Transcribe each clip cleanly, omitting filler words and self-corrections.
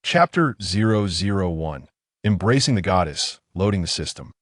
Chapter 001. Embracing the Goddess, Loading the System.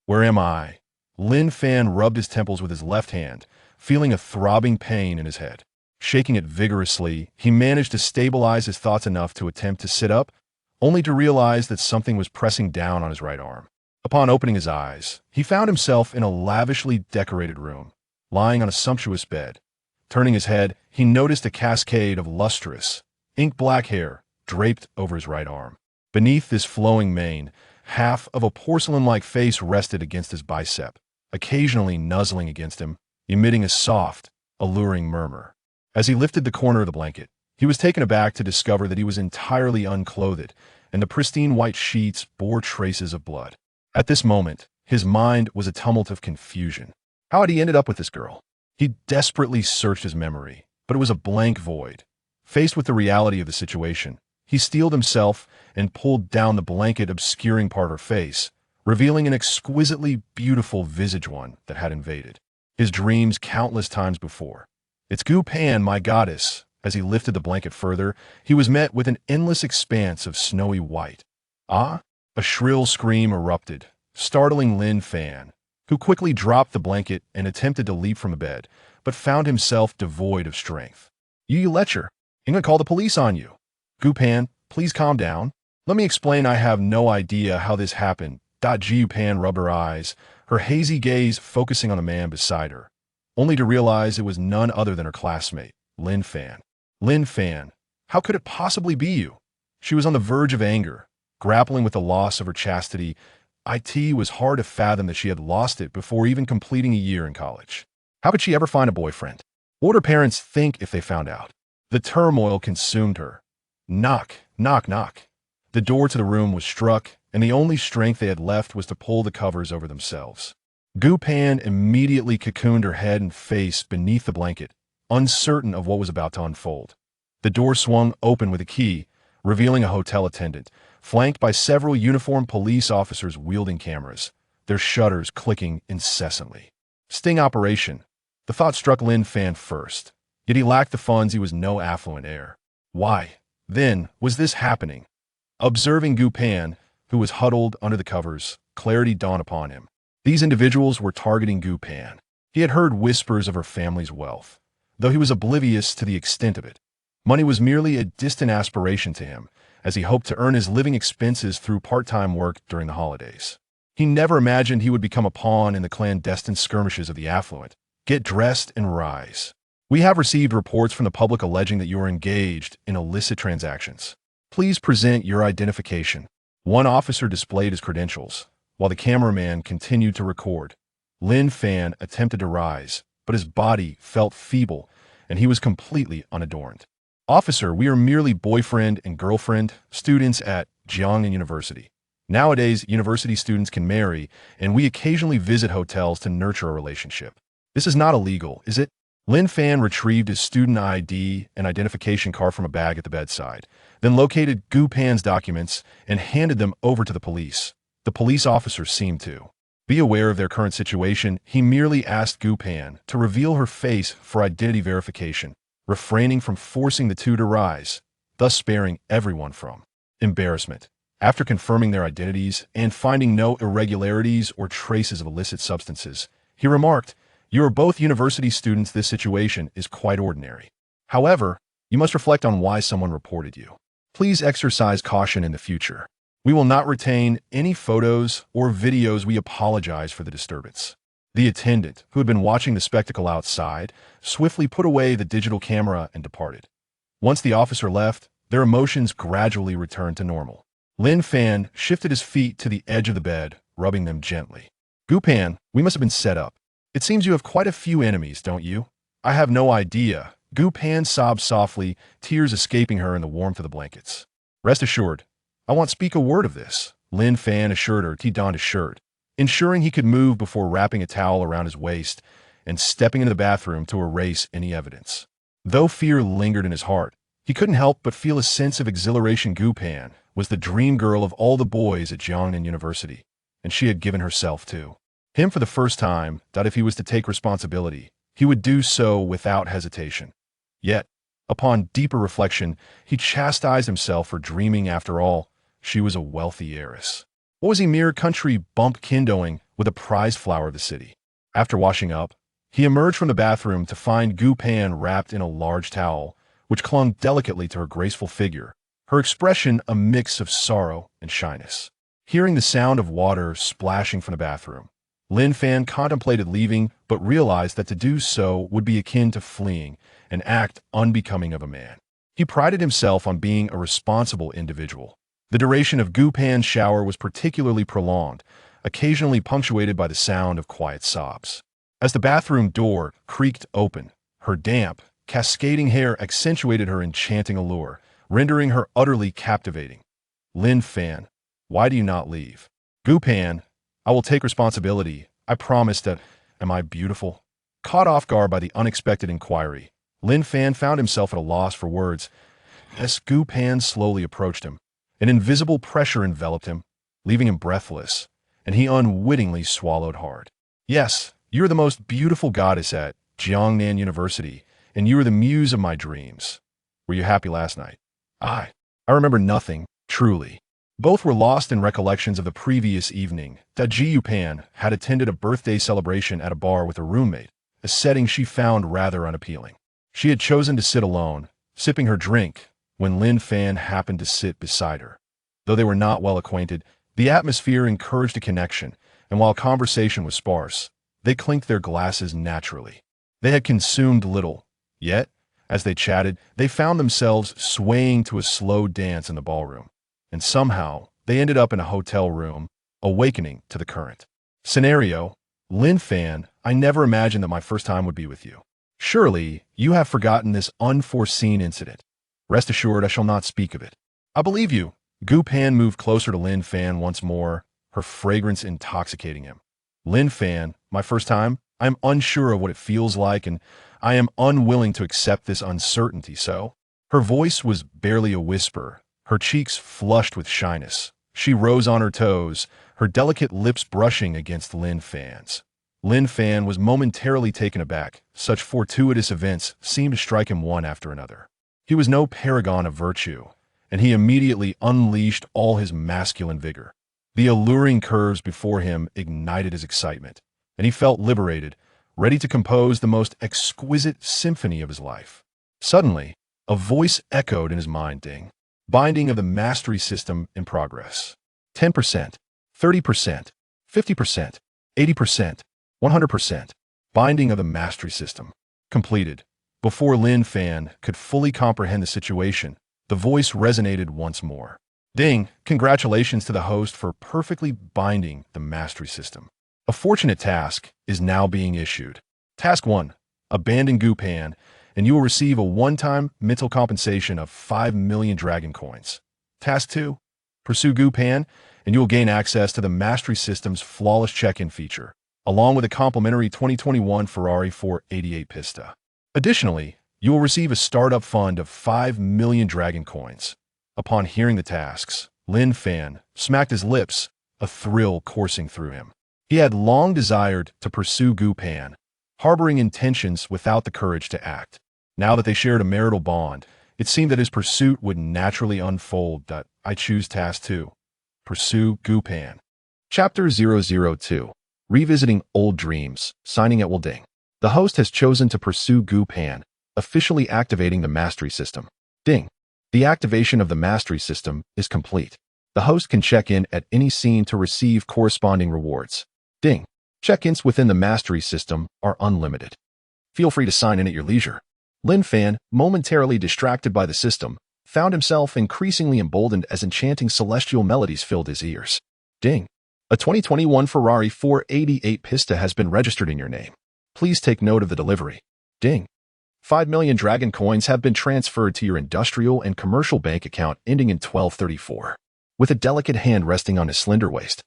Where am I? Lin Fan rubbed his temples with his left hand, feeling a throbbing pain in his head. Shaking it vigorously, he managed to stabilize his thoughts enough to attempt to sit up, only to realize that something was pressing down on his right arm. Upon opening his eyes, he found himself in a lavishly decorated room, lying on a sumptuous bed. Turning his head, he noticed a cascade of lustrous, ink-black hair draped over his right arm. Beneath this flowing mane, half of a porcelain-like face rested against his bicep, occasionally nuzzling against him, emitting a soft, alluring murmur. As he lifted the corner of the blanket, he was taken aback to discover that he was entirely unclothed, and the pristine white sheets bore traces of blood. At this moment, his mind was a tumult of confusion. How had he ended up with this girl? He desperately searched his memory, but it was a blank void. Faced with the reality of the situation, he steeled himself and pulled down the blanket obscuring part of her face, revealing an exquisitely beautiful visage one that had invaded his dreams countless times before. "It's Gu Pan, my goddess." As he lifted the blanket further, he was met with an endless expanse of snowy white. "Ah!" A shrill scream erupted, startling Lin Fan, who quickly dropped the blanket and attempted to leap from the bed, but found himself devoid of strength. You lecher! I'm gonna call the police on you." "Gu Pan, please calm down. Let me explain. I have no idea how this happened." Gu Pan rubbed her eyes, her hazy gaze focusing on the man beside her, only to realize it was none other than her classmate, Lin Fan. "Lin Fan, how could it possibly be you?" She was on the verge of anger, grappling with the loss of her chastity. It was hard to fathom that she had lost it before even completing a year in college. How could she ever find a boyfriend? What would her parents think if they found out? The turmoil consumed her. Knock, knock, knock. The door to the room was struck, and the only strength they had left was to pull the covers over themselves. Gu Pan immediately cocooned her head and face beneath the blanket, uncertain of what was about to unfold. The door swung open with a key, revealing a hotel attendant, flanked by several uniformed police officers wielding cameras, their shutters clicking incessantly. Sting operation. The thought struck Lin Fan first. Yet he lacked the funds. He was no affluent heir. Why, then, was this happening? Observing Gu Pan, who was huddled under the covers, clarity dawned upon him. These individuals were targeting Gu Pan. He had heard whispers of her family's wealth, though he was oblivious to the extent of it. Money was merely a distant aspiration to him, as he hoped to earn his living expenses through part-time work during the holidays. He never imagined he would become a pawn in the clandestine skirmishes of the affluent. Get dressed and rise. We have received reports from the public alleging that you are engaged in illicit transactions. Please present your identification. One officer displayed his credentials, while the cameraman continued to record. Lin Fan attempted to rise, but his body felt feeble, and he was completely unadorned. "Officer, we are merely boyfriend and girlfriend, students at Jiangnan University. Nowadays, university students can marry, and we occasionally visit hotels to nurture a relationship. This is not illegal, is it?" Lin Fan retrieved his student ID and identification card from a bag at the bedside, then located Gu Pan's documents and handed them over to the police. The police officer seemed to be aware of their current situation. He merely asked Gu Pan to reveal her face for identity verification, refraining from forcing the two to rise, thus sparing everyone from embarrassment. After confirming their identities and finding no irregularities or traces of illicit substances, he remarked, "You are both university students. This situation is quite ordinary. However, you must reflect on why someone reported you. Please exercise caution in the future. We will not retain any photos or videos. We apologize for the disturbance." The attendant, who had been watching the spectacle outside, swiftly put away the digital camera and departed. Once the officer left, their emotions gradually returned to normal. Lin Fan shifted his feet to the edge of the bed, rubbing them gently. "Gu Pan, we must have been set up. It seems you have quite a few enemies, don't you?" "I have no idea." Gu Pan sobbed softly, tears escaping her in the warmth of the blankets. "Rest assured, I won't speak a word of this," Lin Fan assured her. He donned his shirt, ensuring he could move before wrapping a towel around his waist and stepping into the bathroom to erase any evidence. Though fear lingered in his heart, he couldn't help but feel a sense of exhilaration. Gu Pan was the dream girl of all the boys at Jiangnan University, and she had given herself to him for the first time. That if he was to take responsibility, he would do so without hesitation. Yet, Upon deeper reflection, he chastised himself for dreaming. After all, she was a wealthy heiress. What was he, mere country bumpkin doing with a prized flower of the city? After washing up, he emerged from the bathroom to find Gu Pan wrapped in a large towel, which clung delicately to her graceful figure, her expression a mix of sorrow and shyness. Hearing the sound of water splashing from the bathroom, Lin Fan contemplated leaving but realized that to do so would be akin to fleeing, an act unbecoming of a man. He prided himself on being a responsible individual. The duration of Gu Pan's shower was particularly prolonged, occasionally punctuated by the sound of quiet sobs. As the bathroom door creaked open, her damp, cascading hair accentuated her enchanting allure, rendering her utterly captivating. Lin Fan, why do you not leave? Gu Pan, I will take responsibility. I promise that. Am I beautiful? Caught off guard by the unexpected inquiry, Lin Fan found himself at a loss for words. As Gu Pan slowly approached him, an invisible pressure enveloped him, leaving him breathless, and he unwittingly swallowed hard. Yes, you're the most beautiful goddess at Jiangnan University, and you are the muse of my dreams. Were you happy last night? I remember nothing, truly. Both were lost in recollections of the previous evening that Ji Pan had attended a birthday celebration at a bar with a roommate, a setting she found rather unappealing. She had chosen to sit alone, sipping her drink, when Lin Fan happened to sit beside her. Though they were not well acquainted, the atmosphere encouraged a connection, and while conversation was sparse, they clinked their glasses naturally. They had consumed little, yet, as they chatted, they found themselves swaying to a slow dance in the ballroom. And somehow, they ended up in a hotel room, awakening to the current. Scenario: Lin Fan, I never imagined that my first time would be with you. Surely, you have forgotten this unforeseen incident. Rest assured I shall not speak of it. I believe you. Gu Pan moved closer to Lin Fan once more, her fragrance intoxicating him. Lin Fan, my first time, I am unsure of what it feels like, and I am unwilling to accept this uncertainty, so. Her voice was barely a whisper, her cheeks flushed with shyness. She rose on her toes, her delicate lips brushing against Lin Fan's. Lin Fan was momentarily taken aback. Such fortuitous events seemed to strike him one after another. He was no paragon of virtue, and he immediately unleashed all his masculine vigor. The alluring curves before him ignited his excitement, and he felt liberated, ready to compose the most exquisite symphony of his life. Suddenly, a voice echoed in his mind. Ding. Binding of the mastery system in progress. 10%, 30%, 50%, 80%, 100%. Binding of the mastery system. Completed. Before Lin Fan could fully comprehend the situation, the voice resonated once more. Ding! Congratulations to the host for perfectly binding the mastery system. A fortunate task is now being issued. Task 1. Abandon Gu Pan, and you will receive a one-time mental compensation of 5 million dragon coins. Task 2. Pursue Gu Pan, and you will gain access to the Mastery System's flawless check-in feature, along with a complimentary 2021 Ferrari 488 Pista. Additionally, you will receive a startup fund of 5 million dragon coins. Upon hearing the tasks, Lin Fan smacked his lips, a thrill coursing through him. He had long desired to pursue Gu Pan, harboring intentions without the courage to act. Now that they shared a marital bond, it seemed that his pursuit would naturally unfold. I choose Task 2. Pursue Gu Pan. Chapter 002. Revisiting Old Dreams, signing at Ding. The host has chosen to pursue Gu Pan, officially activating the Mastery System. Ding. The activation of the Mastery System is complete. The host can check in at any scene to receive corresponding rewards. Ding. Check-ins within the Mastery System are unlimited. Feel free to sign in at your leisure. Lin Fan, momentarily distracted by the system, found himself increasingly emboldened as enchanting celestial melodies filled his ears. Ding. A 2021 Ferrari 488 Pista has been registered in your name. Please take note of the delivery. Ding. 5 million dragon coins have been transferred to your industrial and commercial bank account ending in 1234. With a delicate hand resting on his slender waist,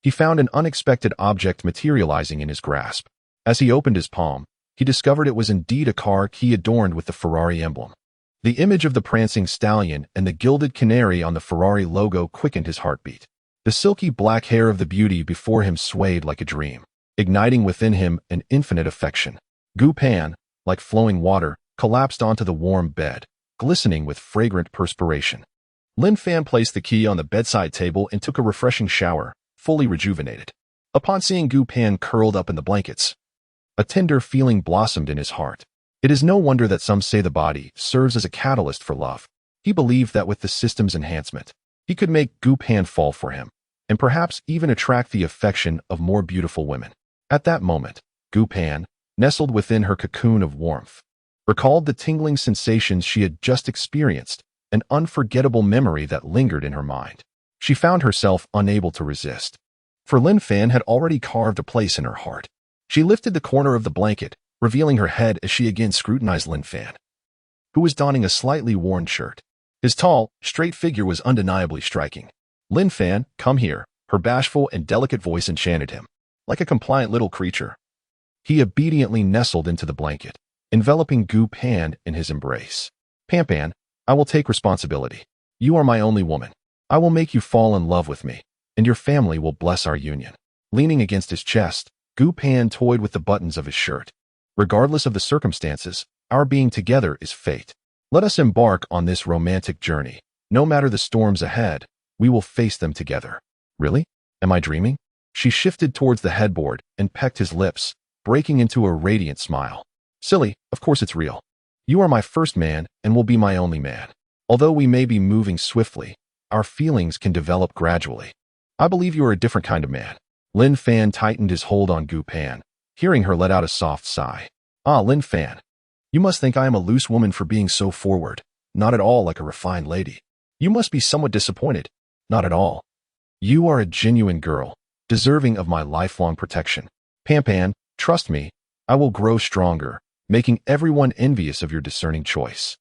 he found an unexpected object materializing in his grasp. As he opened his palm, he discovered it was indeed a car key adorned with the Ferrari emblem. The image of the prancing stallion and the gilded canary on the Ferrari logo quickened his heartbeat. The silky black hair of the beauty before him swayed like a dream, igniting within him an infinite affection. Gu Pan, like flowing water, collapsed onto the warm bed, glistening with fragrant perspiration. Lin Fan placed the key on the bedside table and took a refreshing shower, fully rejuvenated. Upon seeing Gu Pan curled up in the blankets, a tender feeling blossomed in his heart. It is no wonder that some say the body serves as a catalyst for love. He believed that with the system's enhancement, he could make Gu Pan fall for him, and perhaps even attract the affection of more beautiful women. At that moment, Gu Pan, nestled within her cocoon of warmth, recalled the tingling sensations she had just experienced, an unforgettable memory that lingered in her mind. She found herself unable to resist, for Lin Fan had already carved a place in her heart. She lifted the corner of the blanket, revealing her head as she again scrutinized Lin Fan, who was donning a slightly worn shirt. His tall, straight figure was undeniably striking. Lin Fan, come here, her bashful and delicate voice enchanted him. Like a compliant little creature, he obediently nestled into the blanket, enveloping Gu Pan in his embrace. Pan Pan, I will take responsibility. You are my only woman. I will make you fall in love with me, and your family will bless our union. Leaning against his chest, Gu Pan toyed with the buttons of his shirt. Regardless of the circumstances, our being together is fate. Let us embark on this romantic journey. No matter the storms ahead, we will face them together. Really? Am I dreaming? She shifted towards the headboard and pecked his lips, breaking into a radiant smile. Silly, of course it's real. You are my first man and will be my only man. Although we may be moving swiftly, our feelings can develop gradually. I believe you are a different kind of man. Lin Fan tightened his hold on Gu Pan, hearing her let out a soft sigh. Ah, Lin Fan, you must think I am a loose woman for being so forward, not at all like a refined lady. You must be somewhat disappointed. Not at all. You are a genuine girl, deserving of my lifelong protection. Pan Pan, trust me, I will grow stronger, making everyone envious of your discerning choice.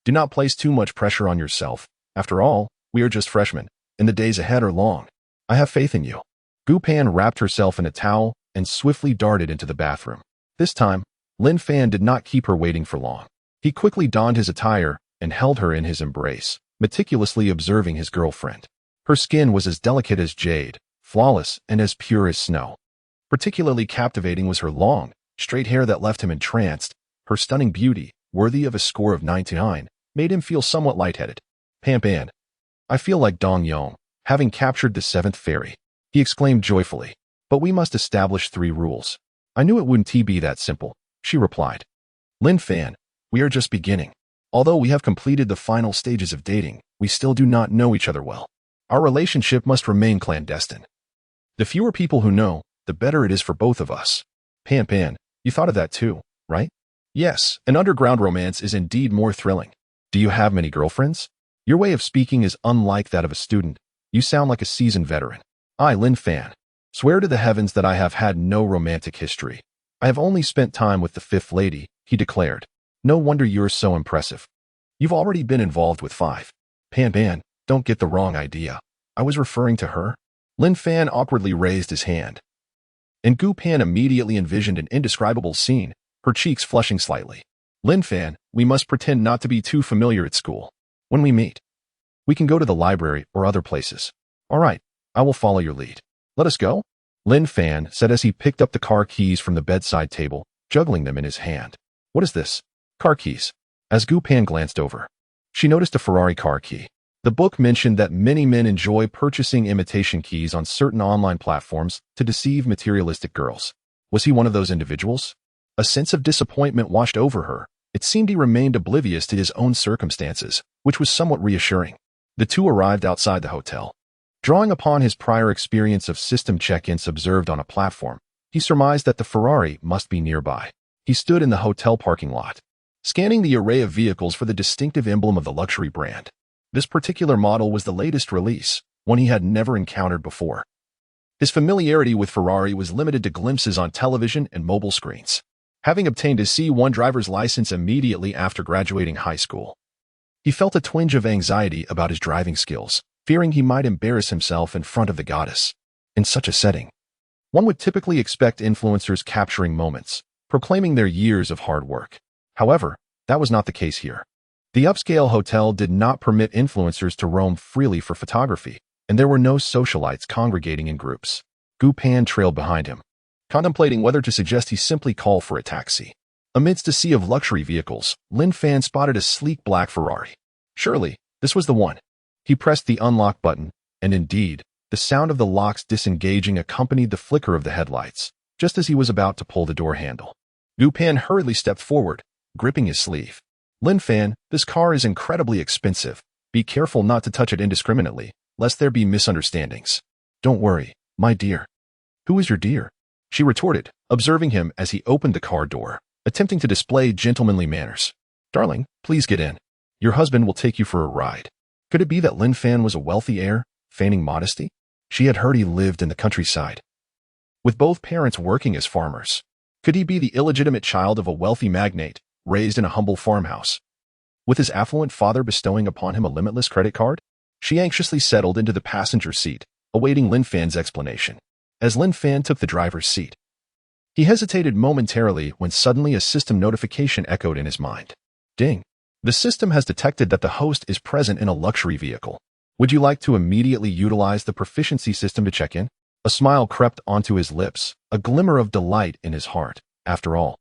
Do not place too much pressure on yourself. After all, we are just freshmen, and the days ahead are long. I have faith in you. Gu Pan wrapped herself in a towel and swiftly darted into the bathroom. This time, Lin Fan did not keep her waiting for long. He quickly donned his attire and held her in his embrace, meticulously observing his girlfriend. Her skin was as delicate as jade, flawless and as pure as snow. Particularly captivating was her long, straight hair that left him entranced. Her stunning beauty, worthy of a score of 99, made him feel somewhat lightheaded. Pan Pan, I feel like Dong Yong, having captured the seventh fairy, he exclaimed joyfully. But we must establish 3 rules. I knew it wouldn't be that simple, she replied. Lin Fan, we are just beginning. Although we have completed the final stages of dating, we still do not know each other well. Our relationship must remain clandestine. The fewer people who know, the better it is for both of us. Pan Pan, you thought of that too, right? Yes, an underground romance is indeed more thrilling. Do you have many girlfriends? Your way of speaking is unlike that of a student. You sound like a seasoned veteran. I, Lin Fan, swear to the heavens that I have had no romantic history. I have only spent time with the fifth lady, he declared. No wonder you're so impressive. You've already been involved with 5. Pan Pan, don't get the wrong idea. I was referring to her. Lin Fan awkwardly raised his hand, and Gu Pan immediately envisioned an indescribable scene, her cheeks flushing slightly. Lin Fan, we must pretend not to be too familiar at school. When we meet, we can go to the library or other places. All right, I will follow your lead. Let us go? Lin Fan said as he picked up the car keys from the bedside table, juggling them in his hand. What is this? Car keys. As Gu Pan glanced over, she noticed a Ferrari car key. The book mentioned that many men enjoy purchasing imitation keys on certain online platforms to deceive materialistic girls. Was he one of those individuals? A sense of disappointment washed over her. It seemed he remained oblivious to his own circumstances, which was somewhat reassuring. The two arrived outside the hotel. Drawing upon his prior experience of system check-ins observed on a platform, he surmised that the Ferrari must be nearby. He stood in the hotel parking lot, scanning the array of vehicles for the distinctive emblem of the luxury brand. This particular model was the latest release, one he had never encountered before. His familiarity with Ferrari was limited to glimpses on television and mobile screens. Having obtained his C1 driver's license immediately after graduating high school, he felt a twinge of anxiety about his driving skills, fearing he might embarrass himself in front of the goddess. In such a setting, one would typically expect influencers capturing moments, proclaiming their years of hard work. However, that was not the case here. The upscale hotel did not permit influencers to roam freely for photography, and there were no socialites congregating in groups. Gu Pan trailed behind him, contemplating whether to suggest he simply call for a taxi. Amidst a sea of luxury vehicles, Lin Fan spotted a sleek black Ferrari. Surely, this was the one. He pressed the unlock button, and indeed, the sound of the locks disengaging accompanied the flicker of the headlights, just as he was about to pull the door handle. Gu Pan hurriedly stepped forward, gripping his sleeve. Lin Fan, this car is incredibly expensive. Be careful not to touch it indiscriminately, lest there be misunderstandings. Don't worry, my dear. Who is your dear? She retorted, observing him as he opened the car door, attempting to display gentlemanly manners. Darling, please get in. Your husband will take you for a ride. Could it be that Lin Fan was a wealthy heir, feigning modesty? She had heard he lived in the countryside, with both parents working as farmers. Could he be the illegitimate child of a wealthy magnate, raised in a humble farmhouse? With his affluent father bestowing upon him a limitless credit card? She anxiously settled into the passenger seat, awaiting Lin Fan's explanation. As Lin Fan took the driver's seat, he hesitated momentarily when suddenly a system notification echoed in his mind. Ding! The system has detected that the host is present in a luxury vehicle. Would you like to immediately utilize the proficiency system to check in? A smile crept onto his lips, a glimmer of delight in his heart. After all,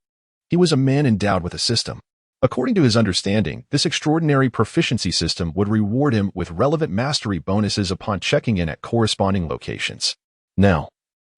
he was a man endowed with a system. According to his understanding, this extraordinary proficiency system would reward him with relevant mastery bonuses upon checking in at corresponding locations. Now,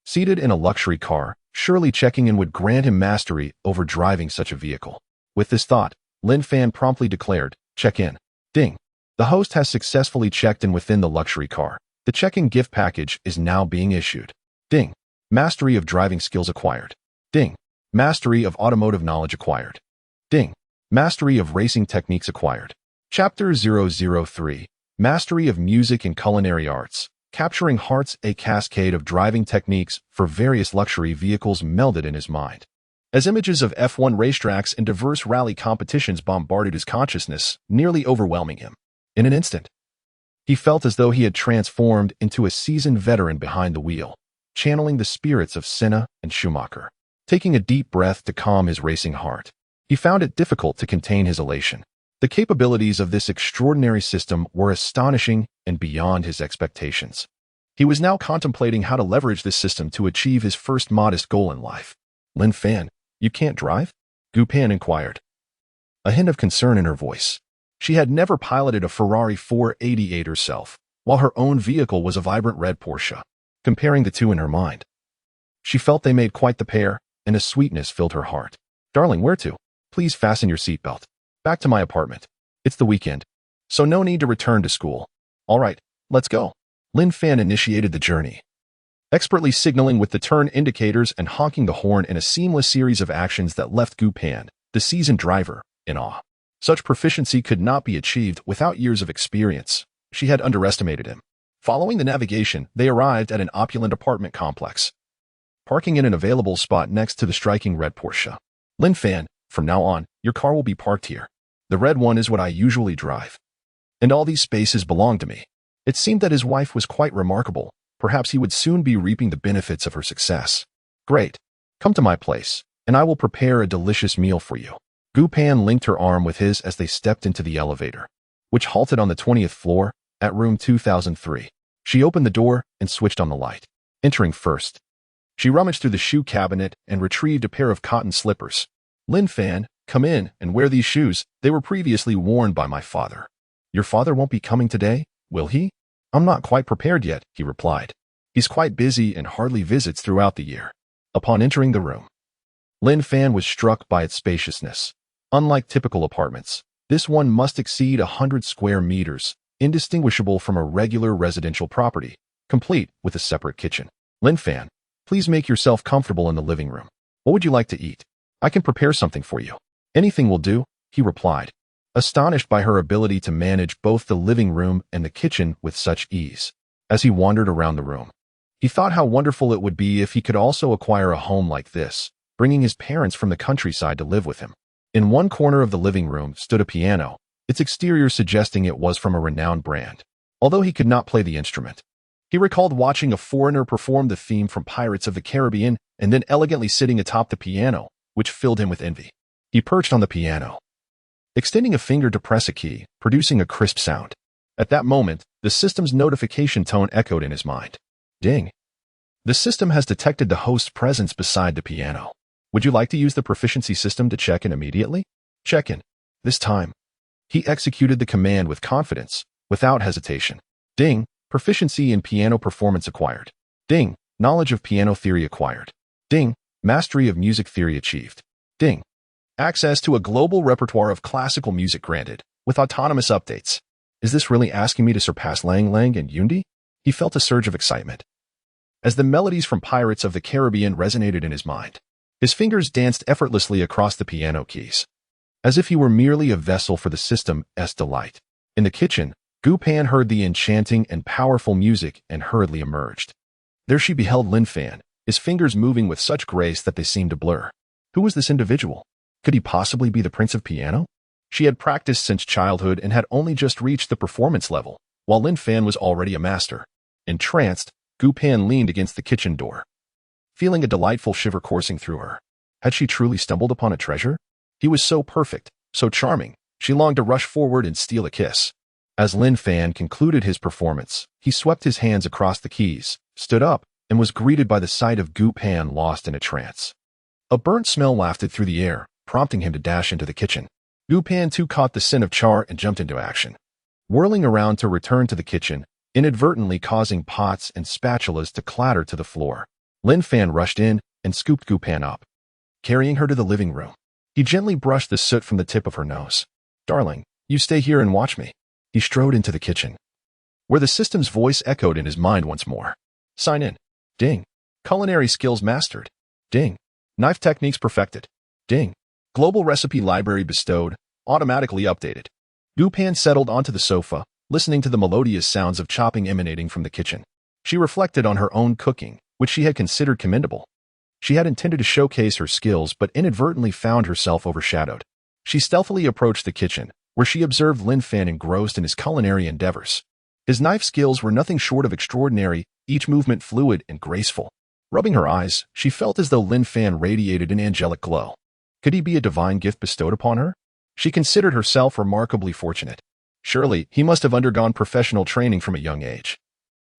seated in a luxury car, surely checking in would grant him mastery over driving such a vehicle. With this thought, Lin Fan promptly declared, "Check in." Ding! The host has successfully checked in within the luxury car. The check-in gift package is now being issued. Ding! Mastery of driving skills acquired. Ding! Mastery of automotive knowledge acquired. Ding! Mastery of racing techniques acquired. Chapter 003. Mastery of music and culinary arts. Capturing hearts, a cascade of driving techniques for various luxury vehicles melded in his mind. As images of F1 racetracks and diverse rally competitions bombarded his consciousness, nearly overwhelming him. In an instant, he felt as though he had transformed into a seasoned veteran behind the wheel, channeling the spirits of Senna and Schumacher. Taking a deep breath to calm his racing heart, he found it difficult to contain his elation. The capabilities of this extraordinary system were astonishing and beyond his expectations. He was now contemplating how to leverage this system to achieve his first modest goal in life. Lin Fan, you can't drive? Gu Pan inquired, a hint of concern in her voice. She had never piloted a Ferrari 488 herself, while her own vehicle was a vibrant red Porsche. Comparing the two in her mind, she felt they made quite the pair, and a sweetness filled her heart. Darling, where to? Please fasten your seatbelt. Back to my apartment. It's the weekend, so no need to return to school. All right, let's go. Lin Fan initiated the journey, expertly signaling with the turn indicators and honking the horn in a seamless series of actions that left Gu Pan, the seasoned driver, in awe. Such proficiency could not be achieved without years of experience. She had underestimated him. Following the navigation, they arrived at an opulent apartment complex, parking in an available spot next to the striking red Porsche. Lin Fan, from now on, your car will be parked here. The red one is what I usually drive, and all these spaces belong to me. It seemed that his wife was quite remarkable. Perhaps he would soon be reaping the benefits of her success. Great. Come to my place, and I will prepare a delicious meal for you. Gu Pan linked her arm with his as they stepped into the elevator, which halted on the 20th floor, at room 2003. She opened the door and switched on the light. Entering first, she rummaged through the shoe cabinet and retrieved a pair of cotton slippers. Lin Fan, come in and wear these shoes. They were previously worn by my father. Your father won't be coming today, will he? I'm not quite prepared yet, he replied. He's quite busy and hardly visits throughout the year. Upon entering the room, Lin Fan was struck by its spaciousness. Unlike typical apartments, this one must exceed 100 square meters, indistinguishable from a regular residential property, complete with a separate kitchen. Lin Fan, please make yourself comfortable in the living room. What would you like to eat? I can prepare something for you. Anything will do, he replied, astonished by her ability to manage both the living room and the kitchen with such ease. As he wandered around the room, he thought how wonderful it would be if he could also acquire a home like this, bringing his parents from the countryside to live with him. In one corner of the living room stood a piano, its exterior suggesting it was from a renowned brand. Although he could not play the instrument, he recalled watching a foreigner perform the theme from Pirates of the Caribbean and then elegantly sitting atop the piano, which filled him with envy. He perched on the piano, extending a finger to press a key, producing a crisp sound. At that moment, the system's notification tone echoed in his mind. Ding! The system has detected the host's presence beside the piano. Would you like to use the proficiency system to check in immediately? Check in. This time, he executed the command with confidence, without hesitation. Ding. Proficiency in piano performance acquired. Ding. Knowledge of piano theory acquired. Ding. Mastery of music theory achieved. Ding. Access to a global repertoire of classical music granted, with autonomous updates. Is this really asking me to surpass Lang Lang and Yundi? He felt a surge of excitement as the melodies from Pirates of the Caribbean resonated in his mind. His fingers danced effortlessly across the piano keys, as if he were merely a vessel for the system's delight. In the kitchen, Gu Pan heard the enchanting and powerful music and hurriedly emerged. There she beheld Lin Fan, his fingers moving with such grace that they seemed to blur. Who was this individual? Could he possibly be the Prince of Piano? She had practiced since childhood and had only just reached the performance level, while Lin Fan was already a master. Entranced, Gu Pan leaned against the kitchen door, feeling a delightful shiver coursing through her. Had she truly stumbled upon a treasure? He was so perfect, so charming, she longed to rush forward and steal a kiss. As Lin Fan concluded his performance, he swept his hands across the keys, stood up, and was greeted by the sight of Gu Pan lost in a trance. A burnt smell wafted through the air, prompting him to dash into the kitchen. Gu Pan too caught the scent of char and jumped into action, whirling around to return to the kitchen, inadvertently causing pots and spatulas to clatter to the floor. Lin Fan rushed in and scooped Gu Pan up, carrying her to the living room. He gently brushed the soot from the tip of her nose. "Darling, you stay here and watch me." He strode into the kitchen, where the system's voice echoed in his mind once more. Sign in. Ding. Culinary skills mastered. Ding. Knife techniques perfected. Ding. Global recipe library bestowed, automatically updated. Gu Pan settled onto the sofa, listening to the melodious sounds of chopping emanating from the kitchen. She reflected on her own cooking, which she had considered commendable. She had intended to showcase her skills but inadvertently found herself overshadowed. She stealthily approached the kitchen, where she observed Lin Fan engrossed in his culinary endeavors. His knife skills were nothing short of extraordinary, each movement fluid and graceful. Rubbing her eyes, she felt as though Lin Fan radiated an angelic glow. Could he be a divine gift bestowed upon her? She considered herself remarkably fortunate. Surely, he must have undergone professional training from a young age.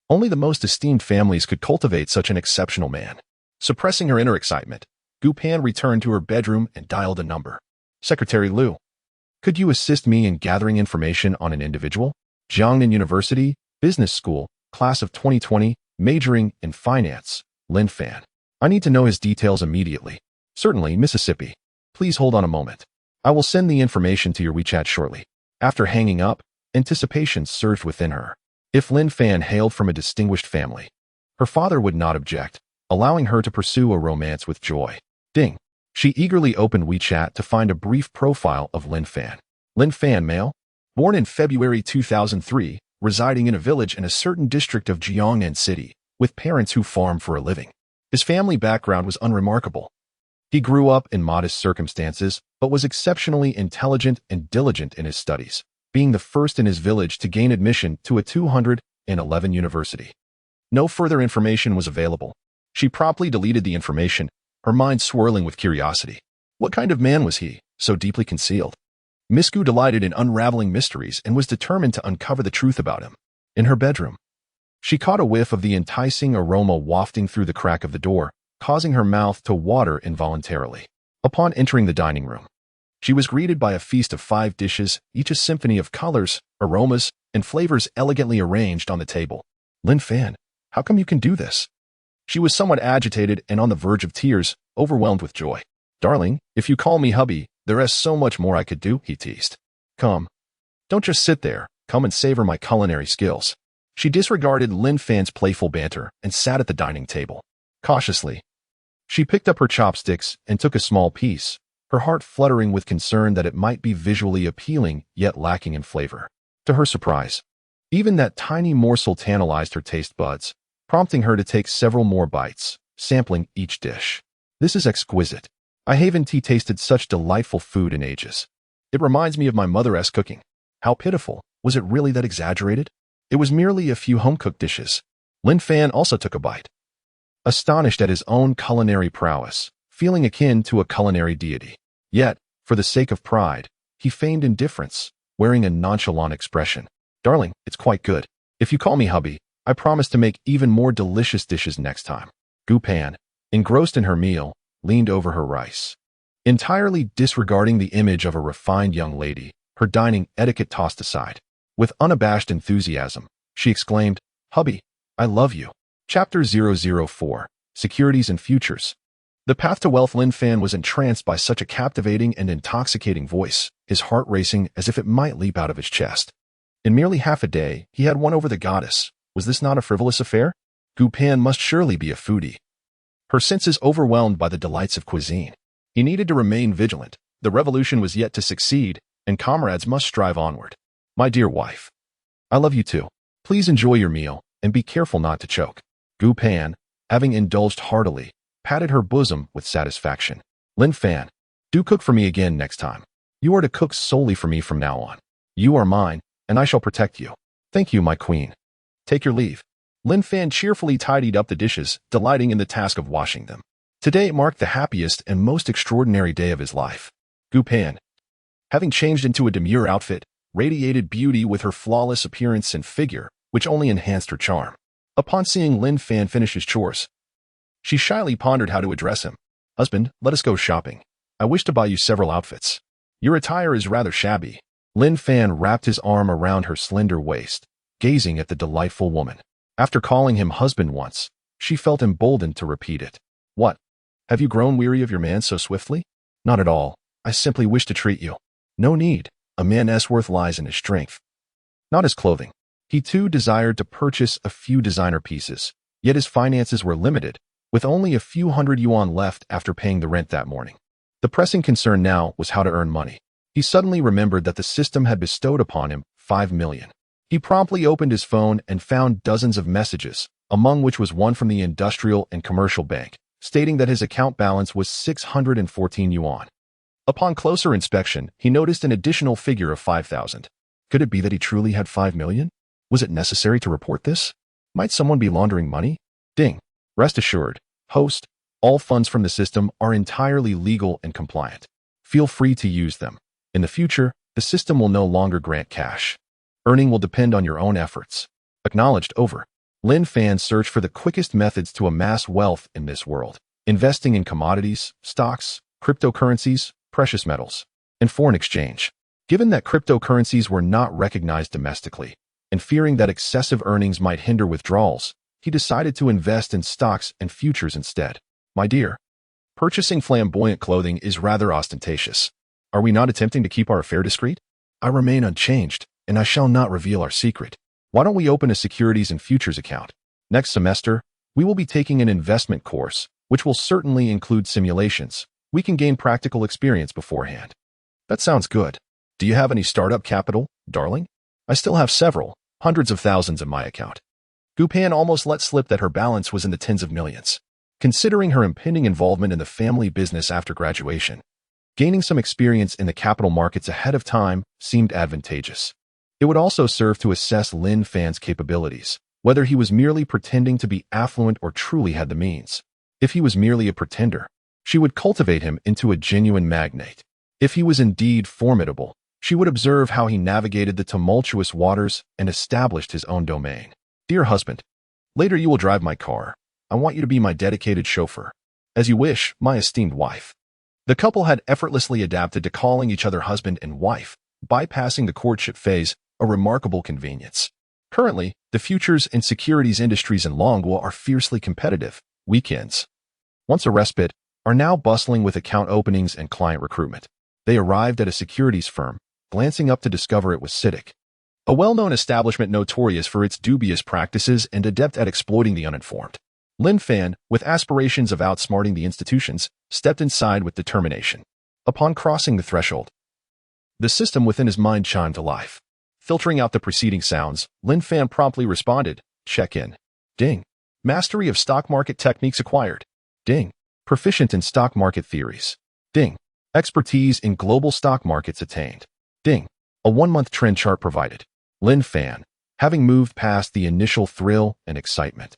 Only the most esteemed families could cultivate such an exceptional man. Suppressing her inner excitement, Gu Pan returned to her bedroom and dialed a number. Secretary Liu. Could you assist me in gathering information on an individual? Jiangnan University, Business School, Class of 2020, majoring in finance, Lin Fan. I need to know his details immediately. Certainly, Mississippi. Please hold on a moment. I will send the information to your WeChat shortly. After hanging up, anticipation surged within her. If Lin Fan hailed from a distinguished family, her father would not object, allowing her to pursue a romance with joy. Ding. She eagerly opened WeChat to find a brief profile of Lin Fan. Lin Fan, male, born in February 2003, residing in a village in a certain district of Jiangnan City, with parents who farm for a living. His family background was unremarkable. He grew up in modest circumstances, but was exceptionally intelligent and diligent in his studies, being the first in his village to gain admission to a 211 university. No further information was available. She promptly deleted the information, her mind swirling with curiosity. What kind of man was he, so deeply concealed? Miss Gu delighted in unraveling mysteries and was determined to uncover the truth about him. In her bedroom, she caught a whiff of the enticing aroma wafting through the crack of the door, causing her mouth to water involuntarily. Upon entering the dining room, she was greeted by a feast of 5 dishes, each a symphony of colors, aromas, and flavors elegantly arranged on the table. Lin Fan, how come you can do this? She was somewhat agitated and on the verge of tears, overwhelmed with joy. Darling, if you call me hubby, there is so much more I could do, he teased. Come. Don't just sit there, come and savor my culinary skills. She disregarded Lin Fan's playful banter and sat at the dining table. Cautiously, she picked up her chopsticks and took a small piece, her heart fluttering with concern that it might be visually appealing yet lacking in flavor. To her surprise, even that tiny morsel tantalized her taste buds, prompting her to take several more bites, sampling each dish. This is exquisite. I haven't tasted such delightful food in ages. It reminds me of my mother's cooking. How pitiful. Was it really that exaggerated? It was merely a few home-cooked dishes. Lin Fan also took a bite, astonished at his own culinary prowess, feeling akin to a culinary deity. Yet, for the sake of pride, he feigned indifference, wearing a nonchalant expression. Darling, it's quite good. If you call me hubby, I promise to make even more delicious dishes next time. Gu Pan, engrossed in her meal, leaned over her rice. Entirely disregarding the image of a refined young lady, her dining etiquette tossed aside. With unabashed enthusiasm, she exclaimed, "Hubby, I love you." Chapter 004, Securities and Futures. The path to wealth. Lin Fan was entranced by such a captivating and intoxicating voice, his heart racing as if it might leap out of his chest. In merely half a day, he had won over the goddess. Was this not a frivolous affair? Gu Pan must surely be a foodie. Her senses overwhelmed by the delights of cuisine. He needed to remain vigilant. The revolution was yet to succeed, and comrades must strive onward. My dear wife, I love you too. Please enjoy your meal, and be careful not to choke. Gu Pan, having indulged heartily, patted her bosom with satisfaction. Lin Fan, do cook for me again next time. You are to cook solely for me from now on. You are mine, and I shall protect you. Thank you, my queen. Take your leave. Lin Fan cheerfully tidied up the dishes, delighting in the task of washing them. Today marked the happiest and most extraordinary day of his life. Gu Pan, having changed into a demure outfit, radiated beauty with her flawless appearance and figure, which only enhanced her charm. Upon seeing Lin Fan finish his chores, she shyly pondered how to address him. Husband, let us go shopping. I wish to buy you several outfits. Your attire is rather shabby. Lin Fan wrapped his arm around her slender waist, gazing at the delightful woman. After calling him husband once, she felt emboldened to repeat it. What? Have you grown weary of your man so swiftly? Not at all. I simply wish to treat you. No need. A man's worth lies in his strength, not his clothing. He too desired to purchase a few designer pieces, yet his finances were limited, with only a few hundred yuan left after paying the rent that morning. The pressing concern now was how to earn money. He suddenly remembered that the system had bestowed upon him 5 million. He promptly opened his phone and found dozens of messages, among which was one from the Industrial and Commercial Bank, stating that his account balance was 614 yuan. Upon closer inspection, he noticed an additional figure of 5,000. Could it be that he truly had 5 million? Was it necessary to report this? Might someone be laundering money? Ding. Rest assured, host, all funds from the system are entirely legal and compliant. Feel free to use them. In the future, the system will no longer grant cash. Earning will depend on your own efforts. Acknowledged. Over. Lin Fan searched for the quickest methods to amass wealth in this world, investing in commodities, stocks, cryptocurrencies, precious metals, and foreign exchange. Given that cryptocurrencies were not recognized domestically, and fearing that excessive earnings might hinder withdrawals, he decided to invest in stocks and futures instead. My dear, purchasing flamboyant clothing is rather ostentatious. Are we not attempting to keep our affair discreet? I remain unchanged, and I shall not reveal our secret. Why don't we open a securities and futures account? Next semester, we will be taking an investment course, which will certainly include simulations. We can gain practical experience beforehand. That sounds good. Do you have any startup capital, darling? I still have several, hundreds of thousands in my account. Gu Pan almost let slip that her balance was in the tens of millions. Considering her impending involvement in the family business after graduation, gaining some experience in the capital markets ahead of time seemed advantageous. It would also serve to assess Lin Fan's capabilities, whether he was merely pretending to be affluent or truly had the means. If he was merely a pretender, she would cultivate him into a genuine magnate. If he was indeed formidable, she would observe how he navigated the tumultuous waters and established his own domain. Dear husband, later you will drive my car. I want you to be my dedicated chauffeur. As you wish, my esteemed wife. The couple had effortlessly adapted to calling each other husband and wife, bypassing the courtship phase, a remarkable convenience. Currently, the futures and securities industries in Longguo are fiercely competitive. Weekends, once a respite, are now bustling with account openings and client recruitment. They arrived at a securities firm, glancing up to discover it was CITIC, a well-known establishment notorious for its dubious practices and adept at exploiting the uninformed. Lin Fan, with aspirations of outsmarting the institutions, stepped inside with determination. Upon crossing the threshold, the system within his mind chimed to life. Filtering out the preceding sounds, Lin Fan promptly responded, check in. Ding. Mastery of stock market techniques acquired. Ding. Proficient in stock market theories. Ding. Expertise in global stock markets attained. Ding. A 1-month trend chart provided. Lin Fan, having moved past the initial thrill and excitement,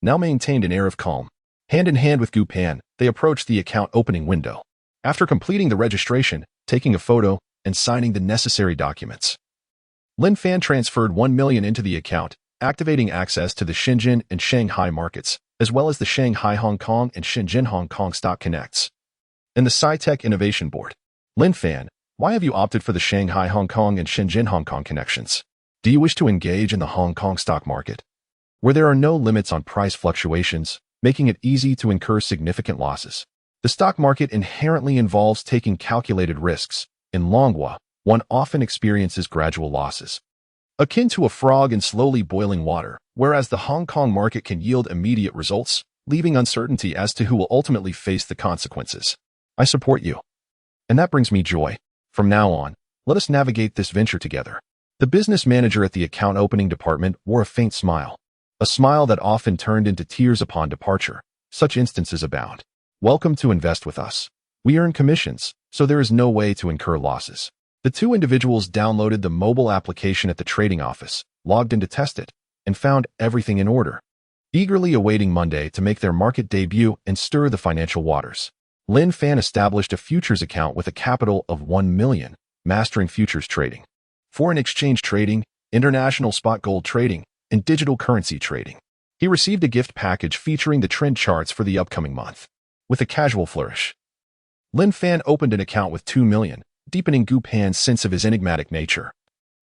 now maintained an air of calm. Hand in hand with Gu Pan, they approached the account opening window. After completing the registration, taking a photo, and signing the necessary documents, Lin Fan transferred 1 million into the account, activating access to the Shenzhen and Shanghai markets, as well as the Shanghai Hong Kong and Shenzhen Hong Kong Stock Connects, and the SciTech Innovation Board. Lin Fan, why have you opted for the Shanghai Hong Kong and Shenzhen Hong Kong connections? Do you wish to engage in the Hong Kong stock market, where there are no limits on price fluctuations, making it easy to incur significant losses? The stock market inherently involves taking calculated risks. In Longhua, one often experiences gradual losses, akin to a frog in slowly boiling water, whereas the Hong Kong market can yield immediate results, leaving uncertainty as to who will ultimately face the consequences. I support you. And that brings me joy. From now on, let us navigate this venture together. The business manager at the account opening department wore a faint smile, a smile that often turned into tears upon departure. Such instances abound. Welcome to invest with us. We earn commissions, so there is no way to incur losses. The two individuals downloaded the mobile application at the trading office, logged in to test it, and found everything in order, eagerly awaiting Monday to make their market debut and stir the financial waters. Lin Fan established a futures account with a capital of 1 million, mastering futures trading, foreign exchange trading, international spot gold trading, and digital currency trading. He received a gift package featuring the trend charts for the upcoming month. With a casual flourish, Lin Fan opened an account with 2 million, deepening Gu Pan's sense of his enigmatic nature.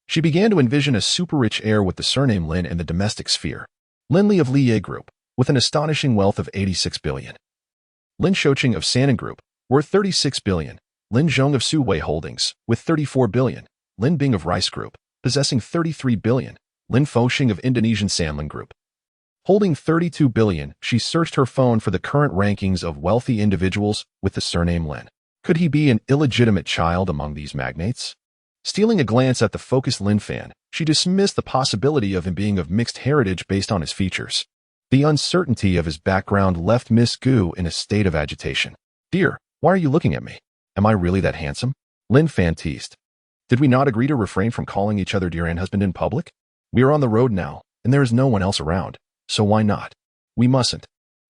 She began to envision a super-rich heir with the surname Lin in the domestic sphere. Lin Li of Liye Group, with an astonishing wealth of 86 billion. Lin Shouqing of Sanan Group, worth 36 billion. Lin Zhong of Suwei Holdings, with 34 billion. Lin Bing of Rice Group, possessing 33 billion. Lin Foxing of Indonesian Sanlin Group, holding 32 billion. She searched her phone for the current rankings of wealthy individuals with the surname Lin. Could he be an illegitimate child among these magnates? Stealing a glance at the focused Lin Fan, she dismissed the possibility of him being of mixed heritage based on his features. The uncertainty of his background left Miss Gu in a state of agitation. Dear, why are you looking at me? Am I really that handsome? Lin Fan teased. Did we not agree to refrain from calling each other dear and husband in public? We are on the road now, and there is no one else around, so why not? We mustn't.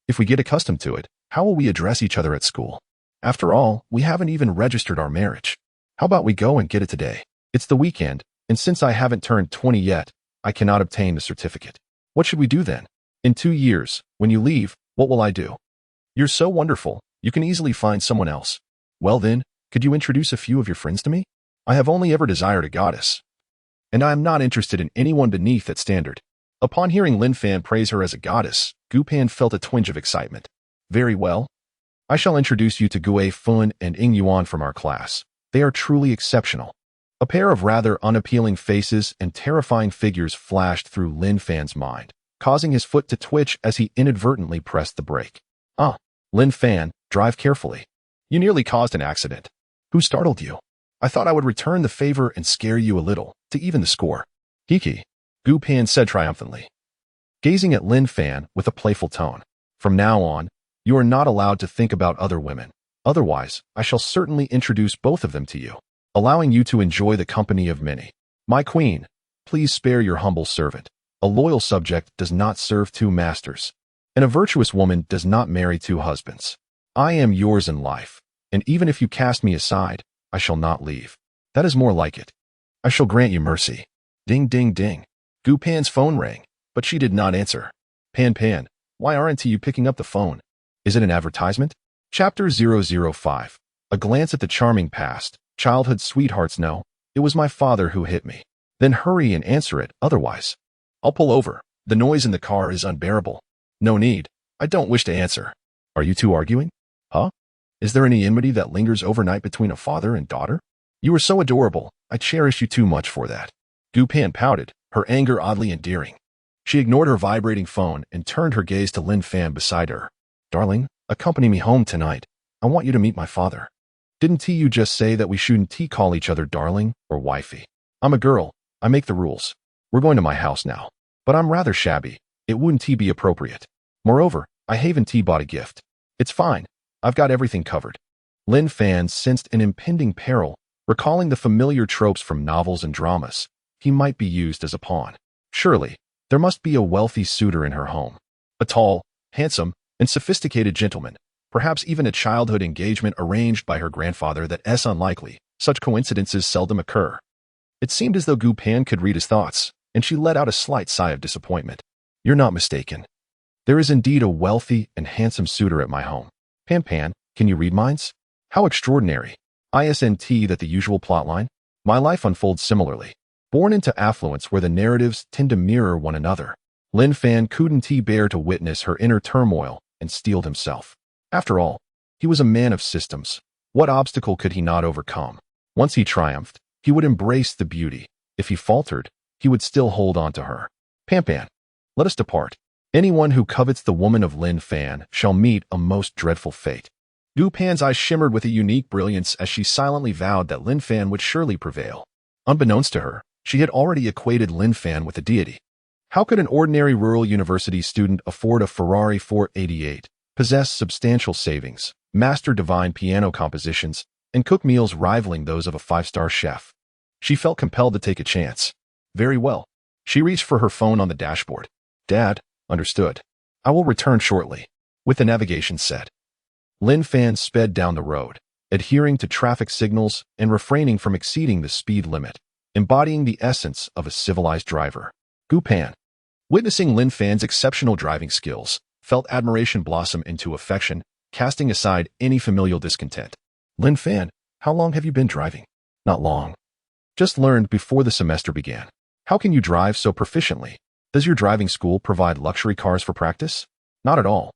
If we get accustomed to it, how will we address each other at school? After all, we haven't even registered our marriage. How about we go and get it today? It's the weekend, and since I haven't turned 20 yet, I cannot obtain the certificate. What should we do then? In 2 years, when you leave, what will I do? You're so wonderful, you can easily find someone else. Well then, could you introduce a few of your friends to me? I have only ever desired a goddess, and I am not interested in anyone beneath that standard. Upon hearing Lin Fan praise her as a goddess, Gu Pan felt a twinge of excitement. Very well. I shall introduce you to Gue Fun and Ing Yuan from our class. They are truly exceptional. A pair of rather unappealing faces and terrifying figures flashed through Lin Fan's mind, causing his foot to twitch as he inadvertently pressed the brake. Lin Fan, drive carefully. You nearly caused an accident. Who startled you? I thought I would return the favor and scare you a little, to even the score. Hiki, Gu Pan said triumphantly, gazing at Lin Fan with a playful tone. From now on, you are not allowed to think about other women. Otherwise, I shall certainly introduce both of them to you, allowing you to enjoy the company of many. My queen, please spare your humble servant. A loyal subject does not serve 2 masters, and a virtuous woman does not marry 2 husbands. I am yours in life, and even if you cast me aside, I shall not leave. That is more like it. I shall grant you mercy. Ding, ding, ding. Gu Pan's phone rang, but she did not answer. Pan, why aren't you picking up the phone? Is it an advertisement? Chapter 005. A glance at the charming past. Childhood sweethearts know, it was my father who hit me. Then hurry and answer it, otherwise I'll pull over. The noise in the car is unbearable. No need. I don't wish to answer. Are you two arguing? Huh? Is there any enmity that lingers overnight between a father and daughter? You are so adorable. I cherish you too much for that. Gu Pan pouted, her anger oddly endearing. She ignored her vibrating phone and turned her gaze to Lin Fan beside her. Darling, accompany me home tonight. I want you to meet my father. Didn't you just say that we shouldn't call each other darling or wifey? I'm a girl. I make the rules. We're going to my house now. But I'm rather shabby. It wouldn't be appropriate. Moreover, I haven't bought a gift. It's fine. I've got everything covered. Lin Fan sensed an impending peril, recalling the familiar tropes from novels and dramas. He might be used as a pawn. Surely, there must be a wealthy suitor in her home. A tall, handsome, and sophisticated gentleman. Perhaps even a childhood engagement arranged by her grandfather that's unlikely. Such coincidences seldom occur. It seemed as though Gu Pan could read his thoughts, and she let out a slight sigh of disappointment. You're not mistaken. There is indeed a wealthy and handsome suitor at my home. Pan Pan, can you read minds? How extraordinary. Isn't that the usual plotline? My life unfolds similarly. Born into affluence where the narratives tend to mirror one another, Lin Fan couldn't bear to witness her inner turmoil and steeled himself. After all, he was a man of systems. What obstacle could he not overcome? Once he triumphed, he would embrace the beauty. If he faltered, he would still hold on to her. Pan Pan, let us depart. Anyone who covets the woman of Lin Fan shall meet a most dreadful fate. Gu Pan's eyes shimmered with a unique brilliance as she silently vowed that Lin Fan would surely prevail. Unbeknownst to her, she had already equated Lin Fan with a deity. How could an ordinary rural university student afford a Ferrari 488, possess substantial savings, master divine piano compositions, and cook meals rivaling those of a five-star chef? She felt compelled to take a chance. Very well. She reached for her phone on the dashboard. Dad, understood. I will return shortly. With the navigation set, Lin Fan sped down the road, adhering to traffic signals and refraining from exceeding the speed limit, embodying the essence of a civilized driver. Gu Pan, witnessing Lin Fan's exceptional driving skills, felt admiration blossom into affection, casting aside any familial discontent. Lin Fan, how long have you been driving? Not long. Just learned before the semester began. How can you drive so proficiently? Does your driving school provide luxury cars for practice? Not at all.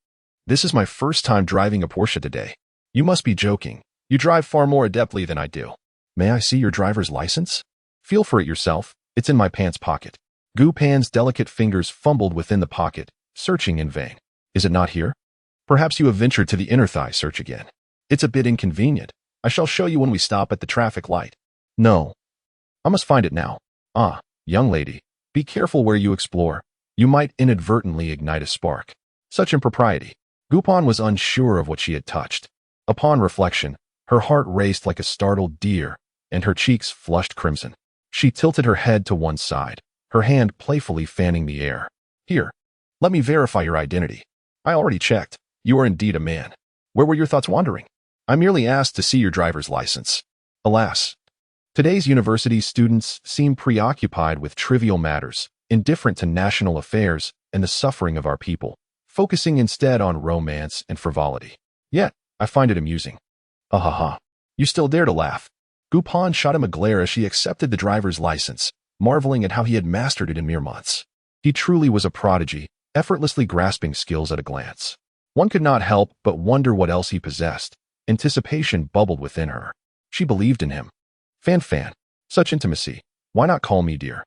This is my first time driving a Porsche today. You must be joking. You drive far more adeptly than I do. May I see your driver's license? Feel for it yourself. It's in my pants pocket. Gu Pan's delicate fingers fumbled within the pocket, searching in vain. Is it not here? Perhaps you have ventured to the inner thigh search again. It's a bit inconvenient. I shall show you when we stop at the traffic light. No. I must find it now. Ah, young lady, be careful where you explore. You might inadvertently ignite a spark. Such impropriety. Gu Pan was unsure of what she had touched. Upon reflection, her heart raced like a startled deer, and her cheeks flushed crimson. She tilted her head to one side, her hand playfully fanning the air. Here, let me verify your identity. I already checked. You are indeed a man. Where were your thoughts wandering? I merely asked to see your driver's license. Alas, today's university students seem preoccupied with trivial matters, indifferent to national affairs and the suffering of our people, focusing instead on romance and frivolity. Yet, I find it amusing. Ha. You still dare to laugh. Gu Pan shot him a glare as she accepted the driver's license, marveling at how he had mastered it in mere months. He truly was a prodigy, effortlessly grasping skills at a glance. One could not help but wonder what else he possessed. Anticipation bubbled within her. She believed in him. Fan, such intimacy. Why not call me dear?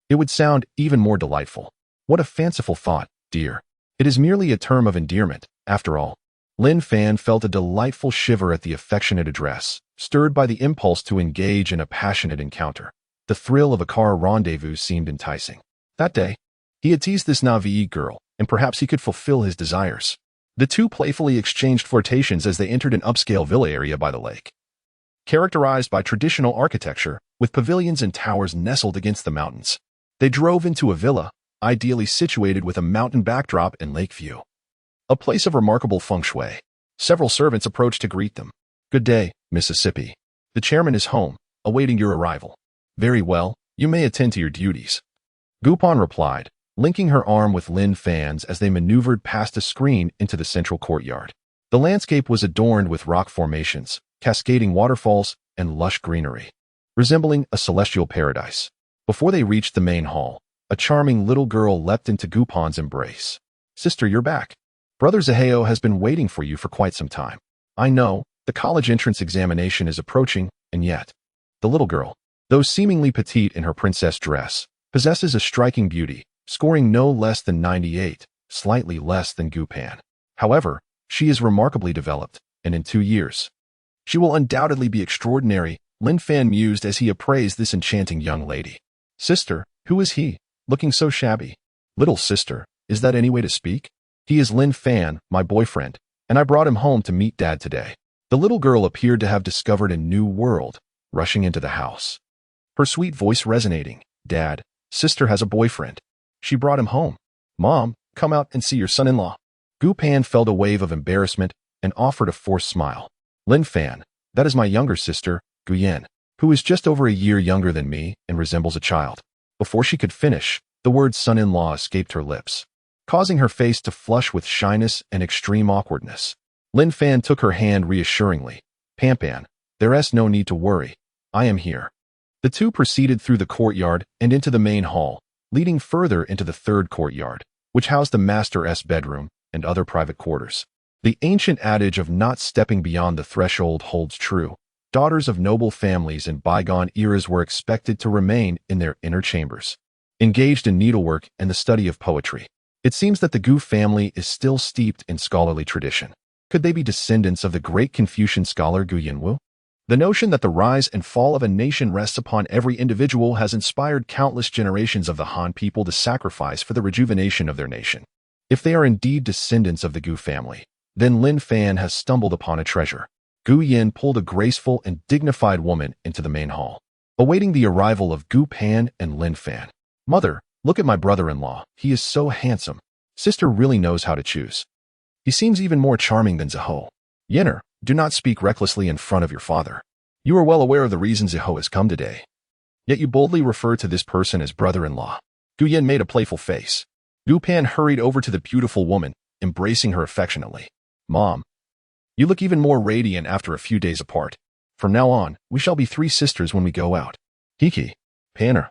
It would sound even more delightful. What a fanciful thought, dear. It is merely a term of endearment, after all. Lin Fan felt a delightful shiver at the affectionate address, stirred by the impulse to engage in a passionate encounter. The thrill of a car rendezvous seemed enticing. That day, he had teased this naive girl, and perhaps he could fulfill his desires. The two playfully exchanged flirtations as they entered an upscale villa area by the lake, characterized by traditional architecture, with pavilions and towers nestled against the mountains. They drove into a villa, ideally situated with a mountain backdrop and lake view. A place of remarkable feng shui. Several servants approached to greet them. Good day, Mississippi. The chairman is home, awaiting your arrival. Very well, you may attend to your duties. Gu Pan replied, linking her arm with Lin Fan's as they maneuvered past a screen into the central courtyard. The landscape was adorned with rock formations, cascading waterfalls, and lush greenery, resembling a celestial paradise. Before they reached the main hall, a charming little girl leapt into Gu Pan's embrace. Sister, you're back. Brother Zaheo has been waiting for you for quite some time. I know, the college entrance examination is approaching, and yet, the little girl, though seemingly petite in her princess dress, possesses a striking beauty, scoring no less than 98, slightly less than Gu Pan. However, she is remarkably developed, and in 2 years, she will undoubtedly be extraordinary, Lin Fan mused as he appraised this enchanting young lady. Sister, who is he, looking so shabby? Little sister, is that any way to speak? He is Lin Fan, my boyfriend, and I brought him home to meet Dad today. The little girl appeared to have discovered a new world, rushing into the house. Her sweet voice resonating. Dad, sister has a boyfriend. She brought him home. Mom, come out and see your son-in-law. Gu Pan felt a wave of embarrassment and offered a forced smile. Lin Fan, that is my younger sister, Guyen, who is just over a year younger than me and resembles a child. Before she could finish, the word son-in-law escaped her lips. causing her face to flush with shyness and extreme awkwardness. Lin Fan took her hand reassuringly. Pan, there's no need to worry. I am here. The two proceeded through the courtyard and into the main hall, leading further into the third courtyard, which housed the master's bedroom and other private quarters. The ancient adage of not stepping beyond the threshold holds true. Daughters of noble families in bygone eras were expected to remain in their inner chambers, engaged in needlework and the study of poetry. It seems that the Gu family is still steeped in scholarly tradition. Could they be descendants of the great Confucian scholar Gu Yinwu? The notion that the rise and fall of a nation rests upon every individual has inspired countless generations of the Han people to sacrifice for the rejuvenation of their nation. If they are indeed descendants of the Gu family, then Lin Fan has stumbled upon a treasure. Gu Yin pulled a graceful and dignified woman into the main hall, awaiting the arrival of Gu Pan and Lin Fan. Mother, look at my brother-in-law. He is so handsome. Sister really knows how to choose. He seems even more charming than Ziho. Yinner, do not speak recklessly in front of your father. You are well aware of the reason Ziho has come today. Yet you boldly refer to this person as brother-in-law. Gu Yin made a playful face. Gu Pan hurried over to the beautiful woman, embracing her affectionately. Mom, you look even more radiant after a few days apart. From now on, we shall be three sisters when we go out. Kiki, Panner.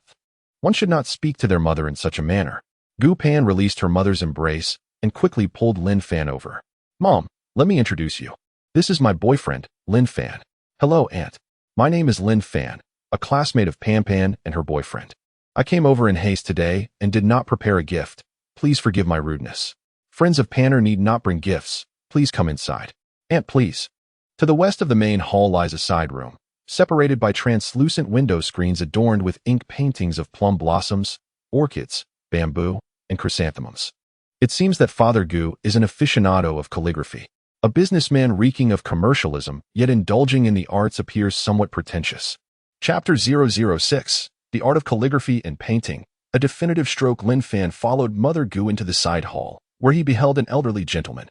One should not speak to their mother in such a manner. Gu Pan released her mother's embrace and quickly pulled Lin Fan over. Mom, let me introduce you. This is my boyfriend, Lin Fan. Hello, Aunt. My name is Lin Fan, a classmate of Pan and her boyfriend. I came over in haste today and did not prepare a gift. Please forgive my rudeness. Friends of Panner need not bring gifts. Please come inside. Aunt, please. To the west of the main hall lies a side room, separated by translucent window screens adorned with ink paintings of plum blossoms, orchids, bamboo, and chrysanthemums. It seems that Father Gu is an aficionado of calligraphy. A businessman reeking of commercialism, yet indulging in the arts appears somewhat pretentious. Chapter 006, The Art of Calligraphy and Painting. A definitive stroke. Lin Fan followed Mother Gu into the side hall, where he beheld an elderly gentleman,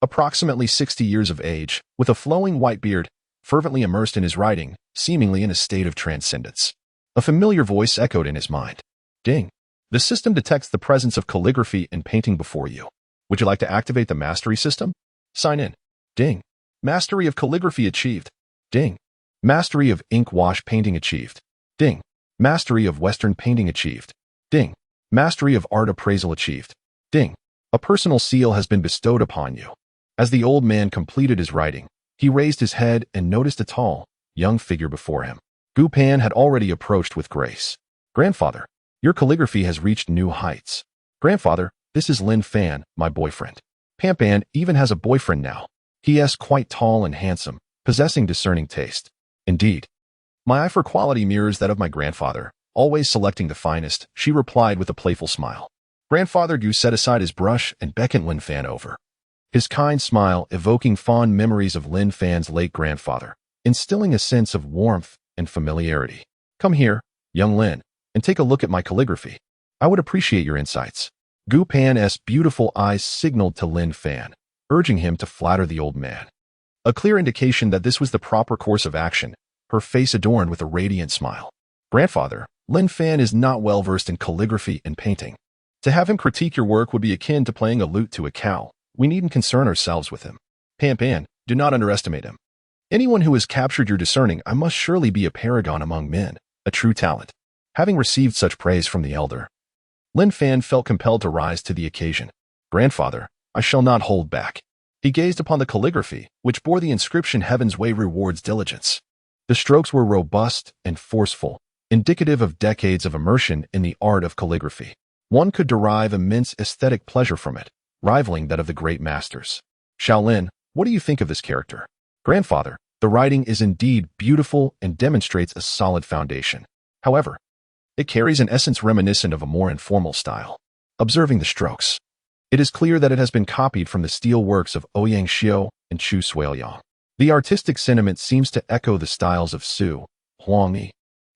approximately 60 years of age, with a flowing white beard, fervently immersed in his writing, seemingly in a state of transcendence. A familiar voice echoed in his mind. Ding. The system detects the presence of calligraphy and painting before you. Would you like to activate the mastery system? Sign in. Ding. Mastery of calligraphy achieved. Ding. Mastery of ink wash painting achieved. Ding. Mastery of Western painting achieved. Ding. Mastery of art appraisal achieved. Ding. A personal seal has been bestowed upon you. As the old man completed his writing, he raised his head and noticed a tall, young figure before him. Gu Pan had already approached with grace. Grandfather, your calligraphy has reached new heights. Grandfather, this is Lin Fan, my boyfriend. Pan even has a boyfriend now. He is quite tall and handsome, possessing discerning taste. Indeed. My eye for quality mirrors that of my grandfather, always selecting the finest, she replied with a playful smile. Grandfather Gu set aside his brush and beckoned Lin Fan over. His kind smile evoking fond memories of Lin Fan's late grandfather, instilling a sense of warmth and familiarity. Come here, young Lin, and take a look at my calligraphy. I would appreciate your insights. Gu Pan's beautiful eyes signaled to Lin Fan, urging him to flatter the old man. A clear indication that this was the proper course of action, her face adorned with a radiant smile. Grandfather, Lin Fan is not well versed in calligraphy and painting. To have him critique your work would be akin to playing a lute to a cow. We needn't concern ourselves with him. Pan, do not underestimate him. Anyone who has captured your discerning eye must surely be a paragon among men, a true talent. Having received such praise from the elder, Lin Fan felt compelled to rise to the occasion. Grandfather, I shall not hold back. He gazed upon the calligraphy, which bore the inscription Heaven's Way rewards diligence. The strokes were robust and forceful, indicative of decades of immersion in the art of calligraphy. One could derive immense aesthetic pleasure from it, rivaling that of the great masters. Shaolin, what do you think of this character? Grandfather, the writing is indeed beautiful and demonstrates a solid foundation. However, it carries an essence reminiscent of a more informal style. Observing the strokes, it is clear that it has been copied from the steel works of Ouyang Xiu and Chu Suiliang. The artistic sentiment seems to echo the styles of Su, Huangyi,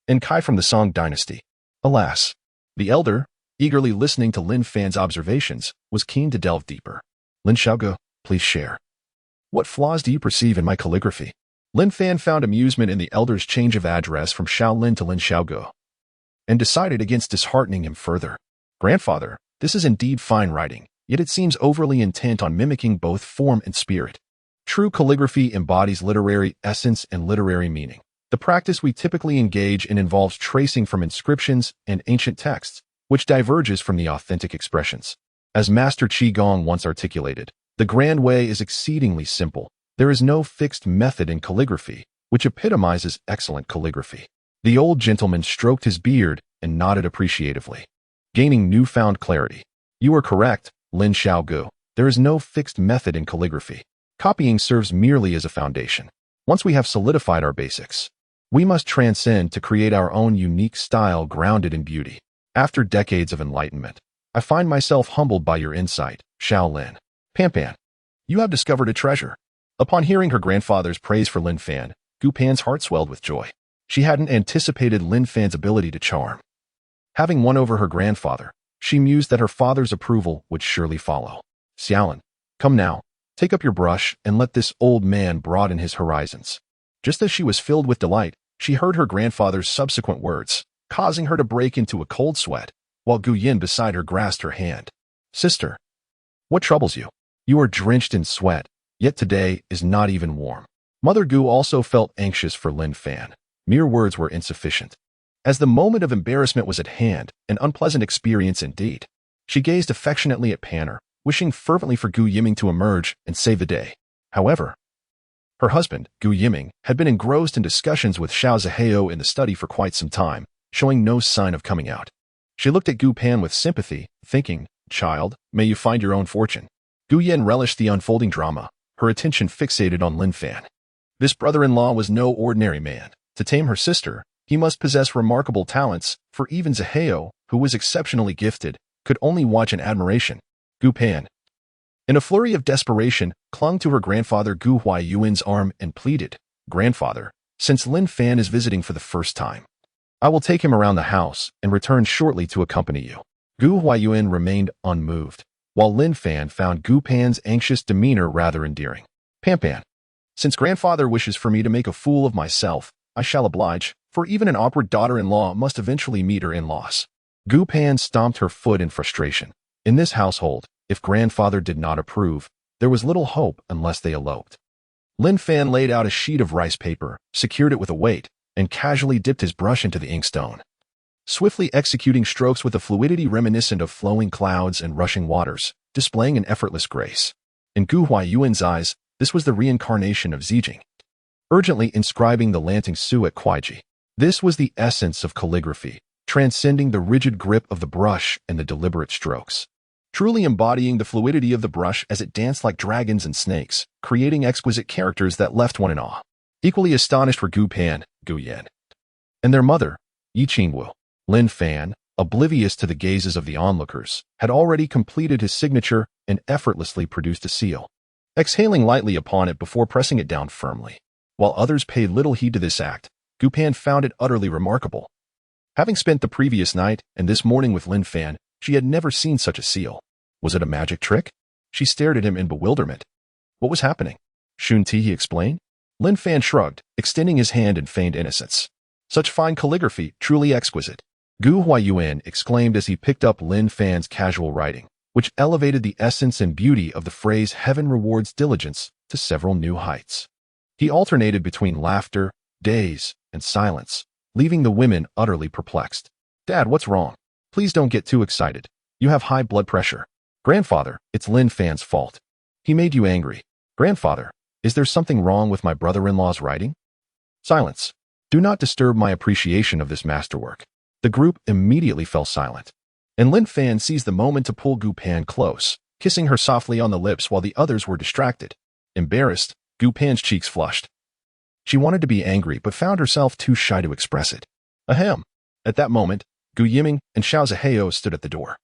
and Kai from the Song dynasty. Alas, the elder, eagerly listening to Lin Fan's observations, was keen to delve deeper. Lin Xiaoge, please share. What flaws do you perceive in my calligraphy? Lin Fan found amusement in the elder's change of address from Shaolin to Lin Xiaoge, and decided against disheartening him further. Grandfather, This is indeed fine writing, yet it seems overly intent on mimicking both form and spirit. True calligraphy embodies literary essence and literary meaning. The practice we typically engage in involves tracing from inscriptions and ancient texts, which diverges from the authentic expressions. As Master Qi Gong once articulated, the grand way is exceedingly simple. There is no fixed method in calligraphy, which epitomizes excellent calligraphy. The old gentleman stroked his beard and nodded appreciatively, gaining newfound clarity. You are correct, Lin Xiaogu. There is no fixed method in calligraphy. Copying serves merely as a foundation. Once we have solidified our basics, we must transcend to create our own unique style grounded in beauty. After decades of enlightenment, I find myself humbled by your insight, Shaolin. Pan, you have discovered a treasure. Upon hearing her grandfather's praise for Lin Fan, Gu Pan's heart swelled with joy. She hadn't anticipated Lin Fan's ability to charm. Having won over her grandfather, she mused that her father's approval would surely follow. Xiaolin, come now, take up your brush and let this old man broaden his horizons. Just as she was filled with delight, she heard her grandfather's subsequent words, causing her to break into a cold sweat, while Gu Yin beside her grasped her hand. Sister, what troubles you? You are drenched in sweat, yet today is not even warm. Mother Gu also felt anxious for Lin Fan. Mere words were insufficient. As the moment of embarrassment was at hand, an unpleasant experience indeed, she gazed affectionately at Panner, wishing fervently for Gu Yiming to emerge and save the day. However, her husband, Gu Yiming, had been engrossed in discussions with Xiao Zihao in the study for quite some time, showing no sign of coming out. She looked at Gu Pan with sympathy, thinking, Child, may you find your own fortune. Gu Yin relished the unfolding drama, her attention fixated on Lin Fan. This brother-in-law was no ordinary man. To tame her sister, he must possess remarkable talents, for even Zihao, who was exceptionally gifted, could only watch in admiration. Gu Pan, in a flurry of desperation, clung to her grandfather Gu Huayuan's arm and pleaded, Grandfather, since Lin Fan is visiting for the first time, I will take him around the house and return shortly to accompany you. Gu Huayuan remained unmoved, while Lin Fan found Gu Pan's anxious demeanor rather endearing. Pan, since grandfather wishes for me to make a fool of myself, I shall oblige, for even an awkward daughter-in-law must eventually meet her in-laws. Gu Pan stomped her foot in frustration. In this household, if grandfather did not approve, there was little hope unless they eloped. Lin Fan laid out a sheet of rice paper, secured it with a weight, and casually dipped his brush into the inkstone, swiftly executing strokes with a fluidity reminiscent of flowing clouds and rushing waters, displaying an effortless grace. In Gu Huayuan's eyes, this was the reincarnation of Zijing, urgently inscribing the Lanting Su at Kuaiji. This was the essence of calligraphy, transcending the rigid grip of the brush and the deliberate strokes, truly embodying the fluidity of the brush as it danced like dragons and snakes, creating exquisite characters that left one in awe. Equally astonished were Gu Pan, Gu Yin, and their mother, Yi Qingwu. Lin Fan, oblivious to the gazes of the onlookers, had already completed his signature and effortlessly produced a seal, exhaling lightly upon it before pressing it down firmly. While others paid little heed to this act, Gu Pan found it utterly remarkable. Having spent the previous night and this morning with Lin Fan, she had never seen such a seal. Was it a magic trick? She stared at him in bewilderment. What was happening? Shun-ti, he explained. Lin Fan shrugged, extending his hand in feigned innocence. Such fine calligraphy, truly exquisite. Gu Huayuan exclaimed as he picked up Lin Fan's casual writing, which elevated the essence and beauty of the phrase heaven rewards diligence to several new heights. He alternated between laughter, daze, and silence, leaving the women utterly perplexed. Dad, what's wrong? Please don't get too excited. You have high blood pressure. Grandfather, it's Lin Fan's fault. He made you angry. Grandfather, is there something wrong with my brother-in-law's writing? Silence. Do not disturb my appreciation of this masterwork. The group immediately fell silent, and Lin Fan seized the moment to pull Gu Pan close, kissing her softly on the lips while the others were distracted. Embarrassed, Gu Pan's cheeks flushed. She wanted to be angry but found herself too shy to express it. Ahem. At that moment, Gu Yiming and Xiao Zihao stood at the door.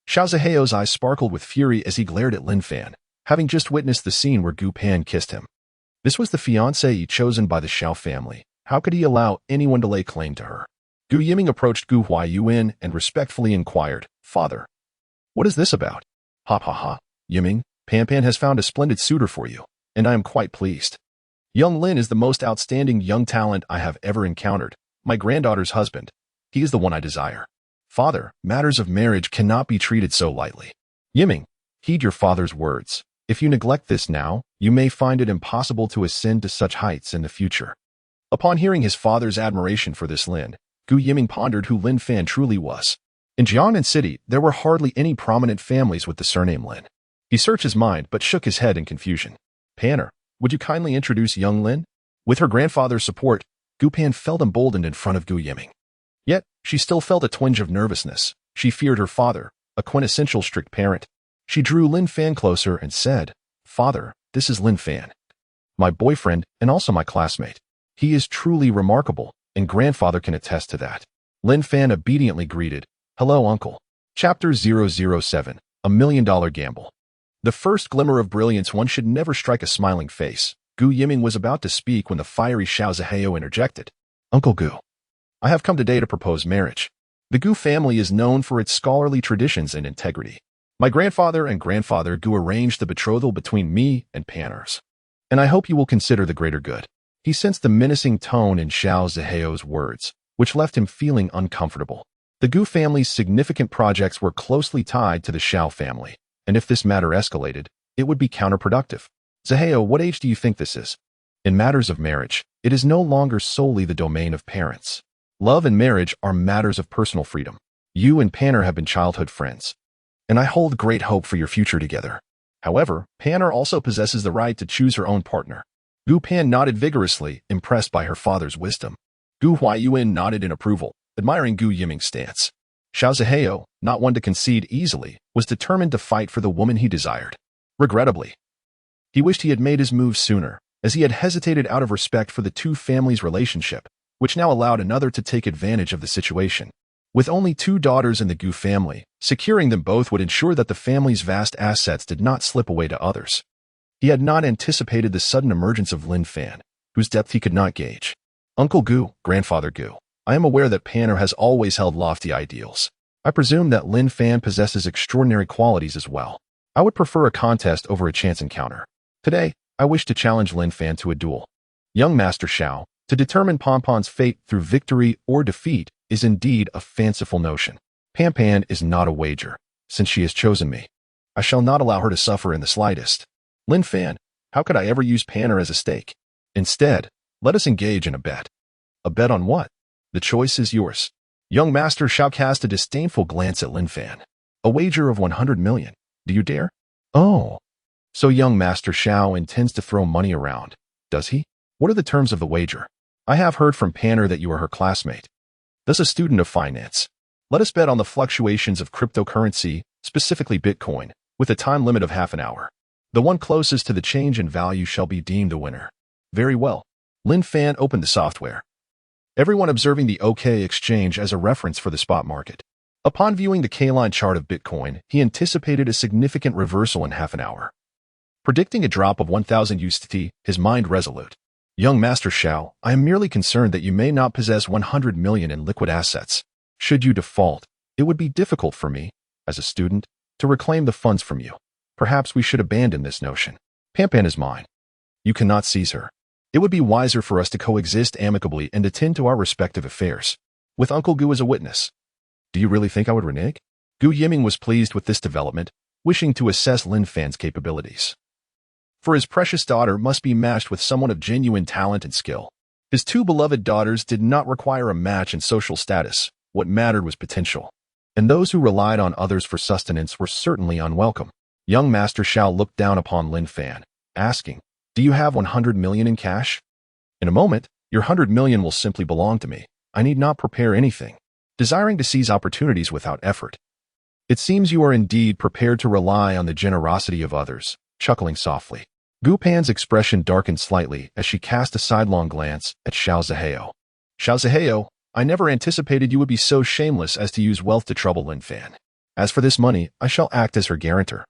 Xiao Zihao's eyes sparkled with fury as he glared at Lin Fan, having just witnessed the scene where Gu Pan kissed him. This was the fiancée chosen by the Xiao family. How could he allow anyone to lay claim to her? Gu Yiming approached Gu Huayuan and respectfully inquired, Father, what is this about? Ha ha ha, Yiming, Pan has found a splendid suitor for you, and I am quite pleased. Young Lin is the most outstanding young talent I have ever encountered, my granddaughter's husband. He is the one I desire. Father, matters of marriage cannot be treated so lightly. Yiming, heed your father's words. If you neglect this now, you may find it impossible to ascend to such heights in the future. Upon hearing his father's admiration for this Lin, Gu Yiming pondered who Lin Fan truly was. In Jiangnan City, there were hardly any prominent families with the surname Lin. He searched his mind but shook his head in confusion. Panner, would you kindly introduce young Lin? With her grandfather's support, Gu Pan felt emboldened in front of Gu Yiming. Yet, she still felt a twinge of nervousness. She feared her father, a quintessential strict parent. She drew Lin Fan closer and said, Father, this is Lin Fan. My boyfriend and also my classmate. He is truly remarkable, and grandfather can attest to that. Lin Fan obediently greeted, Hello, uncle. Chapter 007, A $1 Million Gamble. The first glimmer of brilliance. One should never strike a smiling face. Gu Yiming was about to speak when the fiery Xiao Zihao interjected. Uncle Gu, I have come today to propose marriage. The Gu family is known for its scholarly traditions and integrity. My grandfather and grandfather Gu arranged the betrothal between me and Panners. And I hope you will consider the greater good. He sensed the menacing tone in Xiao Zihao's words, which left him feeling uncomfortable. The Gu family's significant projects were closely tied to the Xiao family, and if this matter escalated, it would be counterproductive. Zihao, what age do you think this is? In matters of marriage, it is no longer solely the domain of parents. Love and marriage are matters of personal freedom. You and Panner have been childhood friends, and I hold great hope for your future together. However, Panner also possesses the right to choose her own partner. Gu Pan nodded vigorously, impressed by her father's wisdom. Gu Huayuan nodded in approval, admiring Gu Yiming's stance. Xiao Zihao, not one to concede easily, was determined to fight for the woman he desired. Regrettably, he wished he had made his move sooner, as he had hesitated out of respect for the two families' relationship, which now allowed another to take advantage of the situation. With only 2 daughters in the Gu family, securing them both would ensure that the family's vast assets did not slip away to others. He had not anticipated the sudden emergence of Lin Fan, whose depth he could not gauge. Uncle Gu, Grandfather Gu, I am aware that Panner has always held lofty ideals. I presume that Lin Fan possesses extraordinary qualities as well. I would prefer a contest over a chance encounter. Today, I wish to challenge Lin Fan to a duel. Young Master Xiao, to determine Ponpon's fate through victory or defeat is indeed a fanciful notion. Pan is not a wager, since she has chosen me. I shall not allow her to suffer in the slightest. Lin Fan, how could I ever use Panner as a stake? Instead, let us engage in a bet. A bet on what? The choice is yours. Young Master Xiao cast a disdainful glance at Lin Fan. A wager of 100 million. Do you dare? Oh. So young Master Xiao intends to throw money around, does he? What are the terms of the wager? I have heard from Panner that you are her classmate. Thus a student of finance. Let us bet on the fluctuations of cryptocurrency, specifically Bitcoin, with a time limit of half an hour. The one closest to the change in value shall be deemed the winner. Very well. Lin Fan opened the software. Everyone observing the OK exchange as a reference for the spot market. Upon viewing the K-line chart of Bitcoin, he anticipated a significant reversal in half an hour. Predicting a drop of 1,000 USDT, his mind resolute. Young Master Xiao, I am merely concerned that you may not possess 100 million in liquid assets. Should you default, it would be difficult for me, as a student, to reclaim the funds from you. Perhaps we should abandon this notion. Pan is mine. You cannot seize her. It would be wiser for us to coexist amicably and attend to our respective affairs. With Uncle Gu as a witness. Do you really think I would renege? Gu Yiming was pleased with this development, wishing to assess Lin Fan's capabilities. For his precious daughter must be matched with someone of genuine talent and skill. His 2 beloved daughters did not require a match in social status. What mattered was potential. And those who relied on others for sustenance were certainly unwelcome. Young Master Xiao looked down upon Lin Fan, asking, Do you have 100 million in cash? In a moment, your 100 million will simply belong to me. I need not prepare anything. Desiring to seize opportunities without effort. It seems you are indeed prepared to rely on the generosity of others, chuckling softly. Gu Pan's expression darkened slightly as she cast a sidelong glance at Xiao Zihao. Xiao Zihao, I never anticipated you would be so shameless as to use wealth to trouble Lin Fan. As for this money, I shall act as her guarantor.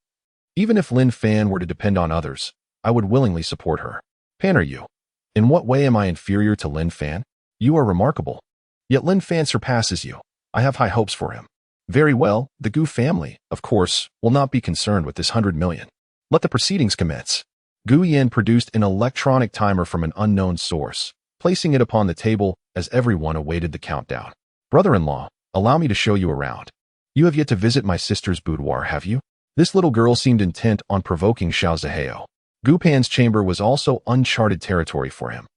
Even if Lin Fan were to depend on others, I would willingly support her. Pan, are you? In what way am I inferior to Lin Fan? You are remarkable. Yet Lin Fan surpasses you. I have high hopes for him. Very well, the Gu family, of course, will not be concerned with this 100 million. Let the proceedings commence. Gu Yan produced an electronic timer from an unknown source, placing it upon the table as everyone awaited the countdown. Brother-in-law, Allow me to show you around. You have yet to visit my sister's boudoir, have you? This little girl seemed intent on provoking Xiao Zihao. Gu Pan's chamber was also uncharted territory for him,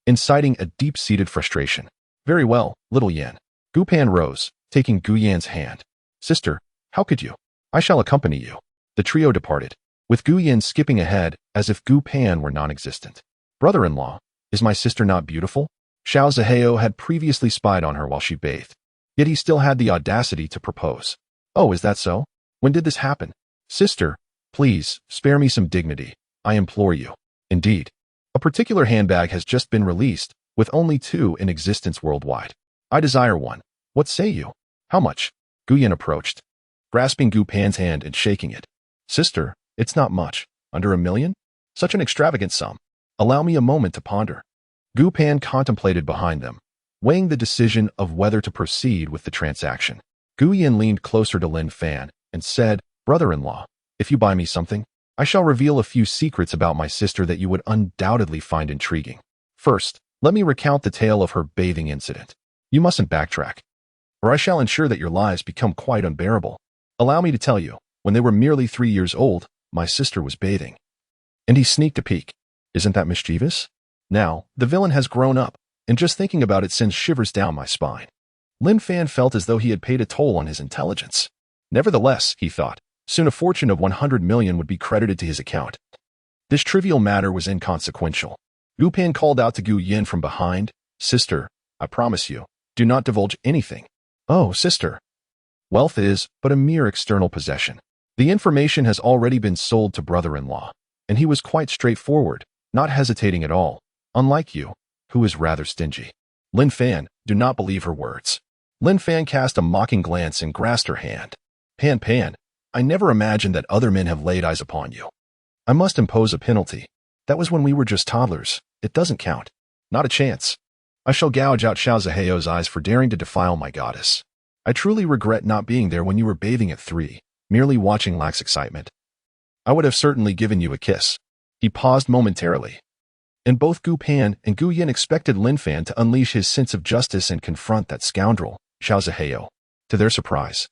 inciting a deep-seated frustration. Very well, little Yan. Gu Pan rose, taking Gu Yan's hand. Sister, how could you? I shall accompany you. The trio departed, with Gu Yan skipping ahead as if Gu Pan were non-existent. Brother-in-law, is my sister not beautiful? Xiao Zihao had previously spied on her while she bathed, yet he still had the audacity to propose. Oh, is that so? When did this happen? Sister, please, spare me some dignity, I implore you. Indeed, a particular handbag has just been released, with only 2 in existence worldwide. I desire one. What say you? How much? Gu Yan approached, grasping Gu Pan's hand and shaking it. Sister, it's not much. Under $1 million? Such an extravagant sum. Allow me a moment to ponder. Gu Pan contemplated behind them, weighing the decision of whether to proceed with the transaction. Gu Yan leaned closer to Lin Fan and said, Brother-in-law, if you buy me something, I shall reveal a few secrets about my sister that you would undoubtedly find intriguing. First, let me recount the tale of her bathing incident. You mustn't backtrack, or I shall ensure that your lives become quite unbearable. Allow me to tell you, when they were merely 3 years old, my sister was bathing. And he sneaked a peek. Isn't that mischievous? Now, the villain has grown up, and just thinking about it sends shivers down my spine. Lin Fan felt as though he had paid a toll on his intelligence. Nevertheless, he thought, soon a fortune of 100 million would be credited to his account. This trivial matter was inconsequential. Gu Pan called out to Gu Yan from behind, Sister, I promise you, do not divulge anything. Oh, sister. Wealth is but a mere external possession. The information has already been sold to brother-in-law, and he was quite straightforward, not hesitating at all, unlike you, who is rather stingy. Lin Fan, do not believe her words. Lin Fan cast a mocking glance and grasped her hand. Pan, I never imagined that other men have laid eyes upon you. I must impose a penalty. That was when we were just toddlers. It doesn't count. Not a chance. I shall gouge out Xiao Zihao's eyes for daring to defile my goddess. I truly regret not being there when you were bathing at 3, merely watching lacks excitement. I would have certainly given you a kiss. He paused momentarily, and both Gu Pan and Gu Yan expected Lin Fan to unleash his sense of justice and confront that scoundrel, Xiao Zihao. To their surprise,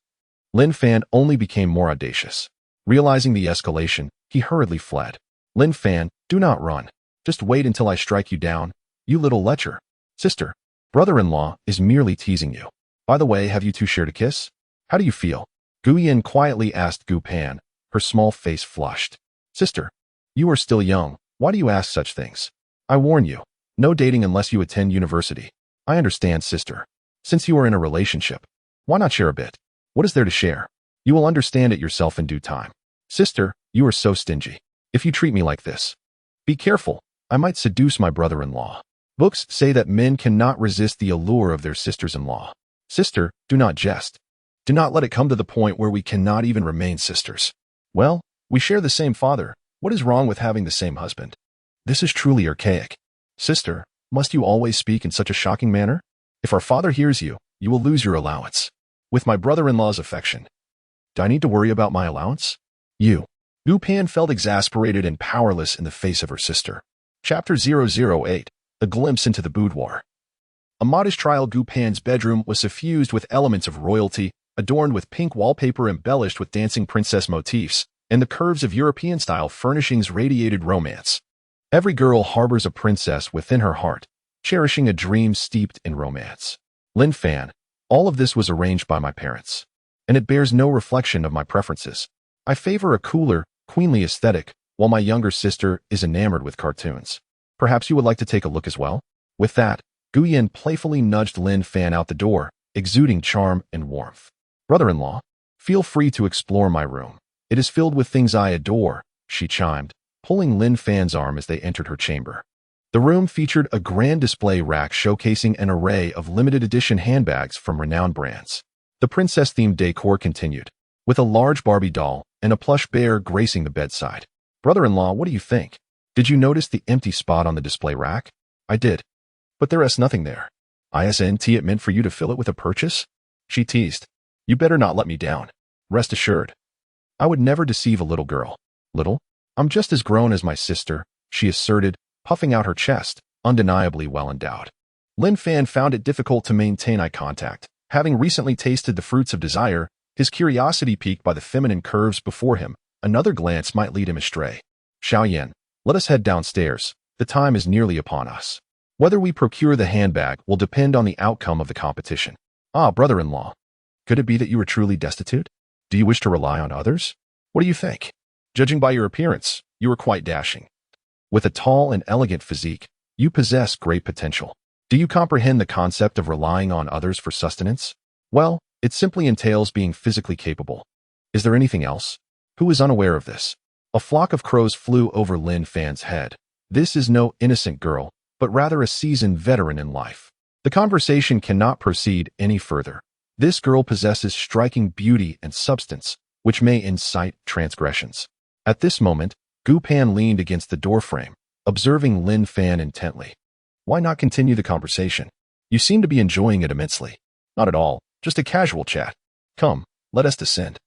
Lin Fan only became more audacious. Realizing the escalation, he hurriedly fled. Lin Fan, do not run. Just wait until I strike you down, you little lecher. Sister, brother-in-law is merely teasing you. By the way, have you two shared a kiss? How do you feel? Gu Yan quietly asked Gu Pan, her small face flushed. Sister, you are still young. Why do you ask such things? I warn you, no dating unless you attend university. I understand, sister. Since you are in a relationship, why not share a bit? What is there to share? You will understand it yourself in due time. Sister, you are so stingy. If you treat me like this, be careful. I might seduce my brother-in-law. Books say that men cannot resist the allure of their sisters-in-law. Sister, do not jest. Do not let it come to the point where we cannot even remain sisters. Well, we share the same father. What is wrong with having the same husband? This is truly archaic. Sister, must you always speak in such a shocking manner? If our father hears you, you will lose your allowance. With my brother-in-law's affection. Do I need to worry about my allowance? You. Gu Pan felt exasperated and powerless in the face of her sister. Chapter 008, A Glimpse into the Boudoir. A modest trial Gu Pan's bedroom was suffused with elements of royalty, adorned with pink wallpaper embellished with dancing princess motifs, and the curves of European-style furnishings radiated romance. Every girl harbors a princess within her heart, cherishing a dream steeped in romance. Lin Fan, all of this was arranged by my parents, and it bears no reflection of my preferences. I favor a cooler, queenly aesthetic, while my younger sister is enamored with cartoons. Perhaps you would like to take a look as well? With that, Gu Yan playfully nudged Lin Fan out the door, exuding charm and warmth. Brother-in-law, feel free to explore my room. It is filled with things I adore, she chimed, pulling Lin Fan's arm as they entered her chamber. The room featured a grand display rack showcasing an array of limited edition handbags from renowned brands. The princess-themed decor continued, with a large Barbie doll and a plush bear gracing the bedside. Brother-in-law, what do you think? Did you notice the empty spot on the display rack? I did. But there is nothing there. Isn't it meant for you to fill it with a purchase? She teased. You better not let me down. Rest assured. I would never deceive a little girl. Little? I'm just as grown as my sister, she asserted, puffing out her chest, undeniably well endowed. Lin Fan found it difficult to maintain eye contact, Having recently tasted the fruits of desire, his curiosity piqued by the feminine curves before him, another glance might lead him astray. Xiaoyan, let us head downstairs. The time is nearly upon us. Whether we procure the handbag will depend on the outcome of the competition. Ah, brother-in-law. Could it be that you are truly destitute? Do you wish to rely on others? What do you think? Judging by your appearance, you are quite dashing. With a tall and elegant physique, you possess great potential. Do you comprehend the concept of relying on others for sustenance? Well, it simply entails being physically capable. Is there anything else? Who is unaware of this? A flock of crows flew over Lin Fan's head. This is no innocent girl, but rather a seasoned veteran in life. The conversation cannot proceed any further. This girl possesses striking beauty and substance, which may incite transgressions. At this moment, Gu Pan leaned against the doorframe, observing Lin Fan intently. Why not continue the conversation? You seem to be enjoying it immensely. Not at all, just a casual chat. Come, let us descend.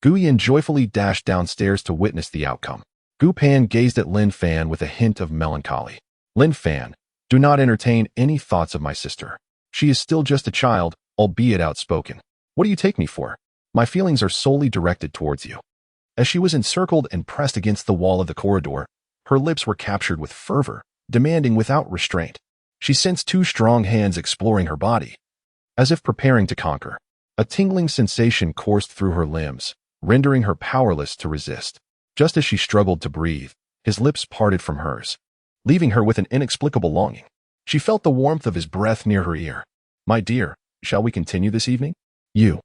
Gu Yan joyfully dashed downstairs to witness the outcome. Gu Pan gazed at Lin Fan with a hint of melancholy. Lin Fan, do not entertain any thoughts of my sister. She is still just a child, albeit outspoken. What do you take me for? My feelings are solely directed towards you. As she was encircled and pressed against the wall of the corridor, her lips were captured with fervor, demanding without restraint. She sensed two strong hands exploring her body, as if preparing to conquer. A tingling sensation coursed through her limbs, rendering her powerless to resist. Just as she struggled to breathe, his lips parted from hers, leaving her with an inexplicable longing. She felt the warmth of his breath near her ear. My dear, shall we continue this evening? You.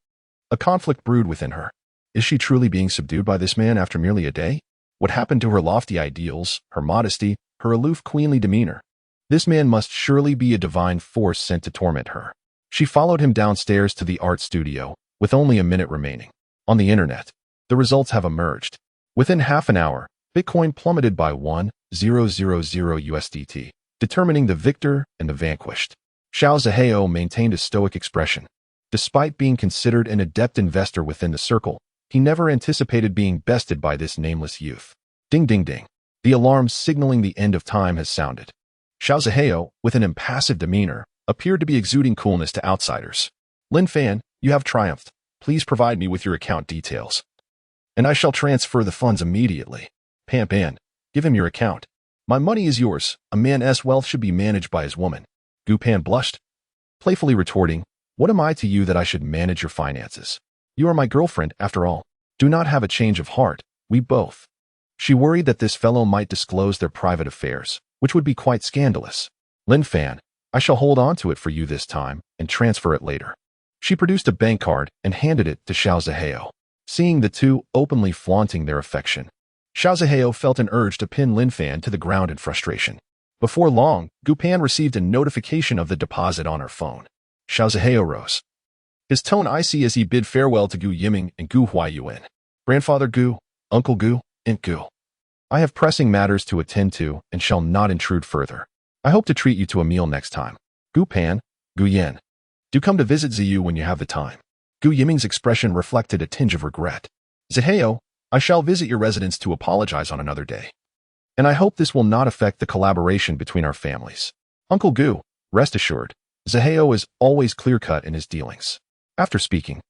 A conflict brewed within her. Is she truly being subdued by this man after merely a day? What happened to her lofty ideals, her modesty, her aloof queenly demeanor? This man must surely be a divine force sent to torment her. She followed him downstairs to the art studio, with only a minute remaining. On the internet, the results have emerged. Within half an hour, Bitcoin plummeted by 1,000 USDT, determining the victor and the vanquished. Xiao Zihao maintained a stoic expression. Despite being considered an adept investor within the circle, he never anticipated being bested by this nameless youth. Ding ding ding. The alarm signaling the end of time has sounded. Xiao Zihao, with an impassive demeanor, appeared to be exuding coolness to outsiders. Lin Fan, you have triumphed. Please provide me with your account details, and I shall transfer the funds immediately. Pan Pan, give him your account. My money is yours. A man's wealth should be managed by his woman. Gu Pan blushed, playfully retorting, what am I to you that I should manage your finances? You are my girlfriend, after all. Do not have a change of heart, we both. She worried that this fellow might disclose their private affairs, which would be quite scandalous. Lin Fan, I shall hold on to it for you this time and transfer it later. She produced a bank card and handed it to Xiao Zihao. Seeing the two openly flaunting their affection, Xiao Zihao felt an urge to pin Lin Fan to the ground in frustration. Before long, Gu Pan received a notification of the deposit on her phone. Xiao Zihao rose, his tone icy as he bid farewell to Gu Yiming and Gu Huaiyuan. Grandfather Gu, Uncle Gu, Aunt Gu. I have pressing matters to attend to and shall not intrude further. I hope to treat you to a meal next time. Gu Pan, Gu Yan. Do come to visit Ziyu when you have the time. Gu Yiming's expression reflected a tinge of regret. Zihao, I shall visit your residence to apologize on another day. And I hope this will not affect the collaboration between our families. Uncle Gu, rest assured, Zihao is always clear-cut in his dealings. After speaking,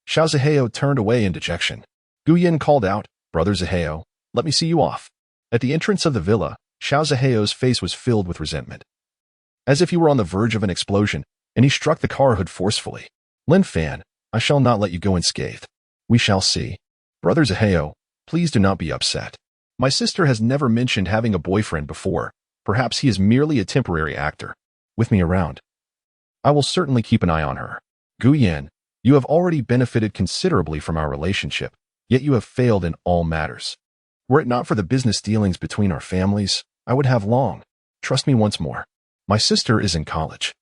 Xiao Zihao turned away in dejection. Gu Yin called out, Brother Zihao, let me see you off. At the entrance of the villa, Xiao Zihao's face was filled with resentment, as if he were on the verge of an explosion, and he struck the car hood forcefully. Lin Fan, I shall not let you go unscathed. We shall see. Brother Zihao, please do not be upset. My sister has never mentioned having a boyfriend before. Perhaps he is merely a temporary actor. With me around, I will certainly keep an eye on her. Gu Yan, you have already benefited considerably from our relationship, yet you have failed in all matters. Were it not for the business dealings between our families, I would have long. Trust me once more. My sister is in college.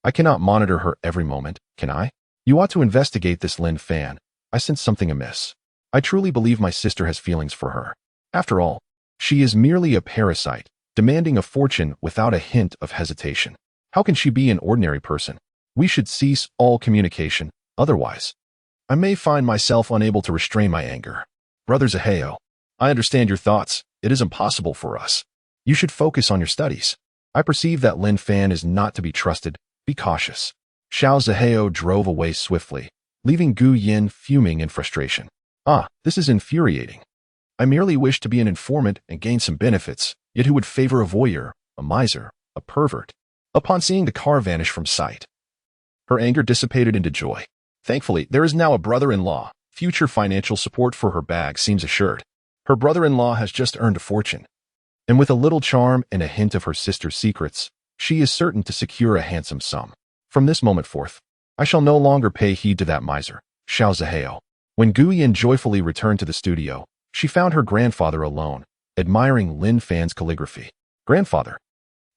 I cannot monitor her every moment, can I? You ought to investigate this Lin Fan. I sense something amiss. I truly believe my sister has feelings for her. After all, she is merely a parasite, demanding a fortune without a hint of hesitation. How can she be an ordinary person? We should cease all communication, otherwise I may find myself unable to restrain my anger. Brother Zihao, I understand your thoughts. It is impossible for us. You should focus on your studies. I perceive that Lin Fan is not to be trusted. Be cautious. Xiao Zihao drove away swiftly, leaving Gu Yin fuming in frustration. This is infuriating. I merely wish to be an informant and gain some benefits, yet who would favor a voyeur, a miser, a pervert? Upon seeing the car vanish from sight, her anger dissipated into joy. Thankfully, there is now a brother-in-law. Future financial support for her bag seems assured. Her brother-in-law has just earned a fortune, and with a little charm and a hint of her sister's secrets, she is certain to secure a handsome sum. From this moment forth, I shall no longer pay heed to that miser, Xiao Zihao. When Gu Yin joyfully returned to the studio, she found her grandfather alone, admiring Lin Fan's calligraphy. Grandfather,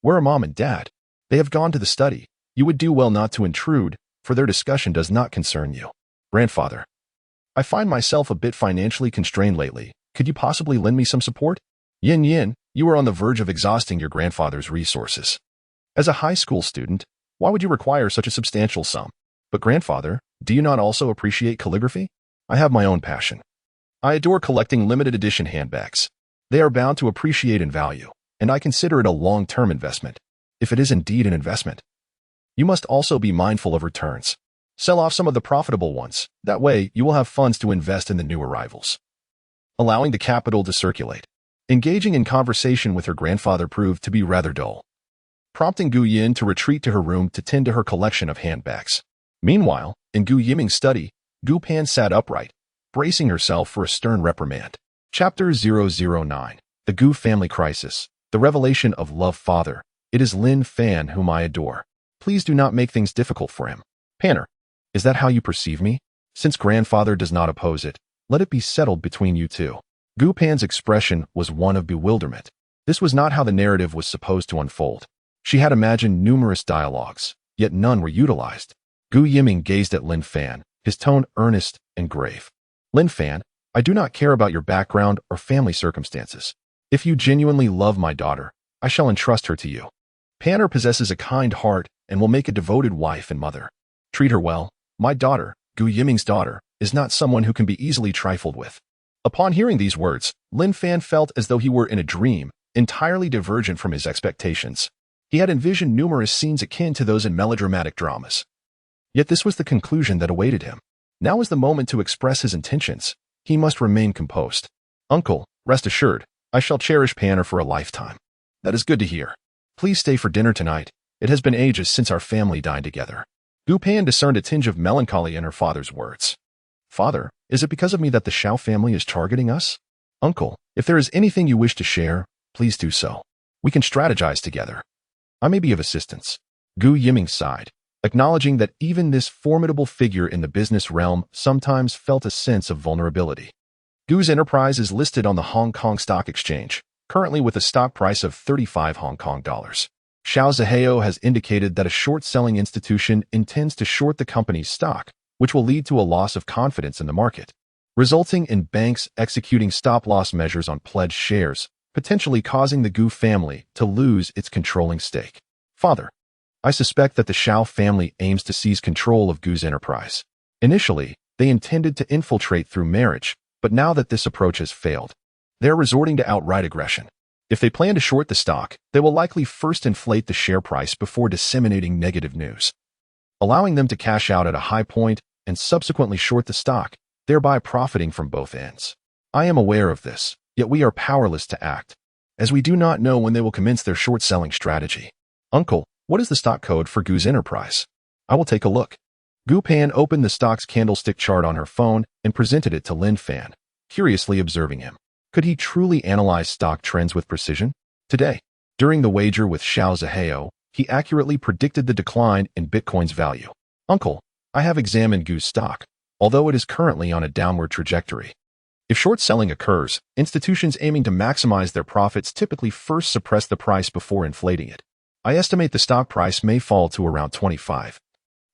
where are Mom and Dad? They have gone to the study. You would do well not to intrude, for their discussion does not concern you. Grandfather, I find myself a bit financially constrained lately. Could you possibly lend me some support? Yin, you are on the verge of exhausting your grandfather's resources. As a high school student, why would you require such a substantial sum? But grandfather, do you not also appreciate calligraphy? I have my own passion. I adore collecting limited edition handbags. They are bound to appreciate in value, and I consider it a long-term investment. If it is indeed an investment, you must also be mindful of returns. Sell off some of the profitable ones. That way, you will have funds to invest in the new arrivals, allowing the capital to circulate. Engaging in conversation with her grandfather proved to be rather dull, prompting Gu Yin to retreat to her room to tend to her collection of handbags. Meanwhile, in Gu Yiming's study, Gu Pan sat upright, bracing herself for a stern reprimand. Chapter 009. The Gu Family Crisis. The Revelation of Love. Father, it is Lin Fan whom I adore. Please do not make things difficult for him. Panner, is that how you perceive me? Since grandfather does not oppose it, let it be settled between you two. Gu Pan's expression was one of bewilderment. This was not how the narrative was supposed to unfold. She had imagined numerous dialogues, yet none were utilized. Gu Yiming gazed at Lin Fan, his tone earnest and grave. Lin Fan, I do not care about your background or family circumstances. If you genuinely love my daughter, I shall entrust her to you. Panner possesses a kind heart and will make a devoted wife and mother. Treat her well. My daughter, Gu Yiming's daughter, is not someone who can be easily trifled with. Upon hearing these words, Lin Fan felt as though he were in a dream, entirely divergent from his expectations. He had envisioned numerous scenes akin to those in melodramatic dramas. Yet this was the conclusion that awaited him. Now is the moment to express his intentions. He must remain composed. Uncle, rest assured, I shall cherish Panner for a lifetime. That is good to hear. Please stay for dinner tonight. It has been ages since our family dined together. Gu Pan discerned a tinge of melancholy in her father's words. Father, is it because of me that the Xiao family is targeting us? Uncle, if there is anything you wish to share, please do so. We can strategize together. I may be of assistance. Gu Yiming sighed, acknowledging that even this formidable figure in the business realm sometimes felt a sense of vulnerability. Gu's enterprise is listed on the Hong Kong Stock Exchange, currently with a stock price of 35 Hong Kong dollars. Xiao Zihao has indicated that a short-selling institution intends to short the company's stock, which will lead to a loss of confidence in the market, resulting in banks executing stop-loss measures on pledged shares, potentially causing the Gu family to lose its controlling stake. Father, I suspect that the Xiao family aims to seize control of Gu's enterprise. Initially, they intended to infiltrate through marriage, but now that this approach has failed, they're resorting to outright aggression. If they plan to short the stock, they will likely first inflate the share price before disseminating negative news, allowing them to cash out at a high point and subsequently short the stock, thereby profiting from both ends. I am aware of this, yet we are powerless to act, as we do not know when they will commence their short-selling strategy. Uncle, what is the stock code for Gu's enterprise? I will take a look. Gu Pan opened the stock's candlestick chart on her phone and presented it to Lin Fan, curiously observing him. Could he truly analyze stock trends with precision? Today, during the wager with Xiao Zihao, he accurately predicted the decline in Bitcoin's value. Uncle, I have examined Gu's stock, although it is currently on a downward trajectory. If short selling occurs, institutions aiming to maximize their profits typically first suppress the price before inflating it. I estimate the stock price may fall to around 25,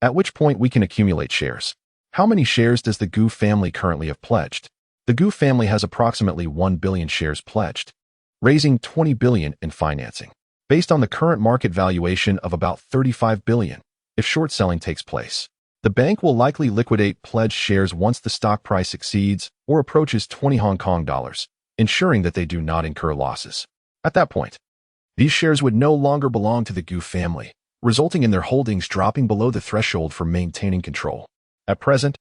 at which point we can accumulate shares. How many shares does the Gu family currently have pledged? The Gu family has approximately 1 billion shares pledged, raising 20 billion in financing. Based on the current market valuation of about 35 billion, if short selling takes place, the bank will likely liquidate pledged shares once the stock price exceeds or approaches 20 Hong Kong dollars, ensuring that they do not incur losses. At that point, these shares would no longer belong to the Gu family. resulting in their holdings dropping below the threshold for maintaining control. At present,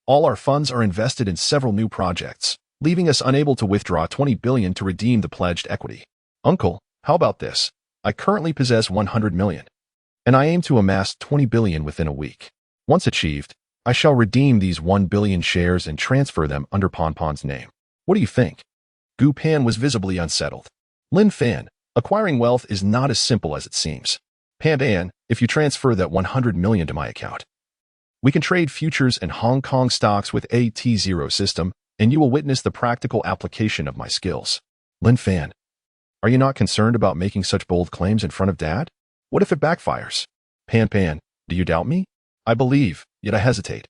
all our funds are invested in several new projects, leaving us unable to withdraw 20 billion to redeem the pledged equity. Uncle, how about this? I currently possess 100 million, and I aim to amass 20 billion within a week. Once achieved, I shall redeem these 1 billion shares and transfer them under Ponpon's name. What do you think? Gu Pan was visibly unsettled. Lin Fan, acquiring wealth is not as simple as it seems. Pan, if you transfer that 100 million to my account, we can trade futures and Hong Kong stocks with a T0 system, and you will witness the practical application of my skills. Lin Fan, are you not concerned about making such bold claims in front of Dad? What if it backfires? Pan, do you doubt me? I believe, yet I hesitate,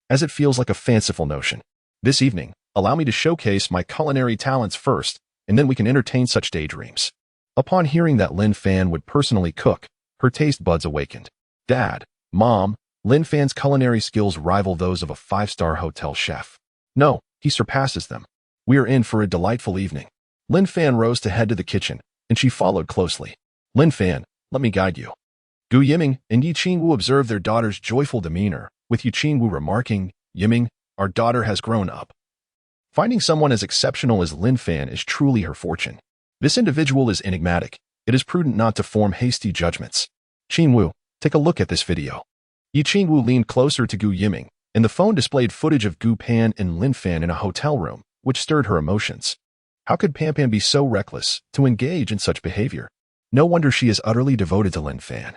as it feels like a fanciful notion. This evening, allow me to showcase my culinary talents first, and then we can entertain such daydreams. Upon hearing that Lin Fan would personally cook, her taste buds awakened. Dad, Mom, Lin Fan's culinary skills rival those of a five-star hotel chef. No, he surpasses them. We are in for a delightful evening. Lin Fan rose to head to the kitchen, and she followed closely. Lin Fan, let me guide you. Gu Yiming and Yi Qingwu observed their daughter's joyful demeanor, with Yi Qingwu remarking, Yiming, our daughter has grown up. Finding someone as exceptional as Lin Fan is truly her fortune. This individual is enigmatic. It is prudent not to form hasty judgments. Qingwu, take a look at this video. Yi Qingwu leaned closer to Gu Yiming, and the phone displayed footage of Gu Pan and Lin Fan in a hotel room, which stirred her emotions. How could Pan be so reckless to engage in such behavior? No wonder she is utterly devoted to Lin Fan.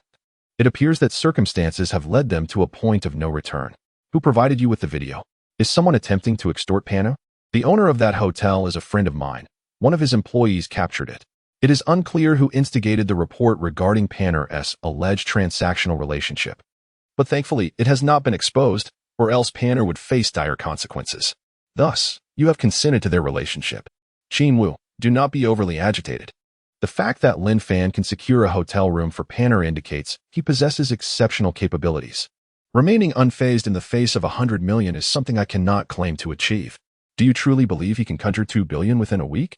It appears that circumstances have led them to a point of no return. Who provided you with the video? Is someone attempting to extort Pana? The owner of that hotel is a friend of mine. One of his employees captured it. It is unclear who instigated the report regarding Panner's alleged transactional relationship. But thankfully, it has not been exposed, or else Panner would face dire consequences. Thus, you have consented to their relationship. Qingwu, do not be overly agitated. The fact that Lin Fan can secure a hotel room for Panner indicates he possesses exceptional capabilities. Remaining unfazed in the face of 100 million is something I cannot claim to achieve. Do you truly believe he can conjure 2 billion within a week?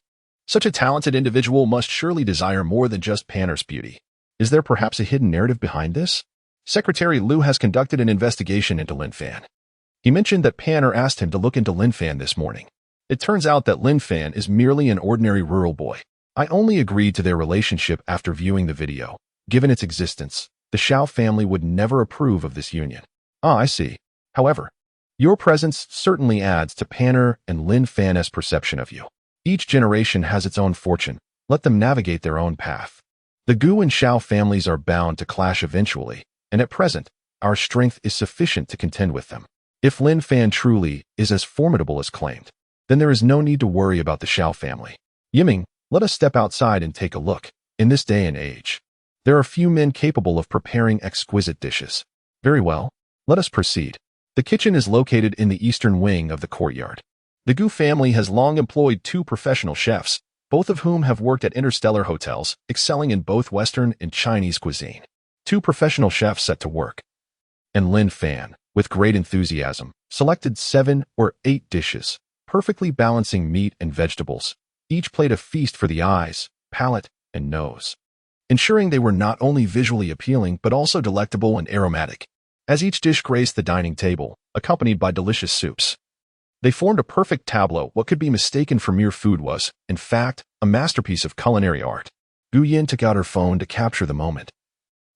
Such a talented individual must surely desire more than just Panner's beauty. Is there perhaps a hidden narrative behind this? Secretary Liu has conducted an investigation into Lin Fan. He mentioned that Panner asked him to look into Lin Fan this morning. It turns out that Lin Fan is merely an ordinary rural boy. I only agreed to their relationship after viewing the video. Given its existence, the Xiao family would never approve of this union. Ah, I see. However, your presence certainly adds to Panner and Lin Fan's perception of you. Each generation has its own fortune. Let them navigate their own path. The Gu and Xiao families are bound to clash eventually, and at present, our strength is sufficient to contend with them. If Lin Fan truly is as formidable as claimed, then there is no need to worry about the Xiao family. Yiming, let us step outside and take a look. In this day and age, there are few men capable of preparing exquisite dishes. Very well, let us proceed. The kitchen is located in the eastern wing of the courtyard. The Gu family has long employed 2 professional chefs, both of whom have worked at interstellar hotels, excelling in both Western and Chinese cuisine. 2 professional chefs set to work. And Lin Fan, with great enthusiasm, selected 7 or 8 dishes, perfectly balancing meat and vegetables. Each plate a feast for the eyes, palate, and nose, ensuring they were not only visually appealing but also delectable and aromatic. As each dish graced the dining table, accompanied by delicious soups, they formed a perfect tableau. What could be mistaken for mere food was, in fact, a masterpiece of culinary art. Gu Yin took out her phone to capture the moment,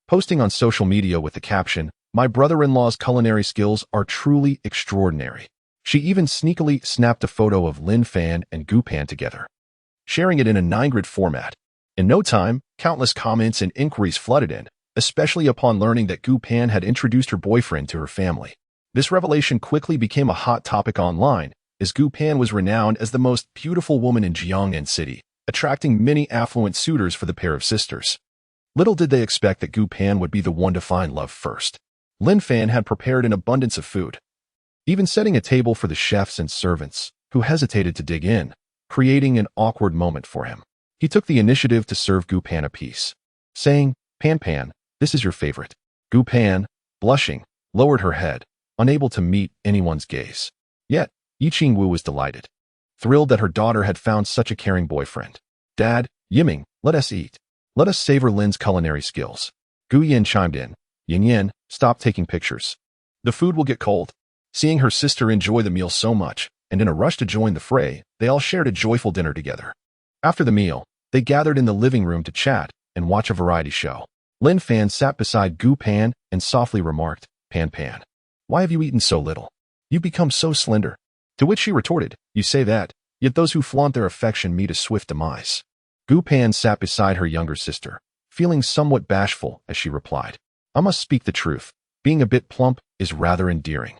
posting on social media with the caption, "My brother-in-law's culinary skills are truly extraordinary." She even sneakily snapped a photo of Lin Fan and Gu Pan together, sharing it in a 9-grid format. In no time, countless comments and inquiries flooded in, especially upon learning that Gu Pan had introduced her boyfriend to her family. This revelation quickly became a hot topic online, as Gu Pan was renowned as the most beautiful woman in Jiangnan City, attracting many affluent suitors for the pair of sisters. Little did they expect that Gu Pan would be the one to find love first. Lin Fan had prepared an abundance of food, even setting a table for the chefs and servants, who hesitated to dig in, creating an awkward moment for him. He took the initiative to serve Gu Pan a piece, saying, Pan, this is your favorite." Gu Pan, blushing, lowered her head, unable to meet anyone's gaze. Yet, Yi Qingwu was delighted, thrilled that her daughter had found such a caring boyfriend. "Dad, Yiming, let us eat. Let us savor Lin's culinary skills." Gu Yin chimed in. Yin Yin, stop taking pictures. The food will get cold. Seeing her sister enjoy the meal so much, and in a rush to join the fray, they all shared a joyful dinner together. After the meal, they gathered in the living room to chat and watch a variety show. Lin Fan sat beside Gu Pan and softly remarked, Pan Pan, why have you eaten so little? You've become so slender. To which she retorted, you say that, yet those who flaunt their affection meet a swift demise. Gu Pan sat beside her younger sister, feeling somewhat bashful as she replied, I must speak the truth. Being a bit plump is rather endearing.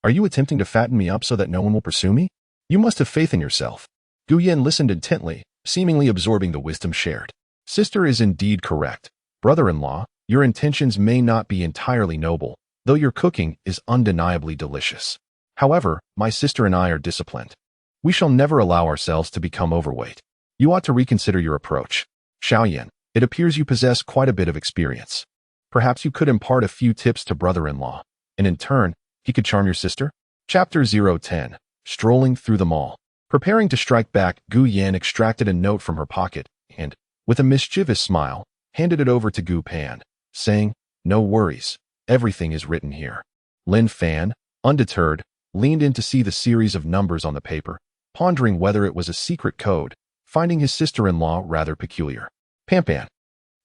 Are you attempting to fatten me up so that no one will pursue me? You must have faith in yourself. Gu Yin listened intently, seemingly absorbing the wisdom shared. Sister is indeed correct. Brother-in-law, your intentions may not be entirely noble, though your cooking is undeniably delicious. However, my sister and I are disciplined. We shall never allow ourselves to become overweight. You ought to reconsider your approach. Xiaoyan, it appears you possess quite a bit of experience. Perhaps you could impart a few tips to brother-in-law, and in turn, he could charm your sister? Chapter 010. Strolling through the mall. Preparing to strike back, Gu Yan extracted a note from her pocket and, with a mischievous smile, handed it over to Gu Pan, saying, no worries, everything is written here. Lin Fan, undeterred, leaned in to see the series of numbers on the paper, pondering whether it was a secret code, finding his sister-in-law rather peculiar. Pan Pan,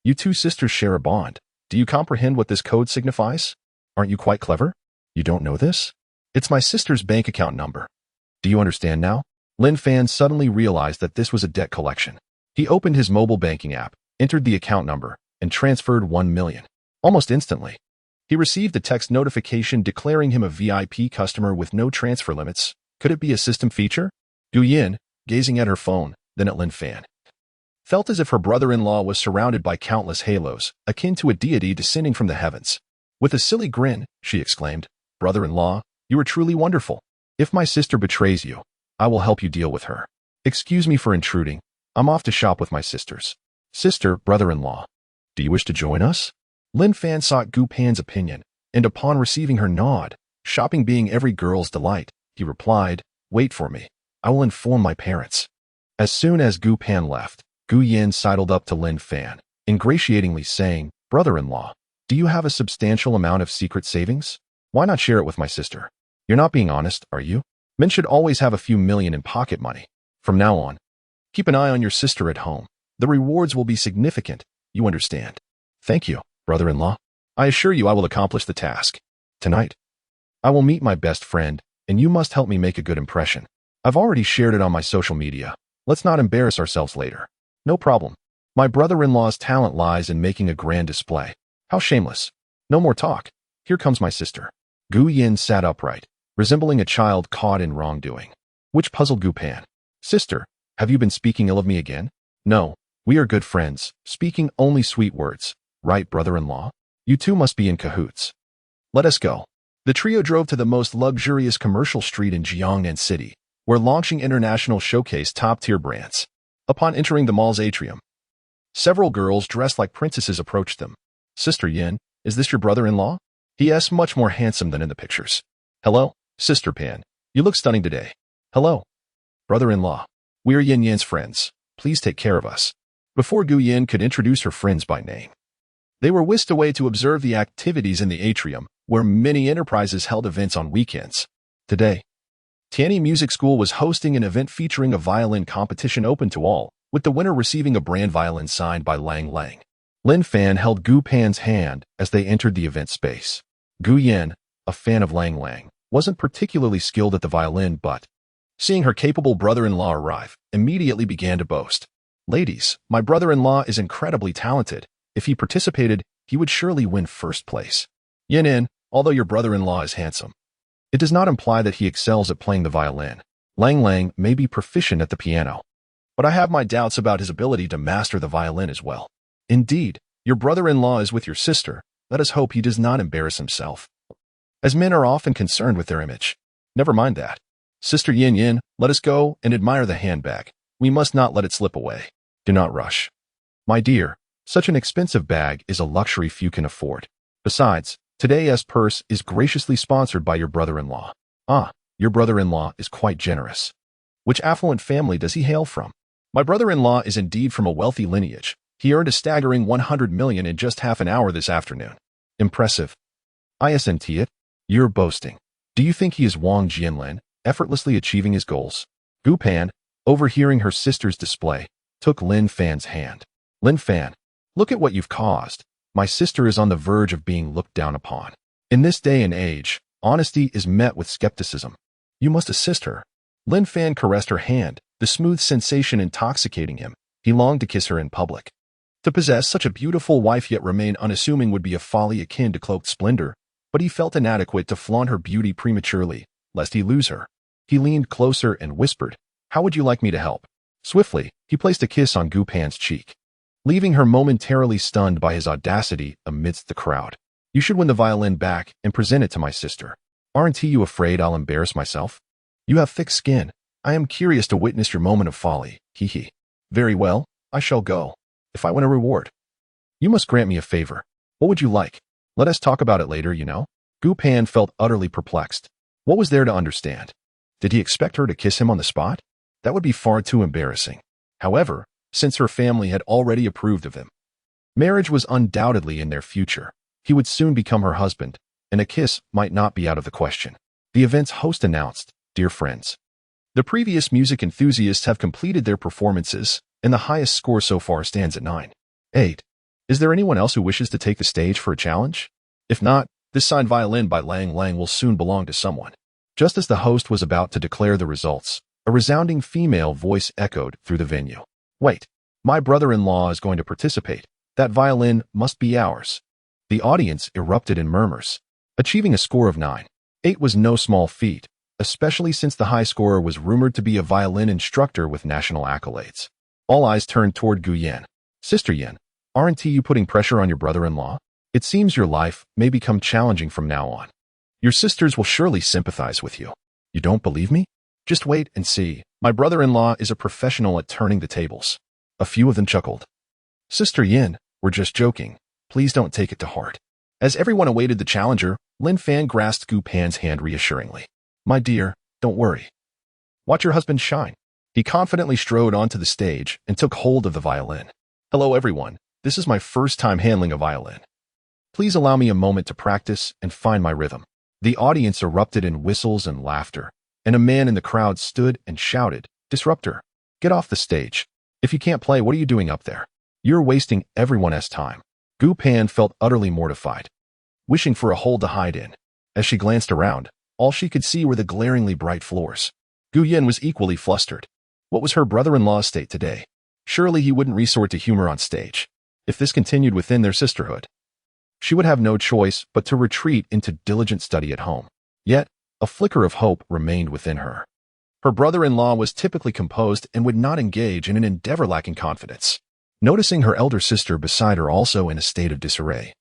you two sisters share a bond. Do you comprehend what this code signifies? Aren't you quite clever? You don't know this? It's my sister's bank account number. Do you understand now? Lin Fan suddenly realized that this was a debt collection. He opened his mobile banking app, entered the account number, and transferred 1 million. Almost instantly, he received a text notification declaring him a VIP customer with no transfer limits. Could it be a system feature? Gu Yin, gazing at her phone, then at Lin Fan, felt as if her brother-in-law was surrounded by countless halos, akin to a deity descending from the heavens. With a silly grin, she exclaimed, Brother-in-law, you are truly wonderful. If my sister betrays you, I will help you deal with her. Excuse me for intruding. I'm off to shop with my sisters. Sister, brother-in-law, do you wish to join us? Lin Fan sought Gu Pan's opinion, and upon receiving her nod, shopping being every girl's delight, he replied, wait for me. I will inform my parents. As soon as Gu Pan left, Gu Yin sidled up to Lin Fan, ingratiatingly saying, brother-in-law, do you have a substantial amount of secret savings? Why not share it with my sister? You're not being honest, are you? Men should always have a few million in pocket money. From now on, keep an eye on your sister at home. The rewards will be significant, you understand. Thank you, brother-in-law. I assure you I will accomplish the task. Tonight, I will meet my best friend, and you must help me make a good impression. I've already shared it on my social media. Let's not embarrass ourselves later. No problem. My brother-in-law's talent lies in making a grand display. How shameless. No more talk. Here comes my sister. Gu Yin sat upright, resembling a child caught in wrongdoing, which puzzled Gu Pan. Sister, have you been speaking ill of me again? No, we are good friends, speaking only sweet words. Right, brother-in-law? You two must be in cahoots. Let us go. The trio drove to the most luxurious commercial street in Jiangnan City, where launching international showcase top-tier brands. Upon entering the mall's atrium, several girls dressed like princesses approached them. Sister Yin, is this your brother-in-law? He asked, much more handsome than in the pictures. Hello, Sister Pan. You look stunning today. Hello, brother-in-law. We are Yin Yin's friends. Please take care of us. Before Gu Yin could introduce her friends by name, they were whisked away to observe the activities in the atrium, where many enterprises held events on weekends. Today, Tianyi Music School was hosting an event featuring a violin competition open to all, with the winner receiving a brand violin signed by Lang Lang. Lin Fan held Gu Pan's hand as they entered the event space. Gu Yin, a fan of Lang Lang, wasn't particularly skilled at the violin, but, seeing her capable brother-in-law arrive, immediately began to boast. Ladies, my brother-in-law is incredibly talented. If he participated, he would surely win first place. Yin Yin, although your brother-in-law is handsome, it does not imply that he excels at playing the violin. Lang Lang may be proficient at the piano, but I have my doubts about his ability to master the violin as well. Indeed, your brother-in-law is with your sister. Let us hope he does not embarrass himself, as men are often concerned with their image. Never mind that. Sister Yin Yin, let us go and admire the handbag. We must not let it slip away. Do not rush. My dear, such an expensive bag is a luxury few can afford. Besides, today's purse is graciously sponsored by your brother-in-law. Ah, your brother-in-law is quite generous. Which affluent family does he hail from? My brother-in-law is indeed from a wealthy lineage. He earned a staggering 100 million in just half an hour this afternoon. Impressive. Isn't it? You're boasting. Do you think he is Wang Jianlin, effortlessly achieving his goals? Gu Pan, overhearing her sister's display, took Lin Fan's hand. Lin Fan, look at what you've caused. My sister is on the verge of being looked down upon. In this day and age, honesty is met with skepticism. You must assist her. Lin Fan caressed her hand, the smooth sensation intoxicating him. He longed to kiss her in public. To possess such a beautiful wife yet remain unassuming would be a folly akin to cloaked splendor, but he felt inadequate to flaunt her beauty prematurely, lest he lose her. He leaned closer and whispered, "How would you like me to help?" Swiftly, he placed a kiss on Gu Pan's cheek, leaving her momentarily stunned by his audacity amidst the crowd. "You should win the violin back and present it to my sister. Aren't you afraid I'll embarrass myself? You have thick skin. I am curious to witness your moment of folly. Hee hee. Very well, I shall go. If I win a reward, you must grant me a favor. What would you like? Let us talk about it later, you know." Gu Pan felt utterly perplexed. What was there to understand? Did he expect her to kiss him on the spot? That would be far too embarrassing. However, since her family had already approved of him, marriage was undoubtedly in their future. He would soon become her husband, and a kiss might not be out of the question. The event's host announced, "Dear friends, the previous music enthusiasts have completed their performances, and the highest score so far stands at 9-8. Is there anyone else who wishes to take the stage for a challenge? If not, this signed violin by Lang Lang will soon belong to someone." Just as the host was about to declare the results, a resounding female voice echoed through the venue. "Wait, my brother-in-law is going to participate. That violin must be ours." The audience erupted in murmurs. Achieving a score of 9-8 was no small feat, especially since the high scorer was rumored to be a violin instructor with national accolades. All eyes turned toward Gu Yan. "Sister Yan, aren't you putting pressure on your brother-in-law? It seems your life may become challenging from now on. Your sisters will surely sympathize with you. You don't believe me? Just wait and see. My brother-in-law is a professional at turning the tables." A few of them chuckled. "Sister Yin, we're just joking. Please don't take it to heart." As everyone awaited the challenger, Lin Fan grasped Gu Pan's hand reassuringly. "My dear, don't worry. Watch your husband shine." He confidently strode onto the stage and took hold of the violin. "Hello everyone, this is my first time handling a violin. Please allow me a moment to practice and find my rhythm." The audience erupted in whistles and laughter, and a man in the crowd stood and shouted, "Disruptor, get off the stage. If you can't play, what are you doing up there? You're wasting everyone's time." Gu Pan felt utterly mortified, wishing for a hole to hide in. As she glanced around, all she could see were the glaringly bright floors. Gu Yin was equally flustered. What was her brother-in-law's state today? Surely he wouldn't resort to humor on stage. If this continued within their sisterhood, she would have no choice but to retreat into diligent study at home. Yet, a flicker of hope remained within her. Her brother-in-law was typically composed and would not engage in an endeavor lacking confidence. Noticing her elder sister beside her also in a state of disarray,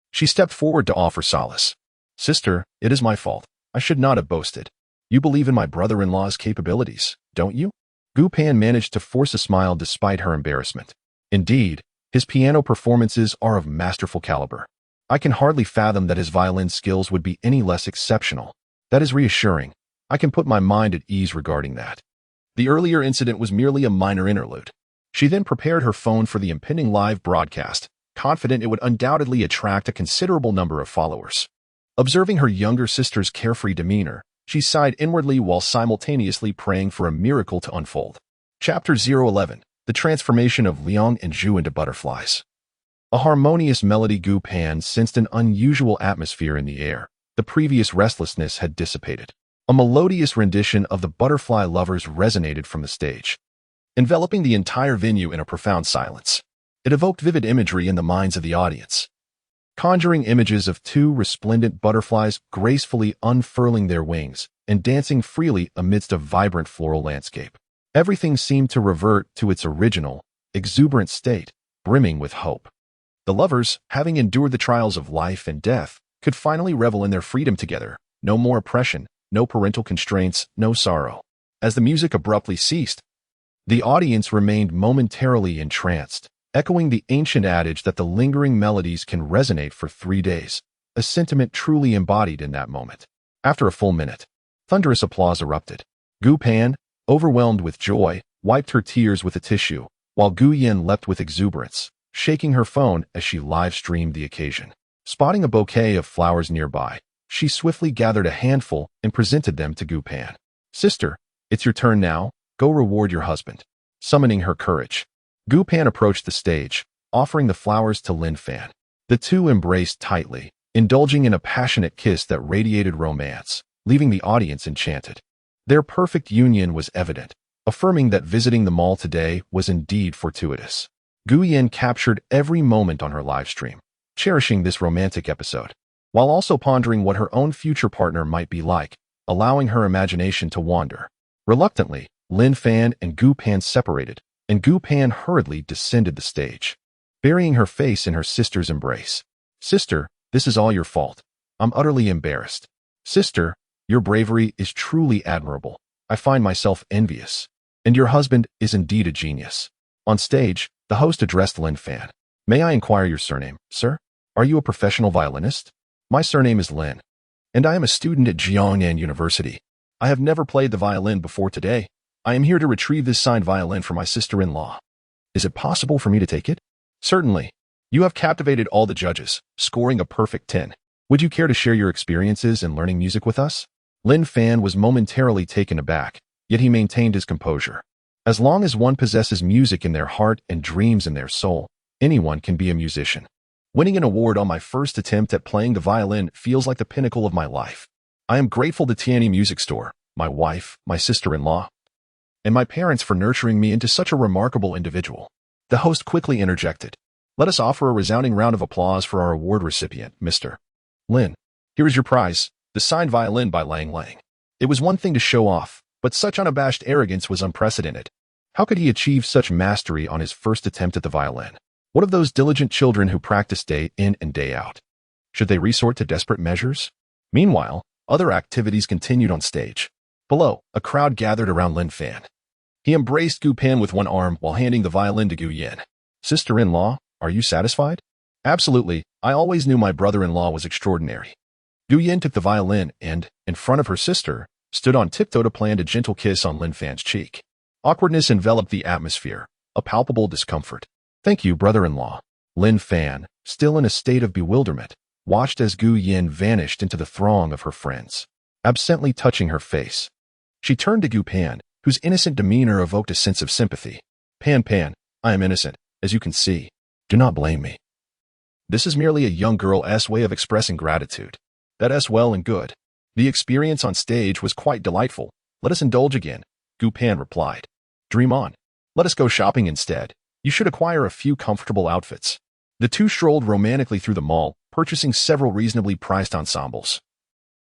she stepped forward to offer solace. "Sister, it is my fault. I should not have boasted. You believe in my brother-in-law's capabilities, don't you?" Gu Pan managed to force a smile despite her embarrassment. "Indeed, his piano performances are of masterful caliber. I can hardly fathom that his violin skills would be any less exceptional. That is reassuring. I can put my mind at ease regarding that. The earlier incident was merely a minor interlude." She then prepared her phone for the impending live broadcast, confident it would undoubtedly attract a considerable number of followers. Observing her younger sister's carefree demeanor, she sighed inwardly while simultaneously praying for a miracle to unfold. Chapter 011, The Transformation of Liang and Zhu into Butterflies. A harmonious melody. Gu Pan sensed an unusual atmosphere in the air. The previous restlessness had dissipated. A melodious rendition of the Butterfly Lovers resonated from the stage, enveloping the entire venue in a profound silence. It evoked vivid imagery in the minds of the audience, conjuring images of two resplendent butterflies gracefully unfurling their wings and dancing freely amidst a vibrant floral landscape. Everything seemed to revert to its original, exuberant state, brimming with hope. The lovers, having endured the trials of life and death, could finally revel in their freedom together. No more oppression, no parental constraints, no sorrow. As the music abruptly ceased, the audience remained momentarily entranced, echoing the ancient adage that the lingering melodies can resonate for 3 days, a sentiment truly embodied in that moment. After a full minute, thunderous applause erupted. Gu Pan, overwhelmed with joy, wiped her tears with a tissue, while Gu Yin leapt with exuberance. shaking her phone as she live-streamed the occasion. Spotting a bouquet of flowers nearby, she swiftly gathered a handful and presented them to Gu Pan. "Sister, it's your turn now. Go reward your husband." Summoning her courage, Gu Pan approached the stage, offering the flowers to Lin Fan. The two embraced tightly, indulging in a passionate kiss that radiated romance, leaving the audience enchanted. Their perfect union was evident, affirming that visiting the mall today was indeed fortuitous. Gu Yin captured every moment on her livestream, cherishing this romantic episode, while also pondering what her own future partner might be like, allowing her imagination to wander. Reluctantly, Lin Fan and Gu Pan separated, and Gu Pan hurriedly descended the stage, burying her face in her sister's embrace. "Sister, this is all your fault. I'm utterly embarrassed. Sister, your bravery is truly admirable. I find myself envious. And your husband is indeed a genius." On stage, the host addressed Lin Fan. "May I inquire your surname, sir? Are you a professional violinist?" "My surname is Lin, and I am a student at Jiangnan University. I have never played the violin before today. I am here to retrieve this signed violin for my sister-in-law. Is it possible for me to take it?" "Certainly. You have captivated all the judges, scoring a perfect 10. Would you care to share your experiences in learning music with us?" Lin Fan was momentarily taken aback, yet he maintained his composure. As long as one possesses music in their heart and dreams in their soul, anyone can be a musician. Winning an award on my first attempt at playing the violin feels like the pinnacle of my life. I am grateful to Tianyi Music Store, my wife, my sister-in-law, and my parents for nurturing me into such a remarkable individual. The host quickly interjected. "Let us offer a resounding round of applause for our award recipient, Mr. Lin. Here is your prize, the signed violin by Lang Lang." It was one thing to show off, but such unabashed arrogance was unprecedented. How could he achieve such mastery on his first attempt at the violin? What of those diligent children who practice day in and day out? Should they resort to desperate measures? Meanwhile, other activities continued on stage. Below, a crowd gathered around Lin Fan. He embraced Gu Pan with one arm while handing the violin to Gu Yin. "Sister-in-law, are you satisfied?" "Absolutely. I always knew my brother-in-law was extraordinary." Gu Yin took the violin and, in front of her sister, stood on tiptoe to plant a gentle kiss on Lin Fan's cheek. Awkwardness enveloped the atmosphere, a palpable discomfort. "Thank you, brother-in-law." Lin Fan, still in a state of bewilderment, watched as Gu Yin vanished into the throng of her friends, absently touching her face. She turned to Gu Pan, whose innocent demeanor evoked a sense of sympathy. Pan, I am innocent, as you can see. Do not blame me. This is merely a young girl's way of expressing gratitude. That is well and good. The experience on stage was quite delightful. Let us indulge again," Gu Pan replied. "Dream on. Let us go shopping instead. You should acquire a few comfortable outfits." The two strolled romantically through the mall, purchasing several reasonably priced ensembles,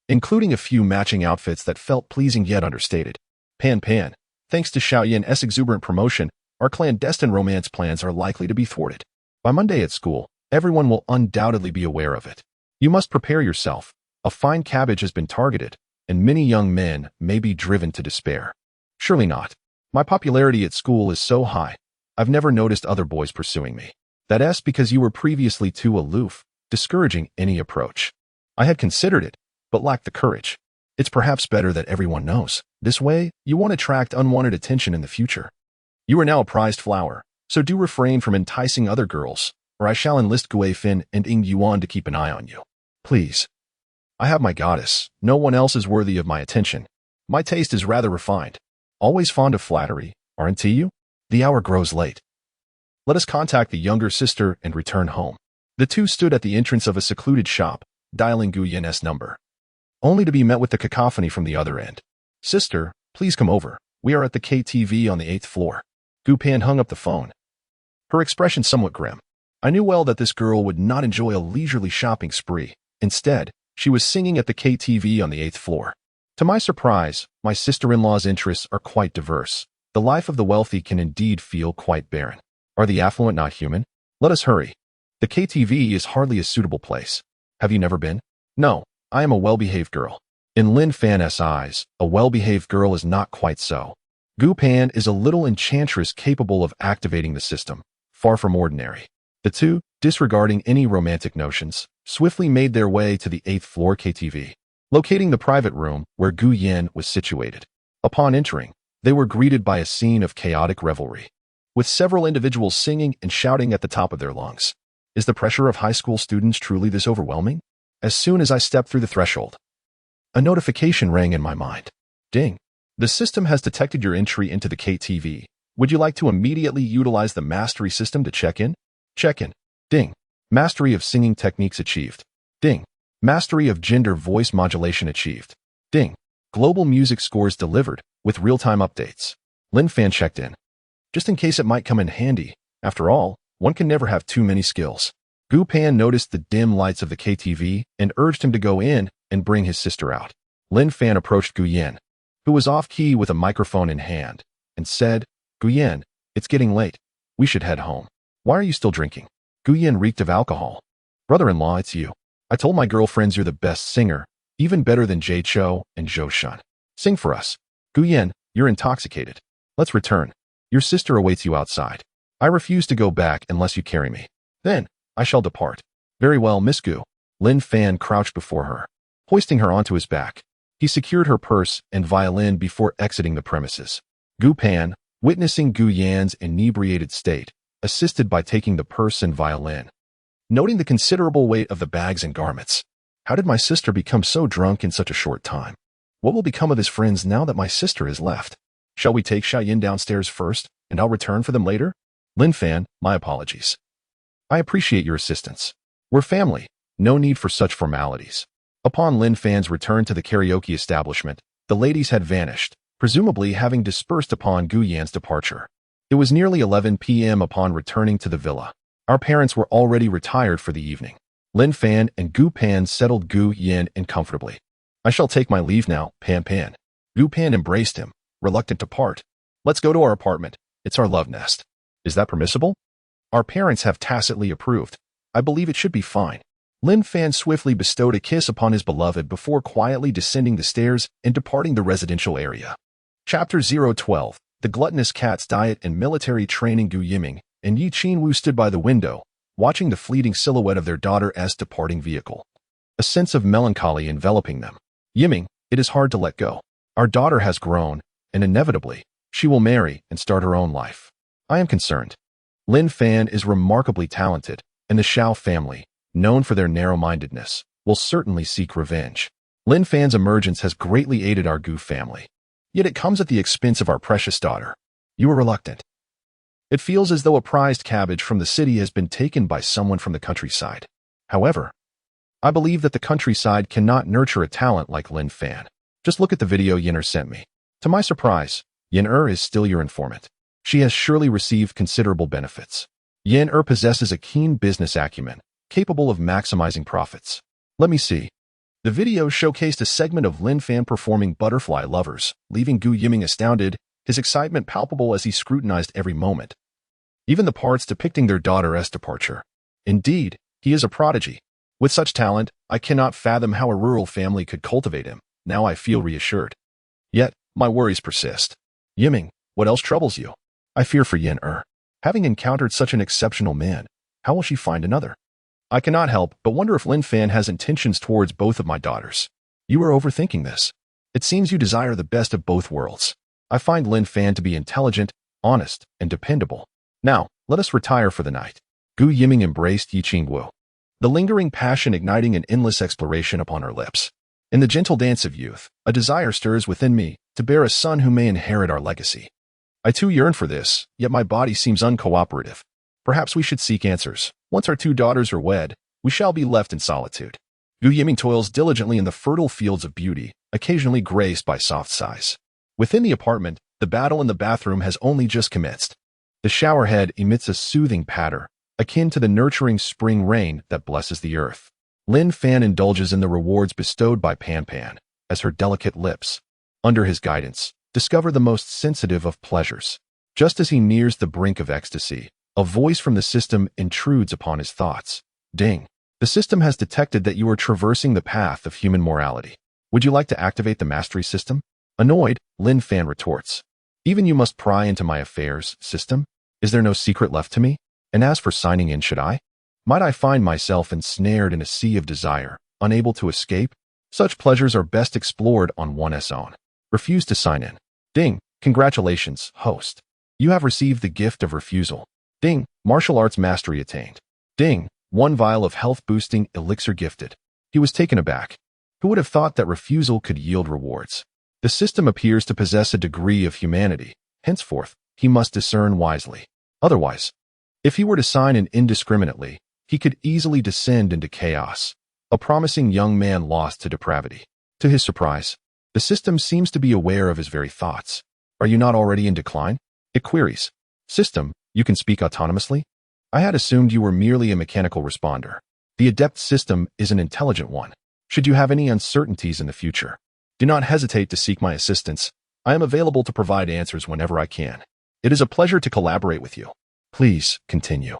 including a few matching outfits that felt pleasing yet understated. Pan, thanks to Xiaoyan's exuberant promotion, our clandestine romance plans are likely to be thwarted. By Monday at school, everyone will undoubtedly be aware of it. You must prepare yourself. A fine cabbage has been targeted, and many young men may be driven to despair. Surely not. My popularity at school is so high, I've never noticed other boys pursuing me. That's because you were previously too aloof, discouraging any approach. I had considered it, but lacked the courage. It's perhaps better that everyone knows. This way, you won't attract unwanted attention in the future. You are now a prized flower, so do refrain from enticing other girls, or I shall enlist Gui Fin and Ying Yuan to keep an eye on you. Please. I have my goddess. No one else is worthy of my attention. My taste is rather refined. Always fond of flattery, aren't you? The hour grows late. Let us contact the younger sister and return home." The two stood at the entrance of a secluded shop, dialing Gu Yin's number, only to be met with the cacophony from the other end. "Sister, please come over. We are at the KTV on the 8th floor." Gu Pan hung up the phone, her expression somewhat grim. I knew well that this girl would not enjoy a leisurely shopping spree. Instead, she was singing at the KTV on the 8th floor. To my surprise, my sister-in-law's interests are quite diverse. The life of the wealthy can indeed feel quite barren. Are the affluent not human? Let us hurry. The KTV is hardly a suitable place. Have you never been? No, I am a well-behaved girl. In Lin Fan's eyes, a well-behaved girl is not quite so. Gu Pan is a little enchantress capable of activating the system, far from ordinary. The two, disregarding any romantic notions, swiftly made their way to the 8th floor KTV, locating the private room where Gu Yin was situated. Upon entering, they were greeted by a scene of chaotic revelry. with several individuals singing and shouting at the top of their lungs. Is the pressure of high school students truly this overwhelming? As soon as I stepped through the threshold, a notification rang in my mind. Ding. The system has detected your entry into the KTV. Would you like to immediately utilize the mastery system to check in? Check in. Ding. Mastery of singing techniques achieved. Ding. Mastery of gender voice modulation achieved. Ding. Global music scores delivered with real-time updates. Lin Fan checked in. Just in case it might come in handy. After all, one can never have too many skills. Gu Pan noticed the dim lights of the KTV and urged him to go in and bring his sister out. Lin Fan approached Gu Yan, who was off-key with a microphone in hand, and said, Gu Yan, it's getting late. We should head home. Why are you still drinking? Gu Yan reeked of alcohol. Brother-in-law, it's you. I told my girlfriends you're the best singer, even better than Jay Cho and Zhou Shun. Sing for us. Gu Yan, you're intoxicated. Let's return. Your sister awaits you outside. I refuse to go back unless you carry me. Then, I shall depart. Very well, Miss Gu. Lin Fan crouched before her, hoisting her onto his back. He secured her purse and violin before exiting the premises. Gu Pan, witnessing Gu Yan's inebriated state, assisted by taking the purse and violin. Noting the considerable weight of the bags and garments. How did my sister become so drunk in such a short time? What will become of his friends now that my sister is left? Shall we take Xiaoyin downstairs first, and I'll return for them later? Lin Fan, my apologies. I appreciate your assistance. We're family. No need for such formalities. Upon Lin Fan's return to the karaoke establishment, the ladies had vanished, presumably having dispersed upon Gu Yan's departure. It was nearly 11 p.m. upon returning to the villa. Our parents were already retired for the evening. Lin Fan and Gu Pan settled Gu Yan in comfortably. I shall take my leave now, Pan Pan. Gu Pan embraced him, reluctant to part. Let's go to our apartment. It's our love nest. Is that permissible? Our parents have tacitly approved. I believe it should be fine. Lin Fan swiftly bestowed a kiss upon his beloved before quietly descending the stairs and departing the residential area. Chapter 012. The Gluttonous Cat's Diet and Military Training. Gu Yiming and Yi Qinwu stood by the window, watching the fleeting silhouette of their daughter's departing vehicle. A sense of melancholy enveloping them. Yiming, it is hard to let go. Our daughter has grown, and inevitably, she will marry and start her own life. I am concerned. Lin Fan is remarkably talented, and the Xiao family, known for their narrow-mindedness, will certainly seek revenge. Lin Fan's emergence has greatly aided our Gu family. Yet it comes at the expense of our precious daughter. You are reluctant. It feels as though a prized cabbage from the city has been taken by someone from the countryside. However, I believe that the countryside cannot nurture a talent like Lin Fan. Just look at the video Yin sent me. To my surprise, Yin is still your informant. She has surely received considerable benefits. Yin possesses a keen business acumen, capable of maximizing profits. Let me see. The video showcased a segment of Lin Fan performing Butterfly Lovers, leaving Gu Yiming astounded, his excitement palpable as he scrutinized every moment. Even the parts depicting their daughter's departure. Indeed, he is a prodigy. With such talent, I cannot fathom how a rural family could cultivate him. Now I feel reassured. Yet, my worries persist. Yiming, what else troubles you? I fear for Yin. Having encountered such an exceptional man, how will she find another? I cannot help but wonder if Lin Fan has intentions towards both of my daughters. You are overthinking this. It seems you desire the best of both worlds. I find Lin Fan to be intelligent, honest, and dependable. Now, let us retire for the night. Gu Yiming embraced Yi Qingwu, the lingering passion igniting an endless exploration upon her lips. In the gentle dance of youth, a desire stirs within me to bear a son who may inherit our legacy. I too yearn for this, yet my body seems uncooperative. Perhaps we should seek answers. Once our two daughters are wed, we shall be left in solitude. Gu Yiming toils diligently in the fertile fields of beauty, occasionally graced by soft sighs. Within the apartment, the battle in the bathroom has only just commenced. The showerhead emits a soothing patter, akin to the nurturing spring rain that blesses the earth. Lin Fan indulges in the rewards bestowed by Pan Pan, as her delicate lips, under his guidance, discover the most sensitive of pleasures. Just as he nears the brink of ecstasy, a voice from the system intrudes upon his thoughts. Ding. The system has detected that you are traversing the path of human morality. Would you like to activate the mastery system? Annoyed, Lin Fan retorts. Even you must pry into my affairs, system? Is there no secret left to me? And as for signing in, should I? Might I find myself ensnared in a sea of desire, unable to escape? Such pleasures are best explored on one's own. Refuse to sign in. Ding. Congratulations, host. You have received the gift of refusal. Ding, martial arts mastery attained. Ding, 1 vial of health-boosting elixir gifted. He was taken aback. Who would have thought that refusal could yield rewards? The system appears to possess a degree of humanity. Henceforth, he must discern wisely. Otherwise, if he were to sign in indiscriminately, he could easily descend into chaos, a promising young man lost to depravity. To his surprise, the system seems to be aware of his very thoughts. Are you not already in decline? It queries. System, you can speak autonomously? I had assumed you were merely a mechanical responder. The adept system is an intelligent one. Should you have any uncertainties in the future, do not hesitate to seek my assistance. I am available to provide answers whenever I can. It is a pleasure to collaborate with you. Please continue.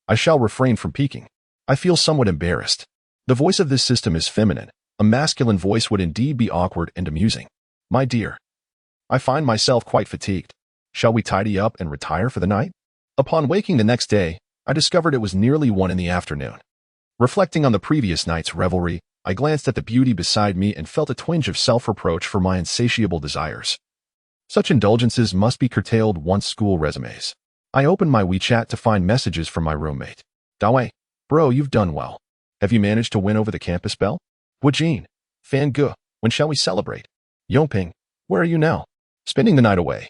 I shall refrain from peeking. I feel somewhat embarrassed. The voice of this system is feminine. A masculine voice would indeed be awkward and amusing. My dear, I find myself quite fatigued. Shall we tidy up and retire for the night? Upon waking the next day, I discovered it was nearly 1 in the afternoon. Reflecting on the previous night's revelry, I glanced at the beauty beside me and felt a twinge of self-reproach for my insatiable desires. Such indulgences must be curtailed once school resumes. I opened my WeChat to find messages from my roommate. Dawei, bro, you've done well. Have you managed to win over the campus belle? Wajin, Fan Ge, when shall we celebrate? Yongping, where are you now? Spending the night away.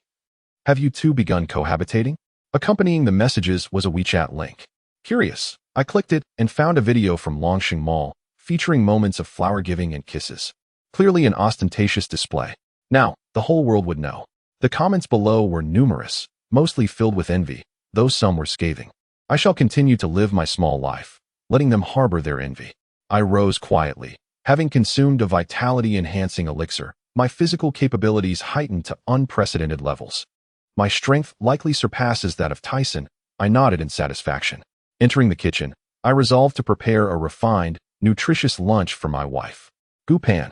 Have you two begun cohabitating? Accompanying the messages was a WeChat link. Curious, I clicked it and found a video from Longxing Mall, featuring moments of flower giving and kisses. Clearly an ostentatious display. Now, the whole world would know. The comments below were numerous, mostly filled with envy, though some were scathing. I shall continue to live my small life, letting them harbor their envy. I rose quietly. Having consumed a vitality-enhancing elixir, my physical capabilities heightened to unprecedented levels. My strength likely surpasses that of Tyson. I nodded in satisfaction. Entering the kitchen, I resolved to prepare a refined, nutritious lunch for my wife. Gupan,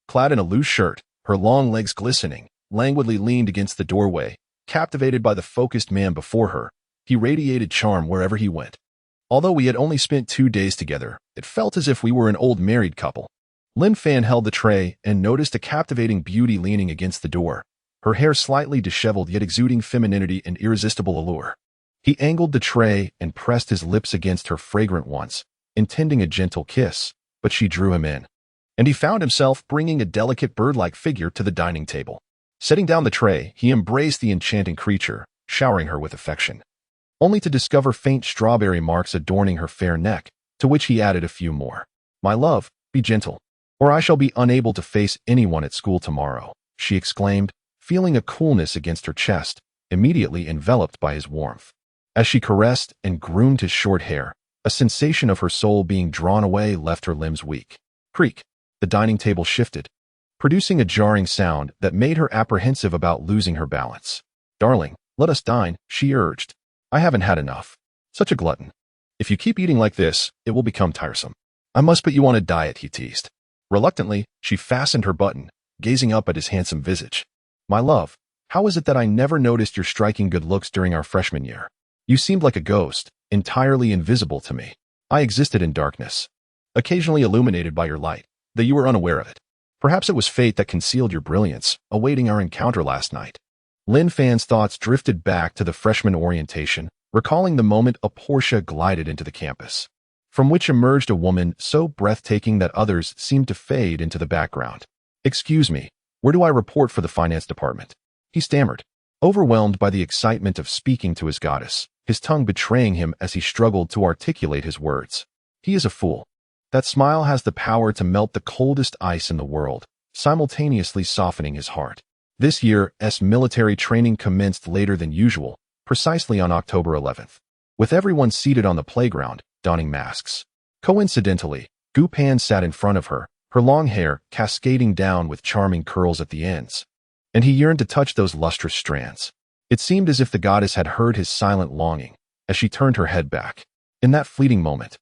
clad in a loose shirt, her long legs glistening, languidly leaned against the doorway, captivated by the focused man before her. He radiated charm wherever he went. Although we had only spent 2 days together, it felt as if we were an old married couple. Lin Fan held the tray and noticed a captivating beauty leaning against the door, her hair slightly disheveled yet exuding femininity and irresistible allure. He angled the tray and pressed his lips against her fragrant ones, intending a gentle kiss, but she drew him in. And he found himself bringing a delicate bird-like figure to the dining table. Setting down the tray, he embraced the enchanting creature, showering her with affection, only to discover faint strawberry marks adorning her fair neck, to which he added a few more. My love, be gentle, or I shall be unable to face anyone at school tomorrow, she exclaimed, feeling a coolness against her chest, immediately enveloped by his warmth. As she caressed and groomed his short hair, a sensation of her soul being drawn away left her limbs weak. Creak, the dining table shifted, producing a jarring sound that made her apprehensive about losing her balance. Darling, let us dine, she urged. I haven't had enough. Such a glutton. If you keep eating like this, it will become tiresome. I must put you on a diet, he teased. Reluctantly, she fastened her button, gazing up at his handsome visage. My love, how is it that I never noticed your striking good looks during our freshman year? You seemed like a ghost, entirely invisible to me. I existed in darkness, occasionally illuminated by your light, though you were unaware of it. Perhaps it was fate that concealed your brilliance, awaiting our encounter last night. Lin Fan's thoughts drifted back to the freshman orientation, recalling the moment a Porsche glided into the campus, from which emerged a woman so breathtaking that others seemed to fade into the background. Excuse me, where do I report for the finance department? He stammered, overwhelmed by the excitement of speaking to his goddess, his tongue betraying him as he struggled to articulate his words. He is a fool. That smile has the power to melt the coldest ice in the world, simultaneously softening his heart. This year's military training commenced later than usual, precisely on October 11th. With everyone seated on the playground, donning masks. Coincidentally, Gu Pan sat in front of her, her long hair cascading down with charming curls at the ends. And he yearned to touch those lustrous strands. It seemed as if the goddess had heard his silent longing, as she turned her head back. In that fleeting moment,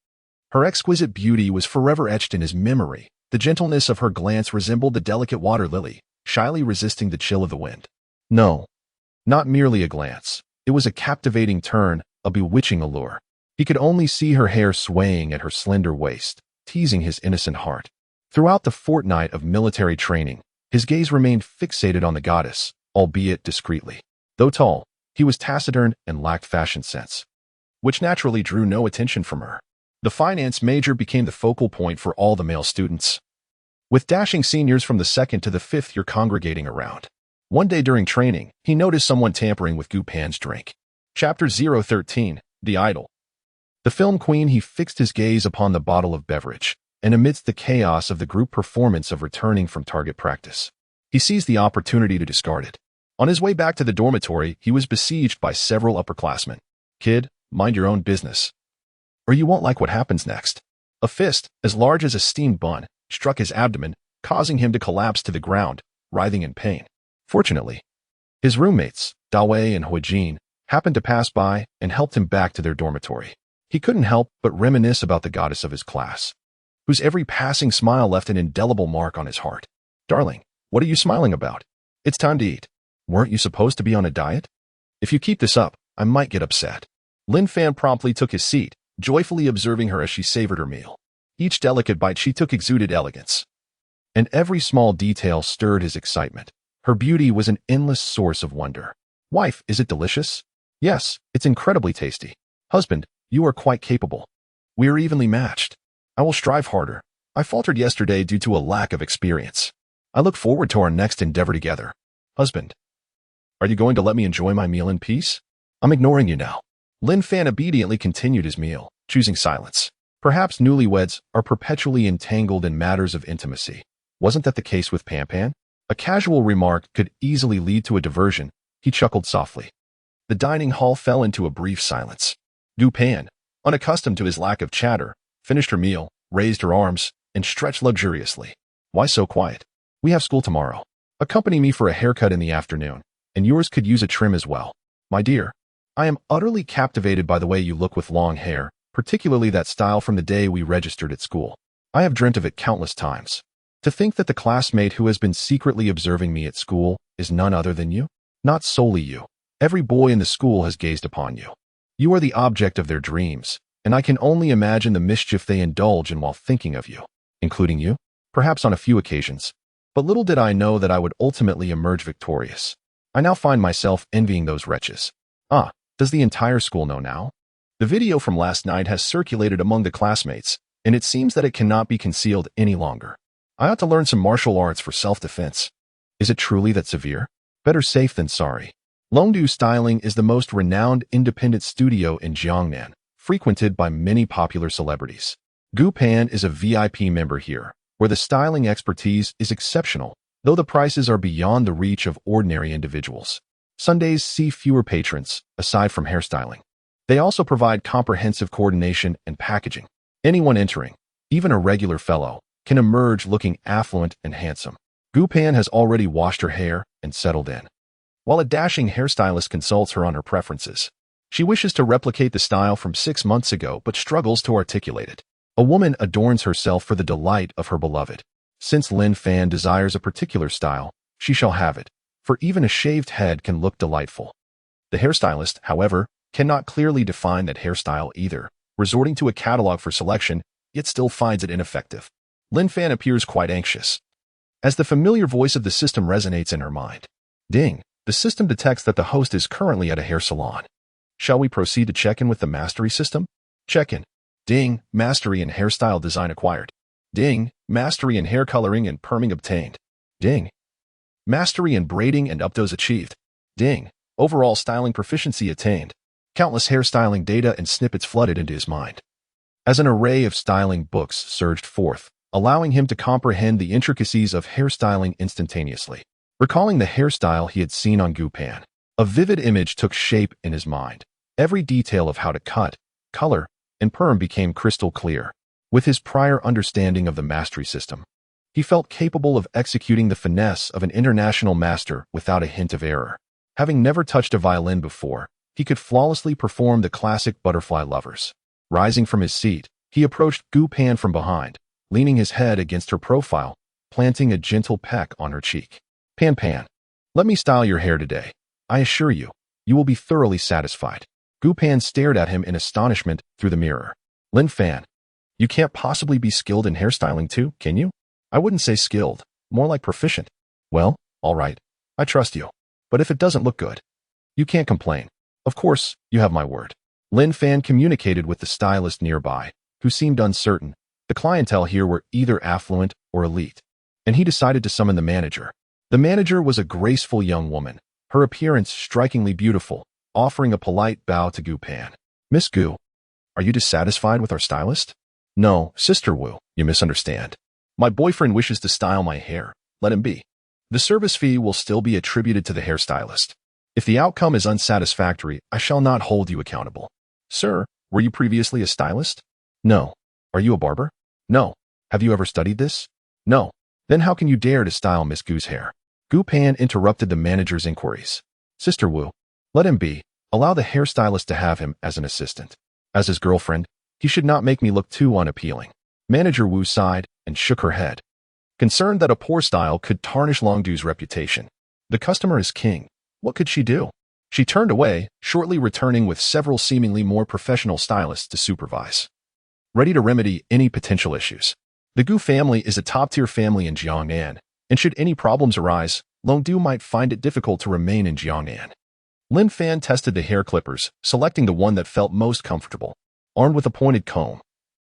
her exquisite beauty was forever etched in his memory. The gentleness of her glance resembled the delicate water lily, shyly resisting the chill of the wind. No, not merely a glance. It was a captivating turn, a bewitching allure. He could only see her hair swaying at her slender waist, teasing his innocent heart. Throughout the fortnight of military training, his gaze remained fixated on the goddess, albeit discreetly. Though tall, He was taciturn and lacked fashion sense, which naturally drew no attention from her. The finance major became the focal point for all the male students, with dashing seniors from the 2nd to the 5th year congregating around. One day during training, he noticed someone tampering with Gu Pan's drink. Chapter 013, The Idol. The film queen, he fixed his gaze upon the bottle of beverage, and amidst the chaos of the group performance of returning from target practice, he seized the opportunity to discard it. On his way back to the dormitory, he was besieged by several upperclassmen. Kid, mind your own business, or you won't like what happens next. A fist, as large as a steamed bun, struck his abdomen, causing him to collapse to the ground, writhing in pain. Fortunately, his roommates, Dawei and Huijin, happened to pass by and helped him back to their dormitory. He couldn't help but reminisce about the goddess of his class, whose every passing smile left an indelible mark on his heart. Darling, what are you smiling about? It's time to eat. Weren't you supposed to be on a diet? If you keep this up, I might get upset. Lin Fan promptly took his seat, joyfully observing her as she savored her meal. Each delicate bite she took exuded elegance, and every small detail stirred his excitement. Her beauty was an endless source of wonder. Wife, is it delicious? Yes, it's incredibly tasty. Husband, you are quite capable. We are evenly matched. I will strive harder. I faltered yesterday due to a lack of experience. I look forward to our next endeavor together. Husband, are you going to let me enjoy my meal in peace? I'm ignoring you now. Lin Fan obediently continued his meal, choosing silence. Perhaps newlyweds are perpetually entangled in matters of intimacy. Wasn't that the case with Pan Pan? A casual remark could easily lead to a diversion. He chuckled softly. The dining hall fell into a brief silence. Gu Pan, unaccustomed to his lack of chatter, finished her meal, raised her arms, and stretched luxuriously. Why so quiet? We have school tomorrow. Accompany me for a haircut in the afternoon, and yours could use a trim as well. My dear, I am utterly captivated by the way you look with long hair, particularly that style from the day we registered at school. I have dreamt of it countless times. To think that the classmate who has been secretly observing me at school is none other than you? Not solely you. Every boy in the school has gazed upon you. You are the object of their dreams, and I can only imagine the mischief they indulge in while thinking of you, including you, perhaps on a few occasions. But little did I know that I would ultimately emerge victorious. I now find myself envying those wretches. Ah, does the entire school know now? The video from last night has circulated among the classmates, and it seems that it cannot be concealed any longer. I ought to learn some martial arts for self-defense. Is it truly that severe? Better safe than sorry. Longdu Styling is the most renowned independent studio in Jiangnan, frequented by many popular celebrities. Gu Pan is a VIP member here, where the styling expertise is exceptional, though the prices are beyond the reach of ordinary individuals. Sundays see fewer patrons, aside from hairstyling. They also provide comprehensive coordination and packaging. Anyone entering, even a regular fellow, can emerge looking affluent and handsome. Gu Pan has already washed her hair and settled in, while a dashing hairstylist consults her on her preferences. She wishes to replicate the style from 6 months ago but struggles to articulate it. A woman adorns herself for the delight of her beloved. Since Lin Fan desires a particular style, she shall have it, for even a shaved head can look delightful. The hairstylist, however, cannot clearly define that hairstyle either, resorting to a catalog for selection, yet still finds it ineffective. Lin Fan appears quite anxious, as the familiar voice of the system resonates in her mind. Ding! The system detects that the host is currently at a hair salon. Shall we proceed to check in with the mastery system? Check-in. Ding! Mastery in hairstyle design acquired. Ding! Mastery in hair coloring and perming obtained. Ding! Mastery in braiding and updos achieved. Ding! Overall styling proficiency attained. Countless hairstyling data and snippets flooded into his mind, as an array of styling books surged forth, allowing him to comprehend the intricacies of hairstyling instantaneously. Recalling the hairstyle he had seen on Gu Pan, a vivid image took shape in his mind. Every detail of how to cut, color, and perm became crystal clear. With his prior understanding of the mastery system, he felt capable of executing the finesse of an international master without a hint of error. Having never touched a violin before, he could flawlessly perform the classic butterfly lovers. Rising from his seat, he approached Gu Pan from behind, leaning his head against her profile, planting a gentle peck on her cheek. Pan Pan, let me style your hair today. I assure you, you will be thoroughly satisfied. Gu Pan stared at him in astonishment through the mirror. Lin Fan, you can't possibly be skilled in hairstyling too, can you? I wouldn't say skilled, more like proficient. Well, all right, I trust you. But if it doesn't look good, You can't complain. Of course, you have my word. Lin Fan communicated with the stylist nearby, who seemed uncertain. The clientele here were either affluent or elite, and he decided to summon the manager. The manager was a graceful young woman, her appearance strikingly beautiful, offering a polite bow to Gu Pan. Miss Gu, are you dissatisfied with our stylist? No, Sister Wu, you misunderstand. My boyfriend wishes to style my hair. Let him be. The service fee will still be attributed to the hairstylist. If the outcome is unsatisfactory, I shall not hold you accountable. Sir, were you previously a stylist? No. Are you a barber? No. Have you ever studied this? No. Then how can you dare to style Miss Gu's hair? Gu Pan interrupted the manager's inquiries. Sister Wu, let him be. Allow the hairstylist to have him as an assistant. As his girlfriend, he should not make me look too unappealing. Manager Wu sighed and shook her head, concerned that a poor style could tarnish Longdu's reputation. The customer is king. What could she do? She turned away, shortly returning with several seemingly more professional stylists to supervise, ready to remedy any potential issues. The Gu family is a top-tier family in Jiangnan, and should any problems arise, Longdu might find it difficult to remain in Jiangnan. Lin Fan tested the hair clippers, selecting the one that felt most comfortable. Armed with a pointed comb,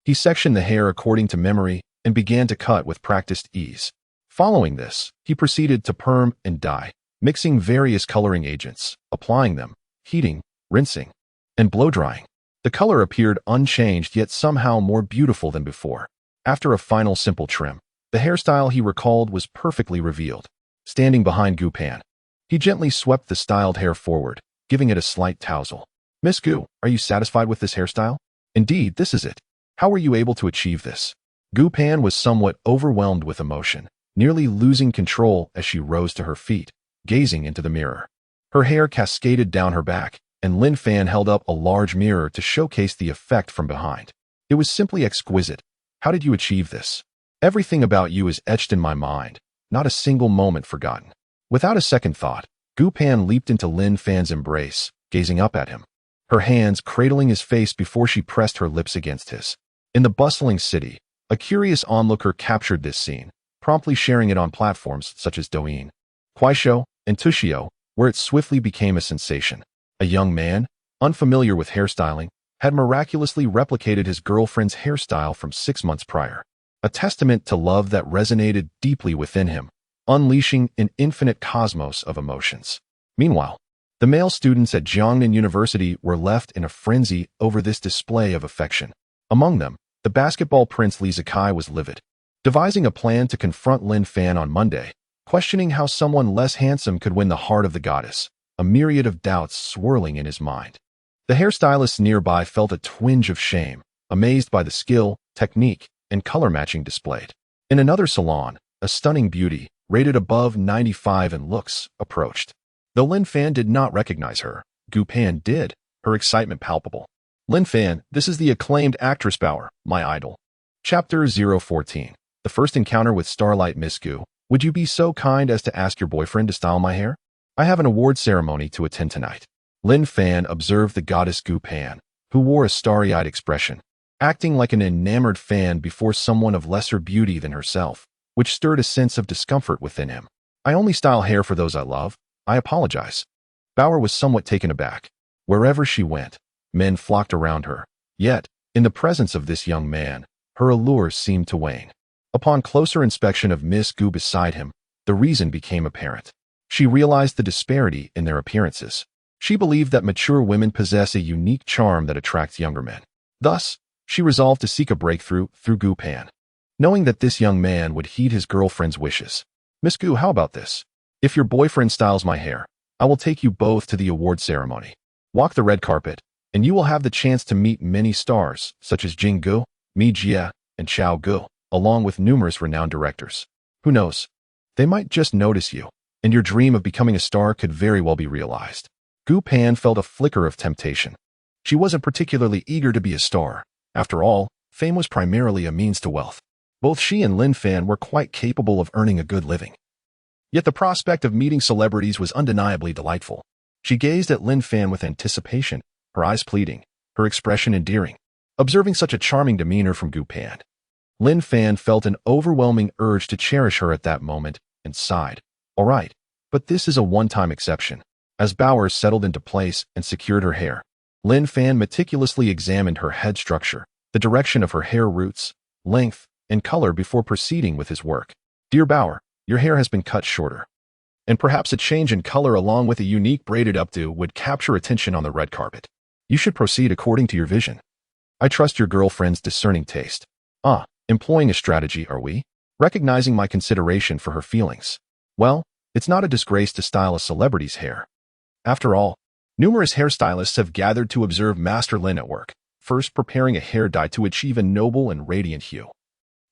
he sectioned the hair according to memory and began to cut with practiced ease. Following this, he proceeded to perm and dye, mixing various coloring agents, applying them, heating, rinsing, and blow-drying. The color appeared unchanged yet somehow more beautiful than before. After a final simple trim, the hairstyle he recalled was perfectly revealed. Standing behind Gu Pan, he gently swept the styled hair forward, giving it a slight tousle. Miss Gu, are you satisfied with this hairstyle? Indeed, this is it. How were you able to achieve this? Gu Pan was somewhat overwhelmed with emotion, nearly losing control as she rose to her feet, gazing into the mirror. Her hair cascaded down her back, and Lin Fan held up a large mirror to showcase the effect from behind. It was simply exquisite. How did you achieve this? Everything about you is etched in my mind, not a single moment forgotten. Without a second thought, Gu Pan leaped into Lin Fan's embrace, gazing up at him, her hands cradling his face before she pressed her lips against his. In the bustling city, a curious onlooker captured this scene, promptly sharing it on platforms such as Douyin, Kuaishou, and Tushio, where it swiftly became a sensation. A young man, unfamiliar with hairstyling, had miraculously replicated his girlfriend's hairstyle from 6 months prior, a testament to love that resonated deeply within him, unleashing an infinite cosmos of emotions. Meanwhile, the male students at Jiangnan University were left in a frenzy over this display of affection. Among them, the basketball prince Li Zikai was livid, devising a plan to confront Lin Fan on Monday, questioning how someone less handsome could win the heart of the goddess, a myriad of doubts swirling in his mind. The hairstylists nearby felt a twinge of shame, amazed by the skill, technique, and color matching displayed. In another salon, a stunning beauty, rated above 95 in looks, approached. Though Lin Fan did not recognize her, Gu Pan did, her excitement palpable. Lin Fan, this is the acclaimed actress Bauer, my idol. Chapter 014. The first encounter with Starlight Miss Gu. Would you be so kind as to ask your boyfriend to style my hair? I have an award ceremony to attend tonight. Lin Fan observed the goddess Gu Pan, who wore a starry-eyed expression, acting like an enamored fan before someone of lesser beauty than herself, which stirred a sense of discomfort within him. I only style hair for those I love. I apologize. Bauer was somewhat taken aback. Wherever she went, men flocked around her. Yet, in the presence of this young man, her allure seemed to wane. Upon closer inspection of Miss Gu beside him, the reason became apparent. She realized the disparity in their appearances. She believed that mature women possess a unique charm that attracts younger men. Thus, she resolved to seek a breakthrough through Gu Pan, knowing that this young man would heed his girlfriend's wishes. Miss Gu, how about this? If your boyfriend styles my hair, I will take you both to the award ceremony. Walk the red carpet, and you will have the chance to meet many stars, such as Jing Gu, Mi Jie, and Xiao Gu, along with numerous renowned directors. Who knows? They might just notice you, and your dream of becoming a star could very well be realized. Gu Pan felt a flicker of temptation. She wasn't particularly eager to be a star. After all, fame was primarily a means to wealth. Both she and Lin Fan were quite capable of earning a good living. Yet the prospect of meeting celebrities was undeniably delightful. She gazed at Lin Fan with anticipation, her eyes pleading, her expression endearing. Observing such a charming demeanor from Gu Pan, Lin Fan felt an overwhelming urge to cherish her at that moment and sighed. All right, but this is a one-time exception. As Bauer settled into place and secured her hair, Lin Fan meticulously examined her head structure, the direction of her hair roots, length, and color before proceeding with his work. Dear Bauer, your hair has been cut shorter. And perhaps a change in color along with a unique braided updo would capture attention on the red carpet. You should proceed according to your vision. I trust your girlfriend's discerning taste. Employing a strategy, are we? Recognizing my consideration for her feelings. Well, it's not a disgrace to style a celebrity's hair. After all, numerous hairstylists have gathered to observe Master Lin at work, first preparing a hair dye to achieve a noble and radiant hue,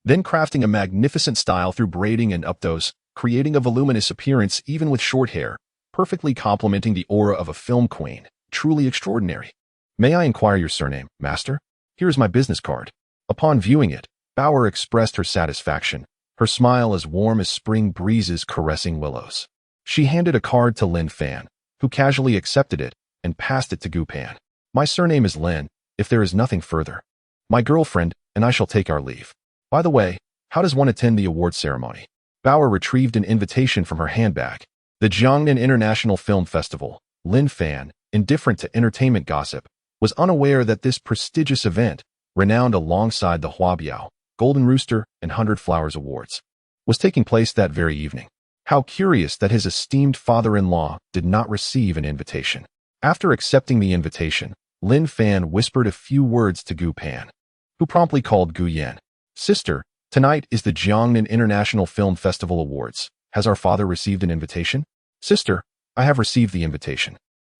then crafting a magnificent style through braiding and updos, creating a voluminous appearance even with short hair, perfectly complementing the aura of a film queen. Truly extraordinary. May I inquire your surname, Master? Here is my business card. Upon viewing it, Bauer expressed her satisfaction, her smile as warm as spring breezes caressing willows. She handed a card to Lin Fan, who casually accepted it and passed it to Gu Pan. My surname is Lin, if there is nothing further. My girlfriend and I shall take our leave. By the way, how does one attend the award ceremony? Bauer retrieved an invitation from her handbag. The Jiangnan International Film Festival. Lin Fan, indifferent to entertainment gossip, was unaware that this prestigious event, renowned alongside the Huabiao, Golden Rooster, and 100 Flowers Awards, was taking place that very evening. How curious that his esteemed father-in-law did not receive an invitation. After accepting the invitation, Lin Fan whispered a few words to Gu Pan, who promptly called Gu Yan. Sister, tonight is the Jiangnan International Film Festival Awards. Has our father received an invitation? Sister, I have received the invitation.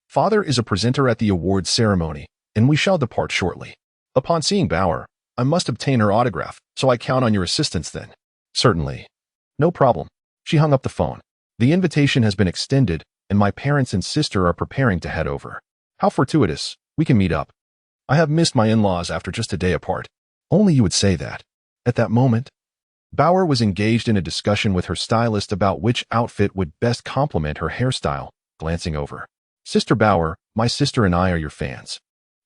Father is a presenter at the awards ceremony, and we shall depart shortly. Upon seeing Bauer, I must obtain her autograph, so I count on your assistance then. Certainly. No problem. She hung up the phone. The invitation has been extended, and my parents and sister are preparing to head over. How fortuitous. We can meet up. I have missed my in-laws after just a day apart. Only you would say that. At that moment, Bauer was engaged in a discussion with her stylist about which outfit would best complement her hairstyle, glancing over. Sister Bauer, my sister and I are your fans.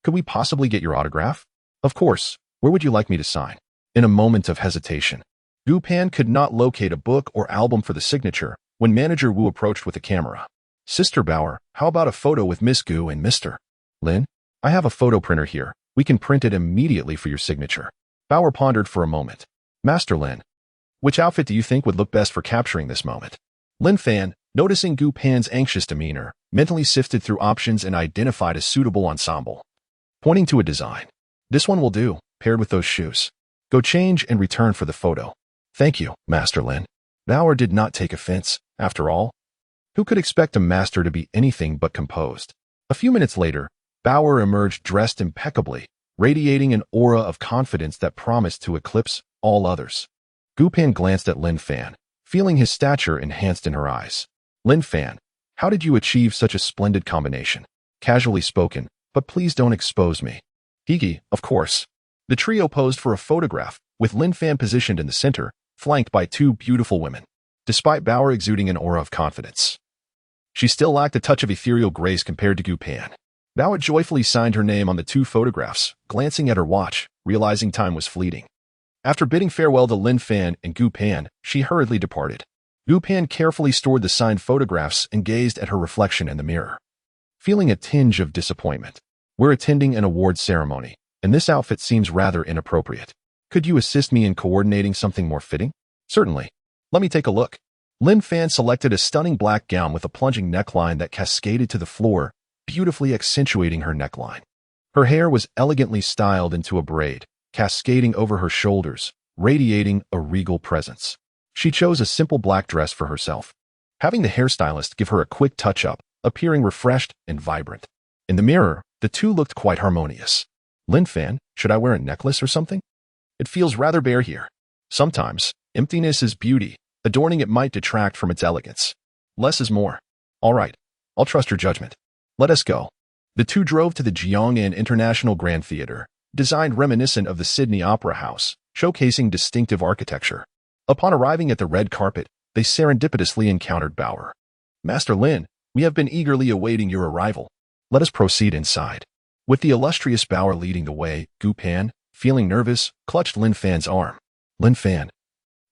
Could we possibly get your autograph? Of course. Where would you like me to sign? In a moment of hesitation, Gu Pan could not locate a book or album for the signature when Manager Wu approached with a camera. Sister Bauer, how about a photo with Miss Gu and Mr. Lin? I have a photo printer here. We can print it immediately for your signature. Bauer pondered for a moment. Master Lin, which outfit do you think would look best for capturing this moment? Lin Fan, noticing Gu Pan's anxious demeanor, mentally sifted through options and identified a suitable ensemble. Pointing to a design. This one will do, paired with those shoes. Go change and return for the photo. Thank you, Master Lin. Bauer did not take offense, after all. Who could expect a master to be anything but composed? A few minutes later, Bauer emerged dressed impeccably, radiating an aura of confidence that promised to eclipse all others. Gu Pan glanced at Lin Fan, feeling his stature enhanced in her eyes. Lin Fan, how did you achieve such a splendid combination? Casually spoken, but please don't expose me. Higi, of course. The trio posed for a photograph, with Lin Fan positioned in the center, flanked by two beautiful women. Despite Bauer exuding an aura of confidence, she still lacked a touch of ethereal grace compared to Gu Pan. Bauer joyfully signed her name on the two photographs, glancing at her watch, realizing time was fleeting. After bidding farewell to Lin Fan and Gu Pan, she hurriedly departed. Gu Pan carefully stored the signed photographs and gazed at her reflection in the mirror, feeling a tinge of disappointment. We're attending an awards ceremony, and this outfit seems rather inappropriate. Could you assist me in coordinating something more fitting? Certainly. Let me take a look. Lin Fan selected a stunning black gown with a plunging neckline that cascaded to the floor, beautifully accentuating her neckline. Her hair was elegantly styled into a braid, cascading over her shoulders, radiating a regal presence. She chose a simple black dress for herself, having the hairstylist give her a quick touch-up, appearing refreshed and vibrant. In the mirror, the two looked quite harmonious. Lin Fan, should I wear a necklace or something? It feels rather bare here. Sometimes, emptiness is beauty. Adorning it might detract from its elegance. Less is more. All right, I'll trust your judgment. Let us go. The two drove to the Jiangnan International Grand Theater, designed reminiscent of the Sydney Opera House, showcasing distinctive architecture. Upon arriving at the red carpet, they serendipitously encountered Bauer. Master Lin, we have been eagerly awaiting your arrival. Let us proceed inside. With the illustrious Bauer leading the way, Gu Pan, feeling nervous, clutched Lin Fan's arm. Lin Fan,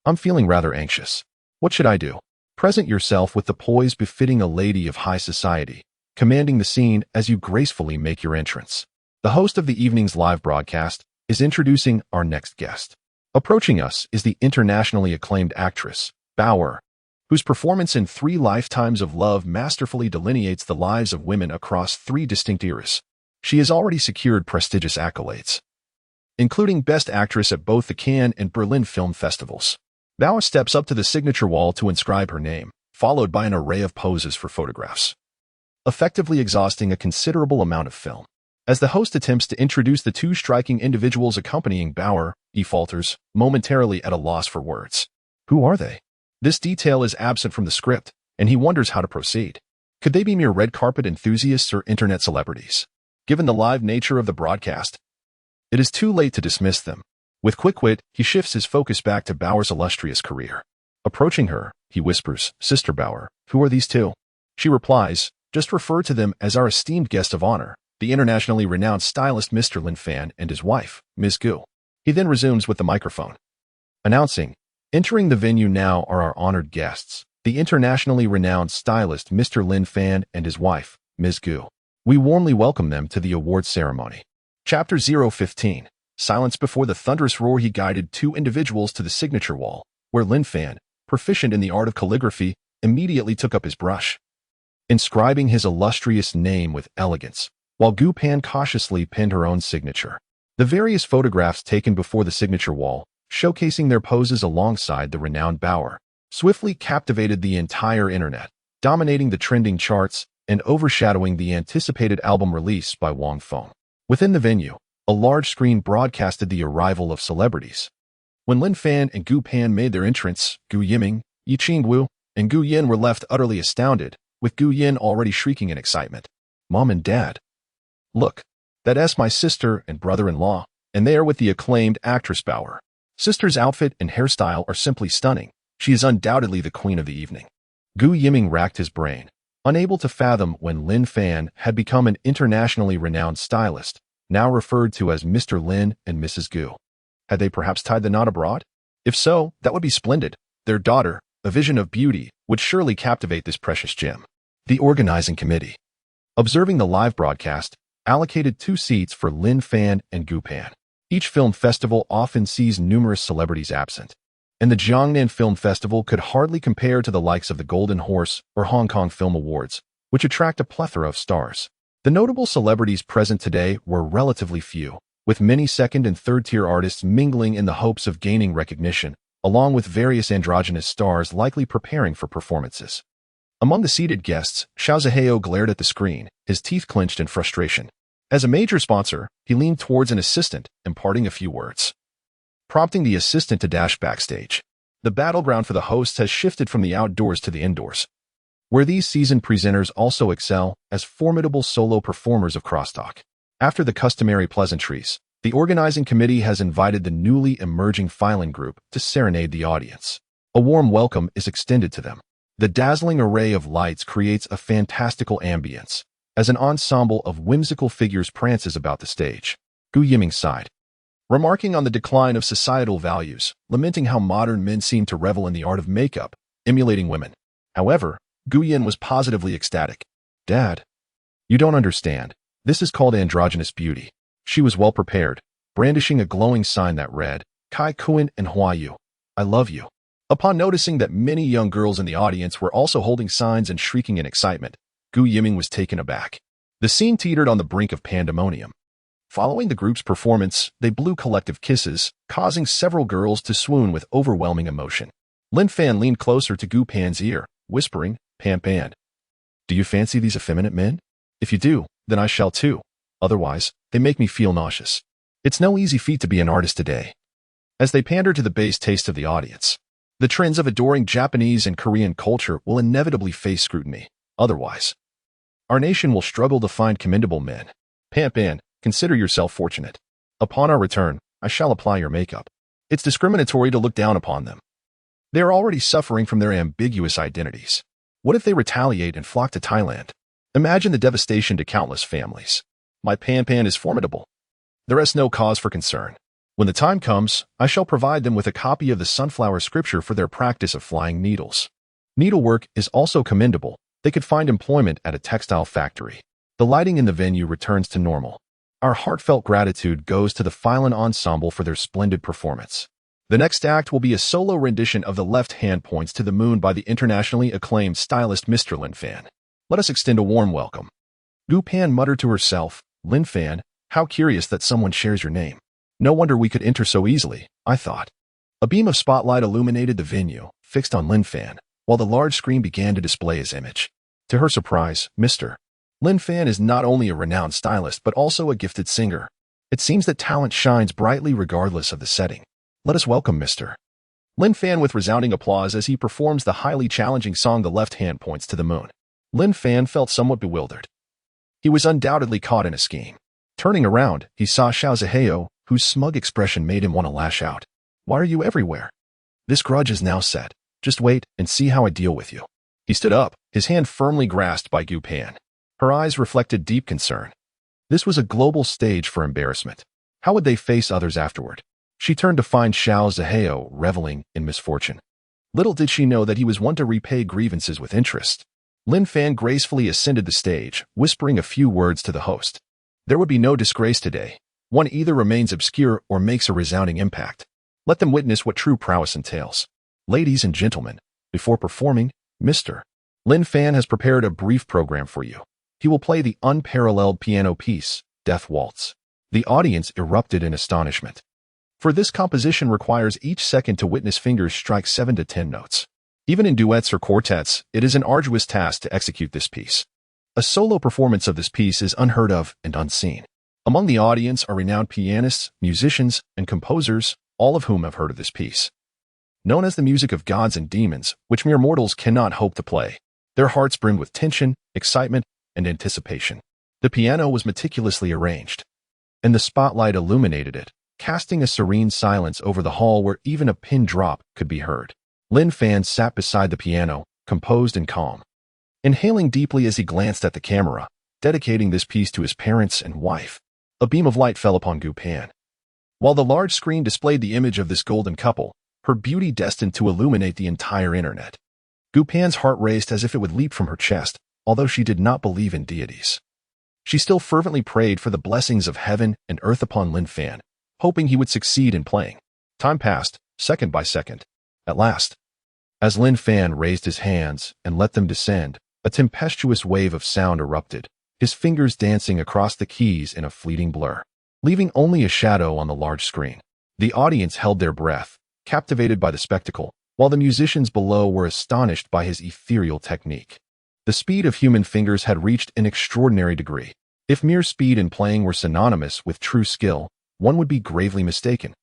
I'm feeling rather anxious. What should I do? Present yourself with the poise befitting a lady of high society. commanding the scene as you gracefully make your entrance. The host of the evening's live broadcast is introducing our next guest. Approaching us is the internationally acclaimed actress, Bauer, whose performance in 3 Lifetimes of Love masterfully delineates the lives of women across 3 distinct eras. She has already secured prestigious accolades, including Best Actress at both the Cannes and Berlin film festivals. Bauer steps up to the signature wall to inscribe her name, followed by an array of poses for photographs, effectively exhausting a considerable amount of film. As the host attempts to introduce the 2 striking individuals accompanying Bauer, he falters, momentarily at a loss for words. Who are they? This detail is absent from the script, and he wonders how to proceed. Could they be mere red carpet enthusiasts or internet celebrities? Given the live nature of the broadcast, it is too late to dismiss them. With quick wit, he shifts his focus back to Bauer's illustrious career. Approaching her, he whispers, "Sister Bauer, who are these 2? She replies, "Just refer to them as our esteemed guest of honor, the internationally renowned stylist Mr. Lin Fan and his wife, Ms. Gu." He then resumes with the microphone, announcing, "Entering the venue now are our honored guests, the internationally renowned stylist Mr. Lin Fan and his wife, Ms. Gu. We warmly welcome them to the awards ceremony." Chapter 015. Silence before the thunderous roar. He guided 2 individuals to the signature wall, where Lin Fan, proficient in the art of calligraphy, immediately took up his brush, inscribing his illustrious name with elegance, while Gu Pan cautiously penned her own signature. The various photographs taken before the signature wall, showcasing their poses alongside the renowned Bauer, swiftly captivated the entire internet, dominating the trending charts and overshadowing the anticipated album release by Wang Feng. Within the venue, a large screen broadcasted the arrival of celebrities. When Lin Fan and Gu Pan made their entrance, Gu Yiming, Yi Qingwu, and Gu Yin were left utterly astounded, with Gu Yin already shrieking in excitement. "Mom and Dad, look, that's my sister and brother-in-law, and they are with the acclaimed actress Bauer. Sister's outfit and hairstyle are simply stunning. She is undoubtedly the queen of the evening." Gu Yiming racked his brain, unable to fathom when Lin Fan had become an internationally renowned stylist, now referred to as Mr. Lin and Mrs. Gu. Had they perhaps tied the knot abroad? If so, that would be splendid. Their daughter, a vision of beauty, would surely captivate this precious gem. The organizing committee, observing the live broadcast, allocated 2 seats for Lin Fan and Gu Pan. Each film festival often sees numerous celebrities absent, and the Jiangnan Film Festival could hardly compare to the likes of the Golden Horse or Hong Kong Film Awards, which attract a plethora of stars. The notable celebrities present today were relatively few, with many second- and third-tier artists mingling in the hopes of gaining recognition, along with various androgynous stars likely preparing for performances. Among the seated guests, Xiao Zihao glared at the screen, his teeth clenched in frustration. As a major sponsor, he leaned towards an assistant, imparting a few words, prompting the assistant to dash backstage. The battleground for the hosts has shifted from the outdoors to the indoors, where these seasoned presenters also excel as formidable solo performers of crosstalk. After the customary pleasantries, the organizing committee has invited the newly emerging filing group to serenade the audience. A warm welcome is extended to them. The dazzling array of lights creates a fantastical ambience, as an ensemble of whimsical figures prances about the stage. Gu Yiming sighed, remarking on the decline of societal values, lamenting how modern men seem to revel in the art of makeup, emulating women. However, Gu Yin was positively ecstatic. "Dad, you don't understand. This is called androgynous beauty." She was well prepared, brandishing a glowing sign that read, "Kai Kuan and Hua Yu, I love you." Upon noticing that many young girls in the audience were also holding signs and shrieking in excitement, Gu Yiming was taken aback. The scene teetered on the brink of pandemonium. Following the group's performance, they blew collective kisses, causing several girls to swoon with overwhelming emotion. Lin Fan leaned closer to Gu Pan's ear, whispering, "Pan Pan, do you fancy these effeminate men? If you do, then I shall too. Otherwise, they make me feel nauseous. It's no easy feat to be an artist today." As they pander to the base taste of the audience, the trends of adoring Japanese and Korean culture will inevitably face scrutiny. Otherwise, our nation will struggle to find commendable men. Pan Pan, consider yourself fortunate. Upon our return, I shall apply your makeup. It's discriminatory to look down upon them. They are already suffering from their ambiguous identities. What if they retaliate and flock to Thailand? Imagine the devastation to countless families. My Pan Pan is formidable. There is no cause for concern. When the time comes, I shall provide them with a copy of the sunflower scripture for their practice of flying needles. Needlework is also commendable, They could find employment at a textile factory. The lighting in the venue returns to normal. Our heartfelt gratitude goes to the Phylan Ensemble for their splendid performance. The next act will be a solo rendition of The Left Hand Points to the Moon by the internationally acclaimed stylist Mr. Lin Fan. Let us extend a warm welcome. Gu Pan muttered to herself, Lin Fan, how curious that someone shares your name. No wonder we could enter so easily, I thought. A beam of spotlight illuminated the venue, fixed on Lin Fan, while the large screen began to display his image. To her surprise, Mr. Lin Fan is not only a renowned stylist but also a gifted singer. It seems that talent shines brightly regardless of the setting. Let us welcome Mr. Lin Fan with resounding applause as he performs the highly challenging song The Left Hand Points to the Moon. Lin Fan felt somewhat bewildered. He was undoubtedly caught in a scheme. Turning around, he saw Xiao Zihao, whose smug expression made him want to lash out. Why are you everywhere? This grudge is now set. Just wait and see how I deal with you. He stood up, his hand firmly grasped by Gu Pan. Her eyes reflected deep concern. This was a global stage for embarrassment. How would they face others afterward? She turned to find Xiao Zihao reveling in misfortune. Little did she know that he was one to repay grievances with interest. Lin Fan gracefully ascended the stage, whispering a few words to the host. There would be no disgrace today. One either remains obscure or makes a resounding impact. Let them witness what true prowess entails. Ladies and gentlemen, before performing, Mr. Lin Fan has prepared a brief program for you. He will play the unparalleled piano piece, Death Waltz. The audience erupted in astonishment. For this composition requires each second to witness fingers strike 7 to 10 notes. Even in duets or quartets, it is an arduous task to execute this piece. A solo performance of this piece is unheard of and unseen. Among the audience are renowned pianists, musicians, and composers, all of whom have heard of this piece. Known as the music of gods and demons, which mere mortals cannot hope to play, their hearts brimmed with tension, excitement, and anticipation. The piano was meticulously arranged, and the spotlight illuminated it, casting a serene silence over the hall where even a pin drop could be heard. Lin Fan sat beside the piano, composed and calm, inhaling deeply as he glanced at the camera, dedicating this piece to his parents and wife. A beam of light fell upon Gu Pan. While the large screen displayed the image of this golden couple, her beauty destined to illuminate the entire internet. Gu Pan's heart raced as if it would leap from her chest, although she did not believe in deities. She still fervently prayed for the blessings of heaven and earth upon Lin Fan, hoping he would succeed in playing. Time passed, second by second. At last, as Lin Fan raised his hands and let them descend, a tempestuous wave of sound erupted, his fingers dancing across the keys in a fleeting blur, leaving only a shadow on the large screen. The audience held their breath, captivated by the spectacle, while the musicians below were astonished by his ethereal technique. The speed of human fingers had reached an extraordinary degree. If mere speed in playing were synonymous with true skill, one would be gravely mistaken.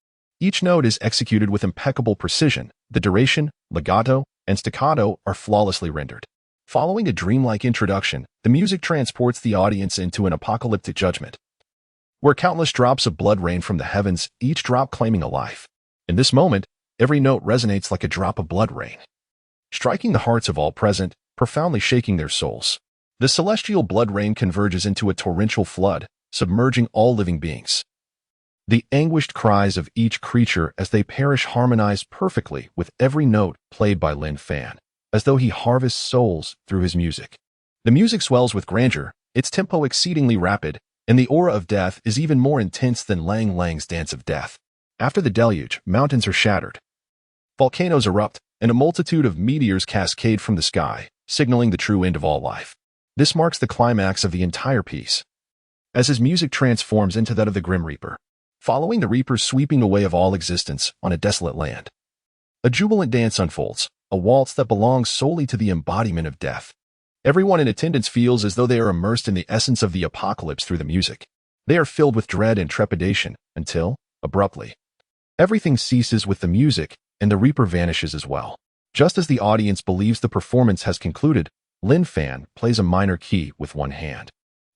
Each note is executed with impeccable precision. The duration, legato, and staccato are flawlessly rendered. Following a dreamlike introduction, the music transports the audience into an apocalyptic judgment, where countless drops of blood rain from the heavens, each drop claiming a life. In this moment, every note resonates like a drop of blood rain, striking the hearts of all present, profoundly shaking their souls. The celestial blood rain converges into a torrential flood, submerging all living beings. The anguished cries of each creature as they perish harmonize perfectly with every note played by Lin Fan, as though he harvests souls through his music. The music swells with grandeur, its tempo exceedingly rapid, and the aura of death is even more intense than Lang Lang's Dance of Death. After the deluge, mountains are shattered. Volcanoes erupt, and a multitude of meteors cascade from the sky, signaling the true end of all life. This marks the climax of the entire piece, as his music transforms into that of the Grim Reaper, following the Reaper's sweeping away of all existence on a desolate land. A jubilant dance unfolds, a waltz that belongs solely to the embodiment of death. Everyone in attendance feels as though they are immersed in the essence of the apocalypse through the music. They are filled with dread and trepidation until, abruptly, everything ceases with the music and the Reaper vanishes as well. Just as the audience believes the performance has concluded, Lin Fan plays a minor key with one hand,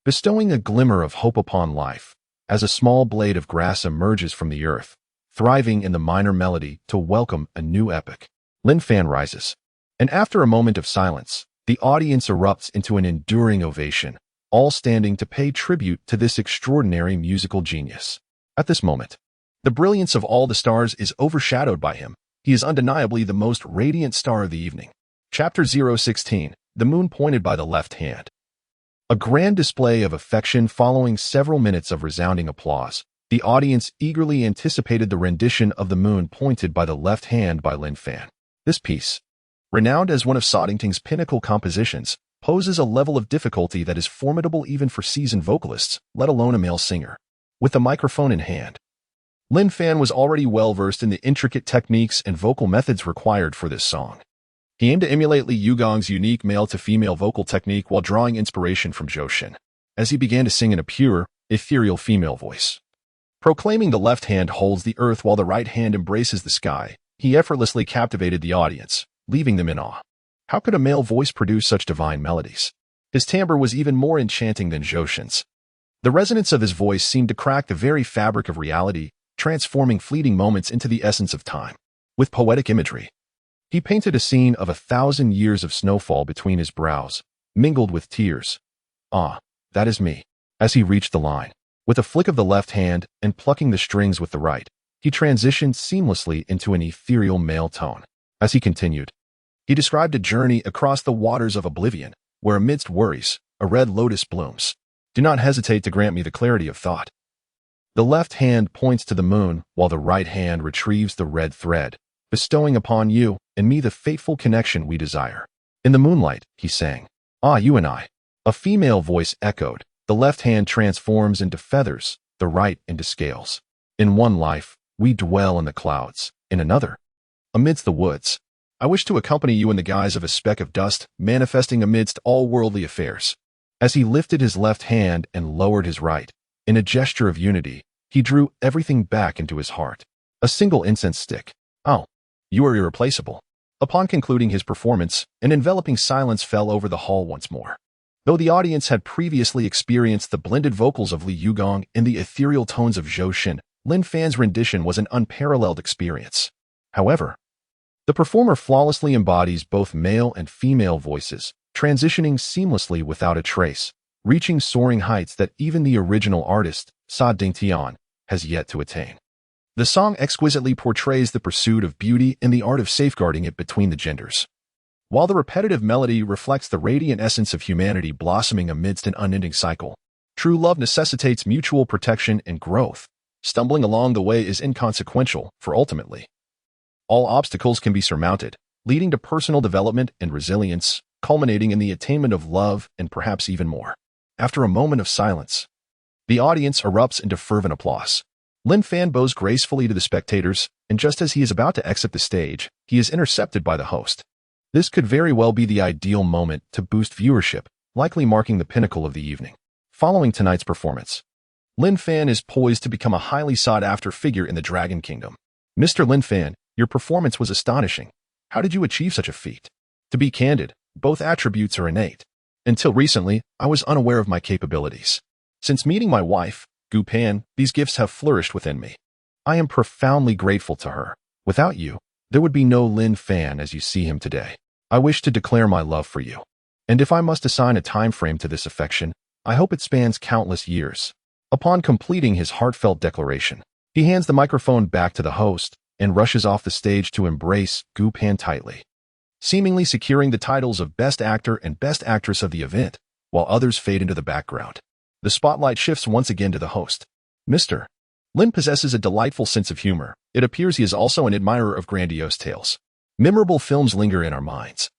bestowing a glimmer of hope upon life, as a small blade of grass emerges from the earth, thriving in the minor melody to welcome a new epoch. Lin Fan rises, and after a moment of silence, the audience erupts into an enduring ovation, all standing to pay tribute to this extraordinary musical genius. At this moment, the brilliance of all the stars is overshadowed by him. He is undeniably the most radiant star of the evening. Chapter 016, the moon pointed by the left hand. A grand display of affection following several minutes of resounding applause. The audience eagerly anticipated the rendition of the moon pointed by the left hand by Lin Fan. This piece, renowned as one of Soddington's pinnacle compositions, poses a level of difficulty that is formidable even for seasoned vocalists, let alone a male singer. With the microphone in hand, Lin Fan was already well-versed in the intricate techniques and vocal methods required for this song. He aimed to emulate Li Yugong's unique male-to-female vocal technique while drawing inspiration from Zhou Shen, as he began to sing in a pure, ethereal female voice. Proclaiming the left hand holds the earth while the right hand embraces the sky, he effortlessly captivated the audience, leaving them in awe. How could a male voice produce such divine melodies? His timbre was even more enchanting than Zhou Shen's. The resonance of his voice seemed to crack the very fabric of reality, transforming fleeting moments into the essence of time. With poetic imagery, he painted a scene of 1,000 years of snowfall between his brows, mingled with tears. Ah, that is me. As he reached the line, with a flick of the left hand and plucking the strings with the right, he transitioned seamlessly into an ethereal male tone. As he continued, he described a journey across the waters of oblivion, where amidst worries, a red lotus blooms. Do not hesitate to grant me the clarity of thought. The left hand points to the moon, while the right hand retrieves the red thread, bestowing upon you and me the fateful connection we desire. In the moonlight, he sang, "Ah, you and I." A female voice echoed. The left hand transforms into feathers, the right into scales. In one life, we dwell in the clouds. In another, amidst the woods. I wish to accompany you in the guise of a speck of dust, manifesting amidst all worldly affairs. As he lifted his left hand and lowered his right, in a gesture of unity, he drew everything back into his heart. A single incense stick. Oh, you are irreplaceable. Upon concluding his performance, an enveloping silence fell over the hall once more. Though the audience had previously experienced the blended vocals of Li Yugong and the ethereal tones of Zhou Shen, Lin Fan's rendition was an unparalleled experience. However, the performer flawlessly embodies both male and female voices, transitioning seamlessly without a trace, reaching soaring heights that even the original artist, Sa Dingtian, has yet to attain. The song exquisitely portrays the pursuit of beauty and the art of safeguarding it between the genders. While the repetitive melody reflects the radiant essence of humanity blossoming amidst an unending cycle, true love necessitates mutual protection and growth. Stumbling along the way is inconsequential, for ultimately, all obstacles can be surmounted, leading to personal development and resilience, culminating in the attainment of love and perhaps even more. After a moment of silence, the audience erupts into fervent applause. Lin Fan bows gracefully to the spectators, and just as he is about to exit the stage, he is intercepted by the host. This could very well be the ideal moment to boost viewership, likely marking the pinnacle of the evening. Following tonight's performance, Lin Fan is poised to become a highly sought-after figure in the Dragon Kingdom. Mr. Lin Fan, your performance was astonishing. How did you achieve such a feat? To be candid, both attributes are innate. Until recently, I was unaware of my capabilities. Since meeting my wife, Gu Pan, these gifts have flourished within me. I am profoundly grateful to her. Without you, there would be no Lin Fan as you see him today. I wish to declare my love for you. And if I must assign a time frame to this affection, I hope it spans countless years. Upon completing his heartfelt declaration, he hands the microphone back to the host and rushes off the stage to embrace Gu Pan tightly, seemingly securing the titles of Best Actor and Best Actress of the event, while others fade into the background. The spotlight shifts once again to the host. Mr. Lin possesses a delightful sense of humor. It appears he is also an admirer of grandiose tales. Memorable films linger in our minds,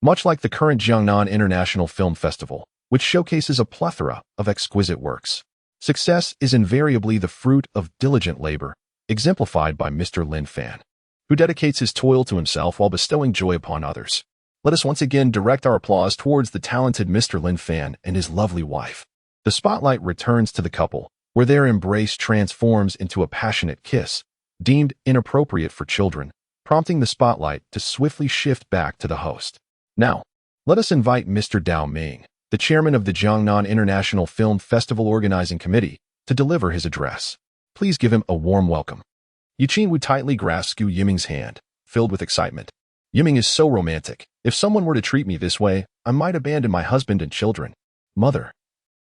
much like the current Jiangnan International Film Festival, which showcases a plethora of exquisite works. Success is invariably the fruit of diligent labor, exemplified by Mr. Lin Fan, who dedicates his toil to himself while bestowing joy upon others. Let us once again direct our applause towards the talented Mr. Lin Fan and his lovely wife. The spotlight returns to the couple, where their embrace transforms into a passionate kiss, deemed inappropriate for children, prompting the spotlight to swiftly shift back to the host. Now, let us invite Mr. Dao Ming, the chairman of the Jiangnan International Film Festival Organizing Committee, to deliver his address. Please give him a warm welcome. Yuqin Wu tightly grasps Gu Yiming's hand, filled with excitement. Yiming is so romantic. If someone were to treat me this way, I might abandon my husband and children. Mother,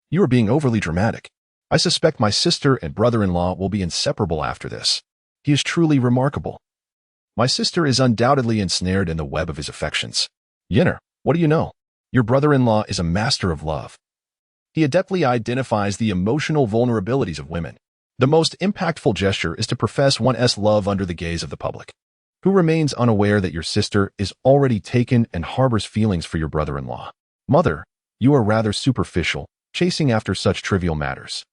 you are being overly dramatic. I suspect my sister and brother-in-law will be inseparable after this. He is truly remarkable. My sister is undoubtedly ensnared in the web of his affections. Yinner, what do you know? Your brother-in-law is a master of love. He adeptly identifies the emotional vulnerabilities of women. The most impactful gesture is to profess one's love under the gaze of the public, who remains unaware that your sister is already taken and harbors feelings for your brother-in-law. Mother, you are rather superficial, chasing after such trivial matters.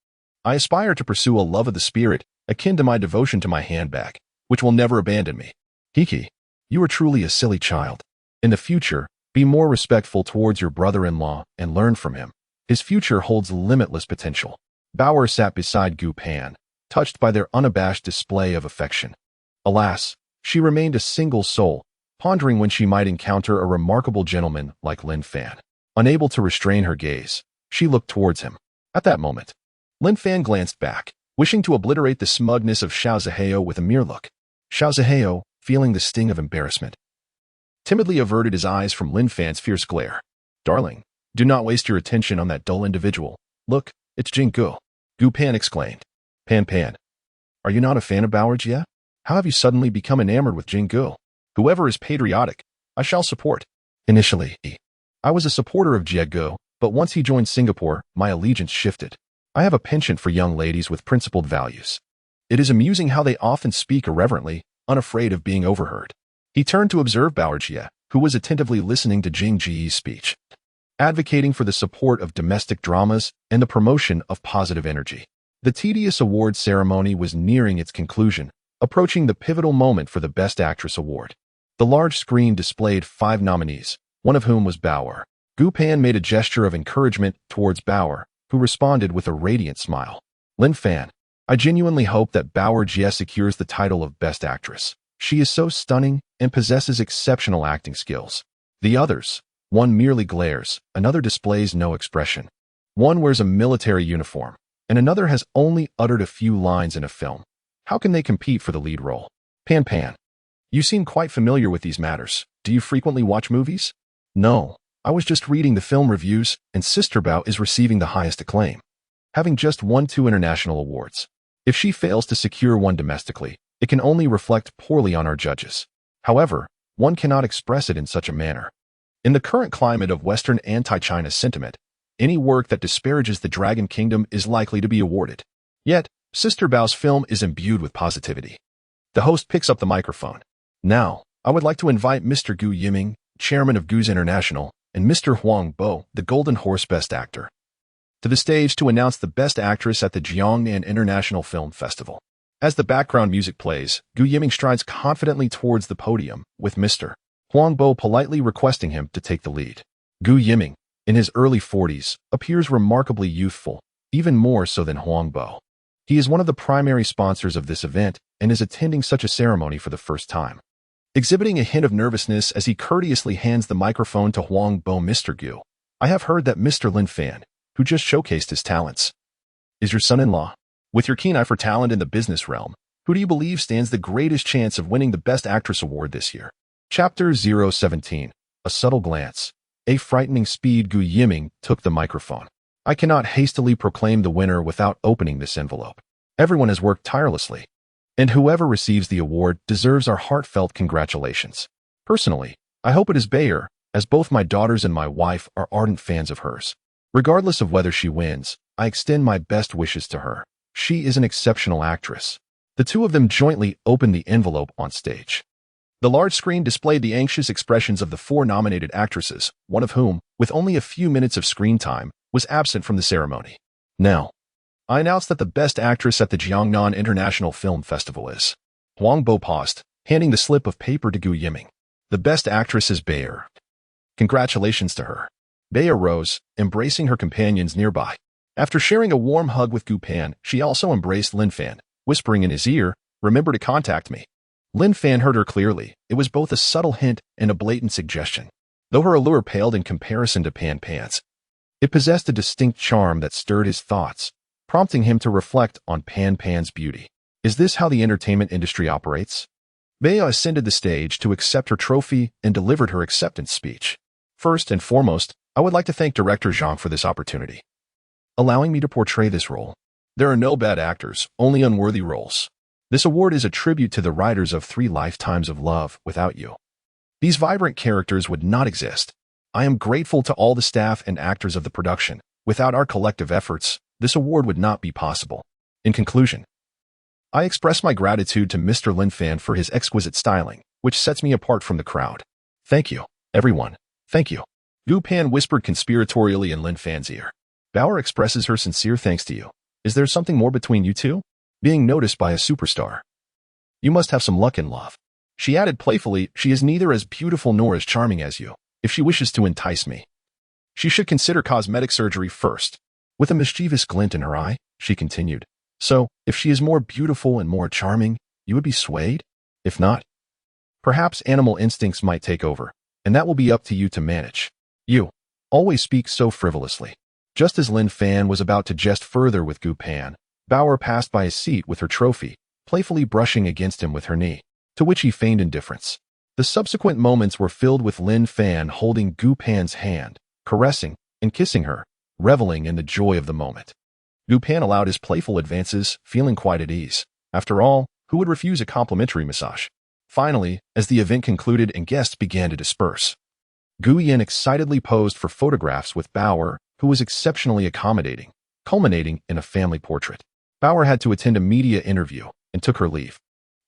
I aspire to pursue a love of the spirit, akin to my devotion to my handbag, which will never abandon me. Kiki, you are truly a silly child. In the future, be more respectful towards your brother-in-law and learn from him. His future holds limitless potential. Bauer sat beside Gu Pan, touched by their unabashed display of affection. Alas, she remained a single soul, pondering when she might encounter a remarkable gentleman like Lin Fan. Unable to restrain her gaze, she looked towards him. At that moment, Lin Fan glanced back, wishing to obliterate the smugness of Xiao Zihao with a mere look. Xiao Zihao, feeling the sting of embarrassment, timidly averted his eyes from Lin Fan's fierce glare. Darling, do not waste your attention on that dull individual. Look, it's Jing Gu. Gu Pan exclaimed. Pan, are you not a fan of Bauer Jie? How have you suddenly become enamored with Jing Gu? Whoever is patriotic, I shall support. Initially, I was a supporter of Jie Gu, but once he joined Singapore, my allegiance shifted. I have a penchant for young ladies with principled values. It is amusing how they often speak irreverently, unafraid of being overheard. He turned to observe Bauer Jie, who was attentively listening to Jing Ji's speech, advocating for the support of domestic dramas and the promotion of positive energy. The tedious award ceremony was nearing its conclusion, approaching the pivotal moment for the Best Actress award. The large screen displayed 5 nominees, one of whom was Bauer. Gu Pan made a gesture of encouragement towards Bauer, who responded with a radiant smile. Lin Fan, I genuinely hope that Bauer Jie secures the title of Best Actress. She is so stunning and possesses exceptional acting skills. The others, one merely glares, another displays no expression. One wears a military uniform, and another has only uttered a few lines in a film. How can they compete for the lead role? Pan, you seem quite familiar with these matters. Do you frequently watch movies? No, I was just reading the film reviews, and Sister Bao is receiving the highest acclaim, having just won 2 international awards. If she fails to secure one domestically, it can only reflect poorly on our judges. However, one cannot express it in such a manner. In the current climate of Western anti-China sentiment, any work that disparages the Dragon Kingdom is likely to be awarded. Yet, Sister Bao's film is imbued with positivity. The host picks up the microphone. Now, I would like to invite Mr. Gu Yiming, chairman of Gu's International, and Mr. Huang Bo, the Golden Horse Best Actor, to the stage to announce the Best Actress at the Jiangnan International Film Festival. As the background music plays, Gu Yiming strides confidently towards the podium, with Mr. Huang Bo politely requesting him to take the lead. Gu Yiming, in his early 40s, appears remarkably youthful, even more so than Huang Bo. He is one of the primary sponsors of this event and is attending such a ceremony for the first time. Exhibiting a hint of nervousness as he courteously hands the microphone to Huang Bo, Mr. Gu, I have heard that Mr. Lin Fan, who just showcased his talents, is your son-in-law. With your keen eye for talent in the business realm, who do you believe stands the greatest chance of winning the Best Actress award this year? Chapter 017. A subtle glance. A frightening speed. Gu Yiming took the microphone. I cannot hastily proclaim the winner without opening this envelope. Everyone has worked tirelessly, and whoever receives the award deserves our heartfelt congratulations. Personally, I hope it is Bayer, as both my daughters and my wife are ardent fans of hers. Regardless of whether she wins, I extend my best wishes to her. She is an exceptional actress. The two of them jointly opened the envelope on stage. The large screen displayed the anxious expressions of the 4 nominated actresses, one of whom, with only a few minutes of screen time, was absent from the ceremony. Now, I announce that the Best Actress at the Jiangnan International Film Festival is Huang Bo paused, handing the slip of paper to Gu Yiming. The Best Actress is Bayer. Congratulations to her. Bayer rose, embracing her companions nearby. After sharing a warm hug with Gu Pan, she also embraced Lin Fan, whispering in his ear, "Remember to contact me." Lin Fan heard her clearly. It was both a subtle hint and a blatant suggestion. Though her allure paled in comparison to Pan's, it possessed a distinct charm that stirred his thoughts, prompting him to reflect on Pan's beauty. Is this how the entertainment industry operates? Bayer ascended the stage to accept her trophy and delivered her acceptance speech. First and foremost, I would like to thank Director Zhang for this opportunity, allowing me to portray this role. There are no bad actors, only unworthy roles. This award is a tribute to the writers of 3 Lifetimes of Love Without You. These vibrant characters would not exist I am grateful to all the staff and actors of the production. Without our collective efforts, this award would not be possible. In conclusion, I express my gratitude to Mr. Lin Fan for his exquisite styling, which sets me apart from the crowd. Thank you, everyone. Thank you. Gu Pan whispered conspiratorially in Lin Fan's ear. Bauer expresses her sincere thanks to you. Is there something more between you two? Being noticed by a superstar. You must have some luck in love. She added playfully, she is neither as beautiful nor as charming as you. If she wishes to entice me, she should consider cosmetic surgery first. With a mischievous glint in her eye, she continued. So, if she is more beautiful and more charming, you would be swayed? If not, perhaps animal instincts might take over, and that will be up to you to manage. You always speak so frivolously. Just as Lin Fan was about to jest further with Gu Pan, Bauer passed by his seat with her trophy, playfully brushing against him with her knee, to which he feigned indifference. The subsequent moments were filled with Lin Fan holding Gu Pan's hand, caressing and kissing her, reveling in the joy of the moment. Gu Pan allowed his playful advances, feeling quite at ease. After all, who would refuse a complimentary massage? Finally, as the event concluded and guests began to disperse, Gu Yan excitedly posed for photographs with Bauer, who was exceptionally accommodating, culminating in a family portrait. Bauer had to attend a media interview and took her leave.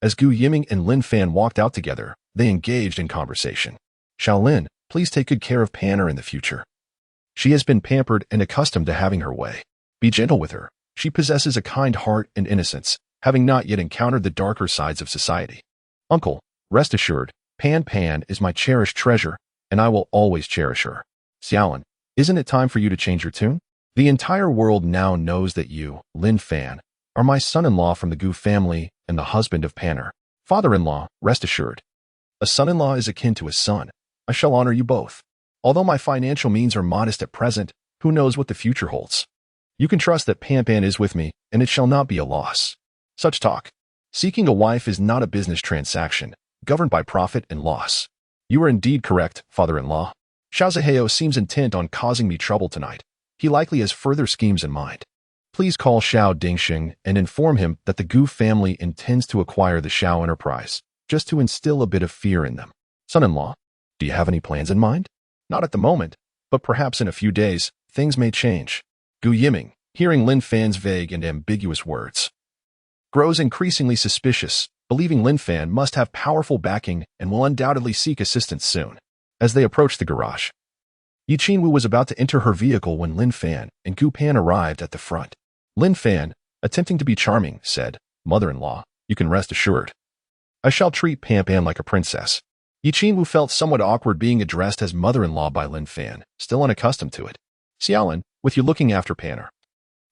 As Gu Yiming and Lin Fan walked out together, they engaged in conversation. Shaolin, please take good care of Panner in the future. She has been pampered and accustomed to having her way. Be gentle with her. She possesses a kind heart and innocence, having not yet encountered the darker sides of society. Uncle, rest assured, Pan Pan is my cherished treasure, and I will always cherish her. Xiaolin, isn't it time for you to change your tune? The entire world now knows that you, Lin Fan, are my son-in-law from the Gu family and the husband of Panner. Father-in-law, rest assured. A son-in-law is akin to a son. I shall honor you both. Although my financial means are modest at present, who knows what the future holds? You can trust that Pan Pan is with me, and it shall not be a loss. Such talk. Seeking a wife is not a business transaction, governed by profit and loss. You are indeed correct, father-in-law. Xiao Zihao seems intent on causing me trouble tonight. He likely has further schemes in mind. Please call Xiao Dingxing and inform him that the Gu family intends to acquire the Xiao enterprise, just to instill a bit of fear in them. Son-in-law, do you have any plans in mind? Not at the moment, but perhaps in a few days, things may change. Gu Yiming, hearing Lin Fan's vague and ambiguous words, grows increasingly suspicious, believing Lin Fan must have powerful backing and will undoubtedly seek assistance soon. As they approached the garage, Yi Qinwu was about to enter her vehicle when Lin Fan and Gu Pan arrived at the front. Lin Fan, attempting to be charming, said, Mother-in-law, you can rest assured. I shall treat Pan Pan like a princess. Yi Qinwu felt somewhat awkward being addressed as mother-in-law by Lin Fan, still unaccustomed to it. Xiaolin, with you looking after Panner,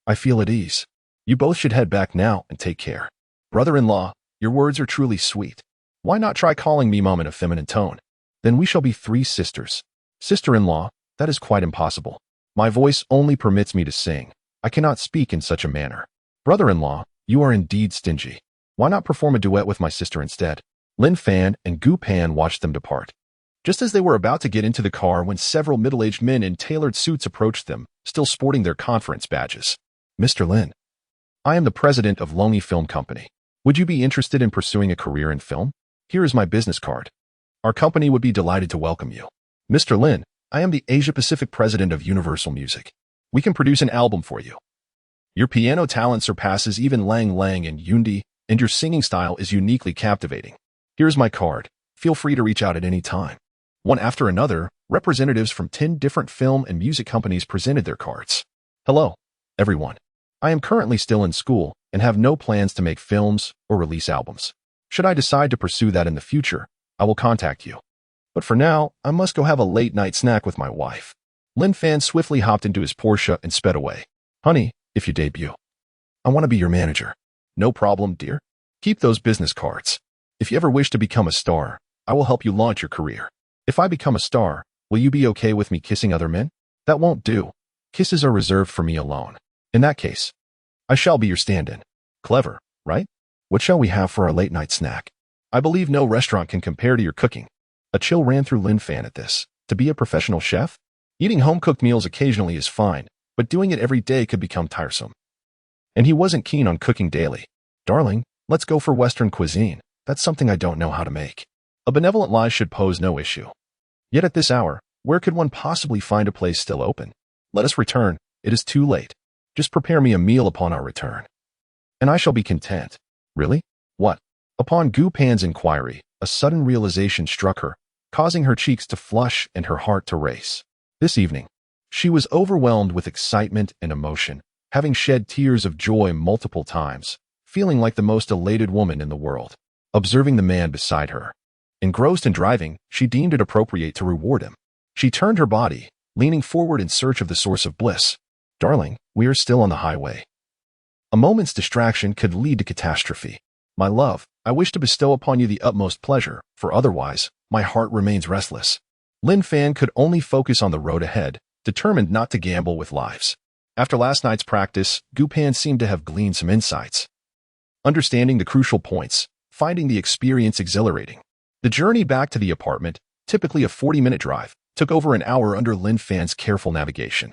I feel at ease. You both should head back now and take care. Brother-in-law, your words are truly sweet. Why not try calling me Mom in a feminine tone? Then we shall be 3 sisters. Sister-in-law, that is quite impossible. My voice only permits me to sing. I cannot speak in such a manner. Brother-in-law, you are indeed stingy. Why not perform a duet with my sister instead? Lin Fan and Gu Pan watched them depart. Just as they were about to get into the car when several middle-aged men in tailored suits approached them, still sporting their conference badges. Mr. Lin, I am the president of Longi Film Company. Would you be interested in pursuing a career in film? Here is my business card. Our company would be delighted to welcome you. Mr. Lin, I am the Asia-Pacific president of Universal Music. We can produce an album for you. Your piano talent surpasses even Lang Lang and Yundi, and your singing style is uniquely captivating. Here's my card. Feel free to reach out at any time. One after another, representatives from 10 different film and music companies presented their cards. Hello, everyone. I am currently still in school and have no plans to make films or release albums. Should I decide to pursue that in the future, I will contact you. But for now, I must go have a late-night snack with my wife. Lin Fan swiftly hopped into his Porsche and sped away. Honey, if you debut, I want to be your manager. No problem, dear. Keep those business cards. If you ever wish to become a star, I will help you launch your career. If I become a star, will you be okay with me kissing other men? That won't do. Kisses are reserved for me alone. In that case, I shall be your stand-in. Clever, right? What shall we have for our late-night snack? I believe no restaurant can compare to your cooking. A chill ran through Lin Fan at this. To be a professional chef? Eating home-cooked meals occasionally is fine, but doing it every day could become tiresome. And he wasn't keen on cooking daily. Darling, let's go for Western cuisine. That's something I don't know how to make. A benevolent lie should pose no issue. Yet at this hour, Where could one possibly find a place still open? Let us return. It is too late. Just prepare me a meal upon our return, and I shall be content. Really? What? Upon Gu Pan's inquiry, a sudden realization struck her, causing her cheeks to flush and her heart to race. This evening, she was overwhelmed with excitement and emotion, having shed tears of joy multiple times, feeling like the most elated woman in the world. Observing the man beside her, engrossed in driving, she deemed it appropriate to reward him. She turned her body, leaning forward in search of the source of bliss. Darling, we are still on the highway. A moment's distraction could lead to catastrophe. My love, I wish to bestow upon you the utmost pleasure, for otherwise, my heart remains restless. Lin Fan could only focus on the road ahead, determined not to gamble with lives. After last night's practice, Gu Pan seemed to have gleaned some insights. Understanding the crucial points, finding the experience exhilarating. The journey back to the apartment, typically a 40-minute drive, took over an hour under Lin Fan's careful navigation,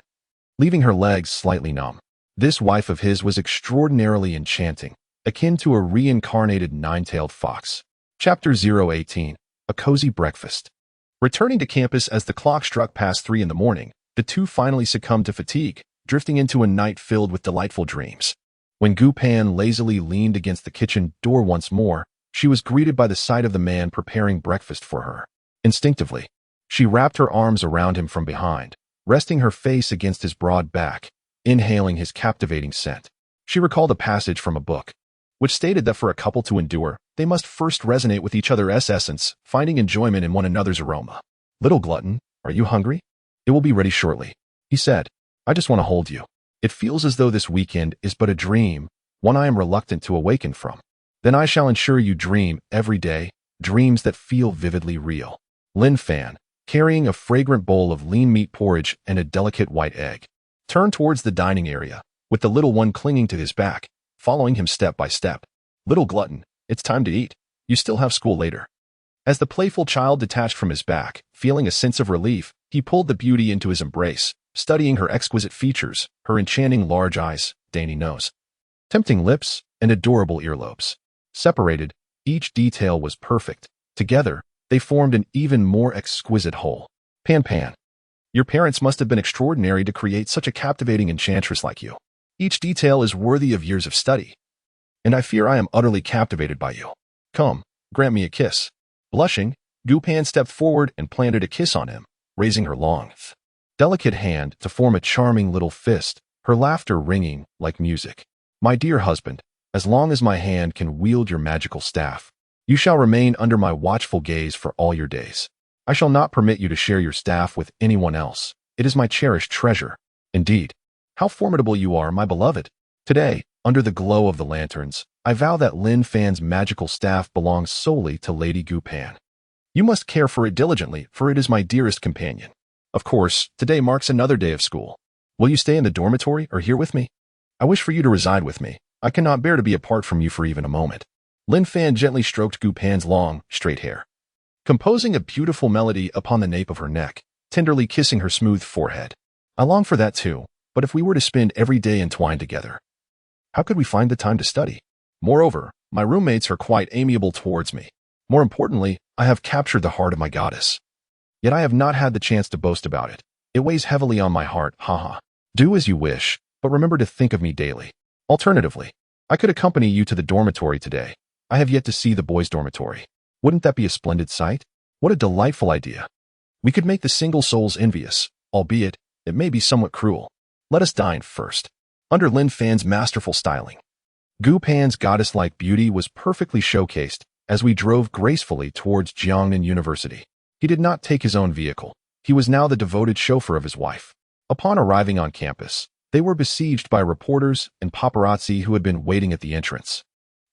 leaving her legs slightly numb. This wife of his was extraordinarily enchanting, akin to a reincarnated nine-tailed fox. Chapter 018, A Cozy Breakfast. Returning to campus as the clock struck past 3 in the morning, the two finally succumbed to fatigue, drifting into a night filled with delightful dreams. When Gu Pan lazily leaned against the kitchen door once more, she was greeted by the sight of the man preparing breakfast for her. Instinctively, she wrapped her arms around him from behind, resting her face against his broad back, inhaling his captivating scent. She recalled a passage from a book, which stated that for a couple to endure, they must first resonate with each other's essence, finding enjoyment in one another's aroma. Little glutton, are you hungry? It will be ready shortly, he said. I just want to hold you. It feels as though this weekend is but a dream, one I am reluctant to awaken from. Then I shall ensure you dream every day, dreams that feel vividly real. Lin Fan, carrying a fragrant bowl of lean meat porridge and a delicate white egg, turned towards the dining area, with the little one clinging to his back, following him step by step. Little glutton, it's time to eat. You still have school later. As the playful child detached from his back, feeling a sense of relief, he pulled the beauty into his embrace, studying her exquisite features, her enchanting large eyes, dainty nose, tempting lips, and adorable earlobes. Separated, each detail was perfect. Together, they formed an even more exquisite whole. Pan, your parents must have been extraordinary to create such a captivating enchantress like you. Each detail is worthy of years of study, and I fear I am utterly captivated by you. Come, grant me a kiss. Blushing, Gu Pan stepped forward and planted a kiss on him, raising her long, delicate hand to form a charming little fist, her laughter ringing like music. My dear husband, as long as my hand can wield your magical staff, you shall remain under my watchful gaze for all your days. I shall not permit you to share your staff with anyone else. It is my cherished treasure. Indeed, how formidable you are, my beloved. Today, under the glow of the lanterns, I vow that Lin Fan's magical staff belongs solely to Lady Gu Pan. You must care for it diligently, for it is my dearest companion. Of course, today marks another day of school. Will you stay in the dormitory or here with me? I wish for you to reside with me. I cannot bear to be apart from you for even a moment. Lin Fan gently stroked Gu Pan's long, straight hair, composing a beautiful melody upon the nape of her neck, tenderly kissing her smooth forehead. I long for that too, but if we were to spend every day entwined together, how could we find the time to study? Moreover, my roommates are quite amiable towards me. More importantly, I have captured the heart of my goddess. Yet I have not had the chance to boast about it. It weighs heavily on my heart, haha. Do as you wish, but remember to think of me daily. Alternatively, I could accompany you to the dormitory today. I have yet to see the boys' dormitory. Wouldn't that be a splendid sight? What a delightful idea. We could make the single souls envious, albeit it may be somewhat cruel. Let us dine first. Under Lin Fan's masterful styling, Gu Pan's goddess-like beauty was perfectly showcased as we drove gracefully towards Jiangnan University. He did not take his own vehicle. He was now the devoted chauffeur of his wife. Upon arriving on campus, they were besieged by reporters and paparazzi who had been waiting at the entrance.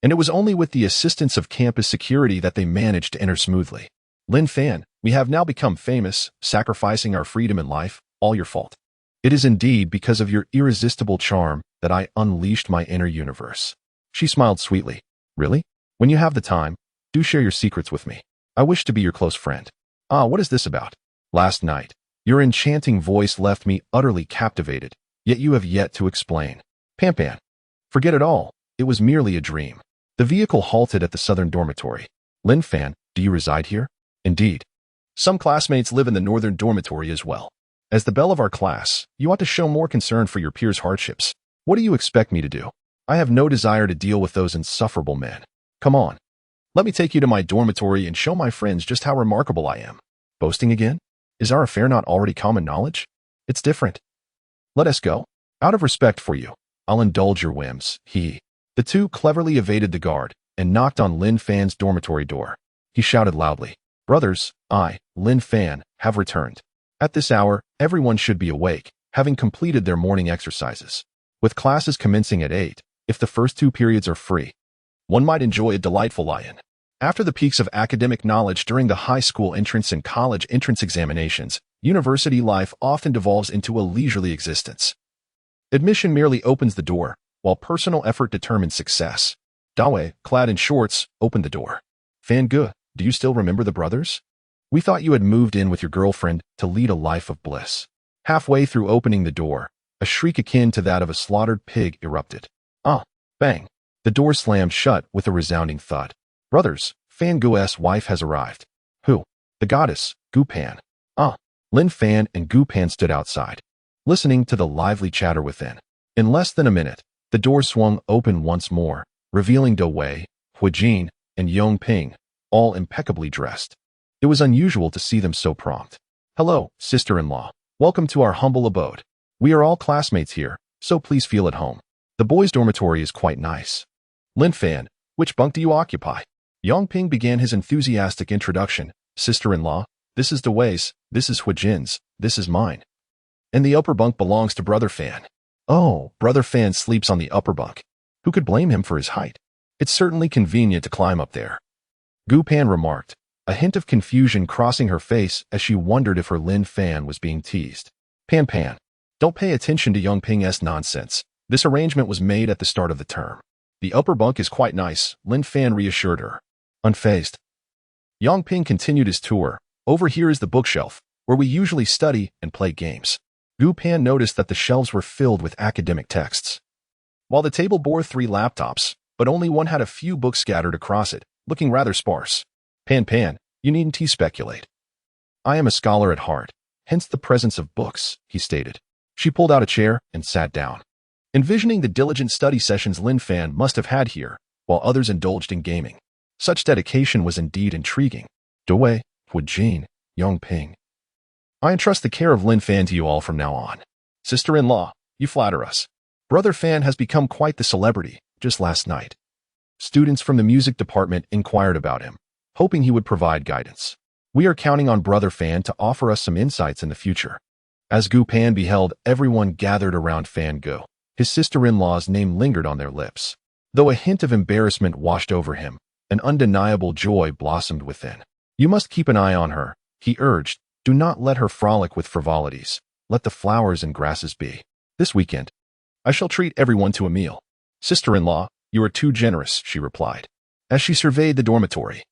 And it was only with the assistance of campus security that they managed to enter smoothly. Lin Fan, we have now become famous, sacrificing our freedom and life, all your fault. It is indeed because of your irresistible charm that I unleashed my inner universe. She smiled sweetly. Really? When you have the time, do share your secrets with me. I wish to be your close friend. Ah, what is this about? Last night, your enchanting voice left me utterly captivated, yet you have yet to explain. Pan, forget it all. It was merely a dream. The vehicle halted at the southern dormitory. Lin Fan, do you reside here? Indeed. Some classmates live in the northern dormitory as well. As the belle of our class, you ought to show more concern for your peers' hardships. What do you expect me to do? I have no desire to deal with those insufferable men. Come on. Let me take you to my dormitory and show my friends just how remarkable I am. Boasting again? Is our affair not already common knowledge? It's different. Let us go. Out of respect for you, I'll indulge your whims. The two cleverly evaded the guard and knocked on Lin Fan's dormitory door. He shouted loudly, "Brothers, I, Lin Fan, have returned. At this hour, everyone should be awake, having completed their morning exercises. With classes commencing at 8, if the first 2 periods are free, one might enjoy a delightful lie-in. After the peaks of academic knowledge during the high school entrance and college entrance examinations, university life often devolves into a leisurely existence. Admission merely opens the door, while personal effort determines success. Dawei, clad in shorts, opened the door. Fan Ge, do you still remember the brothers? We thought you had moved in with your girlfriend to lead a life of bliss." Halfway through opening the door, a shriek akin to that of a slaughtered pig erupted. Ah! Bang! The door slammed shut with a resounding thud. "Brothers, Fan Ge's wife has arrived." "Who?" "The goddess, Gu Pan." "Ah!" Lin Fan and Gu Pan stood outside, listening to the lively chatter within. In less than a minute, the door swung open once more, revealing Dawei, Huijin, and Yong Ping, all impeccably dressed. It was unusual to see them so prompt. "Hello, sister-in-law. Welcome to our humble abode. We are all classmates here, so please feel at home. The boys' dormitory is quite nice." "Lin Fan, which bunk do you occupy?" Yong Ping began his enthusiastic introduction. "Sister-in-law, this is Dawei's, this is Huijin's, this is mine. And the upper bunk belongs to Brother Fan." "Oh, Brother Fan sleeps on the upper bunk. Who could blame him for his height? It's certainly convenient to climb up there," Gu Pan remarked, a hint of confusion crossing her face as she wondered if her Lin Fan was being teased. Pan, don't pay attention to Yong Ping's nonsense. This arrangement was made at the start of the term. The upper bunk is quite nice, Lin Fan reassured her. Unfazed, Yong Ping continued his tour. "Over here is the bookshelf, where we usually study and play games." Gu Pan noticed that the shelves were filled with academic texts, while the table bore 3 laptops, but only one had a few books scattered across it, looking rather sparse. Pan, you needn't speculate. I am a scholar at heart, hence the presence of books," he stated. She pulled out a chair and sat down, envisioning the diligent study sessions Lin Fan must have had here, while others indulged in gaming. Such dedication was indeed intriguing. "Dawei, Huijin, Yong Ping. I entrust the care of Lin Fan to you all from now on. Sister-in-law, you flatter us. Brother Fan has become quite the celebrity, just last night. Students from the music department inquired about him, hoping he would provide guidance. We are counting on Brother Fan to offer us some insights in the future." As Gu Pan beheld everyone gathered around Fan Ge, his sister-in-law's name lingered on their lips. Though a hint of embarrassment washed over him, an undeniable joy blossomed within. "You must keep an eye on her," he urged. "Do not let her frolic with frivolities. Let the flowers and grasses be. This weekend, I shall treat everyone to a meal." "Sister-in-law, you are too generous," she replied. As she surveyed the dormitory,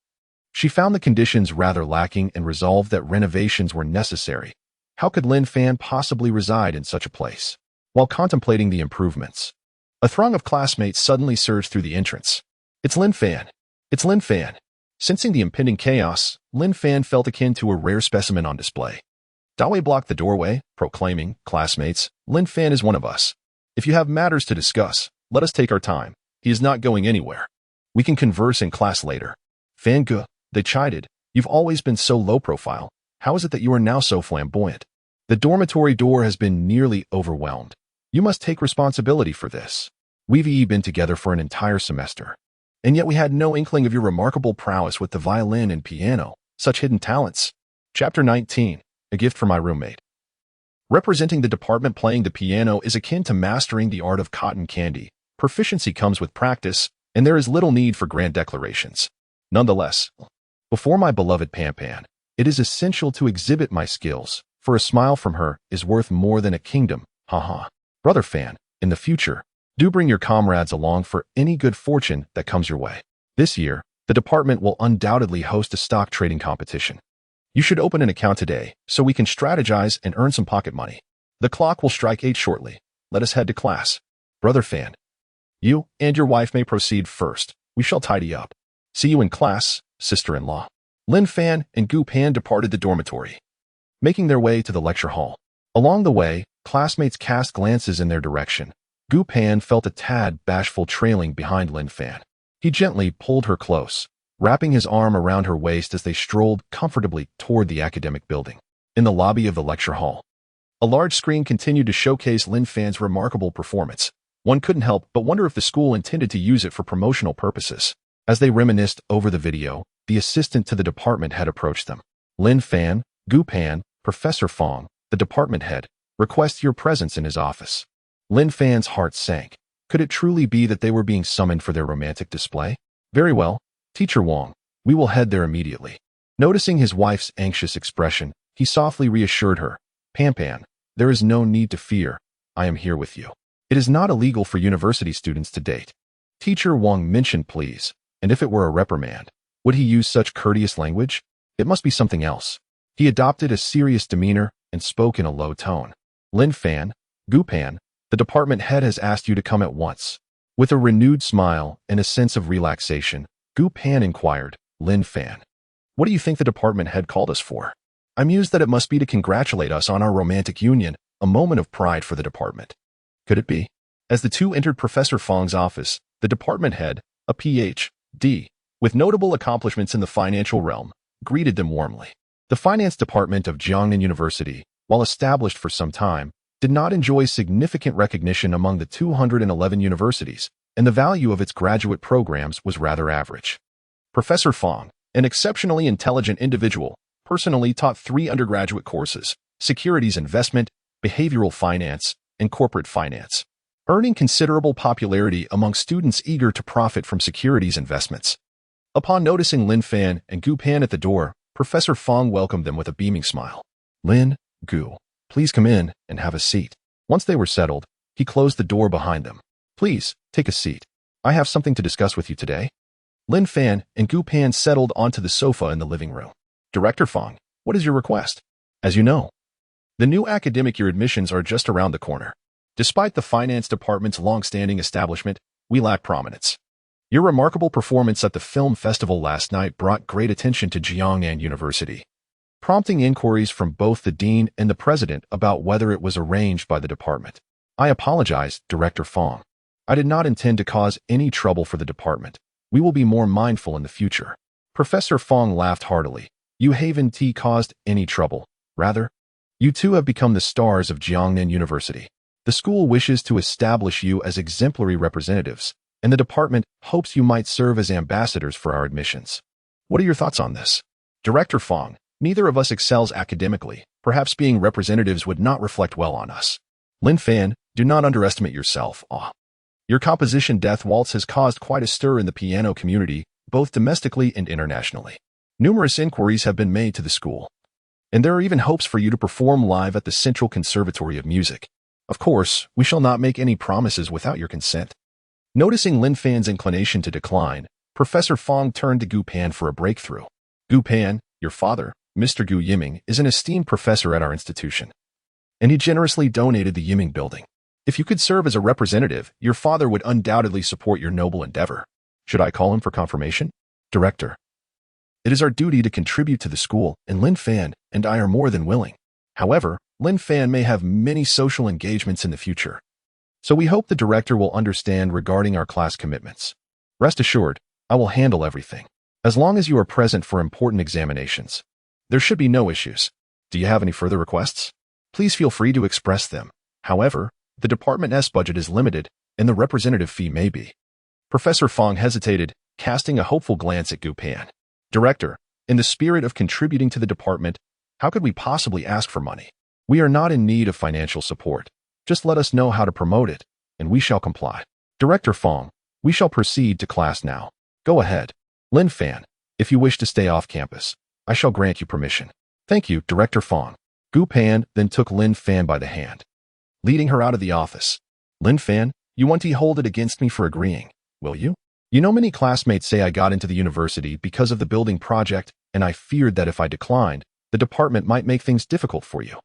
she found the conditions rather lacking and resolved that renovations were necessary. How could Lin Fan possibly reside in such a place? While contemplating the improvements, a throng of classmates suddenly surged through the entrance. "It's Lin Fan! It's Lin Fan!" Sensing the impending chaos, Lin Fan felt akin to a rare specimen on display. Dawei blocked the doorway, proclaiming, "Classmates, Lin Fan is one of us. If you have matters to discuss, let us take our time. He is not going anywhere. We can converse in class later." "Fan Ge," they chided, "you've always been so low profile. How is it that you are now so flamboyant? The dormitory door has been nearly overwhelmed. You must take responsibility for this. We've been together for an entire semester, and yet we had no inkling of your remarkable prowess with the violin and piano, such hidden talents." Chapter 19, A Gift for My Roommate. Representing the department playing the piano is akin to mastering the art of cotton candy. Proficiency comes with practice, and there is little need for grand declarations. Nonetheless, before my beloved Pan, it is essential to exhibit my skills, for a smile from her is worth more than a kingdom. Haha. Brother Fan, in the future, do bring your comrades along for any good fortune that comes your way. This year, the department will undoubtedly host a stock trading competition. You should open an account today so we can strategize and earn some pocket money. The clock will strike 8 shortly. Let us head to class. Brother Fan, you and your wife may proceed first. We shall tidy up. See you in class, sister-in-law. Lin Fan and Gu Pan departed the dormitory, making their way to the lecture hall. Along the way, classmates cast glances in their direction. Gu Pan felt a tad bashful trailing behind Lin Fan. He gently pulled her close, wrapping his arm around her waist as they strolled comfortably toward the academic building. In the lobby of the lecture hall, a large screen continued to showcase Lin Fan's remarkable performance. One couldn't help but wonder if the school intended to use it for promotional purposes. As they reminisced over the video, the assistant to the department head approached them. Lin Fan, Gu Pan, Professor Fong, the department head, requests your presence in his office. Lin Fan's heart sank. Could it truly be that they were being summoned for their romantic display? Very well, Teacher Wong, we will head there immediately. Noticing his wife's anxious expression, he softly reassured her. Pan, there is no need to fear. I am here with you. It is not illegal for university students to date. Teacher Wong mentioned please, and if it were a reprimand, would he use such courteous language? It must be something else. He adopted a serious demeanor and spoke in a low tone. Lin Fan, Gu Pan, the department head has asked you to come at once. With a renewed smile and a sense of relaxation, Gu Pan inquired, Lin Fan, what do you think the department head called us for? I mused that it must be to congratulate us on our romantic union, a moment of pride for the department. Could it be? As the two entered Professor Fong's office, the department head, a Ph.D., with notable accomplishments in the financial realm, greeted them warmly. The finance department of Jiangnan University, while established for some time, did not enjoy significant recognition among the 211 universities, and the value of its graduate programs was rather average. Professor Fong, an exceptionally intelligent individual, personally taught 3 undergraduate courses: securities investment, behavioral finance, and corporate finance, earning considerable popularity among students eager to profit from securities investments. Upon noticing Lin Fan and Gu Pan at the door, Professor Fong welcomed them with a beaming smile. Lin, Gu, please come in and have a seat. Once they were settled, he closed the door behind them. Please, take a seat. I have something to discuss with you today. Lin Fan and Gu Pan settled onto the sofa in the living room. Director Fong, what is your request? As you know, the new academic year admissions are just around the corner. Despite the finance department's long-standing establishment, we lack prominence. Your remarkable performance at the film festival last night brought great attention to Jiangnan University, prompting inquiries from both the dean and the president about whether it was arranged by the department. I apologize, Director Fong. I did not intend to cause any trouble for the department. We will be more mindful in the future. Professor Fong laughed heartily. You haven't caused any trouble. Rather, you two have become the stars of Jiangnan University. The school wishes to establish you as exemplary representatives, and the department hopes you might serve as ambassadors for our admissions. What are your thoughts on this? Director Fong, neither of us excels academically. Perhaps being representatives would not reflect well on us. Lin Fan, do not underestimate yourself. Your composition Death Waltz has caused quite a stir in the piano community, both domestically and internationally. Numerous inquiries have been made to the school, and there are even hopes for you to perform live at the Central Conservatory of Music. Of course, we shall not make any promises without your consent. Noticing Lin Fan's inclination to decline, Professor Fong turned to Gu Pan for a breakthrough. Gu Pan, your father, Mr. Gu Yiming, is an esteemed professor at our institution, and he generously donated the Yiming building. If you could serve as a representative, your father would undoubtedly support your noble endeavor. Should I call him for confirmation? Director, it is our duty to contribute to the school, and Lin Fan and I are more than willing. However, Lin Fan may have many social engagements in the future, so we hope the director will understand regarding our class commitments. Rest assured, I will handle everything. As long as you are present for important examinations, there should be no issues. Do you have any further requests? Please feel free to express them. However, the department's budget is limited, and the representative fee may be. Professor Fong hesitated, casting a hopeful glance at Gu Pan. Director, in the spirit of contributing to the department, how could we possibly ask for money? We are not in need of financial support. Just let us know how to promote it, and we shall comply. Director Fong, we shall proceed to class now. Go ahead. Lin Fan, if you wish to stay off campus, I shall grant you permission. Thank you, Director Fong. Gu Pan then took Lin Fan by the hand, leading her out of the office. Lin Fan, you won't hold it against me for agreeing, will you? You know, many classmates say I got into the university because of the building project, and I feared that if I declined, the department might make things difficult for you.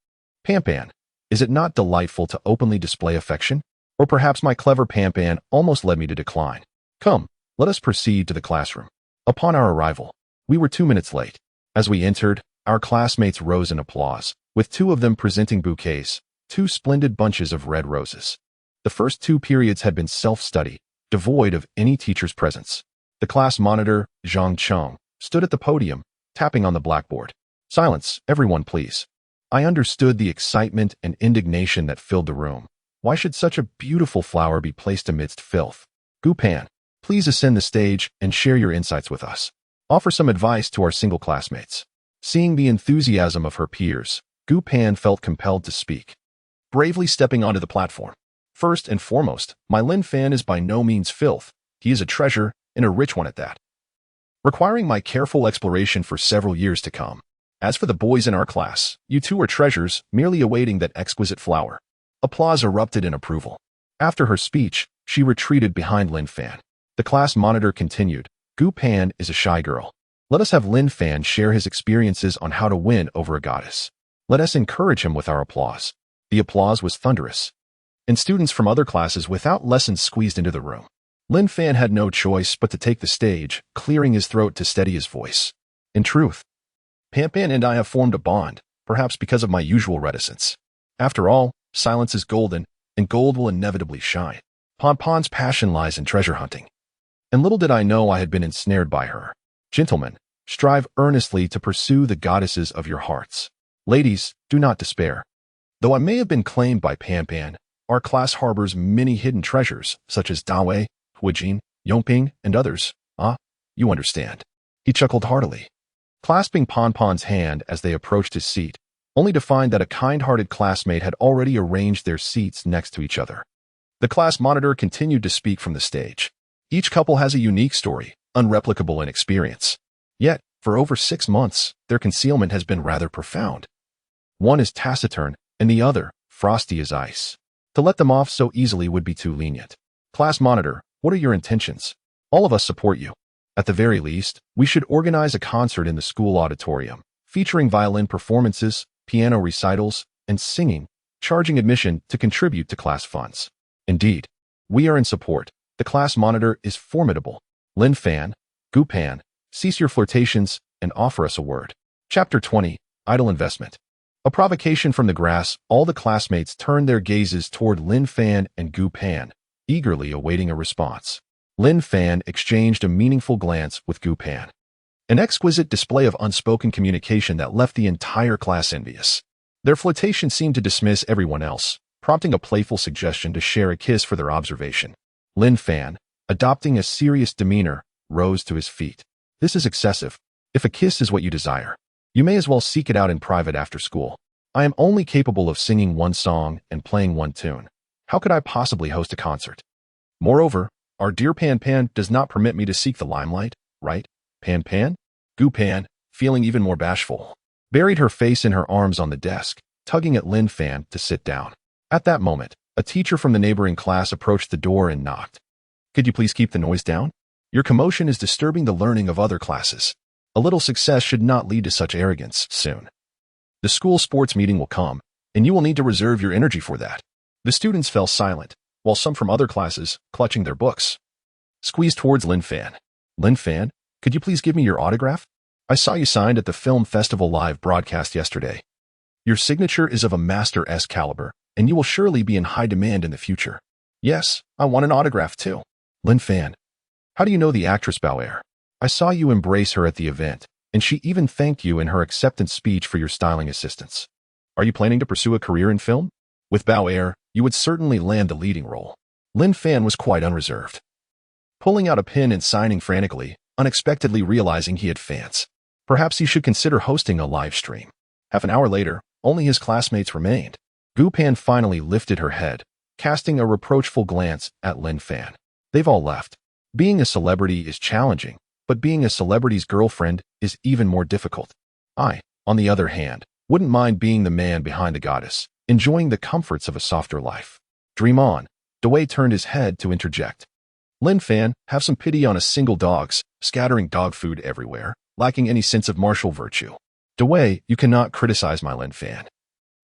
Pan, is it not delightful to openly display affection? Or perhaps my clever Pan almost led me to decline. Come, let us proceed to the classroom. Upon our arrival, we were 2 minutes late. As we entered, our classmates rose in applause, with two of them presenting bouquets, two splendid bunches of red roses. The first 2 periods had been self-study, devoid of any teacher's presence. The class monitor, Zhang Cheng, stood at the podium, tapping on the blackboard. "Silence, everyone please." I understood the excitement and indignation that filled the room. Why should such a beautiful flower be placed amidst filth? Gu Pan, please ascend the stage and share your insights with us. Offer some advice to our single classmates. Seeing the enthusiasm of her peers, Gu Pan felt compelled to speak. Bravely stepping onto the platform. "First and foremost, my Lin Fan is by no means filth. He is a treasure, and a rich one at that, requiring my careful exploration for several years to come. As for the boys in our class, you two are treasures, merely awaiting that exquisite flower." Applause erupted in approval. After her speech, she retreated behind Lin Fan. The class monitor continued, "Gu Pan is a shy girl. Let us have Lin Fan share his experiences on how to win over a goddess. Let us encourage him with our applause." The applause was thunderous, and students from other classes without lessons squeezed into the room. Lin Fan had no choice but to take the stage, clearing his throat to steady his voice. "In truth, Pan Pan and I have formed a bond, perhaps because of my usual reticence. After all, silence is golden, and gold will inevitably shine. Pan Pan's passion lies in treasure hunting. And little did I know I had been ensnared by her. Gentlemen, strive earnestly to pursue the goddesses of your hearts. Ladies, do not despair. Though I may have been claimed by Pan Pan, our class harbors many hidden treasures, such as Dawei, Huijin, Yongping, and others. Ah, you understand." He chuckled heartily, clasping Pan Pan's hand as they approached his seat, only to find that a kind-hearted classmate had already arranged their seats next to each other. The class monitor continued to speak from the stage. "Each couple has a unique story, unreplicable in experience. Yet, for over 6 months, their concealment has been rather profound. One is taciturn, and the other, frosty as ice. To let them off so easily would be too lenient. Class monitor, what are your intentions? All of us support you. At the very least, we should organize a concert in the school auditorium, featuring violin performances, piano recitals, and singing, charging admission to contribute to class funds. Indeed, we are in support. The class monitor is formidable. Lin Fan, Gu Pan, cease your flirtations and offer us a word." Chapter 20, Idle Investment. A provocation from the grass, all the classmates turned their gazes toward Lin Fan and Gu Pan, eagerly awaiting a response. Lin Fan exchanged a meaningful glance with Gu Pan. An exquisite display of unspoken communication that left the entire class envious. Their flirtation seemed to dismiss everyone else, prompting a playful suggestion to share a kiss for their observation. Lin Fan, adopting a serious demeanor, rose to his feet. "This is excessive. If a kiss is what you desire, you may as well seek it out in private after school. I am only capable of singing one song and playing one tune. How could I possibly host a concert? Moreover, our dear Pan Pan does not permit me to seek the limelight, right, Pan Pan?" Gu Pan, feeling even more bashful, buried her face in her arms on the desk, tugging at Lin Fan to sit down. At that moment, a teacher from the neighboring class approached the door and knocked. "Could you please keep the noise down? Your commotion is disturbing the learning of other classes. A little success should not lead to such arrogance soon. The school sports meeting will come, and you will need to reserve your energy for that." The students fell silent, while some from other classes, clutching their books, squeezed towards Lin Fan. "Lin Fan, could you please give me your autograph? I saw you signed at the Film Festival live broadcast yesterday. Your signature is of a master-esque caliber, and you will surely be in high demand in the future." "Yes, I want an autograph too." "Lin Fan, how do you know the actress Bao? I saw you embrace her at the event, and she even thanked you in her acceptance speech for your styling assistance. Are you planning to pursue a career in film? With Bao, you would certainly land the leading role." Lin Fan was quite unreserved, pulling out a pen and signing frantically, unexpectedly realizing he had fans. Perhaps he should consider hosting a live stream. Half an hour later, only his classmates remained. Gu Pan finally lifted her head, casting a reproachful glance at Lin Fan. They've all left. Being a celebrity is challenging, but being a celebrity's girlfriend is even more difficult. I, on the other hand, wouldn't mind being the man behind the goddess, enjoying the comforts of a softer life. Dream on. Dawei turned his head to interject. Lin Fan, have some pity on a single dogs, scattering dog food everywhere, lacking any sense of martial virtue. Dawei, you cannot criticize my Lin Fan.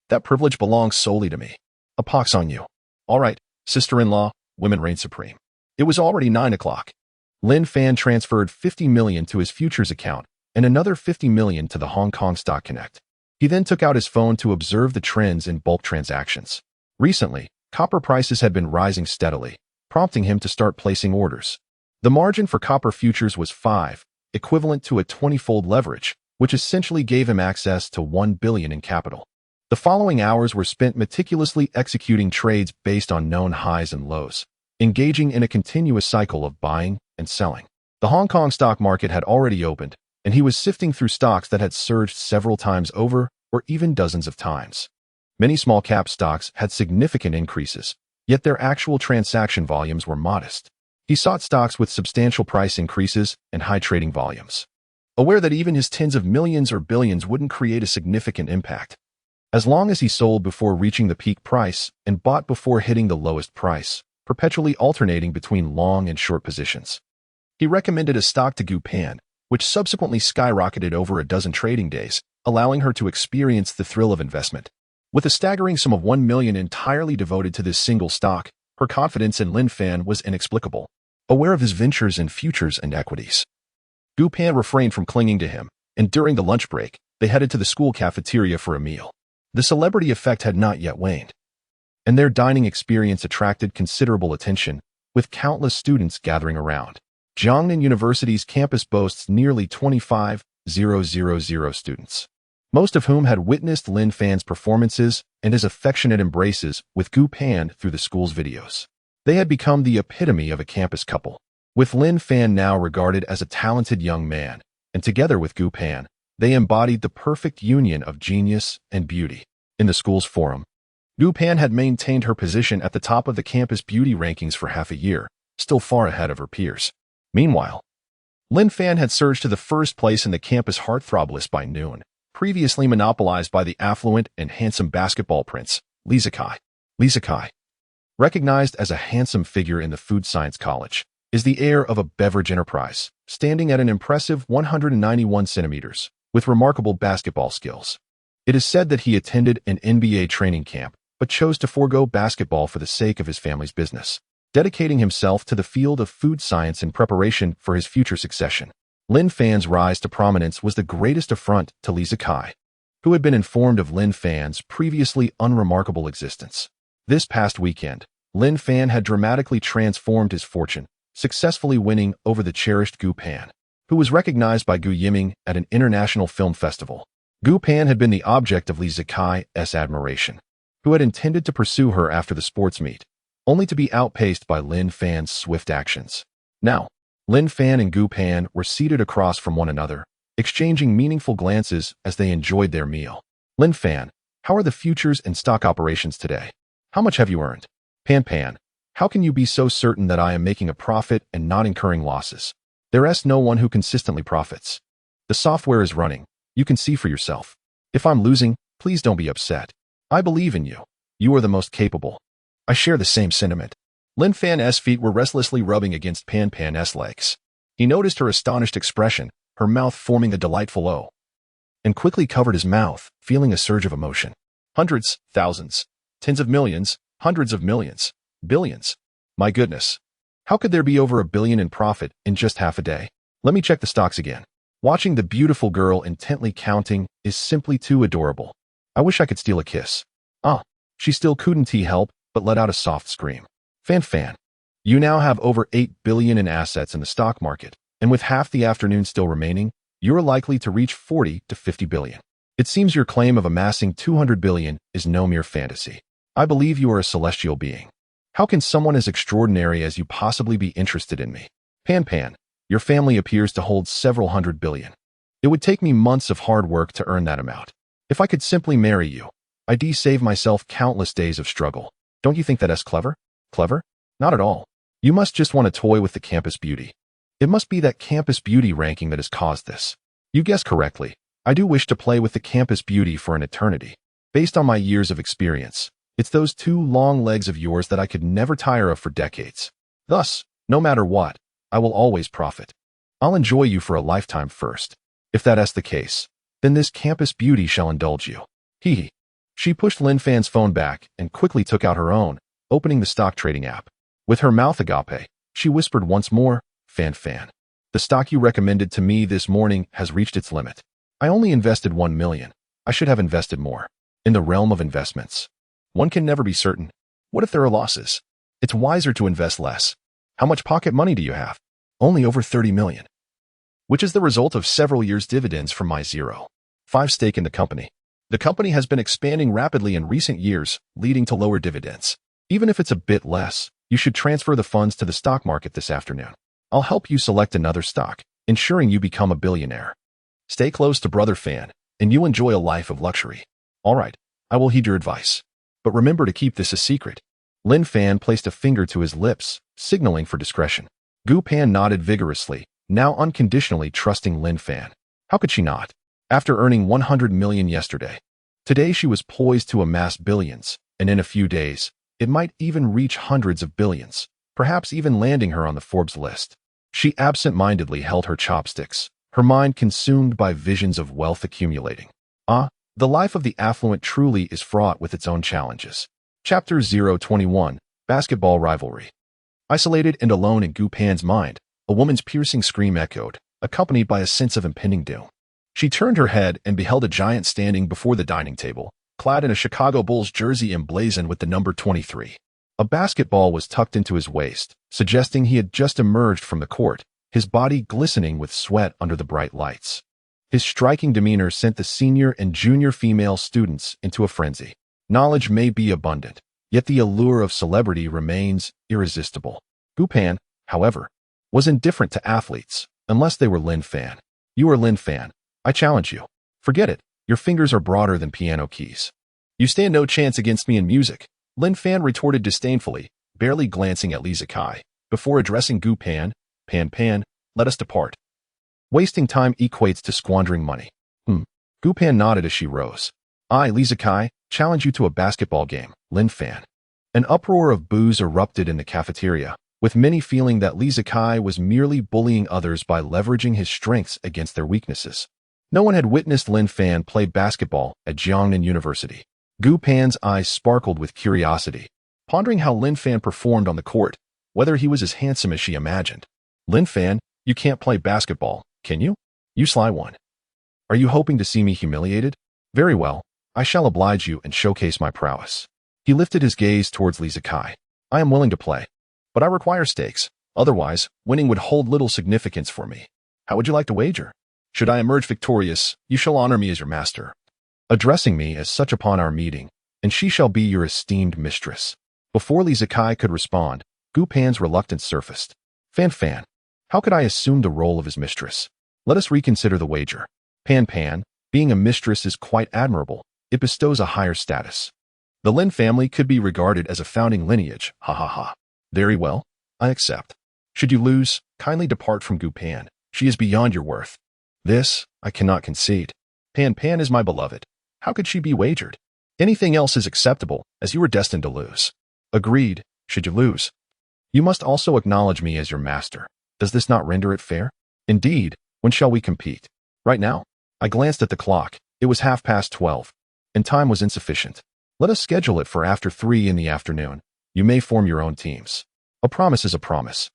That privilege belongs solely to me. A pox on you. All right, sister-in-law, women reign supreme. It was already 9 o'clock. Lin Fan transferred 50 million to his futures account and another 50 million to the Hong Kong Stock Connect. He then took out his phone to observe the trends in bulk transactions. Recently, copper prices had been rising steadily, prompting him to start placing orders. The margin for copper futures was 5, equivalent to a 20-fold leverage, which essentially gave him access to 1 billion in capital. The following hours were spent meticulously executing trades based on known highs and lows, engaging in a continuous cycle of buying and selling. The Hong Kong stock market had already opened, and he was sifting through stocks that had surged several times over or even dozens of times. Many small-cap stocks had significant increases, yet their actual transaction volumes were modest. He sought stocks with substantial price increases and high trading volumes, aware that even his tens of millions or billions wouldn't create a significant impact. As long as he sold before reaching the peak price and bought before hitting the lowest price, perpetually alternating between long and short positions. He recommended a stock to Gobi Desert, which subsequently skyrocketed over a dozen trading days, allowing her to experience the thrill of investment. With a staggering sum of 1 million entirely devoted to this single stock, her confidence in Lin Fan was inexplicable. Aware of his ventures in futures and equities, Gobi Desert refrained from clinging to him, and during the lunch break, they headed to the school cafeteria for a meal. The celebrity effect had not yet waned, and their dining experience attracted considerable attention, with countless students gathering around. Jiangnan University's campus boasts nearly 25,000 students, most of whom had witnessed Lin Fan's performances and his affectionate embraces with Gobi Desert through the school's videos. They had become the epitome of a campus couple, with Lin Fan now regarded as a talented young man, and together with Gobi Desert, they embodied the perfect union of genius and beauty. In the school's forum, Gobi Desert had maintained her position at the top of the campus beauty rankings for half a year, still far ahead of her peers. Meanwhile, Lin Fan had surged to the first place in the campus heartthrob list by noon, previously monopolized by the affluent and handsome basketball prince, Li Zikai. Li Zikai, recognized as a handsome figure in the food science college, is the heir of a beverage enterprise, standing at an impressive 191 centimeters, with remarkable basketball skills. It is said that he attended an NBA training camp, but chose to forego basketball for the sake of his family's business, dedicating himself to the field of food science in preparation for his future succession. Lin Fan's rise to prominence was the greatest affront to Li Zikai, who had been informed of Lin Fan's previously unremarkable existence. This past weekend, Lin Fan had dramatically transformed his fortune, successfully winning over the cherished Gobi Desert, who was recognized by Gu Yiming at an international film festival. Gobi Desert had been the object of Li Zikai's admiration, who had intended to pursue her after the sports meet, only to be outpaced by Lin Fan's swift actions. Now, Lin Fan and Gobi Desert were seated across from one another, exchanging meaningful glances as they enjoyed their meal. Lin Fan, how are the futures and stock operations today? How much have you earned? Pan, how can you be so certain that I am making a profit and not incurring losses? There's no one who consistently profits. The software is running. You can see for yourself. If I'm losing, please don't be upset. I believe in you. You are the most capable. I share the same sentiment. Lin Fan's feet were restlessly rubbing against Pan's legs. He noticed her astonished expression, her mouth forming a delightful O, and quickly covered his mouth, feeling a surge of emotion. Hundreds, thousands, tens of millions, hundreds of millions, billions. My goodness. How could there be over 1 billion in profit in just half a day? Let me check the stocks again. Watching the beautiful girl intently counting is simply too adorable. I wish I could steal a kiss. She still couldn't help but let out a soft scream. Fan, you now have over 8 billion in assets in the stock market, and with half the afternoon still remaining, you're likely to reach 40 to 50 billion. It seems your claim of amassing 200 billion is no mere fantasy. I believe you are a celestial being. How can someone as extraordinary as you possibly be interested in me? Pan, your family appears to hold several hundred billion. It would take me months of hard work to earn that amount. If I could simply marry you, I'd save myself countless days of struggle. Don't you think that's clever? Clever? Not at all. You must just want to toy with the campus beauty. It must be that campus beauty ranking that has caused this. You guessed correctly. I do wish to play with the campus beauty for an eternity. Based on my years of experience, it's those 2 long legs of yours that I could never tire of for decades. Thus, no matter what, I will always profit. I'll enjoy you for a lifetime first. If that's the case, then this campus beauty shall indulge you. Hee. She pushed Lin Fan's phone back and quickly took out her own, opening the stock trading app. With her mouth agape, she whispered once more, Fan. The The stock you recommended to me this morning has reached its limit. I only invested 1 million. I should have invested more. In the realm of investments, one can never be certain. What if there are losses? It's wiser to invest less. How much pocket money do you have? Only over 30 million. Which is the result of several years' dividends from my 0.5 stake in the company. The company has been expanding rapidly in recent years, leading to lower dividends. Even if it's a bit less, you should transfer the funds to the stock market this afternoon. I'll help you select another stock, ensuring you become a billionaire. Stay close to Brother Fan, and you'll enjoy a life of luxury. All right, I will heed your advice. But remember to keep this a secret. Lin Fan placed a finger to his lips, signaling for discretion. Gu Pan nodded vigorously, now unconditionally trusting Lin Fan. How could she not? After earning 100 million yesterday, today she was poised to amass billions, and in a few days, it might even reach hundreds of billions, perhaps even landing her on the Forbes list. She absent-mindedly held her chopsticks, her mind consumed by visions of wealth accumulating. The life of the affluent truly is fraught with its own challenges. Chapter 021, Basketball Rivalry. Isolated and alone in Gu Pan's mind, a woman's piercing scream echoed, accompanied by a sense of impending doom. She turned her head and beheld a giant standing before the dining table, clad in a Chicago Bulls jersey emblazoned with the number 23. A basketball was tucked into his waist, suggesting he had just emerged from the court, his body glistening with sweat under the bright lights. His striking demeanor sent the senior and junior female students into a frenzy. Knowledge may be abundant, yet the allure of celebrity remains irresistible. Gu Pan, however, was indifferent to athletes, unless they were Lin Fan. You are Lin Fan. I challenge you. Forget it. Your fingers are broader than piano keys. You stand no chance against me in music, Lin Fan retorted disdainfully, barely glancing at Li Zikai. Before addressing Gu Pan, Pan, let us depart. Wasting time equates to squandering money. Gu Pan nodded as she rose. I, Li Zikai, challenge you to a basketball game, Lin Fan. An uproar of boos erupted in the cafeteria, with many feeling that Li Zikai was merely bullying others by leveraging his strengths against their weaknesses. No one had witnessed Lin Fan play basketball at Jiangnan University. Gu Pan's eyes sparkled with curiosity, pondering how Lin Fan performed on the court, whether he was as handsome as she imagined. Lin Fan, you can't play basketball, can you? You sly one. Are you hoping to see me humiliated? Very well, I shall oblige you and showcase my prowess. He lifted his gaze towards Li Zikai. I am willing to play, but I require stakes. Otherwise, winning would hold little significance for me. How would you like to wager? Should I emerge victorious, you shall honor me as your master, addressing me as such upon our meeting, and she shall be your esteemed mistress. Before Li Zikai could respond, Gu Pan's reluctance surfaced. Fan, how could I assume the role of his mistress? Let us reconsider the wager. Pan, being a mistress is quite admirable. It bestows a higher status. The Lin family could be regarded as a founding lineage, ha. Very well, I accept. Should you lose, kindly depart from Gu Pan. She is beyond your worth. This, I cannot concede. Pan is my beloved. How could she be wagered? Anything else is acceptable, as you are destined to lose. Agreed, should you lose. You must also acknowledge me as your master. Does this not render it fair? Indeed, when shall we compete? Right now? I glanced at the clock. It was 12:30, and time was insufficient. Let us schedule it for after 3 in the afternoon. You may form your own teams. A promise is a promise.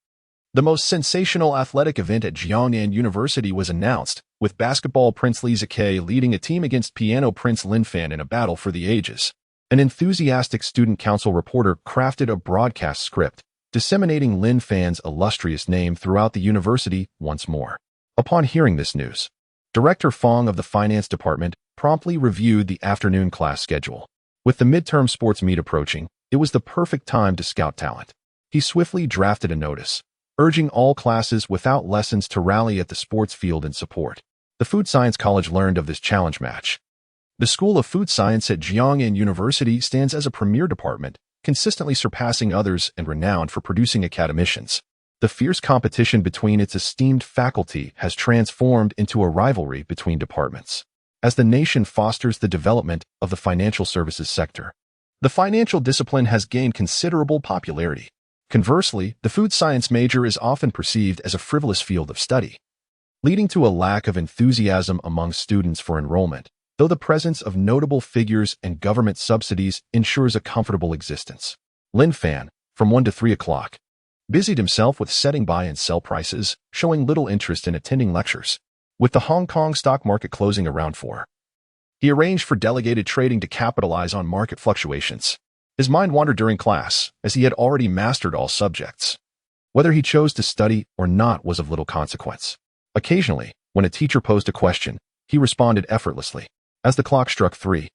The most sensational athletic event at Jiangnan University was announced, with basketball Prince Li Zikai leading a team against piano Prince Lin Fan in a battle for the ages. An enthusiastic student council reporter crafted a broadcast script, disseminating Lin Fan's illustrious name throughout the university once more. Upon hearing this news, Director Fong of the finance department promptly reviewed the afternoon class schedule. With the midterm sports meet approaching, it was the perfect time to scout talent. He swiftly drafted a notice, urging all classes without lessons to rally at the sports field in support. The Food Science College learned of this challenge match. The School of Food Science at Jiangnan University stands as a premier department, consistently surpassing others and renowned for producing academicians. The fierce competition between its esteemed faculty has transformed into a rivalry between departments. As the nation fosters the development of the financial services sector, the financial discipline has gained considerable popularity. Conversely, the food science major is often perceived as a frivolous field of study, leading to a lack of enthusiasm among students for enrollment, though the presence of notable figures and government subsidies ensures a comfortable existence. Lin Fan, from 1 to 3 o'clock. busied himself with setting buy and sell prices, showing little interest in attending lectures. With the Hong Kong stock market closing around 4, he arranged for delegated trading to capitalize on market fluctuations. His mind wandered during class, as he had already mastered all subjects. Whether he chose to study or not was of little consequence. Occasionally, when a teacher posed a question, he responded effortlessly. As the clock struck 3,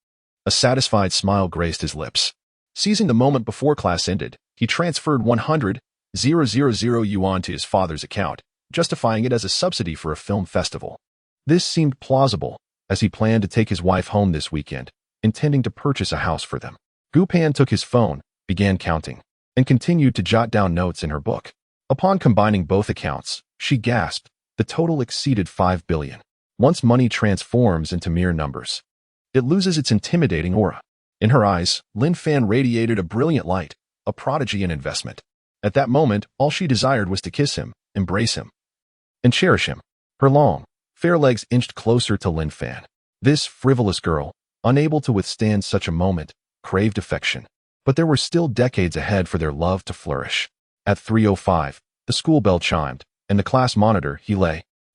a satisfied smile graced his lips. Seizing the moment before class ended, he transferred 100,000 yuan to his father's account, justifying it as a subsidy for a film festival. This seemed plausible, as he planned to take his wife home this weekend, intending to purchase a house for them. Gu Pan took his phone, began counting, and continued to jot down notes in her book. Upon combining both accounts, she gasped. The total exceeded 5 billion. Once money transforms into mere numbers, it loses its intimidating aura. In her eyes, Lin Fan radiated a brilliant light, a prodigy in investment. At that moment, all she desired was to kiss him, embrace him, and cherish him. Her long, fair legs inched closer to Lin Fan. This frivolous girl, unable to withstand such a moment, craved affection. But there were still decades ahead for their love to flourish. At 3:05, the school bell chimed, and the class monitor, He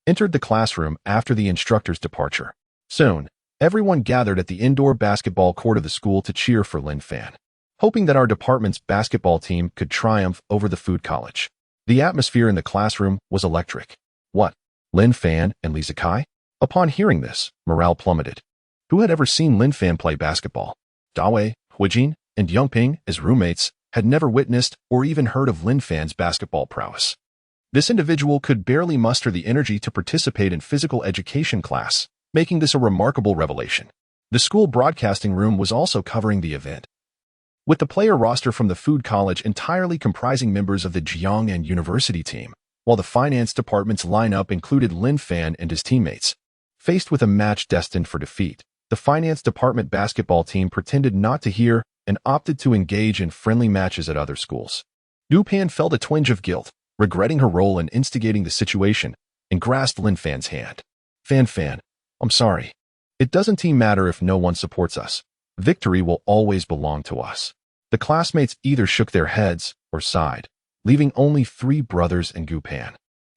entered the classroom after the instructor's departure. Soon, everyone gathered at the indoor basketball court of the school to cheer for Lin Fan, hoping that our department's basketball team could triumph over the food college. The atmosphere in the classroom was electric. What? Lin Fan and Li Zikai? Upon hearing this, morale plummeted. Who had ever seen Lin Fan play basketball? Dawei, Huijin, and Yongping, as roommates, had never witnessed or even heard of Lin Fan's basketball prowess. This individual could barely muster the energy to participate in physical education class, making this a remarkable revelation. The school broadcasting room was also covering the event, with the player roster from the food college entirely comprising members of the Jiang'an University team, while the finance department's lineup included Lin Fan and his teammates. Faced with a match destined for defeat, the finance department basketball team pretended not to hear and opted to engage in friendly matches at other schools. Gu Pan felt a twinge of guilt, regretting her role in instigating the situation, and grasped Lin Fan's hand. Fan, I'm sorry. It doesn't matter if no one supports us. Victory will always belong to us. The classmates either shook their heads or sighed, leaving only 3 brothers and Gu Pan,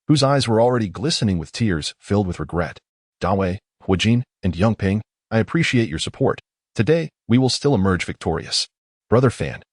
whose eyes were already glistening with tears filled with regret. Dawei, Huijin, and Yongping, I appreciate your support. Today, we will still emerge victorious. Brother Fan,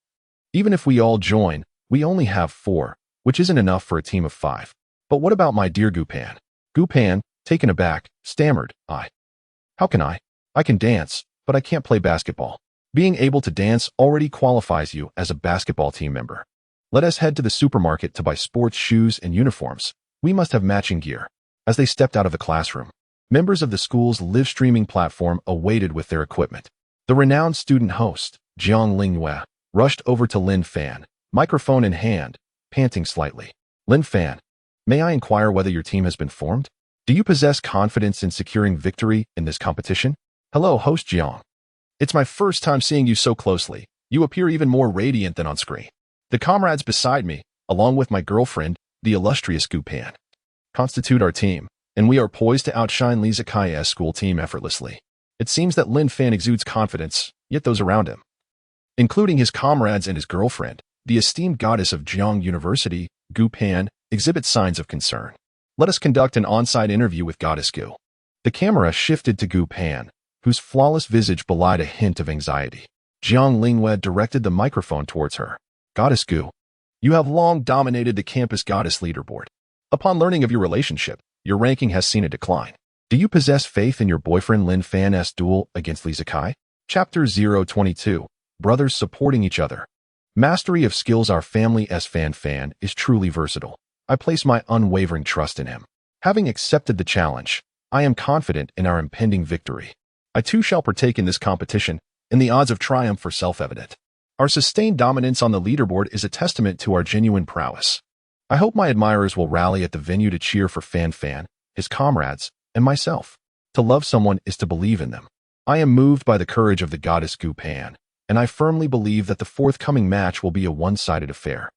even if we all join, we only have 4, which isn't enough for a team of 5. But what about my dear Gu Pan? Gu Pan, taken aback, stammered, How can I? I can dance, but I can't play basketball. Being able to dance already qualifies you as a basketball team member. Let us head to the supermarket to buy sports shoes and uniforms. We must have matching gear. As they stepped out of the classroom, members of the school's live streaming platform awaited with their equipment. The renowned student host, Jiang Lingyue, rushed over to Lin Fan, microphone in hand, panting slightly. Lin Fan, may I inquire whether your team has been formed? Do you possess confidence in securing victory in this competition? Hello, host Jiang. It's my first time seeing you so closely. You appear even more radiant than on screen. The comrades beside me, along with my girlfriend, the illustrious Gu Pan, constitute our team, and we are poised to outshine Li Zikai's school team effortlessly. It seems that Lin Fan exudes confidence, yet those around him, including his comrades and his girlfriend, the esteemed goddess of Jiang University, Gu Pan, exhibit signs of concern. Let us conduct an on-site interview with Goddess Gu. The camera shifted to Gu Pan, whose flawless visage belied a hint of anxiety. Jiang Lingyue directed the microphone towards her. Goddess Gu, you have long dominated the campus goddess leaderboard. Upon learning of your relationship, your ranking has seen a decline. Do you possess faith in your boyfriend Lin Fan's duel against Li Zikai? Chapter 022. Brothers supporting each other. Mastery of skills. Our family S Fan is truly versatile. I place my unwavering trust in him. Having accepted the challenge, I am confident in our impending victory. I too shall partake in this competition, and the odds of triumph are self-evident. Our sustained dominance on the leaderboard is a testament to our genuine prowess. I hope my admirers will rally at the venue to cheer for Fan, his comrades, and myself. To love someone is to believe in them. I am moved by the courage of the goddess Gu Pan, and I firmly believe that the forthcoming match will be a one-sided affair.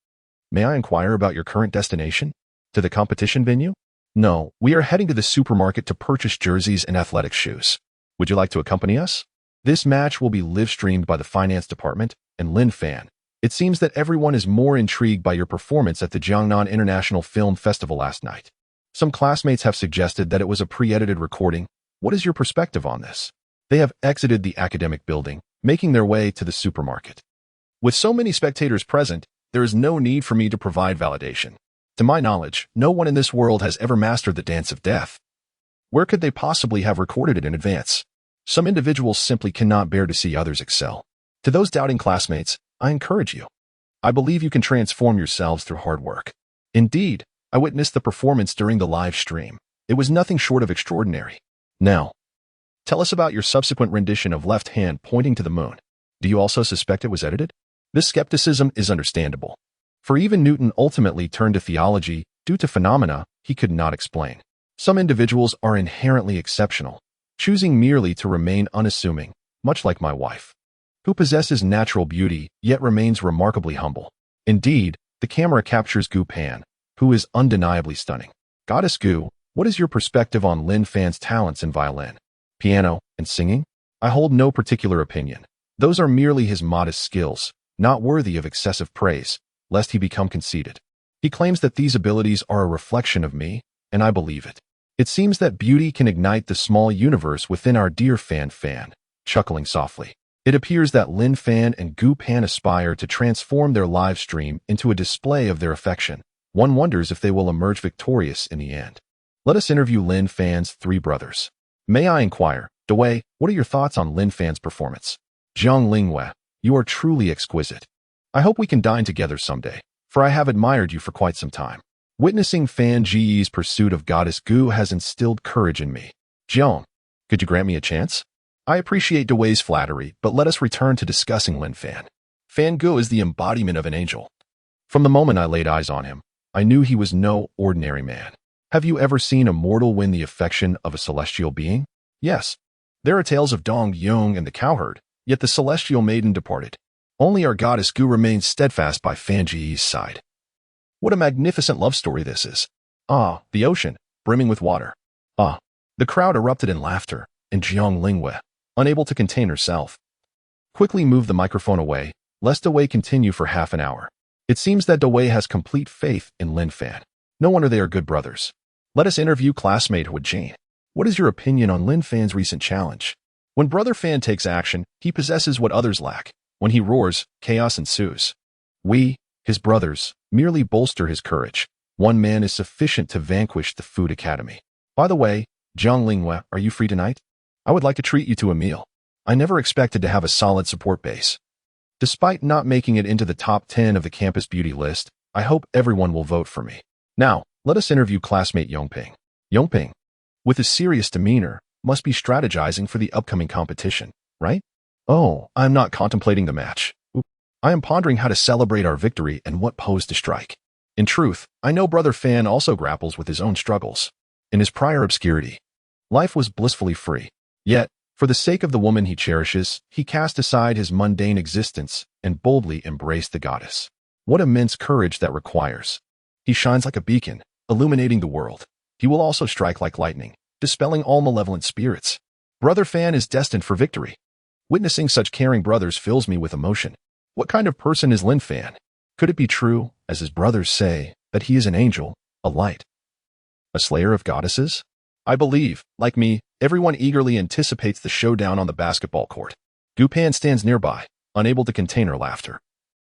May I inquire about your current destination? To the competition venue? No, we are heading to the supermarket to purchase jerseys and athletic shoes. Would you like to accompany us? This match will be live-streamed by the finance department, and Lin Fan, It seems that everyone is more intrigued by your performance at the Jiangnan International Film Festival last night. Some classmates have suggested that it was a pre-edited recording. What is your perspective on this? They have exited the academic building, making their way to the supermarket. With so many spectators present, there is no need for me to provide validation. To my knowledge, no one in this world has ever mastered the dance of death. Where could they possibly have recorded it in advance? Some individuals simply cannot bear to see others excel. To those doubting classmates, I encourage you. I believe you can transform yourselves through hard work. Indeed, I witnessed the performance during the live stream. It was nothing short of extraordinary. Now, tell us about your subsequent rendition of Left Hand pointing to the moon. Do you also suspect it was edited? This skepticism is understandable. For even Newton ultimately turned to theology due to phenomena he could not explain. Some individuals are inherently exceptional, choosing merely to remain unassuming, much like my wife, who possesses natural beauty yet remains remarkably humble. Indeed, the camera captures Gu Pan, who is undeniably stunning. Goddess Gu, what is your perspective on Lin Fan's talents in violin, piano, and singing? I hold no particular opinion. Those are merely his modest skills, not worthy of excessive praise, lest he become conceited. He claims that these abilities are a reflection of me, and I believe it. It seems that beauty can ignite the small universe within our dear Fan, chuckling softly. It appears that Lin Fan and Gu Pan aspire to transform their live stream into a display of their affection. One wonders if they will emerge victorious in the end. Let us interview Lin Fan's three brothers. May I inquire, Dewey, what are your thoughts on Lin Fan's performance? Zhang Lingwei, you are truly exquisite. I hope we can dine together someday, for I have admired you for quite some time. Witnessing Fan Ji's pursuit of Goddess Gu has instilled courage in me. Jiang, could you grant me a chance? I appreciate Dewey's flattery, but let us return to discussing Lin Fan. Fan Gu is the embodiment of an angel. From the moment I laid eyes on him, I knew he was no ordinary man. Have you ever seen a mortal win the affection of a celestial being? Yes. There are tales of Dong Yong and the cowherd, yet the celestial maiden departed. Only our Goddess Gu remains steadfast by Fan Ji's side. What a magnificent love story this is. Ah, the ocean, brimming with water. Ah. The crowd erupted in laughter, and Zhang Lingwei, unable to contain herself, quickly moved the microphone away, lest Dewey continue for half an hour. It seems that Dewey has complete faith in Lin Fan. No wonder they are good brothers. Let us interview classmate Hu Jane. What is your opinion on Lin Fan's recent challenge? When Brother Fan takes action, he possesses what others lack. When he roars, chaos ensues. We, his brothers, merely bolster his courage. One man is sufficient to vanquish the Food Academy. By the way, Zhang Lingwei, are you free tonight? I would like to treat you to a meal. I never expected to have a solid support base. Despite not making it into the top 10 of the campus beauty list, I hope everyone will vote for me. Now, let us interview classmate Yongping. Yongping, with his serious demeanor, must be strategizing for the upcoming competition, right? Oh, I'm not contemplating the match. I am pondering how to celebrate our victory and what pose to strike. In truth, I know Brother Fan also grapples with his own struggles. In his prior obscurity, life was blissfully free. Yet, for the sake of the woman he cherishes, he cast aside his mundane existence and boldly embraced the goddess. What immense courage that requires. He shines like a beacon, illuminating the world. He will also strike like lightning, dispelling all malevolent spirits. Brother Fan is destined for victory. Witnessing such caring brothers fills me with emotion. What kind of person is Lin Fan? Could it be true, as his brothers say, that he is an angel, a light, a slayer of goddesses? I believe, like me, everyone eagerly anticipates the showdown on the basketball court. Gu Pan stands nearby, unable to contain her laughter.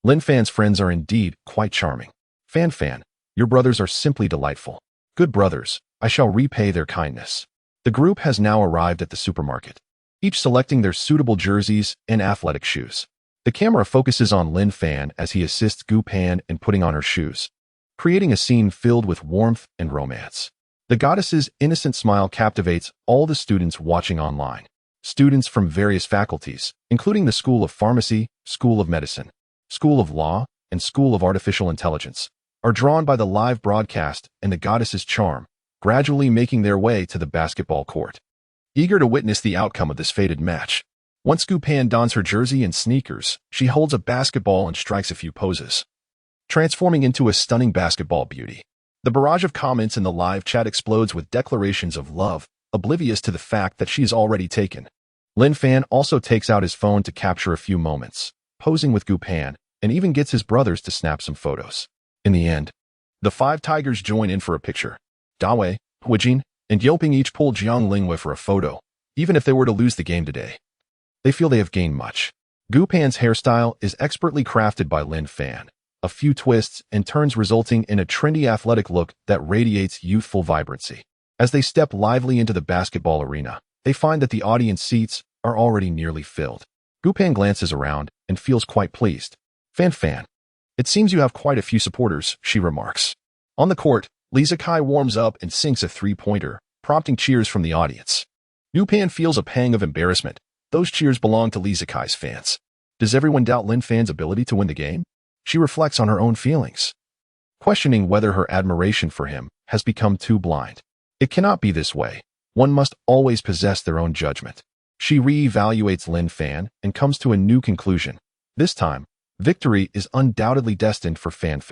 Lin Fan's friends are indeed quite charming. Fan, your brothers are simply delightful. Good brothers, I shall repay their kindness. The group has now arrived at the supermarket, each selecting their suitable jerseys and athletic shoes. The camera focuses on Lin Fan as he assists Gu Pan in putting on her shoes, creating a scene filled with warmth and romance. The goddess's innocent smile captivates all the students watching online. Students from various faculties, including the School of Pharmacy, School of Medicine, School of Law, and School of Artificial Intelligence, are drawn by the live broadcast and the goddess's charm, gradually making their way to the basketball court. Eager to witness the outcome of this fated match, once Gu Pan dons her jersey and sneakers, she holds a basketball and strikes a few poses, transforming into a stunning basketball beauty. The barrage of comments in the live chat explodes with declarations of love, oblivious to the fact that she is already taken. Lin Fan also takes out his phone to capture a few moments, posing with Gu Pan, and even gets his brothers to snap some photos. In the end, the 5 tigers join in for a picture. Dawei, Huijin, and Yoping each pull Jiang Lingwei for a photo, even if they were to lose the game today. They feel they have gained much. Gu Pan's hairstyle is expertly crafted by Lin Fan, a few twists and turns resulting in a trendy athletic look that radiates youthful vibrancy. As they step lively into the basketball arena, they find that the audience seats are already nearly filled. Gu Pan glances around and feels quite pleased. Fan, it seems you have quite a few supporters, she remarks. On the court, Li Zikai warms up and sinks a three-pointer, prompting cheers from the audience. Gu Pan feels a pang of embarrassment. Those cheers belong to Li Zikai's fans. Does everyone doubt Lin Fan's ability to win the game? She reflects on her own feelings, questioning whether her admiration for him has become too blind. It cannot be this way. One must always possess their own judgment. She re-evaluates Lin Fan and comes to a new conclusion. This time, victory is undoubtedly destined for Fan.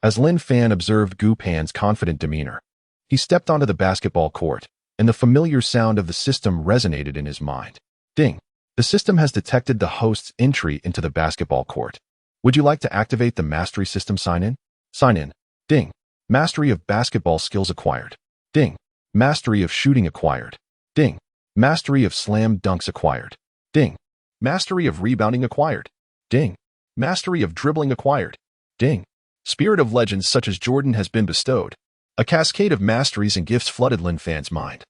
As Lin Fan observed Gu Pan's confident demeanor, he stepped onto the basketball court, and the familiar sound of the system resonated in his mind. Ding! The system has detected the host's entry into the basketball court. Would you like to activate the Mastery System sign-in? Sign in. Ding! Mastery of basketball skills acquired. Ding! Mastery of shooting acquired. Ding! Mastery of slam dunks acquired. Ding! Mastery of rebounding acquired. Ding! Mastery of dribbling acquired. Ding! Spirit of legends such as Jordan has been bestowed. A cascade of masteries and gifts flooded Lin Fan's mind,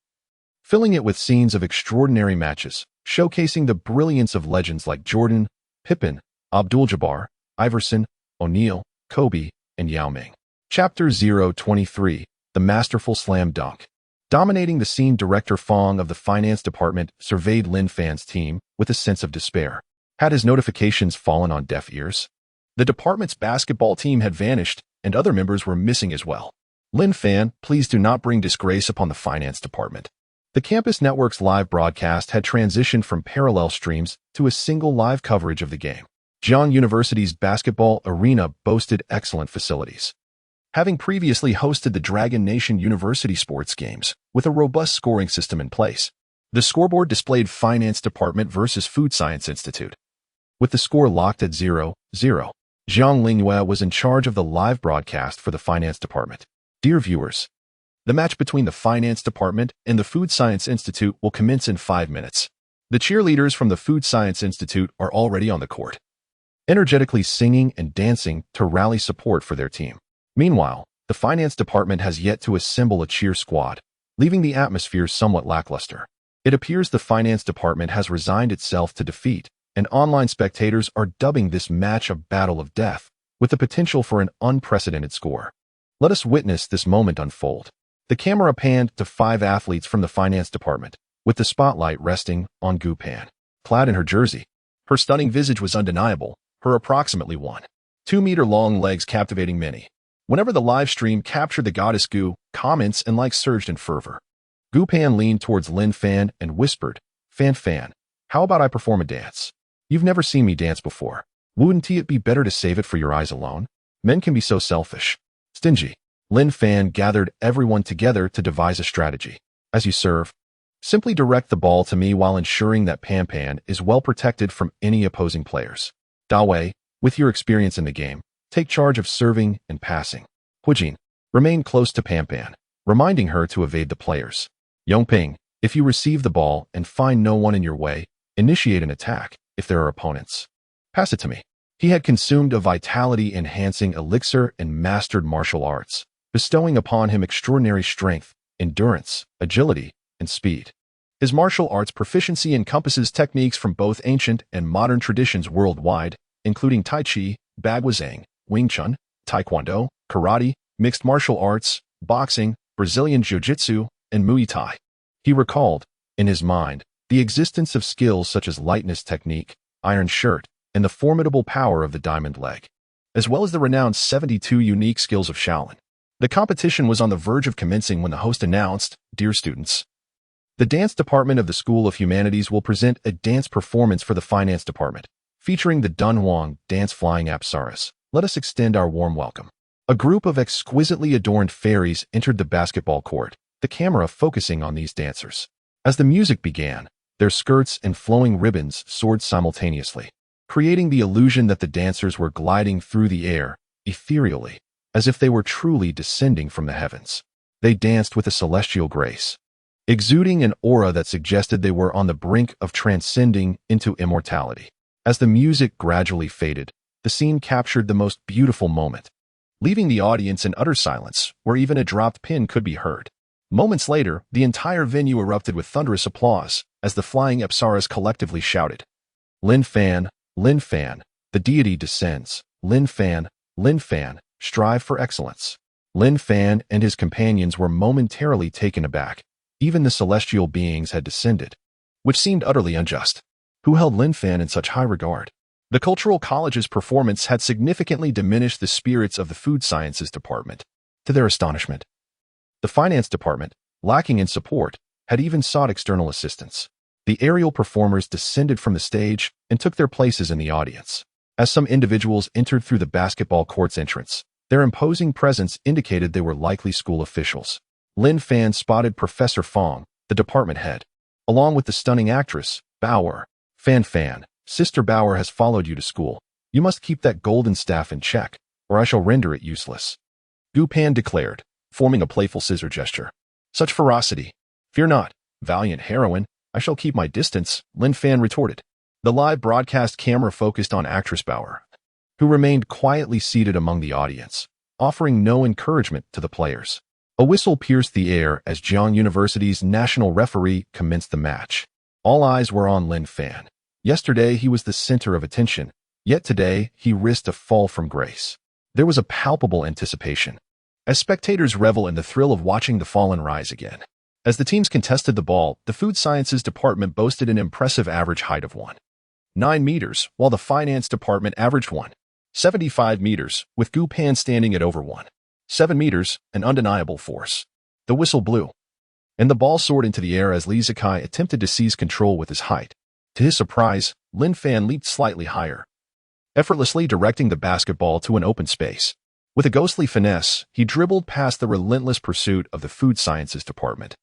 filling it with scenes of extraordinary matches, showcasing the brilliance of legends like Jordan, Pippen, Abdul-Jabbar, Iverson, O'Neal, Kobe, and Yao Ming. Chapter 023, The Masterful Slam Dunk. Dominating the scene, Director Fong of the Finance Department surveyed Lin Fan's team with a sense of despair. Had his notifications fallen on deaf ears? The department's basketball team had vanished, and other members were missing as well. Lin Fan, please do not bring disgrace upon the Finance Department. The campus network's live broadcast had transitioned from parallel streams to a single live coverage of the game. Jiang University's basketball arena boasted excellent facilities, having previously hosted the Dragon Nation University sports games with a robust scoring system in place. The scoreboard displayed Finance Department versus Food Science Institute. With the score locked at 0-0, Jiang Lingyue was in charge of the live broadcast for the Finance Department. Dear viewers, the match between the Finance Department and the Food Science Institute will commence in 5 minutes. The cheerleaders from the Food Science Institute are already on the court, energetically singing and dancing to rally support for their team. Meanwhile, the Finance Department has yet to assemble a cheer squad, leaving the atmosphere somewhat lackluster. It appears the Finance Department has resigned itself to defeat, and online spectators are dubbing this match a battle of death, with the potential for an unprecedented score. Let us witness this moment unfold. The camera panned to 5 athletes from the Finance Department, with the spotlight resting on Gu Pan. Clad in her jersey, her stunning visage was undeniable, her approximately 1.2-meter-long legs captivating many. Whenever the live stream captured the goddess Gu, comments and likes surged in fervor. Gu Pan leaned towards Lin Fan and whispered, Fan, how about I perform a dance? You've never seen me dance before. Wouldn't it be better to save it for your eyes alone? Men can be so selfish. Stingy. Lin Fan gathered everyone together to devise a strategy. As you serve, simply direct the ball to me while ensuring that Pan is well protected from any opposing players. Dawei, with your experience in the game, take charge of serving and passing. Huijin, remain close to Pan, reminding her to evade the players. Yongping, if you receive the ball and find no one in your way, initiate an attack if there are opponents. Pass it to me. He had consumed a vitality-enhancing elixir and mastered martial arts, bestowing upon him extraordinary strength, endurance, agility, and speed. His martial arts proficiency encompasses techniques from both ancient and modern traditions worldwide, including Tai Chi, Bagwazang, Wing Chun, Taekwondo, Karate, mixed martial arts, boxing, Brazilian Jiu-Jitsu, and Muay Thai. He recalled, in his mind, the existence of skills such as lightness technique, iron shirt, and the formidable power of the diamond leg, as well as the renowned 72 unique skills of Shaolin. The competition was on the verge of commencing when the host announced, Dear students, the dance department of the School of Humanities will present a dance performance for the Finance Department, featuring the Dunhuang Dance Flying Apsaras. Let us extend our warm welcome. A group of exquisitely adorned fairies entered the basketball court, the camera focusing on these dancers. As the music began, their skirts and flowing ribbons soared simultaneously, creating the illusion that the dancers were gliding through the air, ethereally, as if they were truly descending from the heavens. They danced with a celestial grace, exuding an aura that suggested they were on the brink of transcending into immortality. As the music gradually faded, the scene captured the most beautiful moment, leaving the audience in utter silence, where even a dropped pin could be heard. Moments later, the entire venue erupted with thunderous applause as the flying Apsaras collectively shouted, Lin Fan, the deity descends. Lin Fan, strive for excellence. Lin Fan and his companions were momentarily taken aback. Even the celestial beings had descended, which seemed utterly unjust. Who held Lin Fan in such high regard? The Cultural College's performance had significantly diminished the spirits of the Food Sciences Department. To their astonishment, the Finance Department, lacking in support, had even sought external assistance. The aerial performers descended from the stage and took their places in the audience. As some individuals entered through the basketball court's entrance, their imposing presence indicated they were likely school officials. Lin Fan spotted Professor Fong, the department head, along with the stunning actress, Bauer. Fan, Sister Bauer has followed you to school. You must keep that golden staff in check, or I shall render it useless. Gu Pan declared, forming a playful scissor gesture. Such ferocity. Fear not, valiant heroine. I shall keep my distance, Lin Fan retorted. The live broadcast camera focused on actress Bauer, who remained quietly seated among the audience, offering no encouragement to the players. A whistle pierced the air as Jiang University's national referee commenced the match. All eyes were on Lin Fan. Yesterday he was the center of attention, yet today he risked a fall from grace. There was a palpable anticipation, as spectators revel in the thrill of watching the fallen rise again. As the teams contested the ball, the Food Sciences Department boasted an impressive average height of 1.9 meters, while the Finance Department averaged 1.75 meters, with Gu Pan standing at over 1.7 meters, an undeniable force. The whistle blew, and the ball soared into the air as Li Zikai attempted to seize control with his height. To his surprise, Lin Fan leaped slightly higher, effortlessly directing the basketball to an open space. With a ghostly finesse, he dribbled past the relentless pursuit of the Food Sciences Department,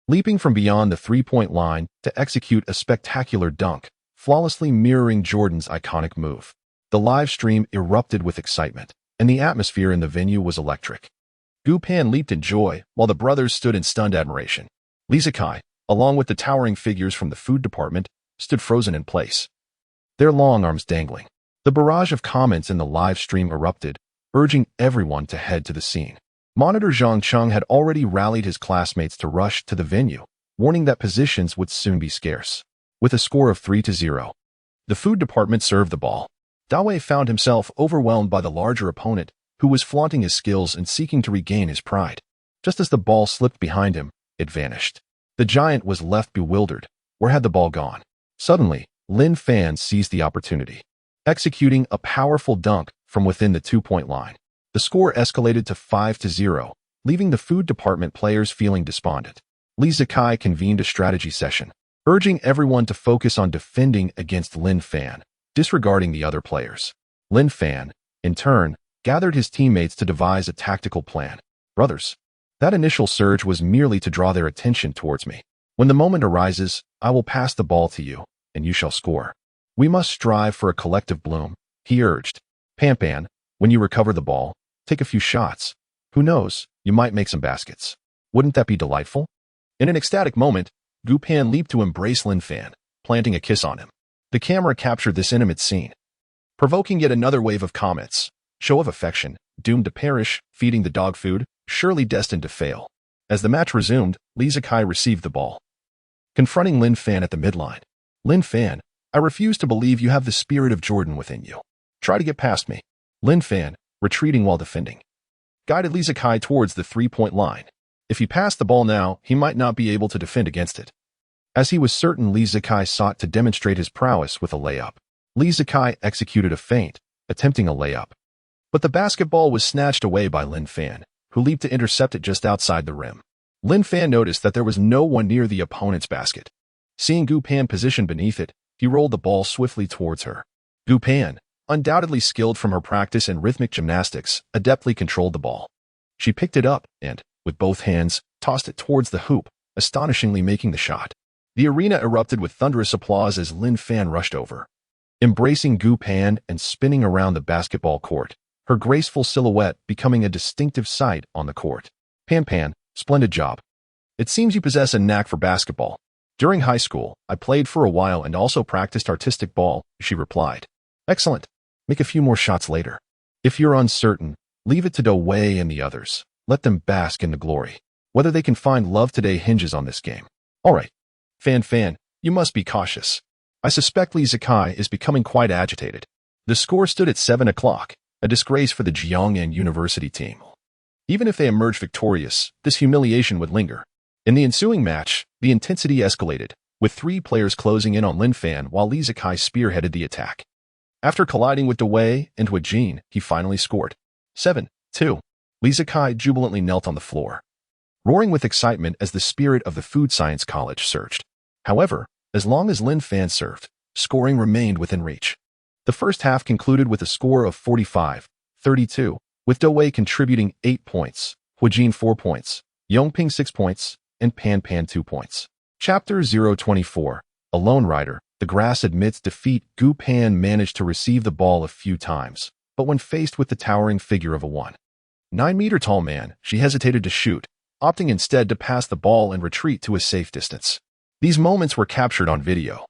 leaping from beyond the three-point line to execute a spectacular dunk, flawlessly mirroring Jordan's iconic move. The live stream erupted with excitement, and the atmosphere in the venue was electric. Gu Pan leaped in joy, while the brothers stood in stunned admiration. Li Zikai, along with the towering figures from the Food Department, stood frozen in place, their long arms dangling. The barrage of comments in the live stream erupted, urging everyone to head to the scene. Monitor Zhang Cheng had already rallied his classmates to rush to the venue, warning that positions would soon be scarce. With a score of 3-0, the Food Department served the ball. Dawei found himself overwhelmed by the larger opponent, who was flaunting his skills and seeking to regain his pride. Just as the ball slipped behind him, it vanished. The giant was left bewildered. Where had the ball gone? Suddenly, Lin Fan seized the opportunity, executing a powerful dunk from within the two-point line. The score escalated to 5-0, leaving the Food Department players feeling despondent. Li Zikai convened a strategy session, urging everyone to focus on defending against Lin Fan, disregarding the other players. Lin Fan, in turn, gathered his teammates to devise a tactical plan. Brothers, that initial surge was merely to draw their attention towards me. When the moment arises, I will pass the ball to you, and you shall score. We must strive for a collective bloom, he urged. Pan, when you recover the ball, take a few shots. Who knows, you might make some baskets. Wouldn't that be delightful? In an ecstatic moment, Gu Pan leaped to embrace Lin Fan, planting a kiss on him. The camera captured this intimate scene, provoking yet another wave of comments. Show of affection, doomed to perish, feeding the dog food, surely destined to fail. As the match resumed, Li Zikai received the ball, confronting Lin Fan at the midline. Lin Fan, I refuse to believe you have the spirit of Jordan within you. Try to get past me. Lin Fan, retreating while defending, guided Li Zikai towards the three-point line. If he passed the ball now, he might not be able to defend against it. As he was certain, Li Zikai sought to demonstrate his prowess with a layup. Li Zikai executed a feint, attempting a layup, but the basketball was snatched away by Lin Fan, who leaped to intercept it just outside the rim. Lin Fan noticed that there was no one near the opponent's basket. Seeing Gu Pan positioned beneath it, he rolled the ball swiftly towards her. Gu Pan, undoubtedly skilled from her practice in rhythmic gymnastics, adeptly controlled the ball. She picked it up and, with both hands, tossed it towards the hoop, astonishingly making the shot. The arena erupted with thunderous applause as Lin Fan rushed over, embracing Gu Pan and spinning around the basketball court, her graceful silhouette becoming a distinctive sight on the court. Pan, splendid job. It seems you possess a knack for basketball. During high school, I played for a while and also practiced artistic ball, she replied. Excellent. Make a few more shots later. If you're uncertain, leave it to Do Wei and the others. Let them bask in the glory. Whether they can find love today hinges on this game. All right. Fan, you must be cautious. I suspect Li Zikai is becoming quite agitated. The score stood at 7 o'clock, a disgrace for the Jiangnan University team. Even if they emerged victorious, this humiliation would linger. In the ensuing match, the intensity escalated, with 3 players closing in on Lin Fan while Li Zikai spearheaded the attack. After colliding with Do Wei and with Jin, he finally scored. 7-2. Li Zikai jubilantly knelt on the floor, roaring with excitement as the spirit of the Food Science College surged. However, as long as Lin Fan served, scoring remained within reach. The first half concluded with a score of 45-32, with Do Wei contributing 8 points, Jin 4 points, Yongping 6 points, and Pan 2 points. Chapter 024. A Lone Rider. The grass admits defeat. Gu Pan managed to receive the ball a few times, but when faced with the towering figure of a 1.9-meter tall man, she hesitated to shoot, opting instead to pass the ball and retreat to a safe distance. These moments were captured on video,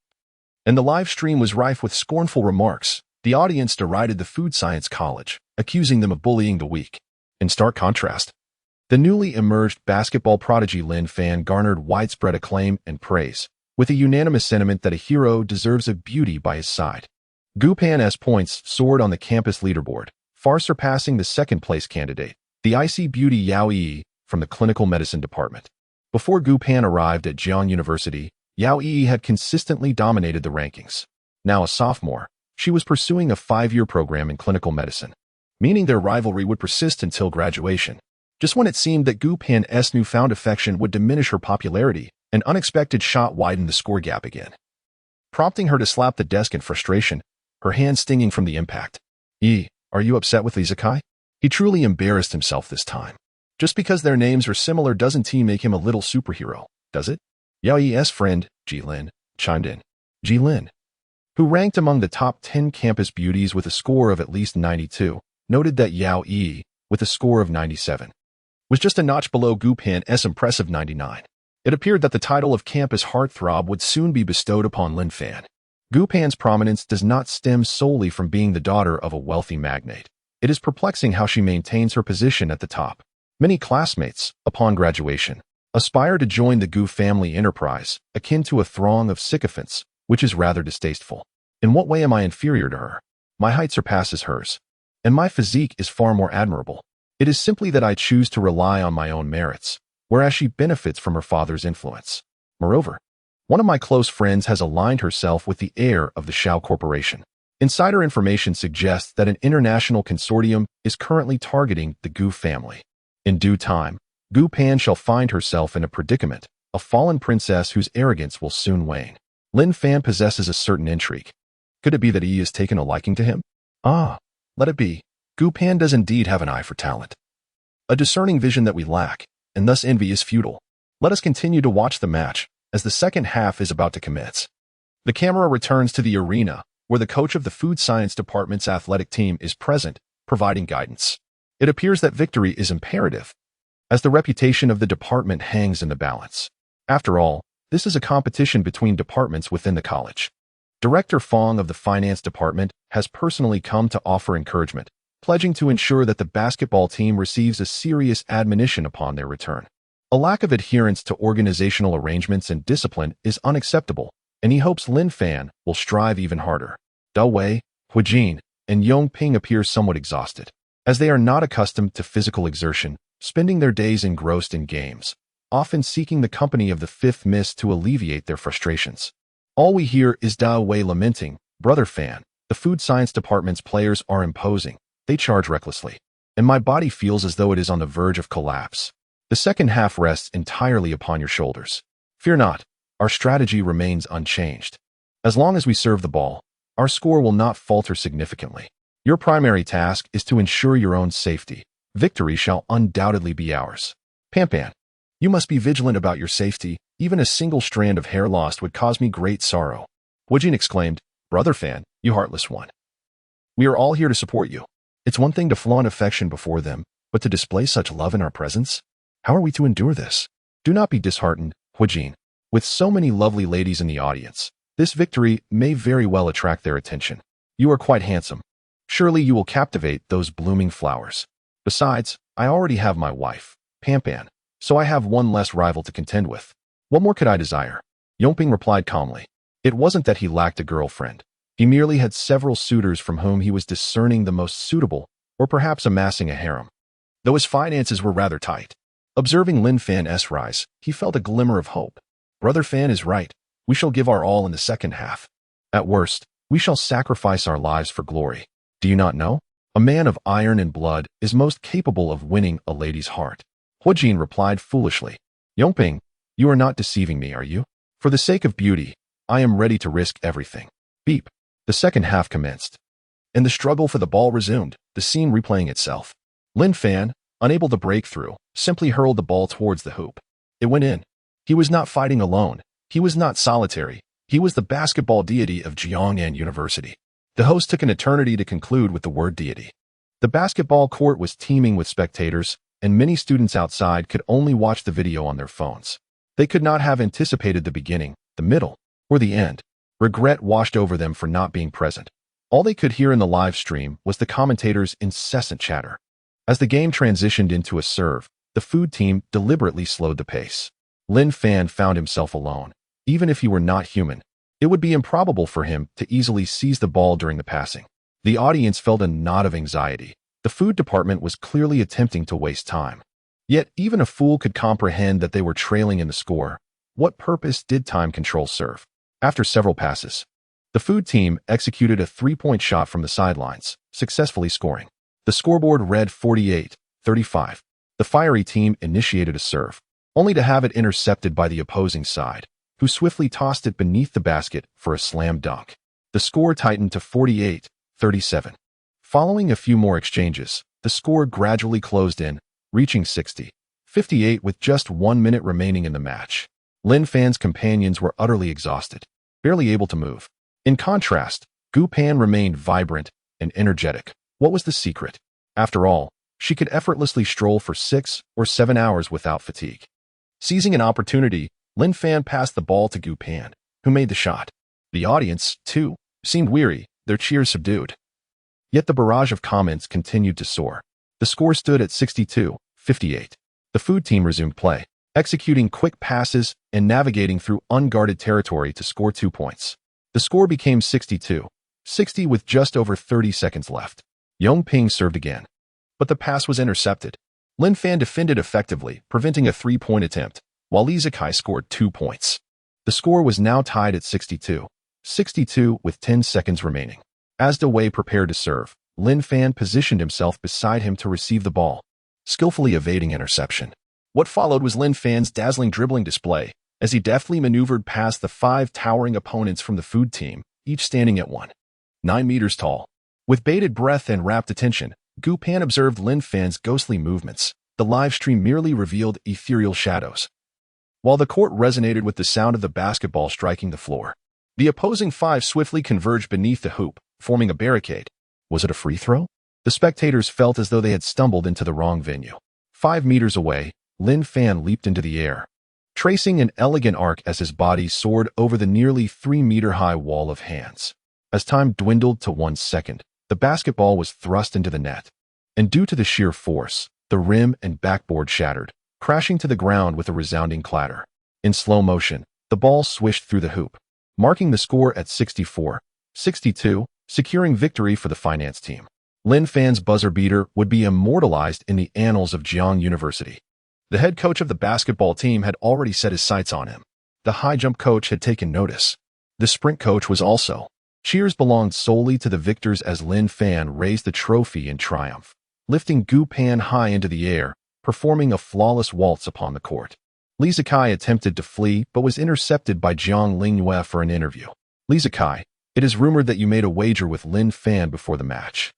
and the live stream was rife with scornful remarks. The audience derided the Food Science College, accusing them of bullying the weak. In stark contrast, the newly emerged basketball prodigy Lin Fan garnered widespread acclaim and praise, with a unanimous sentiment that a hero deserves a beauty by his side. Gu Pan's points soared on the campus leaderboard, far surpassing the second-place candidate, the icy beauty Yao Yi from the clinical medicine department. Before Gu Pan arrived at Jiang University, Yao Yi had consistently dominated the rankings. Now a sophomore, she was pursuing a 5-year program in clinical medicine, meaning their rivalry would persist until graduation. Just when it seemed that Gu Pan's newfound affection would diminish her popularity, an unexpected shot widened the score gap again, prompting her to slap the desk in frustration, her hand stinging from the impact. Are you upset with Li Zikai? He truly embarrassed himself this time. Just because their names are similar doesn't make him a little superhero, does it? Yao Yi's friend, Lin, chimed in. Lin, who ranked among the top 10 campus beauties with a score of at least 92, noted that Yao Yi, with a score of 97, was just a notch below Gu Pan's impressive 99. It appeared that the title of campus heartthrob would soon be bestowed upon Lin Fan. Gu Pan's prominence does not stem solely from being the daughter of a wealthy magnate. It is perplexing how she maintains her position at the top. Many classmates, upon graduation, aspire to join the Gu family enterprise, akin to a throng of sycophants, which is rather distasteful. In what way am I inferior to her? My height surpasses hers, and my physique is far more admirable. It is simply that I choose to rely on my own merits, whereas she benefits from her father's influence. Moreover, one of my close friends has aligned herself with the heir of the Shao Corporation. Insider information suggests that an international consortium is currently targeting the Gu family. In due time, Gu Pan shall find herself in a predicament, a fallen princess whose arrogance will soon wane. Lin Fan possesses a certain intrigue. Could it be that he has taken a liking to him? Let it be. Gu Pan does indeed have an eye for talent, a discerning vision that we lack, and thus envy is futile. Let us continue to watch the match, as the second half is about to commence. The camera returns to the arena, where the coach of the Food Science Department's athletic team is present, providing guidance. It appears that victory is imperative, as the reputation of the department hangs in the balance. After all, this is a competition between departments within the college. Director Fong of the Finance Department has personally come to offer encouragement, pledging to ensure that the basketball team receives a serious admonition upon their return. A lack of adherence to organizational arrangements and discipline is unacceptable, and he hopes Lin Fan will strive even harder. Do Wei, Jin, and Yongping appear somewhat exhausted, as they are not accustomed to physical exertion, spending their days engrossed in games, often seeking the company of the fifth miss to alleviate their frustrations. All we hear is Do Wei lamenting, "Brother Fan, the Food Science Department's players are imposing. They charge recklessly, and my body feels as though it is on the verge of collapse. The second half rests entirely upon your shoulders. Fear not, our strategy remains unchanged. As long as we serve the ball, our score will not falter significantly. Your primary task is to ensure your own safety. Victory shall undoubtedly be ours. Pan, you must be vigilant about your safety. Even a single strand of hair lost would cause me great sorrow." Jin exclaimed, "Brother Fan, you heartless one. We are all here to support you. It's one thing to flaunt affection before them, but to display such love in our presence? How are we to endure this? Do not be disheartened, Huijin. With so many lovely ladies in the audience, this victory may very well attract their attention. You are quite handsome. Surely you will captivate those blooming flowers. Besides, I already have my wife, Pampan, so I have one less rival to contend with. What more could I desire? Yongping replied calmly. It wasn't that he lacked a girlfriend. He merely had several suitors from whom he was discerning the most suitable, or perhaps amassing a harem. Though his finances were rather tight. Observing Lin Fan's rise, he felt a glimmer of hope. Brother Fan is right. We shall give our all in the second half. At worst, we shall sacrifice our lives for glory. Do you not know? A man of iron and blood is most capable of winning a lady's heart. Huijin replied foolishly. Yongping, you are not deceiving me, are you? For the sake of beauty, I am ready to risk everything. Beep. The second half commenced. And the struggle for the ball resumed, the scene replaying itself. Lin Fan, unable to break through, simply hurled the ball towards the hoop. It went in. He was not fighting alone. He was not solitary. He was the basketball deity of Jiangnan University. The host took an eternity to conclude with the word deity. The basketball court was teeming with spectators, and many students outside could only watch the video on their phones. They could not have anticipated the beginning, the middle, or the end. Regret washed over them for not being present. All they could hear in the live stream was the commentators' incessant chatter. As the game transitioned into a serve, the food team deliberately slowed the pace. Lin Fan found himself alone. Even if he were not human, it would be improbable for him to easily seize the ball during the passing. The audience felt a knot of anxiety. The food department was clearly attempting to waste time. Yet even a fool could comprehend that they were trailing in the score. What purpose did time control serve? After several passes, the food team executed a three-point shot from the sidelines, successfully scoring. The scoreboard read 48-35. The fiery team initiated a serve, only to have it intercepted by the opposing side, who swiftly tossed it beneath the basket for a slam dunk. The score tightened to 48-37. Following a few more exchanges, the score gradually closed in, reaching 60-58 with just 1 minute remaining in the match. Lin Fan's companions were utterly exhausted, barely able to move. In contrast, Gu Pan remained vibrant and energetic. What was the secret? After all, she could effortlessly stroll for 6 or 7 hours without fatigue. Seizing an opportunity, Lin Fan passed the ball to Gu Pan, who made the shot. The audience, too, seemed weary, their cheers subdued. Yet the barrage of comments continued to soar. The score stood at 62-58. The food team resumed play, executing quick passes and navigating through unguarded territory to score 2 points. The score became 62-60 with just over 30 seconds left. Yongping served again, but the pass was intercepted. Lin Fan defended effectively, preventing a 3-point attempt, while Li Zikai scored 2 points. The score was now tied at 62-62 with 10 seconds remaining. As Dewey prepared to serve, Lin Fan positioned himself beside him to receive the ball, skillfully evading interception. What followed was Lin Fan's dazzling dribbling display, as he deftly maneuvered past the 5 towering opponents from the food team, each standing at 9 meters tall. With bated breath and rapt attention, Gu Pan observed Lin Fan's ghostly movements. The live stream merely revealed ethereal shadows, while the court resonated with the sound of the basketball striking the floor. The opposing 5 swiftly converged beneath the hoop, forming a barricade. Was it a free throw? The spectators felt as though they had stumbled into the wrong venue. 5 meters away, Lin Fan leaped into the air, tracing an elegant arc as his body soared over the nearly 3-meter-high wall of hands. As time dwindled to 1 second, the basketball was thrust into the net, and due to the sheer force, the rim and backboard shattered, crashing to the ground with a resounding clatter. In slow motion, the ball swished through the hoop, marking the score at 64-62, securing victory for the finance team. Lin Fan's buzzer beater would be immortalized in the annals of Jiang University. The head coach of the basketball team had already set his sights on him. The high jump coach had taken notice. The sprint coach was also. Cheers belonged solely to the victors as Lin Fan raised the trophy in triumph, lifting Gu Pan high into the air, performing a flawless waltz upon the court. Li Zikai attempted to flee but was intercepted by Jiang Lingyue for an interview. Li Zikai, it is rumored that you made a wager with Lin Fan before the match.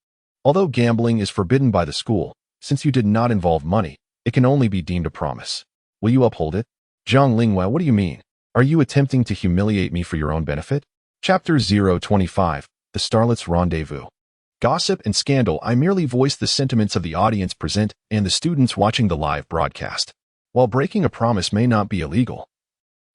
Although gambling is forbidden by the school, since you did not involve money, it can only be deemed a promise. Will you uphold it? Jiang Lingyue, what do you mean? Are you attempting to humiliate me for your own benefit? Chapter 025, the starlet's rendezvous. Gossip and scandal. I merely voice the sentiments of the audience present and the students watching the live broadcast. While breaking a promise may not be illegal,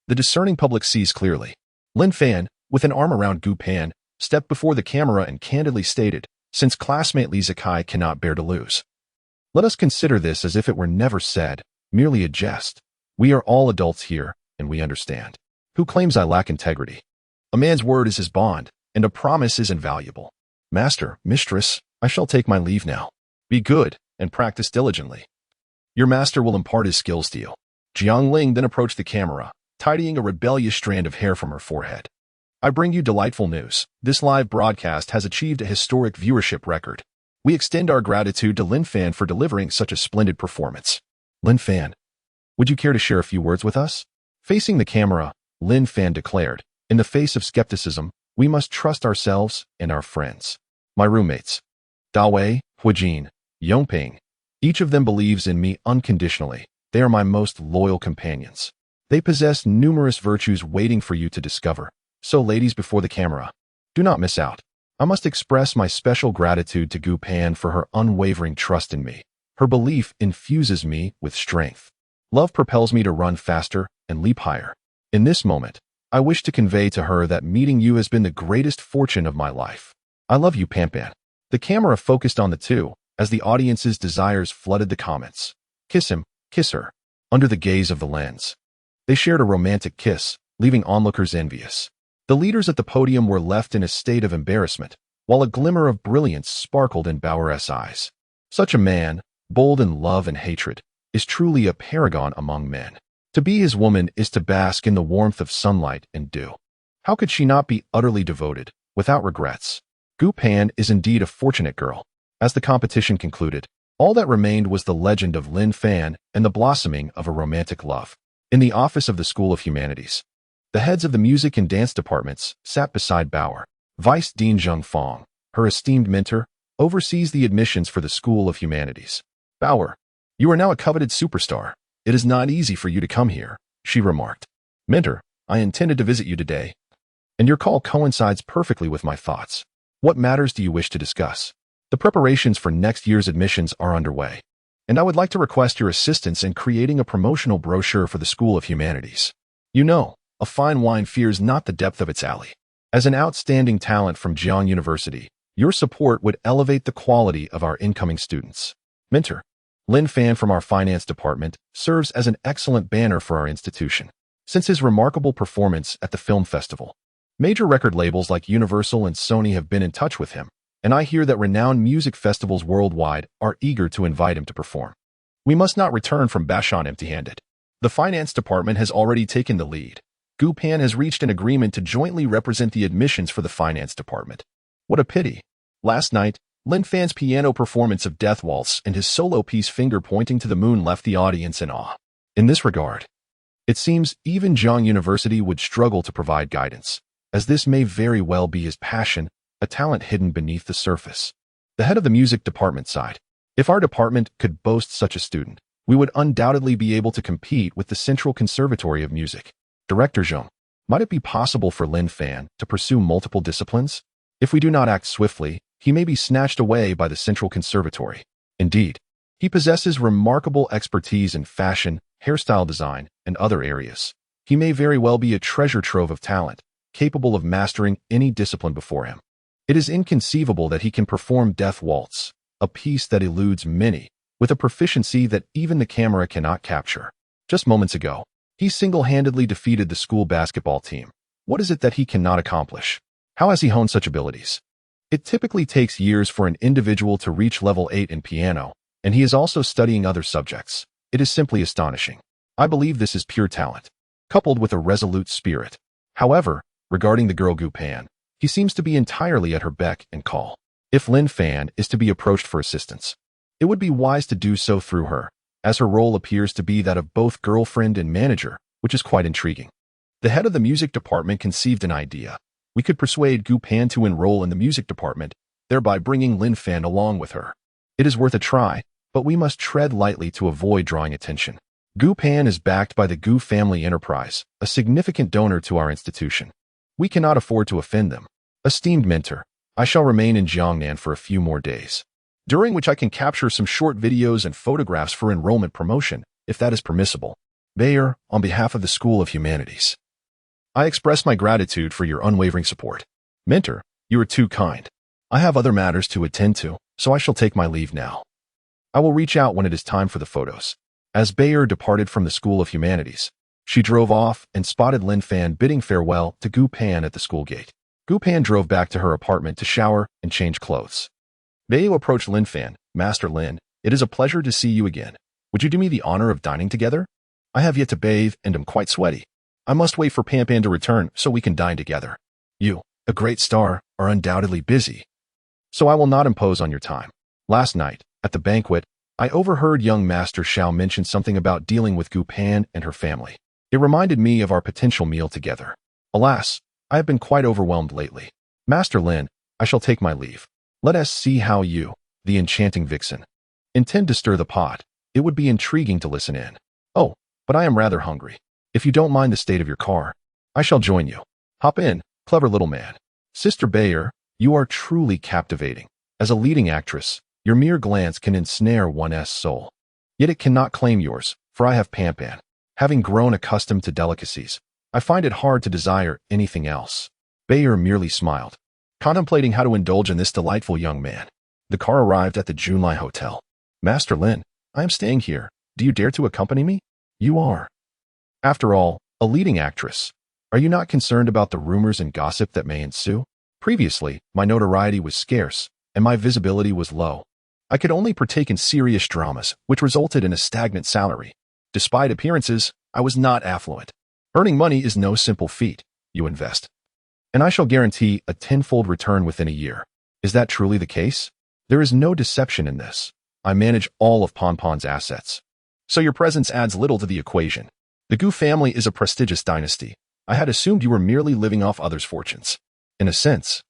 the discerning public sees clearly. Lin Fan, with an arm around Gu Pan, stepped before the camera and candidly stated, since classmate Li Zikai cannot bear to lose. Let us consider this as if it were never said, merely a jest. We are all adults here, and we understand. Who claims I lack integrity? A man's word is his bond, and a promise is invaluable. Master, mistress, I shall take my leave now. Be good, and practice diligently. Your master will impart his skills to you. Jiang Ling then approached the camera, tidying a rebellious strand of hair from her forehead. I bring you delightful news. This live broadcast has achieved a historic viewership record. We extend our gratitude to Lin Fan for delivering such a splendid performance. Lin Fan, would you care to share a few words with us? Facing the camera, Lin Fan declared, in the face of skepticism, we must trust ourselves and our friends. My roommates, Da Wei, Huijin, Yongping, each of them believes in me unconditionally. They are my most loyal companions. They possess numerous virtues waiting for you to discover. So ladies before the camera, do not miss out. I must express my special gratitude to Gu Pan for her unwavering trust in me. Her belief infuses me with strength. Love propels me to run faster and leap higher. In this moment, I wish to convey to her that meeting you has been the greatest fortune of my life. I love you, Pan Pan. The camera focused on the two, as the audience's desires flooded the comments. Kiss him, kiss her. Under the gaze of the lens, they shared a romantic kiss, leaving onlookers envious. The leaders at the podium were left in a state of embarrassment, while a glimmer of brilliance sparkled in Bauer's eyes. Such a man, bold in love and hatred, is truly a paragon among men. To be his woman is to bask in the warmth of sunlight and dew. How could she not be utterly devoted, without regrets? Gu Pan is indeed a fortunate girl. As the competition concluded, all that remained was the legend of Lin Fan and the blossoming of a romantic love. In the office of the School of Humanities, the heads of the music and dance departments sat beside Bauer. Vice Dean Zheng Fong, her esteemed mentor, oversees the admissions for the School of Humanities. Bauer, you are now a coveted superstar. It is not easy for you to come here, she remarked. Mentor, I intended to visit you today, and your call coincides perfectly with my thoughts. What matters do you wish to discuss? The preparations for next year's admissions are underway, and I would like to request your assistance in creating a promotional brochure for the School of Humanities. You know, a fine wine fears not the depth of its alley. As an outstanding talent from Jiang University, your support would elevate the quality of our incoming students. Mentor, Lin Fan from our finance department serves as an excellent banner for our institution. Since his remarkable performance at the film festival, major record labels like Universal and Sony have been in touch with him, and I hear that renowned music festivals worldwide are eager to invite him to perform. We must not return from Bashan empty-handed. The finance department has already taken the lead. Gu Pan has reached an agreement to jointly represent the admissions for the finance department. What a pity. Last night, Lin Fan's piano performance of Death Waltz and his solo piece Finger Pointing to the Moon left the audience in awe. In this regard, it seems even Jiang University would struggle to provide guidance, as this may very well be his passion, a talent hidden beneath the surface. The head of the music department sighed. If our department could boast such a student, we would undoubtedly be able to compete with the Central Conservatory of Music. Director Zheng, might it be possible for Lin Fan to pursue multiple disciplines? If we do not act swiftly, he may be snatched away by the Central Conservatory. Indeed, he possesses remarkable expertise in fashion, hairstyle design, and other areas. He may very well be a treasure trove of talent, capable of mastering any discipline before him. It is inconceivable that he can perform Death Waltz, a piece that eludes many, with a proficiency that even the camera cannot capture. Just moments ago, he single-handedly defeated the school basketball team. What is it that he cannot accomplish? How has he honed such abilities? It typically takes years for an individual to reach level 8 in piano, and he is also studying other subjects. It is simply astonishing. I believe this is pure talent, coupled with a resolute spirit. However, regarding the girl Gu Pan, he seems to be entirely at her beck and call. If Lin Fan is to be approached for assistance, it would be wise to do so through her, as her role appears to be that of both girlfriend and manager, which is quite intriguing. The head of the music department conceived an idea. We could persuade Gu Pan to enroll in the music department, thereby bringing Lin Fan along with her. It is worth a try, but we must tread lightly to avoid drawing attention. Gu Pan is backed by the Gu family enterprise, a significant donor to our institution. We cannot afford to offend them. Esteemed mentor, I shall remain in Jiangnan for a few more days, during which I can capture some short videos and photographs for enrollment promotion, if that is permissible. Bayer, on behalf of the School of Humanities, I express my gratitude for your unwavering support. Mentor, you are too kind. I have other matters to attend to, so I shall take my leave now. I will reach out when it is time for the photos. As Bayer departed from the School of Humanities, she drove off and spotted Lin Fan bidding farewell to Gu Pan at the school gate. Gu Pan drove back to her apartment to shower and change clothes. Bayo approached Lin Fan. Master Lin, it is a pleasure to see you again. Would you do me the honor of dining together? I have yet to bathe and am quite sweaty. I must wait for Pan Pan to return so we can dine together. You, a great star, are undoubtedly busy, so I will not impose on your time. Last night, at the banquet, I overheard young Master Xiao mention something about dealing with Gu Pan and her family. It reminded me of our potential meal together. Alas, I have been quite overwhelmed lately. Master Lin, I shall take my leave. Let us see how you, the enchanting vixen, intend to stir the pot. It would be intriguing to listen in. Oh, but I am rather hungry. If you don't mind the state of your car, I shall join you. Hop in, clever little man. Sister Bayer, you are truly captivating. As a leading actress, your mere glance can ensnare one's soul. Yet it cannot claim yours, for I have Pan Pan. Having grown accustomed to delicacies, I find it hard to desire anything else. Bayer merely smiled, contemplating how to indulge in this delightful young man. The car arrived at the Junlai Hotel. Master Lin, I am staying here. Do you dare to accompany me? You are, after all, a leading actress. Are you not concerned about the rumors and gossip that may ensue? Previously, my notoriety was scarce, and my visibility was low. I could only partake in serious dramas, which resulted in a stagnant salary. Despite appearances, I was not affluent. Earning money is no simple feat. You invest, and I shall guarantee a tenfold return within a year. Is that truly the case? There is no deception in this. I manage all of Ponpon's assets, so your presence adds little to the equation. The Gu family is a prestigious dynasty. I had assumed you were merely living off others' fortunes. In a sense,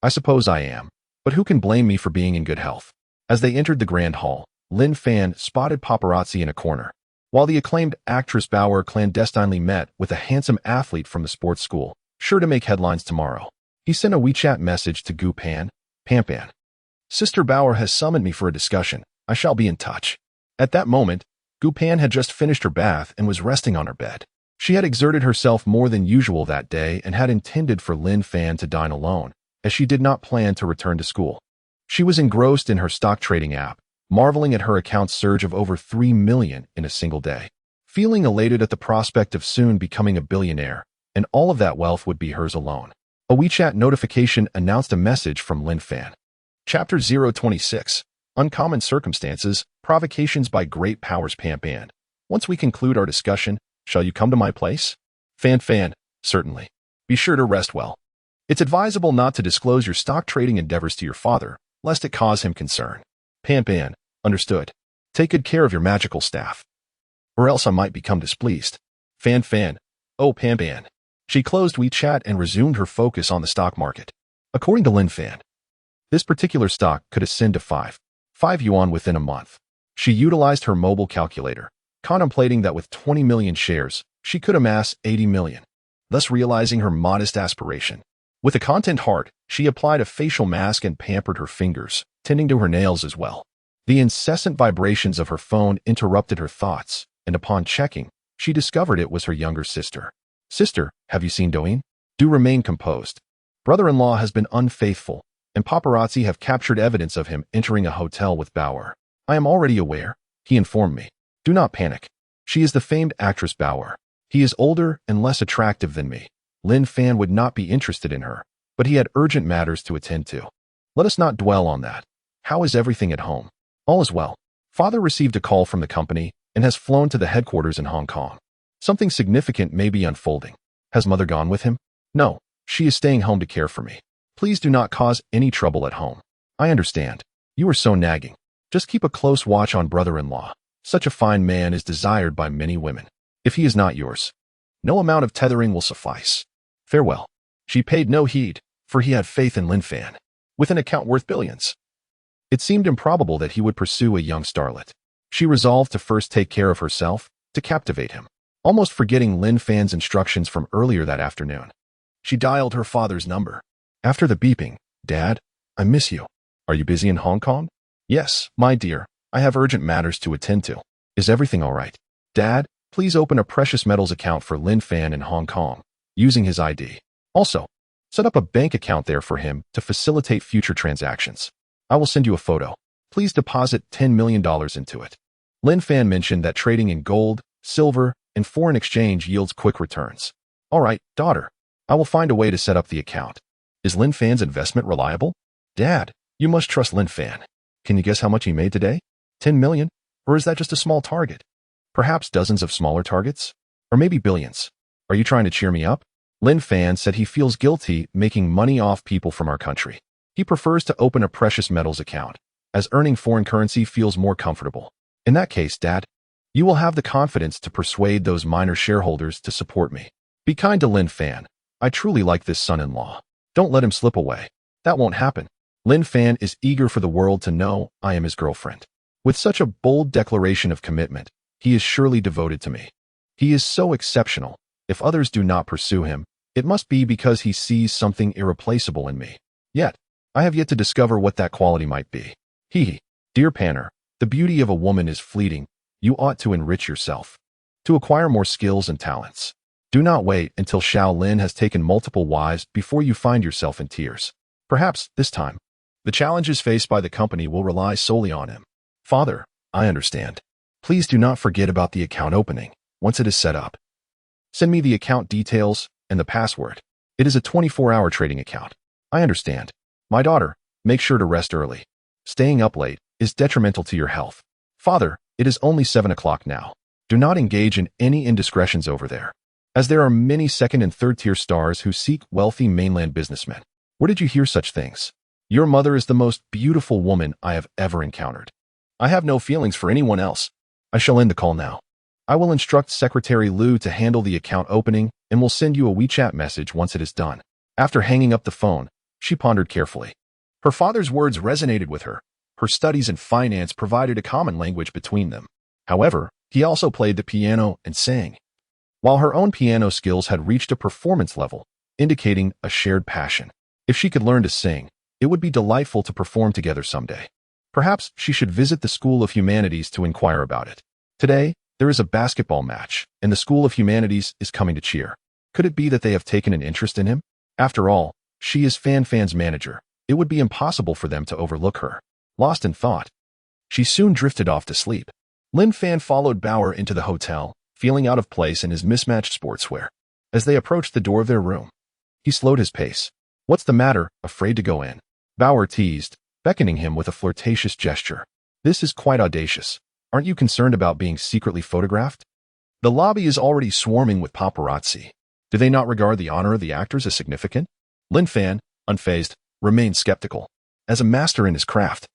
I suppose I am, but who can blame me for being in good health? As they entered the grand hall, Lin Fan spotted paparazzi in a corner, while the acclaimed actress Bauer clandestinely met with a handsome athlete from the sports school, sure to make headlines tomorrow. He sent a WeChat message to Gu Pan. Pan Pan, Sister Bauer has summoned me for a discussion. I shall be in touch. At that moment, Gu Pan had just finished her bath and was resting on her bed. She had exerted herself more than usual that day and had intended for Lin Fan to dine alone, as she did not plan to return to school. She was engrossed in her stock trading app, marveling at her account's surge of over 3 million in a single day. Feeling elated at the prospect of soon becoming a billionaire, and all of that wealth would be hers alone. A WeChat notification announced a message from Lin Fan. Chapter 026. Uncommon Circumstances, Provocations by Great Powers. Pan Pan, once we conclude our discussion, shall you come to my place? Fan Fan, certainly. Be sure to rest well. It's advisable not to disclose your stock trading endeavors to your father, lest it cause him concern. Pan Pan, understood. Take good care of your magical staff, or else I might become displeased. Fan Fan, oh Pan Pan. She closed WeChat and resumed her focus on the stock market. According to Lin Fan, this particular stock could ascend to 5 yuan within a month. She utilized her mobile calculator, contemplating that with 20 million shares, she could amass 80 million, thus realizing her modest aspiration. With a content heart, she applied a facial mask and pampered her fingers, tending to her nails as well. The incessant vibrations of her phone interrupted her thoughts, and upon checking, she discovered it was her younger sister. Sister, have you seen Douyin? Do remain composed. Brother-in-law has been unfaithful, and paparazzi have captured evidence of him entering a hotel with Bauer. I am already aware, he informed me. Do not panic. She is the famed actress Bauer. He is older and less attractive than me. Lin Fan would not be interested in her, but he had urgent matters to attend to. Let us not dwell on that. How is everything at home? All is well. Father received a call from the company and has flown to the headquarters in Hong Kong. Something significant may be unfolding. Has mother gone with him? No, she is staying home to care for me. Please do not cause any trouble at home. I understand. You are so nagging. Just keep a close watch on brother-in-law. Such a fine man is desired by many women. If he is not yours, no amount of tethering will suffice. Farewell. She paid no heed, for he had faith in Lin Fan. With an account worth billions, it seemed improbable that he would pursue a young starlet. She resolved to first take care of herself, to captivate him. Almost forgetting Lin Fan's instructions from earlier that afternoon, she dialed her father's number. After the beeping, Dad, I miss you. Are you busy in Hong Kong? Yes, my dear. I have urgent matters to attend to. Is everything all right? Dad, please open a precious metals account for Lin Fan in Hong Kong, using his ID. Also, set up a bank account there for him to facilitate future transactions. I will send you a photo. Please deposit $10 million into it. Lin Fan mentioned that trading in gold, silver, and foreign exchange yields quick returns. All right, daughter. I will find a way to set up the account. Is Lin Fan's investment reliable? Dad, you must trust Lin Fan. Can you guess how much he made today? 10 million? Or is that just a small target? Perhaps dozens of smaller targets? Or maybe billions? Are you trying to cheer me up? Lin Fan said he feels guilty making money off people from our country. He prefers to open a precious metals account, as earning foreign currency feels more comfortable. In that case, Dad, you will have the confidence to persuade those minor shareholders to support me. Be kind to Lin Fan. I truly like this son-in-law. Don't let him slip away. That won't happen. Lin Fan is eager for the world to know I am his girlfriend. With such a bold declaration of commitment, he is surely devoted to me. He is so exceptional. If others do not pursue him, it must be because he sees something irreplaceable in me. Yet, I have yet to discover what that quality might be. Dear Panner, the beauty of a woman is fleeting. You ought to enrich yourself, to acquire more skills and talents. Do not wait until Xiao Lin has taken multiple wives before you find yourself in tears. Perhaps, this time, the challenges faced by the company will rely solely on him. Father, I understand. Please do not forget about the account opening, once it is set up. Send me the account details and the password. It is a 24-hour trading account. I understand. My daughter, make sure to rest early. Staying up late is detrimental to your health. Father, it is only 7 o'clock now. Do not engage in any indiscretions over there, as there are many second and third-tier stars who seek wealthy mainland businessmen. Where did you hear such things? Your mother is the most beautiful woman I have ever encountered. I have no feelings for anyone else. I shall end the call now. I will instruct Secretary Liu to handle the account opening and will send you a WeChat message once it is done. After hanging up the phone, she pondered carefully. Her father's words resonated with her. Her studies in finance provided a common language between them. However, he also played the piano and sang. While her own piano skills had reached a performance level, indicating a shared passion. If she could learn to sing, it would be delightful to perform together someday. Perhaps she should visit the School of Humanities to inquire about it. Today, there is a basketball match, and the School of Humanities is coming to cheer. Could it be that they have taken an interest in him? After all, she is Fan's manager. It would be impossible for them to overlook her. Lost in thought, she soon drifted off to sleep. Lin Fan followed Bauer into the hotel, feeling out of place in his mismatched sportswear. As they approached the door of their room, he slowed his pace. What's the matter, afraid to go in? Bauer teased, beckoning him with a flirtatious gesture. This is quite audacious. Aren't you concerned about being secretly photographed? The lobby is already swarming with paparazzi. Do they not regard the honor of the actors as significant? Lin Fan, unfazed, remained skeptical. As a master in his craft,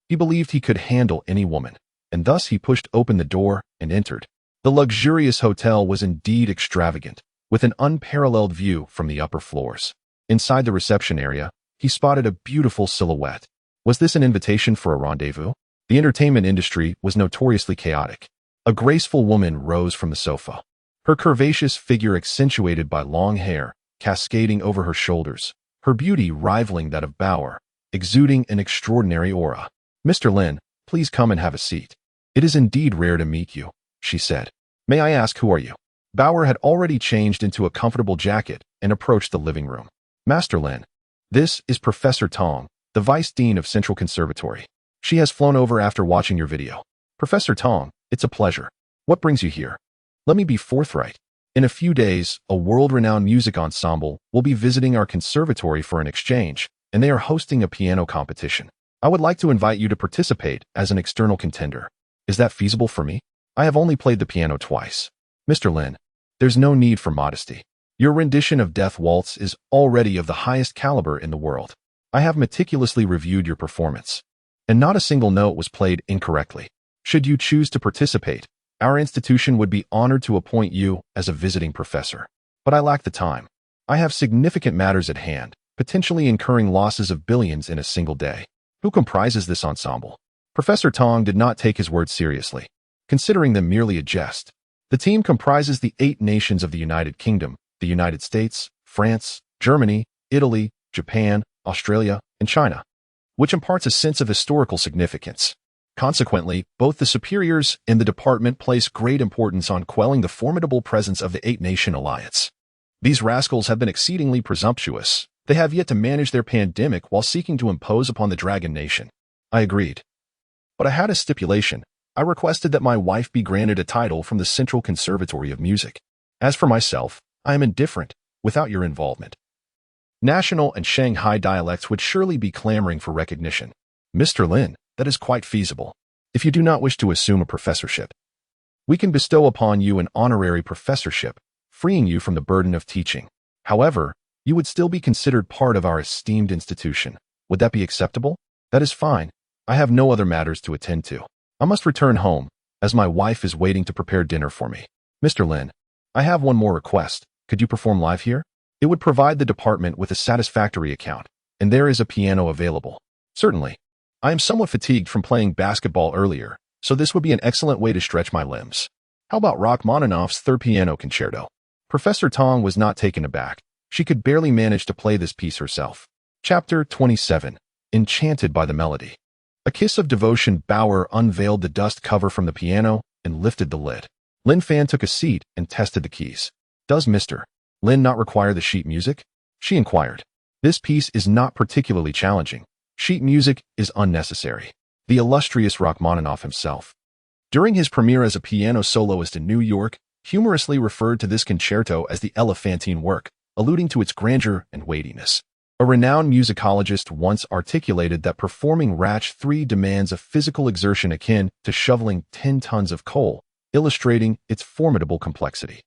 he believed he could handle any woman, and thus he pushed open the door and entered. The luxurious hotel was indeed extravagant, with an unparalleled view from the upper floors. Inside the reception area, he spotted a beautiful silhouette. Was this an invitation for a rendezvous? The entertainment industry was notoriously chaotic. A graceful woman rose from the sofa, her curvaceous figure accentuated by long hair cascading over her shoulders, her beauty rivaling that of Bauer, exuding an extraordinary aura. Mr. Lin, please come and have a seat. It is indeed rare to meet you, she said. May I ask, who are you? Bauer had already changed into a comfortable jacket and approached the living room. Master Lin, this is Professor Tong, the Vice Dean of Central Conservatory. She has flown over after watching your video. Professor Tong, it's a pleasure. What brings you here? Let me be forthright. In a few days, a world-renowned music ensemble will be visiting our conservatory for an exchange, and they are hosting a piano competition. I would like to invite you to participate as an external contender. Is that feasible for me? I have only played the piano twice. Mr. Lin, there's no need for modesty. Your rendition of Death Waltz is already of the highest caliber in the world. I have meticulously reviewed your performance, and not a single note was played incorrectly. Should you choose to participate, our institution would be honored to appoint you as a visiting professor. But I lack the time. I have significant matters at hand, potentially incurring losses of billions in a single day. Who comprises this ensemble? Professor Tong did not take his words seriously, considering them merely a jest. The team comprises the 8 nations of the United Kingdom, the United States, France, Germany, Italy, Japan, Australia, and China, which imparts a sense of historical significance. Consequently, both the superiors and the department place great importance on quelling the formidable presence of the Eight-Nation Alliance. These rascals have been exceedingly presumptuous. They have yet to manage their pandemic while seeking to impose upon the Dragon Nation. I agreed. But I had a stipulation. I requested that my wife be granted a title from the Central Conservatory of Music. As for myself, I am indifferent, without your involvement. National and Shanghai dialects would surely be clamoring for recognition. Mr. Lin, that is quite feasible. If you do not wish to assume a professorship, we can bestow upon you an honorary professorship, freeing you from the burden of teaching. However, you would still be considered part of our esteemed institution. Would that be acceptable? That is fine. I have no other matters to attend to. I must return home, as my wife is waiting to prepare dinner for me. Mr. Lin, I have one more request. Could you perform live here? It would provide the department with a satisfactory account, and there is a piano available. Certainly. I am somewhat fatigued from playing basketball earlier, so this would be an excellent way to stretch my limbs. How about Rachmaninoff's Third Piano Concerto? Professor Tong was not taken aback. She could barely manage to play this piece herself. Chapter 27. Enchanted by the Melody. A kiss of devotion. Bauer unveiled the dust cover from the piano and lifted the lid. Lin Fan took a seat and tested the keys. Does Mr. Lin not require the sheet music? She inquired. This piece is not particularly challenging. Sheet music is unnecessary. The illustrious Rachmaninoff himself, during his premiere as a piano soloist in New York, humorously referred to this concerto as the elephantine work, alluding to its grandeur and weightiness. A renowned musicologist once articulated that performing Rach 3 demands a physical exertion akin to shoveling 10 tons of coal, illustrating its formidable complexity.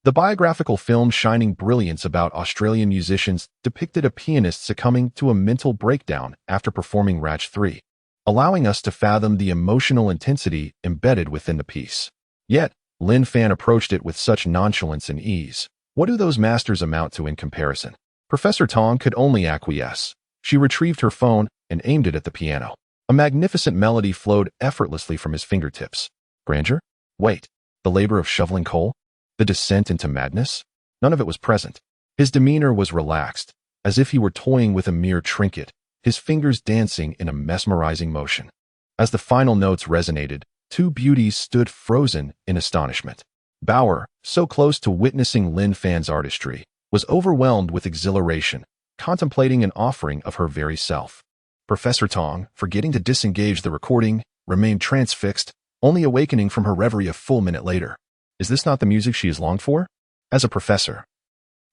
The biographical film Shining Brilliance about Australian musicians depicted a pianist succumbing to a mental breakdown after performing Rach 3, allowing us to fathom the emotional intensity embedded within the piece. Yet, Lin Fan approached it with such nonchalance and ease. What do those masters amount to in comparison? Professor Tong could only acquiesce. She retrieved her phone and aimed it at the piano. A magnificent melody flowed effortlessly from his fingertips. Grandeur? Wait, the labor of shoveling coal? The descent into madness? None of it was present. His demeanor was relaxed, as if he were toying with a mere trinket, his fingers dancing in a mesmerizing motion. As the final notes resonated, two beauties stood frozen in astonishment. Bauer, so close to witnessing Lin Fan's artistry, was overwhelmed with exhilaration, contemplating an offering of her very self. Professor Tong, forgetting to disengage the recording, remained transfixed, only awakening from her reverie a full minute later. Is this not the music she has longed for? As a professor,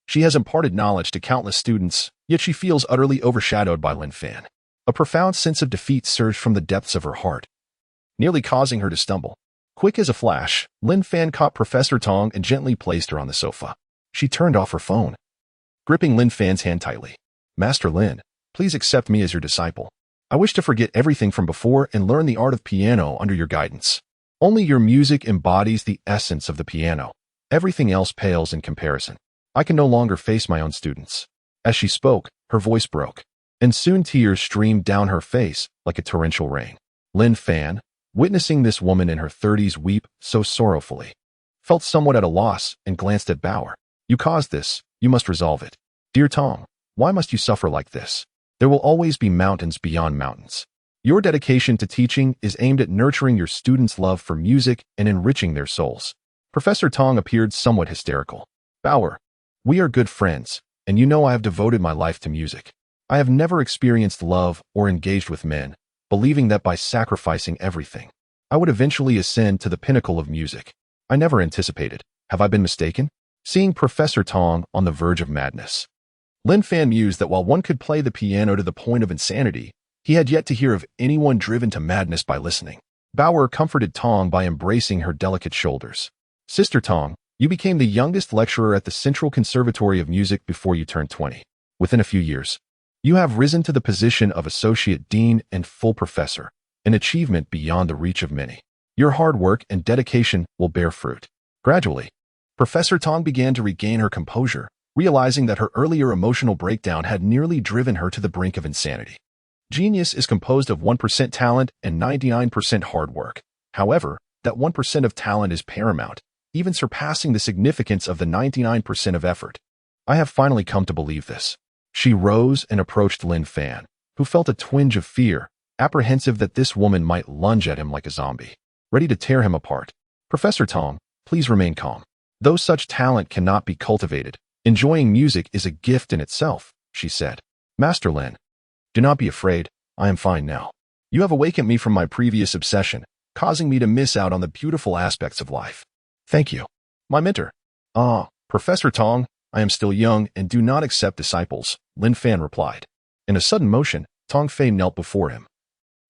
she has imparted knowledge to countless students, yet she feels utterly overshadowed by Lin Fan. A profound sense of defeat surged from the depths of her heart, nearly causing her to stumble. Quick as a flash, Lin Fan caught Professor Tong and gently placed her on the sofa. She turned off her phone, gripping Lin Fan's hand tightly. Master Lin, please accept me as your disciple. I wish to forget everything from before and learn the art of piano under your guidance. Only your music embodies the essence of the piano. Everything else pales in comparison. I can no longer face my own students. As she spoke, her voice broke, and soon tears streamed down her face like a torrential rain. Lin Fan, witnessing this woman in her 30s weep so sorrowfully, felt somewhat at a loss and glanced at Bauer. You caused this. You must resolve it. Dear Tong, why must you suffer like this? There will always be mountains beyond mountains. Your dedication to teaching is aimed at nurturing your students' love for music and enriching their souls. Professor Tong appeared somewhat hysterical. Bauer, we are good friends, and you know I have devoted my life to music. I have never experienced love or engaged with men, believing that by sacrificing everything, I would eventually ascend to the pinnacle of music. I never anticipated. Have I been mistaken? Seeing Professor Tong on the verge of madness, Lin Fan mused that while one could play the piano to the point of insanity, he had yet to hear of anyone driven to madness by listening. Bauer comforted Tong by embracing her delicate shoulders. Sister Tong, you became the youngest lecturer at the Central Conservatory of Music before you turned 20. Within a few years, you have risen to the position of associate dean and full professor, an achievement beyond the reach of many. Your hard work and dedication will bear fruit. Gradually, Professor Tong began to regain her composure, realizing that her earlier emotional breakdown had nearly driven her to the brink of insanity. Genius is composed of 1% talent and 99% hard work. However, that 1% of talent is paramount, even surpassing the significance of the 99% of effort. I have finally come to believe this. She rose and approached Lin Fan, who felt a twinge of fear, apprehensive that this woman might lunge at him like a zombie, ready to tear him apart. Professor Tong, please remain calm. Though such talent cannot be cultivated, enjoying music is a gift in itself, she said. Master Lin, do not be afraid, I am fine now. You have awakened me from my previous obsession, causing me to miss out on the beautiful aspects of life. Thank you. My mentor. Professor Tong, I am still young and do not accept disciples, Lin Fan replied. In a sudden motion, Tong Fei knelt before him,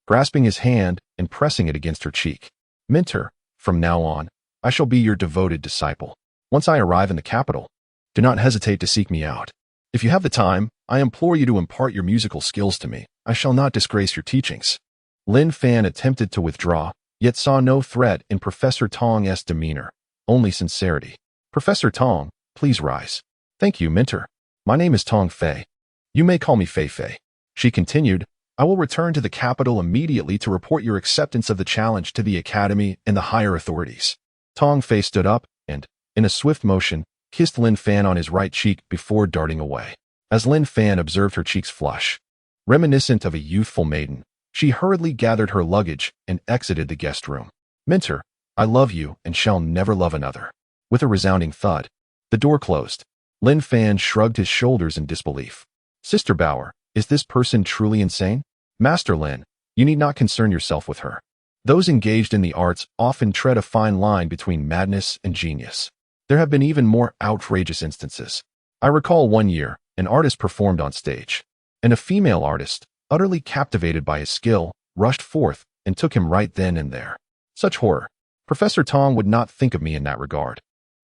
grasping his hand and pressing it against her cheek. Mentor, from now on, I shall be your devoted disciple. Once I arrive in the capital, do not hesitate to seek me out. If you have the time, I implore you to impart your musical skills to me. I shall not disgrace your teachings. Lin Fan attempted to withdraw, yet saw no threat in Professor Tong's demeanor, only sincerity. Professor Tong, please rise. Thank you, mentor. My name is Tong Fei. You may call me Fei Fei. She continued, I will return to the capital immediately to report your acceptance of the challenge to the academy and the higher authorities. Tong Fei stood up and, in a swift motion, kissed Lin Fan on his right cheek before darting away. As Lin Fan observed her cheeks flush, reminiscent of a youthful maiden, she hurriedly gathered her luggage and exited the guest room. Mentor, I love you and shall never love another. With a resounding thud, the door closed. Lin Fan shrugged his shoulders in disbelief. Sister Bauer, is this person truly insane? Master Lin, you need not concern yourself with her. Those engaged in the arts often tread a fine line between madness and genius. There have been even more outrageous instances. I recall one year, an artist performed on stage, and a female artist, utterly captivated by his skill, rushed forth and took him right then and there. Such horror. Professor Tong would not think of me in that regard,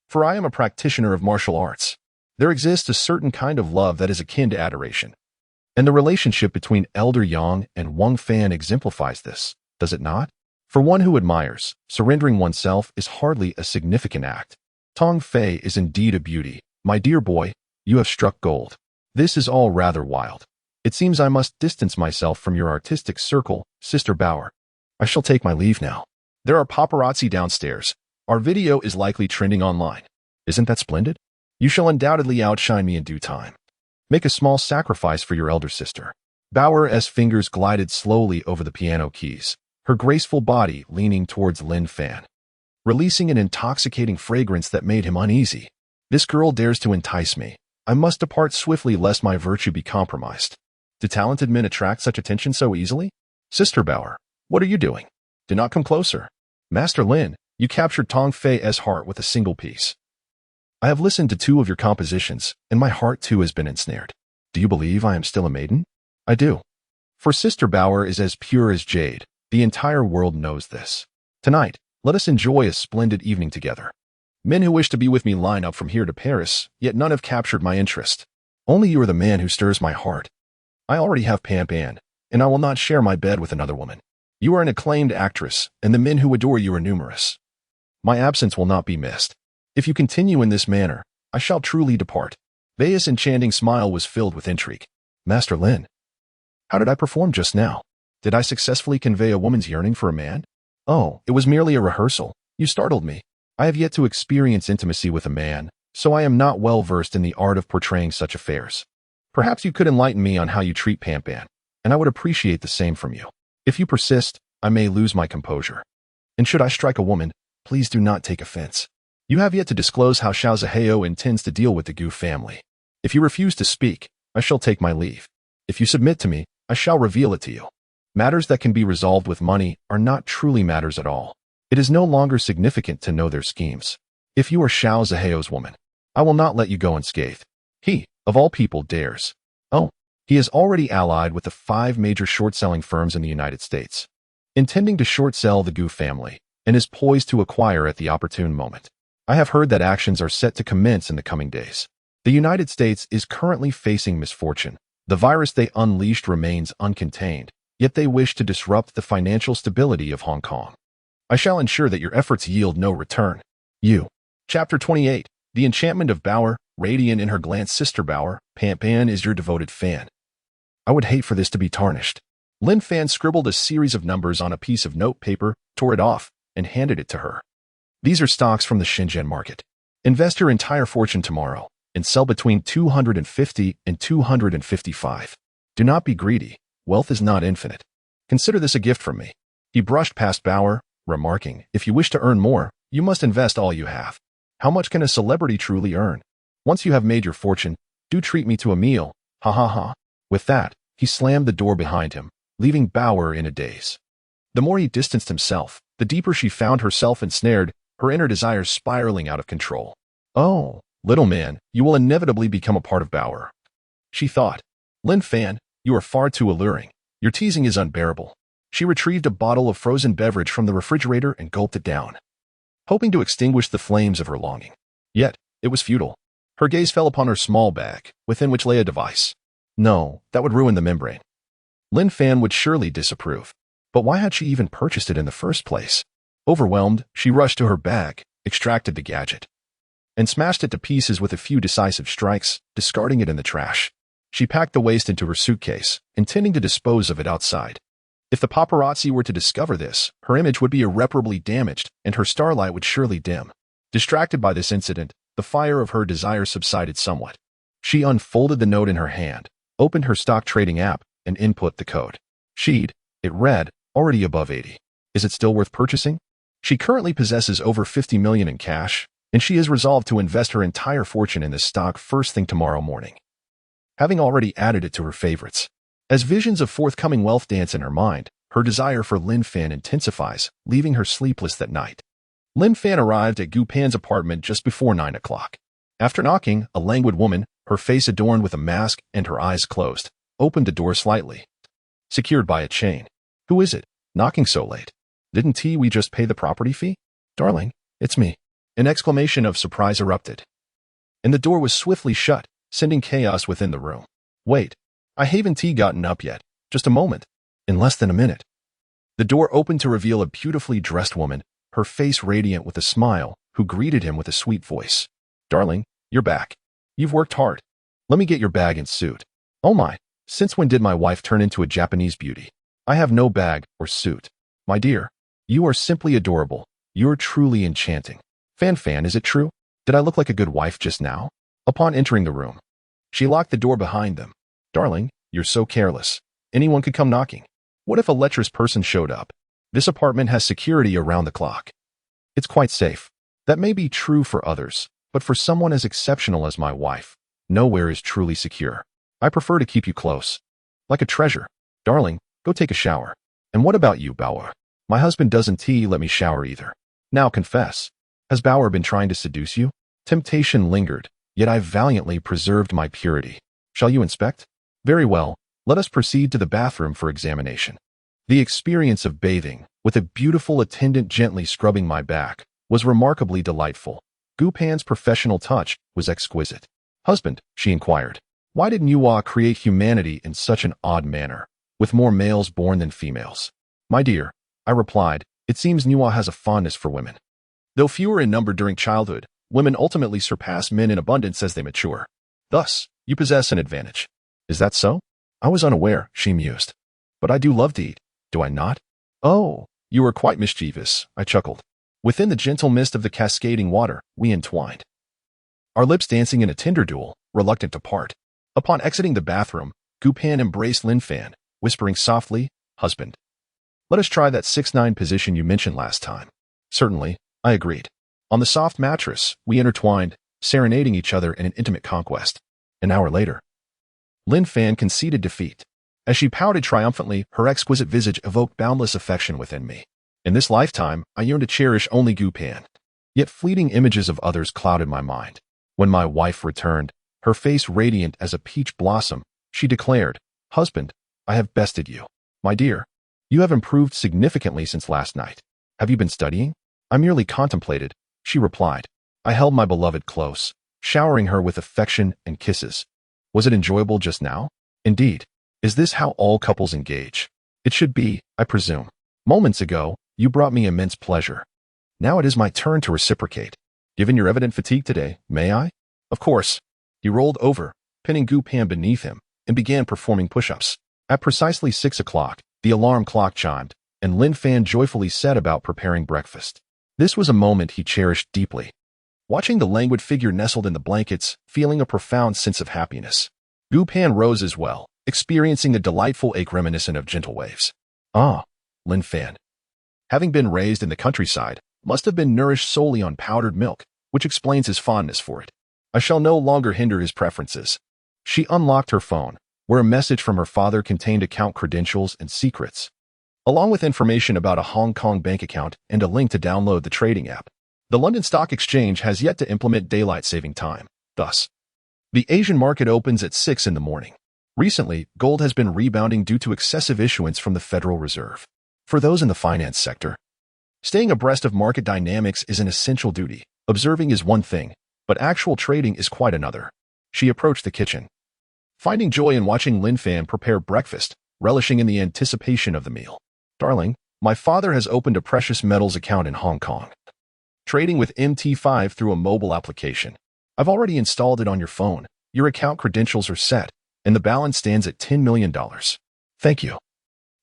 for I am a practitioner of martial arts. There exists a certain kind of love that is akin to adoration, and the relationship between Elder Yang and Wang Fan exemplifies this, does it not? For one who admires, surrendering oneself is hardly a significant act. Tong Fei is indeed a beauty. My dear boy, you have struck gold. This is all rather wild. It seems I must distance myself from your artistic circle, Sister Bauer. I shall take my leave now. There are paparazzi downstairs. Our video is likely trending online. Isn't that splendid? You shall undoubtedly outshine me in due time. Make a small sacrifice for your elder sister. Bauer's fingers glided slowly over the piano keys, her graceful body leaning towards Lin Fan, releasing an intoxicating fragrance that made him uneasy. This girl dares to entice me. I must depart swiftly lest my virtue be compromised. Do talented men attract such attention so easily? Sister Bauer, what are you doing? Do not come closer. Master Lin, you captured Tong Fei's heart with a single piece. I have listened to 2 of your compositions, and my heart too has been ensnared. Do you believe I am still a maiden? I do. For Sister Bauer is as pure as jade. The entire world knows this. Tonight, let us enjoy a splendid evening together. Men who wish to be with me line up from here to Paris, yet none have captured my interest. Only you are the man who stirs my heart. I already have Pan Pan, and I will not share my bed with another woman. You are an acclaimed actress, and the men who adore you are numerous. My absence will not be missed. If you continue in this manner, I shall truly depart. Bei's enchanting smile was filled with intrigue. Master Lin, how did I perform just now? Did I successfully convey a woman's yearning for a man? Oh, it was merely a rehearsal. You startled me. I have yet to experience intimacy with a man, so I am not well versed in the art of portraying such affairs. Perhaps you could enlighten me on how you treat Pan Pan, and I would appreciate the same from you. If you persist, I may lose my composure. And should I strike a woman, please do not take offense. You have yet to disclose how Xiao Zihao intends to deal with the Gu family. If you refuse to speak, I shall take my leave. If you submit to me, I shall reveal it to you. Matters that can be resolved with money are not truly matters at all. It is no longer significant to know their schemes. If you are Xiao Zihao's woman, I will not let you go unscathed. He, of all people, dares. Oh, he is already allied with the 5 major short-selling firms in the United States, intending to short-sell the Gu family, and is poised to acquire at the opportune moment. I have heard that actions are set to commence in the coming days. The United States is currently facing misfortune. The virus they unleashed remains uncontained, yet they wish to disrupt the financial stability of Hong Kong. I shall ensure that your efforts yield no return. You. Chapter 28. The Enchantment of Bauer, radiant in her glance. Sister Bauer, Pan Pan is your devoted fan. I would hate for this to be tarnished. Lin Fan scribbled a series of numbers on a piece of note paper, tore it off, and handed it to her. These are stocks from the Shenzhen market. Invest your entire fortune tomorrow. and sell between 250 and 255. Do not be greedy. Wealth is not infinite. Consider this a gift from me. He brushed past Bauer, remarking, if you wish to earn more, you must invest all you have. How much can a celebrity truly earn? Once you have made your fortune, do treat me to a meal. Ha ha ha. With that, he slammed the door behind him, leaving Bauer in a daze. The more he distanced himself, the deeper she found herself ensnared, her inner desires spiraling out of control. Oh, little man, you will inevitably become a part of Bauer. She thought. Lin Fan, you are far too alluring. Your teasing is unbearable. She retrieved a bottle of frozen beverage from the refrigerator and gulped it down, hoping to extinguish the flames of her longing. Yet, it was futile. Her gaze fell upon her small bag, within which lay a device. No, that would ruin the membrane. Lin Fan would surely disapprove. But why had she even purchased it in the first place? Overwhelmed, she rushed to her bag, extracted the gadget, and smashed it to pieces with a few decisive strikes, discarding it in the trash. She packed the waste into her suitcase, intending to dispose of it outside. If the paparazzi were to discover this, her image would be irreparably damaged, and her starlight would surely dim. Distracted by this incident, the fire of her desire subsided somewhat. She unfolded the note in her hand, opened her stock trading app, and input the code. It read, already above 80. Is it still worth purchasing? She currently possesses over 50 million in cash, and she is resolved to invest her entire fortune in this stock first thing tomorrow morning. Having already added it to her favorites. As visions of forthcoming wealth dance in her mind, her desire for Lin Fan intensifies, leaving her sleepless that night. Lin Fan arrived at Gu Pan's apartment just before 9 o'clock. After knocking, a languid woman, her face adorned with a mask and her eyes closed, opened the door slightly. Secured by a chain. Who is it? Knocking so late? Didn't we just pay the property fee? Darling, it's me. An exclamation of surprise erupted. And the door was swiftly shut, sending chaos within the room. Wait, I haven't gotten up yet. Just a moment. In less than a minute. The door opened to reveal a beautifully dressed woman, her face radiant with a smile, who greeted him with a sweet voice. Darling, you're back. You've worked hard. Let me get your bag and suit. Oh my, since when did my wife turn into a Japanese beauty? I have no bag or suit. My dear, you are simply adorable. You're truly enchanting. Fan, is it true? Did I look like a good wife just now? Upon entering the room, she locked the door behind them. Darling, you're so careless. Anyone could come knocking. What if a lecherous person showed up? This apartment has security around the clock. It's quite safe. That may be true for others, but for someone as exceptional as my wife, nowhere is truly secure. I prefer to keep you close. Like a treasure. Darling, go take a shower. And what about you, Bauer? My husband doesn't let me shower either. Now confess. Has Bauer been trying to seduce you? Temptation lingered, yet I valiantly preserved my purity. Shall you inspect? Very well, let us proceed to the bathroom for examination. The experience of bathing, with a beautiful attendant gently scrubbing my back, was remarkably delightful. Gu Pan's professional touch was exquisite. Husband, she inquired, why did Nuwa create humanity in such an odd manner, with more males born than females? My dear, I replied, it seems Nuwa has a fondness for women. Though fewer in number during childhood, women ultimately surpass men in abundance as they mature. Thus, you possess an advantage. Is that so? I was unaware, she mused. But I do love to eat, do I not? Oh, you are quite mischievous, I chuckled. Within the gentle mist of the cascading water, we entwined. Our lips dancing in a tender duel, reluctant to part. Upon exiting the bathroom, Gu Pan embraced Lin Fan, whispering softly, husband. Let us try that 6-9 position you mentioned last time. Certainly, I agreed. On the soft mattress, we intertwined, serenading each other in an intimate conquest. An hour later, Lin Fan conceded defeat. As she pouted triumphantly, her exquisite visage evoked boundless affection within me. In this lifetime, I yearned to cherish only Gu Pan. Yet fleeting images of others clouded my mind. When my wife returned, her face radiant as a peach blossom, she declared, husband, I have bested you. My dear, you have improved significantly since last night. Have you been studying? I merely contemplated, she replied. I held my beloved close, showering her with affection and kisses. Was it enjoyable just now? Indeed. Is this how all couples engage? It should be, I presume. Moments ago, you brought me immense pleasure. Now it is my turn to reciprocate. Given your evident fatigue today, may I? Of course. He rolled over, pinning Gu Pan beneath him, and began performing push-ups. At precisely 6 o'clock, the alarm clock chimed, and Lin Fan joyfully set about preparing breakfast. This was a moment he cherished deeply. watching the languid figure nestled in the blankets, feeling a profound sense of happiness. Gu Pan rose as well, experiencing a delightful ache reminiscent of gentle waves. Ah, Lin Fan. Having been raised in the countryside, must have been nourished solely on powdered milk, which explains his fondness for it. I shall no longer hinder his preferences. She unlocked her phone, where a message from her father contained account credentials and secrets, along with information about a Hong Kong bank account and a link to download the trading app. The London Stock Exchange has yet to implement daylight saving time. Thus, the Asian market opens at 6 in the morning. Recently, gold has been rebounding due to excessive issuance from the Federal Reserve. For those in the finance sector, staying abreast of market dynamics is an essential duty. Observing is one thing, but actual trading is quite another. She approached the kitchen, finding joy in watching Lin Fan prepare breakfast, relishing in the anticipation of the meal. Darling, my father has opened a precious metals account in Hong Kong, trading with MT5 through a mobile application. I've already installed it on your phone. Your account credentials are set, and the balance stands at $10 million. Thank you.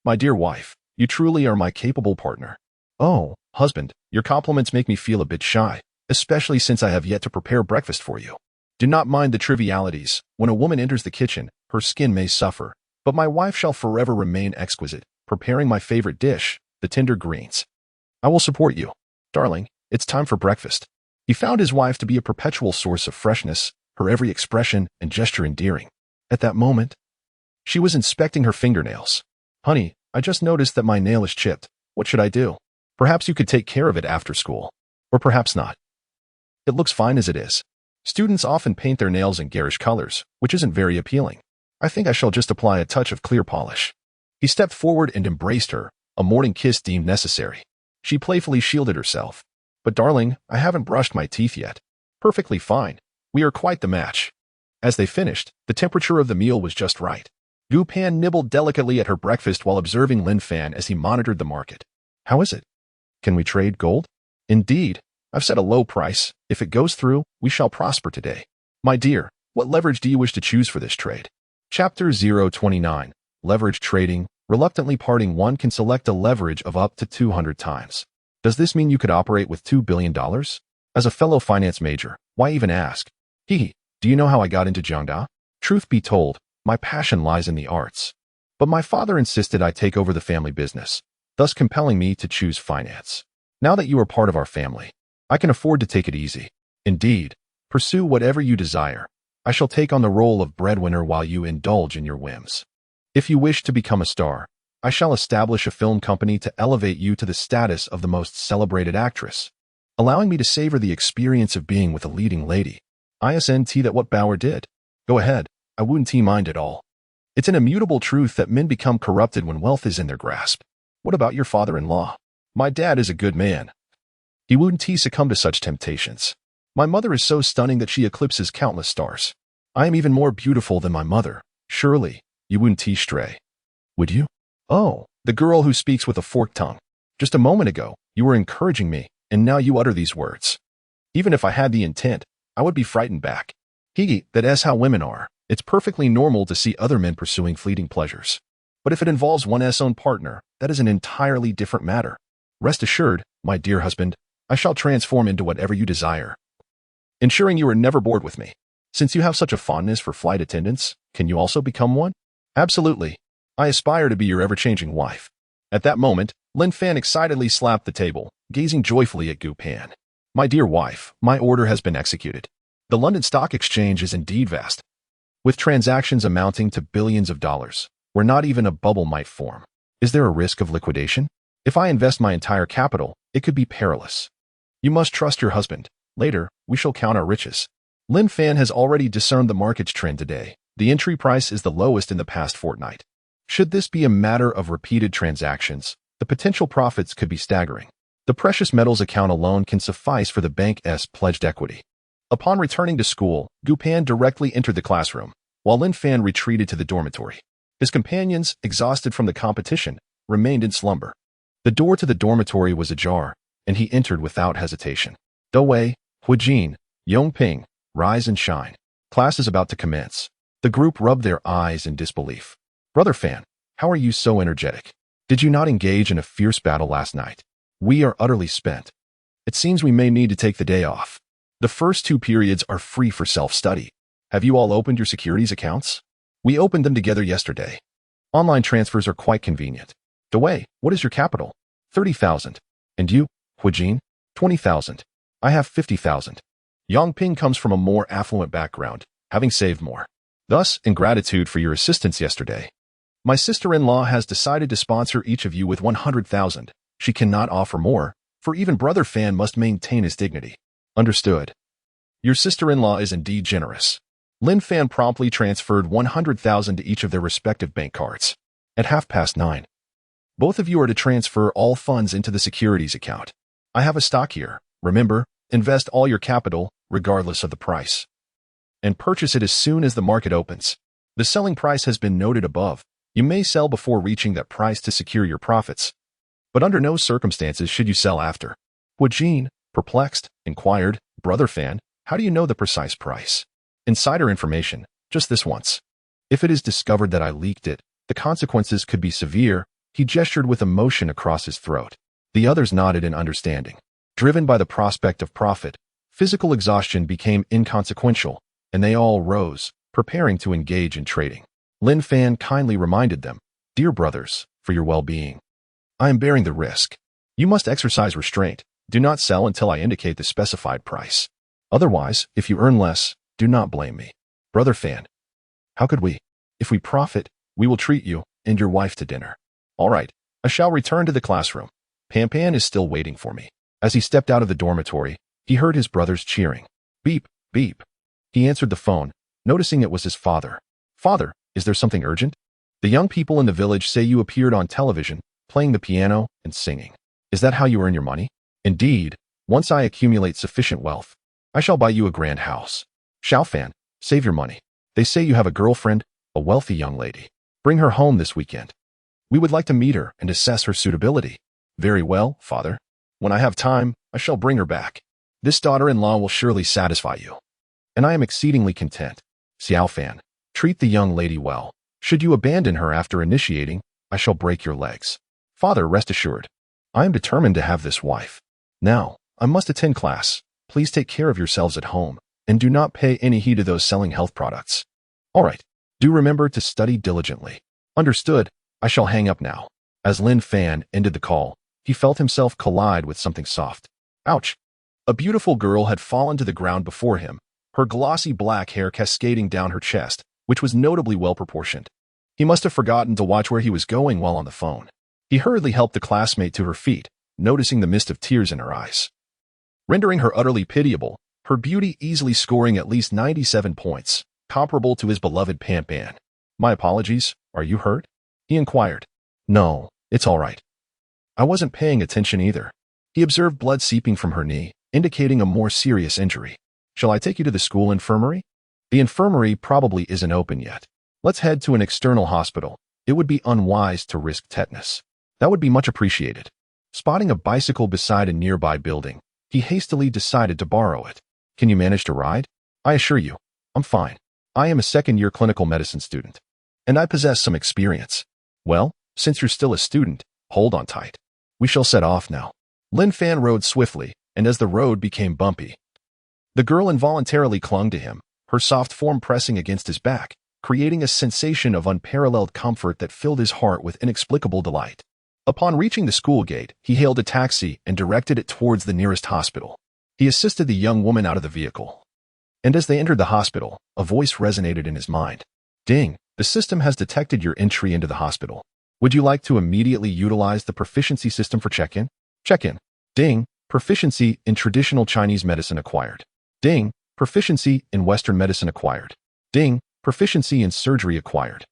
My dear wife, you truly are my capable partner. Oh, husband, your compliments make me feel a bit shy, especially since I have yet to prepare breakfast for you. Do not mind the trivialities. When a woman enters the kitchen, her skin may suffer, but my wife shall forever remain exquisite, preparing my favorite dish, the tender greens. I will support you. Darling, it's time for breakfast. He found his wife to be a perpetual source of freshness, her every expression and gesture endearing. At that moment, she was inspecting her fingernails. Honey, I just noticed that my nail is chipped. What should I do? Perhaps you could take care of it after school. Or perhaps not. It looks fine as it is. Students often paint their nails in garish colors, which isn't very appealing. I think I shall just apply a touch of clear polish. He stepped forward and embraced her, a morning kiss deemed necessary. She playfully shielded herself. But darling, I haven't brushed my teeth yet. Perfectly fine. We are quite the match. As they finished, the temperature of the meal was just right. Gu Pan nibbled delicately at her breakfast while observing Lin Fan as he monitored the market. How is it? Can we trade gold? Indeed. I've set a low price. If it goes through, we shall prosper today. My dear, what leverage do you wish to choose for this trade? Chapter 029. Leverage Trading. Reluctantly parting, one can select a leverage of up to 200 times. Does this mean you could operate with $2 billion? As a fellow finance major, why even ask? Hee, do you know how I got into Jiangda? Truth be told, my passion lies in the arts. But my father insisted I take over the family business, thus compelling me to choose finance. Now that you are part of our family, I can afford to take it easy. Indeed, pursue whatever you desire. I shall take on the role of breadwinner while you indulge in your whims. If you wish to become a star, I shall establish a film company to elevate you to the status of the most celebrated actress, allowing me to savor the experience of being with a leading lady. Isn't that what Bauer did? Go ahead, I wouldn't mind at all. It's an immutable truth that men become corrupted when wealth is in their grasp. What about your father-in-law? My dad is a good man. He wouldn't succumb to such temptations. My mother is so stunning that she eclipses countless stars. I am even more beautiful than my mother. Surely, you wouldn't stray. Would you? Oh, the girl who speaks with a forked tongue. Just a moment ago, you were encouraging me, and now you utter these words. Even if I had the intent, I would be frightened back. That's how women are. It's perfectly normal to see other men pursuing fleeting pleasures. But if it involves one's own partner, that is an entirely different matter. Rest assured, my dear husband, I shall transform into whatever you desire, ensuring you are never bored with me. Since you have such a fondness for flight attendants, can you also become one? Absolutely. I aspire to be your ever-changing wife. At that moment, Lin Fan excitedly slapped the table, gazing joyfully at Gu Pan. My dear wife, my order has been executed. The London Stock Exchange is indeed vast, with transactions amounting to billions of dollars, where not even a bubble might form. Is there a risk of liquidation? If I invest my entire capital, it could be perilous. You must trust your husband. Later, we shall count our riches. Lin Fan has already discerned the market's trend today. The entry price is the lowest in the past fortnight. Should this be a matter of repeated transactions, the potential profits could be staggering. The precious metals account alone can suffice for the bank's pledged equity. Upon returning to school, Gu Pan directly entered the classroom, while Lin Fan retreated to the dormitory. His companions, exhausted from the competition, remained in slumber. The door to the dormitory was ajar, and he entered without hesitation. Dowei, Huijin, Yongping, rise and shine. Class is about to commence. The group rubbed their eyes in disbelief. Brother Fan, how are you so energetic? Did you not engage in a fierce battle last night? We are utterly spent. It seems we may need to take the day off. The first 2 periods are free for self-study. Have you all opened your securities accounts? We opened them together yesterday. Online transfers are quite convenient. Dewey, what is your capital? 30,000. And you, Huijin? 20,000. I have 50,000. Yongping comes from a more affluent background, having saved more. Thus, in gratitude for your assistance yesterday, my sister-in-law has decided to sponsor each of you with 100,000. She cannot offer more, for even Brother Fan must maintain his dignity. Understood. Your sister-in-law is indeed generous. Lin Fan promptly transferred 100,000 to each of their respective bank cards. At 9:30, both of you are to transfer all funds into the securities account. I have a stock here. Remember, invest all your capital, regardless of the price, and purchase it as soon as the market opens. The selling price has been noted above. You may sell before reaching that price to secure your profits, but under no circumstances should you sell after. Huijin, perplexed, inquired, Brother Fan, how do you know the precise price? Insider information, just this once. If it is discovered that I leaked it, the consequences could be severe. He gestured with emotion across his throat. The others nodded in understanding. Driven by the prospect of profit, physical exhaustion became inconsequential, and they all rose, preparing to engage in trading. Lin Fan kindly reminded them, Dear brothers, for your well-being, I am bearing the risk. You must exercise restraint. Do not sell until I indicate the specified price. Otherwise, if you earn less, do not blame me. Brother Fan, how could we? If we profit, we will treat you and your wife to dinner. All right, I shall return to the classroom. Pan is still waiting for me. As he stepped out of the dormitory, he heard his brothers cheering. Beep, beep. He answered the phone, noticing it was his father. Father, is there something urgent? The young people in the village say you appeared on television, playing the piano and singing. Is that how you earn your money? Indeed, once I accumulate sufficient wealth, I shall buy you a grand house. Xiaofan, save your money. They say you have a girlfriend, a wealthy young lady. Bring her home this weekend. We would like to meet her and assess her suitability. Very well, father. When I have time, I shall bring her back. This daughter-in-law will surely satisfy you. And I am exceedingly content. Xiaofan, treat the young lady well. Should you abandon her after initiating, I shall break your legs. Father, rest assured. I am determined to have this wife. Now, I must attend class. Please take care of yourselves at home, and do not pay any heed to those selling health products. All right. Do remember to study diligently. Understood. I shall hang up now. As Lin Fan ended the call, he felt himself collide with something soft. Ouch. A beautiful girl had fallen to the ground before him, her glossy black hair cascading down her chest, which was notably well-proportioned. He must have forgotten to watch where he was going while on the phone. He hurriedly helped the classmate to her feet, noticing the mist of tears in her eyes, rendering her utterly pitiable, her beauty easily scoring at least 97 points, comparable to his beloved Pan. My apologies, are you hurt? He inquired. No, it's all right. I wasn't paying attention either. He observed blood seeping from her knee, indicating a more serious injury. Shall I take you to the school infirmary? The infirmary probably isn't open yet. Let's head to an external hospital. It would be unwise to risk tetanus. That would be much appreciated. Spotting a bicycle beside a nearby building, he hastily decided to borrow it. Can you manage to ride? I assure you, I'm fine. I am a second-year clinical medicine student, and I possess some experience. Well, since you're still a student, hold on tight. We shall set off now. Lin Fan rode swiftly, and as the road became bumpy, the girl involuntarily clung to him, her soft form pressing against his back, creating a sensation of unparalleled comfort that filled his heart with inexplicable delight. Upon reaching the school gate, he hailed a taxi and directed it towards the nearest hospital. He assisted the young woman out of the vehicle. And as they entered the hospital, a voice resonated in his mind. Ding, the system has detected your entry into the hospital. Would you like to immediately utilize the proficiency system for check-in? Check-in. Ding, proficiency in traditional Chinese medicine acquired. Ding, proficiency in Western medicine acquired. Ding, proficiency in surgery acquired.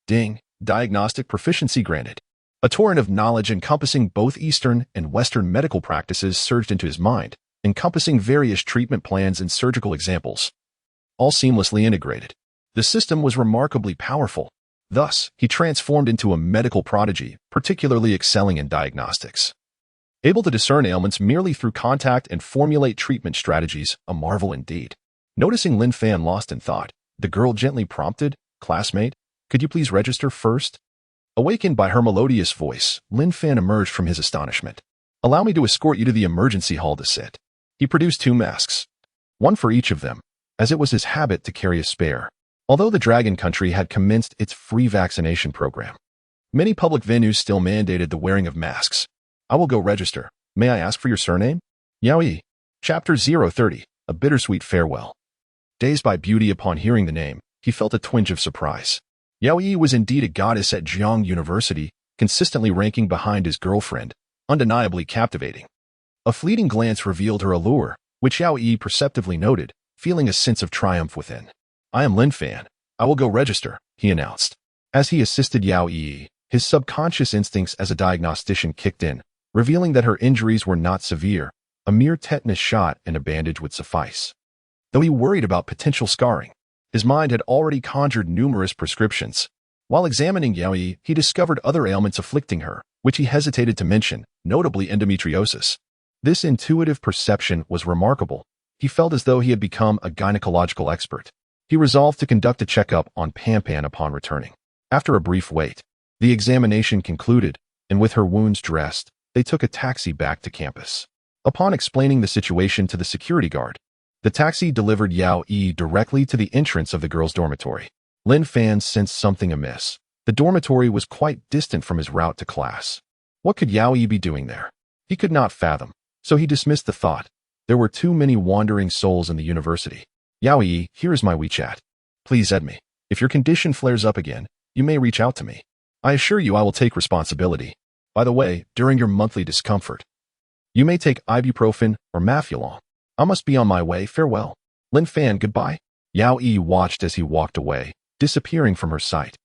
Ding, diagnostic proficiency granted. A torrent of knowledge encompassing both Eastern and Western medical practices surged into his mind, encompassing various treatment plans and surgical examples, all seamlessly integrated. The system was remarkably powerful. Thus, he transformed into a medical prodigy, particularly excelling in diagnostics. Able to discern ailments merely through contact and formulate treatment strategies, a marvel indeed. Noticing Lin Fan lost in thought, the girl gently prompted, Classmate, could you please register first? Awakened by her melodious voice, Lin Fan emerged from his astonishment. Allow me to escort you to the emergency hall to sit. He produced 2 masks. one for each of them, as it was his habit to carry a spare. Although the Dragon Country had commenced its free vaccination program, many public venues still mandated the wearing of masks. I will go register. May I ask for your surname? Yao Yi. Chapter 030, A Bittersweet Farewell. Dazed by beauty upon hearing the name, he felt a twinge of surprise. Yao Yi was indeed a goddess at Jiang University, consistently ranking behind his girlfriend, undeniably captivating. A fleeting glance revealed her allure, which Yao Yi perceptively noted, feeling a sense of triumph within. I am Lin Fan. I will go register, he announced. As he assisted Yao Yi, his subconscious instincts as a diagnostician kicked in, revealing that her injuries were not severe. A mere tetanus shot and a bandage would suffice. Though he worried about potential scarring, his mind had already conjured numerous prescriptions. While examining Yao Yi, he discovered other ailments afflicting her, which he hesitated to mention, notably endometriosis. This intuitive perception was remarkable. He felt as though he had become a gynecological expert. He resolved to conduct a checkup on Pan upon returning. After a brief wait, the examination concluded, and with her wounds dressed, they took a taxi back to campus. Upon explaining the situation to the security guard, the taxi delivered Yao Yi directly to the entrance of the girls' dormitory. Lin Fan sensed something amiss. The dormitory was quite distant from his route to class. What could Yao Yi be doing there? He could not fathom, so he dismissed the thought. There were too many wandering souls in the university. Yao Yi, here is my WeChat. Please add me. If your condition flares up again, you may reach out to me. I assure you I will take responsibility. By the way, during your monthly discomfort, you may take ibuprofen or Mafulon. I must be on my way. Farewell. Lin Fan, goodbye. Yao Yi watched as he walked away, disappearing from her sight.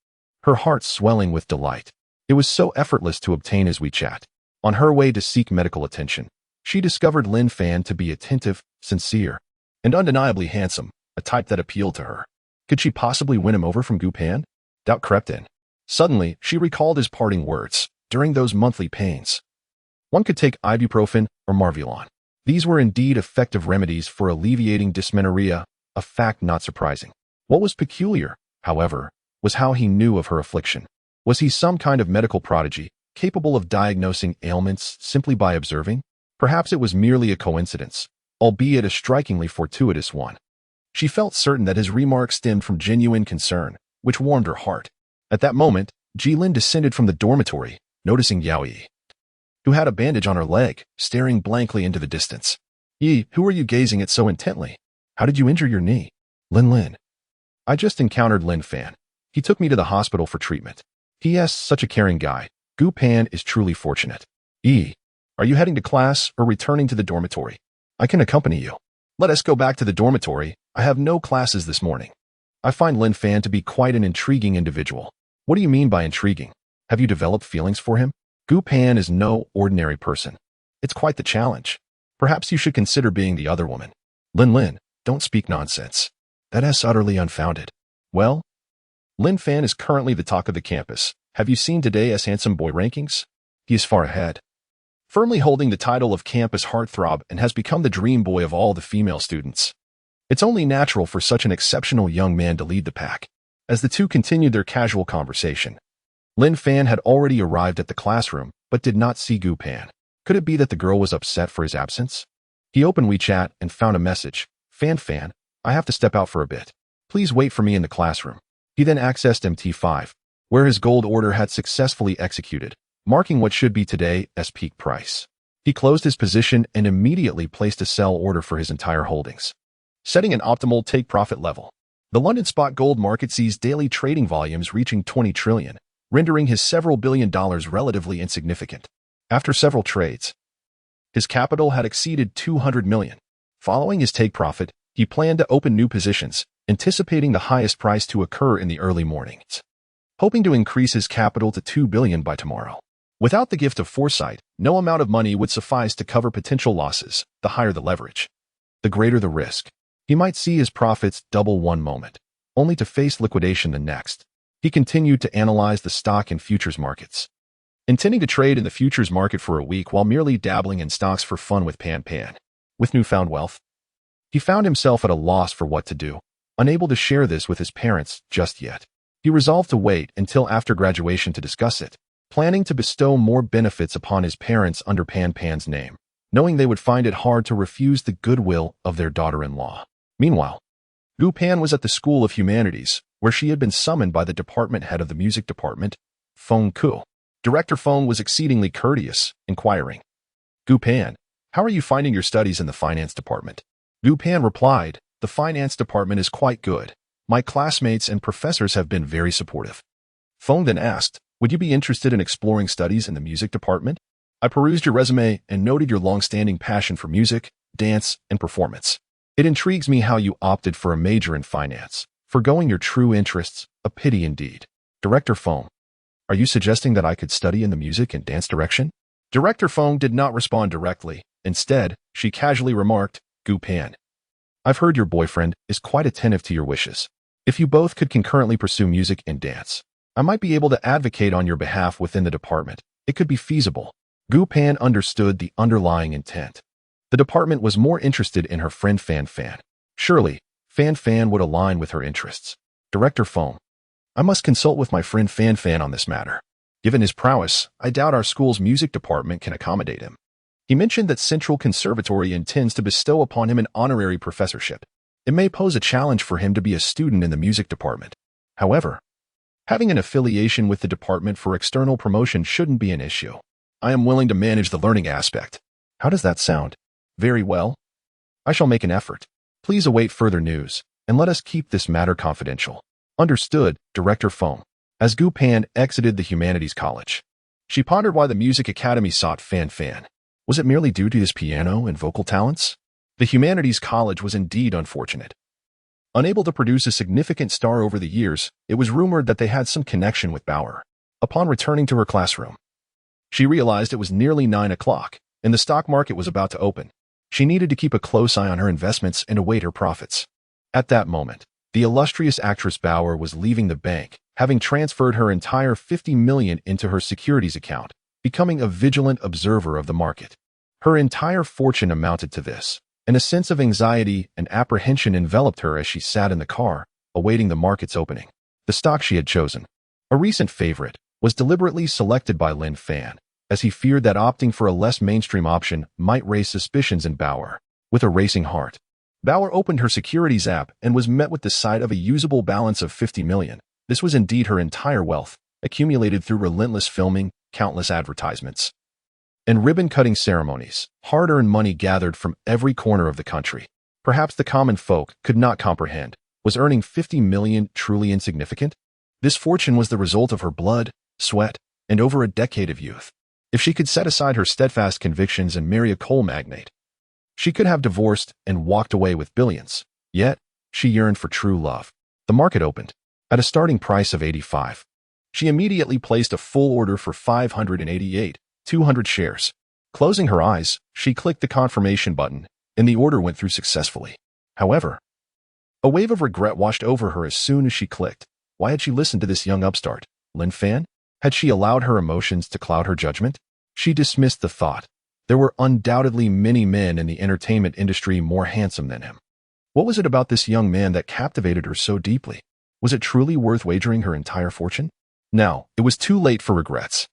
Her heart swelling with delight. It was so effortless to obtain his WeChat. On her way to seek medical attention, she discovered Lin Fan to be attentive, sincere, and undeniably handsome, a type that appealed to her. Could she possibly win him over from Gupan? Doubt crept in. Suddenly, she recalled his parting words. During those monthly pains, one could take ibuprofen or Marvelon. These were indeed effective remedies for alleviating dysmenorrhea, a fact not surprising. What was peculiar, however, was how he knew of her affliction. Was he some kind of medical prodigy, capable of diagnosing ailments simply by observing? Perhaps it was merely a coincidence, albeit a strikingly fortuitous one. She felt certain that his remark stemmed from genuine concern, which warmed her heart. At that moment, Jilin descended from the dormitory, noticing Yao Yi, who had a bandage on her leg, staring blankly into the distance. Yi, who are you gazing at so intently? How did you injure your knee? Lin. I just encountered Lin Fan. He took me to the hospital for treatment. P.S. Such a caring guy. Gu Pan is truly fortunate. Yi, are you heading to class or returning to the dormitory? I can accompany you. Let us go back to the dormitory. I have no classes this morning. I find Lin Fan to be quite an intriguing individual. What do you mean by intriguing? Have you developed feelings for him? Gu Pan is no ordinary person. It's quite the challenge. Perhaps you should consider being the other woman. Lin, don't speak nonsense. That is utterly unfounded. Well, Lin Fan is currently the talk of the campus. Have you seen today's handsome boy rankings? He is far ahead, firmly holding the title of campus heartthrob and has become the dream boy of all the female students. It's only natural for such an exceptional young man to lead the pack. As the two continued their casual conversation, Lin Fan had already arrived at the classroom, but did not see Gu Pan. Could it be that the girl was upset for his absence? He opened WeChat and found a message. Fan, I have to step out for a bit. Please wait for me in the classroom. He then accessed MT5, where his gold order had successfully executed, marking what should be today's peak price. He closed his position and immediately placed a sell order for his entire holdings, setting an optimal take-profit level. The London spot gold market sees daily trading volumes reaching 20 trillion, rendering his several billion dollars relatively insignificant. After several trades, his capital had exceeded 200 million. Following his take profit, he planned to open new positions, anticipating the highest price to occur in the early mornings, hoping to increase his capital to 2 billion by tomorrow. Without the gift of foresight, no amount of money would suffice to cover potential losses. The higher the leverage, the greater the risk. He might see his profits double one moment, only to face liquidation the next. He continued to analyze the stock and futures markets, intending to trade in the futures market for a week while merely dabbling in stocks for fun with Pan. With newfound wealth, he found himself at a loss for what to do, unable to share this with his parents just yet. He resolved to wait until after graduation to discuss it, planning to bestow more benefits upon his parents under Pan's name. knowing they would find it hard to refuse the goodwill of their daughter-in-law. Meanwhile, Gu Pan was at the School of Humanities, where she had been summoned by the department head of the music department, Feng Ku. Director Feng was exceedingly courteous, inquiring, "Gu Pan, how are you finding your studies in the finance department?" Gu Pan replied, "The finance department is quite good. My classmates and professors have been very supportive." Feng then asked, "Would you be interested in exploring studies in the music department? I perused your resume and noted your long-standing passion for music, dance, and performance. It intrigues me how you opted for a major in finance, forgoing your true interests, a pity indeed." Director Feng, "Are you suggesting that I could study in the music and dance direction?" Director Feng did not respond directly. Instead, she casually remarked, "Gu Pan, I've heard your boyfriend is quite attentive to your wishes. If you both could concurrently pursue music and dance, I might be able to advocate on your behalf within the department. It could be feasible." Gu Pan understood the underlying intent. The department was more interested in her friend Fan Fan. Surely, Fan Fan would align with her interests. Director Feng, "I must consult with my friend Fan Fan on this matter. Given his prowess, I doubt our school's music department can accommodate him. He mentioned that Central Conservatory intends to bestow upon him an honorary professorship. It may pose a challenge for him to be a student in the music department. However, having an affiliation with the department for external promotion shouldn't be an issue. I am willing to manage the learning aspect." How does that sound? Very well. I shall make an effort. Please await further news, and let us keep this matter confidential. Understood, Director Feng. As Gu Pan exited the Humanities College, she pondered why the Music Academy sought Fan Fan. Was it merely due to his piano and vocal talents? The Humanities College was indeed unfortunate. Unable to produce a significant star over the years, it was rumored that they had some connection with Bauer. Upon returning to her classroom, she realized it was nearly 9 o'clock, and the stock market was about to open. She needed to keep a close eye on her investments and await her profits. At that moment, the illustrious actress Bauer was leaving the bank, having transferred her entire $50 million into her securities account, becoming a vigilant observer of the market. Her entire fortune amounted to this, and a sense of anxiety and apprehension enveloped her as she sat in the car, awaiting the market's opening. The stock she had chosen, a recent favorite, was deliberately selected by Lin Fan, as he feared that opting for a less mainstream option might raise suspicions in Bauer. With a racing heart, Bauer opened her securities app and was met with the sight of a usable balance of $50 million. This was indeed her entire wealth, accumulated through relentless filming, countless advertisements, and ribbon-cutting ceremonies, hard-earned money gathered from every corner of the country. Perhaps the common folk could not comprehend. Was earning $50 million truly insignificant? This fortune was the result of her blood, sweat, and over a decade of youth. If she could set aside her steadfast convictions and marry a coal magnate, she could have divorced and walked away with billions. Yet, she yearned for true love. The market opened. At a starting price of 85. She immediately placed a full order for 588, 200 shares. Closing her eyes, she clicked the confirmation button, and the order went through successfully. However, a wave of regret washed over her as soon as she clicked. Why had she listened to this young upstart, Lin Fan? Had she allowed her emotions to cloud her judgment? She dismissed the thought. There were undoubtedly many men in the entertainment industry more handsome than him. What was it about this young man that captivated her so deeply? Was it truly worth wagering her entire fortune? Now, it was too late for regrets.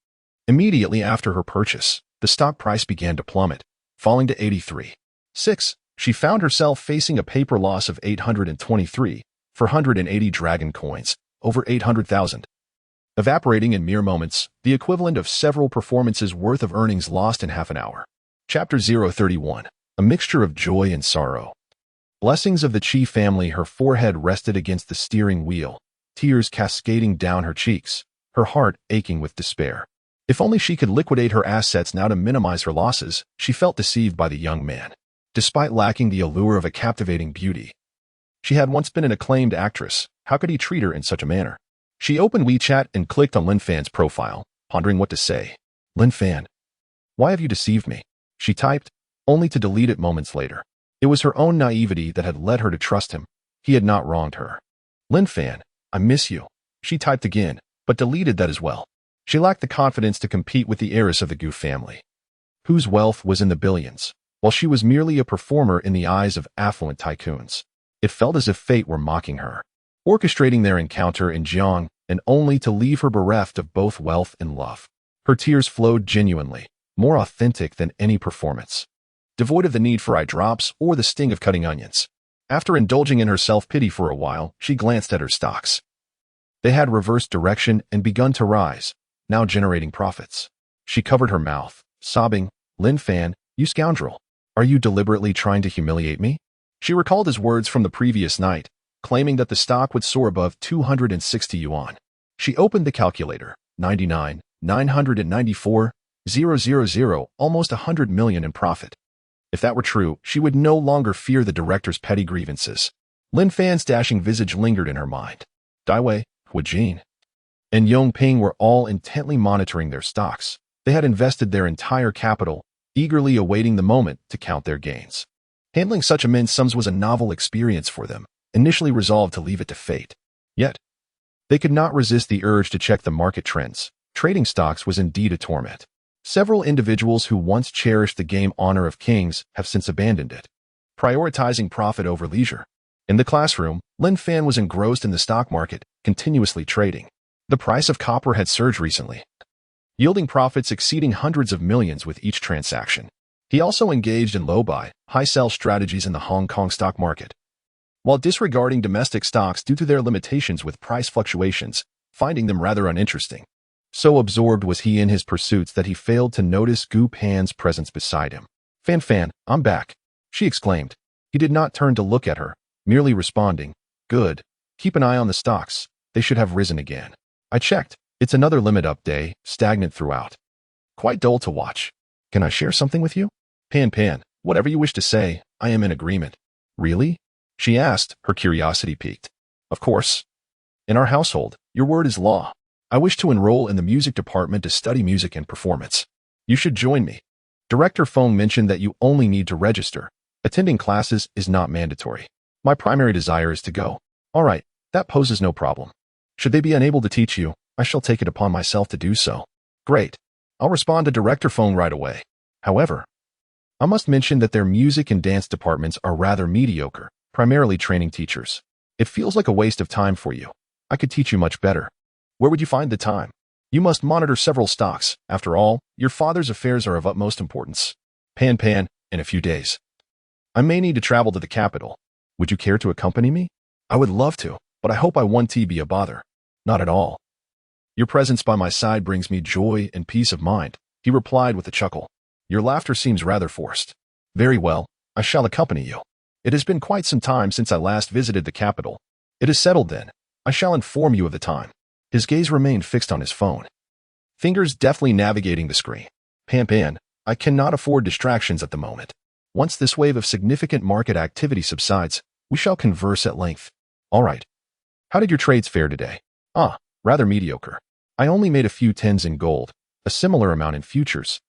Immediately after her purchase, the stock price began to plummet, falling to 83.6. She found herself facing a paper loss of 823 for 180 dragon coins, over 800,000. Evaporating in mere moments, the equivalent of several performances worth of earnings lost in half an hour. Chapter 031. A mixture of joy and sorrow. Blessings of the Chi family. Her forehead rested against the steering wheel, tears cascading down her cheeks, her heart aching with despair. If only she could liquidate her assets now to minimize her losses. She felt deceived by the young man. Despite lacking the allure of a captivating beauty, she had once been an acclaimed actress. How could he treat her in such a manner? She opened WeChat and clicked on Lin Fan's profile, pondering what to say. "Lin Fan, why have you deceived me?" she typed, only to delete it moments later. It was her own naivety that had led her to trust him. He had not wronged her. "Lin Fan, I miss you," she typed again, but deleted that as well. She lacked the confidence to compete with the heiress of the Gu family, whose wealth was in the billions, while she was merely a performer in the eyes of affluent tycoons. It felt as if fate were mocking her, orchestrating their encounter in Jiang, and only to leave her bereft of both wealth and love. Her tears flowed genuinely, more authentic than any performance. devoid of the need for eye drops or the sting of cutting onions. After indulging in her self-pity for a while, she glanced at her stocks. They had reversed direction and begun to rise, now generating profits. She covered her mouth, sobbing, "Lin Fan, you scoundrel. Are you deliberately trying to humiliate me?" She recalled his words from the previous night, claiming that the stock would soar above 260 yuan. She opened the calculator, 99,994,000, almost 100 million in profit. If that were true, she would no longer fear the director's petty grievances. Lin Fan's dashing visage lingered in her mind. Dai Wei, Hu Jin, and Yongping were all intently monitoring their stocks. They had invested their entire capital, eagerly awaiting the moment to count their gains. Handling such immense sums was a novel experience for them, initially resolved to leave it to fate. Yet, they could not resist the urge to check the market trends. Trading stocks was indeed a torment. Several individuals who once cherished the game Honor of Kings have since abandoned it, prioritizing profit over leisure. In the classroom, Lin Fan was engrossed in the stock market, continuously trading. The price of copper had surged recently, yielding profits exceeding hundreds of millions with each transaction. He also engaged in low-buy, high-sell strategies in the Hong Kong stock market, while disregarding domestic stocks due to their limitations with price fluctuations, finding them rather uninteresting. So absorbed was he in his pursuits that he failed to notice Gu Pan's presence beside him. Fan, I'm back," she exclaimed. He did not turn to look at her, merely responding, "Good. Keep an eye on the stocks. They should have risen again. I checked. It's another limit-up day, stagnant throughout. Quite dull to watch. Can I share something with you?" Pan, whatever you wish to say, I am in agreement." "Really?" she asked, her curiosity piqued. "Of course. In our household, your word is law. I wish to enroll in the music department to study music and performance. You should join me. Director Feng mentioned that you only need to register. Attending classes is not mandatory. My primary desire is to go." "All right, that poses no problem. Should they be unable to teach you, I shall take it upon myself to do so." "Great. I'll respond to Director Feng right away. However, I must mention that their music and dance departments are rather mediocre, primarily training teachers. It feels like a waste of time for you. I could teach you much better. Where would you find the time? You must monitor several stocks. After all, your father's affairs are of utmost importance." Pan, in a few days. I may need to travel to the capital. Would you care to accompany me?" "I would love to, but I hope I won't be a bother." "Not at all. Your presence by my side brings me joy and peace of mind," he replied with a chuckle. "Your laughter seems rather forced." "Very well, I shall accompany you. It has been quite some time since I last visited the capital. It is settled then. I shall inform you of the time." His gaze remained fixed on his phone, fingers deftly navigating the screen. Pan, I cannot afford distractions at the moment. Once this wave of significant market activity subsides, we shall converse at length." "All right. How did your trades fare today?" Rather mediocre. I only made a few tens in gold, a similar amount in futures,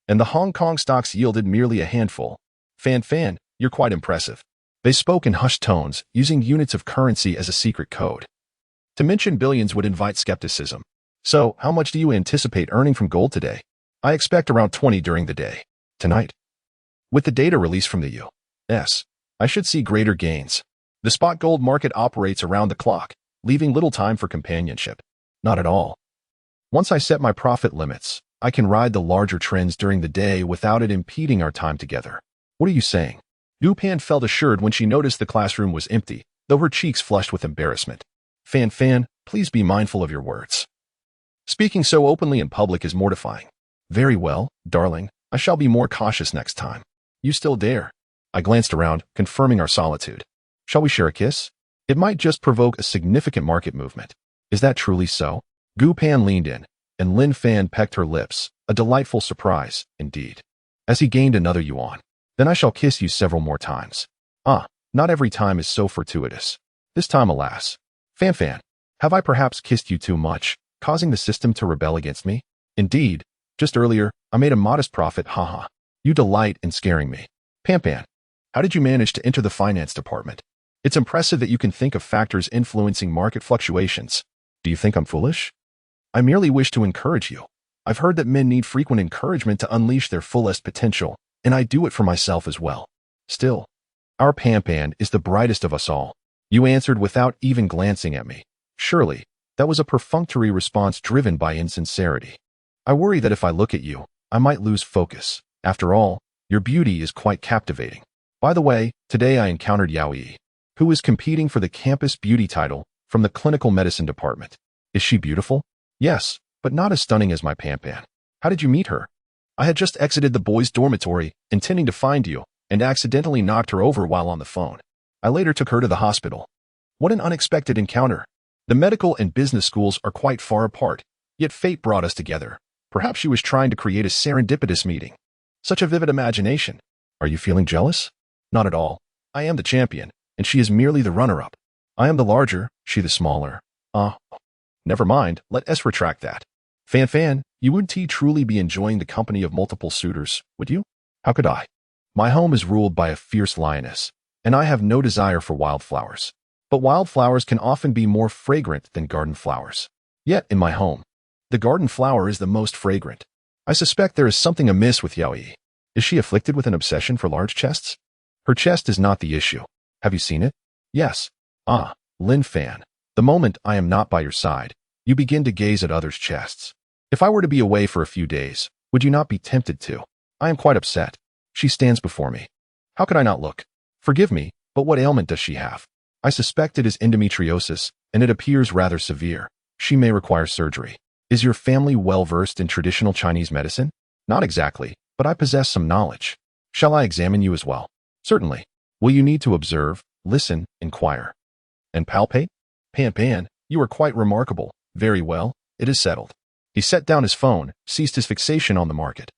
and the Hong Kong stocks yielded merely a handful." Fan, you're quite impressive." They spoke in hushed tones, using units of currency as a secret code. To mention billions would invite skepticism. "So, how much do you anticipate earning from gold today?" "I expect around 20 during the day. Tonight, with the data released from the U.S., I should see greater gains. The spot gold market operates around the clock, leaving little time for companionship." "Not at all. Once I set my profit limits, I can ride the larger trends during the day without it impeding our time together." "What are you saying?" Gu Pan felt assured when she noticed the classroom was empty, though her cheeks flushed with embarrassment. Fan, please be mindful of your words. Speaking so openly in public is mortifying." "Very well, darling. I shall be more cautious next time." "You still dare?" I glanced around, confirming our solitude. "Shall we share a kiss? It might just provoke a significant market movement." "Is that truly so?" Gu Pan leaned in, and Lin Fan pecked her lips, a delightful surprise, indeed, as he gained another yuan. "Then I shall kiss you several more times." Not every time is so fortuitous. This time, alas. Fan, have I perhaps kissed you too much, causing the system to rebel against me?" "Indeed. Just earlier, I made a modest profit, haha. You delight in scaring me." Pan, how did you manage to enter the finance department? It's impressive that you can think of factors influencing market fluctuations. Do you think I'm foolish? I merely wish to encourage you. I've heard that men need frequent encouragement to unleash their fullest potential, and I do it for myself as well. Still, our Pan is the brightest of us all. You answered without even glancing at me. Surely, that was a perfunctory response driven by insincerity. I worry that if I look at you, I might lose focus. After all, Your beauty is quite captivating. By the way, today I encountered Yao Yi, who is competing for the campus beauty title from the clinical medicine department. Is she beautiful? Yes, but not as stunning as my Pan Pan. How did you meet her? I had just exited the boys' dormitory, intending to find you, and accidentally knocked her over while on the phone. I later took her to the hospital. What an unexpected encounter. The medical and business schools are quite far apart, yet fate brought us together. Perhaps she was trying to create a serendipitous meeting. Such a vivid imagination. Are you feeling jealous? Not at all. I am the champion, and she is merely the runner-up. I am the larger, she the smaller. Never mind, let us retract that. Fan Fan, you would truly be enjoying the company of multiple suitors, would you? How could I? My home is ruled by a fierce lioness, and I have no desire for wildflowers. But wildflowers can often be more fragrant than garden flowers. Yet, in my home, the garden flower is the most fragrant. I suspect there is something amiss with Yao Yi. Is she afflicted with an obsession for large chests? Her chest is not the issue. Have you seen it? Yes. Lin Fan. The moment I am not by your side, you begin to gaze at others' chests. If I were to be away for a few days, would you not be tempted to? I am quite upset. She stands before me. How could I not look? Forgive me, but what ailment does she have? I suspect it is endometriosis, and it appears rather severe. She may require surgery. Is your family well-versed in traditional Chinese medicine? Not exactly, but I possess some knowledge. Shall I examine you as well? Certainly. Will you need to observe, listen, inquire, and palpate? Pan Pan, you are quite remarkable. Very well, it is settled. He set down his phone, ceased his fixation on the market,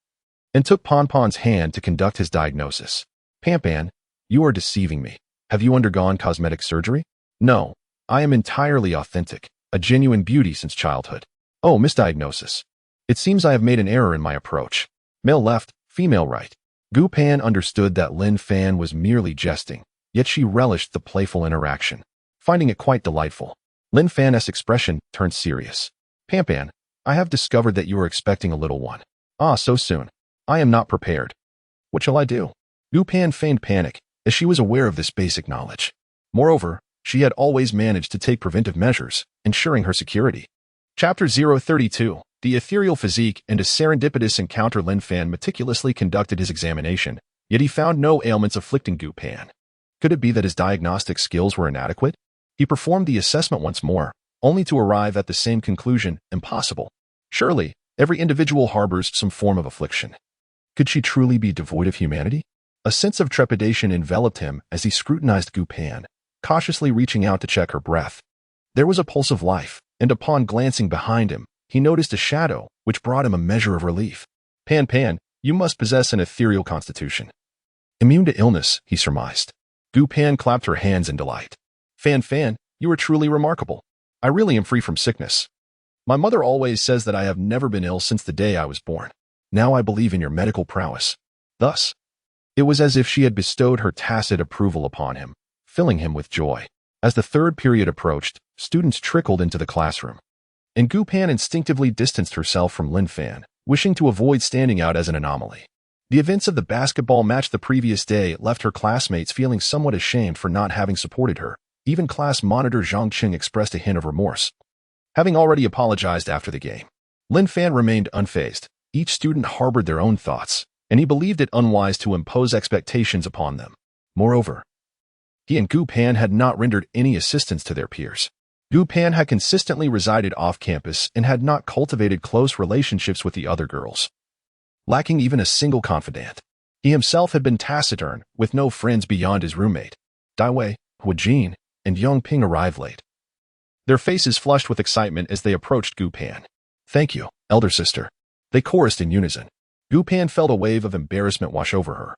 and took Pon Pon's hand to conduct his diagnosis. Pan Pan, you are deceiving me. Have you undergone cosmetic surgery? No, I am entirely authentic, a genuine beauty since childhood. Oh, misdiagnosis. It seems I have made an error in my approach. Male left, female right. Gu Pan understood that Lin Fan was merely jesting, yet she relished the playful interaction, finding it quite delightful. Lin Fan's expression turned serious. Pan Pan, I have discovered that you are expecting a little one. So soon. I am not prepared. What shall I do? Gu Pan feigned panic, as she was aware of this basic knowledge. Moreover, she had always managed to take preventive measures, ensuring her security. Chapter 032. The ethereal physique and a serendipitous encounter. Lin Fan meticulously conducted his examination, yet he found no ailments afflicting Gu Pan. Could it be that his diagnostic skills were inadequate? He performed the assessment once more, only to arrive at the same conclusion: impossible. Surely, every individual harbors some form of affliction. Could she truly be devoid of humanity? A sense of trepidation enveloped him as he scrutinized Gu Pan, cautiously reaching out to check her breath. There was a pulse of life, and upon glancing behind him, he noticed a shadow, which brought him a measure of relief. Pan Pan, you must possess an ethereal constitution. Immune to illness, he surmised. Gu Pan clapped her hands in delight. Fan Fan, you are truly remarkable. I really am free from sickness. My mother always says that I have never been ill since the day I was born. Now I believe in your medical prowess. Thus, it was as if she had bestowed her tacit approval upon him, filling him with joy. As the third period approached, students trickled into the classroom, and Gu Pan instinctively distanced herself from Lin Fan, wishing to avoid standing out as an anomaly. The events of the basketball match the previous day left her classmates feeling somewhat ashamed for not having supported her. Even class monitor Zhang Qing expressed a hint of remorse, having already apologized after the game. Lin Fan remained unfazed. Each student harbored their own thoughts, and he believed it unwise to impose expectations upon them. Moreover, he and Gu Pan had not rendered any assistance to their peers. Gu Pan had consistently resided off campus and had not cultivated close relationships with the other girls, lacking even a single confidant. He himself had been taciturn, with no friends beyond his roommate. Dai Wei, Hu Jin, and Yong Ping arrived late, their faces flushed with excitement as they approached Gu Pan. Thank you, elder sister. They chorused in unison. Gu Pan felt a wave of embarrassment wash over her.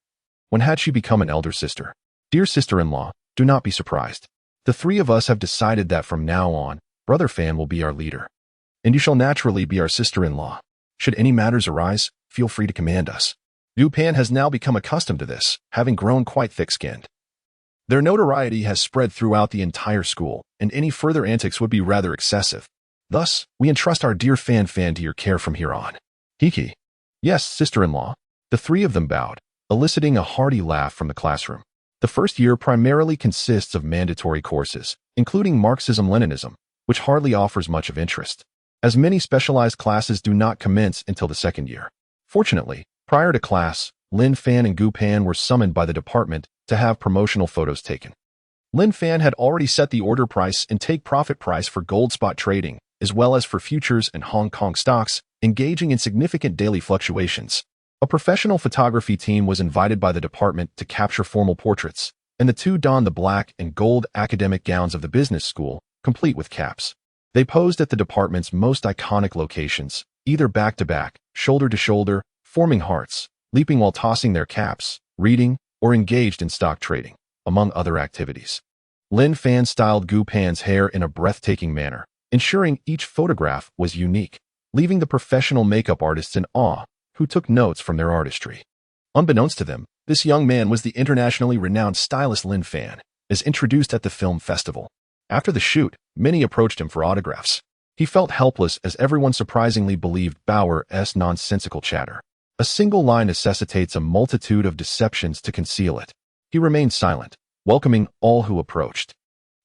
When had she become an elder sister? Dear sister-in-law, do not be surprised. The three of us have decided that from now on, Brother Fan will be our leader, and you shall naturally be our sister-in-law. Should any matters arise, feel free to command us. Gu Pan has now become accustomed to this, having grown quite thick-skinned. Their notoriety has spread throughout the entire school, and any further antics would be rather excessive. Thus, we entrust our dear Fan Fan to your care from here on. Hiki. Yes, sister-in-law. The three of them bowed, eliciting a hearty laugh from the classroom. The first year primarily consists of mandatory courses, including Marxism-Leninism, which hardly offers much of interest, as many specialized classes do not commence until the second year. Fortunately, prior to class, Lin Fan and Gu Pan were summoned by the department to have promotional photos taken. Lin Fan had already set the order price and take-profit price for gold spot trading, as well as for futures and Hong Kong stocks, engaging in significant daily fluctuations. A professional photography team was invited by the department to capture formal portraits, and the two donned the black and gold academic gowns of the business school, complete with caps. They posed at the department's most iconic locations, either back-to-back, shoulder-to-shoulder, forming hearts, leaping while tossing their caps, reading, or engaged in stock trading, among other activities. Lin Fan styled Gu Pan's hair in a breathtaking manner, ensuring each photograph was unique, leaving the professional makeup artists in awe, who took notes from their artistry. Unbeknownst to them, this young man was the internationally renowned stylist Lin Fan, as introduced at the film festival. After the shoot, many approached him for autographs. He felt helpless as everyone surprisingly believed Bauer's nonsensical chatter. A single line necessitates a multitude of deceptions to conceal it. He remained silent, welcoming all who approached.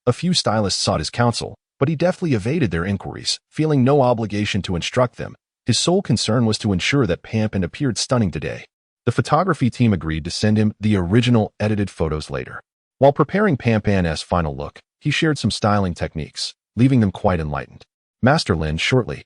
A few stylists sought his counsel, but he deftly evaded their inquiries, feeling no obligation to instruct them. His sole concern was to ensure that Pampan appeared stunning today. The photography team agreed to send him the original edited photos later. While preparing Pampan's final look, he shared some styling techniques, leaving them quite enlightened. Master Lin, shortly.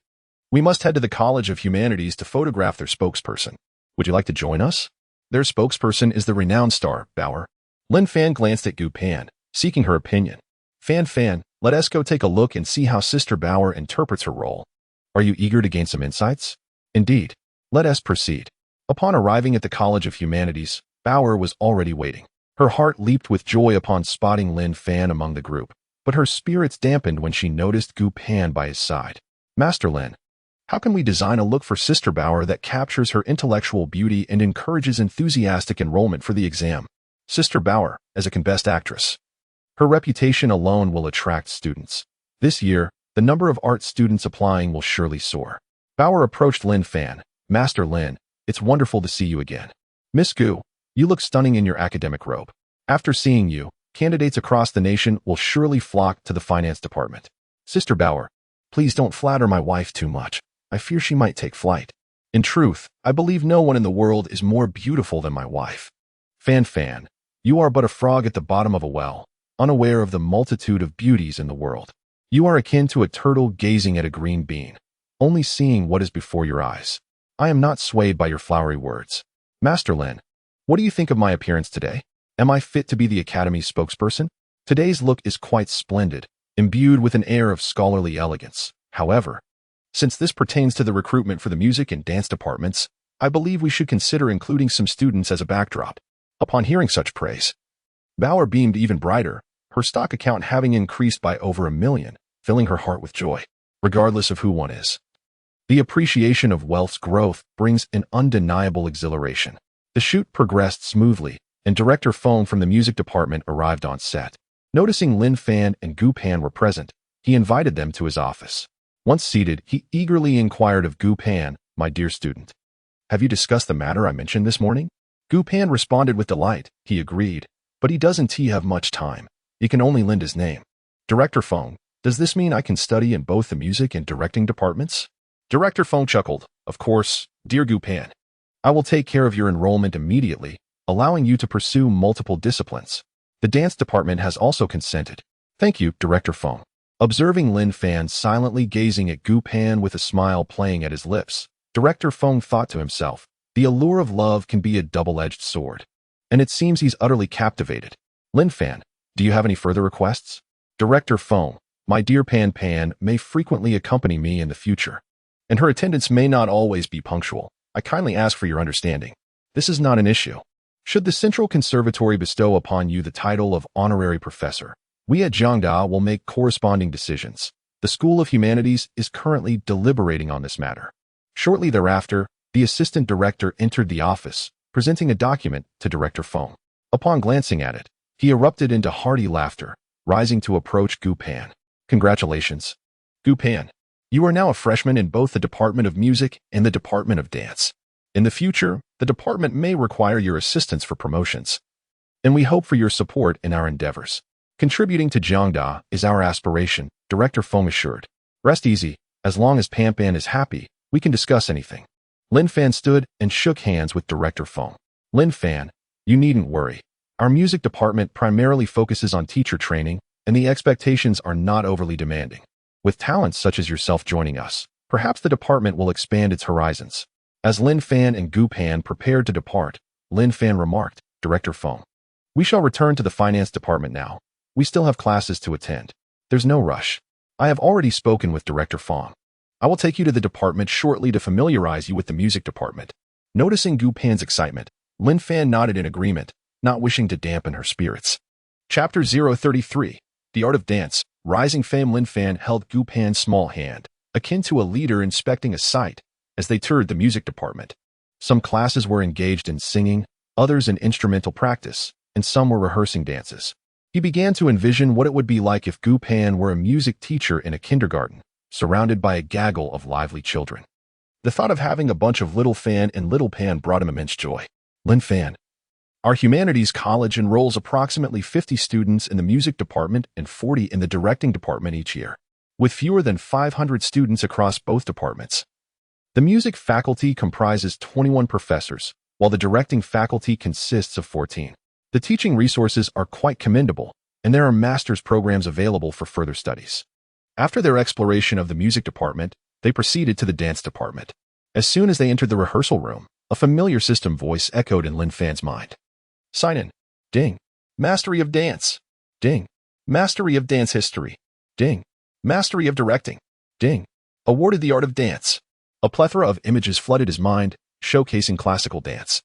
We must head to the College of Humanities to photograph their spokesperson. Would you like to join us? Their spokesperson is the renowned star, Bauer. Lin Fan glanced at Gu Pan, seeking her opinion. Fan, let us go take a look and see how Sister Bauer interprets her role. Are you eager to gain some insights? Indeed. Let us proceed. Upon arriving at the College of Humanities, Bauer was already waiting. Her heart leaped with joy upon spotting Lin Fan among the group, but her spirits dampened when she noticed Gu Pan by his side. Master Lin, how can we design a look for Sister Bauer that captures her intellectual beauty and encourages enthusiastic enrollment for the exam? Sister Bauer, as a best actress. Her reputation alone will attract students. This year, the number of art students applying will surely soar. Bauer approached Lin Fan. Master Lin, it's wonderful to see you again. Miss Gu, you look stunning in your academic robe. After seeing you, candidates across the nation will surely flock to the finance department. Sister Bauer, please don't flatter my wife too much. I fear she might take flight. In truth, I believe no one in the world is more beautiful than my wife. Fan, you are but a frog at the bottom of a well, unaware of the multitude of beauties in the world. You are akin to a turtle gazing at a green bean, only seeing what is before your eyes. I am not swayed by your flowery words. Master Lin, what do you think of my appearance today? Am I fit to be the Academy's spokesperson? Today's look is quite splendid, imbued with an air of scholarly elegance. However, since this pertains to the recruitment for the music and dance departments, I believe we should consider including some students as a backdrop. Upon hearing such praise, Bauer beamed even brighter, her stock account having increased by over $1 million, filling her heart with joy, regardless of who one is. The appreciation of wealth's growth brings an undeniable exhilaration. The shoot progressed smoothly, and Director Fong from the music department arrived on set. Noticing Lin Fan and Gu Pan were present, he invited them to his office. Once seated, he eagerly inquired of Gu Pan, "My dear student, have you discussed the matter I mentioned this morning?" Gu Pan responded with delight. He agreed, but he doesn't have much time. He can only lend his name. Director Fong, does this mean I can study in both the music and directing departments? Director Fong chuckled. Of course, dear Gu Pan. I will take care of your enrollment immediately, allowing you to pursue multiple disciplines. The dance department has also consented. Thank you, Director Fong. Observing Lin Fan silently gazing at Gu Pan with a smile playing at his lips, Director Fong thought to himself, the allure of love can be a double-edged sword. And it seems he's utterly captivated. Lin Fan, do you have any further requests? Director Fong, my dear Pan may frequently accompany me in the future, and her attendance may not always be punctual. I kindly ask for your understanding. This is not an issue. Should the Central Conservatory bestow upon you the title of honorary professor, we at Jiangda will make corresponding decisions. The School of Humanities is currently deliberating on this matter. Shortly thereafter, the assistant director entered the office, presenting a document to Director Fong. Upon glancing at it, he erupted into hearty laughter, rising to approach Gu Pan. Congratulations. Gu Pan, you are now a freshman in both the Department of Music and the Department of Dance. In the future, the department may require your assistance for promotions, and we hope for your support in our endeavors. Contributing to Jiangda is our aspiration, Director Fong assured. Rest easy, as long as Pampan is happy, we can discuss anything. Lin Fan stood and shook hands with Director Fong. Lin Fan, you needn't worry. Our music department primarily focuses on teacher training, and the expectations are not overly demanding. With talents such as yourself joining us, perhaps the department will expand its horizons. As Lin Fan and Gu Pan prepared to depart, Lin Fan remarked, Director Feng. We shall return to the finance department now. We still have classes to attend. There's no rush. I have already spoken with Director Feng. I will take you to the department shortly to familiarize you with the music department. Noticing Gu Pan's excitement, Lin Fan nodded in agreement, not wishing to dampen her spirits. Chapter 033, The Art of Dance. Rising fame. Lin Fan held Gu Pan's small hand, akin to a leader inspecting a site, as they toured the music department. Some classes were engaged in singing, others in instrumental practice, and some were rehearsing dances. He began to envision what it would be like if Gu Pan were a music teacher in a kindergarten, surrounded by a gaggle of lively children. The thought of having a bunch of Little Fan and Little Pan brought him immense joy. Lin Fan. Our humanities college enrolls approximately 50 students in the music department and 40 in the directing department each year, with fewer than 500 students across both departments. The music faculty comprises 21 professors, while the directing faculty consists of 14. The teaching resources are quite commendable, and there are master's programs available for further studies. After their exploration of the music department, they proceeded to the dance department. As soon as they entered the rehearsal room, a familiar system voice echoed in Lin Fan's mind. Sign in. Ding. Mastery of dance. Ding. Mastery of dance history. Ding. Mastery of directing. Ding. Awarded the art of dance. A plethora of images flooded his mind, showcasing classical dance,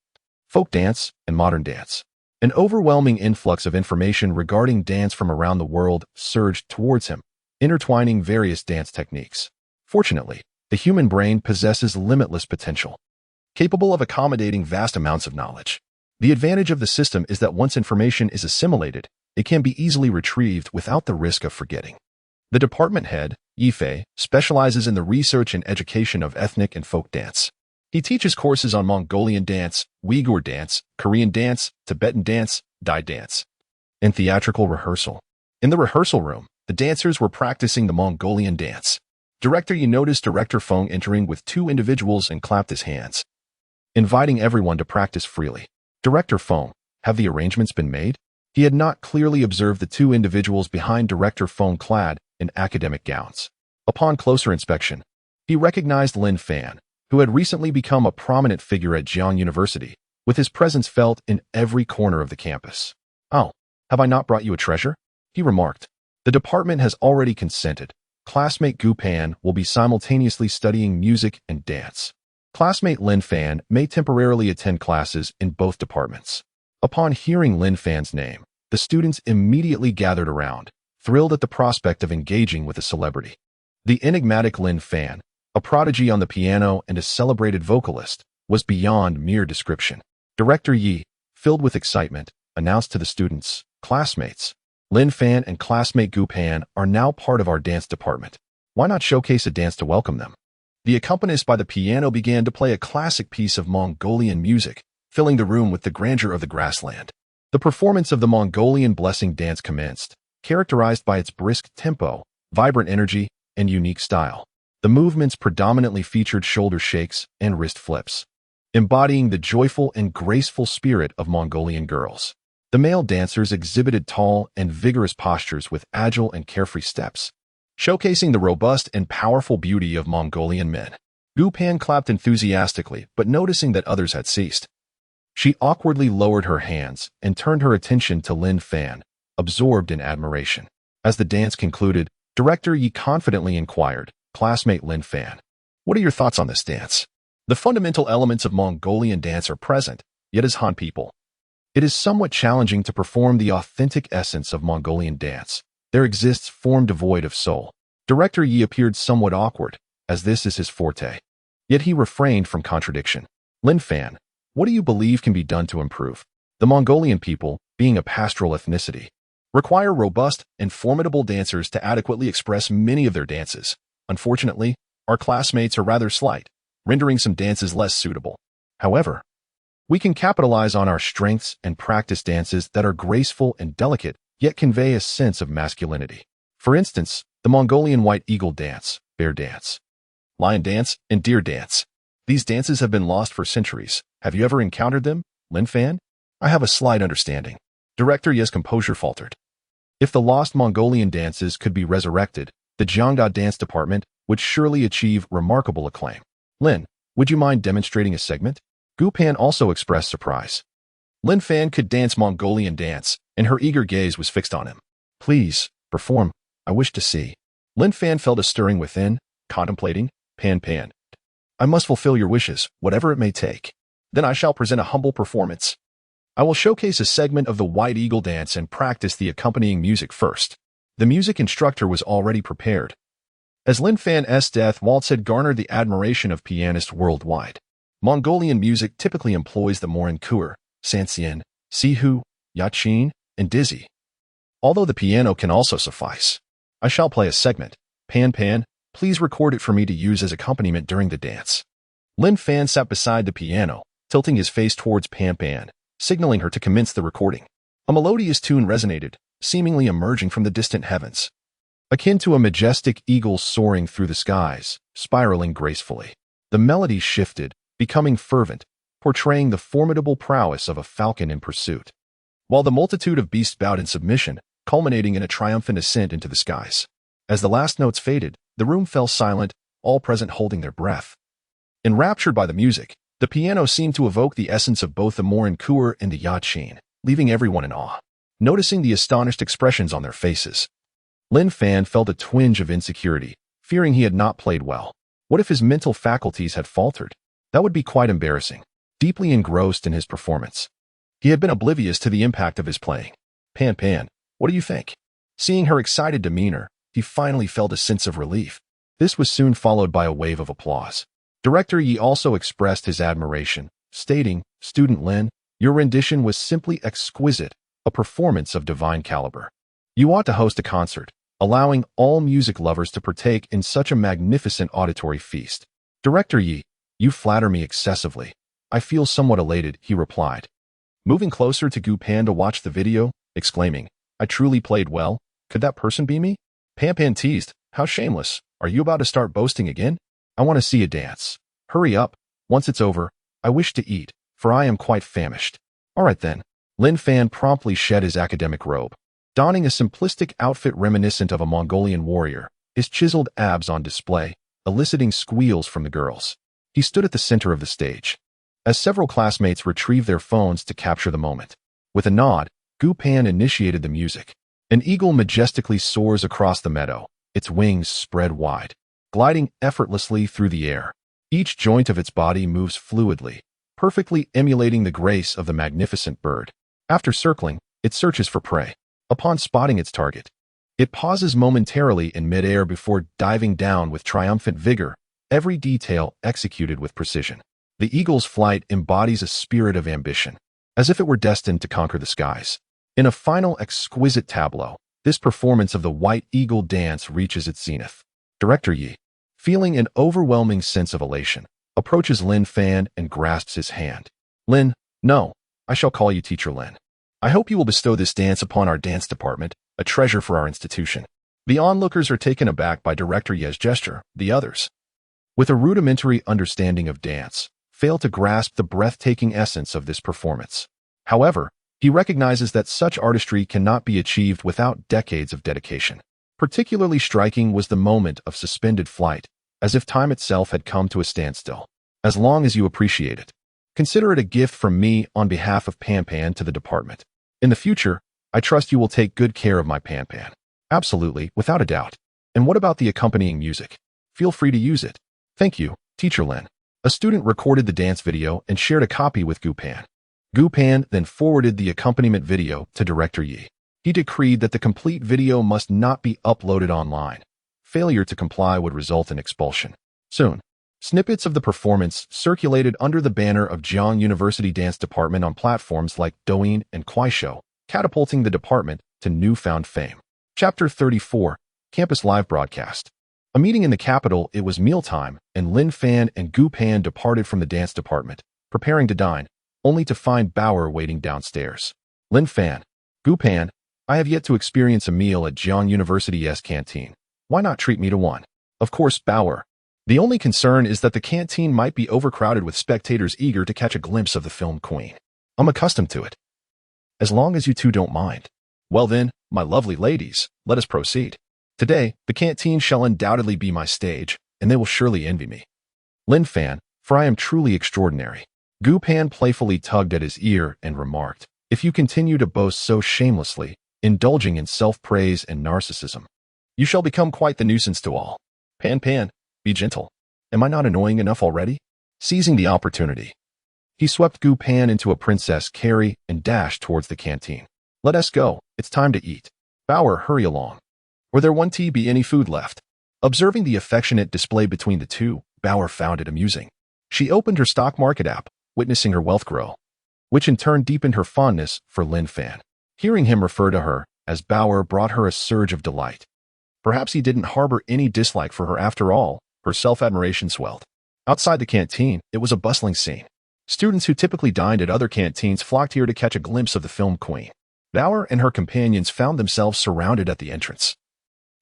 folk dance, and modern dance. An overwhelming influx of information regarding dance from around the world surged towards him, intertwining various dance techniques. Fortunately, the human brain possesses limitless potential, capable of accommodating vast amounts of knowledge. The advantage of the system is that once information is assimilated, it can be easily retrieved without the risk of forgetting. The department head, Yifei, specializes in the research and education of ethnic and folk dance. He teaches courses on Mongolian dance, Uyghur dance, Korean dance, Tibetan dance, Dai dance, and theatrical rehearsal. In the rehearsal room, the dancers were practicing the Mongolian dance. Director Yi noticed Director Feng entering with two individuals and clapped his hands, inviting everyone to practice freely. Director Feng, have the arrangements been made? He had not clearly observed the two individuals behind Director Feng clad in academic gowns. Upon closer inspection, he recognized Lin Fan, who had recently become a prominent figure at Jiang University, with his presence felt in every corner of the campus. Oh, have I not brought you a treasure? He remarked. The department has already consented. Classmate Gu Pan will be simultaneously studying music and dance. Classmate Lin Fan may temporarily attend classes in both departments. Upon hearing Lin Fan's name, the students immediately gathered around, thrilled at the prospect of engaging with a celebrity. The enigmatic Lin Fan, a prodigy on the piano and a celebrated vocalist, was beyond mere description. Director Yi, filled with excitement, announced to the students, classmates, Lin Fan and classmate Gu Pan are now part of our dance department. Why not showcase a dance to welcome them? The accompanist by the piano began to play a classic piece of Mongolian music, filling the room with the grandeur of the grassland. The performance of the Mongolian blessing dance commenced, characterized by its brisk tempo, vibrant energy, and unique style. The movements predominantly featured shoulder shakes and wrist flips, embodying the joyful and graceful spirit of Mongolian girls. The male dancers exhibited tall and vigorous postures with agile and carefree steps, showcasing the robust and powerful beauty of Mongolian men. Gu Pan clapped enthusiastically, but noticing that others had ceased, she awkwardly lowered her hands and turned her attention to Lin Fan, absorbed in admiration. As the dance concluded, Director Yi confidently inquired, classmate Lin Fan, what are your thoughts on this dance? The fundamental elements of Mongolian dance are present, yet as Han people, it is somewhat challenging to perform the authentic essence of Mongolian dance. There exists form devoid of soul. Director Yi appeared somewhat awkward, as this is his forte. Yet he refrained from contradiction. Lin Fan, what do you believe can be done to improve? The Mongolian people, being a pastoral ethnicity, require robust and formidable dancers to adequately express many of their dances. Unfortunately, our classmates are rather slight, rendering some dances less suitable. However, we can capitalize on our strengths and practice dances that are graceful and delicate, yet convey a sense of masculinity. For instance, the Mongolian white eagle dance, bear dance, lion dance, and deer dance. These dances have been lost for centuries. Have you ever encountered them? Lin Fan? I have a slight understanding. Director Ye's composure faltered. If the lost Mongolian dances could be resurrected, the Jiangda dance department would surely achieve remarkable acclaim. Lin, would you mind demonstrating a segment? Gu Pan also expressed surprise. Lin Fan could dance Mongolian dance, and her eager gaze was fixed on him. Please, perform. I wish to see. Lin Fan felt a stirring within, contemplating. Pan. I must fulfill your wishes, whatever it may take. Then I shall present a humble performance. I will showcase a segment of the White Eagle dance and practice the accompanying music first. The music instructor was already prepared. As Lin Fan's death waltz had garnered the admiration of pianists worldwide. Mongolian music typically employs the morin-kur, sanxian, sihu, yaqin, and dizzy. Although the piano can also suffice. I shall play a segment. Pan, please record it for me to use as accompaniment during the dance. Lin Fan sat beside the piano, tilting his face towards Pan, signaling her to commence the recording. A melodious tune resonated, seemingly emerging from the distant heavens. Akin to a majestic eagle soaring through the skies, spiraling gracefully. The melody shifted, becoming fervent, portraying the formidable prowess of a falcon in pursuit. While the multitude of beasts bowed in submission, culminating in a triumphant ascent into the skies. As the last notes faded, the room fell silent, all present holding their breath. Enraptured by the music, the piano seemed to evoke the essence of both the morin-kur and the yaqin, leaving everyone in awe. Noticing the astonished expressions on their faces, Lin Fan felt a twinge of insecurity, fearing he had not played well. What if his mental faculties had faltered? That would be quite embarrassing. Deeply engrossed in his performance, he had been oblivious to the impact of his playing. Pan, what do you think? Seeing her excited demeanor, he finally felt a sense of relief. This was soon followed by a wave of applause. Director Yi also expressed his admiration, stating, Student Lin, your rendition was simply exquisite, a performance of divine caliber. You ought to host a concert, allowing all music lovers to partake in such a magnificent auditory feast. Director Yi, you flatter me excessively. I feel somewhat elated, he replied. Moving closer to Gu Pan to watch the video, exclaiming, I truly played well. Could that person be me? Pan teased, how shameless. Are you about to start boasting again? I want to see a dance. Hurry up. Once it's over, I wish to eat, for I am quite famished. All right then. Lin Fan promptly shed his academic robe. Donning a simplistic outfit reminiscent of a Mongolian warrior, his chiseled abs on display, eliciting squeals from the girls. He stood at the center of the stage. As several classmates retrieved their phones to capture the moment. With a nod, Gu Pan initiated the music. An eagle majestically soars across the meadow, its wings spread wide, gliding effortlessly through the air. Each joint of its body moves fluidly, perfectly emulating the grace of the magnificent bird. After circling, it searches for prey. Upon spotting its target, it pauses momentarily in midair before diving down with triumphant vigor, every detail executed with precision. The eagle's flight embodies a spirit of ambition, as if it were destined to conquer the skies. In a final exquisite tableau, this performance of the White Eagle dance reaches its zenith. Director Yi, feeling an overwhelming sense of elation, approaches Lin Fan and grasps his hand. Lin, no, I shall call you Teacher Lin. I hope you will bestow this dance upon our dance department, a treasure for our institution. The onlookers are taken aback by Director Ye's gesture, the others, with a rudimentary understanding of dance, fail to grasp the breathtaking essence of this performance. However, he recognizes that such artistry cannot be achieved without decades of dedication. Particularly striking was the moment of suspended flight, as if time itself had come to a standstill. As long as you appreciate it, consider it a gift from me on behalf of Pan to the department. In the future, I trust you will take good care of my Pan. Absolutely, without a doubt. And what about the accompanying music? Feel free to use it. Thank you, Teacher Lin. A student recorded the dance video and shared a copy with Gu Pan. Gu Pan then forwarded the accompaniment video to Director Yi. He decreed that the complete video must not be uploaded online. Failure to comply would result in expulsion. Soon, snippets of the performance circulated under the banner of Jiang University Dance Department on platforms like Douyin and Kuaishou, catapulting the department to newfound fame. Chapter 34, Campus Live Broadcast. A meeting in the capital, it was mealtime, and Lin Fan and Gu Pan departed from the dance department, preparing to dine, only to find Bauer waiting downstairs. Lin Fan, Gu Pan, I have yet to experience a meal at Jiang University's canteen. Why not treat me to one? Of course, Bauer. The only concern is that the canteen might be overcrowded with spectators eager to catch a glimpse of the film queen. I'm accustomed to it. As long as you two don't mind. Well then, my lovely ladies, let us proceed. Today, the canteen shall undoubtedly be my stage, and they will surely envy me. Lin Fan, for I am truly extraordinary. Gu Pan playfully tugged at his ear and remarked, if you continue to boast so shamelessly, indulging in self-praise and narcissism, you shall become quite the nuisance to all. Pan, be gentle. Am I not annoying enough already? Seizing the opportunity, he swept Gu Pan into a princess carry and dashed towards the canteen. Let us go, it's time to eat. Bauer, hurry along. Or there won't be any food left. Observing the affectionate display between the two, Bauer found it amusing. She opened her stock market app, witnessing her wealth grow, which in turn deepened her fondness for Lin Fan. Hearing him refer to her as Bauer brought her a surge of delight. Perhaps he didn't harbor any dislike for her after all. Her self-admiration swelled. Outside the canteen, it was a bustling scene. Students who typically dined at other canteens flocked here to catch a glimpse of the film queen. Bauer and her companions found themselves surrounded at the entrance,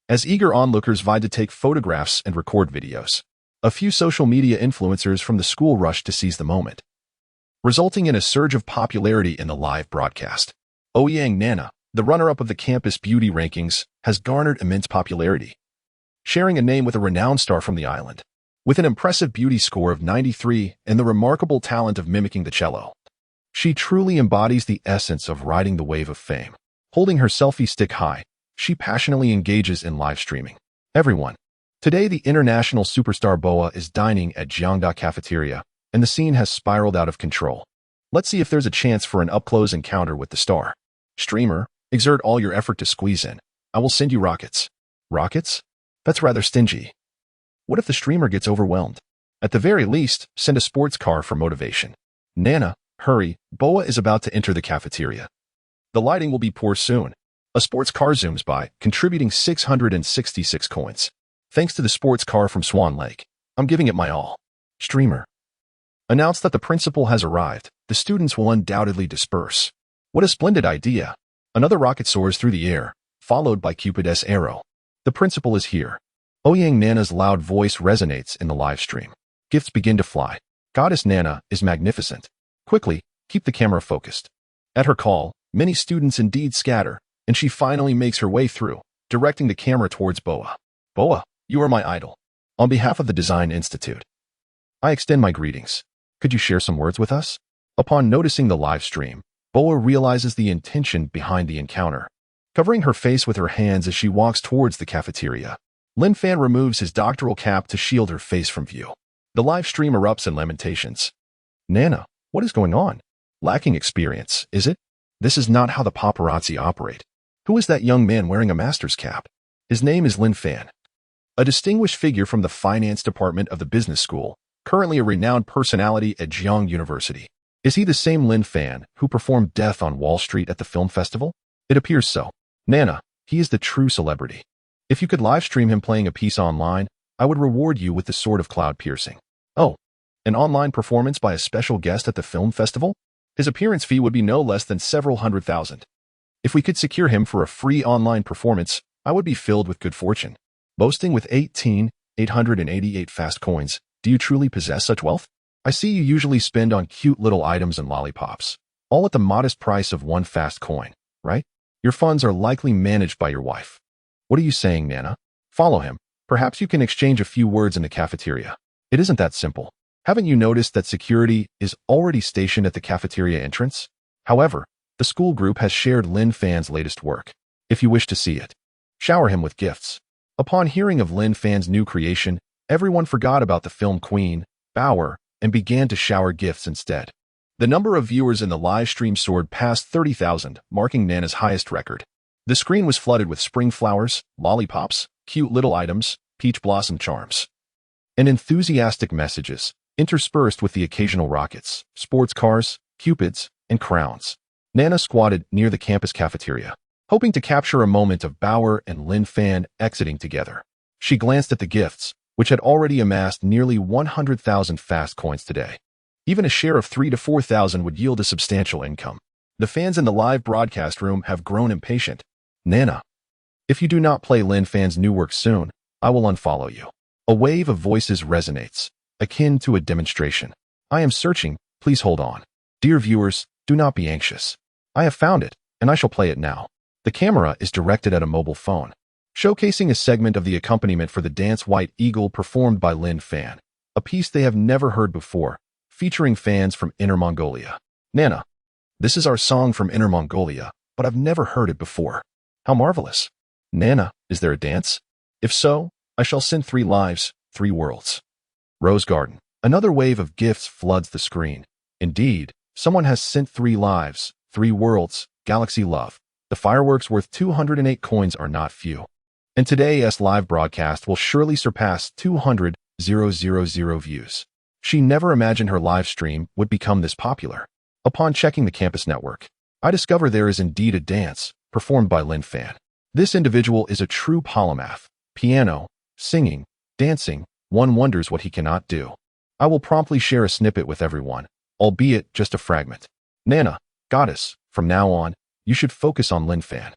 as eager onlookers vied to take photographs and record videos. A few social media influencers from the school rushed to seize the moment, resulting in a surge of popularity in the live broadcast. Ouyang Nana, the runner-up of the campus beauty rankings, has garnered immense popularity, sharing a name with a renowned star from the island. With an impressive beauty score of 93 and the remarkable talent of mimicking the cello, she truly embodies the essence of riding the wave of fame. Holding her selfie stick high, she passionately engages in live streaming. Everyone. Today the international superstar Boa is dining at Jiangda Cafeteria, and the scene has spiraled out of control. Let's see if there's a chance for an up-close encounter with the star. Streamer, exert all your effort to squeeze in. I will send you rockets. Rockets? That's rather stingy. What if the streamer gets overwhelmed? At the very least, send a sports car for motivation. Nana, hurry, Boa is about to enter the cafeteria. The lighting will be poor soon. A sports car zooms by, contributing 666 coins. Thanks to the sports car from Swan Lake. I'm giving it my all. Streamer. Announce that the principal has arrived. The students will undoubtedly disperse. What a splendid idea. Another rocket soars through the air, followed by Cupid's arrow. The principal is here. Ouyang Nana's loud voice resonates in the live stream. Gifts begin to fly. Goddess Nana is magnificent. Quickly, keep the camera focused. At her call, many students indeed scatter, and she finally makes her way through, directing the camera towards Boa. Boa, you are my idol. On behalf of the Design Institute, I extend my greetings. Could you share some words with us? Upon noticing the live stream, Boa realizes the intention behind the encounter. Covering her face with her hands as she walks towards the cafeteria, Lin Fan removes his doctoral cap to shield her face from view. The live stream erupts in lamentations. Nana, what is going on? Lacking experience, is it? This is not how the paparazzi operate. Who is that young man wearing a master's cap? His name is Lin Fan, a distinguished figure from the finance department of the business school, currently a renowned personality at Jiang University. Is he the same Lin Fan who performed Death on Wall Street at the film festival? It appears so. Nana, he is the true celebrity. If you could live stream him playing a piece online, I would reward you with the Sword of Cloud Piercing. Oh, an online performance by a special guest at the film festival? His appearance fee would be no less than several $100,000. If we could secure him for a free online performance, I would be filled with good fortune. Boasting with 18,888 fast coins, do you truly possess such wealth? I see you usually spend on cute little items and lollipops, all at the modest price of one fast coin, right? Your funds are likely managed by your wife. What are you saying, Nana? Follow him. Perhaps you can exchange a few words in the cafeteria. It isn't that simple. Haven't you noticed that security is already stationed at the cafeteria entrance? However, the school group has shared Lin Fan's latest work. If you wish to see it, shower him with gifts. Upon hearing of Lin Fan's new creation, everyone forgot about the film queen, Bauer, and began to shower gifts instead. The number of viewers in the live stream soared past 30,000, marking Nana's highest record. The screen was flooded with spring flowers, lollipops, cute little items, peach blossom charms, and enthusiastic messages, interspersed with the occasional rockets, sports cars, cupids, and crowns. Nana squatted near the campus cafeteria, hoping to capture a moment of Bauer and Lin Fan exiting together. She glanced at the gifts, which had already amassed nearly 100,000 fast coins today. Even a share of 3,000 to 4,000 would yield a substantial income. The fans in the live broadcast room have grown impatient. Nana, if you do not play Lin Fan's new work soon, I will unfollow you. A wave of voices resonates, akin to a demonstration. I am searching, please hold on. Dear viewers, Do not be anxious. I have found it, and I shall play it now. The camera is directed at a mobile phone, showcasing a segment of the accompaniment for the dance White Eagle performed by Lin Fan, a piece they have never heard before, featuring fans from Inner Mongolia. Nana, this is our song from Inner Mongolia, but I've never heard it before. How marvelous. Nana, is there a dance? If so, I shall send 3 lives, 3 worlds. Rose Garden. Another wave of gifts floods the screen. Indeed, someone has sent 3 lives, 3 worlds, Galaxy Love. The fireworks worth 208 coins are not few. And today's live broadcast will surely surpass 200,000 views. She never imagined her live stream would become this popular. Upon checking the campus network, I discover there is indeed a dance performed by Lin Fan. This individual is a true polymath. Piano, singing, dancing, one wonders what he cannot do. I will promptly share a snippet with everyone, albeit just a fragment. Nana, goddess, from now on, you should focus on Lin Fan.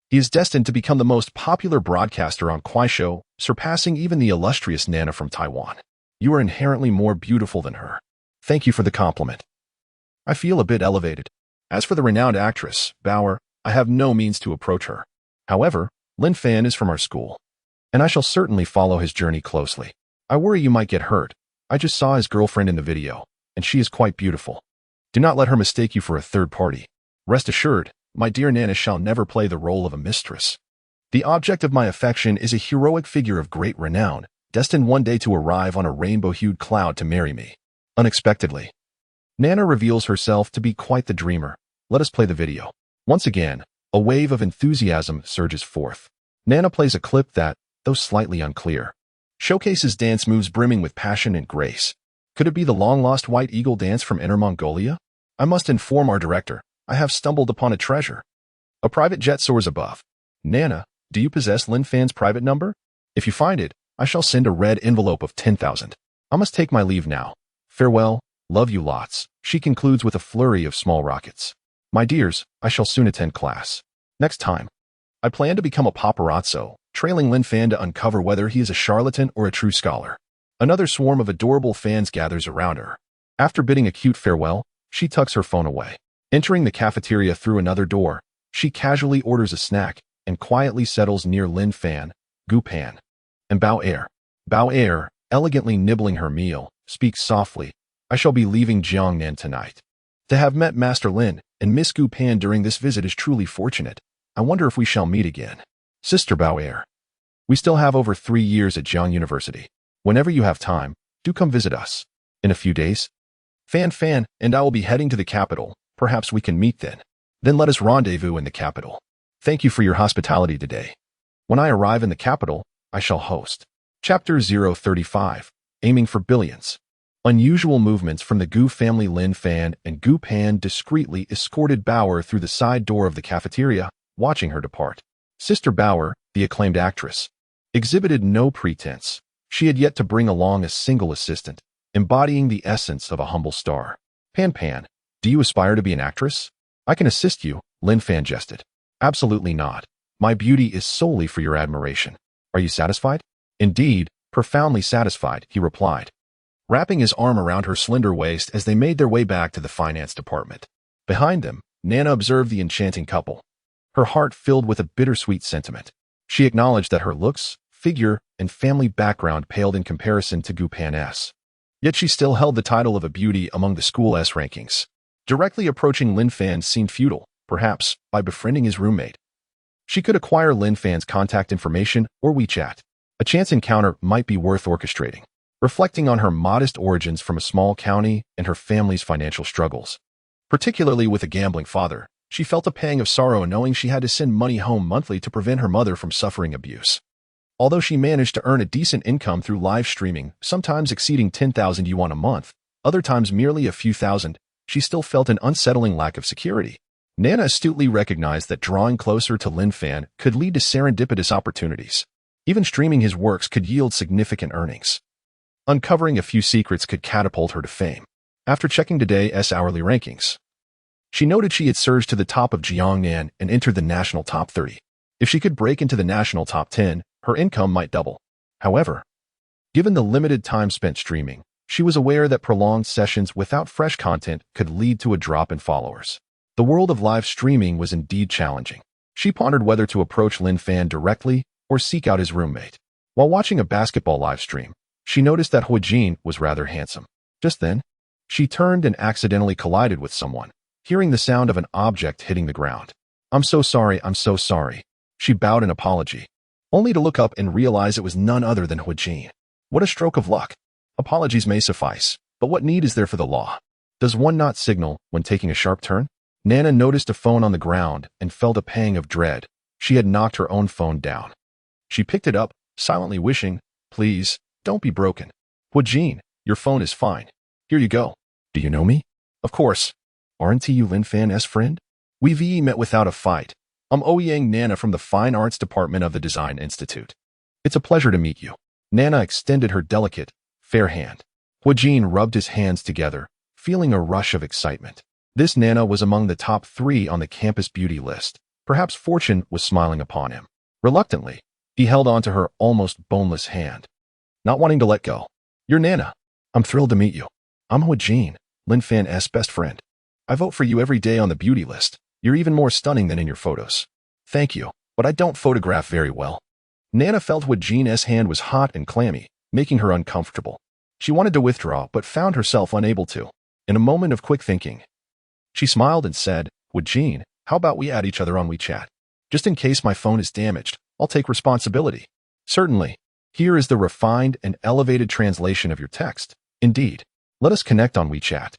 He is destined to become the most popular broadcaster on Kuaishou, surpassing even the illustrious Nana from Taiwan. You are inherently more beautiful than her. Thank you for the compliment. I feel a bit elevated. As for the renowned actress, Bauer, I have no means to approach her. However, Lin Fan is from our school, and I shall certainly follow his journey closely. I worry you might get hurt. I just saw his girlfriend in the video, and she is quite beautiful. Do not let her mistake you for a third party. Rest assured, my dear Nana shall never play the role of a mistress. The object of my affection is a heroic figure of great renown, destined one day to arrive on a rainbow-hued cloud to marry me. Unexpectedly, Nana reveals herself to be quite the dreamer. Let us play the video. Once again, a wave of enthusiasm surges forth. Nana plays a clip that, though slightly unclear, showcases dance moves brimming with passion and grace. Could it be the long-lost White Eagle dance from Inner Mongolia? I must inform our director. I have stumbled upon a treasure. A private jet soars above. Nana, do you possess Lin Fan's private number? If you find it, I shall send a red envelope of 10,000. I must take my leave now. Farewell, love you lots. She concludes with a flurry of small rockets. My dears, I shall soon attend class. Next time, I plan to become a paparazzo, trailing Lin Fan to uncover whether he is a charlatan or a true scholar. Another swarm of adorable fans gathers around her. After bidding a cute farewell, she tucks her phone away. Entering the cafeteria through another door, she casually orders a snack and quietly settles near Lin Fan, Gu Pan, and Bao Er. Bao Er, elegantly nibbling her meal, speaks softly, I shall be leaving Jiangnan tonight. To have met Master Lin and Miss Gu Pan during this visit is truly fortunate. I wonder if we shall meet again. Sister Bao Er, we still have over 3 years at Jiang University. Whenever you have time, do come visit us. In a few days, Fan and I will be heading to the capital. Perhaps we can meet then. Then let us rendezvous in the capital. Thank you for your hospitality today. When I arrive in the capital, I shall host. Chapter 035, Aiming for Billions. Unusual movements from the Gu family. Lin Fan and Gu Pan discreetly escorted Bauer through the side door of the cafeteria, watching her depart. Sister Bauer, the acclaimed actress, exhibited no pretense. She had yet to bring along a single assistant, embodying the essence of a humble star. Pan, do you aspire to be an actress? I can assist you, Lin Fan jested. Absolutely not. My beauty is solely for your admiration. Are you satisfied? Indeed, profoundly satisfied, he replied, wrapping his arm around her slender waist as they made their way back to the finance department. Behind them, Nana observed the enchanting couple, her heart filled with a bittersweet sentiment. She acknowledged that her looks, figure, and family background paled in comparison to Gu Pan's. Yet she still held the title of a beauty among the school's rankings. Directly approaching Lin Fan seemed futile, perhaps, by befriending his roommate. She could acquire Lin Fan's contact information or WeChat. A chance encounter might be worth orchestrating. Reflecting on her modest origins from a small county and her family's financial struggles, particularly with a gambling father, she felt a pang of sorrow knowing she had to send money home monthly to prevent her mother from suffering abuse. Although she managed to earn a decent income through live streaming, sometimes exceeding 10,000 yuan a month, other times merely a few thousand, she still felt an unsettling lack of security. Nana astutely recognized that drawing closer to Lin Fan could lead to serendipitous opportunities. Even streaming his works could yield significant earnings. Uncovering a few secrets could catapult her to fame. After checking today's hourly rankings, she noted she had surged to the top of Jiangnan and entered the national top 30. If she could break into the national top 10, her income might double. However, given the limited time spent streaming, She was aware that prolonged sessions without fresh content could lead to a drop in followers. The world of live streaming was indeed challenging. She pondered whether to approach Lin Fan directly or seek out his roommate. While watching a basketball live stream, she noticed that Jing was rather handsome. Just then, she turned and accidentally collided with someone, hearing the sound of an object hitting the ground. I'm so sorry. She bowed in apology, only to look up and realize it was none other than Jing. What a stroke of luck. Apologies may suffice, but what need is there for the law? Does one not signal when taking a sharp turn? Nana noticed a phone on the ground and felt a pang of dread. She had knocked her own phone down. She picked it up, silently wishing, please, don't be broken. Jing, your phone is fine. Here you go. Do you know me? Of course. Aren't you Lin Fan's friend? We've met without a fight. I'm Ouyang Nana from the Fine Arts Department of the Design Institute. It's a pleasure to meet you. Nana extended her delicate, fair hand. Jing rubbed his hands together, feeling a rush of excitement. This Nana was among the top 3 on the campus beauty list. Perhaps fortune was smiling upon him. Reluctantly, he held onto her almost boneless hand, not wanting to let go. You're Nana. I'm thrilled to meet you. I'm Jing, Lin Fan's best friend. I vote for you every day on the beauty list. You're even more stunning than in your photos. Thank you, but I don't photograph very well. Nana felt Jing's hand was hot and clammy, making her uncomfortable. She wanted to withdraw, but found herself unable to. In a moment of quick thinking, she smiled and said, Jing, how about we add each other on WeChat? Just in case my phone is damaged, I'll take responsibility. Certainly. Here is the refined and elevated translation of your text. Indeed. Let us connect on WeChat.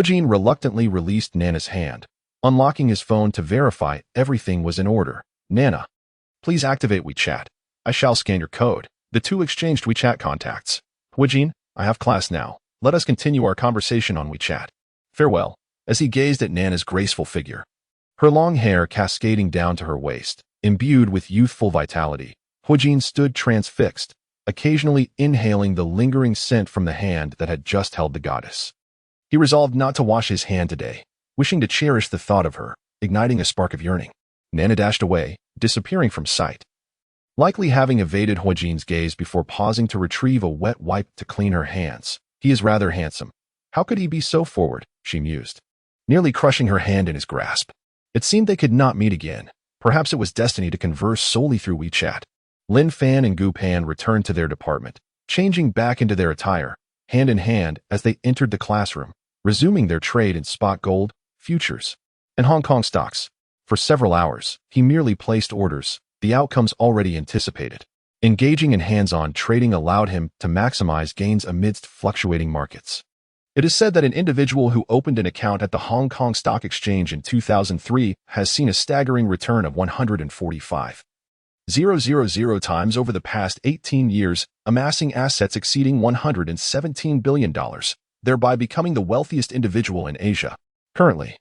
Jing reluctantly released Nana's hand, unlocking his phone to verify everything was in order. Nana, please activate WeChat. I shall scan your code. The two exchanged WeChat contacts. Jing, I have class now. Let us continue our conversation on WeChat. Farewell. As he gazed at Nana's graceful figure, her long hair cascading down to her waist, imbued with youthful vitality, Jing stood transfixed, occasionally inhaling the lingering scent from the hand that had just held the goddess. He resolved not to wash his hand today, wishing to cherish the thought of her, igniting a spark of yearning. Nana dashed away, disappearing from sight, likely having evaded Jing's gaze before pausing to retrieve a wet wipe to clean her hands. He is rather handsome. How could he be so forward, she mused, nearly crushing her hand in his grasp. It seemed they could not meet again. Perhaps it was destiny to converse solely through WeChat. Lin Fan and Gu Pan returned to their department, changing back into their attire, hand in hand as they entered the classroom, resuming their trade in spot gold, futures, and Hong Kong stocks. For several hours, he merely placed orders, the outcomes already anticipated. Engaging in hands-on trading allowed him to maximize gains amidst fluctuating markets. It is said that an individual who opened an account at the Hong Kong Stock Exchange in 2003 has seen a staggering return of 145,000 times over the past 18 years, amassing assets exceeding $117 billion, thereby becoming the wealthiest individual in Asia. Currently,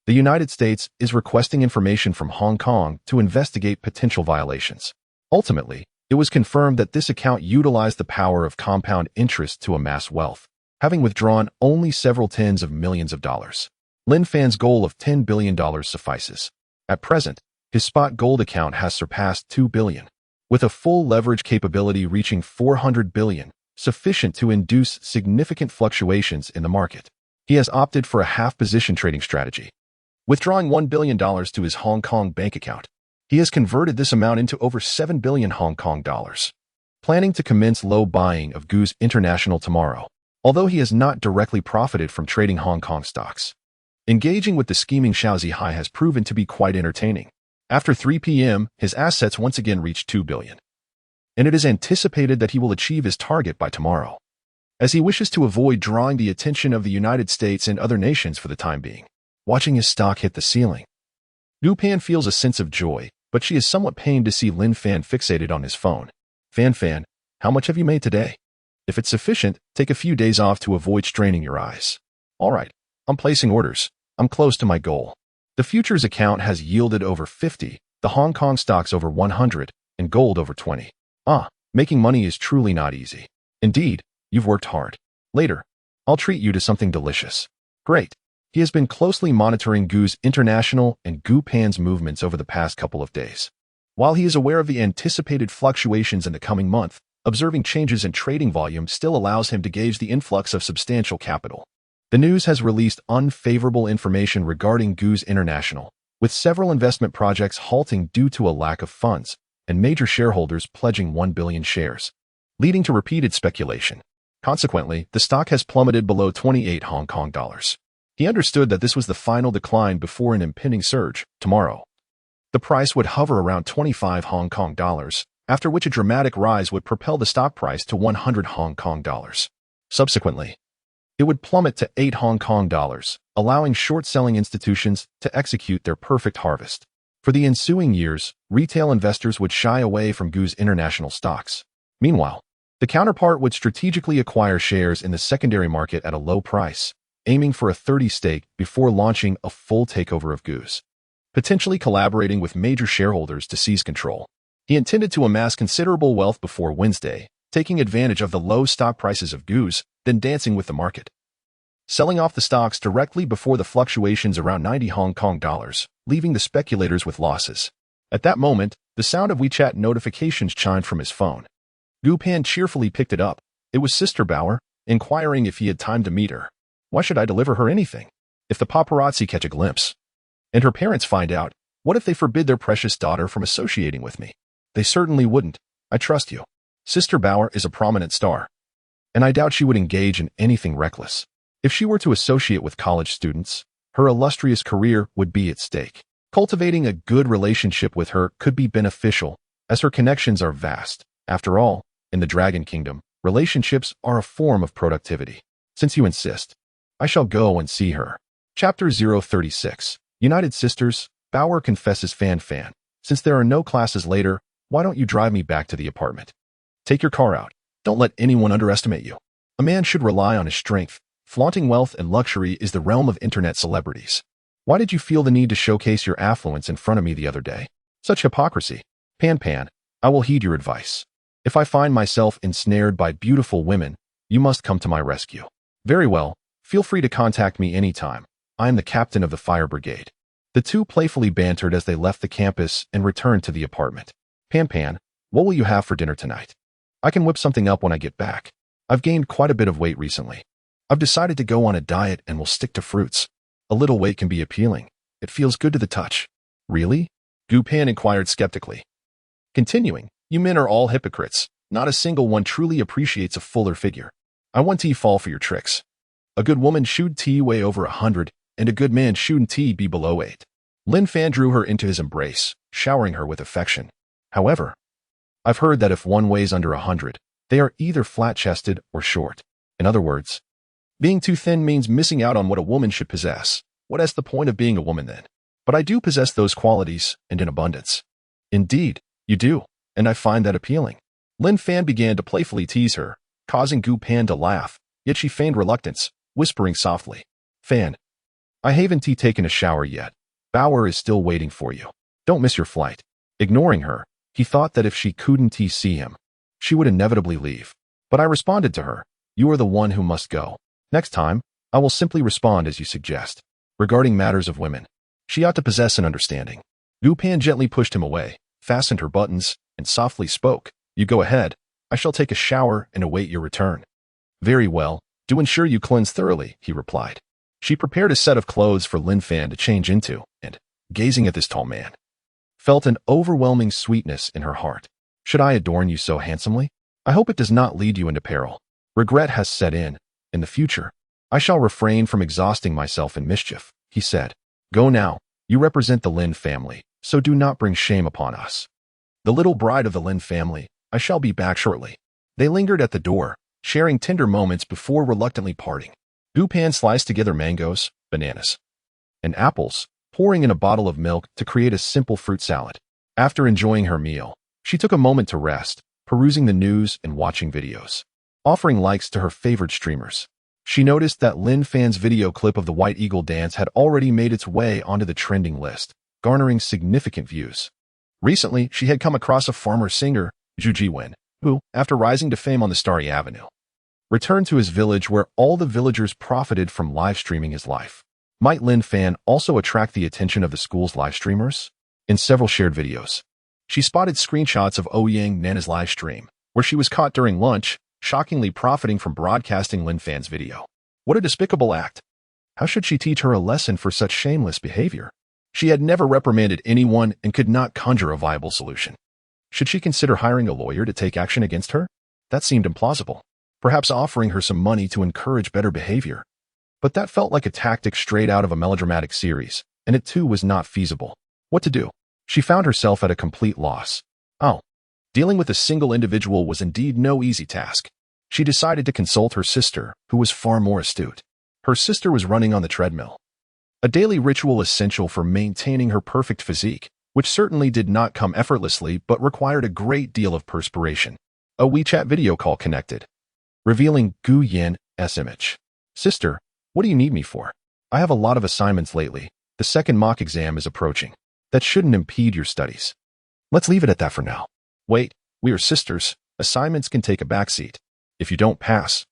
the United States is requesting information from Hong Kong to investigate potential violations. Ultimately, it was confirmed that this account utilized the power of compound interest to amass wealth, having withdrawn only several tens of millions of dollars. Lin Fan's goal of $10 billion suffices. At present, his spot gold account has surpassed $2 billion, with a full leverage capability reaching $400 billion, sufficient to induce significant fluctuations in the market. He has opted for a half-position trading strategy, withdrawing $1 billion to his Hong Kong bank account. He has converted this amount into over 7 billion Hong Kong dollars, planning to commence low buying of Gobi International tomorrow. Although he has not directly profited from trading Hong Kong stocks, engaging with the scheming Shan Hai has proven to be quite entertaining. After 3 p.m., his assets once again reached $2 billion, and it is anticipated that he will achieve his target by tomorrow, as he wishes to avoid drawing the attention of the United States and other nations for the time being. Watching his stock hit the ceiling, Gu Pan feels a sense of joy, but she is somewhat pained to see Lin Fan fixated on his phone. Fan, how much have you made today? If it's sufficient, take a few days off to avoid straining your eyes. All right, I'm placing orders. I'm close to my goal. The futures account has yielded over 50, the Hong Kong stocks over 100, and gold over 20. Making money is truly not easy. Indeed, you've worked hard. Later, I'll treat you to something delicious. Great. He has been closely monitoring Gobi International and Gu Pan's movements over the past couple of days. While he is aware of the anticipated fluctuations in the coming month, observing changes in trading volume still allows him to gauge the influx of substantial capital. The news has released unfavorable information regarding Goose International, with several investment projects halting due to a lack of funds, and major shareholders pledging 1 billion shares, leading to repeated speculation. Consequently, the stock has plummeted below 28 Hong Kong dollars. He understood that this was the final decline before an impending surge. Tomorrow, the price would hover around 25 Hong Kong dollars, after which a dramatic rise would propel the stock price to 100 Hong Kong dollars. Subsequently, it would plummet to 8 Hong Kong dollars, allowing short-selling institutions to execute their perfect harvest. For the ensuing years, retail investors would shy away from Goose International stocks. Meanwhile, the counterpart would strategically acquire shares in the secondary market at a low price, aiming for a 30% stake before launching a full takeover of Goose, potentially collaborating with major shareholders to seize control. He intended to amass considerable wealth before Wednesday, taking advantage of the low stock prices of Goose, then dancing with the market, selling off the stocks directly before the fluctuations around 90 Hong Kong dollars, leaving the speculators with losses. At that moment, the sound of WeChat notifications chimed from his phone. Gu Pan cheerfully picked it up. It was Sister Bauer, inquiring if he had time to meet her. Why should I deliver her anything? If the paparazzi catch a glimpse, and her parents find out, what if they forbid their precious daughter from associating with me? They certainly wouldn't. I trust you. Sister Bauer is a prominent star, and I doubt she would engage in anything reckless. If she were to associate with college students, her illustrious career would be at stake. Cultivating a good relationship with her could be beneficial, as her connections are vast. After all, in the Dragon Kingdom, relationships are a form of productivity. Since you insist, I shall go and see her. Chapter 036. United Sisters. Bauer confesses Fan. Since there are no classes later, why don't you drive me back to the apartment? Take your car out. Don't let anyone underestimate you. A man should rely on his strength. Flaunting wealth and luxury is the realm of internet celebrities. Why did you feel the need to showcase your affluence in front of me the other day? Such hypocrisy. Pan, I will heed your advice. If I find myself ensnared by beautiful women, you must come to my rescue. Very well. Feel free to contact me anytime. I am the captain of the fire brigade. The two playfully bantered as they left the campus and returned to the apartment. Pan, what will you have for dinner tonight? I can whip something up when I get back. I've gained quite a bit of weight recently. I've decided to go on a diet and will stick to fruits. A little weight can be appealing. It feels good to the touch. Really? Gu Pan inquired skeptically. Continuing, you men are all hypocrites. Not a single one truly appreciates a fuller figure. I want to fall for your tricks. A good woman should weigh over 100, and a good man shouldn't be below 8. Lin Fan drew her into his embrace, showering her with affection. However, I've heard that if one weighs under 100, they are either flat-chested or short. In other words, being too thin means missing out on what a woman should possess. What is the point of being a woman then? But I do possess those qualities, and in abundance. Indeed, you do, and I find that appealing. Lin Fan began to playfully tease her, causing Gu Pan to laugh, yet she feigned reluctance, whispering softly, Fan, I haven't taken a shower yet. Bauer is still waiting for you. Don't miss your flight. Ignoring her, he thought that if she couldn't see him, she would inevitably leave. But I responded to her, you are the one who must go. Next time, I will simply respond as you suggest. Regarding matters of women, she ought to possess an understanding. Gu Pan gently pushed him away, fastened her buttons, and softly spoke, you go ahead. I shall take a shower and await your return. Very well. Do ensure you cleanse thoroughly, he replied. She prepared a set of clothes for Lin Fan to change into, and, gazing at this tall man, felt an overwhelming sweetness in her heart. Should I adorn you so handsomely? I hope it does not lead you into peril. Regret has set in. In the future, I shall refrain from exhausting myself in mischief, he said. Go now. You represent the Lin family, so do not bring shame upon us. The little bride of the Lin family, I shall be back shortly. They lingered at the door, sharing tender moments before reluctantly parting. Gu Pan sliced together mangoes, bananas, and apples, pouring in a bottle of milk to create a simple fruit salad. After enjoying her meal, she took a moment to rest, perusing the news and watching videos, offering likes to her favorite streamers. She noticed that Lin Fan's video clip of the White Eagle dance had already made its way onto the trending list, garnering significant views. Recently, she had come across a farmer singer, Zhu Jiwen, who, after rising to fame on the Starry Avenue, returned to his village where all the villagers profited from live streaming his life. Might Lin Fan also attract the attention of the school's live streamers? In several shared videos, she spotted screenshots of Ouyang Nana's live stream, where she was caught during lunch, shockingly profiting from broadcasting Lin Fan's video. What a despicable act. How should she teach her a lesson for such shameless behavior? She had never reprimanded anyone and could not conjure a viable solution. Should she consider hiring a lawyer to take action against her? That seemed implausible. Perhaps offering her some money to encourage better behavior. But that felt like a tactic straight out of a melodramatic series, and it too was not feasible. What to do? She found herself at a complete loss. Oh, dealing with a single individual was indeed no easy task. She decided to consult her sister, who was far more astute. Her sister was running on the treadmill, a daily ritual essential for maintaining her perfect physique, which certainly did not come effortlessly but required a great deal of perspiration. A WeChat video call connected, revealing Gu Yan's image. Sister, what do you need me for? I have a lot of assignments lately. The second mock exam is approaching. That shouldn't impede your studies. Let's leave it at that for now. Wait, we are sisters. Assignments can take a backseat. If you don't pass,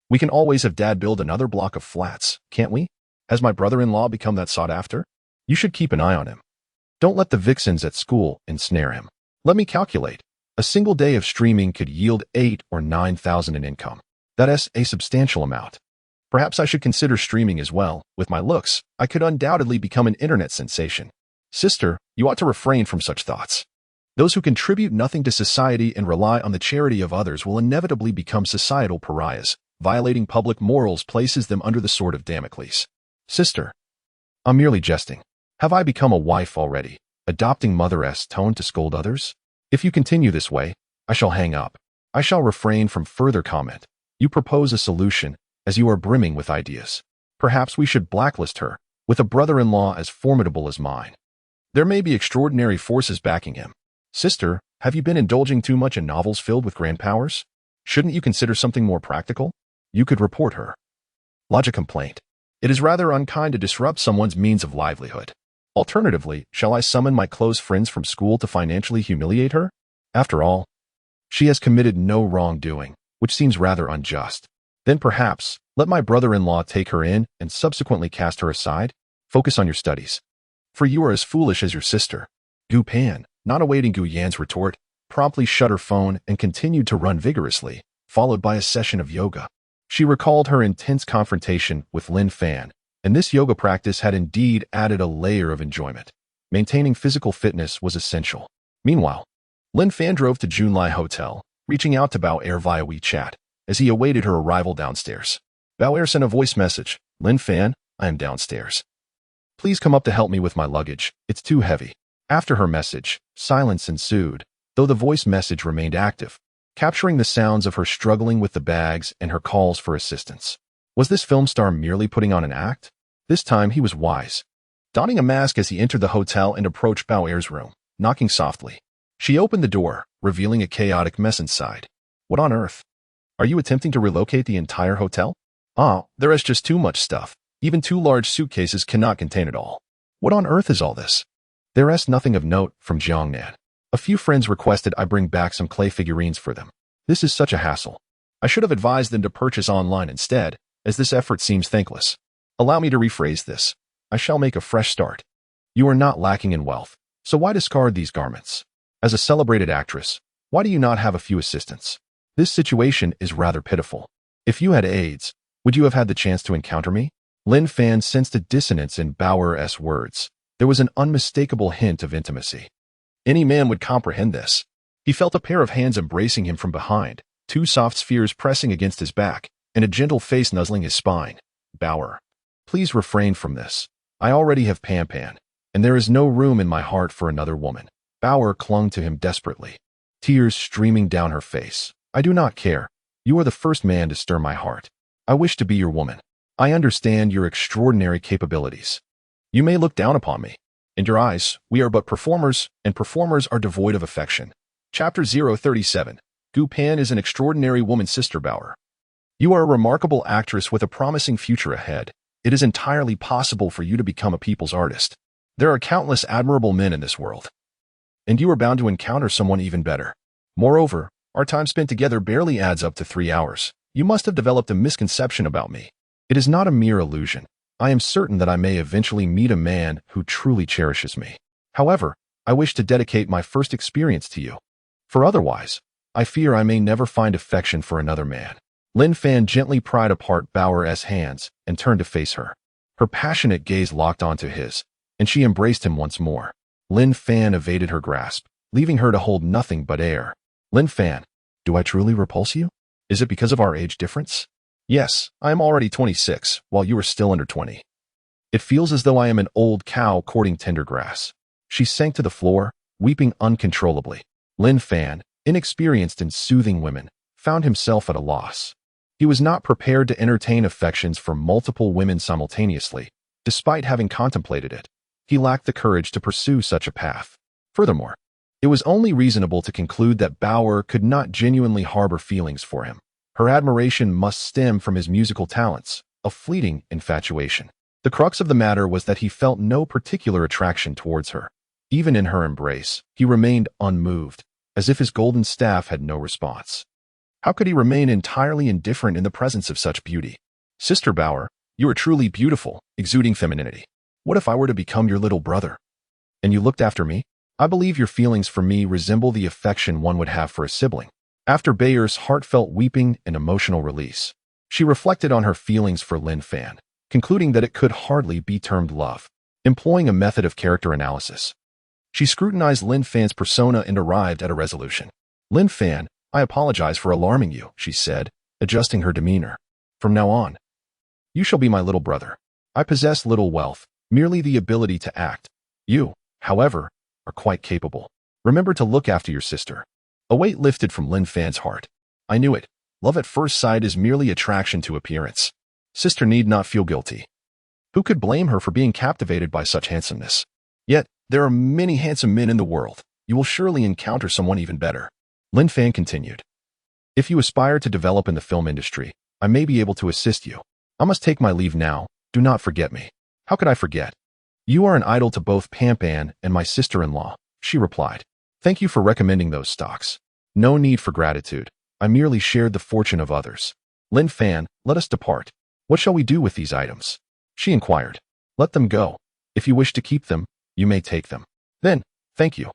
we can always have Dad build another block of flats, can't we? Has my brother-in-law become that sought after? You should keep an eye on him. Don't let the vixens at school ensnare him. Let me calculate. A single day of streaming could yield 8,000 or 9,000 in income. That is a substantial amount. Perhaps I should consider streaming as well. With my looks, I could undoubtedly become an internet sensation. Sister, you ought to refrain from such thoughts. Those who contribute nothing to society and rely on the charity of others will inevitably become societal pariahs. Violating public morals places them under the sword of Damocles. Sister, I'm merely jesting. Have I become a wife already, adopting mother-s tone to scold others? If you continue this way, I shall hang up. I shall refrain from further comment. You propose a solution, as you are brimming with ideas. Perhaps we should blacklist her, with a brother-in-law as formidable as mine. There may be extraordinary forces backing him. Sister, have you been indulging too much in novels filled with grand powers? Shouldn't you consider something more practical? You could report her. Lodge a complaint. It is rather unkind to disrupt someone's means of livelihood. Alternatively, shall I summon my close friends from school to financially humiliate her? After all, she has committed no wrongdoing, which seems rather unjust. Then perhaps, let my brother-in-law take her in and subsequently cast her aside. Focus on your studies. For you are as foolish as your sister. Gu Pan, not awaiting Gu Yan's retort, promptly shut her phone and continued to run vigorously, followed by a session of yoga. She recalled her intense confrontation with Lin Fan, and this yoga practice had indeed added a layer of enjoyment. Maintaining physical fitness was essential. Meanwhile, Lin Fan drove to Junlai Hotel, reaching out to Bao Air via WeChat, as he awaited her arrival downstairs. Bao Air sent a voice message. Lin Fan, I am downstairs. Please come up to help me with my luggage. It's too heavy. After her message, silence ensued, though the voice message remained active, capturing the sounds of her struggling with the bags and her calls for assistance. Was this film star merely putting on an act? This time he was wise. Donning a mask as he entered the hotel and approached Bao Air's room, knocking softly. She opened the door, revealing a chaotic mess inside. What on earth? Are you attempting to relocate the entire hotel? Ah, there is just too much stuff. Even 2 large suitcases cannot contain it all. What on earth is all this? There is nothing of note from Jiangnan. A few friends requested I bring back some clay figurines for them. This is such a hassle. I should have advised them to purchase online instead, as this effort seems thankless. Allow me to rephrase this. I shall make a fresh start. You are not lacking in wealth, so why discard these garments? As a celebrated actress, why do you not have a few assistants? This situation is rather pitiful. If you had AIDS, would you have had the chance to encounter me? Lin Fan sensed a dissonance in Bauer's words. There was an unmistakable hint of intimacy. Any man would comprehend this. He felt a pair of hands embracing him from behind, 2 soft spheres pressing against his back, and a gentle face nuzzling his spine. Bauer, please refrain from this. I already have Pan, and there is no room in my heart for another woman. Bauer clung to him desperately, tears streaming down her face. I do not care. You are the first man to stir my heart. I wish to be your woman. I understand your extraordinary capabilities. You may look down upon me. In your eyes, we are but performers, and performers are devoid of affection. Chapter 037. Gu Pan is an extraordinary woman, Sister Bauer. You are a remarkable actress with a promising future ahead. It is entirely possible for you to become a people's artist. There are countless admirable men in this world, and you are bound to encounter someone even better. Moreover, our time spent together barely adds up to 3 hours. You must have developed a misconception about me. It is not a mere illusion. I am certain that I may eventually meet a man who truly cherishes me. However, I wish to dedicate my first experience to you. For otherwise, I fear I may never find affection for another man. Lin Fan gently pried apart Bauer's hands and turned to face her. Her passionate gaze locked onto his, and she embraced him once more. Lin Fan evaded her grasp, leaving her to hold nothing but air. Lin Fan, do I truly repulse you? Is it because of our age difference? Yes, I am already 26, while you are still under 20. It feels as though I am an old cow courting tender grass. She sank to the floor, weeping uncontrollably. Lin Fan, inexperienced in soothing women, found himself at a loss. He was not prepared to entertain affections for multiple women simultaneously, despite having contemplated it. He lacked the courage to pursue such a path. Furthermore, it was only reasonable to conclude that Bauer could not genuinely harbor feelings for him. Her admiration must stem from his musical talents, a fleeting infatuation. The crux of the matter was that he felt no particular attraction towards her. Even in her embrace, he remained unmoved, as if his golden staff had no response. How could he remain entirely indifferent in the presence of such beauty? Sister Bauer, you are truly beautiful, exuding femininity. What if I were to become your little brother? And you looked after me? I believe your feelings for me resemble the affection one would have for a sibling. After Bayer's heartfelt weeping and emotional release, she reflected on her feelings for Lin Fan, concluding that it could hardly be termed love. Employing a method of character analysis, she scrutinized Lin Fan's persona and arrived at a resolution. Lin Fan, I apologize for alarming you, she said, adjusting her demeanor. From now on, you shall be my little brother. I possess little wealth, merely the ability to act. You, however, are quite capable. Remember to look after your sister. A weight lifted from Lin Fan's heart. I knew it. Love at first sight is merely attraction to appearance. Sister need not feel guilty. Who could blame her for being captivated by such handsomeness? Yet, there are many handsome men in the world. You will surely encounter someone even better. Lin Fan continued. If you aspire to develop in the film industry, I may be able to assist you. I must take my leave now. Do not forget me. How could I forget? You are an idol to both Pampan and my sister-in-law, she replied. Thank you for recommending those stocks. No need for gratitude. I merely shared the fortune of others. Lin Fan, let us depart. What shall we do with these items? She inquired. Let them go. If you wish to keep them, you may take them. Then, thank you.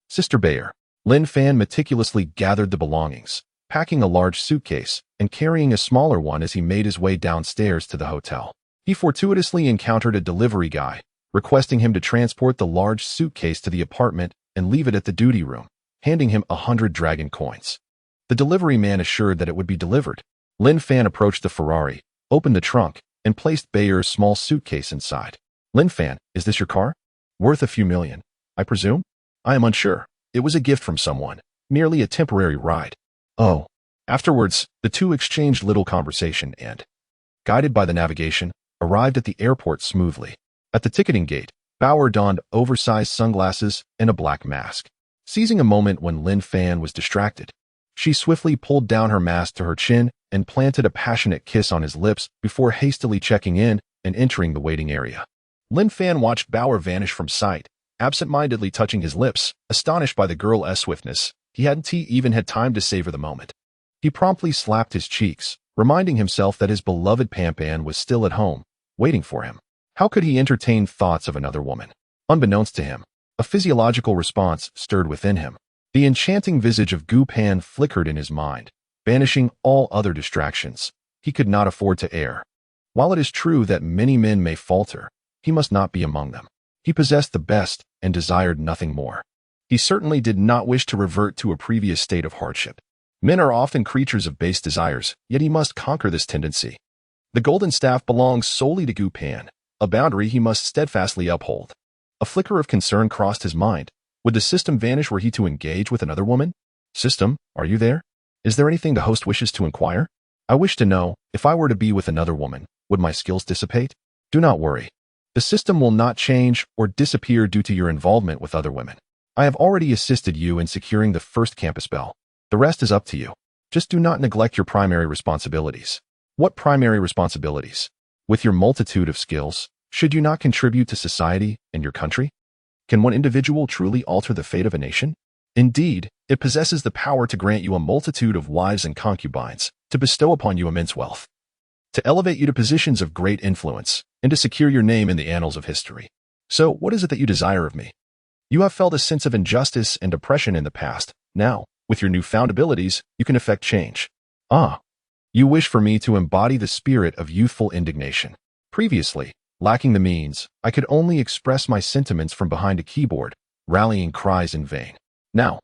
Sister Bayer. Lin Fan meticulously gathered the belongings, packing a large suitcase and carrying a smaller one as he made his way downstairs to the hotel. He fortuitously encountered a delivery guy, requesting him to transport the large suitcase to the apartment and leave it at the duty room, handing him 100 dragon coins. The delivery man assured that it would be delivered. Lin Fan approached the Ferrari, opened the trunk, and placed Bayer's small suitcase inside. Lin Fan, is this your car? Worth a few million, I presume? I am unsure. It was a gift from someone, merely a temporary ride. Oh. Afterwards, the two exchanged little conversation and, guided by the navigation, arrived at the airport smoothly. At the ticketing gate, Bauer donned oversized sunglasses and a black mask. Seizing a moment when Lin Fan was distracted, she swiftly pulled down her mask to her chin and planted a passionate kiss on his lips before hastily checking in and entering the waiting area. Lin Fan watched Bauer vanish from sight, absent-mindedly touching his lips, astonished by the girl's swiftness. He hadn't even had time to savor the moment. He promptly slapped his cheeks, reminding himself that his beloved Pampan was still at home, waiting for him. How could he entertain thoughts of another woman? Unbeknownst to him, a physiological response stirred within him. The enchanting visage of Gu Pan flickered in his mind, banishing all other distractions. He could not afford to err. While it is true that many men may falter, he must not be among them. He possessed the best and desired nothing more. He certainly did not wish to revert to a previous state of hardship. Men are often creatures of base desires, yet he must conquer this tendency. The golden staff belongs solely to Gu Pan, a boundary he must steadfastly uphold. A flicker of concern crossed his mind. Would the system vanish were he to engage with another woman? System, are you there? Is there anything the host wishes to inquire? I wish to know, if I were to be with another woman, would my skills dissipate? Do not worry. The system will not change or disappear due to your involvement with other women. I have already assisted you in securing the first campus bell. The rest is up to you. Just do not neglect your primary responsibilities. What primary responsibilities? With your multitude of skills, should you not contribute to society and your country? Can one individual truly alter the fate of a nation? Indeed, it possesses the power to grant you a multitude of wives and concubines, to bestow upon you immense wealth, to elevate you to positions of great influence, and to secure your name in the annals of history. So, what is it that you desire of me? You have felt a sense of injustice and oppression in the past. Now, With your newfound abilities, you can effect change. Ah, you wish for me to embody the spirit of youthful indignation. Previously, lacking the means, I could only express my sentiments from behind a keyboard, rallying cries in vain. Now,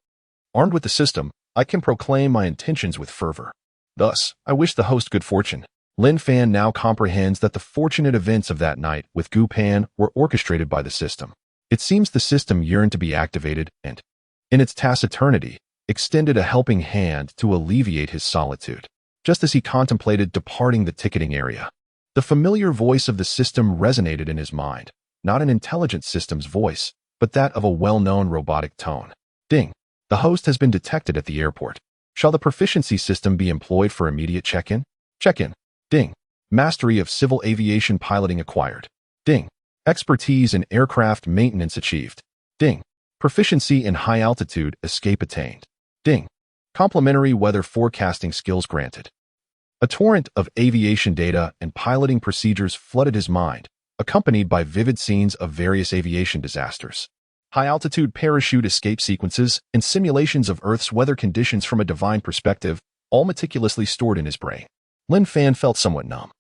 armed with the system, I can proclaim my intentions with fervor. Thus, I wish the host good fortune. Lin Fan now comprehends that the fortunate events of that night with Gu Pan were orchestrated by the system. It seems the system yearned to be activated and, in its taciturnity, extended a helping hand to alleviate his solitude. Just as he contemplated departing the ticketing area, the familiar voice of the system resonated in his mind, not an intelligent system's voice, but that of a well-known robotic tone. Ding. The host has been detected at the airport. Shall the proficiency system be employed for immediate check-in? Check-in. Ding. Mastery of civil aviation piloting acquired. Ding. Expertise in aircraft maintenance achieved. Ding. Proficiency in high-altitude escape attained. Ding. Complementary weather forecasting skills granted. A torrent of aviation data and piloting procedures flooded his mind, accompanied by vivid scenes of various aviation disasters. High-altitude parachute escape sequences and simulations of Earth's weather conditions from a divine perspective, all meticulously stored in his brain. Lin Fan felt somewhat numb.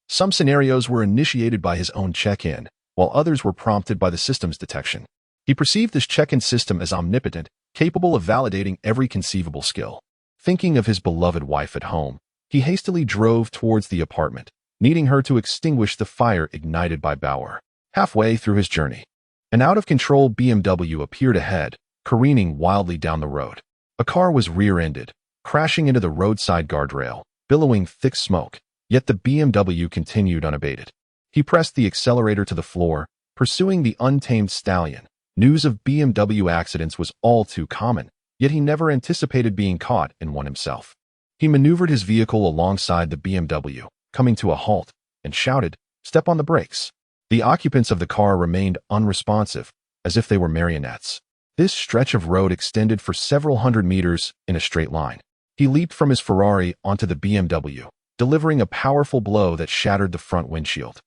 Some scenarios were initiated by his own check-in, while others were prompted by the system's detection. He perceived this check-in system as omnipotent, capable of validating every conceivable skill. Thinking of his beloved wife at home, he hastily drove towards the apartment, needing her to extinguish the fire ignited by Bauer. Halfway through his journey, an out-of-control BMW appeared ahead, careening wildly down the road. A car was rear-ended, crashing into the roadside guardrail, billowing thick smoke, yet the BMW continued unabated. He pressed the accelerator to the floor, pursuing the untamed stallion. News of BMW accidents was all too common, yet he never anticipated being caught in one himself. He maneuvered his vehicle alongside the BMW, coming to a halt, and shouted, "Step on the brakes." The occupants of the car remained unresponsive, as if they were marionettes. This stretch of road extended for several hundred meters in a straight line. He leaped from his Ferrari onto the BMW, delivering a powerful blow that shattered the front windshield.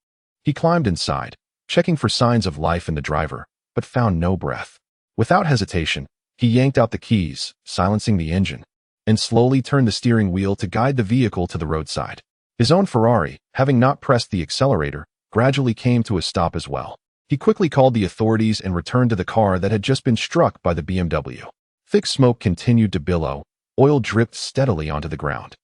He climbed inside, checking for signs of life in the driver, but found no breath. Without hesitation, he yanked out the keys, silencing the engine, and slowly turned the steering wheel to guide the vehicle to the roadside. His own Ferrari, having not pressed the accelerator, gradually came to a stop as well. He quickly called the authorities and returned to the car that had just been struck by the BMW. Thick smoke continued to billow, oil dripped steadily onto the ground,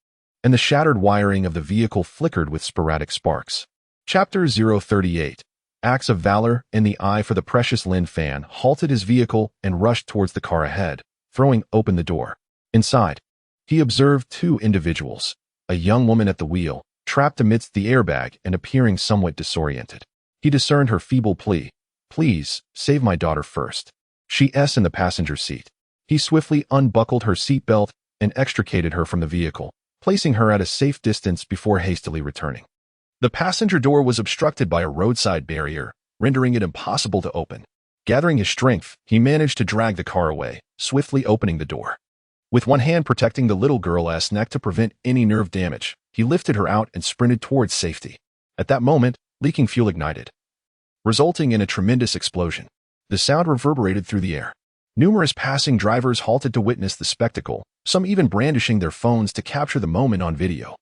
and the shattered wiring of the vehicle flickered with sporadic sparks. Chapter 038. Acts of Valor and the Eye for the Precious. Lin Fan halted his vehicle and rushed towards the car ahead, throwing open the door. Inside, he observed two individuals, a young woman at the wheel, trapped amidst the airbag and appearing somewhat disoriented. He discerned her feeble plea, "Please, save my daughter first. She's in the passenger seat." He swiftly unbuckled her seatbelt and extricated her from the vehicle, placing her at a safe distance before hastily returning. The passenger door was obstructed by a roadside barrier, rendering it impossible to open. Gathering his strength, he managed to drag the car away, swiftly opening the door. With one hand protecting the little girl's neck to prevent any nerve damage, he lifted her out and sprinted towards safety. At that moment, leaking fuel ignited, resulting in a tremendous explosion. The sound reverberated through the air. Numerous passing drivers halted to witness the spectacle, some even brandishing their phones to capture the moment on video.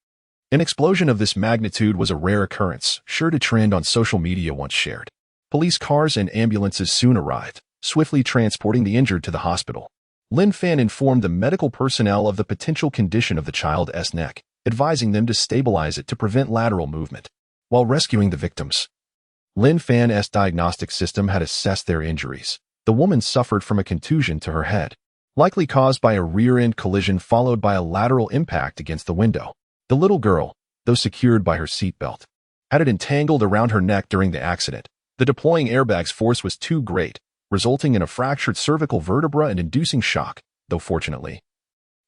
An explosion of this magnitude was a rare occurrence, sure to trend on social media once shared. Police cars and ambulances soon arrived, swiftly transporting the injured to the hospital. Lin Fan informed the medical personnel of the potential condition of the child's neck, advising them to stabilize it to prevent lateral movement. While rescuing the victims, Lin Fan's diagnostic system had assessed their injuries. The woman suffered from a contusion to her head, likely caused by a rear-end collision followed by a lateral impact against the window. The little girl, though secured by her seatbelt, had it entangled around her neck during the accident. The deploying airbag's force was too great, resulting in a fractured cervical vertebra and inducing shock, though fortunately,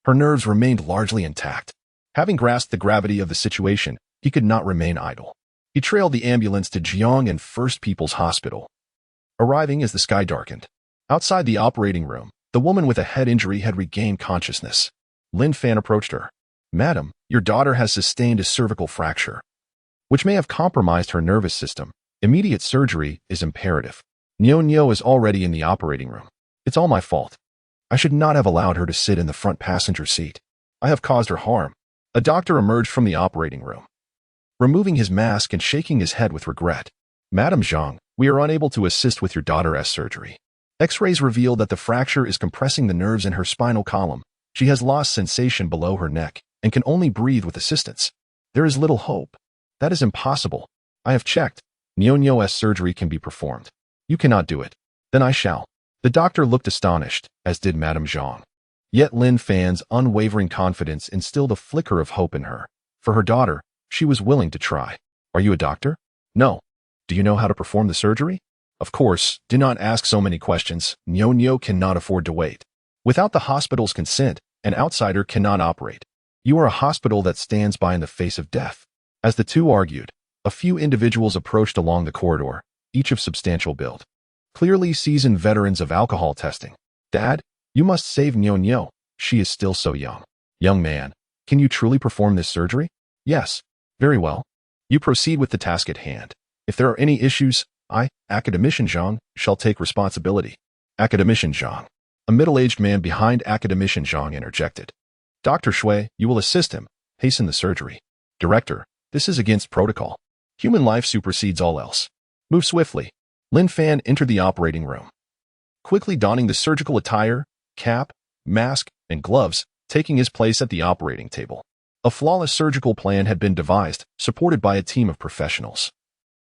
her nerves remained largely intact. Having grasped the gravity of the situation, he could not remain idle. He trailed the ambulance to Jiang and First People's Hospital, arriving as the sky darkened. Outside the operating room, the woman with a head injury had regained consciousness. Lin Fan approached her. "Madam, your daughter has sustained a cervical fracture, which may have compromised her nervous system. Immediate surgery is imperative. Nyo is already in the operating room. It's all my fault. I should not have allowed her to sit in the front passenger seat. I have caused her harm. A doctor emerged from the operating room, removing his mask and shaking his head with regret. Madam Zhang, we are unable to assist with your daughter's surgery. X-rays reveal that the fracture is compressing the nerves in her spinal column. She has lost sensation below her neck and can only breathe with assistance. There is little hope. That is impossible. I have checked. Nyo-Nyo's surgery can be performed. You cannot do it. Then I shall. The doctor looked astonished, as did Madame Zhang. Yet Lin Fan's unwavering confidence instilled a flicker of hope in her. For her daughter, she was willing to try. Are you a doctor? No. Do you know how to perform the surgery? Of course, do not ask so many questions. Nyo-Nyo cannot afford to wait. Without the hospital's consent, an outsider cannot operate. You are a hospital that stands by in the face of death. As the two argued, a few individuals approached along the corridor, each of substantial build. Clearly seasoned veterans of alcohol testing. Dad, you must save Nyo-Nyo. She is still so young. Young man, can you truly perform this surgery? Yes. Very well. You proceed with the task at hand. If there are any issues, I, Academician Zhang, shall take responsibility. Academician Zhang. A middle-aged man behind Academician Zhang interjected. Dr. Shui, you will assist him. Hasten the surgery. Director, this is against protocol. Human life supersedes all else. Move swiftly. Lin Fan entered the operating room, quickly donning the surgical attire, cap, mask, and gloves, taking his place at the operating table. A flawless surgical plan had been devised, supported by a team of professionals,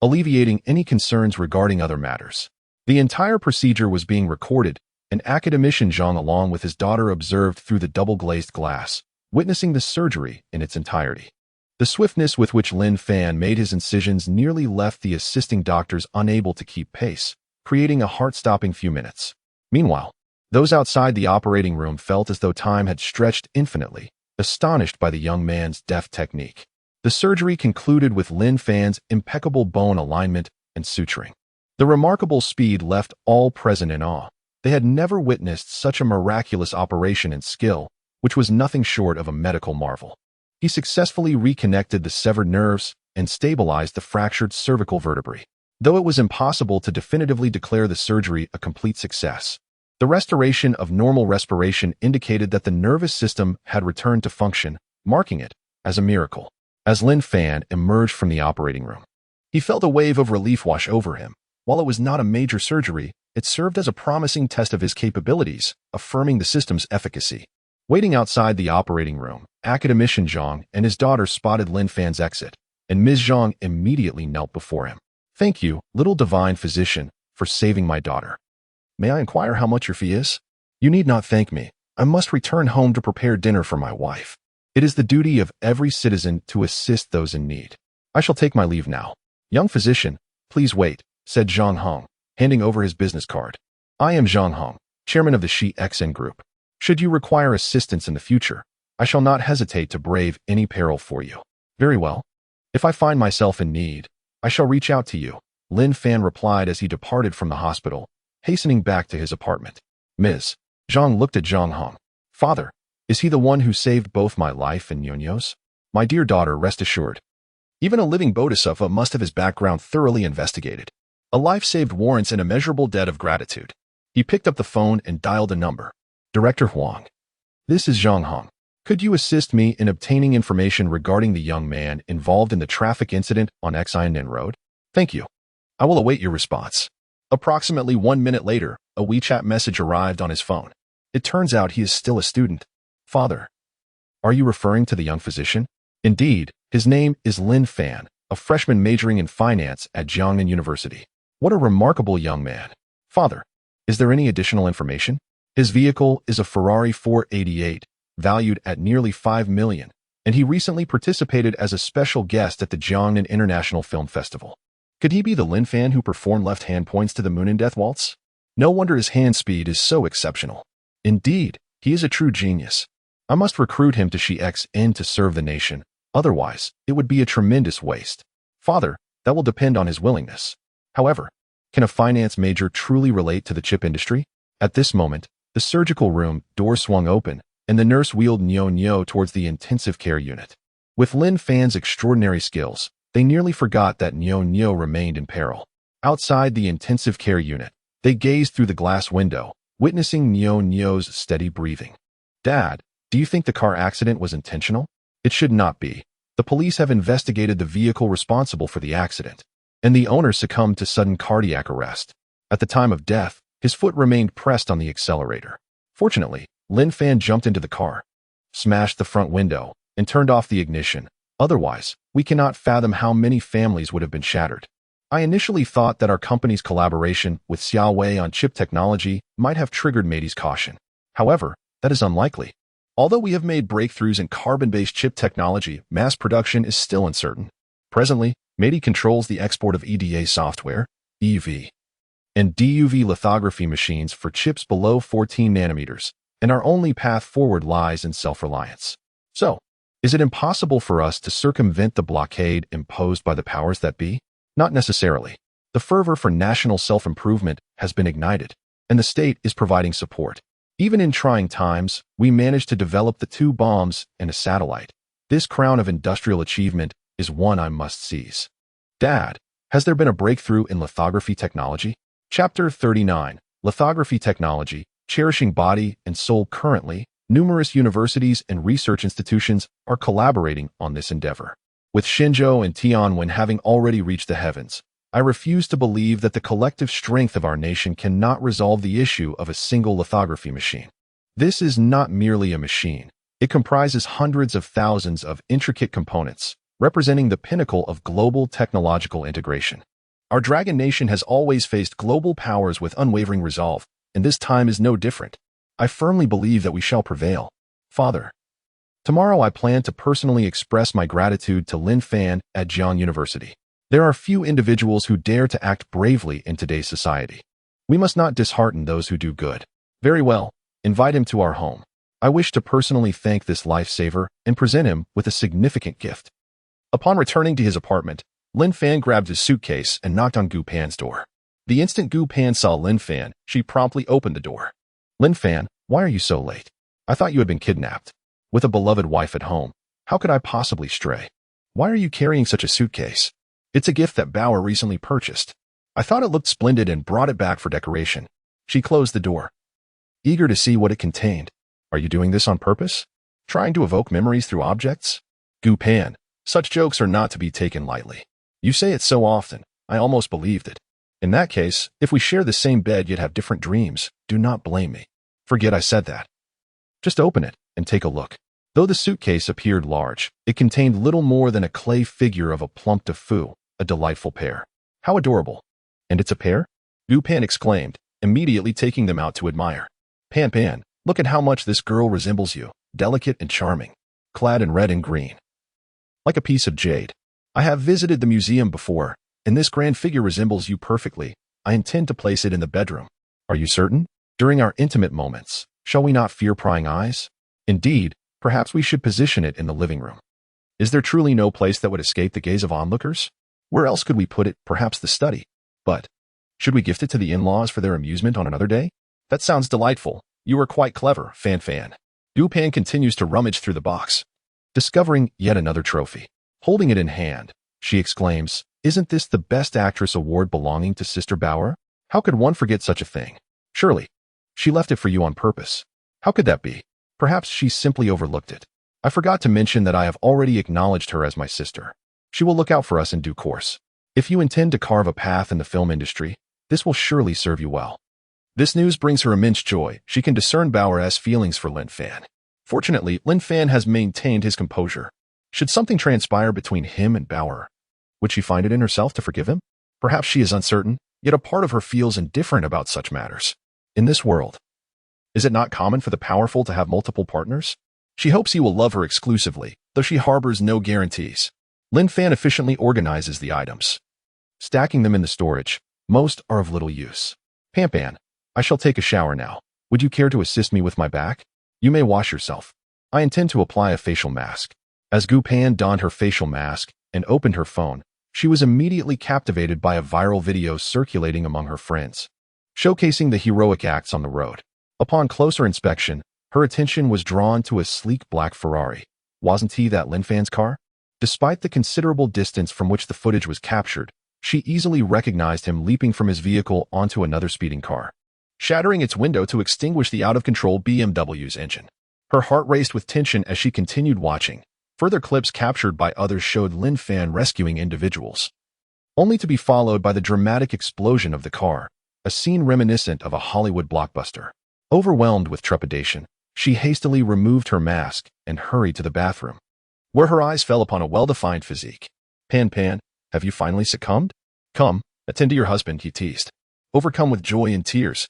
alleviating any concerns regarding other matters. The entire procedure was being recorded, and Academician Zhang along with his daughter observed through the double-glazed glass, witnessing the surgery in its entirety. The swiftness with which Lin Fan made his incisions nearly left the assisting doctors unable to keep pace, creating a heart-stopping few minutes. Meanwhile, those outside the operating room felt as though time had stretched infinitely, astonished by the young man's deft technique. The surgery concluded with Lin Fan's impeccable bone alignment and suturing. The remarkable speed left all present in awe. They had never witnessed such a miraculous operation and skill, which was nothing short of a medical marvel. He successfully reconnected the severed nerves and stabilized the fractured cervical vertebrae. Though it was impossible to definitively declare the surgery a complete success, the restoration of normal respiration indicated that the nervous system had returned to function, marking it as a miracle. As Lin Fan emerged from the operating room, he felt a wave of relief wash over him. While it was not a major surgery, it served as a promising test of his capabilities, affirming the system's efficacy. Waiting outside the operating room, Academician Zhang and his daughter spotted Lin Fan's exit, and Ms. Zhang immediately knelt before him. Thank you, little divine physician, for saving my daughter. May I inquire how much your fee is? You need not thank me. I must return home to prepare dinner for my wife. It is the duty of every citizen to assist those in need. I shall take my leave now. Young physician, please wait, said Zhang Hong, handing over his business card. I am Zhang Hong, chairman of the Shi XN Group. Should you require assistance in the future, I shall not hesitate to brave any peril for you. Very well. If I find myself in need, I shall reach out to you, Lin Fan replied as he departed from the hospital, hastening back to his apartment. Ms. Zhang looked at Zhang Hong. Father, is he the one who saved both my life and Nyo-Nyo's? My dear daughter, rest assured. Even a living bodhisattva must have his background thoroughly investigated. A life saved warrants an immeasurable debt of gratitude. He picked up the phone and dialed a number. Director Huang. This is Zhang Hong. Could you assist me in obtaining information regarding the young man involved in the traffic incident on Xianen Road? Thank you. I will await your response. Approximately 1 minute later, a WeChat message arrived on his phone. It turns out he is still a student. Father. Are you referring to the young physician? Indeed, his name is Lin Fan, a freshman majoring in finance at Jiangnan University. What a remarkable young man. Father, is there any additional information? His vehicle is a Ferrari 488, valued at nearly 5 million, and he recently participated as a special guest at the Jiangnan International Film Festival. Could he be the Lin Fan who performed left-hand points to the Moon in Death Waltz? No wonder his hand speed is so exceptional. Indeed, he is a true genius. I must recruit him to Shi XN to serve the nation, otherwise it would be a tremendous waste. Father, that will depend on his willingness. However, can a finance major truly relate to the chip industry? At this moment, the surgical room door swung open, and the nurse wheeled Nyo-Nyo towards the intensive care unit. With Lin Fan's extraordinary skills, they nearly forgot that Nyo-Nyo remained in peril. Outside the intensive care unit, they gazed through the glass window, witnessing Neo's steady breathing. Dad, do you think the car accident was intentional? It should not be. The police have investigated the vehicle responsible for the accident, and the owner succumbed to sudden cardiac arrest. At the time of death, his foot remained pressed on the accelerator. Fortunately, Lin Fan jumped into the car, smashed the front window, and turned off the ignition. Otherwise, we cannot fathom how many families would have been shattered. I initially thought that our company's collaboration with Xiaowei on chip technology might have triggered Matey's caution. However, that is unlikely. Although we have made breakthroughs in carbon-based chip technology, mass production is still uncertain. Presently, Matey controls the export of EDA software, EV, and DUV lithography machines for chips below 14 nanometers, and our only path forward lies in self-reliance. So, is it impossible for us to circumvent the blockade imposed by the powers that be? Not necessarily. The fervor for national self-improvement has been ignited, and the state is providing support. Even in trying times, we managed to develop the 2 bombs and a satellite. This crown of industrial achievement is one I must seize. Dad, has there been a breakthrough in lithography technology? Chapter 39, Lithography Technology, Cherishing Body and Soul. Currently, numerous universities and research institutions are collaborating on this endeavor. With Shenzhou and Tianwen having already reached the heavens, I refuse to believe that the collective strength of our nation cannot resolve the issue of a single lithography machine. This is not merely a machine. It comprises hundreds of thousands of intricate components, representing the pinnacle of global technological integration. Our Dragon Nation has always faced global powers with unwavering resolve, and this time is no different. I firmly believe that we shall prevail. Father, tomorrow I plan to personally express my gratitude to Lin Fan at Jiang University. There are few individuals who dare to act bravely in today's society. We must not dishearten those who do good. Very well, invite him to our home. I wish to personally thank this lifesaver and present him with a significant gift. Upon returning to his apartment, Lin Fan grabbed his suitcase and knocked on Gu Pan's door. The instant Gu Pan saw Lin Fan, she promptly opened the door. Lin Fan, why are you so late? I thought you had been kidnapped. With a beloved wife at home, how could I possibly stray? Why are you carrying such a suitcase? It's a gift that Bauer recently purchased. I thought it looked splendid and brought it back for decoration. She closed the door, eager to see what it contained. Are you doing this on purpose? Trying to evoke memories through objects? Gu Pan, such jokes are not to be taken lightly. You say it so often, I almost believed it. In that case, if we share the same bed yet have different dreams, do not blame me. Forget I said that. Just open it and take a look. Though the suitcase appeared large, it contained little more than a clay figure of a plump tofu, a delightful pair. How adorable. And it's a pair? Gu Pan exclaimed, immediately taking them out to admire. Pan, look at how much this girl resembles you, delicate and charming, clad in red and green. Like a piece of jade. I have visited the museum before, and this grand figure resembles you perfectly. I intend to place it in the bedroom. Are you certain? During our intimate moments, shall we not fear prying eyes? Indeed, perhaps we should position it in the living room. Is there truly no place that would escape the gaze of onlookers? Where else could we put it? Perhaps the study. But, should we gift it to the in-laws for their amusement on another day? That sounds delightful. You are quite clever, Fan. Gu Pan continues to rummage through the box, discovering yet another trophy. Holding it in hand, she exclaims, isn't this the Best Actress award belonging to Sister Bauer? How could one forget such a thing? Surely, she left it for you on purpose. How could that be? Perhaps she simply overlooked it. I forgot to mention that I have already acknowledged her as my sister. She will look out for us in due course. If you intend to carve a path in the film industry, this will surely serve you well. This news brings her immense joy. She can discern Bauer's feelings for Lin Fan. Fortunately, Lin Fan has maintained his composure. Should something transpire between him and Bauer, would she find it in herself to forgive him? Perhaps she is uncertain, yet a part of her feels indifferent about such matters. In this world, is it not common for the powerful to have multiple partners? She hopes he will love her exclusively, though she harbors no guarantees. Lin Fan efficiently organizes the items, stacking them in the storage. Most are of little use. Pan, I shall take a shower now. Would you care to assist me with my back? You may wash yourself. I intend to apply a facial mask. As Gu Pan donned her facial mask and opened her phone, she was immediately captivated by a viral video circulating among her friends, showcasing the heroic acts on the road. Upon closer inspection, her attention was drawn to a sleek black Ferrari. Wasn't he that Lin Fan's car? Despite the considerable distance from which the footage was captured, she easily recognized him leaping from his vehicle onto another speeding car. shattering its window to extinguish the out-of-control BMW's engine. Her heart raced with tension as she continued watching. Further clips captured by others showed Lin Fan rescuing individuals, only to be followed by the dramatic explosion of the car, a scene reminiscent of a Hollywood blockbuster. Overwhelmed with trepidation, she hastily removed her mask and hurried to the bathroom, where her eyes fell upon a well-defined physique. Pan, have you finally succumbed? Come, attend to your husband, he teased. Overcome with joy and tears,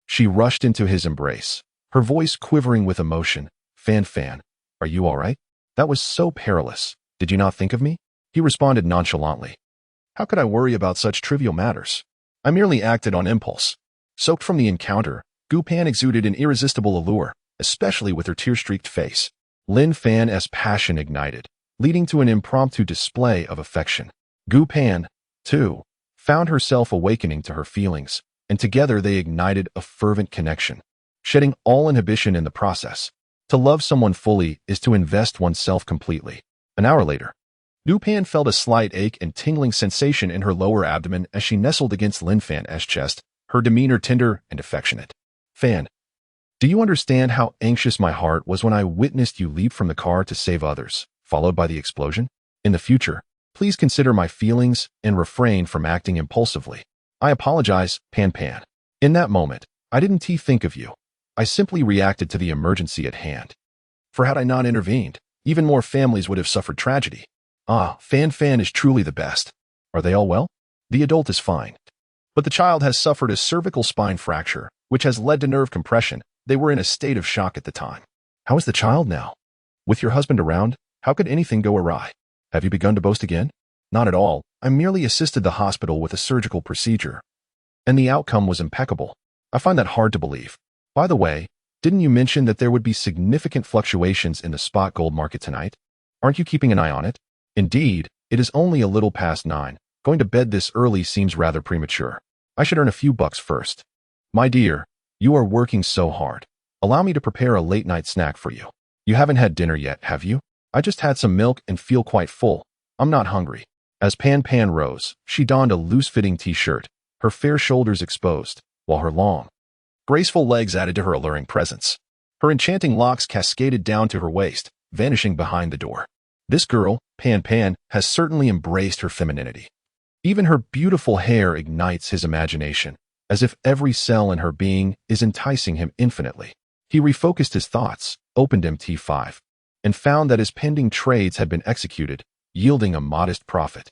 she rushed into his embrace, her voice quivering with emotion. Fan, are you all right? That was so perilous. Did you not think of me? He responded nonchalantly. How could I worry about such trivial matters? I merely acted on impulse. Soaked from the encounter, Gu Pan exuded an irresistible allure, especially with her tear-streaked face. Lin Fan's passion ignited, leading to an impromptu display of affection. Gu Pan, too, found herself awakening to her feelings, and together they ignited a fervent connection, shedding all inhibition in the process. To love someone fully is to invest oneself completely. An hour later, Gu Pan felt a slight ache and tingling sensation in her lower abdomen as she nestled against Lin Fan's chest, her demeanor tender and affectionate. Fan, do you understand how anxious my heart was when I witnessed you leap from the car to save others, followed by the explosion? In the future, please consider my feelings and refrain from acting impulsively. I apologize, Pan. In that moment, I didn't think of you. I simply reacted to the emergency at hand. For had I not intervened, even more families would have suffered tragedy. Fan is truly the best. Are they all well? The adult is fine, but the child has suffered a cervical spine fracture, which has led to nerve compression. They were in a state of shock at the time. How is the child now? With your husband around, how could anything go awry? Have you begun to boast again? Not at all. I merely assisted the hospital with a surgical procedure, and the outcome was impeccable. I find that hard to believe. By the way, didn't you mention that there would be significant fluctuations in the spot gold market tonight? Aren't you keeping an eye on it? Indeed, it is only a little past 9. Going to bed this early seems rather premature. I should earn a few bucks first. My dear, you are working so hard. Allow me to prepare a late-night snack for you. You haven't had dinner yet, have you? I just had some milk and feel quite full. I'm not hungry. As Pan rose, she donned a loose-fitting t-shirt, her fair shoulders exposed, while her long, graceful legs added to her alluring presence. Her enchanting locks cascaded down to her waist, vanishing behind the door. This girl, Pan, has certainly embraced her femininity. Even her beautiful hair ignites his imagination, as if every cell in her being is enticing him infinitely. He refocused his thoughts, opened MT5, and found that his pending trades had been executed, yielding a modest profit.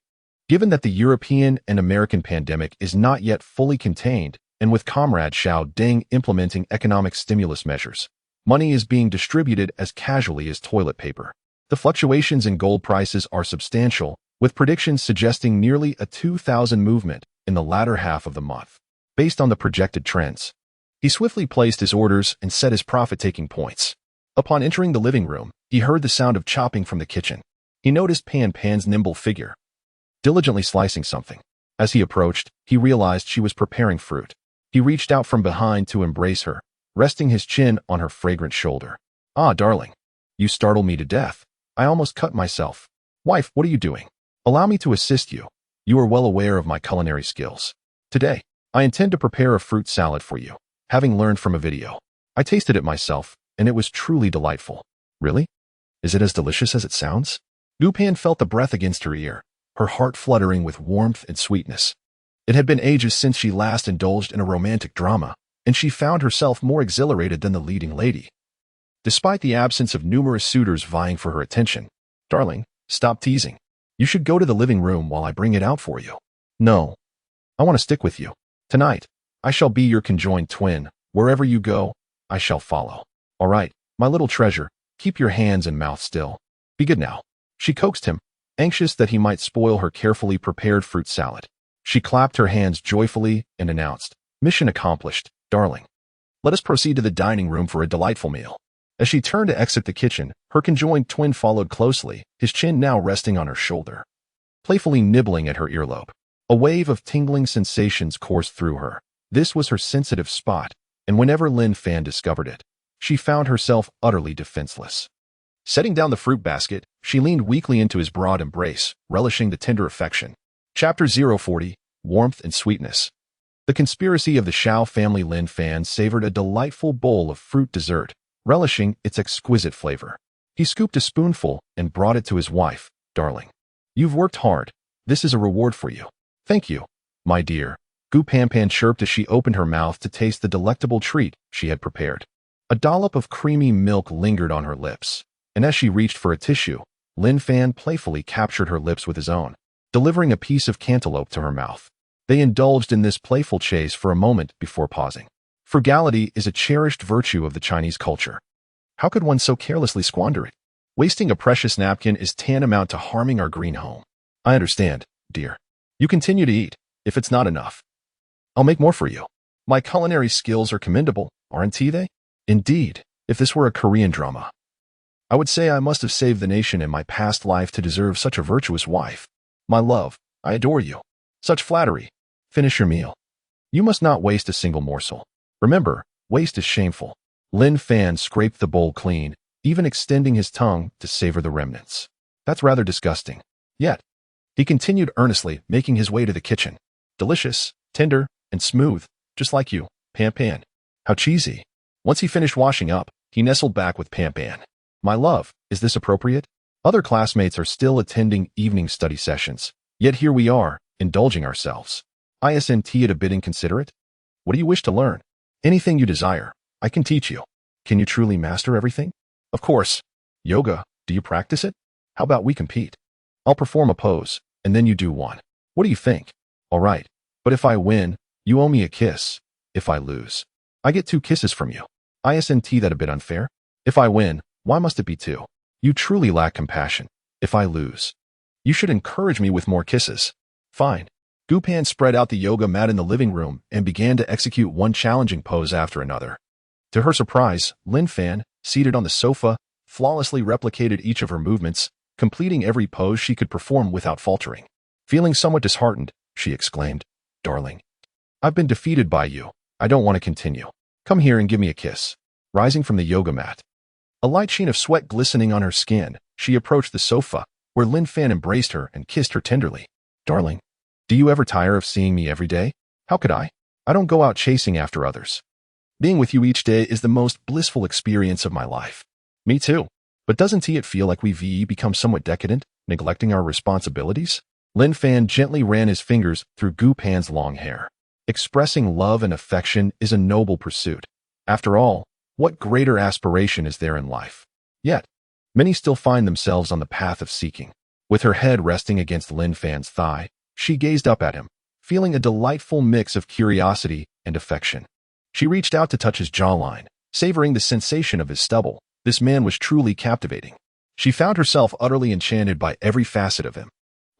Given that the European and American pandemic is not yet fully contained, and with Comrade Xiao Deng implementing economic stimulus measures, money is being distributed as casually as toilet paper. The fluctuations in gold prices are substantial, with predictions suggesting nearly a 2,000 movement in the latter half of the month. Based on the projected trends, he swiftly placed his orders and set his profit-taking points. Upon entering the living room, he heard the sound of chopping from the kitchen. He noticed Pan's nimble figure, diligently slicing something. As he approached, he realized she was preparing fruit. He reached out from behind to embrace her, resting his chin on her fragrant shoulder. Ah, darling, you startle me to death. I almost cut myself. Wife, what are you doing? Allow me to assist you. You are well aware of my culinary skills. Today, I intend to prepare a fruit salad for you, having learned from a video. I tasted it myself, and it was truly delightful. Really? Is it as delicious as it sounds? Gu Pan felt the breath against her ear, her heart fluttering with warmth and sweetness. It had been ages since she last indulged in a romantic drama, and she found herself more exhilarated than the leading lady. Despite the absence of numerous suitors vying for her attention, darling, stop teasing. You should go to the living room while I bring it out for you. No. I want to stick with you. Tonight, I shall be your conjoined twin. Wherever you go, I shall follow. All right, my little treasure, keep your hands and mouth still. Be good now. She coaxed him, anxious that he might spoil her carefully prepared fruit salad. She clapped her hands joyfully and announced, "Mission accomplished, darling. Let us proceed to the dining room for a delightful meal." As she turned to exit the kitchen, her conjoined twin followed closely, his chin now resting on her shoulder, playfully nibbling at her earlobe. A wave of tingling sensations coursed through her. This was her sensitive spot, and whenever Lin Fan discovered it, she found herself utterly defenseless. Setting down the fruit basket, she leaned weakly into his broad embrace, relishing the tender affection. Chapter 040, Warmth and Sweetness. The conspiracy of the Shao family. Lin Fan savored a delightful bowl of fruit dessert, relishing its exquisite flavor. He scooped a spoonful and brought it to his wife. Darling, you've worked hard. This is a reward for you. Thank you, my dear. Gu Pan chirped as she opened her mouth to taste the delectable treat she had prepared. A dollop of creamy milk lingered on her lips, and as she reached for a tissue, Lin Fan playfully captured her lips with his own, delivering a piece of cantaloupe to her mouth. They indulged in this playful chase for a moment before pausing. Frugality is a cherished virtue of the Chinese culture. How could one so carelessly squander it? Wasting a precious napkin is tantamount to harming our green home. I understand, dear. You continue to eat, if it's not enough. I'll make more for you. My culinary skills are commendable, aren't they? Indeed, if this were a Korean drama, I would say I must have saved the nation in my past life to deserve such a virtuous wife. My love, I adore you. Such flattery. Finish your meal. You must not waste a single morsel. Remember, waste is shameful. Lin Fan scraped the bowl clean, even extending his tongue to savor the remnants. That's rather disgusting. Yet, he continued earnestly, making his way to the kitchen. Delicious, tender, and smooth, just like you, Pan. How cheesy. Once he finished washing up, he nestled back with Pan. My love, is this appropriate? Other classmates are still attending evening study sessions, yet here we are, indulging ourselves. Isn't it a bit inconsiderate? What do you wish to learn? Anything you desire, I can teach you. Can you truly master everything? Of course. Yoga, do you practice it? How about we compete? I'll perform a pose, and then you do one. What do you think? All right, but if I win, you owe me a kiss. If I lose, I get 2 kisses from you. Isn't that a bit unfair? If I win, why must it be 2? You truly lack compassion. If I lose, you should encourage me with more kisses. Fine. Gu Pan spread out the yoga mat in the living room and began to execute one challenging pose after another. To her surprise, Lin Fan, seated on the sofa, flawlessly replicated each of her movements, completing every pose she could perform without faltering. Feeling somewhat disheartened, she exclaimed, Darling, I've been defeated by you. I don't want to continue. Come here and give me a kiss. Rising from the yoga mat, a light sheen of sweat glistening on her skin, she approached the sofa, where Lin Fan embraced her and kissed her tenderly. Darling, do you ever tire of seeing me every day? How could I? I don't go out chasing after others. Being with you each day is the most blissful experience of my life. Me too. But doesn't it feel like we've become somewhat decadent, neglecting our responsibilities? Lin Fan gently ran his fingers through Gu Pan's long hair. Expressing love and affection is a noble pursuit. After all, what greater aspiration is there in life? Yet, many still find themselves on the path of seeking. With her head resting against Lin Fan's thigh, she gazed up at him, feeling a delightful mix of curiosity and affection. She reached out to touch his jawline, savoring the sensation of his stubble. This man was truly captivating. She found herself utterly enchanted by every facet of him.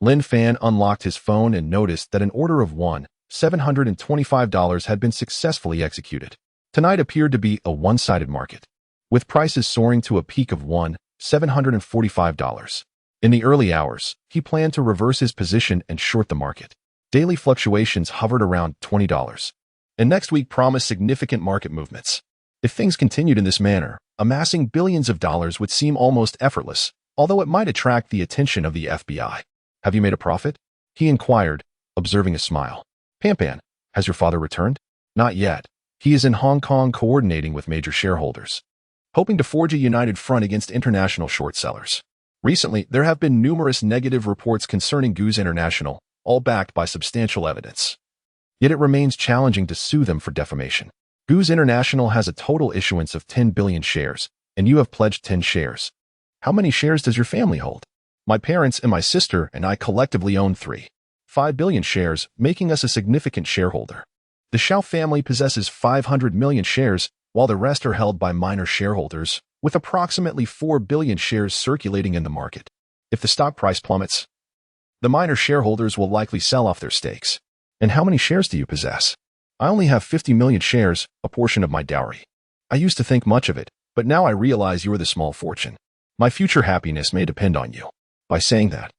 Lin Fan unlocked his phone and noticed that an order of $725 had been successfully executed. Tonight appeared to be a one-sided market, with prices soaring to a peak of $745. In the early hours, he planned to reverse his position and short the market. Daily fluctuations hovered around $20, and next week promised significant market movements. If things continued in this manner, amassing billions of dollars would seem almost effortless, although it might attract the attention of the FBI. Have you made a profit? He inquired, observing a smile. Pan, has your father returned? Not yet. He is in Hong Kong coordinating with major shareholders, hoping to forge a united front against international short sellers. Recently, there have been numerous negative reports concerning Goose International, all backed by substantial evidence. Yet it remains challenging to sue them for defamation. Goose International has a total issuance of 10 billion shares, and you have pledged 10 shares. How many shares does your family hold? My parents and my sister and I collectively own 3.5 billion shares, making us a significant shareholder. The Shao family possesses 500 million shares, while the rest are held by minor shareholders, with approximately 4 billion shares circulating in the market. If the stock price plummets, the minor shareholders will likely sell off their stakes. And how many shares do you possess? I only have 50 million shares, a portion of my dowry. I used to think much of it, but now I realize you are the small fortune. My future happiness may depend on you. By saying that,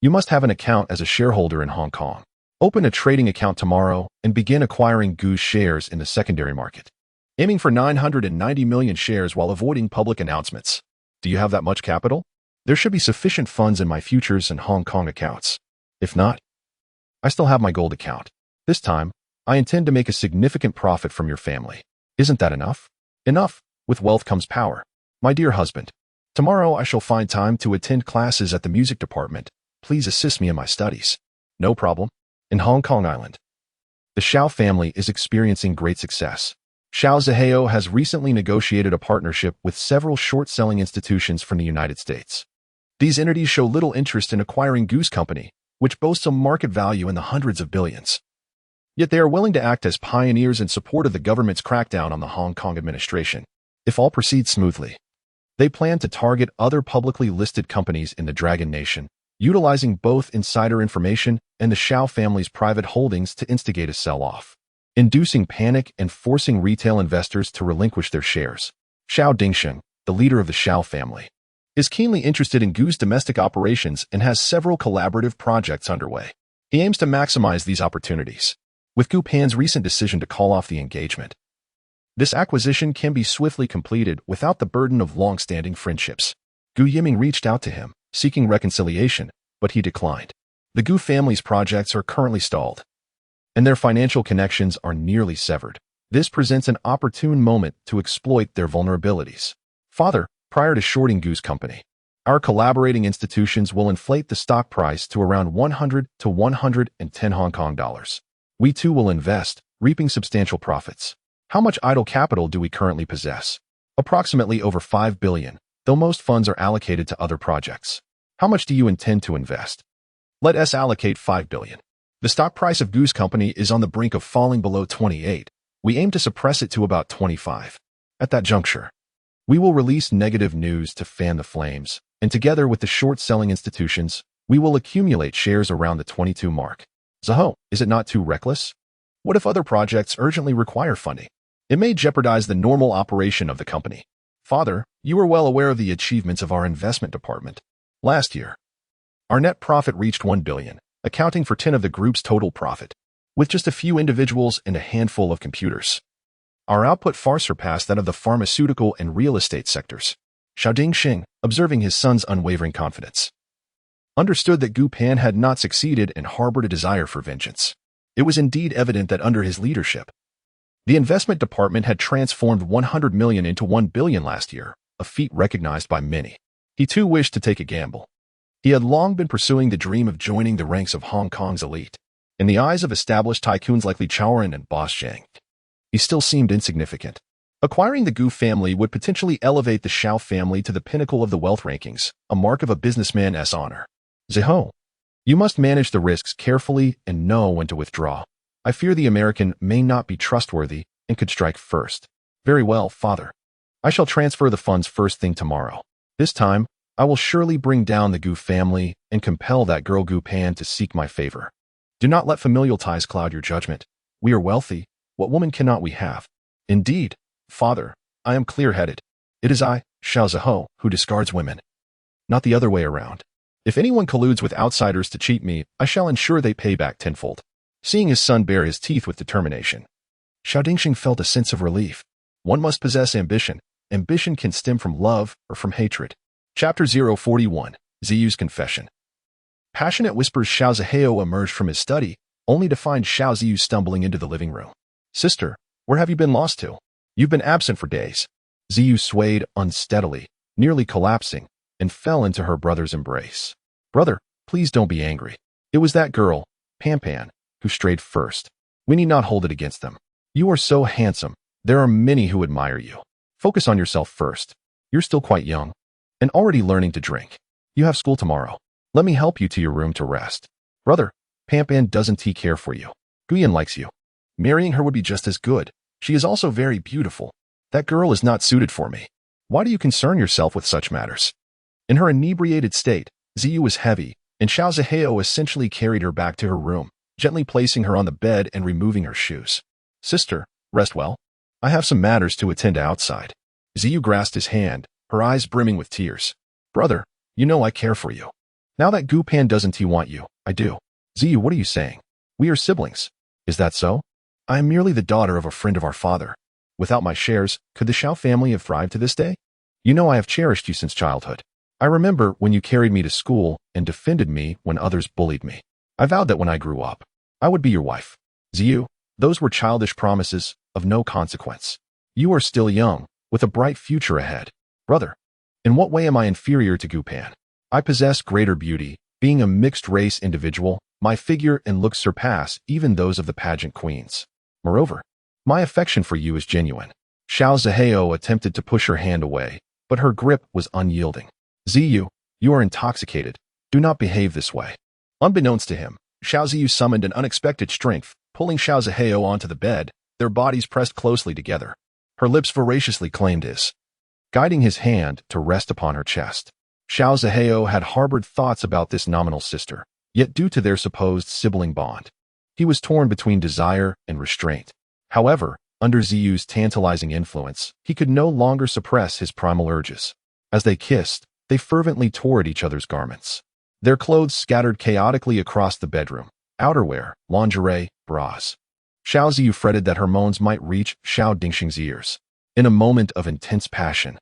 you must have an account as a shareholder in Hong Kong. Open a trading account tomorrow and begin acquiring Goose shares in the secondary market, aiming for 990 million shares while avoiding public announcements. Do you have that much capital? There should be sufficient funds in my futures and Hong Kong accounts. If not, I still have my gold account. This time, I intend to make a significant profit from your family. Isn't that enough? Enough. With wealth comes power. My dear husband, tomorrow I shall find time to attend classes at the music department. Please assist me in my studies. No problem. In Hong Kong Island, the Xiao family is experiencing great success. Xiao Zihao has recently negotiated a partnership with several short-selling institutions from the United States. These entities show little interest in acquiring Goose Company, which boasts a market value in the hundreds of billions. Yet they are willing to act as pioneers in support of the government's crackdown on the Hong Kong administration. If all proceeds smoothly, they plan to target other publicly listed companies in the Dragon Nation, utilizing both insider information and the Xiao family's private holdings to instigate a sell-off, inducing panic and forcing retail investors to relinquish their shares. Xiao Dingsheng, the leader of the Xiao family, is keenly interested in Goose domestic operations and has several collaborative projects underway. He aims to maximize these opportunities. With Gu Pan's recent decision to call off the engagement, this acquisition can be swiftly completed without the burden of long-standing friendships. Gu Yiming reached out to him, seeking reconciliation, but he declined. The Gu family's projects are currently stalled, and their financial connections are nearly severed. This presents an opportune moment to exploit their vulnerabilities. Father, prior to shorting Goose Company, our collaborating institutions will inflate the stock price to around 100 to 110 Hong Kong dollars. We too will invest, reaping substantial profits. How much idle capital do we currently possess? Approximately over 5 billion, though most funds are allocated to other projects. How much do you intend to invest? Let us allocate 5 billion. The stock price of Goose Company is on the brink of falling below 28. We aim to suppress it to about 25. At that juncture, we will release negative news to fan the flames, and together with the short-selling institutions, we will accumulate shares around the 22 mark. Zihao, is it not too reckless? What if other projects urgently require funding? It may jeopardize the normal operation of the company. Father, you are well aware of the achievements of our investment department. Last year, our net profit reached 1 billion, accounting for 10 of the group's total profit. With just a few individuals and a handful of computers, our output far surpassed that of the pharmaceutical and real estate sectors. Xiao Dingsheng, observing his son's unwavering confidence, understood that Gu Pan had not succeeded and harbored a desire for vengeance. It was indeed evident that under his leadership, the investment department had transformed 100 million into 1 billion last year, a feat recognized by many. He too wished to take a gamble. He had long been pursuing the dream of joining the ranks of Hong Kong's elite. In the eyes of established tycoons like Li Chaoren and Boss Zhang, he still seemed insignificant. Acquiring the Gu family would potentially elevate the Xiao family to the pinnacle of the wealth rankings, a mark of a businessman's honor. Zihao, you must manage the risks carefully and know when to withdraw. I fear the American may not be trustworthy and could strike first. Very well, father. I shall transfer the funds first thing tomorrow. This time, I will surely bring down the Gu family and compel that girl Gu Pan to seek my favor. Do not let familial ties cloud your judgment. We are wealthy. What woman cannot we have? Indeed, father, I am clear-headed. It is I, Xiao Zihao, who discards women, not the other way around. If anyone colludes with outsiders to cheat me, I shall ensure they pay back tenfold. Seeing his son bare his teeth with determination, Xiao Dingsheng felt a sense of relief. One must possess ambition. Ambition can stem from love or from hatred. Chapter 041, Ziyu's Confession. Passionate whispers. Xiao Zihao emerged from his study, only to find Xiao Ziyu stumbling into the living room. Sister, where have you been lost to? You've been absent for days. Ziyu swayed unsteadily, nearly collapsing, and fell into her brother's embrace. Brother, please don't be angry. It was that girl, Pan, who strayed first. We need not hold it against them. You are so handsome. There are many who admire you. Focus on yourself first. You're still quite young and already learning to drink. You have school tomorrow. Let me help you to your room to rest. Brother, Pan doesn't care for you. Guyan likes you. Marrying her would be just as good. She is also very beautiful. That girl is not suited for me. Why do you concern yourself with such matters? In her inebriated state, Ziyu was heavy, and Xiao Zihao essentially carried her back to her room, gently placing her on the bed and removing her shoes. Sister, rest well. I have some matters to attend to outside. Ziyu grasped his hand, her eyes brimming with tears. Brother, you know I care for you. Now that Gu Pan doesn't want you, I do. Ziyu, what are you saying? We are siblings. Is that so? I am merely the daughter of a friend of our father. Without my shares, could the Xiao family have thrived to this day? You know I have cherished you since childhood. I remember when you carried me to school and defended me when others bullied me. I vowed that when I grew up, I would be your wife. Ziyu, Those were childish promises of no consequence. You are still young, with a bright future ahead. Brother, in what way am I inferior to Gu Pan? I possess greater beauty. Being a mixed-race individual, my figure and looks surpass even those of the pageant queens. Moreover, my affection for you is genuine. Xiao Zihao attempted to push her hand away, but her grip was unyielding. Ziyu, you are intoxicated. Do not behave this way. Unbeknownst to him, Xiao Ziyu summoned an unexpected strength, pulling Xiao Zihao onto the bed, their bodies pressed closely together. Her lips voraciously claimed his, guiding his hand to rest upon her chest. Xiao Zihao had harbored thoughts about this nominal sister, yet due to their supposed sibling bond, he was torn between desire and restraint. However, under Ziyu's tantalizing influence, he could no longer suppress his primal urges. As they kissed, they fervently tore at each other's garments. Their clothes scattered chaotically across the bedroom, outerwear, lingerie, bras. Xiao Ziyu fretted that her moans might reach Xiao Dingxing's ears. In a moment of intense passion,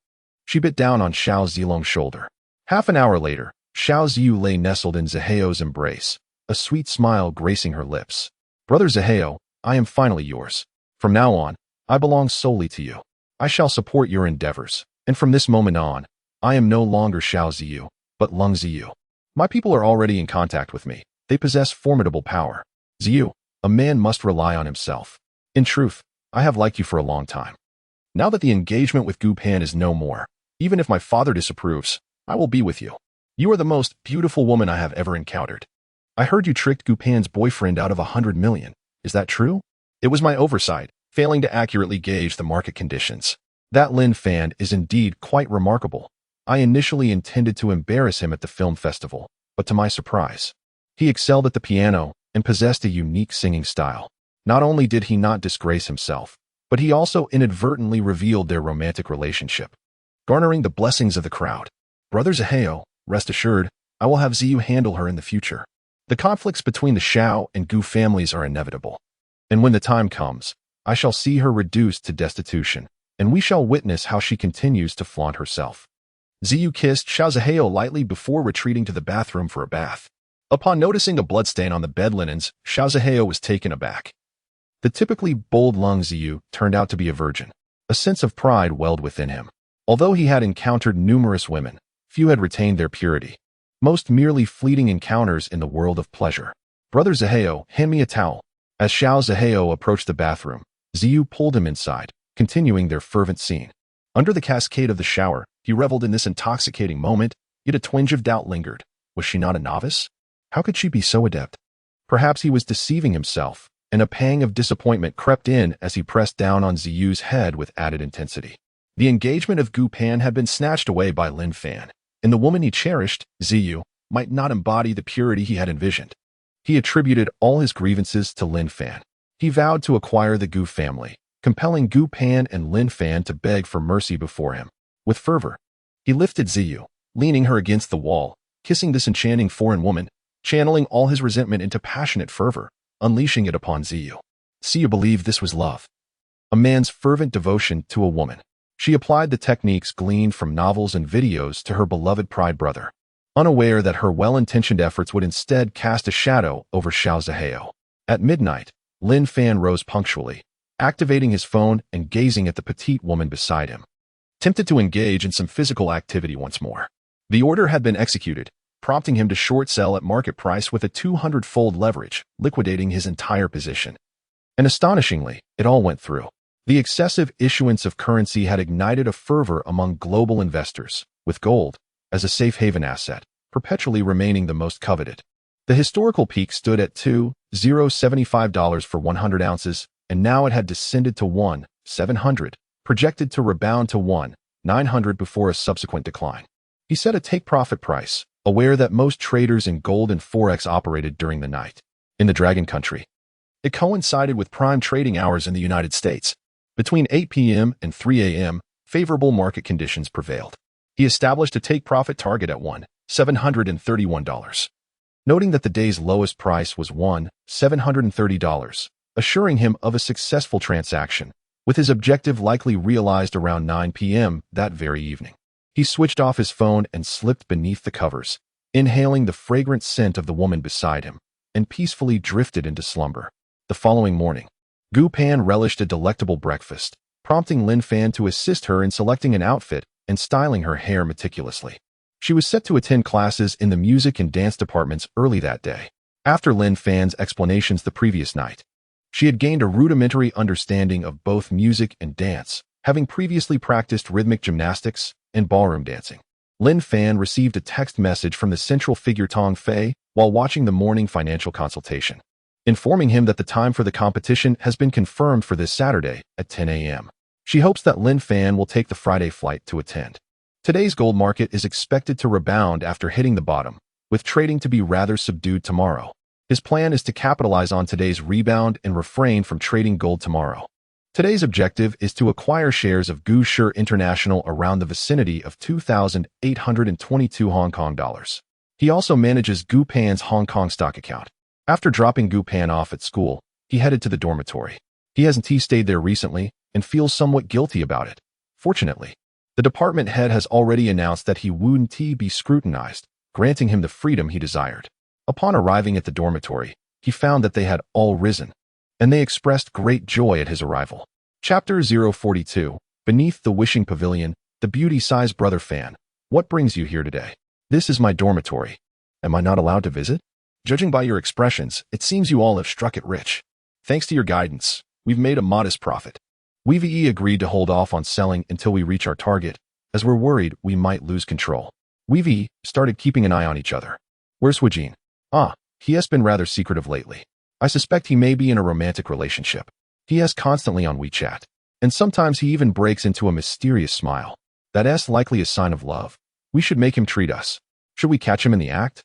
she bit down on Xiao Zilong's shoulder. Half an hour later, Xiao Ziyu lay nestled in Zihao's embrace, a sweet smile gracing her lips. Brother Zihao, I am finally yours. From now on, I belong solely to you. I shall support your endeavors, and from this moment on, I am no longer Xiao Ziyu, but Lung Ziyu. My people are already in contact with me. They possess formidable power. Ziyu, a man must rely on himself. In truth, I have liked you for a long time. Now that the engagement with Gu Pan is no more, even if my father disapproves, I will be with you. You are the most beautiful woman I have ever encountered. I heard you tricked Gu Pan's boyfriend out of 100 million. Is that true? It was my oversight, failing to accurately gauge the market conditions. That Lin Fan is indeed quite remarkable. I initially intended to embarrass him at the film festival, but to my surprise, he excelled at the piano and possessed a unique singing style. Not only did he not disgrace himself, but he also inadvertently revealed their romantic relationship, garnering the blessings of the crowd. Brother Zihao, rest assured, I will have Ziyu handle her in the future. The conflicts between the Xiao and Gu families are inevitable, and when the time comes, I shall see her reduced to destitution, and we shall witness how she continues to flaunt herself. Ziyu kissed Xiao Zihao lightly before retreating to the bathroom for a bath. Upon noticing a bloodstain on the bed linens, Xiao Zihao was taken aback. The typically bold Lung Ziyu turned out to be a virgin. A sense of pride welled within him. Although he had encountered numerous women, few had retained their purity. Most merely fleeting encounters in the world of pleasure. Brother Zihao, hand me a towel. As Xiao Zihao approached the bathroom, Ziyu pulled him inside, continuing their fervent scene. Under the cascade of the shower, he reveled in this intoxicating moment, yet a twinge of doubt lingered. Was she not a novice? How could she be so adept? Perhaps he was deceiving himself, and a pang of disappointment crept in as he pressed down on Ziyu's head with added intensity. The engagement of Gu Pan had been snatched away by Lin Fan, and the woman he cherished, Ziyu, might not embody the purity he had envisioned. He attributed all his grievances to Lin Fan. He vowed to acquire the Gu family, compelling Gu Pan and Lin Fan to beg for mercy before him. With fervor, he lifted Ziyu, leaning her against the wall, kissing this enchanting foreign woman, channeling all his resentment into passionate fervor, unleashing it upon Ziyu. Ziyu believed this was love, a man's fervent devotion to a woman. She applied the techniques gleaned from novels and videos to her beloved pride brother, unaware that her well-intentioned efforts would instead cast a shadow over Xiao Zihao. At midnight, Lin Fan rose punctually, activating his phone and gazing at the petite woman beside him, tempted to engage in some physical activity once more. The order had been executed, prompting him to short sell at market price with a 200-fold leverage, liquidating his entire position. And astonishingly, it all went through. The excessive issuance of currency had ignited a fervor among global investors, with gold, as a safe haven asset, perpetually remaining the most coveted. The historical peak stood at $2,075 for 100 ounces, and now it had descended to $1,700, projected to rebound to $1,900 before a subsequent decline. He set a take-profit price, aware that most traders in gold and forex operated during the night. In the Dragon Country, it coincided with prime trading hours in the United States. Between 8 p.m. and 3 a.m., favorable market conditions prevailed. He established a take-profit target at $1,731, noting that the day's lowest price was $1,730, assuring him of a successful transaction, with his objective likely realized around 9 p.m. that very evening. He switched off his phone and slipped beneath the covers, inhaling the fragrant scent of the woman beside him, and peacefully drifted into slumber. The following morning, Gu Pan relished a delectable breakfast, prompting Lin Fan to assist her in selecting an outfit and styling her hair meticulously. She was set to attend classes in the music and dance departments early that day. After Lin Fan's explanations the previous night, she had gained a rudimentary understanding of both music and dance, having previously practiced rhythmic gymnastics and ballroom dancing. Lin Fan received a text message from the central figure Tong Fei while watching the morning financial consultation, informing him that the time for the competition has been confirmed for this Saturday at 10 a.m. She hopes that Lin Fan will take the Friday flight to attend. Today's gold market is expected to rebound after hitting the bottom, with trading to be rather subdued tomorrow. His plan is to capitalize on today's rebound and refrain from trading gold tomorrow. Today's objective is to acquire shares of Gushi International around the vicinity of 2,822 Hong Kong dollars. He also manages Gu Pan's Hong Kong stock account. After dropping Gu Pan off at school, he headed to the dormitory. He hasn't stayed there recently and feels somewhat guilty about it. Fortunately, the department head has already announced that he wouldn't be scrutinized, granting him the freedom he desired. Upon arriving at the dormitory, he found that they had all risen, and they expressed great joy at his arrival. Chapter 042, Beneath the Wishing Pavilion, the beauty-sized brother Fan. What brings you here today? This is my dormitory. Am I not allowed to visit? Judging by your expressions, it seems you all have struck it rich. Thanks to your guidance, we've made a modest profit. We've agreed to hold off on selling until we reach our target, as we're worried we might lose control. We've started keeping an eye on each other. Where's Wujin? He has been rather secretive lately. I suspect he may be in a romantic relationship. He is constantly on WeChat, and sometimes he even breaks into a mysterious smile. That's likely a sign of love. We should make him treat us. Should we catch him in the act?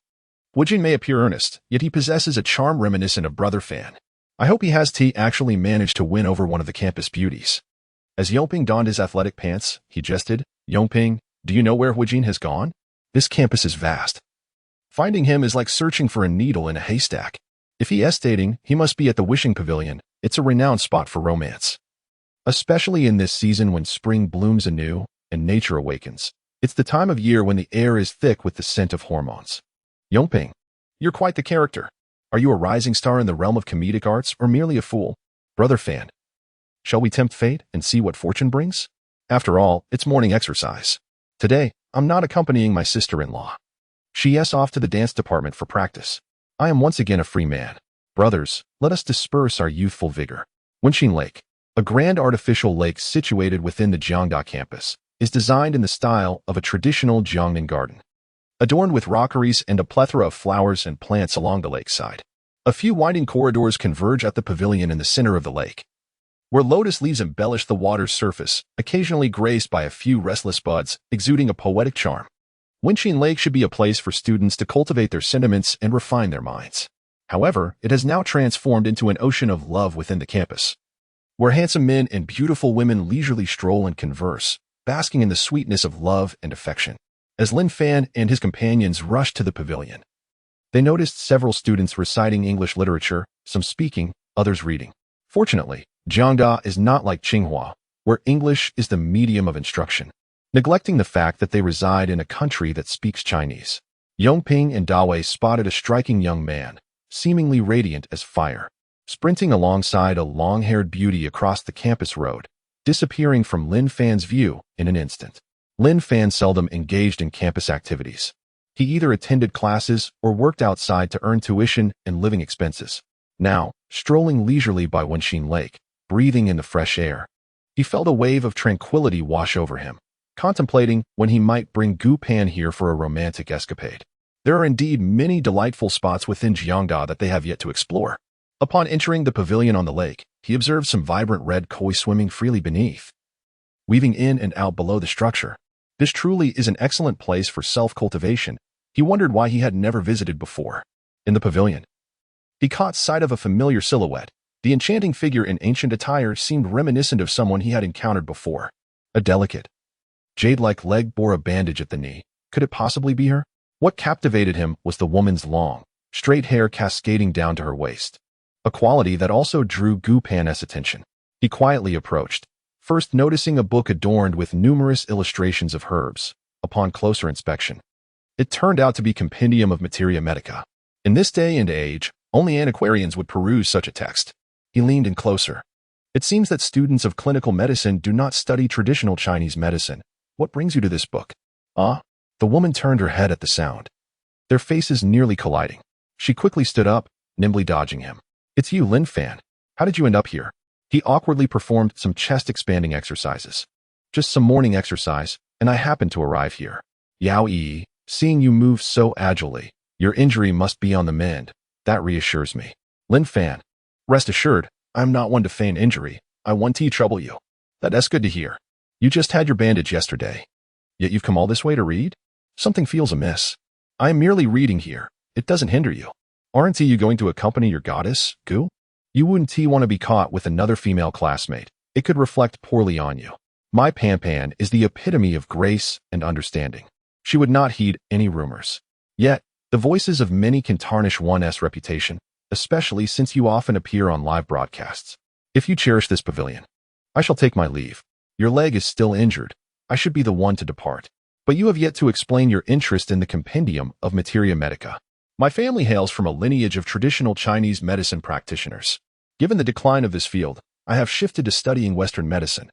Wujin may appear earnest, yet he possesses a charm reminiscent of brother Fan. I hope he has actually managed to win over one of the campus beauties. As Yongping donned his athletic pants, he jested, Yongping, do you know where Wujin has gone? This campus is vast. Finding him is like searching for a needle in a haystack. If he is dating, he must be at the Wishing Pavilion. It's a renowned spot for romance. Especially in this season when spring blooms anew and nature awakens. It's the time of year when the air is thick with the scent of hormones. Yongping, you're quite the character. Are you a rising star in the realm of comedic arts or merely a fool? Brother Fan, shall we tempt fate and see what fortune brings? After all, it's morning exercise. Today, I'm not accompanying my sister-in-law. She is off to the dance department for practice. I am once again a free man. Brothers, let us disperse our youthful vigor. Wenxin Lake, a grand artificial lake situated within the Jiangda campus, is designed in the style of a traditional Jiangnan garden, adorned with rockeries and a plethora of flowers and plants along the lakeside. A few winding corridors converge at the pavilion in the center of the lake, where lotus leaves embellish the water's surface, occasionally graced by a few restless buds, exuding a poetic charm. Wenxin Lake should be a place for students to cultivate their sentiments and refine their minds. However, it has now transformed into an ocean of love within the campus, where handsome men and beautiful women leisurely stroll and converse, basking in the sweetness of love and affection. As Lin Fan and his companions rushed to the pavilion, they noticed several students reciting English literature, some speaking, others reading. Fortunately, Jiangda is not like Tsinghua, where English is the medium of instruction, neglecting the fact that they reside in a country that speaks Chinese. Yongping and Dawei spotted a striking young man, seemingly radiant as fire, sprinting alongside a long-haired beauty across the campus road, disappearing from Lin Fan's view in an instant. Lin Fan seldom engaged in campus activities. He either attended classes or worked outside to earn tuition and living expenses. Now, strolling leisurely by Wenxin Lake, breathing in the fresh air, he felt a wave of tranquility wash over him, contemplating when he might bring Gu Pan here for a romantic escapade. There are indeed many delightful spots within Jiangda that they have yet to explore. Upon entering the pavilion on the lake, he observed some vibrant red koi swimming freely beneath, weaving in and out below the structure. This truly is an excellent place for self-cultivation. He wondered why he had never visited before. In the pavilion, he caught sight of a familiar silhouette. The enchanting figure in ancient attire seemed reminiscent of someone he had encountered before. A delicate, jade-like leg bore a bandage at the knee. Could it possibly be her? What captivated him was the woman's long, straight hair cascading down to her waist, a quality that also drew Gu Pan's attention. He quietly approached, first noticing a book adorned with numerous illustrations of herbs. Upon closer inspection, it turned out to be Compendium of Materia Medica. In this day and age, only antiquarians would peruse such a text. He leaned in closer, It seems that students of clinical medicine do not study traditional Chinese medicine. What brings you to this book? Ah? The woman turned her head at the sound, their faces nearly colliding. She quickly stood up, nimbly dodging him. It's you, Lin Fan. How did you end up here? He awkwardly performed some chest-expanding exercises. Just some morning exercise, and I happened to arrive here. Yao Yi, seeing you move so agilely, your injury must be on the mend. That reassures me. Lin Fan, rest assured, I am not one to feign injury. I want to trouble you. That's good to hear. You just had your bandage yesterday. Yet you've come all this way to read? Something feels amiss. I am merely reading here. It doesn't hinder you. Aren't you going to accompany your goddess, Gu? You wouldn't want to be caught with another female classmate. It could reflect poorly on you. My Pan is the epitome of grace and understanding. She would not heed any rumors. Yet, the voices of many can tarnish one's reputation, especially since you often appear on live broadcasts. If you cherish this pavilion, I shall take my leave. Your leg is still injured. I should be the one to depart. But you have yet to explain your interest in the compendium of Materia Medica. My family hails from a lineage of traditional Chinese medicine practitioners. Given the decline of this field, I have shifted to studying Western medicine,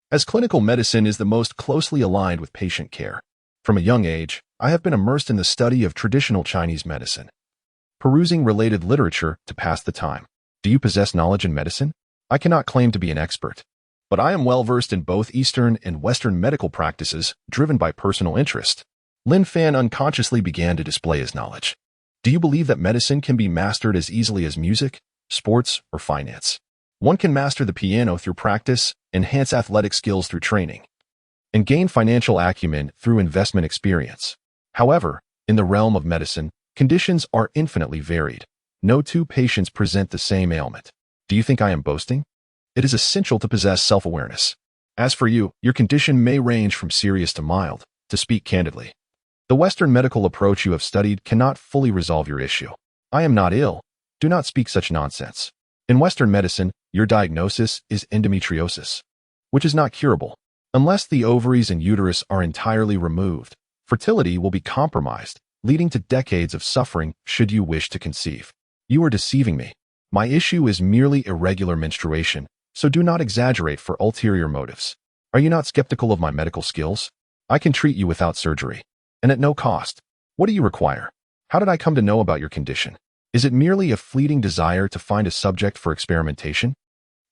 as clinical medicine is the most closely aligned with patient care. From a young age, I have been immersed in the study of traditional Chinese medicine, perusing related literature to pass the time. Do you possess knowledge in medicine? I cannot claim to be an expert, but I am well versed in both Eastern and Western medical practices driven by personal interest. Lin Fan unconsciously began to display his knowledge. Do you believe that medicine can be mastered as easily as music, sports, or finance? One can master the piano through practice, enhance athletic skills through training, and gain financial acumen through investment experience. However, in the realm of medicine, conditions are infinitely varied. No two patients present the same ailment. Do you think I am boasting? It is essential to possess self-awareness. As for you, your condition may range from serious to mild, to speak candidly. The Western medical approach you have studied cannot fully resolve your issue. I am not ill. Do not speak such nonsense. In Western medicine, your diagnosis is endometriosis, which is not curable. Unless the ovaries and uterus are entirely removed, fertility will be compromised, leading to decades of suffering should you wish to conceive. You are deceiving me. My issue is merely irregular menstruation, so do not exaggerate for ulterior motives. Are you not skeptical of my medical skills? I can treat you without surgery, and at no cost. What do you require? How did I come to know about your condition? Is it merely a fleeting desire to find a subject for experimentation?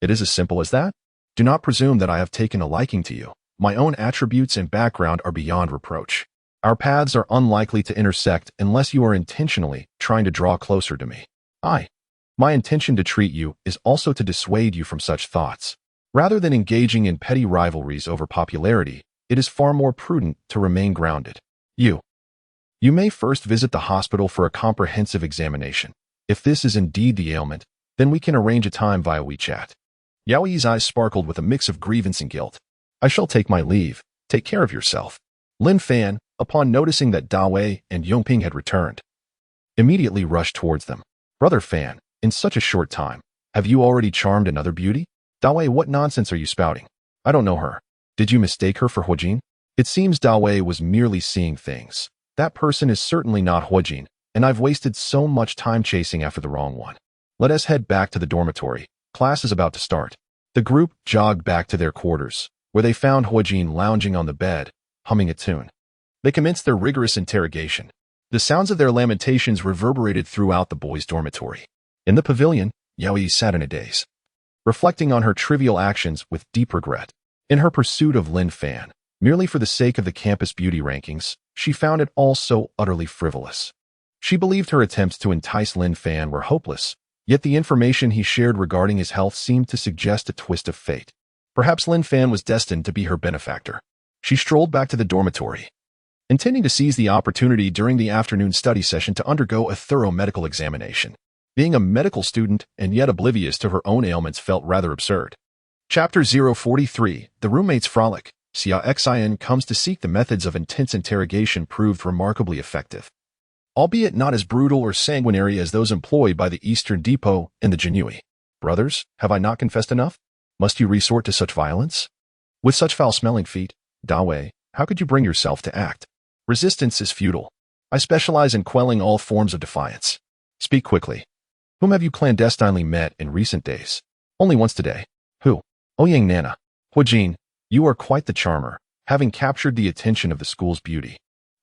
It is as simple as that. Do not presume that I have taken a liking to you. My own attributes and background are beyond reproach. Our paths are unlikely to intersect unless you are intentionally trying to draw closer to me. My intention to treat you is also to dissuade you from such thoughts. Rather than engaging in petty rivalries over popularity, it is far more prudent to remain grounded. You may first visit the hospital for a comprehensive examination. If this is indeed the ailment, then we can arrange a time via WeChat. Yao Yi's eyes sparkled with a mix of grievance and guilt. I shall take my leave. Take care of yourself. Lin Fan, upon noticing that Da Wei and Yongping had returned, immediately rushed towards them. Brother Fan, in such a short time, have you already charmed another beauty? Da Wei, what nonsense are you spouting? I don't know her. Did you mistake her for Huojin? It seems Da Wei was merely seeing things. That person is certainly not Huojin, and I've wasted so much time chasing after the wrong one. Let us head back to the dormitory. Class is about to start. The group jogged back to their quarters, where they found Huojin lounging on the bed, humming a tune. They commenced their rigorous interrogation. The sounds of their lamentations reverberated throughout the boys' dormitory. In the pavilion, Yao Yi sat in a daze, reflecting on her trivial actions with deep regret. In her pursuit of Lin Fan, merely for the sake of the campus beauty rankings, she found it all so utterly frivolous. She believed her attempts to entice Lin Fan were hopeless, yet the information he shared regarding his health seemed to suggest a twist of fate. Perhaps Lin Fan was destined to be her benefactor. She strolled back to the dormitory, intending to seize the opportunity during the afternoon study session to undergo a thorough medical examination. Being a medical student and yet oblivious to her own ailments felt rather absurd. Chapter 043, The Roommate's Frolic. Xia Xin comes to seek the methods of intense interrogation proved remarkably effective, albeit not as brutal or sanguinary as those employed by the Eastern Depot and the Jinui. Brothers, have I not confessed enough? Must you resort to such violence? With such foul-smelling feet, Da Wei, how could you bring yourself to act? Resistance is futile. I specialize in quelling all forms of defiance. Speak quickly. Whom have you clandestinely met in recent days? Only once today. Ouyang Nana, Huijin, you are quite the charmer, having captured the attention of the school's beauty.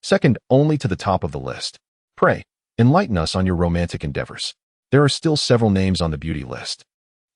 Second only to the top of the list. Pray, enlighten us on your romantic endeavors. There are still several names on the beauty list.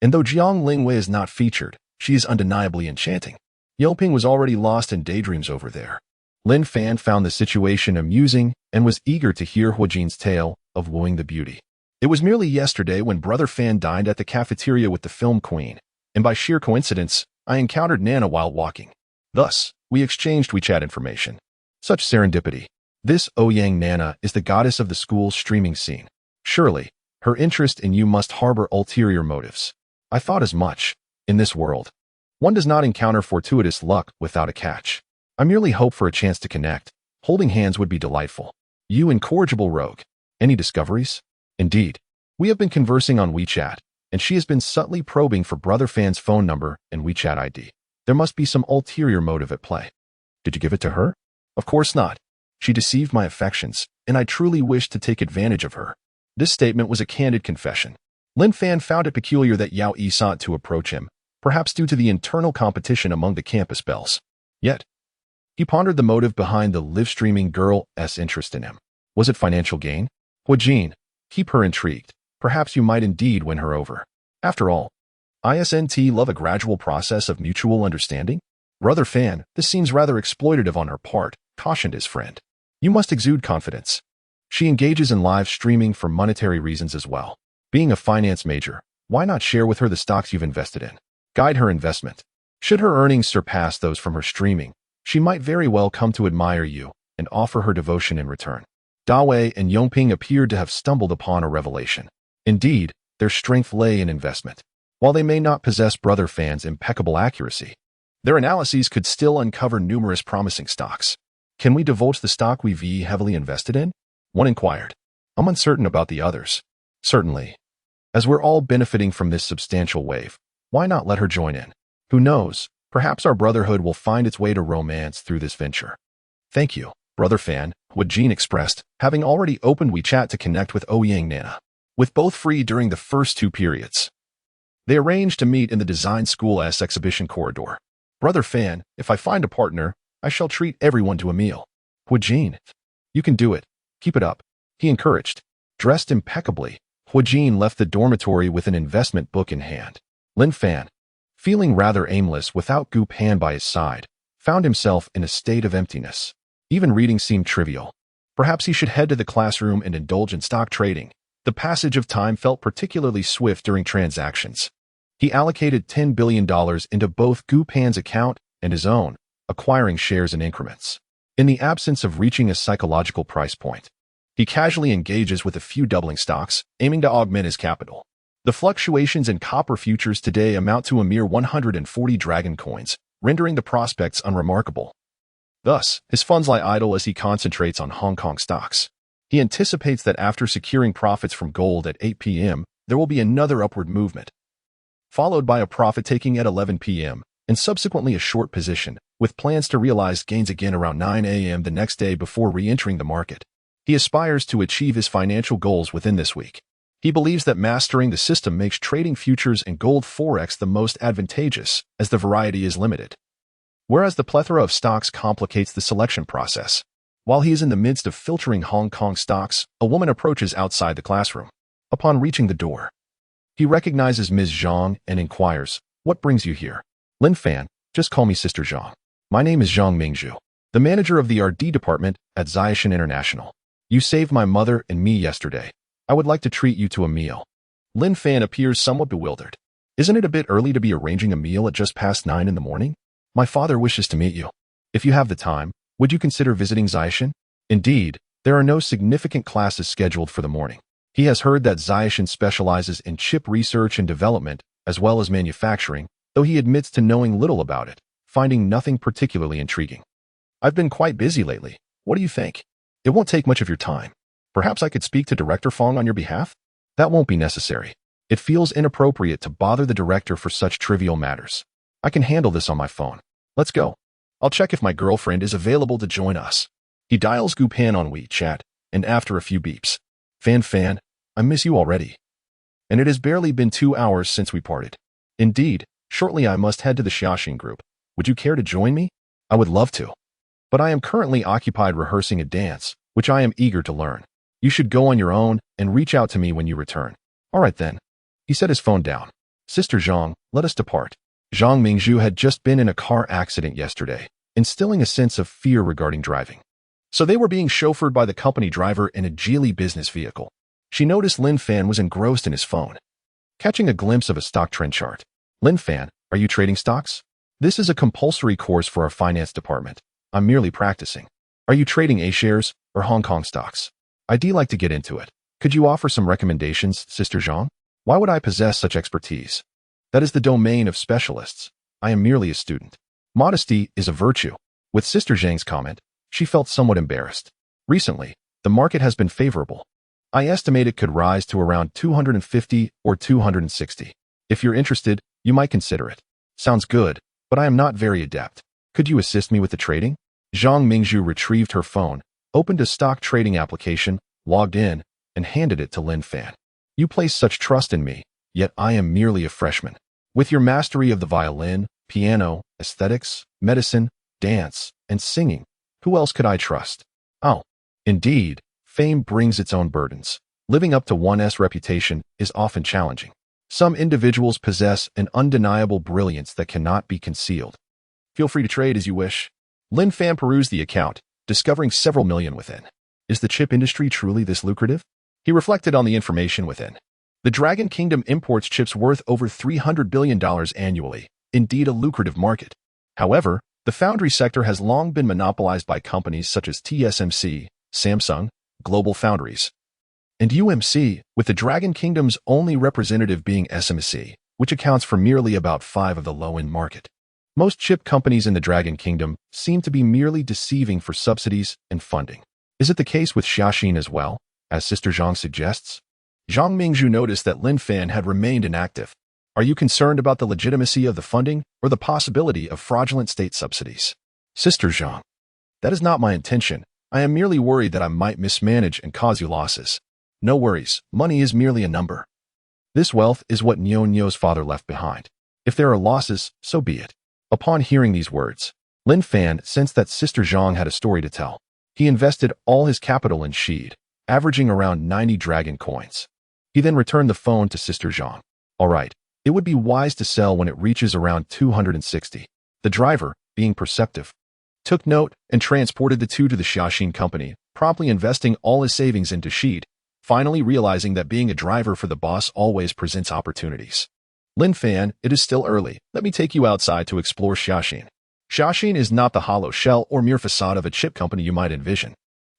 And though Jiang Lingwei is not featured, she is undeniably enchanting. Yoping was already lost in daydreams over there. Lin Fan found the situation amusing and was eager to hear Huijin's tale of wooing the beauty. It was merely yesterday when Brother Fan dined at the cafeteria with the film queen, and by sheer coincidence, I encountered Nana while walking. Thus, we exchanged WeChat information. Such serendipity. This Ouyang Nana is the goddess of the school's streaming scene. Surely, her interest in you must harbor ulterior motives. I thought as much. In this world, one does not encounter fortuitous luck without a catch. I merely hope for a chance to connect. Holding hands would be delightful. You incorrigible rogue. Any discoveries? Indeed. We have been conversing on WeChat, and she has been subtly probing for Brother Fan's phone number and WeChat ID. There must be some ulterior motive at play. Did you give it to her? Of course not. She deceived my affections, and I truly wished to take advantage of her. This statement was a candid confession. Lin Fan found it peculiar that Yao Yi sought to approach him, perhaps due to the internal competition among the campus belles. Yet, he pondered the motive behind the live-streaming girl's interest in him. Was it financial gain? Huijin, keep her intrigued. Perhaps you might indeed win her over. After all, isn't love a gradual process of mutual understanding? Brother Fan, this seems rather exploitative on her part, cautioned his friend. You must exude confidence. She engages in live streaming for monetary reasons as well. Being a finance major, why not share with her the stocks you've invested in? Guide her investment. Should her earnings surpass those from her streaming, she might very well come to admire you and offer her devotion in return. Dawei and Yongping appeared to have stumbled upon a revelation. Indeed, their strength lay in investment. While they may not possess Brother Fan's impeccable accuracy, their analyses could still uncover numerous promising stocks. Can we divulge the stock we've heavily invested in? One inquired. I'm uncertain about the others. Certainly. As we're all benefiting from this substantial wave, why not let her join in? Who knows, perhaps our brotherhood will find its way to romance through this venture. Thank you, Brother Fan, Huijin expressed, having already opened WeChat to connect with Ouyang Nana. With both free during the first 2 periods, they arranged to meet in the design school's exhibition corridor. Brother Fan, if I find a partner, I shall treat everyone to a meal. Huijin, you can do it. Keep it up, he encouraged. Dressed impeccably, Huijin left the dormitory with an investment book in hand. Lin Fan, feeling rather aimless without Gu Pan by his side, found himself in a state of emptiness. Even reading seemed trivial. Perhaps he should head to the classroom and indulge in stock trading. The passage of time felt particularly swift during transactions. He allocated $10 billion into both Gu Pan's account and his own, acquiring shares in increments. In the absence of reaching a psychological price point, he casually engages with a few doubling stocks, aiming to augment his capital. The fluctuations in copper futures today amount to a mere 140 dragon coins, rendering the prospects unremarkable. Thus, his funds lie idle as he concentrates on Hong Kong stocks. He anticipates that after securing profits from gold at 8 p.m., there will be another upward movement, followed by a profit-taking at 11 p.m., and subsequently a short position, with plans to realize gains again around 9 a.m. the next day before re-entering the market. He aspires to achieve his financial goals within this week. He believes that mastering the system makes trading futures and gold forex the most advantageous, as the variety is limited, whereas the plethora of stocks complicates the selection process. While he is in the midst of filtering Hong Kong stocks, a woman approaches outside the classroom. Upon reaching the door, he recognizes Ms. Zhang and inquires, "What brings you here?" "Lin Fan, just call me Sister Zhang. My name is Zhang Mingzhu, the manager of the RD department at Ziyashan International. You saved my mother and me yesterday. I would like to treat you to a meal." Lin Fan appears somewhat bewildered. "Isn't it a bit early to be arranging a meal at just past 9 in the morning? My father wishes to meet you. If you have the time, would you consider visiting Ziyashan? Indeed, there are no significant classes scheduled for the morning. He has heard that Ziyashan specializes in chip research and development, as well as manufacturing, though he admits to knowing little about it, finding nothing particularly intriguing. I've been quite busy lately. What do you think? It won't take much of your time. Perhaps I could speak to Director Fong on your behalf? That won't be necessary. It feels inappropriate to bother the director for such trivial matters. I can handle this on my phone. Let's go. I'll check if my girlfriend is available to join us." He dials Gu Pan on WeChat, and after a few beeps, Fan, I miss you already. And it has barely been 2 hours since we parted. Indeed, Shortly I must head to the Xiaxin group. Would you care to join me? I would love to. But I am currently occupied rehearsing a dance, which I am eager to learn. You should go on your own and reach out to me when you return. All right then. He set his phone down. Sister Zhang, let us depart. Zhang Mingzhu had just been in a car accident yesterday, instilling a sense of fear regarding driving. So they were being chauffeured by the company driver in a Geely business vehicle. She noticed Lin Fan was engrossed in his phone. Catching a glimpse of a stock trend chart. Lin Fan, are you trading stocks? This is a compulsory course for our finance department. I'm merely practicing. Are you trading A-shares or Hong Kong stocks? I'd like to get into it. Could you offer some recommendations, Sister Zhang? Why would I possess such expertise? That is the domain of specialists. I am merely a student. Modesty is a virtue. With Sister Zhang's comment, she felt somewhat embarrassed. Recently, the market has been favorable. I estimate it could rise to around 250 or 260. If you're interested, you might consider it. Sounds good, but I am not very adept. Could you assist me with the trading? Zhang Mingzhu retrieved her phone, opened a stock trading application, logged in, and handed it to Lin Fan. You place such trust in me, yet I am merely a freshman. With your mastery of the violin, piano, aesthetics, medicine, dance, and singing, who else could I trust? Oh, indeed, fame brings its own burdens. Living up to one's reputation is often challenging. Some individuals possess an undeniable brilliance that cannot be concealed. Feel free to trade as you wish. Lin Fan perused the account, discovering several million within. Is the chip industry truly this lucrative? He reflected on the information within. The Dragon Kingdom imports chips worth over $300 billion annually, indeed a lucrative market. However, the foundry sector has long been monopolized by companies such as TSMC, Samsung, Global Foundries, and UMC, with the Dragon Kingdom's only representative being SMC, which accounts for merely about 5% of the low-end market. Most chip companies in the Dragon Kingdom seem to be merely deceiving for subsidies and funding. Is it the case with Xiaxin as well, as Sister Zhang suggests? Zhang Mingzhu noticed that Lin Fan had remained inactive. Are you concerned about the legitimacy of the funding or the possibility of fraudulent state subsidies? Sister Zhang, that is not my intention. I am merely worried that I might mismanage and cause you losses. No worries, money is merely a number. This wealth is what Nyo's father left behind. If there are losses, so be it. Upon hearing these words, Lin Fan sensed that Sister Zhang had a story to tell. He invested all his capital in Sheed, averaging around 90 dragon coins. He then returned the phone to Sister Zhang. All right, it would be wise to sell when it reaches around 260. The driver, being perceptive, took note and transported the two to the Xiaxin company, promptly investing all his savings into Sheed, finally realizing that being a driver for the boss always presents opportunities. Lin Fan, it is still early. Let me take you outside to explore Xiaxin. Xiaxin is not the hollow shell or mere facade of a chip company you might envision.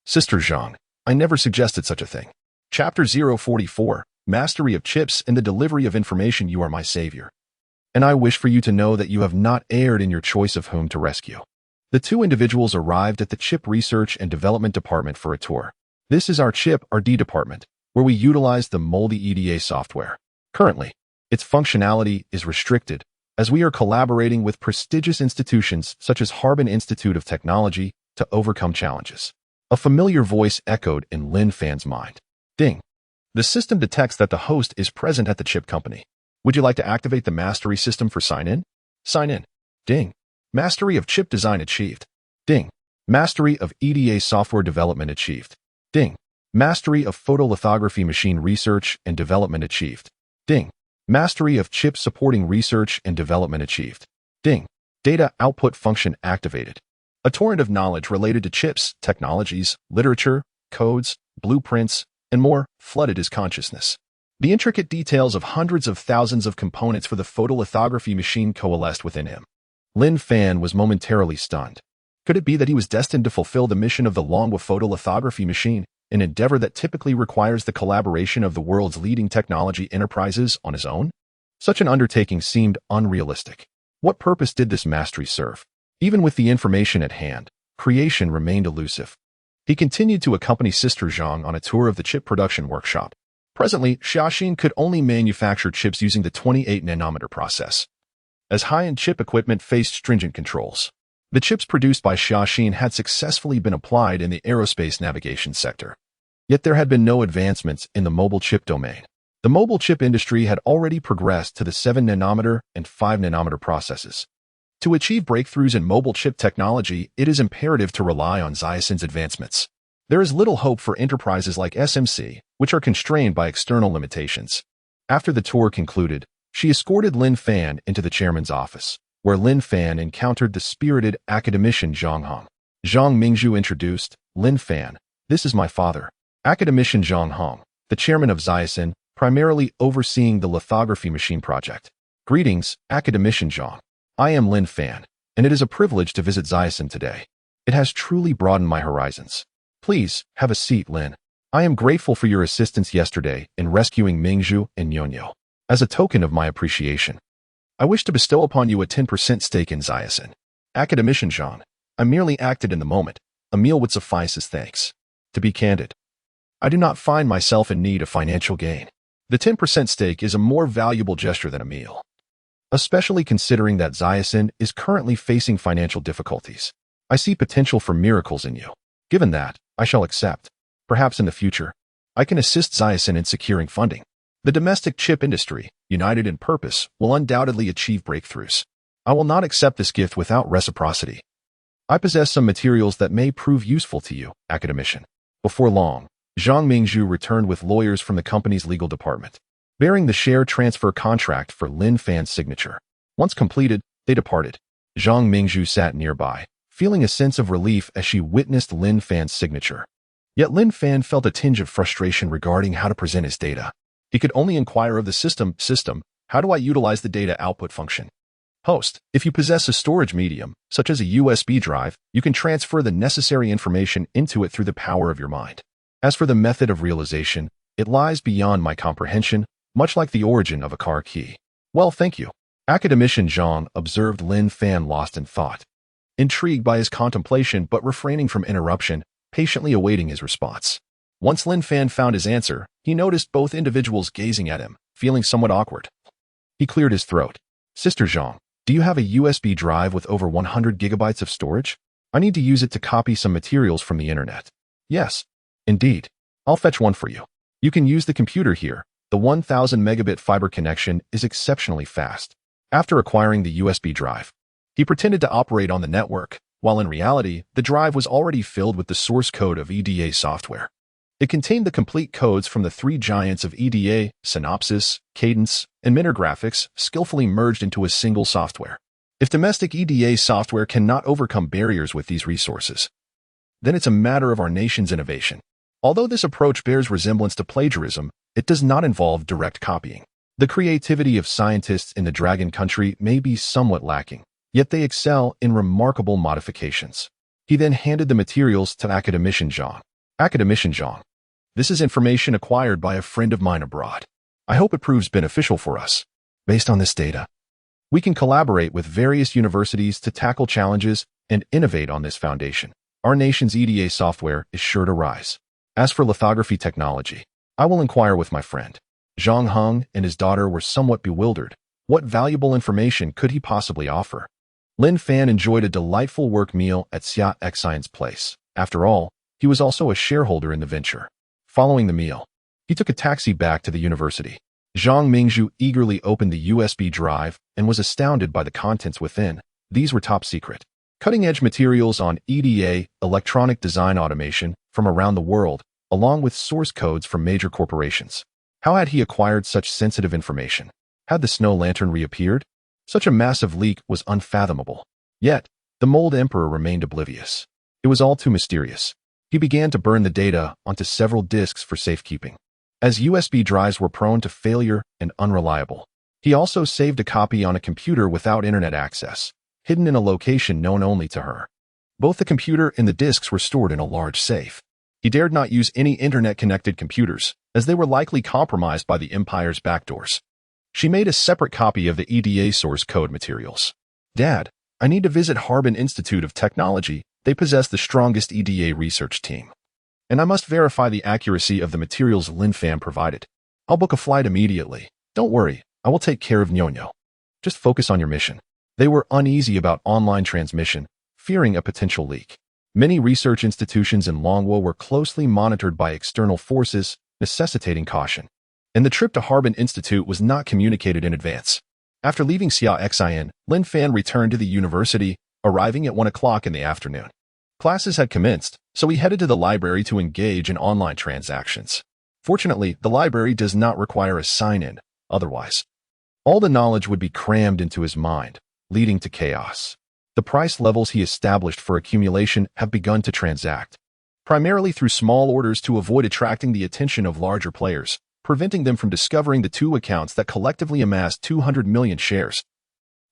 Sister Zhang, I never suggested such a thing. Chapter 044, Mastery of Chips and the Delivery of Information. You are my savior. And I wish for you to know that you have not erred in your choice of whom to rescue. The two individuals arrived at the Chip Research and Development Department for a tour. This is our Chip R&D department, where we utilize the Moldy EDA software. Currently, its functionality is restricted, as we are collaborating with prestigious institutions such as Harbin Institute of Technology to overcome challenges. A familiar voice echoed in Lin Fan's mind. Ding. The system detects that the host is present at the chip company. Would you like to activate the mastery system for sign-in? Sign in. Ding. Mastery of chip design achieved. Ding. Mastery of EDA software development achieved. Ding. Mastery of photolithography machine research and development achieved. Ding. Mastery of chip supporting research and development achieved. Ding. Data output function activated. A torrent of knowledge related to chips, technologies, literature, codes, blueprints, and more flooded his consciousness. The intricate details of hundreds of thousands of components for the photolithography machine coalesced within him. Lin Fan was momentarily stunned. Could it be that he was destined to fulfill the mission of the Longwa photolithography machine, an endeavor that typically requires the collaboration of the world's leading technology enterprises on his own? Such an undertaking seemed unrealistic. What purpose did this mastery serve? Even with the information at hand, creation remained elusive. He continued to accompany Sister Zhang on a tour of the chip production workshop. Presently, Xiaxin could only manufacture chips using the 28-nanometer process, as high-end chip equipment faced stringent controls. The chips produced by Xiaxin had successfully been applied in the aerospace navigation sector. Yet there had been no advancements in the mobile chip domain. The mobile chip industry had already progressed to the 7-nanometer and 5-nanometer processes. To achieve breakthroughs in mobile chip technology, it is imperative to rely on Xiaxin's advancements. There is little hope for enterprises like SMC, which are constrained by external limitations. After the tour concluded, she escorted Lin Fan into the chairman's office, where Lin Fan encountered the spirited academician Zhang Hong. Zhang Mingzhu introduced, "Lin Fan, this is my father, academician Zhang Hong, the chairman of Xiaxin, primarily overseeing the lithography machine project. Greetings, academician Zhang. I am Lin Fan, and it is a privilege to visit Xiaxin today. It has truly broadened my horizons. Please, have a seat, Lin. I am grateful for your assistance yesterday in rescuing Mingzhu and Nyonyo. As a token of my appreciation, I wish to bestow upon you a 10% stake in Xiaxin. Academician Zhang, I merely acted in the moment. A meal would suffice as thanks. To be candid, I do not find myself in need of financial gain. The 10% stake is a more valuable gesture than a meal, especially considering that Xiaxin is currently facing financial difficulties. I see potential for miracles in you. Given that, I shall accept. Perhaps in the future, I can assist Xiaxin in securing funding. The domestic chip industry, united in purpose, will undoubtedly achieve breakthroughs. I will not accept this gift without reciprocity. I possess some materials that may prove useful to you, academician." Before long, Zhang Mingzhu returned with lawyers from the company's legal department, bearing the share transfer contract for Lin Fan's signature. Once completed, they departed. Zhang Mingzhu sat nearby, feeling a sense of relief as she witnessed Lin Fan's signature. Yet Lin Fan felt a tinge of frustration regarding how to present his data. He could only inquire of the system, how do I utilize the data output function? Host, if you possess a storage medium, such as a USB drive, you can transfer the necessary information into it through the power of your mind. As for the method of realization, it lies beyond my comprehension, much like the origin of a car key. Well, thank you. Academician Zhang observed Lin Fan lost in thought, intrigued by his contemplation but refraining from interruption, patiently awaiting his response. Once Lin Fan found his answer, he noticed both individuals gazing at him, feeling somewhat awkward. He cleared his throat. "Sister Zhang, do you have a USB drive with over 100 gigabytes of storage? I need to use it to copy some materials from the internet." "Yes, indeed. I'll fetch one for you. You can use the computer here. The 1000 megabit fiber connection is exceptionally fast." After acquiring the USB drive, he pretended to operate on the network, while in reality, the drive was already filled with the source code of EDA software. It contained the complete codes from the three giants of EDA, Synopsys, Cadence, and Minor Graphics, skillfully merged into a single software. If domestic EDA software cannot overcome barriers with these resources, then it's a matter of our nation's innovation. Although this approach bears resemblance to plagiarism, it does not involve direct copying. The creativity of scientists in the Dragon Country may be somewhat lacking, yet they excel in remarkable modifications. He then handed the materials to Academician Zhang. "Academician Zhang, this is information acquired by a friend of mine abroad. I hope it proves beneficial for us. Based on this data, we can collaborate with various universities to tackle challenges and innovate on this foundation. Our nation's EDA software is sure to rise. As for lithography technology, I will inquire with my friend." Zhang Hong and his daughter were somewhat bewildered. What valuable information could he possibly offer? Lin Fan enjoyed a delightful work meal at Xiaxin's place. After all, he was also a shareholder in the venture. Following the meal, he took a taxi back to the university. Zhang Mingzhu eagerly opened the USB drive and was astounded by the contents within. These were top secret, cutting-edge materials on EDA, electronic design automation, from around the world, along with source codes from major corporations. How had he acquired such sensitive information? Had the snow lantern reappeared? Such a massive leak was unfathomable. Yet, the mold emperor remained oblivious. It was all too mysterious. He began to burn the data onto several disks for safekeeping. As USB drives were prone to failure and unreliable, he also saved a copy on a computer without internet access, hidden in a location known only to her. Both the computer and the disks were stored in a large safe. He dared not use any internet-connected computers, as they were likely compromised by the Empire's backdoors. She made a separate copy of the EDA source code materials. "Dad, I need to visit Harbin Institute of Technology. They possess the strongest EDA research team. And I must verify the accuracy of the materials Lin Fan provided. I'll book a flight immediately. Don't worry, I will take care of Nyonyo. Just focus on your mission." They were uneasy about online transmission, fearing a potential leak. Many research institutions in Longwo were closely monitored by external forces, necessitating caution. and the trip to Harbin Institute was not communicated in advance. After leaving Xiaoxian, Lin Fan returned to the university, arriving at 1 o'clock in the afternoon. Classes had commenced, so he headed to the library to engage in online transactions. Fortunately, the library does not require a sign-in, otherwise all the knowledge would be crammed into his mind, leading to chaos. The price levels he established for accumulation have begun to transact, primarily through small orders to avoid attracting the attention of larger players, preventing them from discovering the two accounts that collectively amassed 200 million shares,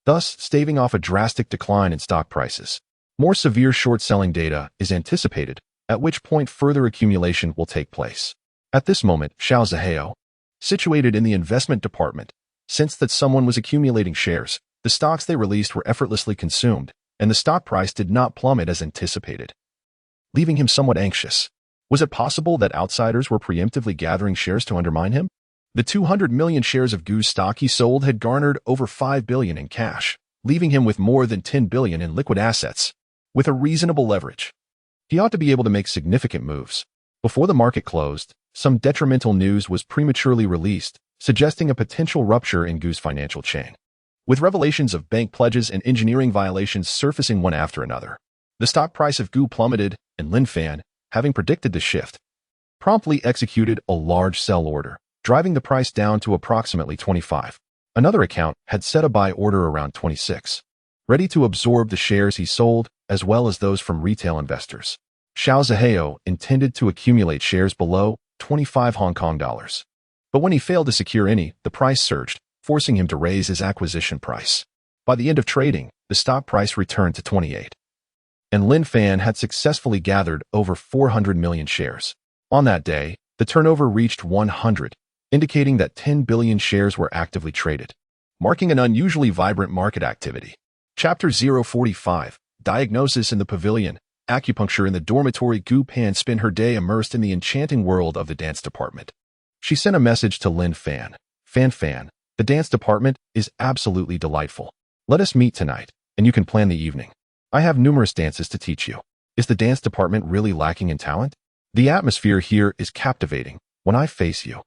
thus staving off a drastic decline in stock prices. More severe short-selling data is anticipated, at which point further accumulation will take place. At this moment, Xiao Zihao, situated in the investment department, sensed that someone was accumulating shares. The stocks they released were effortlessly consumed, and the stock price did not plummet as anticipated, leaving him somewhat anxious. Was it possible that outsiders were preemptively gathering shares to undermine him? The 200 million shares of Goose stock he sold had garnered over 5 billion in cash, leaving him with more than 10 billion in liquid assets. With a reasonable leverage, he ought to be able to make significant moves. Before the market closed, some detrimental news was prematurely released, suggesting a potential rupture in Goose financial chain. With revelations of bank pledges and engineering violations surfacing one after another, the stock price of Goo plummeted, and Lin Fan, having predicted the shift, promptly executed a large sell order, driving the price down to approximately 25. Another account had set a buy order around 26, ready to absorb the shares he sold, as well as those from retail investors. Xiao Zihao intended to accumulate shares below 25 Hong Kong dollars. But when he failed to secure any, the price surged, forcing him to raise his acquisition price. By the end of trading, the stock price returned to 28. And Lin Fan had successfully gathered over 400 million shares. On that day, the turnover reached 100, indicating that 10 billion shares were actively traded, marking an unusually vibrant market activity. Chapter 045, Diagnosis in the Pavilion, Acupuncture in the Dormitory. Gu Pan spent her day immersed in the enchanting world of the dance department. She sent a message to Lin Fan. Fan, the dance department is absolutely delightful. Let us meet tonight, and you can plan the evening. I have numerous dances to teach you. Is the dance department really lacking in talent? The atmosphere here is captivating. When I face you,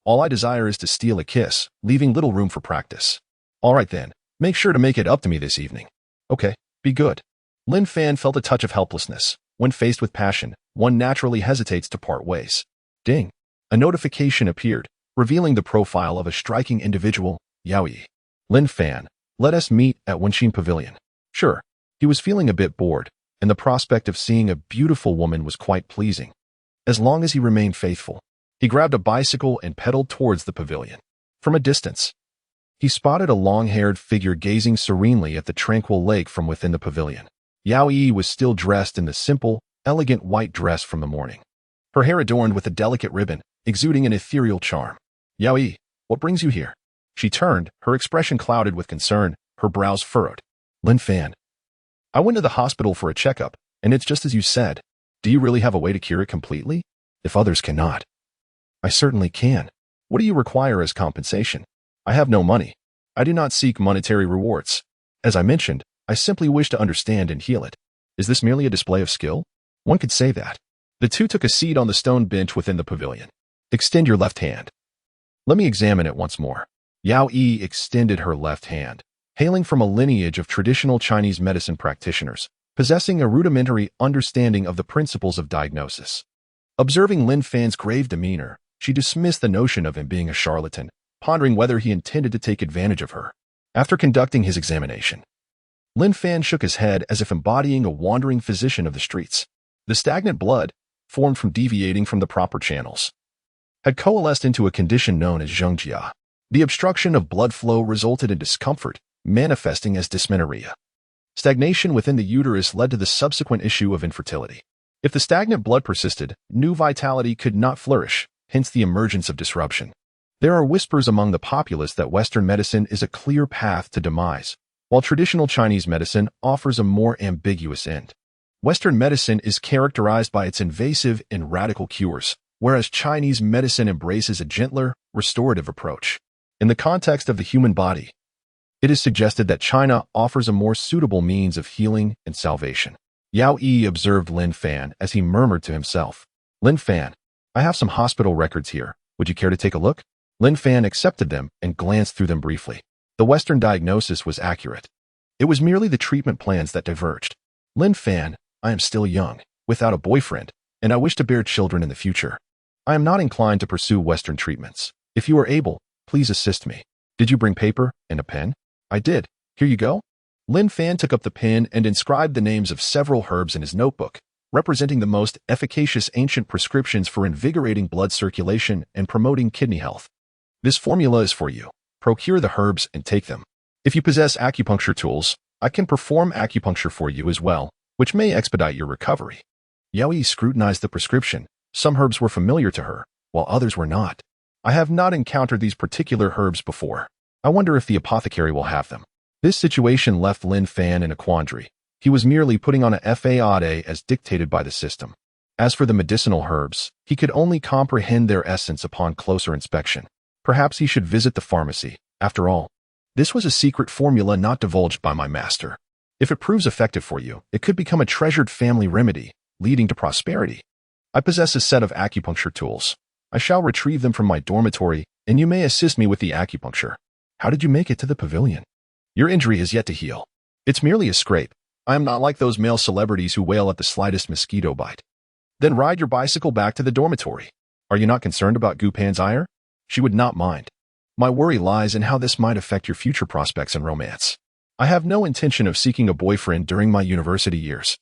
all I desire is to steal a kiss, leaving little room for practice. All right then, make sure to make it up to me this evening. Okay, be good. Lin Fan felt a touch of helplessness. When faced with passion, one naturally hesitates to part ways. Ding! A notification appeared, revealing the profile of a striking individual, Yao Yi. Lin Fan, let us meet at Wenxin Pavilion. Sure. He was feeling a bit bored, and the prospect of seeing a beautiful woman was quite pleasing. As long as he remained faithful, he grabbed a bicycle and pedaled towards the pavilion. From a distance, he spotted a long-haired figure gazing serenely at the tranquil lake from within the pavilion. Yao Yi was still dressed in the simple, elegant white dress from the morning, her hair adorned with a delicate ribbon, exuding an ethereal charm. Yao Yi, what brings you here? She turned, her expression clouded with concern, her brows furrowed. Lin Fan, I went to the hospital for a checkup, and it's just as you said. Do you really have a way to cure it completely? If others cannot, I certainly can. What do you require as compensation? I have no money. I do not seek monetary rewards. As I mentioned, I simply wish to understand and heal it. Is this merely a display of skill? One could say that. The two took a seat on the stone bench within the pavilion. Extend your left hand. Let me examine it once more. Yao Yi extended her left hand, hailing from a lineage of traditional Chinese medicine practitioners, possessing a rudimentary understanding of the principles of diagnosis. Observing Lin Fan's grave demeanor, she dismissed the notion of him being a charlatan, pondering whether he intended to take advantage of her. After conducting his examination, Lin Fan shook his head as if embodying a wandering physician of the streets. The stagnant blood, formed from deviating from the proper channels, had coalesced into a condition known as zhengjia. The obstruction of blood flow resulted in discomfort, manifesting as dysmenorrhea. Stagnation within the uterus led to the subsequent issue of infertility. If the stagnant blood persisted, new vitality could not flourish, hence the emergence of disruption. There are whispers among the populace that Western medicine is a clear path to demise, while traditional Chinese medicine offers a more ambiguous end. Western medicine is characterized by its invasive and radical cures, whereas Chinese medicine embraces a gentler, restorative approach. In the context of the human body, it is suggested that China offers a more suitable means of healing and salvation. Yao Yi observed Lin Fan as he murmured to himself, Lin Fan, I have some hospital records here. Would you care to take a look? Lin Fan accepted them and glanced through them briefly. The Western diagnosis was accurate. It was merely the treatment plans that diverged. Lin Fan, I am still young, without a boyfriend, and I wish to bear children in the future. I am not inclined to pursue Western treatments. If you are able, please assist me. Did you bring paper and a pen? I did. Here you go. Lin Fan took up the pen and inscribed the names of several herbs in his notebook, representing the most efficacious ancient prescriptions for invigorating blood circulation and promoting kidney health. This formula is for you. Procure the herbs and take them. If you possess acupuncture tools, I can perform acupuncture for you as well, which may expedite your recovery. Yao Yi scrutinized the prescription. Some herbs were familiar to her, while others were not. I have not encountered these particular herbs before. I wonder if the apothecary will have them. This situation left Lin Fan in a quandary. He was merely putting on a fade as dictated by the system. As for the medicinal herbs, he could only comprehend their essence upon closer inspection. Perhaps he should visit the pharmacy. After all, this was a secret formula not divulged by my master. If it proves effective for you, it could become a treasured family remedy, leading to prosperity. I possess a set of acupuncture tools. I shall retrieve them from my dormitory, and you may assist me with the acupuncture. How did you make it to the pavilion? Your injury is yet to heal. It's merely a scrape. I am not like those male celebrities who wail at the slightest mosquito bite. Then ride your bicycle back to the dormitory. Are you not concerned about Gu Pan's ire? She would not mind. My worry lies in how this might affect your future prospects in romance. I have no intention of seeking a boyfriend during my university years.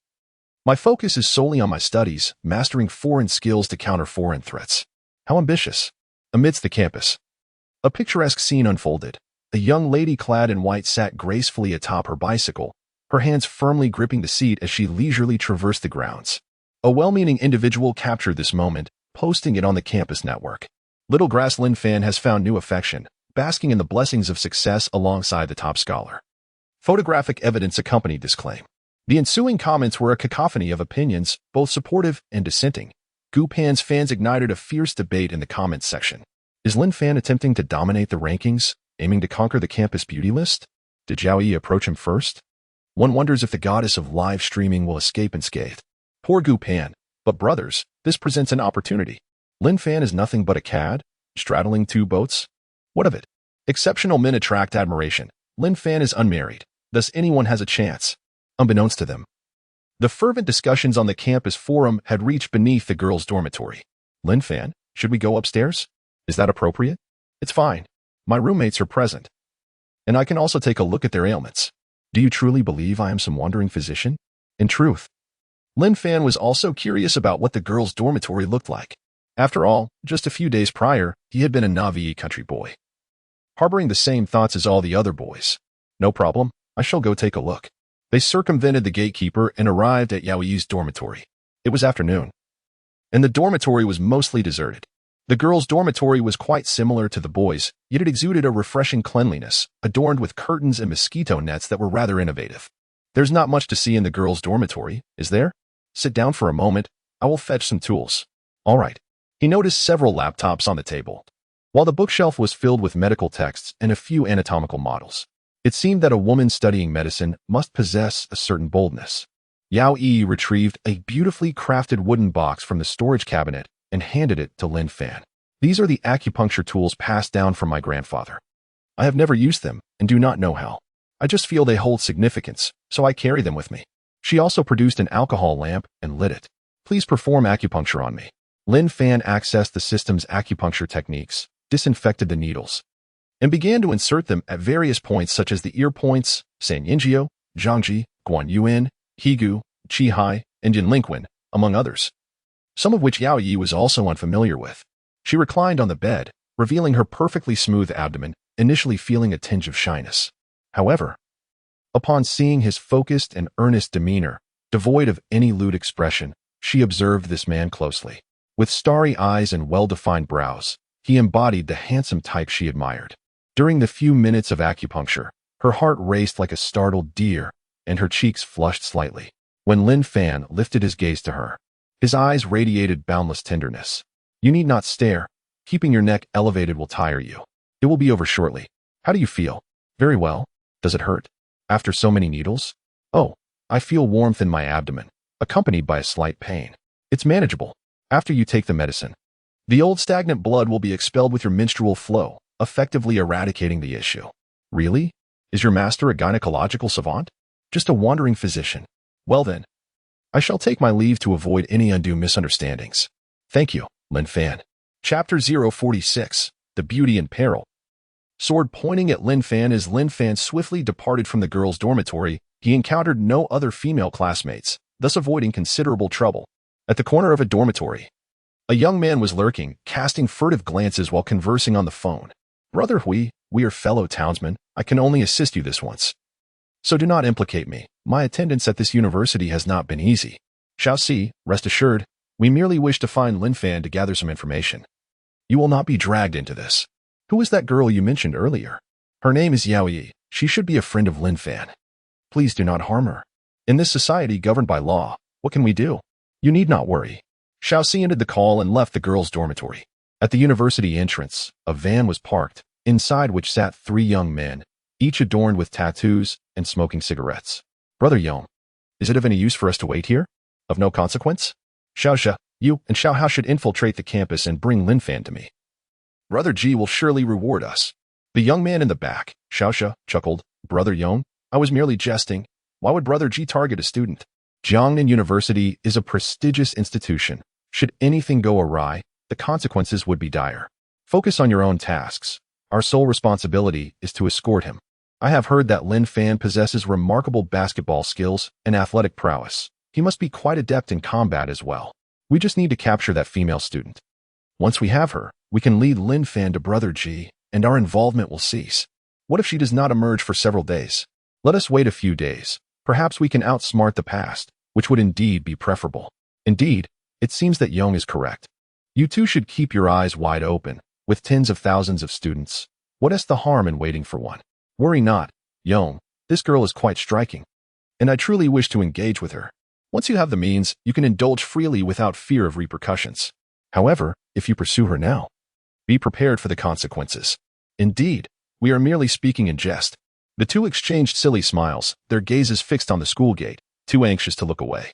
My focus is solely on my studies, mastering foreign skills to counter foreign threats. How ambitious. Amidst the campus, a picturesque scene unfolded. A young lady clad in white sat gracefully atop her bicycle, her hands firmly gripping the seat as she leisurely traversed the grounds. A well-meaning individual captured this moment, posting it on the campus network. Little Grass Lin Fan has found new affection, basking in the blessings of success alongside the top scholar. Photographic evidence accompanied this claim. The ensuing comments were a cacophony of opinions, both supportive and dissenting. Gu Pan's fans ignited a fierce debate in the comments section. Is Lin Fan attempting to dominate the rankings, aiming to conquer the campus beauty list? Did Yao Yi approach him first? One wonders if the goddess of live streaming will escape unscathed. Poor Gu Pan. But brothers, this presents an opportunity. Lin Fan is nothing but a cad, straddling two boats. What of it? Exceptional men attract admiration. Lin Fan is unmarried, thus anyone has a chance. Unbeknownst to them, the fervent discussions on the campus forum had reached beneath the girls' dormitory. Lin Fan, should we go upstairs? Is that appropriate? It's fine. My roommates are present, and I can also take a look at their ailments. Do you truly believe I am some wandering physician? In truth, Lin Fan was also curious about what the girls' dormitory looked like. After all, just a few days prior, he had been a Navi country boy, harboring the same thoughts as all the other boys. No problem, I shall go take a look. They circumvented the gatekeeper and arrived at Yao Yi's dormitory. It was afternoon, and the dormitory was mostly deserted. The girls' dormitory was quite similar to the boys', yet it exuded a refreshing cleanliness, adorned with curtains and mosquito nets that were rather innovative. There's not much to see in the girls' dormitory, is there? Sit down for a moment, I will fetch some tools. All right. He noticed several laptops on the table, while the bookshelf was filled with medical texts and a few anatomical models. It seemed that a woman studying medicine must possess a certain boldness. Yao Yi retrieved a beautifully crafted wooden box from the storage cabinet and handed it to Lin Fan. These are the acupuncture tools passed down from my grandfather. I have never used them and do not know how. I just feel they hold significance, so I carry them with me. She also produced an alcohol lamp and lit it. Please perform acupuncture on me. Lin Fan accessed the system's acupuncture techniques, disinfected the needles, and began to insert them at various points such as the ear points, Sanyinjiu, Zhangji, Guanyuan, Higu, Qihai, and Jinlingquan, among others, some of which Yao Yi was also unfamiliar with. She reclined on the bed, revealing her perfectly smooth abdomen, initially feeling a tinge of shyness. However, upon seeing his focused and earnest demeanor, devoid of any lewd expression, she observed this man closely. With starry eyes and well-defined brows, he embodied the handsome type she admired. During the few minutes of acupuncture, her heart raced like a startled deer, and her cheeks flushed slightly. When Lin Fan lifted his gaze to her, his eyes radiated boundless tenderness. You need not stare. Keeping your neck elevated will tire you. It will be over shortly. How do you feel? Very well. Does it hurt? After so many needles? Oh, I feel warmth in my abdomen, accompanied by a slight pain. It's manageable. After you take the medicine, The old stagnant blood will be expelled with your menstrual flow, effectively eradicating the issue. Really? Is your master a gynecological savant? Just a wandering physician? Well then, I shall take my leave to avoid any undue misunderstandings. Thank you, Lin Fan. Chapter 046, The Beauty in Peril. Sword pointing at Lin Fan. As Lin Fan swiftly departed from the girls' dormitory, he encountered no other female classmates, thus avoiding considerable trouble. At the corner of a dormitory, a young man was lurking, casting furtive glances while conversing on the phone. Brother Hui, we are fellow townsmen. I can only assist you this once. So do not implicate me. My attendance at this university has not been easy. Shall see, rest assured, we merely wish to find Lin Fan to gather some information. You will not be dragged into this. Who is that girl you mentioned earlier? Her name is Yao Yi. She should be a friend of Lin Fan. Please do not harm her. In this society governed by law, what can we do? You need not worry. Shaoxi ended the call and left the girls' dormitory. At the university entrance, a van was parked, inside which sat 3 young men, each adorned with tattoos and smoking cigarettes. Brother Yong, is it of any use for us to wait here? Of no consequence? Xiaoxia, you and Xiao Hao should infiltrate the campus and bring Lin Fan to me. Brother Ji will surely reward us. The young man in the back, Xiaoxia, chuckled. Brother Yong, I was merely jesting. Why would Brother Ji target a student? Jiangnan University is a prestigious institution. Should anything go awry, the consequences would be dire. Focus on your own tasks. Our sole responsibility is to escort him. I have heard that Lin Fan possesses remarkable basketball skills and athletic prowess. He must be quite adept in combat as well. We just need to capture that female student. Once we have her, we can lead Lin Fan to Brother Ji, and our involvement will cease. What if she does not emerge for several days? Let us wait a few days. Perhaps we can outsmart the past, which would indeed be preferable. Indeed, it seems that Yong is correct. You two should keep your eyes wide open. With tens of thousands of students, what is the harm in waiting for one? Worry not, Yong. This girl is quite striking, and I truly wish to engage with her. Once you have the means, you can indulge freely without fear of repercussions. However, if you pursue her now, be prepared for the consequences. Indeed, we are merely speaking in jest. The two exchanged silly smiles, their gazes fixed on the school gate, too anxious to look away.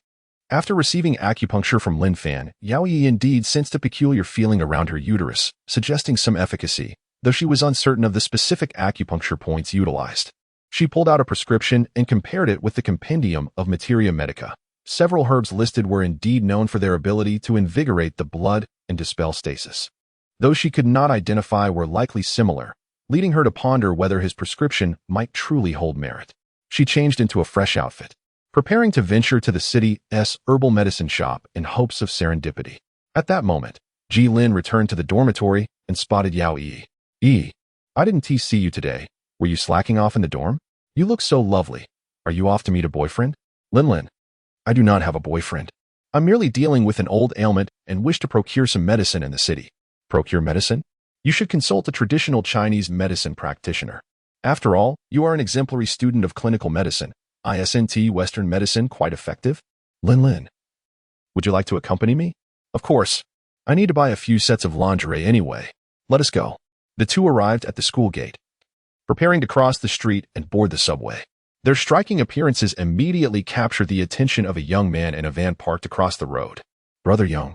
After receiving acupuncture from Lin Fan, Yao Yi indeed sensed a peculiar feeling around her uterus, suggesting some efficacy, though she was uncertain of the specific acupuncture points utilized. She pulled out a prescription and compared it with the compendium of Materia Medica. Several herbs listed were indeed known for their ability to invigorate the blood and dispel stasis. Those she could not identify were likely similar, leading her to ponder whether his prescription might truly hold merit. She changed into a fresh outfit, preparing to venture to the city's herbal medicine shop in hopes of serendipity. At that moment, Ji Lin returned to the dormitory and spotted Yao Yi. I didn't see you today. Were you slacking off in the dorm? You look so lovely. Are you off to meet a boyfriend? Lin, I do not have a boyfriend. I'm merely dealing with an old ailment and wish to procure some medicine in the city. Procure medicine? You should consult a traditional Chinese medicine practitioner. After all, you are an exemplary student of clinical medicine. Isn't Western medicine quite effective? Lin, would you like to accompany me? Of course. I need to buy a few sets of lingerie anyway. Let us go. The two arrived at the school gate, preparing to cross the street and board the subway. Their striking appearances immediately captured the attention of a young man in a van parked across the road. Brother Yong,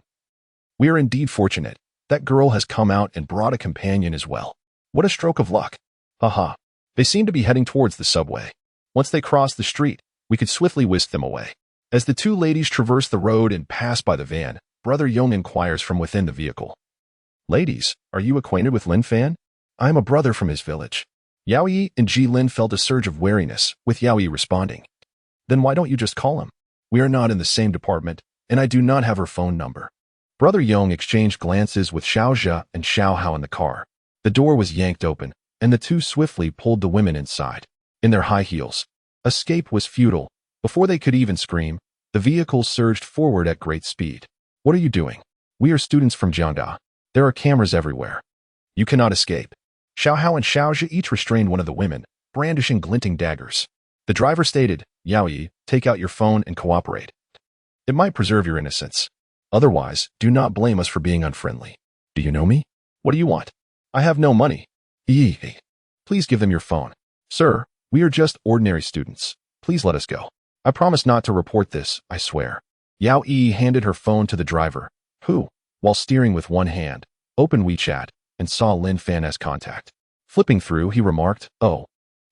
we are indeed fortunate. That girl has come out and brought a companion as well. What a stroke of luck. Haha. They seem to be heading towards the subway. Once they cross the street, we could swiftly whisk them away. As the two ladies traverse the road and pass by the van, Brother Yong inquires from within the vehicle. Ladies, are you acquainted with Lin Fan? I am a brother from his village. Yao Yi and Ji Lin felt a surge of wariness, with Yao Yi responding. Then why don't you just call him? We are not in the same department, and I do not have her phone number. Brother Yong exchanged glances with Xiaoxia and Xiao Hao in the car. The door was yanked open, and the two swiftly pulled the women inside. In their high heels, escape was futile. Before they could even scream, the vehicle surged forward at great speed. What are you doing? We are students from Jiangda. There are cameras everywhere. You cannot escape. Xiao Hao and Xiaoxia each restrained one of the women, brandishing glinting daggers. The driver stated, Yao Yi, take out your phone and cooperate. It might preserve your innocence. Otherwise, do not blame us for being unfriendly. Do you know me? What do you want? I have no money. Please give them your phone. Sir, we are just ordinary students. Please let us go. I promise not to report this, I swear. Yao Yi handed her phone to the driver, who, while steering with one hand, opened WeChat, and saw Lin Fan's contact. Flipping through, he remarked, "Oh,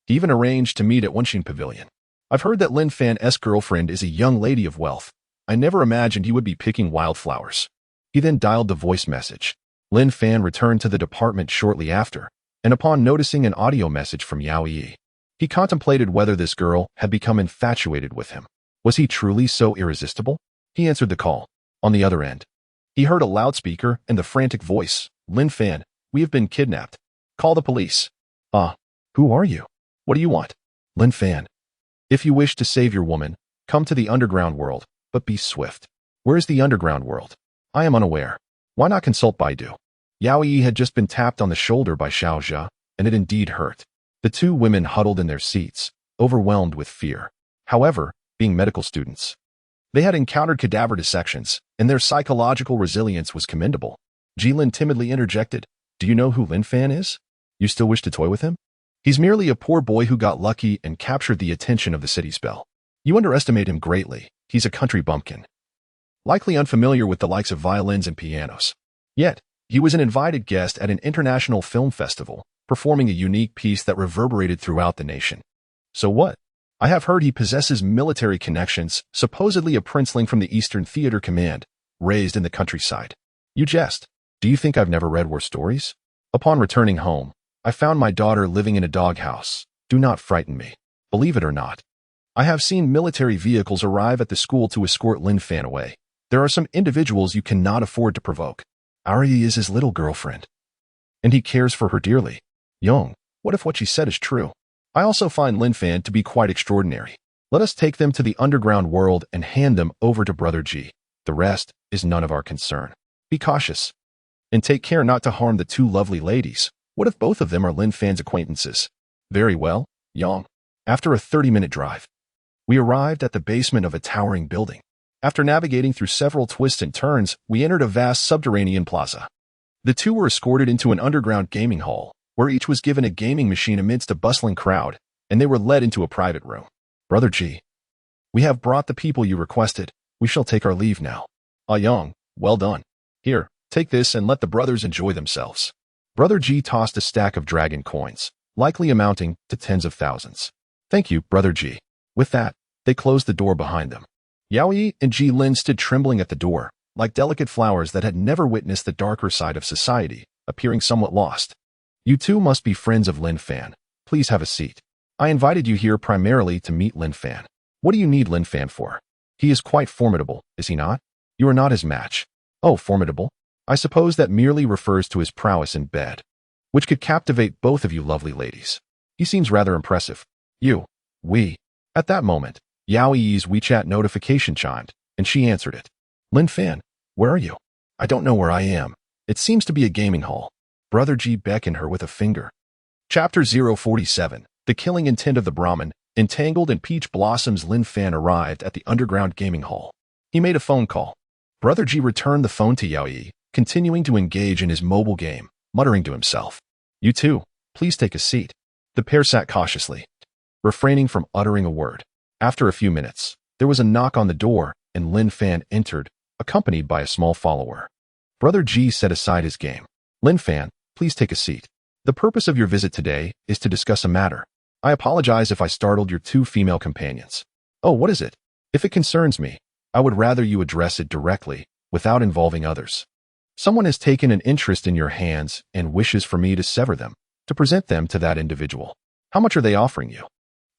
he even arranged to meet at Wenxin Pavilion. I've heard that Lin Fan's girlfriend is a young lady of wealth. I never imagined he would be picking wildflowers." He then dialed the voice message. Lin Fan returned to the department shortly after, and upon noticing an audio message from Yao Yi, he contemplated whether this girl had become infatuated with him. Was he truly so irresistible? He answered the call. On the other end, he heard a loudspeaker and the frantic voice, "Lin Fan, we have been kidnapped. Call the police." Who are you? What do you want? Lin Fan. If you wish to save your woman, come to the underground world, but be swift. Where is the underground world? I am unaware. Why not consult Baidu? Yao Yi had just been tapped on the shoulder by Xiao Zhe, and it indeed hurt. The two women huddled in their seats, overwhelmed with fear. However, being medical students, they had encountered cadaver dissections, and their psychological resilience was commendable. Jilin timidly interjected, "Do you know who Lin Fan is? You still wish to toy with him? He's merely a poor boy who got lucky and captured the attention of the city's belle. You underestimate him greatly. He's a country bumpkin, likely unfamiliar with the likes of violins and pianos. Yet, he was an invited guest at an international film festival, performing a unique piece that reverberated throughout the nation. So what? I have heard he possesses military connections, supposedly a princeling from the Eastern Theater Command, raised in the countryside. You jest. Do you think I've never read war stories? Upon returning home, I found my daughter living in a doghouse. Do not frighten me. Believe it or not, I have seen military vehicles arrive at the school to escort Lin Fan away. There are some individuals you cannot afford to provoke. Ari is his little girlfriend, and he cares for her dearly. Young, what if what she said is true? I also find Lin Fan to be quite extraordinary. Let us take them to the underground world and hand them over to Brother G. The rest is none of our concern. Be cautious, and take care not to harm the two lovely ladies. What if both of them are Lin Fan's acquaintances? Very well, Yang. After a 30-minute drive, we arrived at the basement of a towering building. After navigating through several twists and turns, we entered a vast subterranean plaza. The two were escorted into an underground gaming hall, where each was given a gaming machine amidst a bustling crowd, and they were led into a private room. Brother G, we have brought the people you requested. We shall take our leave now. Yang, well done. Here, take this and let the brothers enjoy themselves. Brother G tossed a stack of dragon coins, likely amounting to tens of thousands. Thank you, Brother G. With that, they closed the door behind them. Yao Yi and Ji Lin stood trembling at the door, like delicate flowers that had never witnessed the darker side of society, appearing somewhat lost. You two must be friends of Lin Fan. Please have a seat. I invited you here primarily to meet Lin Fan. What do you need Lin Fan for? He is quite formidable, is he not? You are not his match. Oh, formidable? I suppose that merely refers to his prowess in bed, which could captivate both of you lovely ladies. He seems rather impressive. We. At that moment, Yao Yi's WeChat notification chimed, and she answered it. Lin Fan, where are you? I don't know where I am. It seems to be a gaming hall. Brother G beckoned her with a finger. Chapter 047, The Killing Intent of the Brahmin. Entangled in peach blossoms, Lin Fan arrived at the underground gaming hall. He made a phone call. Brother G returned the phone to Yao Yi, continuing to engage in his mobile game, muttering to himself. You two, please take a seat. The pair sat cautiously, refraining from uttering a word. After a few minutes, there was a knock on the door, and Lin Fan entered, accompanied by a small follower. Brother G set aside his game. Lin Fan, please take a seat. The purpose of your visit today is to discuss a matter. I apologize if I startled your two female companions. Oh, what is it? If it concerns me, I would rather you address it directly, without involving others. Someone has taken an interest in your hands and wishes for me to sever them, to present them to that individual. How much are they offering you?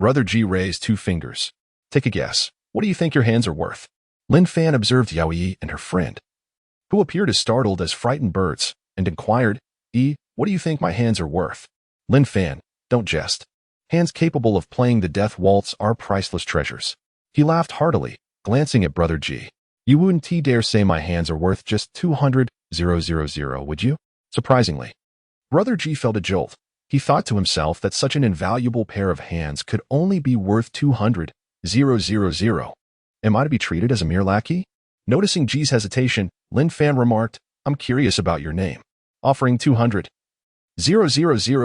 Brother G raised two fingers. Take a guess. What do you think your hands are worth? Lin Fan observed Yao Yi and her friend, who appeared as startled as frightened birds, and inquired, what do you think my hands are worth? Lin Fan, don't jest. Hands capable of playing the death waltz are priceless treasures. He laughed heartily, glancing at Brother G. You wouldn't dare say my hands are worth just 200,000, would you? Surprisingly, Brother G felt a jolt. He thought to himself that such an invaluable pair of hands could only be worth 200,000. Am I to be treated as a mere lackey? Noticing G's hesitation, Lin Fan remarked, I'm curious about your name. Offering 200,000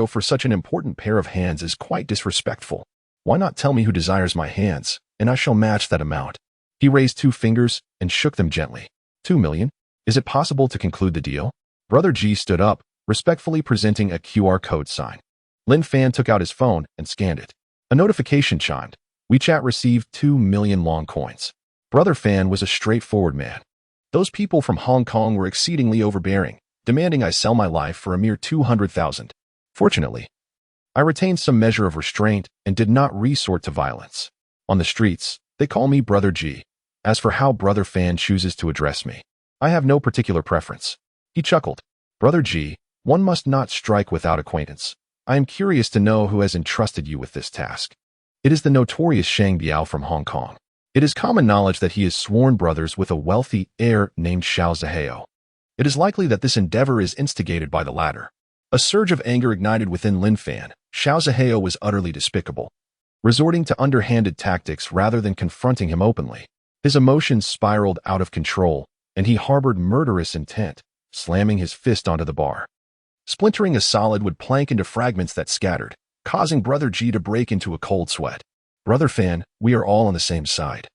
for such an important pair of hands is quite disrespectful. Why not tell me who desires my hands, and I shall match that amount. He raised two fingers and shook them gently. 2 million? Is it possible to conclude the deal? Brother G stood up, respectfully presenting a QR code sign. Lin Fan took out his phone and scanned it. A notification chimed. WeChat received 2 million long coins. Brother Fan was a straightforward man. Those people from Hong Kong were exceedingly overbearing, demanding I sell my life for a mere 200,000. Fortunately, I retained some measure of restraint and did not resort to violence. On the streets, they call me Brother G. As for how Brother Fan chooses to address me, I have no particular preference. He chuckled. Brother G, one must not strike without acquaintance. I am curious to know who has entrusted you with this task. It is the notorious Shang Biao from Hong Kong. It is common knowledge that he is sworn brothers with a wealthy heir named Xiao Zihao. It is likely that this endeavor is instigated by the latter. A surge of anger ignited within Lin Fan. Xiao Zihao was utterly despicable, resorting to underhanded tactics rather than confronting him openly. His emotions spiraled out of control, and he harbored murderous intent, slamming his fist onto the bar. Splintering a solid would plank into fragments that scattered, causing Brother G to break into a cold sweat. Brother Fan, we are all on the same side.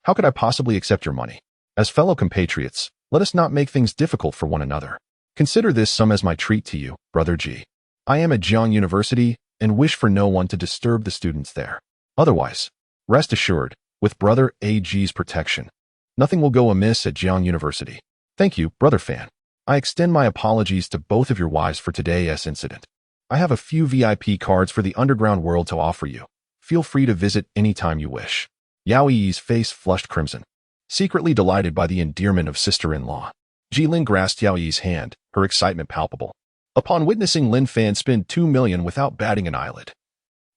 How could I possibly accept your money? As fellow compatriots, let us not make things difficult for one another. Consider this sum as my treat to you, Brother G. I am at Jiang University and wish for no one to disturb the students there. Otherwise, rest assured, with Brother AG's protection, nothing will go amiss at Jiang University. Thank you, Brother Fan. I extend my apologies to both of your wives for today's incident. I have a few VIP cards for the underground world to offer you. Feel free to visit anytime you wish. Yao Yi's face flushed crimson, secretly delighted by the endearment of sister-in-law. Jilin grasped Yao Yi's hand, her excitement palpable. Upon witnessing Lin Fan spend 2 million without batting an eyelid,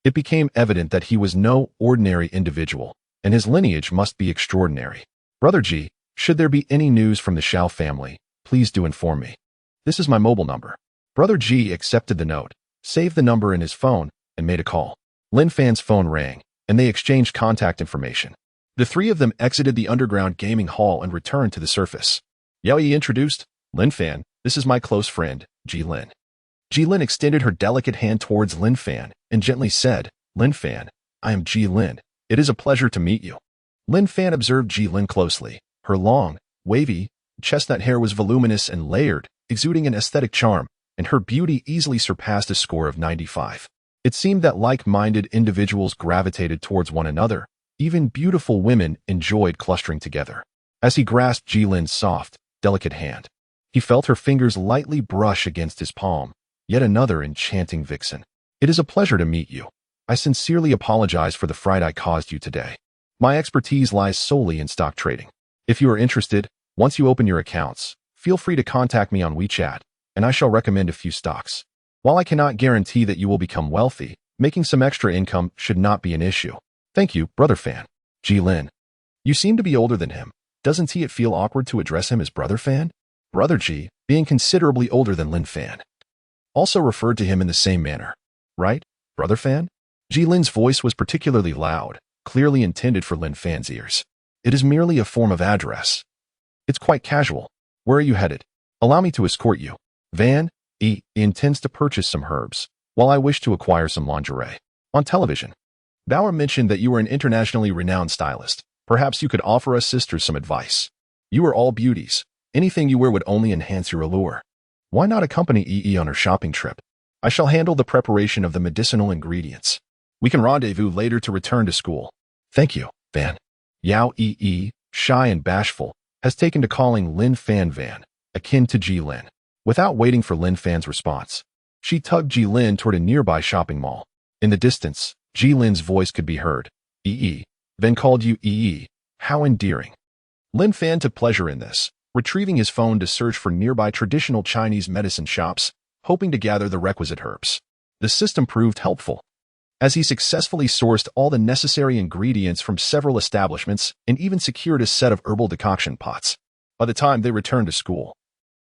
it became evident that he was no ordinary individual, and his lineage must be extraordinary. Brother G, should there be any news from the Xiao family, please do inform me. This is my mobile number. Brother G accepted the note, saved the number in his phone, and made a call. Lin Fan's phone rang, and they exchanged contact information. The three of them exited the underground gaming hall and returned to the surface. Yao Yi introduced, Lin Fan, this is my close friend, Jilin. Jilin extended her delicate hand towards Lin Fan and gently said, Lin Fan, I am Jilin. It is a pleasure to meet you. Lin Fan observed Jilin closely. Her long, wavy, chestnut hair was voluminous and layered, exuding an aesthetic charm, and her beauty easily surpassed a score of 95. It seemed that like-minded individuals gravitated towards one another. Even beautiful women enjoyed clustering together. As he grasped Jilin's soft, delicate hand, he felt her fingers lightly brush against his palm. Yet another enchanting vixen. It is a pleasure to meet you. I sincerely apologize for the fright I caused you today. My expertise lies solely in stock trading. If you are interested, once you open your accounts, feel free to contact me on WeChat, and I shall recommend a few stocks. While I cannot guarantee that you will become wealthy, making some extra income should not be an issue. Thank you, Brother Fan. Jilin. You seem to be older than him. Doesn't it feel awkward to address him as Brother Fan? Brother G, being considerably older than Lin Fan, also referred to him in the same manner. Right, Brother Fan? Jilin's voice was particularly loud, clearly intended for Lin Fan's ears. It is merely a form of address. It's quite casual. Where are you headed? Allow me to escort you. Van, he intends to purchase some herbs, while I wish to acquire some lingerie. On television, Bauer mentioned that you were an internationally renowned stylist. Perhaps you could offer us sisters some advice. You are all beauties. Anything you wear would only enhance your allure. Why not accompany EE on her shopping trip? I shall handle the preparation of the medicinal ingredients. We can rendezvous later to return to school. Thank you, Van. Yao EE, shy and bashful, has taken to calling Lin Fan Van, akin to Jilin. Without waiting for Lin Fan's response, she tugged Jilin toward a nearby shopping mall. In the distance, Jilin's voice could be heard. EE. Van called you EE. How endearing. Lin Fan took pleasure in this, retrieving his phone to search for nearby traditional Chinese medicine shops, hoping to gather the requisite herbs. The system proved helpful, as he successfully sourced all the necessary ingredients from several establishments and even secured a set of herbal decoction pots. By the time they returned to school,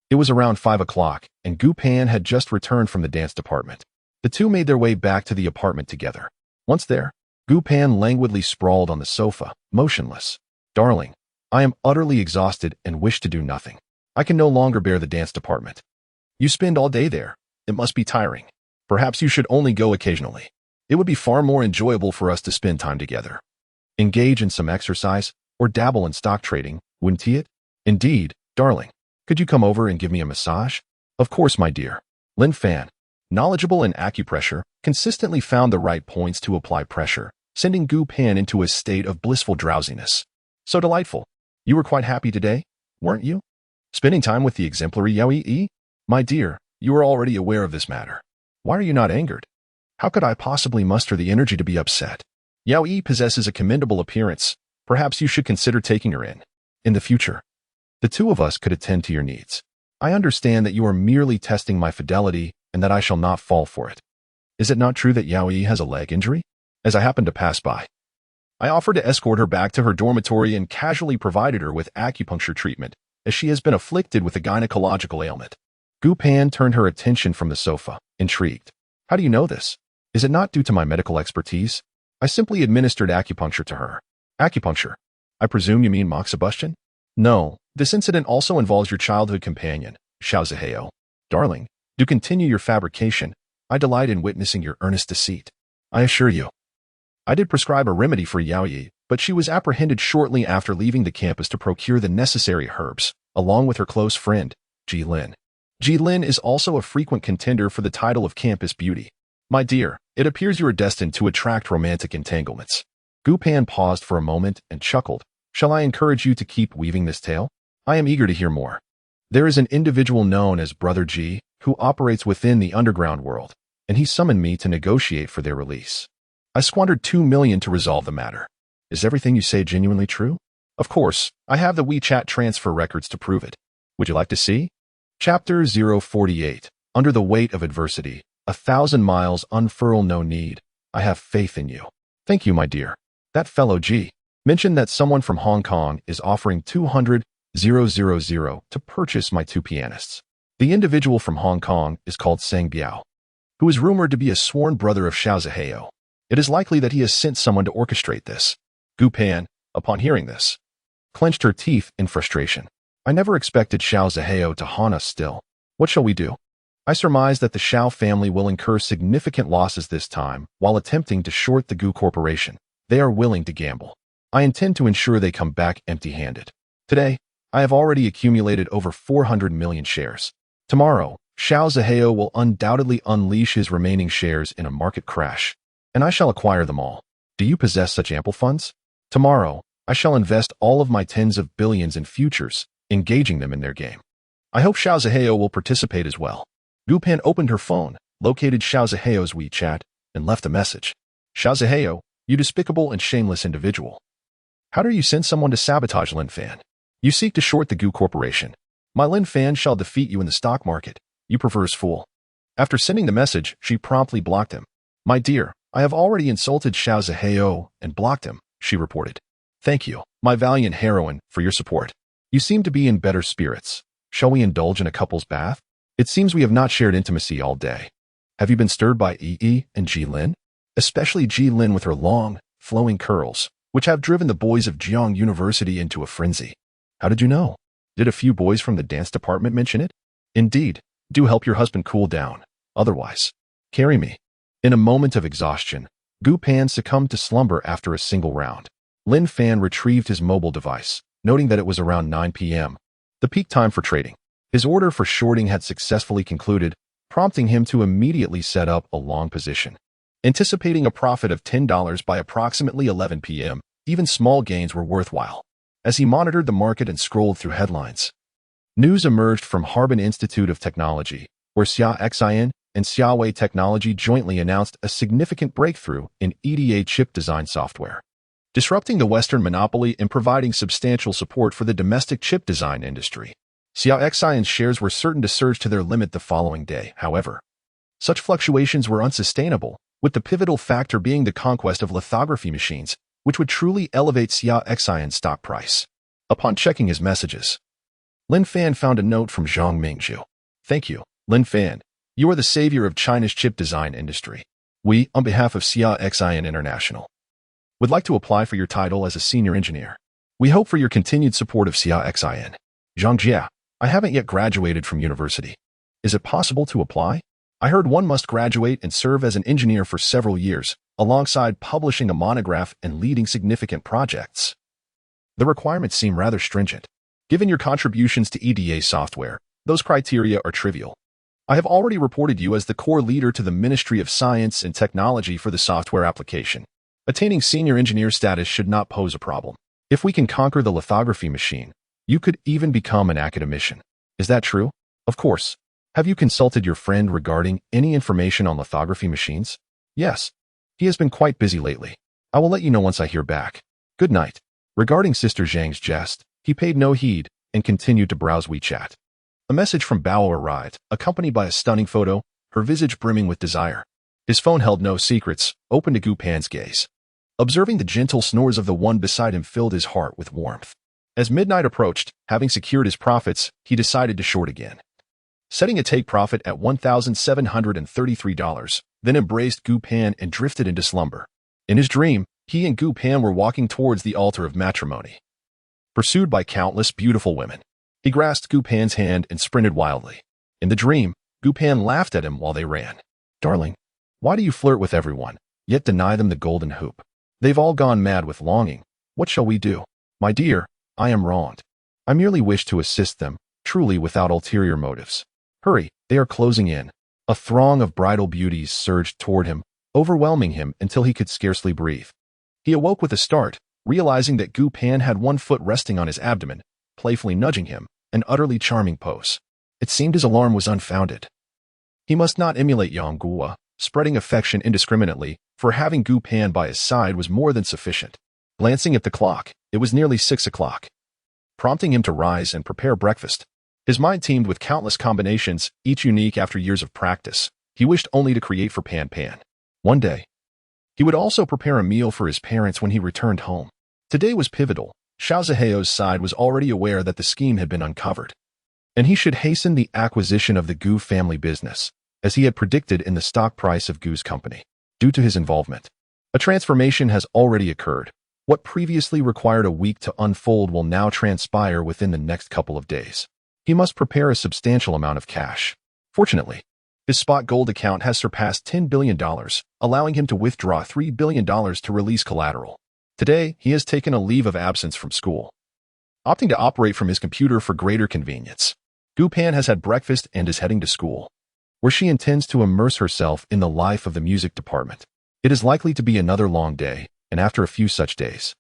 it was around 5 o'clock, and Gu Pan had just returned from the dance department. The two made their way back to the apartment together. Once there, Gu Pan languidly sprawled on the sofa, motionless. Darling, I am utterly exhausted and wish to do nothing. I can no longer bear the dance department. You spend all day there. It must be tiring. Perhaps you should only go occasionally. It would be far more enjoyable for us to spend time together. Engage in some exercise, or dabble in stock trading, wouldn't it? Indeed, darling. Could you come over and give me a massage? Of course, my dear. Lin Fan, knowledgeable in acupressure, consistently found the right points to apply pressure, sending Gu Pan into a state of blissful drowsiness. So delightful. You were quite happy today, weren't you? Spending time with the exemplary Yao Yi? My dear, you are already aware of this matter. Why are you not angered? How could I possibly muster the energy to be upset? Yao Yi possesses a commendable appearance. Perhaps you should consider taking her in. In the future, the two of us could attend to your needs. I understand that you are merely testing my fidelity and that I shall not fall for it. Is it not true that Yao Yi has a leg injury? As I happened to pass by, I offered to escort her back to her dormitory and casually provided her with acupuncture treatment, as she has been afflicted with a gynecological ailment. Gu Pan turned her attention from the sofa, intrigued. How do you know this? Is it not due to my medical expertise? I simply administered acupuncture to her. Acupuncture? I presume you mean moxibustion? No, this incident also involves your childhood companion, Xiao Zihao. Darling, do continue your fabrication. I delight in witnessing your earnest deceit. I assure you. I did prescribe a remedy for Yao Yi, but she was apprehended shortly after leaving the campus to procure the necessary herbs, along with her close friend, Ji Lin. Ji Lin is also a frequent contender for the title of campus beauty. My dear, it appears you are destined to attract romantic entanglements. Gu Pan paused for a moment and chuckled. Shall I encourage you to keep weaving this tale? I am eager to hear more. There is an individual known as Brother Ji who operates within the underground world, and he summoned me to negotiate for their release. I squandered 2 million to resolve the matter. Is everything you say genuinely true? Of course, I have the WeChat transfer records to prove it. Would you like to see? Chapter 048. Under the weight of adversity, 1,000 miles unfurl no need. I have faith in you. Thank you, my dear. That fellow G mentioned that someone from Hong Kong is offering 200,000 to purchase my 2 pianists. The individual from Hong Kong is called Sang Biao, who is rumored to be a sworn brother of Xiao Zihao. It is likely that he has sent someone to orchestrate this. Gu Pan, upon hearing this, clenched her teeth in frustration. I never expected Xiao Zihao to haunt us still. What shall we do? I surmise that the Xiao family will incur significant losses this time while attempting to short the Gu Corporation. They are willing to gamble. I intend to ensure they come back empty-handed. Today, I have already accumulated over 400 million shares. Tomorrow, Xiao Zihao will undoubtedly unleash his remaining shares in a market crash, and I shall acquire them all. Do you possess such ample funds? Tomorrow, I shall invest all of my tens of billions in futures, engaging them in their game. I hope Xiao Zihao will participate as well. Gu Pan opened her phone, located Xiao Zihao's WeChat, and left a message. Xiao Zihao, you despicable and shameless individual. How dare you send someone to sabotage Lin Fan? You seek to short the Gu Corporation. My Lin Fan shall defeat you in the stock market, you perverse fool. After sending the message, she promptly blocked him. My dear, I have already insulted Xiao Zihao and blocked him, she reported. Thank you, my valiant heroine, for your support. You seem to be in better spirits. Shall we indulge in a couple's bath? It seems we have not shared intimacy all day. Have you been stirred by Yi and Ji Lin? Especially Ji Lin with her long, flowing curls, which have driven the boys of Jiang University into a frenzy. How did you know? Did a few boys from the dance department mention it? Indeed. Do help your husband cool down. Otherwise, carry me. In a moment of exhaustion, Gu Pan succumbed to slumber after a single round. Lin Fan retrieved his mobile device, noting that it was around 9 p.m., the peak time for trading. His order for shorting had successfully concluded, prompting him to immediately set up a long position. Anticipating a profit of $10 by approximately 11 p.m., even small gains were worthwhile. As he monitored the market and scrolled through headlines, news emerged from Harbin Institute of Technology, where Xia Xian and Xiaowei Technology jointly announced a significant breakthrough in EDA chip design software, disrupting the Western monopoly and providing substantial support for the domestic chip design industry. Xia Xian's shares were certain to surge to their limit the following day, however. Such fluctuations were unsustainable, with the pivotal factor being the conquest of lithography machines, which would truly elevate Xia Xian's stock price. Upon checking his messages, Lin Fan found a note from Zhang Mingzhu. Thank you, Lin Fan. You are the savior of China's chip design industry. We, on behalf of Xia Xian International, would like to apply for your title as a senior engineer. We hope for your continued support of Xia Xian. Zhang Jia, I haven't yet graduated from university. Is it possible to apply? I heard one must graduate and serve as an engineer for several years, alongside publishing a monograph and leading significant projects. The requirements seem rather stringent. Given your contributions to EDA software, those criteria are trivial. I have already reported you as the core leader to the Ministry of Science and Technology for the software application. Attaining senior engineer status should not pose a problem. If we can conquer the lithography machine, you could even become an academician. Is that true? Of course. Have you consulted your friend regarding any information on lithography machines? Yes. He has been quite busy lately. I will let you know once I hear back. Good night. Regarding Sister Zhang's jest, he paid no heed and continued to browse WeChat. A message from Bao arrived, accompanied by a stunning photo, her visage brimming with desire. His phone held no secrets, open to Gu Pan's gaze. Observing the gentle snores of the one beside him filled his heart with warmth. As midnight approached, having secured his profits, he decided to short again. Setting a take profit at $1,733, then embraced Gu Pan and drifted into slumber. In his dream, he and Gu Pan were walking towards the altar of matrimony. Pursued by countless beautiful women, he grasped Gu Pan's hand and sprinted wildly. In the dream, Gu Pan laughed at him while they ran. Darling, why do you flirt with everyone, yet deny them the golden hoop? They've all gone mad with longing. What shall we do? My dear, I am wronged. I merely wish to assist them, truly without ulterior motives. Hurry, they are closing in. A throng of bridal beauties surged toward him, overwhelming him until he could scarcely breathe. He awoke with a start, realizing that Gu Pan had one foot resting on his abdomen, playfully nudging him, an utterly charming pose. It seemed his alarm was unfounded. He must not emulate Yang Guo, spreading affection indiscriminately, for having Gu Pan by his side was more than sufficient. Glancing at the clock, it was nearly 6 o'clock. Prompting him to rise and prepare breakfast. His mind teemed with countless combinations, each unique after years of practice. He wished only to create for Pan Pan. One day, he would also prepare a meal for his parents when he returned home. Today was pivotal. Xiao Ziheo's side was already aware that the scheme had been uncovered, and he should hasten the acquisition of the Gu family business, as he had predicted in the stock price of Gu's company. Due to his involvement, a transformation has already occurred. What previously required a week to unfold will now transpire within the next couple of days. He must prepare a substantial amount of cash. Fortunately, his spot gold account has surpassed $10 billion, allowing him to withdraw $3 billion to release collateral. Today, he has taken a leave of absence from school, opting to operate from his computer for greater convenience. Gu Pan has had breakfast and is heading to school, where she intends to immerse herself in the life of the music department. It is likely to be another long day, and after a few such days,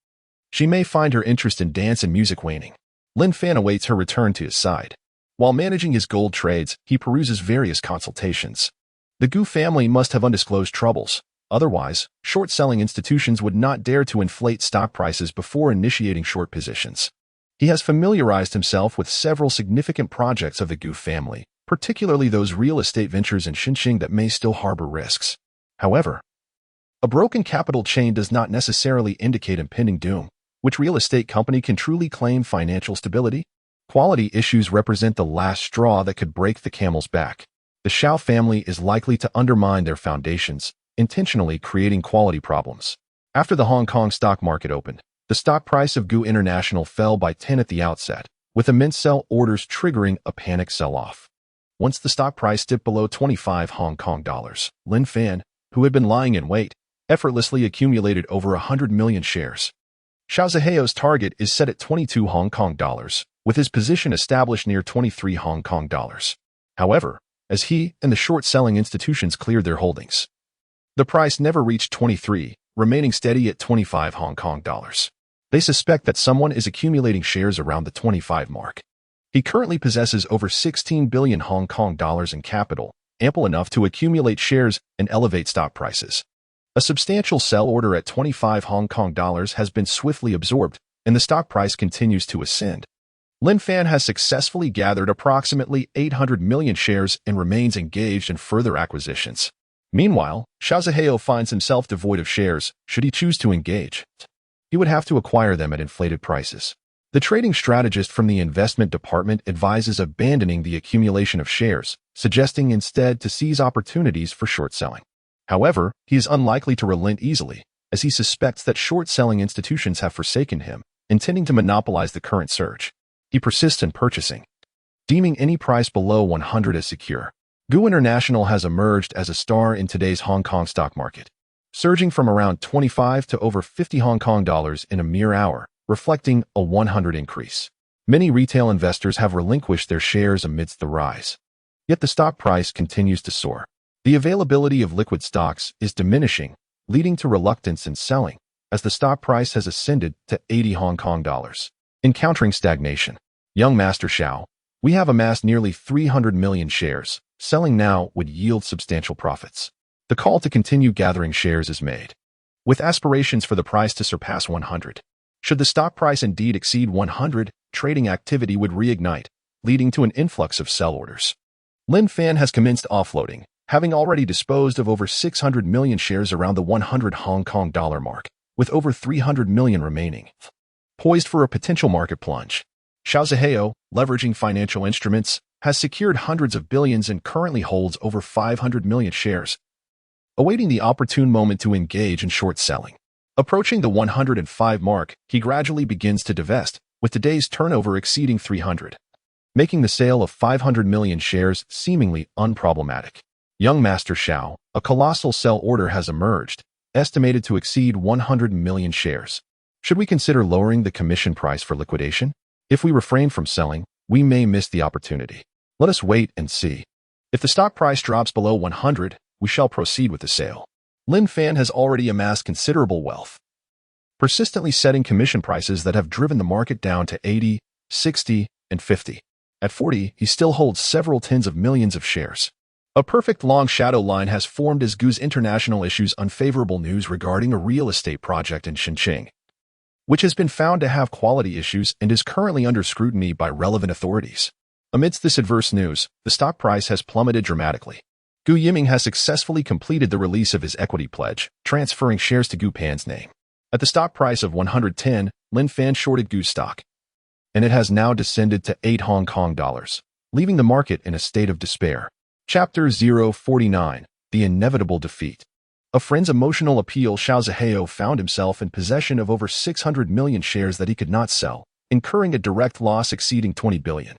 she may find her interest in dance and music waning. Lin Fan awaits her return to his side. While managing his gold trades, he peruses various consultations. The Gu family must have undisclosed troubles. Otherwise, short-selling institutions would not dare to inflate stock prices before initiating short positions. He has familiarized himself with several significant projects of the Gu family, particularly those real estate ventures in Xinjiang that may still harbor risks. However, a broken capital chain does not necessarily indicate impending doom. Which real estate company can truly claim financial stability? Quality issues represent the last straw that could break the camel's back. The Xiao family is likely to undermine their foundations, intentionally creating quality problems. After the Hong Kong stock market opened, the stock price of Gu International fell by 10 at the outset, with immense sell orders triggering a panic sell-off. Once the stock price dipped below 25 Hong Kong dollars, Lin Fan, who had been lying in wait, effortlessly accumulated over 100 million shares. Xiao Ziheo's target is set at 22 Hong Kong dollars, with his position established near 23 Hong Kong dollars. However, as he and the short-selling institutions cleared their holdings, the price never reached 23, remaining steady at 25 Hong Kong dollars. They suspect that someone is accumulating shares around the 25 mark. He currently possesses over 16 billion Hong Kong dollars in capital, ample enough to accumulate shares and elevate stock prices. A substantial sell order at 25 Hong Kong dollars has been swiftly absorbed, and the stock price continues to ascend. Lin Fan has successfully gathered approximately 800 million shares and remains engaged in further acquisitions. Meanwhile, Xiao Ziheo finds himself devoid of shares, should he choose to engage. He would have to acquire them at inflated prices. The trading strategist from the investment department advises abandoning the accumulation of shares, suggesting instead to seize opportunities for short selling. However, he is unlikely to relent easily, as he suspects that short-selling institutions have forsaken him, intending to monopolize the current surge. He persists in purchasing, deeming any price below 100 as secure. Gu International has emerged as a star in today's Hong Kong stock market, surging from around 25 to over 50 Hong Kong dollars in a mere hour, reflecting a 100 increase. Many retail investors have relinquished their shares amidst the rise. Yet the stock price continues to soar. The availability of liquid stocks is diminishing, leading to reluctance in selling, as the stock price has ascended to 80 Hong Kong dollars. Encountering stagnation. Young Master Xiao, we have amassed nearly 300 million shares. Selling now would yield substantial profits. The call to continue gathering shares is made, with aspirations for the price to surpass 100. Should the stock price indeed exceed 100, trading activity would reignite, leading to an influx of sell orders. Lin Fan has commenced offloading, having already disposed of over 600 million shares around the 100 Hong Kong dollar mark, with over 300 million remaining. Poised for a potential market plunge, Xiao, leveraging financial instruments, has secured hundreds of billions and currently holds over 500 million shares, awaiting the opportune moment to engage in short selling. Approaching the 105 mark, he gradually begins to divest, with today's turnover exceeding 300, making the sale of 500 million shares seemingly unproblematic. Young Master Xiao, a colossal sell order has emerged, estimated to exceed 100 million shares. Should we consider lowering the commission price for liquidation? If we refrain from selling, we may miss the opportunity. Let us wait and see. If the stock price drops below 100, we shall proceed with the sale. Lin Fan has already amassed considerable wealth, persistently setting commission prices that have driven the market down to 80, 60, and 50. At 40, he still holds several tens of millions of shares. A perfect long shadow line has formed as Gu's International issues unfavorable news regarding a real estate project in Shenzhen, which has been found to have quality issues and is currently under scrutiny by relevant authorities. Amidst this adverse news, the stock price has plummeted dramatically. Gu Yiming has successfully completed the release of his equity pledge, transferring shares to Gu Pan's name. At the stock price of 110, Lin Fan shorted Gu's stock, and it has now descended to 8 Hong Kong dollars, leaving the market in a state of despair. Chapter 049, The Inevitable Defeat. A friend's emotional appeal. Xiao found himself in possession of over 600 million shares that he could not sell, incurring a direct loss exceeding 20 billion.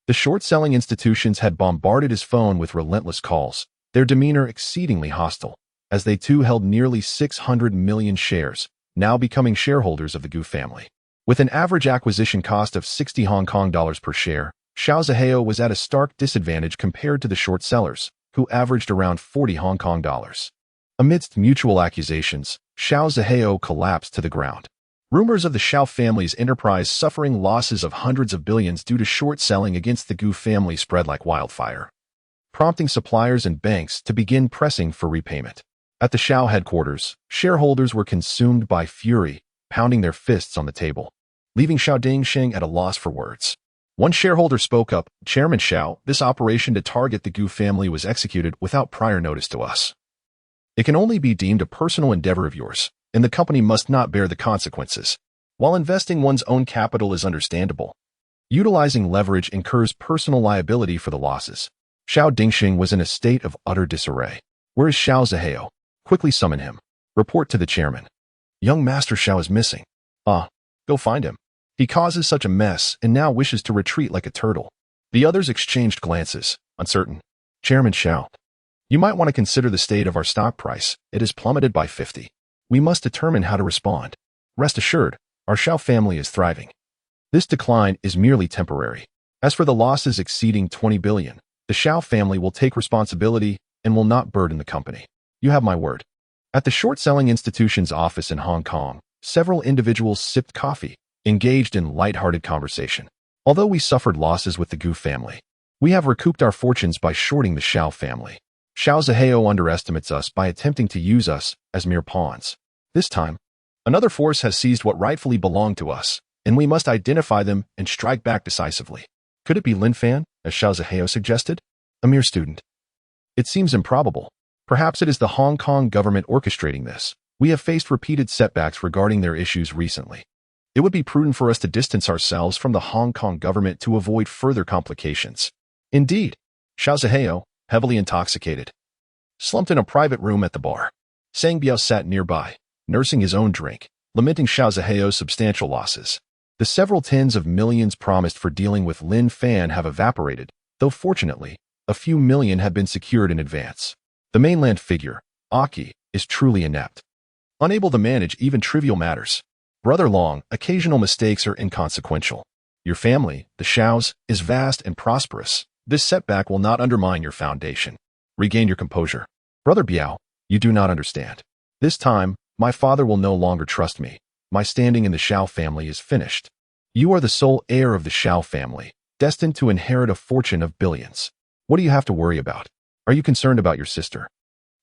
The short-selling institutions had bombarded his phone with relentless calls, their demeanor exceedingly hostile, as they too held nearly 600 million shares, now becoming shareholders of the Gu family. With an average acquisition cost of 60 Hong Kong dollars per share, Xiao was at a stark disadvantage compared to the short sellers, who averaged around 40 Hong Kong dollars. Amidst mutual accusations, Xiao collapsed to the ground. Rumors of the Xiao family's enterprise suffering losses of hundreds of billions due to short selling against the Gu family spread like wildfire, prompting suppliers and banks to begin pressing for repayment. At the Xiao headquarters, shareholders were consumed by fury, pounding their fists on the table, leaving Xiao Dingsheng at a loss for words. One shareholder spoke up, "Chairman Xiao, this operation to target the Gu family was executed without prior notice to us. It can only be deemed a personal endeavor of yours, and the company must not bear the consequences. While investing one's own capital is understandable, utilizing leverage incurs personal liability for the losses." Xiao Dingsheng was in a state of utter disarray. "Where is Xiao? Quickly summon him. Report to the chairman. Young Master Xiao is missing." Go find him. He causes such a mess and now wishes to retreat like a turtle." The others exchanged glances, uncertain. "Chairman Xiao, you might want to consider the state of our stock price. It has plummeted by 50. We must determine how to respond. Rest assured, our Xiao family is thriving. This decline is merely temporary. As for the losses exceeding 20 billion, the Xiao family will take responsibility and will not burden the company. You have my word." At the short-selling institution's office in Hong Kong, several individuals sipped coffee, engaged in light-hearted conversation. "Although we suffered losses with the Gu family, we have recouped our fortunes by shorting the Xiao family. Xiao underestimates us by attempting to use us as mere pawns. This time, another force has seized what rightfully belonged to us, and we must identify them and strike back decisively. Could it be Lin Fan, as Xiao suggested? A mere student. It seems improbable. Perhaps it is the Hong Kong government orchestrating this. We have faced repeated setbacks regarding their issues recently. It would be prudent for us to distance ourselves from the Hong Kong government to avoid further complications." Indeed, Xiao, heavily intoxicated, slumped in a private room at the bar. Sang Biao sat nearby, nursing his own drink, lamenting Xiao's substantial losses. The several tens of millions promised for dealing with Lin Fan have evaporated, though fortunately, a few million have been secured in advance. The mainland figure, Aki, is truly inept, unable to manage even trivial matters. Brother Long, occasional mistakes are inconsequential. Your family, the Xiaos, is vast and prosperous. This setback will not undermine your foundation. Regain your composure. Brother Biao, you do not understand. This time, my father will no longer trust me. My standing in the Xiao family is finished. You are the sole heir of the Xiao family, destined to inherit a fortune of billions. What do you have to worry about? Are you concerned about your sister?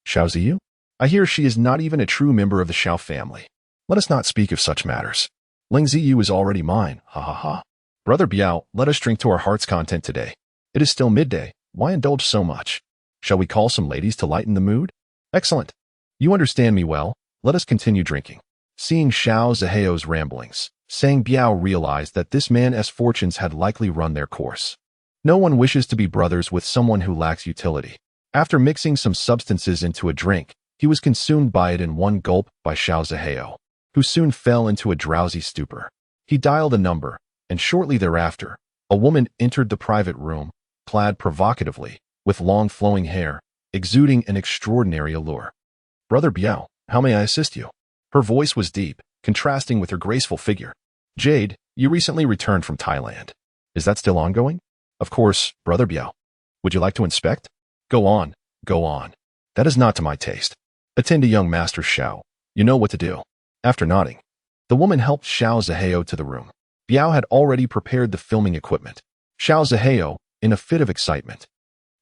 Xiao Ziyu? I hear she is not even a true member of the Xiao family. Let us not speak of such matters. Ling Ziyu is already mine, ha ha ha. Brother Biao, let us drink to our heart's content today. It is still midday. Why indulge so much? Shall we call some ladies to lighten the mood? Excellent. You understand me well. Let us continue drinking. Seeing Xiao Ziheo's ramblings, Sang Biao realized that this man's fortunes had likely run their course. No one wishes to be brothers with someone who lacks utility. After mixing some substances into a drink, he was consumed by it in one gulp by Xiao Ziheo, who soon fell into a drowsy stupor. He dialed a number, and shortly thereafter, a woman entered the private room, clad provocatively, with long flowing hair, exuding an extraordinary allure. Brother Biao, how may I assist you? Her voice was deep, contrasting with her graceful figure. Jade, you recently returned from Thailand. Is that still ongoing? Of course, Brother Biao. Would you like to inspect? Go on, go on. That is not to my taste. Attend to young Master Xiao. You know what to do. After nodding, the woman helped Xiao Ziheo to the room. Biao had already prepared the filming equipment. Xiao Ziheo, in a fit of excitement,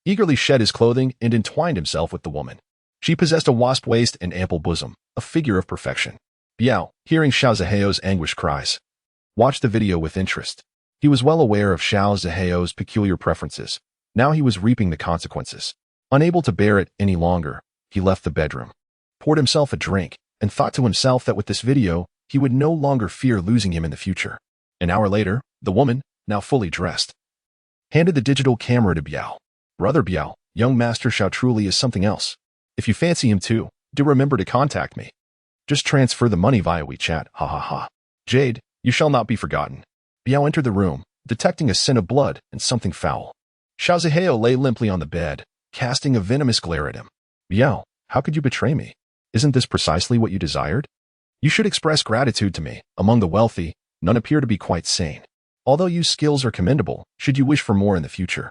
eagerly shed his clothing and entwined himself with the woman. She possessed a wasp waist and ample bosom, a figure of perfection. Biao, hearing Xiao Ziheo's anguished cries, watched the video with interest. He was well aware of Xiao Ziheo's peculiar preferences. Now he was reaping the consequences. Unable to bear it any longer, he left the bedroom, poured himself a drink, and thought to himself that with this video, he would no longer fear losing him in the future. An hour later, the woman, now fully dressed, handed the digital camera to Biao. Brother Biao, young Master Xiao truly is something else. If you fancy him too, do remember to contact me. Just transfer the money via WeChat, ha ha ha. Jade, you shall not be forgotten. Biao entered the room, detecting a scent of blood and something foul. Xiao Ziheo lay limply on the bed, casting a venomous glare at him. Biao, how could you betray me? Isn't this precisely what you desired? You should express gratitude to me. Among the wealthy, none appear to be quite sane. Although your skills are commendable, should you wish for more in the future,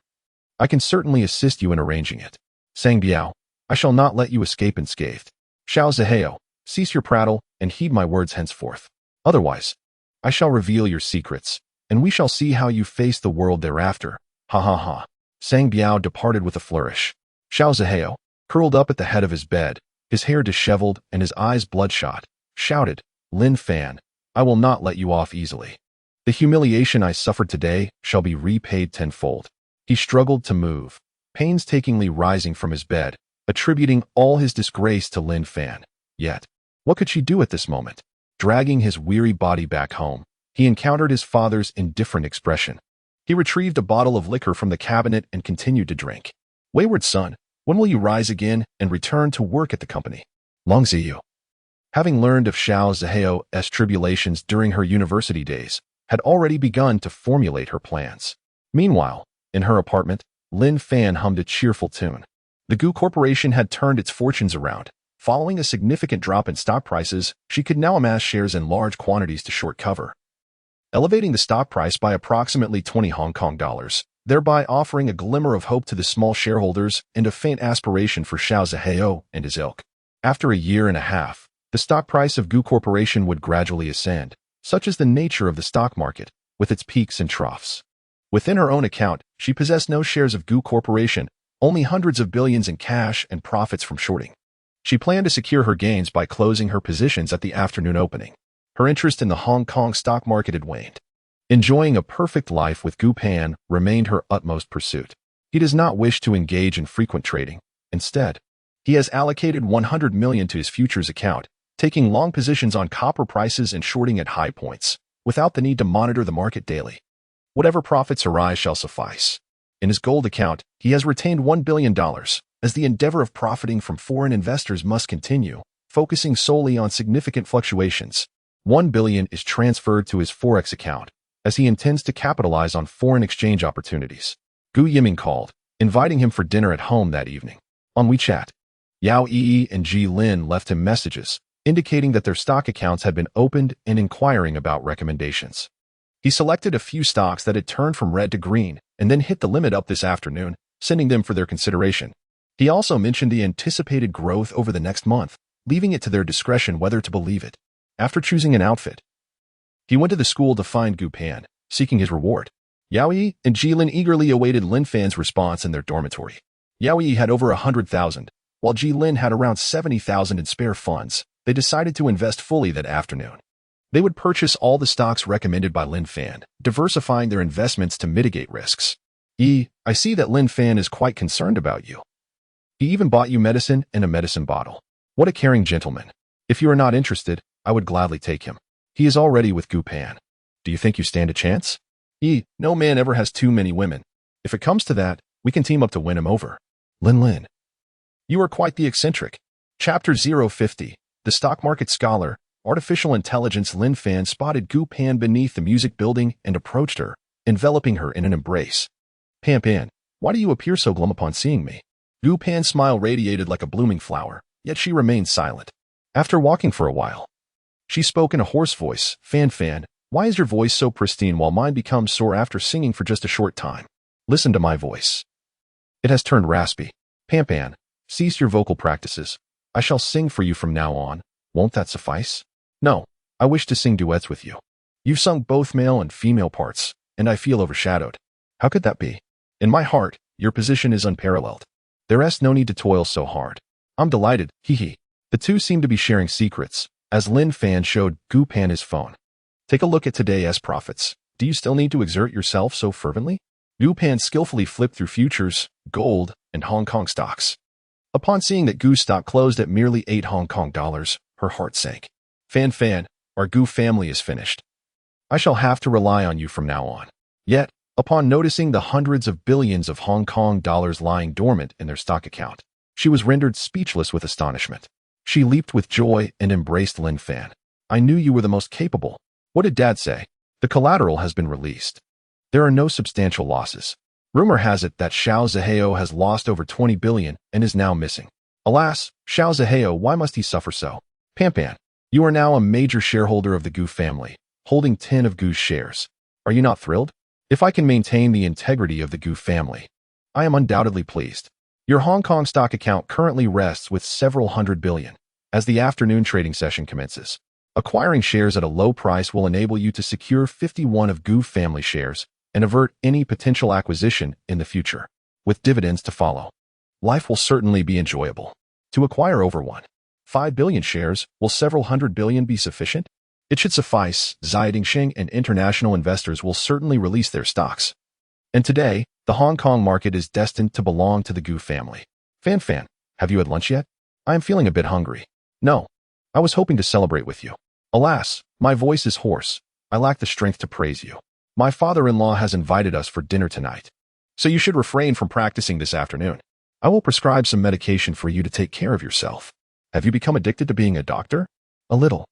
I can certainly assist you in arranging it. Sang Biao, I shall not let you escape unscathed. Xiao Ziheo, cease your prattle and heed my words henceforth. Otherwise, I shall reveal your secrets, and we shall see how you face the world thereafter. Ha ha ha. Sang Biao departed with a flourish. Xiao Ziheo, curled up at the head of his bed, his hair disheveled and his eyes bloodshot, shouted, Lin Fan, I will not let you off easily. The humiliation I suffered today shall be repaid tenfold. He struggled to move, painstakingly rising from his bed, attributing all his disgrace to Lin Fan. Yet, what could she do at this moment? Dragging his weary body back home, he encountered his father's indifferent expression. He retrieved a bottle of liquor from the cabinet and continued to drink. Wayward son, when will you rise again and return to work at the company? Long Ziyu, having learned of Xiao Ziheo's tribulations during her university days, had already begun to formulate her plans. Meanwhile, in her apartment, Lin Fan hummed a cheerful tune. The Gu Corporation had turned its fortunes around. Following a significant drop in stock prices, she could now amass shares in large quantities to short cover, elevating the stock price by approximately 20 Hong Kong dollars, thereby offering a glimmer of hope to the small shareholders and a faint aspiration for Xiao Ziheo and his ilk. After a year and a half, the stock price of Gu Corporation would gradually ascend. Such is the nature of the stock market, with its peaks and troughs. Within her own account, she possessed no shares of Gu Corporation, only hundreds of billions in cash and profits from shorting. She planned to secure her gains by closing her positions at the afternoon opening. Her interest in the Hong Kong stock market had waned. Enjoying a perfect life with Gu Pan remained her utmost pursuit. He does not wish to engage in frequent trading. Instead, he has allocated 100 million to his futures account, taking long positions on copper prices and shorting at high points, without the need to monitor the market daily. Whatever profits arise shall suffice. In his gold account, he has retained $1 billion, as the endeavor of profiting from foreign investors must continue, focusing solely on significant fluctuations. 1 billion is transferred to his Forex account, as he intends to capitalize on foreign exchange opportunities. Gu Yiming called, inviting him for dinner at home that evening. On WeChat, Yao Yi and Ji Lin left him messages, indicating that their stock accounts had been opened and inquiring about recommendations. He selected a few stocks that had turned from red to green and then hit the limit up this afternoon, sending them for their consideration. He also mentioned the anticipated growth over the next month, leaving it to their discretion whether to believe it. After choosing an outfit, he went to the school to find Gu Pan, seeking his reward. Yao Yi and Jilin eagerly awaited Lin Fan's response in their dormitory. Yao Yi had over 100,000, while Jilin had around 70,000 in spare funds. They decided to invest fully that afternoon. They would purchase all the stocks recommended by Lin Fan, diversifying their investments to mitigate risks. I see that Lin Fan is quite concerned about you. He even bought you medicine and a medicine bottle. What a caring gentleman. If you are not interested, I would gladly take him. He is already with Gu Pan. Do you think you stand a chance? No man ever has too many women. If it comes to that, we can team up to win him over. Lin. You are quite the eccentric. Chapter 050. The Stock Market Scholar, Artificial Intelligence. Lin Fan spotted Gu Pan beneath the music building and approached her, enveloping her in an embrace. Pan, why do you appear so glum upon seeing me? Gu Pan's smile radiated like a blooming flower, yet she remained silent. After walking for a while, she spoke in a hoarse voice. Fan, why is your voice so pristine while mine becomes sore after singing for just a short time? Listen to my voice. It has turned raspy. Pan, cease your vocal practices. I shall sing for you from now on. Won't that suffice? No, I wish to sing duets with you. You've sung both male and female parts, and I feel overshadowed. How could that be? In my heart, your position is unparalleled. There is no need to toil so hard. I'm delighted, hee. The two seemed to be sharing secrets, as Lin Fan showed Gu Pan his phone. Take a look at today's profits. Do you still need to exert yourself so fervently? Gu Pan skillfully flipped through futures, gold, and Hong Kong stocks. Upon seeing that Gu's stock closed at merely $8 Hong Kong, her heart sank. Fan, our Gu family is finished. I shall have to rely on you from now on. Yet, upon noticing the hundreds of billions of Hong Kong dollars lying dormant in their stock account, she was rendered speechless with astonishment. She leaped with joy and embraced Lin Fan. I knew you were the most capable. What did Dad say? The collateral has been released. There are no substantial losses. Rumor has it that Xiao Zihao has lost over 20 billion and is now missing. Alas, Xiao Zihao, why must he suffer so? Pan, you are now a major shareholder of the Gu family, holding 10 of Gu's shares. Are you not thrilled? If I can maintain the integrity of the Gu family, I am undoubtedly pleased. Your Hong Kong stock account currently rests with several hundred billion. As the afternoon trading session commences, acquiring shares at a low price will enable you to secure 51 of Gu family shares and avert any potential acquisition in the future, with dividends to follow. Life will certainly be enjoyable. To acquire over 1.5 billion shares, will several hundred billion be sufficient? It should suffice. Zhang and international investors will certainly release their stocks. And today, the Hong Kong market is destined to belong to the Gu family. Fan, have you had lunch yet? I am feeling a bit hungry. No, I was hoping to celebrate with you. Alas, my voice is hoarse. I lack the strength to praise you. My father-in-law has invited us for dinner tonight, so you should refrain from practicing this afternoon. I will prescribe some medication for you to take care of yourself. Have you become addicted to being a doctor? A little.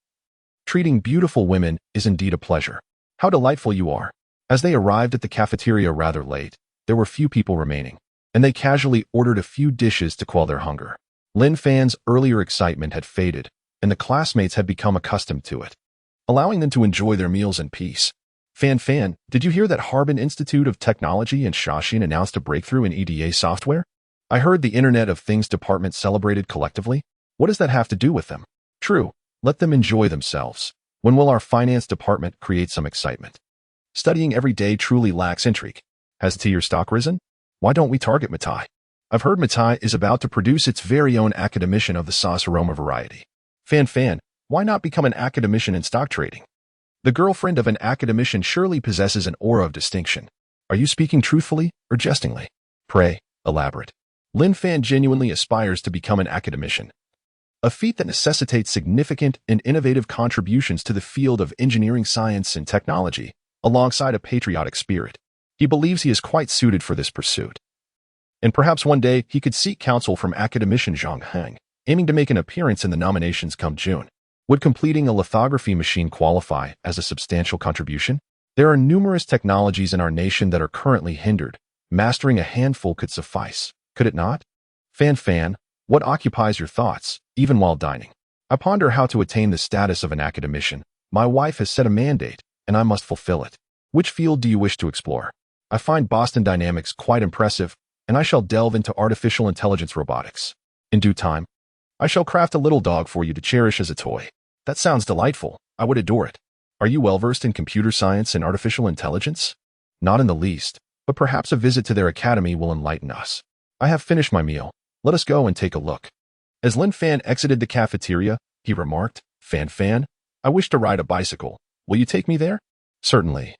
Treating beautiful women is indeed a pleasure. How delightful you are. As they arrived at the cafeteria rather late, there were few people remaining, and they casually ordered a few dishes to quell their hunger. Lin Fan's earlier excitement had faded, and the classmates had become accustomed to it, allowing them to enjoy their meals in peace. Fan, did you hear that Harbin Institute of Technology in Shaoxing announced a breakthrough in EDA software? I heard the Internet of Things department celebrated collectively. What does that have to do with them? True, let them enjoy themselves. When will our finance department create some excitement? Studying every day truly lacks intrigue. Has your stock risen? Why don't we target Matai? I've heard Matai is about to produce its very own academician of the sauce aroma variety. Fan, why not become an academician in stock trading? The girlfriend of an academician surely possesses an aura of distinction. Are you speaking truthfully or jestingly? Pray, elaborate. Lin Fan genuinely aspires to become an academician, a feat that necessitates significant and innovative contributions to the field of engineering, science, and technology, alongside a patriotic spirit. He believes he is quite suited for this pursuit. And perhaps one day he could seek counsel from academician Zhang Hai, aiming to make an appearance in the nominations come June. Would completing a lithography machine qualify as a substantial contribution? There are numerous technologies in our nation that are currently hindered. Mastering a handful could suffice, could it not? Fan, what occupies your thoughts, even while dining? I ponder how to attain the status of an academician. My wife has set a mandate, and I must fulfill it. Which field do you wish to explore? I find Boston Dynamics quite impressive, and I shall delve into artificial intelligence robotics. In due time, I shall craft a little dog for you to cherish as a toy. That sounds delightful. I would adore it. Are you well-versed in computer science and artificial intelligence? Not in the least, but perhaps a visit to their academy will enlighten us. I have finished my meal. Let us go and take a look. As Lin Fan exited the cafeteria, he remarked, Fan, I wish to ride a bicycle. Will you take me there? Certainly.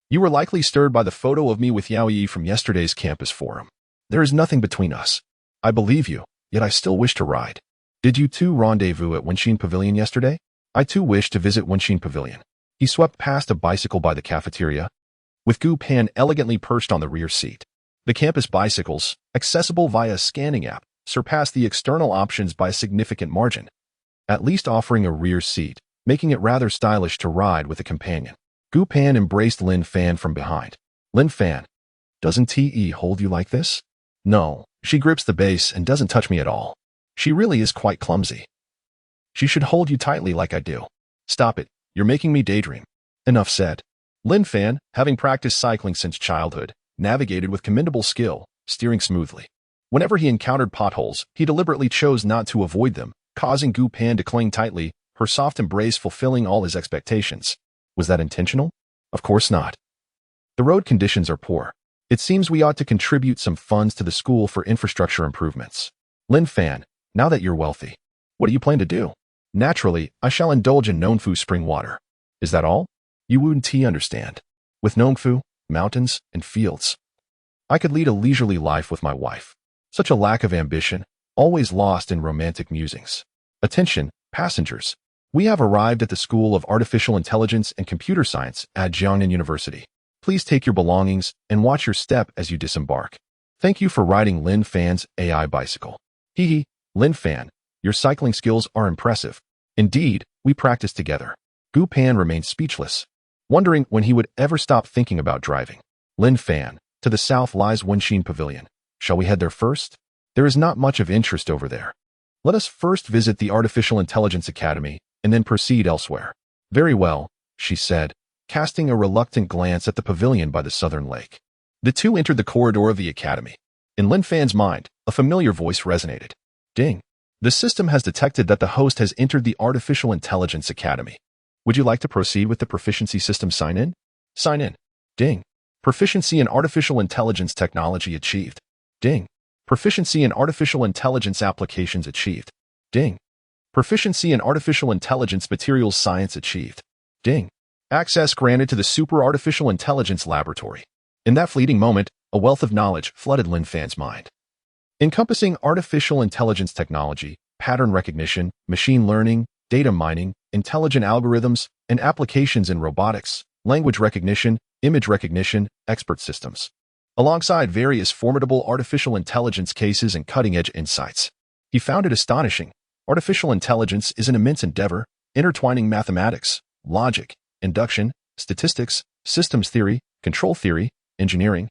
You were likely stirred by the photo of me with Yao Yi from yesterday's campus forum. There is nothing between us. I believe you, yet I still wish to ride. Did you two rendezvous at Wenshin Pavilion yesterday? I too wish to visit Wenshin Pavilion. He swept past a bicycle by the cafeteria, with Gu Pan elegantly perched on the rear seat. The campus bicycles, accessible via a scanning app, surpassed the external options by a significant margin, at least offering a rear seat, making it rather stylish to ride with a companion. Gu Pan embraced Lin Fan from behind. Lin Fan, doesn't TE hold you like this? No, she grips the base and doesn't touch me at all. She really is quite clumsy. She should hold you tightly like I do. Stop it, you're making me daydream. Enough said. Lin Fan, having practiced cycling since childhood, navigated with commendable skill, steering smoothly. Whenever he encountered potholes, he deliberately chose not to avoid them, causing Gu Pan to cling tightly, her soft embrace fulfilling all his expectations. Was that intentional? Of course not. The road conditions are poor. It seems we ought to contribute some funds to the school for infrastructure improvements. Lin Fan, now that you're wealthy, what do you plan to do? Naturally, I shall indulge in Nongfu spring water. Is that all? You wouldn't understand. With Nongfu, mountains, and fields, I could lead a leisurely life with my wife. Such a lack of ambition, always lost in romantic musings. Attention, passengers. We have arrived at the School of Artificial Intelligence and Computer Science at Jiangnan University. Please take your belongings and watch your step as you disembark. Thank you for riding Lin Fan's AI bicycle. Hee, Lin Fan, your cycling skills are impressive. Indeed, we practiced together. Gu Pan remained speechless, wondering when he would ever stop thinking about driving. Lin Fan, to the south lies Wenshin Pavilion. Shall we head there first? There is not much of interest over there. Let us first visit the Artificial Intelligence Academy and then proceed elsewhere. Very well, she said, casting a reluctant glance at the pavilion by the southern lake. The two entered the corridor of the academy. In Lin Fan's mind, a familiar voice resonated. Ding. The system has detected that the host has entered the Artificial Intelligence Academy. Would you like to proceed with the proficiency system sign-in? Sign in. Ding. Proficiency in artificial intelligence technology achieved. Ding. Proficiency in artificial intelligence applications achieved. Ding. Proficiency in artificial intelligence materials science achieved. Ding. Access granted to the Super Artificial Intelligence Laboratory. In that fleeting moment, a wealth of knowledge flooded Lin Fan's mind. Encompassing artificial intelligence technology, pattern recognition, machine learning, data mining, intelligent algorithms, and applications in robotics, language recognition, image recognition, expert systems, alongside various formidable artificial intelligence cases and cutting-edge insights. He found it astonishing. Artificial intelligence is an immense endeavor, intertwining mathematics, logic, induction, statistics, systems theory, control theory, engineering,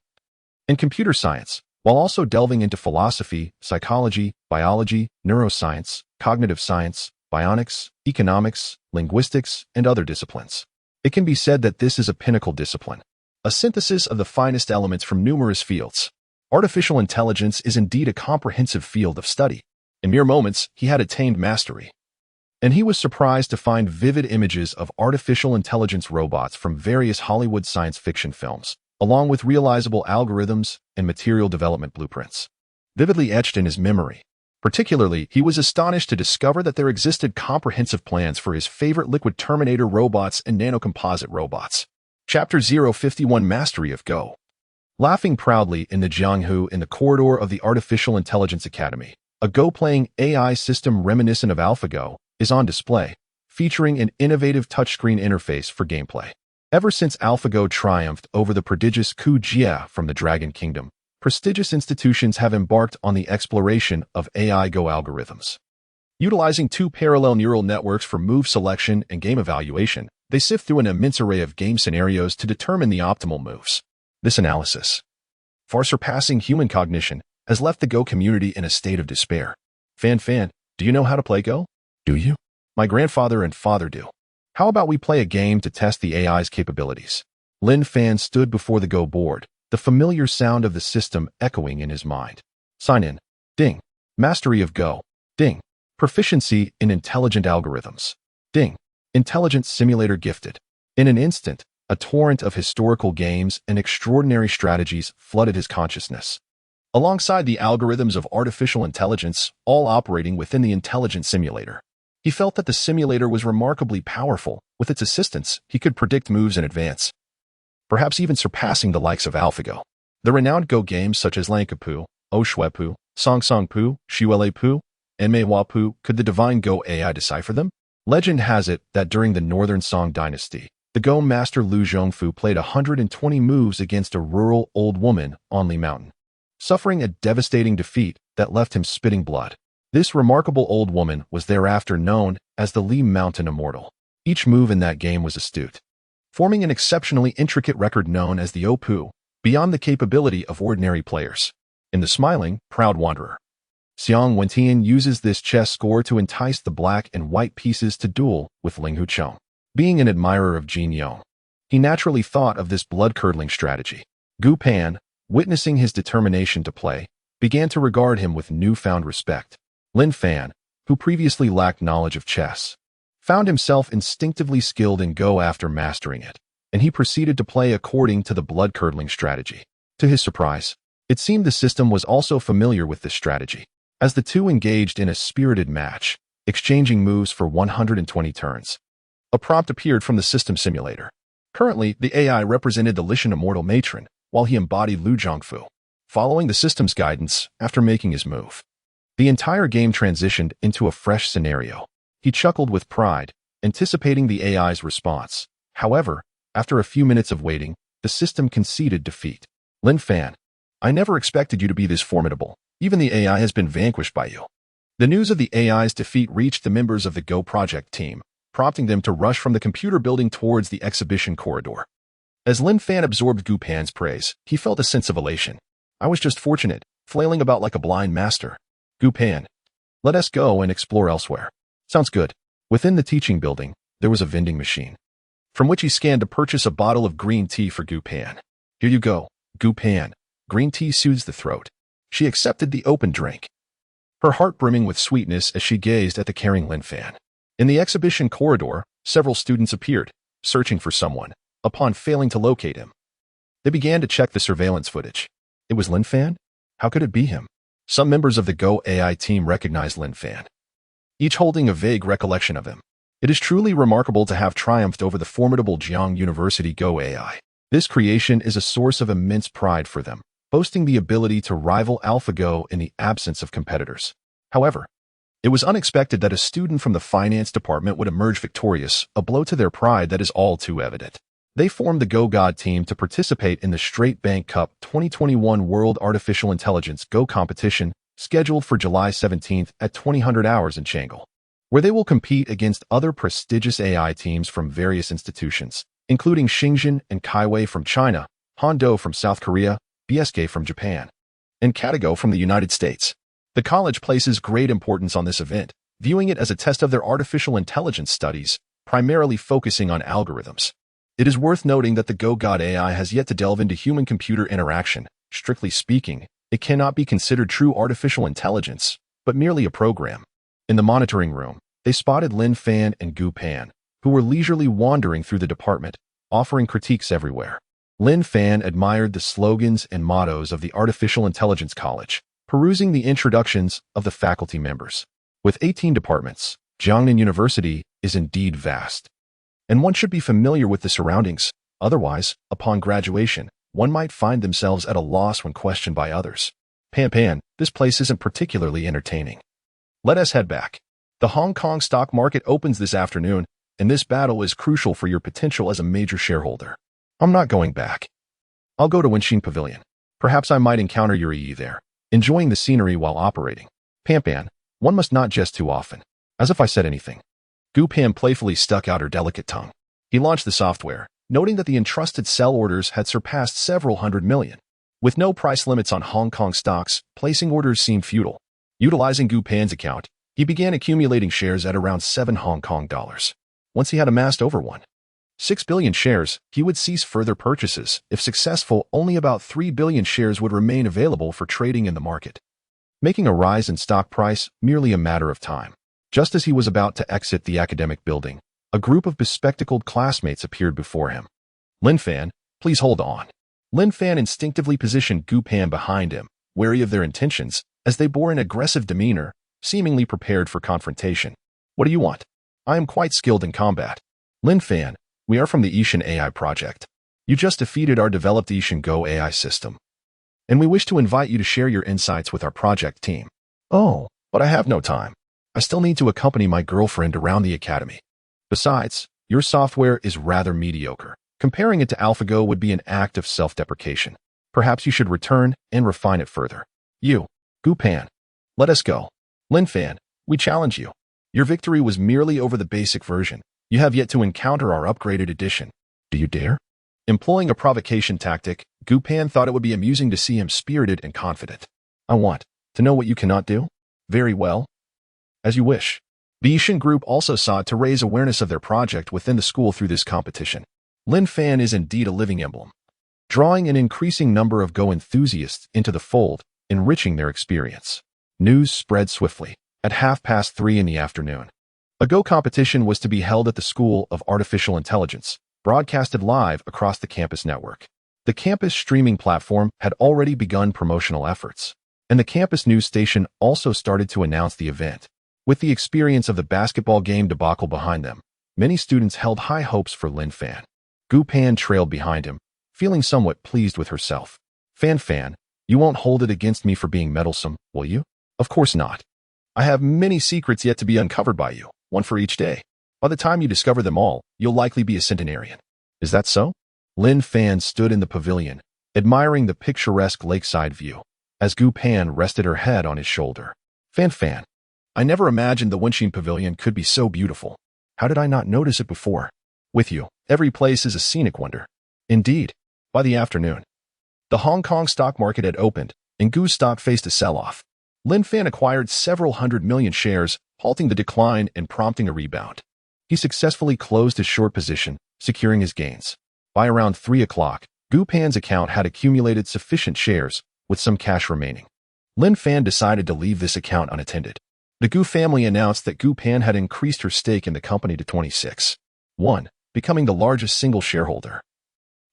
and computer science, while also delving into philosophy, psychology, biology, neuroscience, cognitive science, bionics, economics, linguistics, and other disciplines. It can be said that this is a pinnacle discipline, a synthesis of the finest elements from numerous fields. Artificial intelligence is indeed a comprehensive field of study. In mere moments, he had attained mastery. And he was surprised to find vivid images of artificial intelligence robots from various Hollywood science fiction films, along with realizable algorithms and material development blueprints, vividly etched in his memory. Particularly, he was astonished to discover that there existed comprehensive plans for his favorite liquid Terminator robots and nanocomposite robots. Chapter 051 Mastery of Go. Laughing proudly in the Jianghu in the corridor of the Artificial Intelligence Academy, a Go-playing AI system reminiscent of AlphaGo is on display, featuring an innovative touchscreen interface for gameplay. Ever since AlphaGo triumphed over the prodigious Ku Jia from the Dragon Kingdom, prestigious institutions have embarked on the exploration of AI Go algorithms. Utilizing two parallel neural networks for move selection and game evaluation, they sift through an immense array of game scenarios to determine the optimal moves. This analysis, far surpassing human cognition, has left the Go community in a state of despair. Fan, do you know how to play Go? Do you? My grandfather and father do. How about we play a game to test the AI's capabilities? Lin Fan stood before the Go board, the familiar sound of the system echoing in his mind. Sign in. Ding. Mastery of Go. Ding. Proficiency in intelligent algorithms. Ding. Intelligence simulator gifted. In an instant, a torrent of historical games and extraordinary strategies flooded his consciousness. Alongside the algorithms of artificial intelligence, all operating within the intelligent simulator. He felt that the simulator was remarkably powerful. With its assistance, he could predict moves in advance, perhaps even surpassing the likes of AlphaGo. The renowned Go games such as Lankapu, Oshwepu, Songsongpu, Shuelepu, and Meihuapu, could the divine Go AI decipher them? Legend has it that during the Northern Song dynasty, the Go master Lu Zhongfu played 120 moves against a rural old woman on Li Mountain, suffering a devastating defeat that left him spitting blood. This remarkable old woman was thereafter known as the Li Mountain Immortal. Each move in that game was astute, forming an exceptionally intricate record known as the Opu, beyond the capability of ordinary players. In the smiling, proud wanderer, Xiang Wentian uses this chess score to entice the black and white pieces to duel with Ling Huchong. Being an admirer of Jin Yong, he naturally thought of this blood-curdling strategy. Gu Pan, witnessing his determination to play, began to regard him with newfound respect. Lin Fan, who previously lacked knowledge of chess, found himself instinctively skilled in Go after mastering it, and he proceeded to play according to the blood-curdling strategy. To his surprise, it seemed the system was also familiar with this strategy, as the two engaged in a spirited match, exchanging moves for 120 turns. A prompt appeared from the system simulator. Currently, the AI represented the Lishan Immortal Matron, while he embodied Lu Zhongfu, following the system's guidance after making his move. The entire game transitioned into a fresh scenario. He chuckled with pride, anticipating the AI's response. However, after a few minutes of waiting, the system conceded defeat. Lin Fan, I never expected you to be this formidable. Even the AI has been vanquished by you. The news of the AI's defeat reached the members of the Go project team, prompting them to rush from the computer building towards the exhibition corridor. As Lin Fan absorbed Gu Pan's praise, he felt a sense of elation. I was just fortunate, flailing about like a blind master. Gu Pan, let us go and explore elsewhere. Sounds good. Within the teaching building, there was a vending machine, from which he scanned to purchase a bottle of green tea for Gu Pan. Here you go, Gu Pan. Green tea soothes the throat. She accepted the open drink, her heart brimming with sweetness as she gazed at the caring Lin Fan. In the exhibition corridor, several students appeared, searching for someone. Upon failing to locate him, they began to check the surveillance footage. It was Lin Fan? How could it be him? Some members of the Go AI team recognized Lin Fan, each holding a vague recollection of him. It is truly remarkable to have triumphed over the formidable Jiang University Go AI. This creation is a source of immense pride for them, boasting the ability to rival AlphaGo in the absence of competitors. However, it was unexpected that a student from the finance department would emerge victorious, a blow to their pride that is all too evident. They formed the Go God team to participate in the Straight Bank Cup 2021 World Artificial Intelligence Go competition, scheduled for July 17th at 2000 hours in Chang'an, where they will compete against other prestigious AI teams from various institutions, including Xinjiang and Kaiwei from China, Hondo from South Korea, BSK from Japan, and Katago from the United States. The college places great importance on this event, viewing it as a test of their artificial intelligence studies, primarily focusing on algorithms. It is worth noting that the Go God AI has yet to delve into human-computer interaction. Strictly speaking, it cannot be considered true artificial intelligence, but merely a program. In the monitoring room, they spotted Lin Fan and Gu Pan, who were leisurely wandering through the department, offering critiques everywhere. Lin Fan admired the slogans and mottos of the Artificial Intelligence College, perusing the introductions of the faculty members. With 18 departments, Jiangnan University is indeed vast, and one should be familiar with the surroundings. Otherwise, upon graduation, one might find themselves at a loss when questioned by others. Pan, this place isn't particularly entertaining. Let us head back. The Hong Kong stock market opens this afternoon, and this battle is crucial for your potential as a major shareholder. I'm not going back. I'll go to Wenxin Pavilion. Perhaps I might encounter Yuri there, enjoying the scenery while operating. Pan, one must not jest too often. As if I said anything. Gu Pan playfully stuck out her delicate tongue. He launched the software, noting that the entrusted sell orders had surpassed several hundred million. With no price limits on Hong Kong stocks, placing orders seemed futile. Utilizing Gu Pan's account, he began accumulating shares at around 7 Hong Kong dollars. Once he had amassed over 1 6 billion shares, he would cease further purchases. If successful, only about 3 billion shares would remain available for trading in the market, making a rise in stock price merely a matter of time. Just as he was about to exit the academic building, a group of bespectacled classmates appeared before him. Lin Fan, please hold on. Lin Fan instinctively positioned Gu Pan behind him, wary of their intentions, as they bore an aggressive demeanor, seemingly prepared for confrontation. What do you want? I am quite skilled in combat. Lin Fan, we are from the Ishan AI project. You just defeated our developed Ishan Go AI system, and we wish to invite you to share your insights with our project team. Oh, but I have no time. I still need to accompany my girlfriend around the academy. Besides, your software is rather mediocre. Comparing it to AlphaGo would be an act of self-deprecation. Perhaps you should return and refine it further. You, Gu Pan, let us go. Lin Fan, we challenge you. Your victory was merely over the basic version. You have yet to encounter our upgraded edition. Do you dare? Employing a provocation tactic, Gu Pan thought it would be amusing to see him spirited and confident. I want to know what you cannot do? Very well. As you wish. The Ishan group also sought to raise awareness of their project within the school through this competition. Lin Fan is indeed a living emblem, drawing an increasing number of Go enthusiasts into the fold, enriching their experience. News spread swiftly. At 3:30 in the afternoon, a Go competition was to be held at the School of Artificial Intelligence, broadcasted live across the campus network. The campus streaming platform had already begun promotional efforts, and the campus news station also started to announce the event. With the experience of the basketball game debacle behind them, many students held high hopes for Lin Fan. Gu Pan trailed behind him, feeling somewhat pleased with herself. Fan, you won't hold it against me for being meddlesome, will you? Of course not. I have many secrets yet to be uncovered by you, one for each day. By the time you discover them all, you'll likely be a centenarian. Is that so? Lin Fan stood in the pavilion, admiring the picturesque lakeside view, as Gu Pan rested her head on his shoulder. Fan, I never imagined the Wenshin Pavilion could be so beautiful. How did I not notice it before? With you, every place is a scenic wonder. Indeed. By the afternoon, the Hong Kong stock market had opened, and Gu's stock faced a sell-off. Lin Fan acquired several 100 million shares, halting the decline and prompting a rebound. He successfully closed his short position, securing his gains. By around 3 o'clock, Gu Pan's account had accumulated sufficient shares, with some cash remaining. Lin Fan decided to leave this account unattended. The Gu family announced that Gu Pan had increased her stake in the company to 26.1, becoming the largest single shareholder,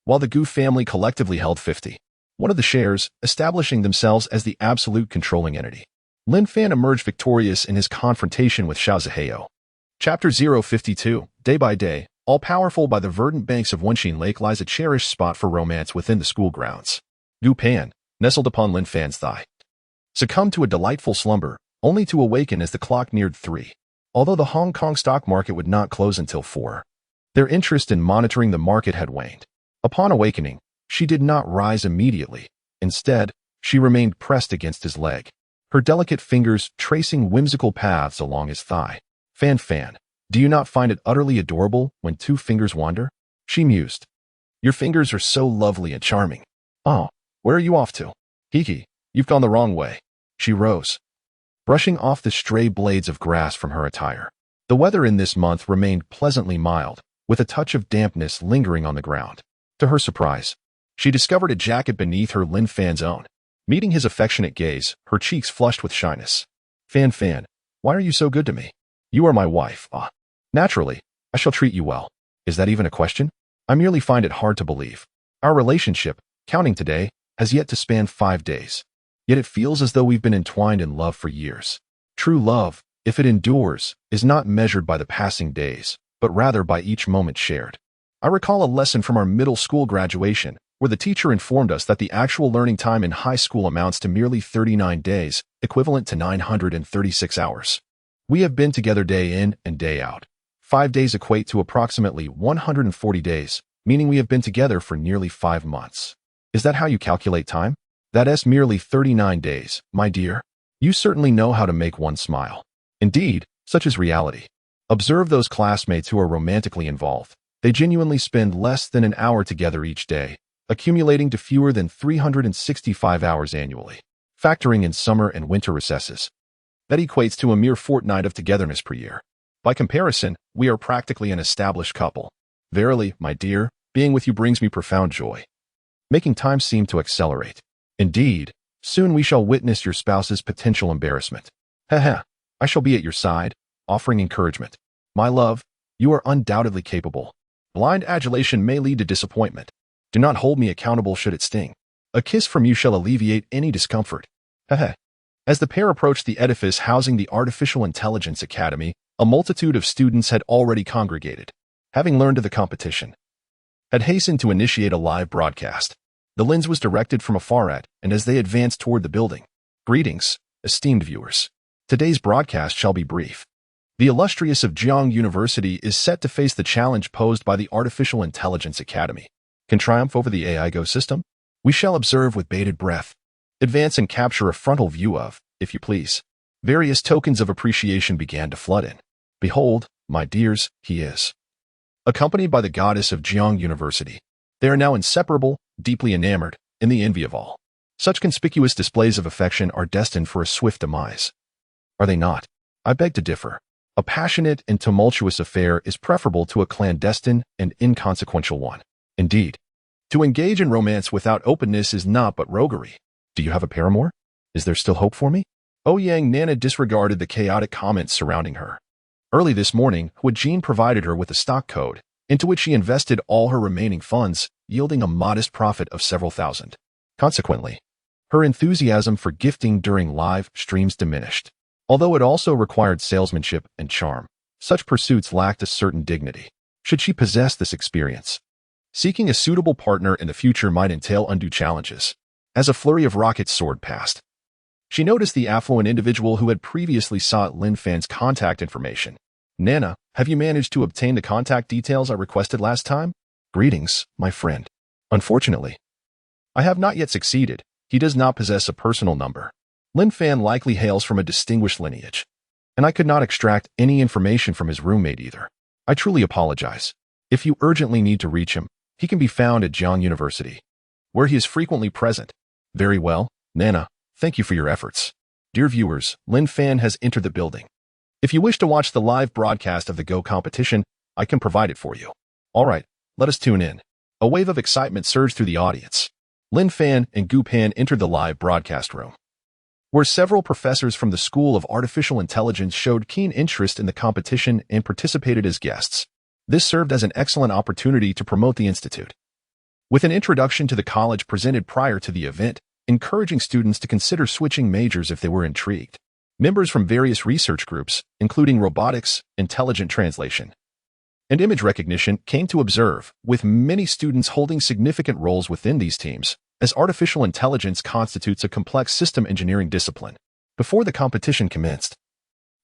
while the Gu family collectively held 50. One of the shares, establishing themselves as the absolute controlling entity. Lin Fan emerged victorious in his confrontation with Xiao Zihao. Chapter 052, Day by day, all-powerful by the verdant banks of Wenshin Lake lies a cherished spot for romance within the school grounds. Gu Pan, nestled upon Lin Fan's thigh, succumbed to a delightful slumber, only to awaken as the clock neared 3. Although the Hong Kong stock market would not close until 4, their interest in monitoring the market had waned. Upon awakening, she did not rise immediately. Instead, she remained pressed against his leg, her delicate fingers tracing whimsical paths along his thigh. Fan, do you not find it utterly adorable when two fingers wander? She mused. Your fingers are so lovely and charming. Oh, where are you off to? Kiki, you've gone the wrong way. She rose, brushing off the stray blades of grass from her attire. The weather in this month remained pleasantly mild, with a touch of dampness lingering on the ground. To her surprise, she discovered a jacket beneath her Lin Fan's own. Meeting his affectionate gaze, her cheeks flushed with shyness. Fan, why are you so good to me? You are my wife. Naturally, I shall treat you well. Is that even a question? I merely find it hard to believe. Our relationship, counting today, has yet to span 5 days. Yet it feels as though we've been entwined in love for years. True love, if it endures, is not measured by the passing days, but rather by each moment shared. I recall a lesson from our middle school graduation, where the teacher informed us that the actual learning time in high school amounts to merely 39 days, equivalent to 936 hours. We have been together day in and day out. 5 days equate to approximately 140 days, meaning we have been together for nearly 5 months. Is that how you calculate time? That's merely 39 days, my dear. You certainly know how to make one smile. Indeed, such is reality. Observe those classmates who are romantically involved. They genuinely spend less than an hour together each day, accumulating to fewer than 365 hours annually, factoring in summer and winter recesses. That equates to a mere fortnight of togetherness per year. By comparison, we are practically an established couple. Verily, my dear, being with you brings me profound joy, making time seem to accelerate. Indeed, soon we shall witness your spouse's potential embarrassment. Haha, I shall be at your side, offering encouragement. My love, you are undoubtedly capable. Blind adulation may lead to disappointment. Do not hold me accountable should it sting. A kiss from you shall alleviate any discomfort. Haha. As the pair approached the edifice housing the Artificial Intelligence Academy, a multitude of students had already congregated. Having learned of the competition, had hastened to initiate a live broadcast. The lens was directed from afar at, and as they advanced toward the building. Greetings, esteemed viewers. Today's broadcast shall be brief. The illustrious of Jiang University is set to face the challenge posed by the Artificial Intelligence Academy. Can triumph over the AI Go system? We shall observe with bated breath. Advance and capture a frontal view of, if you please. Various tokens of appreciation began to flood in. Behold, my dears, he is. Accompanied by the goddess of Jiang University. They are now inseparable, deeply enamored, in the envy of all. Such conspicuous displays of affection are destined for a swift demise. Are they not? I beg to differ. A passionate and tumultuous affair is preferable to a clandestine and inconsequential one. Indeed, to engage in romance without openness is not but roguery. Do you have a paramour? Is there still hope for me? Ouyang Nana disregarded the chaotic comments surrounding her. Early this morning, Huajin provided her with a stock code, into which she invested all her remaining funds, yielding a modest profit of several thousand. Consequently, her enthusiasm for gifting during live streams diminished. Although it also required salesmanship and charm, such pursuits lacked a certain dignity. Should she possess this experience? Seeking a suitable partner in the future might entail undue challenges. As a flurry of rockets soared past, she noticed the affluent individual who had previously sought Lin Fan's contact information. Nana, have you managed to obtain the contact details I requested last time? Greetings, my friend. Unfortunately, I have not yet succeeded. He does not possess a personal number. Lin Fan likely hails from a distinguished lineage, and I could not extract any information from his roommate either. I truly apologize. If you urgently need to reach him, he can be found at Jiang University, where he is frequently present. Very well, Nana, thank you for your efforts. Dear viewers, Lin Fan has entered the building. If you wish to watch the live broadcast of the Go competition, I can provide it for you. All right, let us tune in. A wave of excitement surged through the audience. Lin Fan and Gu Pan entered the live broadcast room, where several professors from the School of Artificial Intelligence showed keen interest in the competition and participated as guests. This served as an excellent opportunity to promote the institute, with an introduction to the college presented prior to the event, encouraging students to consider switching majors if they were intrigued. Members from various research groups, including robotics, intelligent translation, and image recognition, came to observe, with many students holding significant roles within these teams, as artificial intelligence constitutes a complex system engineering discipline. Before the competition commenced,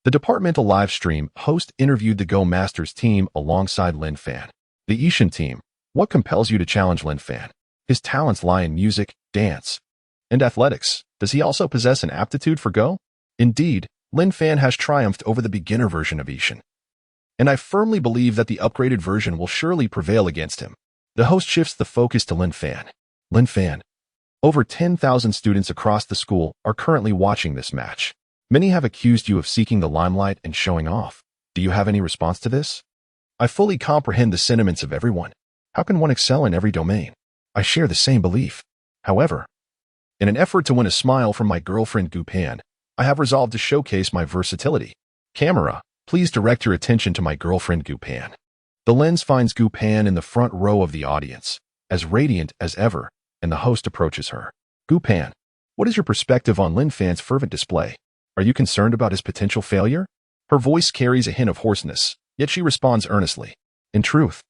the departmental live stream host interviewed the Go Masters team alongside Lin Fan. The Ishan team, what compels you to challenge Lin Fan? His talents lie in music, dance, and athletics. Does he also possess an aptitude for Go? Indeed, Lin Fan has triumphed over the beginner version of Ishan, and I firmly believe that the upgraded version will surely prevail against him. The host shifts the focus to Lin Fan. Lin Fan. Over 10,000 students across the school are currently watching this match. Many have accused you of seeking the limelight and showing off. Do you have any response to this? I fully comprehend the sentiments of everyone. How can one excel in every domain? I share the same belief. However, in an effort to win a smile from my girlfriend Gu Pan, I have resolved to showcase my versatility. Camera, please direct your attention to my girlfriend Gu Pan. The lens finds Gu Pan in the front row of the audience, as radiant as ever, and the host approaches her. Gu Pan, what is your perspective on Lin Fan's fervent display? Are you concerned about his potential failure? Her voice carries a hint of hoarseness, yet she responds earnestly. In truth,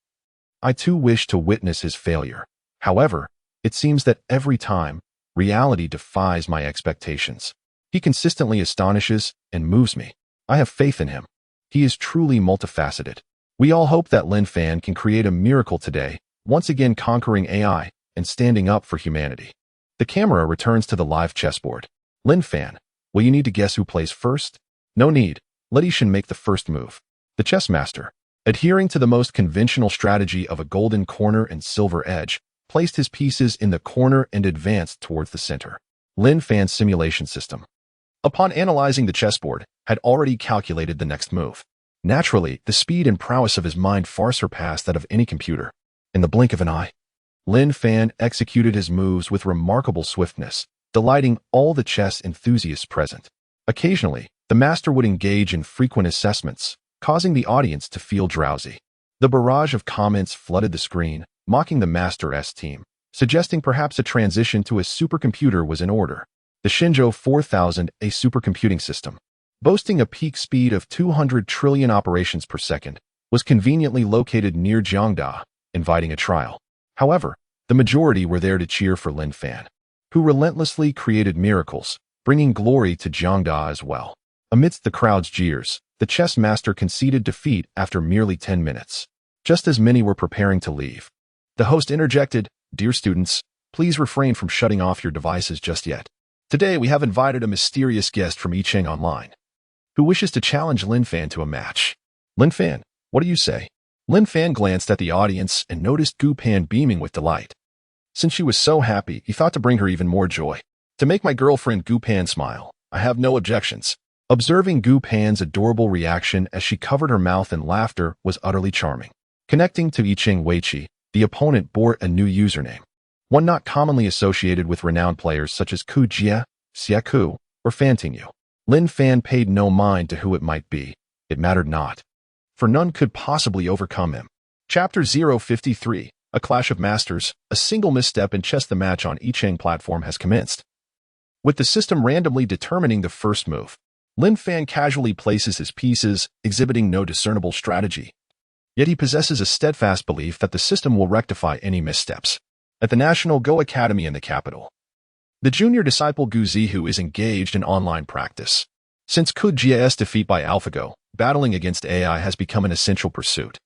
I too wish to witness his failure. However, it seems that every time, reality defies my expectations. He consistently astonishes and moves me. I have faith in him. He is truly multifaceted. We all hope that Lin Fan can create a miracle today, once again conquering AI and standing up for humanity. The camera returns to the live chessboard. Lin Fan, will you need to guess who plays first? No need. Let Ishan make the first move. The chess master, adhering to the most conventional strategy of a golden corner and silver edge, placed his pieces in the corner and advanced towards the center. Lin Fan's simulation system, upon analyzing the chessboard, had already calculated the next move. Naturally, the speed and prowess of his mind far surpassed that of any computer. In the blink of an eye, Lin Fan executed his moves with remarkable swiftness, delighting all the chess enthusiasts present. Occasionally, the master would engage in frequent assessments, causing the audience to feel drowsy. The barrage of comments flooded the screen, mocking the master's team, suggesting perhaps a transition to a supercomputer was in order. The Shenzhou 4000, a supercomputing system, boasting a peak speed of 200 trillion operations per second, was conveniently located near Jiangda, inviting a trial. However, the majority were there to cheer for Lin Fan, who relentlessly created miracles, bringing glory to Jiangda as well. Amidst the crowd's jeers, the chess master conceded defeat after merely 10 minutes. Just as many were preparing to leave, the host interjected, "Dear students, please refrain from shutting off your devices just yet. Today we have invited a mysterious guest from Yicheng Online, who wishes to challenge Lin Fan to a match." "Lin Fan, what do you say?" Lin Fan glanced at the audience and noticed Gu Pan beaming with delight. Since she was so happy, he thought to bring her even more joy. "To make my girlfriend Gu Pan smile, I have no objections." Observing Gu Pan's adorable reaction as she covered her mouth in laughter was utterly charming. Connecting to Yicheng Weiqi, the opponent bore a new username, one not commonly associated with renowned players such as Ku Jia, Xia Ku, or Fan Tingyu. Lin Fan paid no mind to who it might be. It mattered not, for none could possibly overcome him. Chapter 053, A Clash of Masters, a single misstep in chess. The match on Yicheng platform has commenced. With the system randomly determining the first move, Lin Fan casually places his pieces, exhibiting no discernible strategy. Yet he possesses a steadfast belief that the system will rectify any missteps. At the National Go Academy in the capital, the junior disciple Gu Zihu is engaged in online practice. Since Ku Jia's defeat by AlphaGo, battling against AI has become an essential pursuit.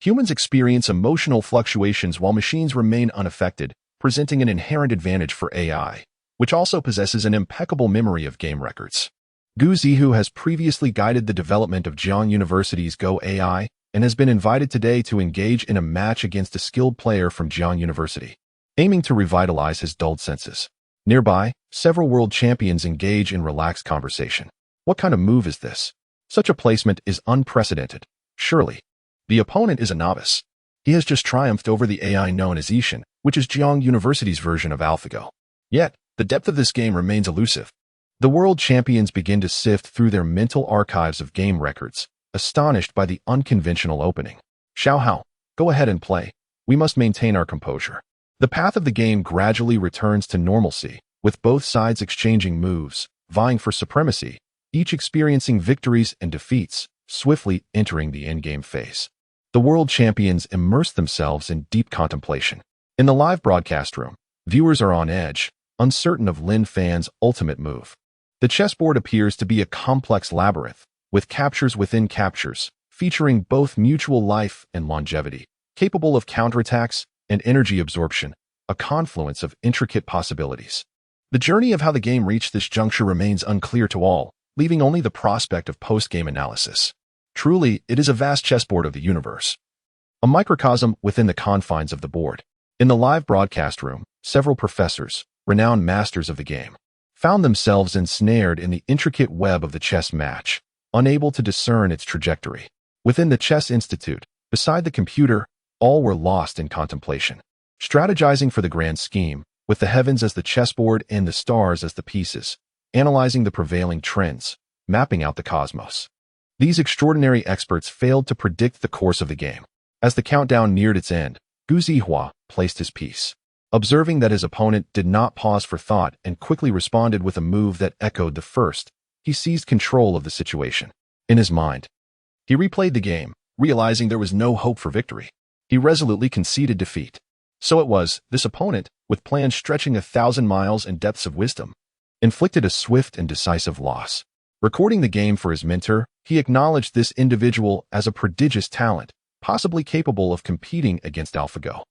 Humans experience emotional fluctuations while machines remain unaffected, presenting an inherent advantage for AI, which also possesses an impeccable memory of game records. Gu Zihu has previously guided the development of Jiang University's Go AI and has been invited today to engage in a match against a skilled player from Jiang University, aiming to revitalize his dulled senses. Nearby, several world champions engage in relaxed conversation. What kind of move is this? Such a placement is unprecedented. Surely, the opponent is a novice. He has just triumphed over the AI known as Yicheng, which is Jiang University's version of AlphaGo. Yet, the depth of this game remains elusive. The world champions begin to sift through their mental archives of game records, astonished by the unconventional opening. "Xiao Hao, go ahead and play. We must maintain our composure." The path of the game gradually returns to normalcy, with both sides exchanging moves, vying for supremacy, each experiencing victories and defeats, swiftly entering the endgame phase. The world champions immerse themselves in deep contemplation. In the live broadcast room, viewers are on edge, uncertain of Lin Fan's ultimate move. The chessboard appears to be a complex labyrinth, with captures within captures, featuring both mutual life and longevity, capable of counterattacks and energy absorption, a confluence of intricate possibilities. The journey of how the game reached this juncture remains unclear to all, leaving only the prospect of post-game analysis. Truly, it is a vast chessboard of the universe, a microcosm within the confines of the board. In the live broadcast room, several professors, renowned masters of the game, found themselves ensnared in the intricate web of the chess match, unable to discern its trajectory. Within the Chess Institute, beside the computer, all were lost in contemplation, strategizing for the grand scheme, with the heavens as the chessboard and the stars as the pieces, analyzing the prevailing trends, mapping out the cosmos. These extraordinary experts failed to predict the course of the game. As the countdown neared its end, Gu Zihua placed his piece, observing that his opponent did not pause for thought and quickly responded with a move that echoed the first. He seized control of the situation. In his mind, he replayed the game, realizing there was no hope for victory. He resolutely conceded defeat. So it was, this opponent, with plans stretching 1,000 miles and depths of wisdom, inflicted a swift and decisive loss. Recording the game for his mentor, he acknowledged this individual as a prodigious talent, possibly capable of competing against AlphaGo.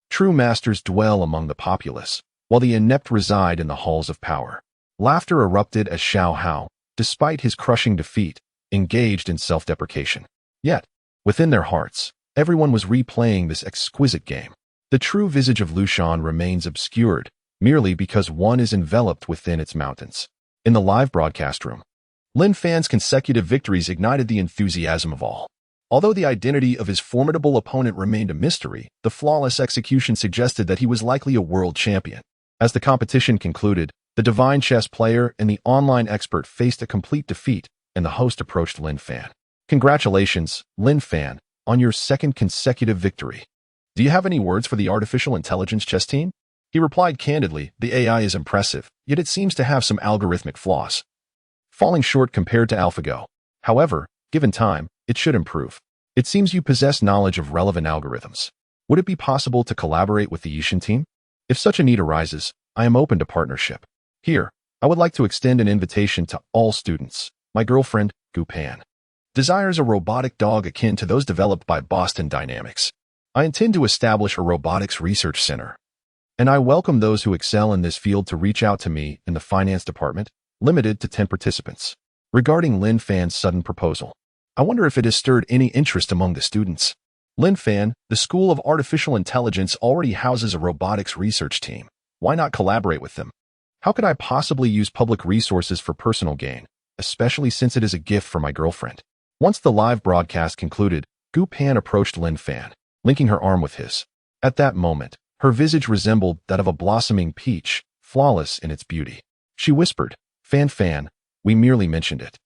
True masters dwell among the populace, while the inept reside in the halls of power. Laughter erupted as Xiao Hao, despite his crushing defeat, engaged in self-deprecation. Yet, within their hearts, everyone was replaying this exquisite game. The true visage of Lushan remains obscured, merely because one is enveloped within its mountains. In the live broadcast room, Lin Fan's consecutive victories ignited the enthusiasm of all. Although the identity of his formidable opponent remained a mystery, the flawless execution suggested that he was likely a world champion. As the competition concluded, the divine chess player and the online expert faced a complete defeat, and the host approached Lin Fan. Congratulations, Lin Fan, on your second consecutive victory. Do you have any words for the artificial intelligence chess team? He replied candidly, the AI is impressive, yet it seems to have some algorithmic flaws, falling short compared to AlphaGo. However, given time, it should improve. It seems you possess knowledge of relevant algorithms. Would it be possible to collaborate with the Yishan team? If such a need arises, I am open to partnership. Here, I would like to extend an invitation to all students. My girlfriend, Gu Pan, desires a robotic dog akin to those developed by Boston Dynamics. I intend to establish a robotics research center, and I welcome those who excel in this field to reach out to me in the finance department, limited to 10 participants. Regarding Lin Fan's sudden proposal, I wonder if it has stirred any interest among the students. Lin Fan, the School of Artificial Intelligence already houses a robotics research team. Why not collaborate with them? How could I possibly use public resources for personal gain, especially since it is a gift for my girlfriend? Once the live broadcast concluded, Gu Pan approached Lin Fan, linking her arm with his. At that moment, her visage resembled that of a blossoming peach, flawless in its beauty. She whispered, Fan, we merely mentioned it.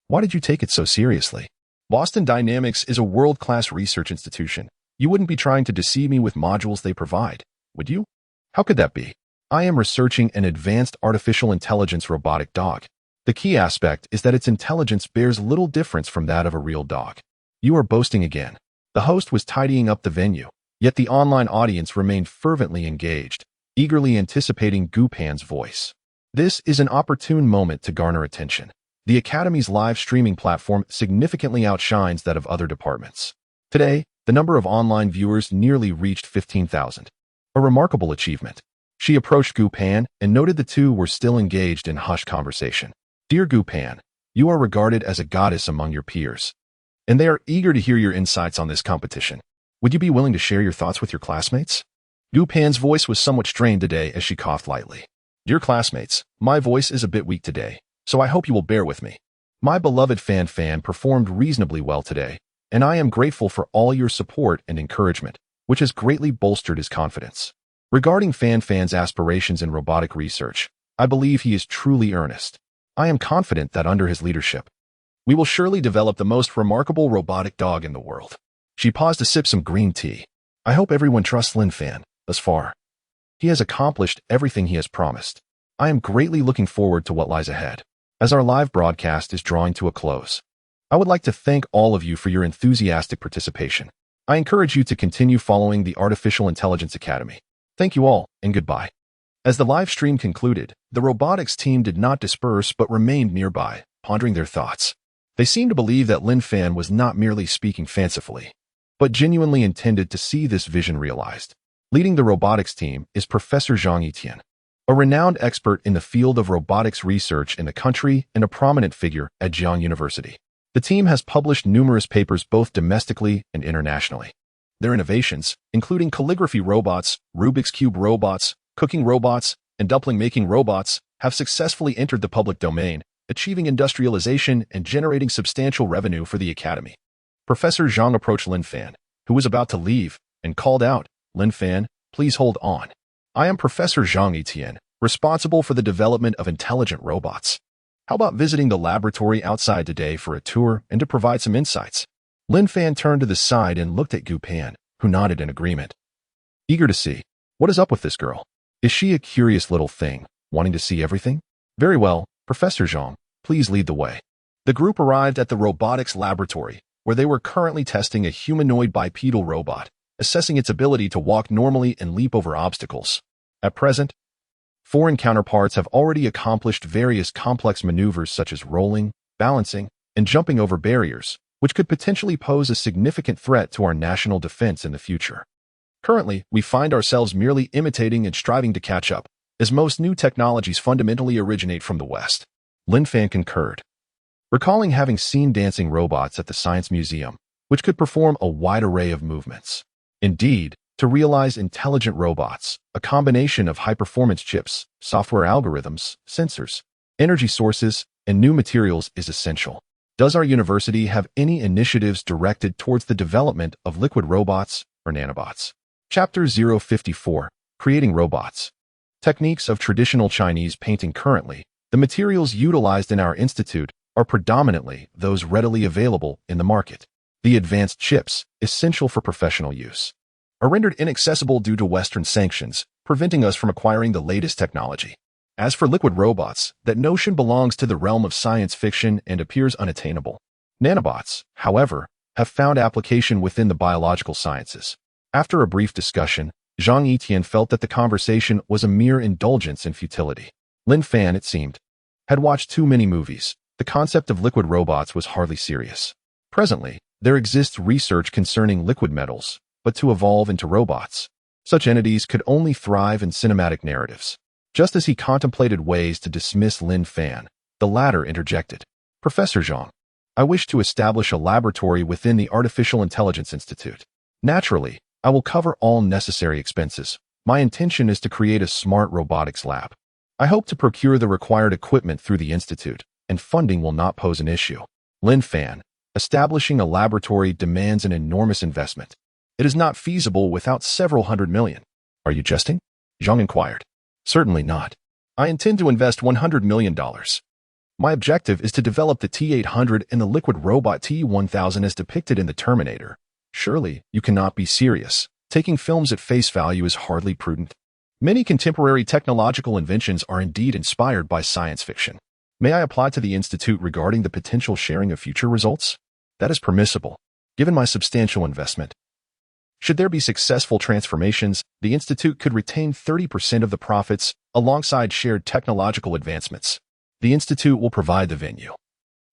Why did you take it so seriously? Boston Dynamics is a world-class research institution. You wouldn't be trying to deceive me with modules they provide, would you? How could that be? I am researching an advanced artificial intelligence robotic dog. The key aspect is that its intelligence bears little difference from that of a real dog. You are boasting again. The host was tidying up the venue, yet the online audience remained fervently engaged, eagerly anticipating Gu Pan's voice. This is an opportune moment to garner attention. The Academy's live streaming platform significantly outshines that of other departments. Today, the number of online viewers nearly reached 15,000. A remarkable achievement. She approached Gu Pan and noted the two were still engaged in hushed conversation. Dear Gu Pan, you are regarded as a goddess among your peers, and they are eager to hear your insights on this competition. Would you be willing to share your thoughts with your classmates? Gu Pan's voice was somewhat strained today as she coughed lightly. Dear classmates, my voice is a bit weak today, so I hope you will bear with me. My beloved Fan performed reasonably well today, and I am grateful for all your support and encouragement, which has greatly bolstered his confidence. Regarding Fan's aspirations in robotic research, I believe he is truly earnest. I am confident that under his leadership, we will surely develop the most remarkable robotic dog in the world. She paused to sip some green tea. I hope everyone trusts Lin Fan, thus far. He has accomplished everything he has promised. I am greatly looking forward to what lies ahead. As our live broadcast is drawing to a close, I would like to thank all of you for your enthusiastic participation. I encourage you to continue following the Artificial Intelligence Academy. Thank you all, and goodbye. As the live stream concluded, the robotics team did not disperse but remained nearby, pondering their thoughts. They seemed to believe that Lin Fan was not merely speaking fancifully, but genuinely intended to see this vision realized. Leading the robotics team is Professor Zhang Yitian, a renowned expert in the field of robotics research in the country and a prominent figure at Jiang University. The team has published numerous papers both domestically and internationally. Their innovations, including calligraphy robots, Rubik's Cube robots, cooking robots, and dumpling-making robots, have successfully entered the public domain, achieving industrialization and generating substantial revenue for the Academy. Professor Zhang approached Lin Fan, who was about to leave, and called out, Lin Fan, please hold on. I am Professor Zhang Yitian, responsible for the development of intelligent robots. How about visiting the laboratory outside today for a tour and to provide some insights? Lin Fan turned to the side and looked at Gu Pan, who nodded in agreement. Eager to see. What is up with this girl? Is she a curious little thing, wanting to see everything? Very well, Professor Zhang, please lead the way. The group arrived at the robotics laboratory, where they were currently testing a humanoid bipedal robot, assessing its ability to walk normally and leap over obstacles. At present, foreign counterparts have already accomplished various complex maneuvers such as rolling, balancing, and jumping over barriers, which could potentially pose a significant threat to our national defense in the future. Currently, we find ourselves merely imitating and striving to catch up, as most new technologies fundamentally originate from the West. Lin Fan concurred, recalling having seen dancing robots at the Science Museum, which could perform a wide array of movements. Indeed, to realize intelligent robots, a combination of high-performance chips, software algorithms, sensors, energy sources, and new materials is essential. Does our university have any initiatives directed towards the development of liquid robots or nanobots? Chapter 054, Creating Robots. Techniques of traditional Chinese painting. Currently, the materials utilized in our institute are predominantly those readily available in the market. The advanced chips, essential for professional use, are rendered inaccessible due to Western sanctions, preventing us from acquiring the latest technology. As for liquid robots, that notion belongs to the realm of science fiction and appears unattainable. Nanobots, however, have found application within the biological sciences. After a brief discussion, Zhang Etian felt that the conversation was a mere indulgence in futility. Lin Fan, it seemed, had watched too many movies. The concept of liquid robots was hardly serious. Presently, there exists research concerning liquid metals, but to evolve into robots, such entities could only thrive in cinematic narratives. Just as he contemplated ways to dismiss Lin Fan, the latter interjected. Professor Zhang, I wish to establish a laboratory within the Artificial Intelligence Institute. Naturally, I will cover all necessary expenses. My intention is to create a smart robotics lab. I hope to procure the required equipment through the institute, and funding will not pose an issue. Lin Fan, establishing a laboratory demands an enormous investment. It is not feasible without several $100 million. Are you jesting? Zhang inquired. Certainly not. I intend to invest $100 million. My objective is to develop the T-800 and the liquid robot T-1000 as depicted in the Terminator. Surely, you cannot be serious. Taking films at face value is hardly prudent. Many contemporary technological inventions are indeed inspired by science fiction. May I apply to the Institute regarding the potential sharing of future results? That is permissible, given my substantial investment. Should there be successful transformations, the Institute could retain 30% of the profits alongside shared technological advancements. The Institute will provide the venue,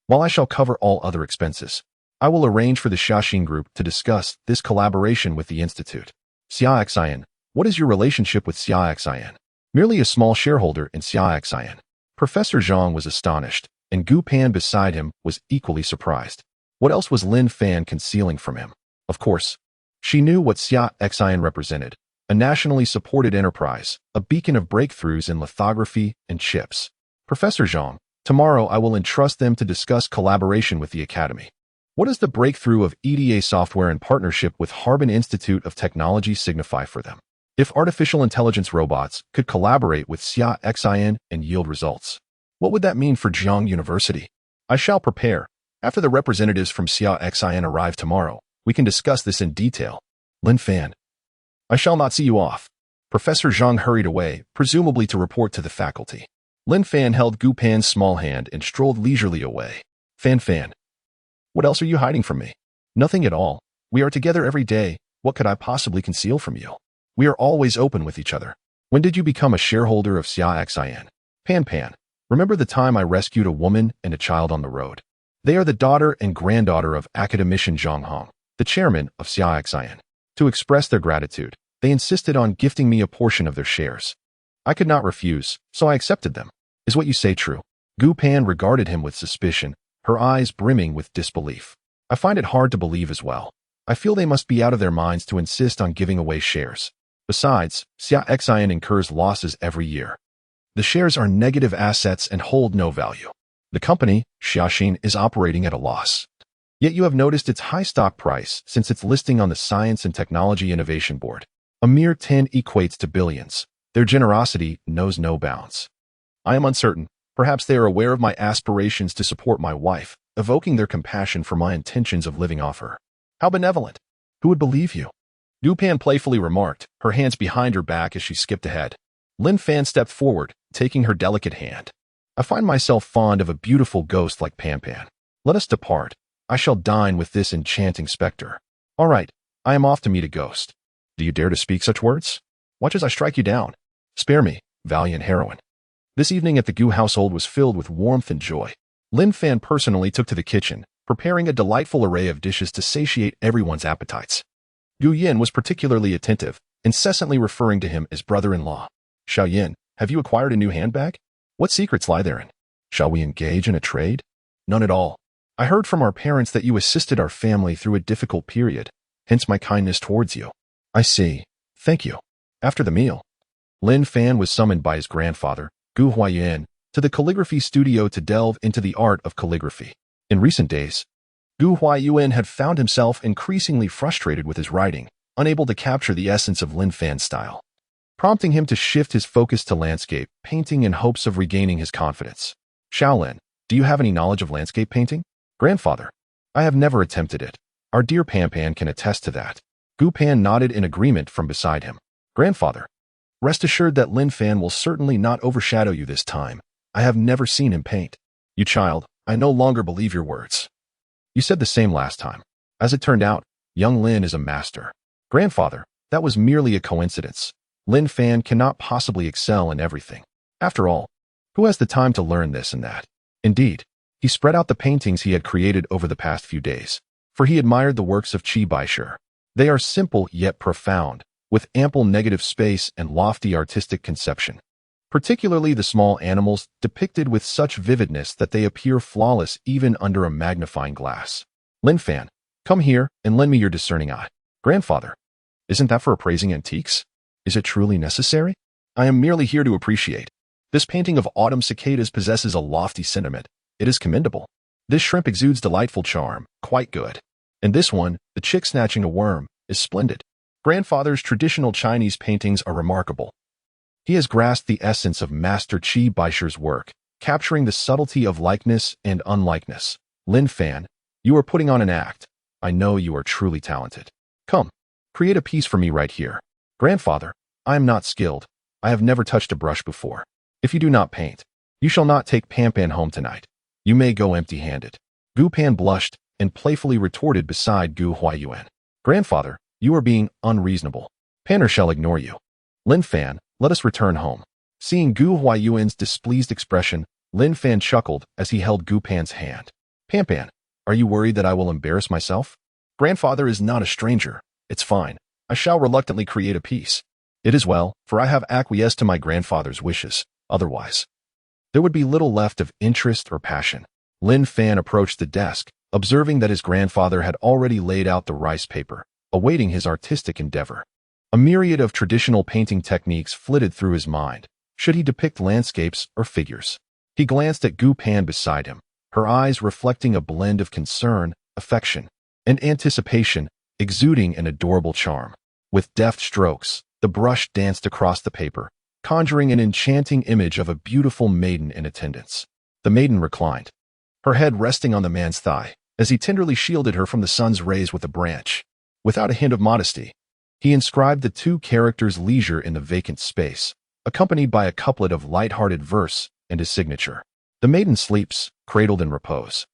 while I shall cover all other expenses. I will arrange for the Xiaxin Group to discuss this collaboration with the Institute. Xiaxian, what is your relationship with Xiaxian? Merely a small shareholder in Xiaxian. Professor Zhang was astonished, and Gu Pan beside him was equally surprised. What else was Lin Fan concealing from him? Of course, she knew what Xiaxian represented, a nationally supported enterprise, a beacon of breakthroughs in lithography and chips. Professor Zhang, tomorrow I will entrust them to discuss collaboration with the Academy. What does the breakthrough of EDA software in partnership with Harbin Institute of Technology signify for them? If artificial intelligence robots could collaborate with Xiaxian and yield results, what would that mean for Jiang University? I shall prepare. After the representatives from Xiaxian arrive tomorrow, we can discuss this in detail. Lin Fan, I shall not see you off. Professor Zhang hurried away, presumably to report to the faculty. Lin Fan held Gu Pan's small hand and strolled leisurely away. Fan, what else are you hiding from me? Nothing at all. We are together every day. What could I possibly conceal from you? We are always open with each other. When did you become a shareholder of Xiaxian? Pan, remember the time I rescued a woman and a child on the road? They are the daughter and granddaughter of Academician Zhang Hong, the chairman of Xiaxian. To express their gratitude, they insisted on gifting me a portion of their shares. I could not refuse, so I accepted them. Is what you say true? Gu Pan regarded him with suspicion, her eyes brimming with disbelief. I find it hard to believe as well. I feel they must be out of their minds to insist on giving away shares. Besides, Xiaxian incurs losses every year. The shares are negative assets and hold no value. The company, Xiaxin, is operating at a loss. Yet you have noticed its high stock price since its listing on the Science and Technology Innovation Board. A mere 10 equates to billions. Their generosity knows no bounds. I am uncertain. Perhaps they are aware of my aspirations to support my wife, evoking their compassion for my intentions of living off her. How benevolent. Who would believe you? Gu Pan playfully remarked, her hands behind her back as she skipped ahead. Lin Fan stepped forward, taking her delicate hand. I find myself fond of a beautiful ghost like Pan. Let us depart. I shall dine with this enchanting specter. All right, I am off to meet a ghost. Do you dare to speak such words? Watch as I strike you down. Spare me, valiant heroine. This evening at the Gu household was filled with warmth and joy. Lin Fan personally took to the kitchen, preparing a delightful array of dishes to satiate everyone's appetites. Gu Yin was particularly attentive, incessantly referring to him as brother-in-law. Xiao Yin, have you acquired a new handbag? What secrets lie therein? Shall we engage in a trade? None at all. I heard from our parents that you assisted our family through a difficult period, hence my kindness towards you. I see. Thank you. After the meal, Lin Fan was summoned by his grandfather, Gu Huayan, to the calligraphy studio to delve into the art of calligraphy. In recent days, Gu Huayuan had found himself increasingly frustrated with his writing, unable to capture the essence of Lin Fan's style, prompting him to shift his focus to landscape painting in hopes of regaining his confidence. Shaolin, do you have any knowledge of landscape painting? Grandfather, I have never attempted it. Our dear Pan Pan can attest to that. Gu Pan nodded in agreement from beside him. Grandfather, rest assured that Lin Fan will certainly not overshadow you this time. I have never seen him paint. You child, I no longer believe your words. You said the same last time. As it turned out, young Lin is a master. Grandfather, that was merely a coincidence. Lin Fan cannot possibly excel in everything. After all, who has the time to learn this and that? Indeed, he spread out the paintings he had created over the past few days, for he admired the works of Qi Baishe. They are simple yet profound, with ample negative space and lofty artistic conception. Particularly the small animals depicted with such vividness that they appear flawless even under a magnifying glass. Lin Fan, come here and lend me your discerning eye. Grandfather, isn't that for appraising antiques? Is it truly necessary? I am merely here to appreciate. This painting of autumn cicadas possesses a lofty sentiment. It is commendable. This shrimp exudes delightful charm, quite good. And this one, the chick snatching a worm, is splendid. Grandfather's traditional Chinese paintings are remarkable. He has grasped the essence of Master Qi Baishe's work, capturing the subtlety of likeness and unlikeness. Lin Fan, you are putting on an act. I know you are truly talented. Come, create a piece for me right here. Grandfather, I am not skilled. I have never touched a brush before. If you do not paint, you shall not take Pan Pan home tonight. You may go empty-handed. Gu Pan blushed and playfully retorted beside Gu Huayuan. Grandfather, you are being unreasonable. Panner shall ignore you. Lin Fan, let us return home. Seeing Gu Huayuan's displeased expression, Lin Fan chuckled as he held Gu Pan's hand. Pan Pan, are you worried that I will embarrass myself? Grandfather is not a stranger. It's fine. I shall reluctantly create a piece. It is well, for I have acquiesced to my grandfather's wishes. Otherwise, there would be little left of interest or passion. Lin Fan approached the desk, observing that his grandfather had already laid out the rice paper, awaiting his artistic endeavor. A myriad of traditional painting techniques flitted through his mind. Should he depict landscapes or figures? He glanced at Gu Pan beside him, her eyes reflecting a blend of concern, affection, and anticipation, exuding an adorable charm. With deft strokes, the brush danced across the paper, conjuring an enchanting image of a beautiful maiden in attendance. The maiden reclined, her head resting on the man's thigh, as he tenderly shielded her from the sun's rays with a branch. Without a hint of modesty, he inscribed the two characters' leisure in the vacant space, accompanied by a couplet of light-hearted verse and his signature. The maiden sleeps, cradled in repose,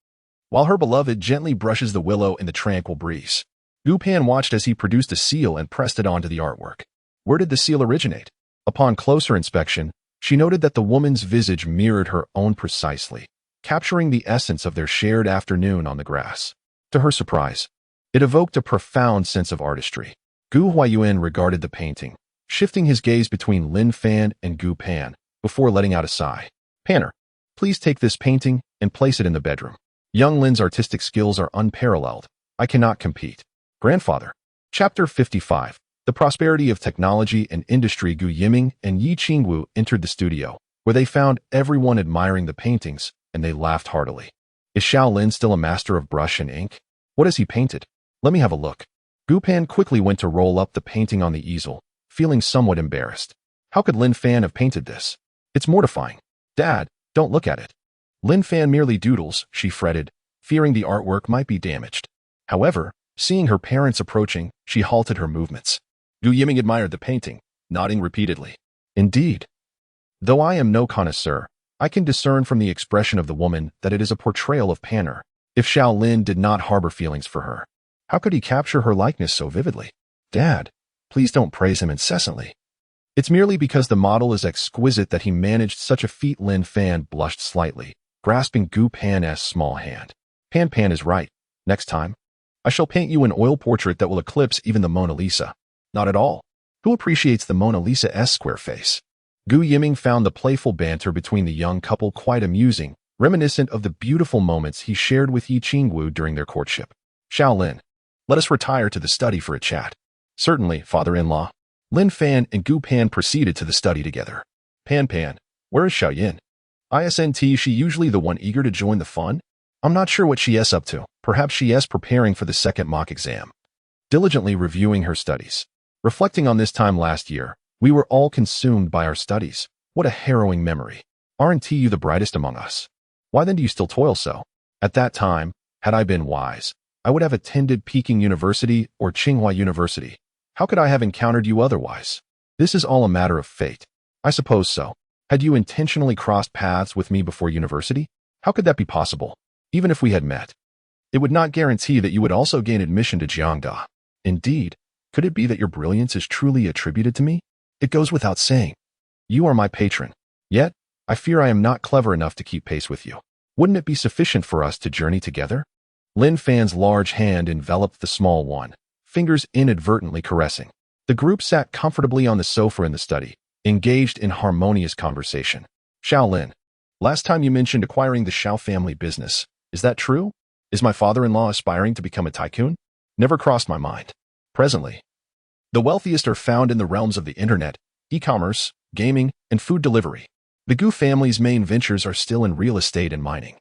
while her beloved gently brushes the willow in the tranquil breeze. Gu Pan watched as he produced a seal and pressed it onto the artwork. Where did the seal originate? Upon closer inspection, she noted that the woman's visage mirrored her own precisely, capturing the essence of their shared afternoon on the grass. To her surprise, it evoked a profound sense of artistry. Gu Huayuan regarded the painting, shifting his gaze between Lin Fan and Gu Pan, before letting out a sigh. Panner, please take this painting and place it in the bedroom. Young Lin's artistic skills are unparalleled. I cannot compete. Grandfather. Chapter 55. The prosperity of technology and industry. Gu Yiming and Yi Qingwu entered the studio, where they found everyone admiring the paintings, and they laughed heartily. Is Xiao Lin still a master of brush and ink? What has he painted? Let me have a look. Gu Pan quickly went to roll up the painting on the easel, feeling somewhat embarrassed. How could Lin Fan have painted this? It's mortifying. Dad, don't look at it. Lin Fan merely doodles, she fretted, fearing the artwork might be damaged. However, seeing her parents approaching, she halted her movements. Gu Yiming admired the painting, nodding repeatedly. Indeed. Though I am no connoisseur, I can discern from the expression of the woman that it is a portrayal of Panner. If Xiao Lin did not harbor feelings for her, how could he capture her likeness so vividly? Dad, please don't praise him incessantly. It's merely because the model is exquisite that he managed such a feat. Lin Fan blushed slightly, grasping Gu Pan's small hand. Pan Pan is right. Next time, I shall paint you an oil portrait that will eclipse even the Mona Lisa. Not at all. Who appreciates the Mona Lisa's square face? Gu Yiming found the playful banter between the young couple quite amusing, reminiscent of the beautiful moments he shared with Yi Qingwu during their courtship. Xiao Lin, let us retire to the study for a chat. Certainly, father-in-law. Lin Fan and Gu Pan proceeded to the study together. Pan Pan, where is Xiao Yin? Isn't she usually the one eager to join the fun? I'm not sure what she is up to. Perhaps she is preparing for the second mock exam. Diligently reviewing her studies. Reflecting on this time last year, we were all consumed by our studies. What a harrowing memory. Aren't you the brightest among us? Why then do you still toil so? At that time, had I been wise, I would have attended Peking University or Tsinghua University. How could I have encountered you otherwise? This is all a matter of fate. I suppose so. Had you intentionally crossed paths with me before university? How could that be possible? Even if we had met, it would not guarantee that you would also gain admission to Jiangda. Indeed, could it be that your brilliance is truly attributed to me? It goes without saying. You are my patron. Yet, I fear I am not clever enough to keep pace with you. Wouldn't it be sufficient for us to journey together? Lin Fan's large hand enveloped the small one, fingers inadvertently caressing. The group sat comfortably on the sofa in the study, engaged in harmonious conversation. Lin, last time you mentioned acquiring the Shao family business. Is that true? Is my father-in-law aspiring to become a tycoon? Never crossed my mind. Presently, the wealthiest are found in the realms of the internet, e-commerce, gaming, and food delivery. The Gu family's main ventures are still in real estate and mining,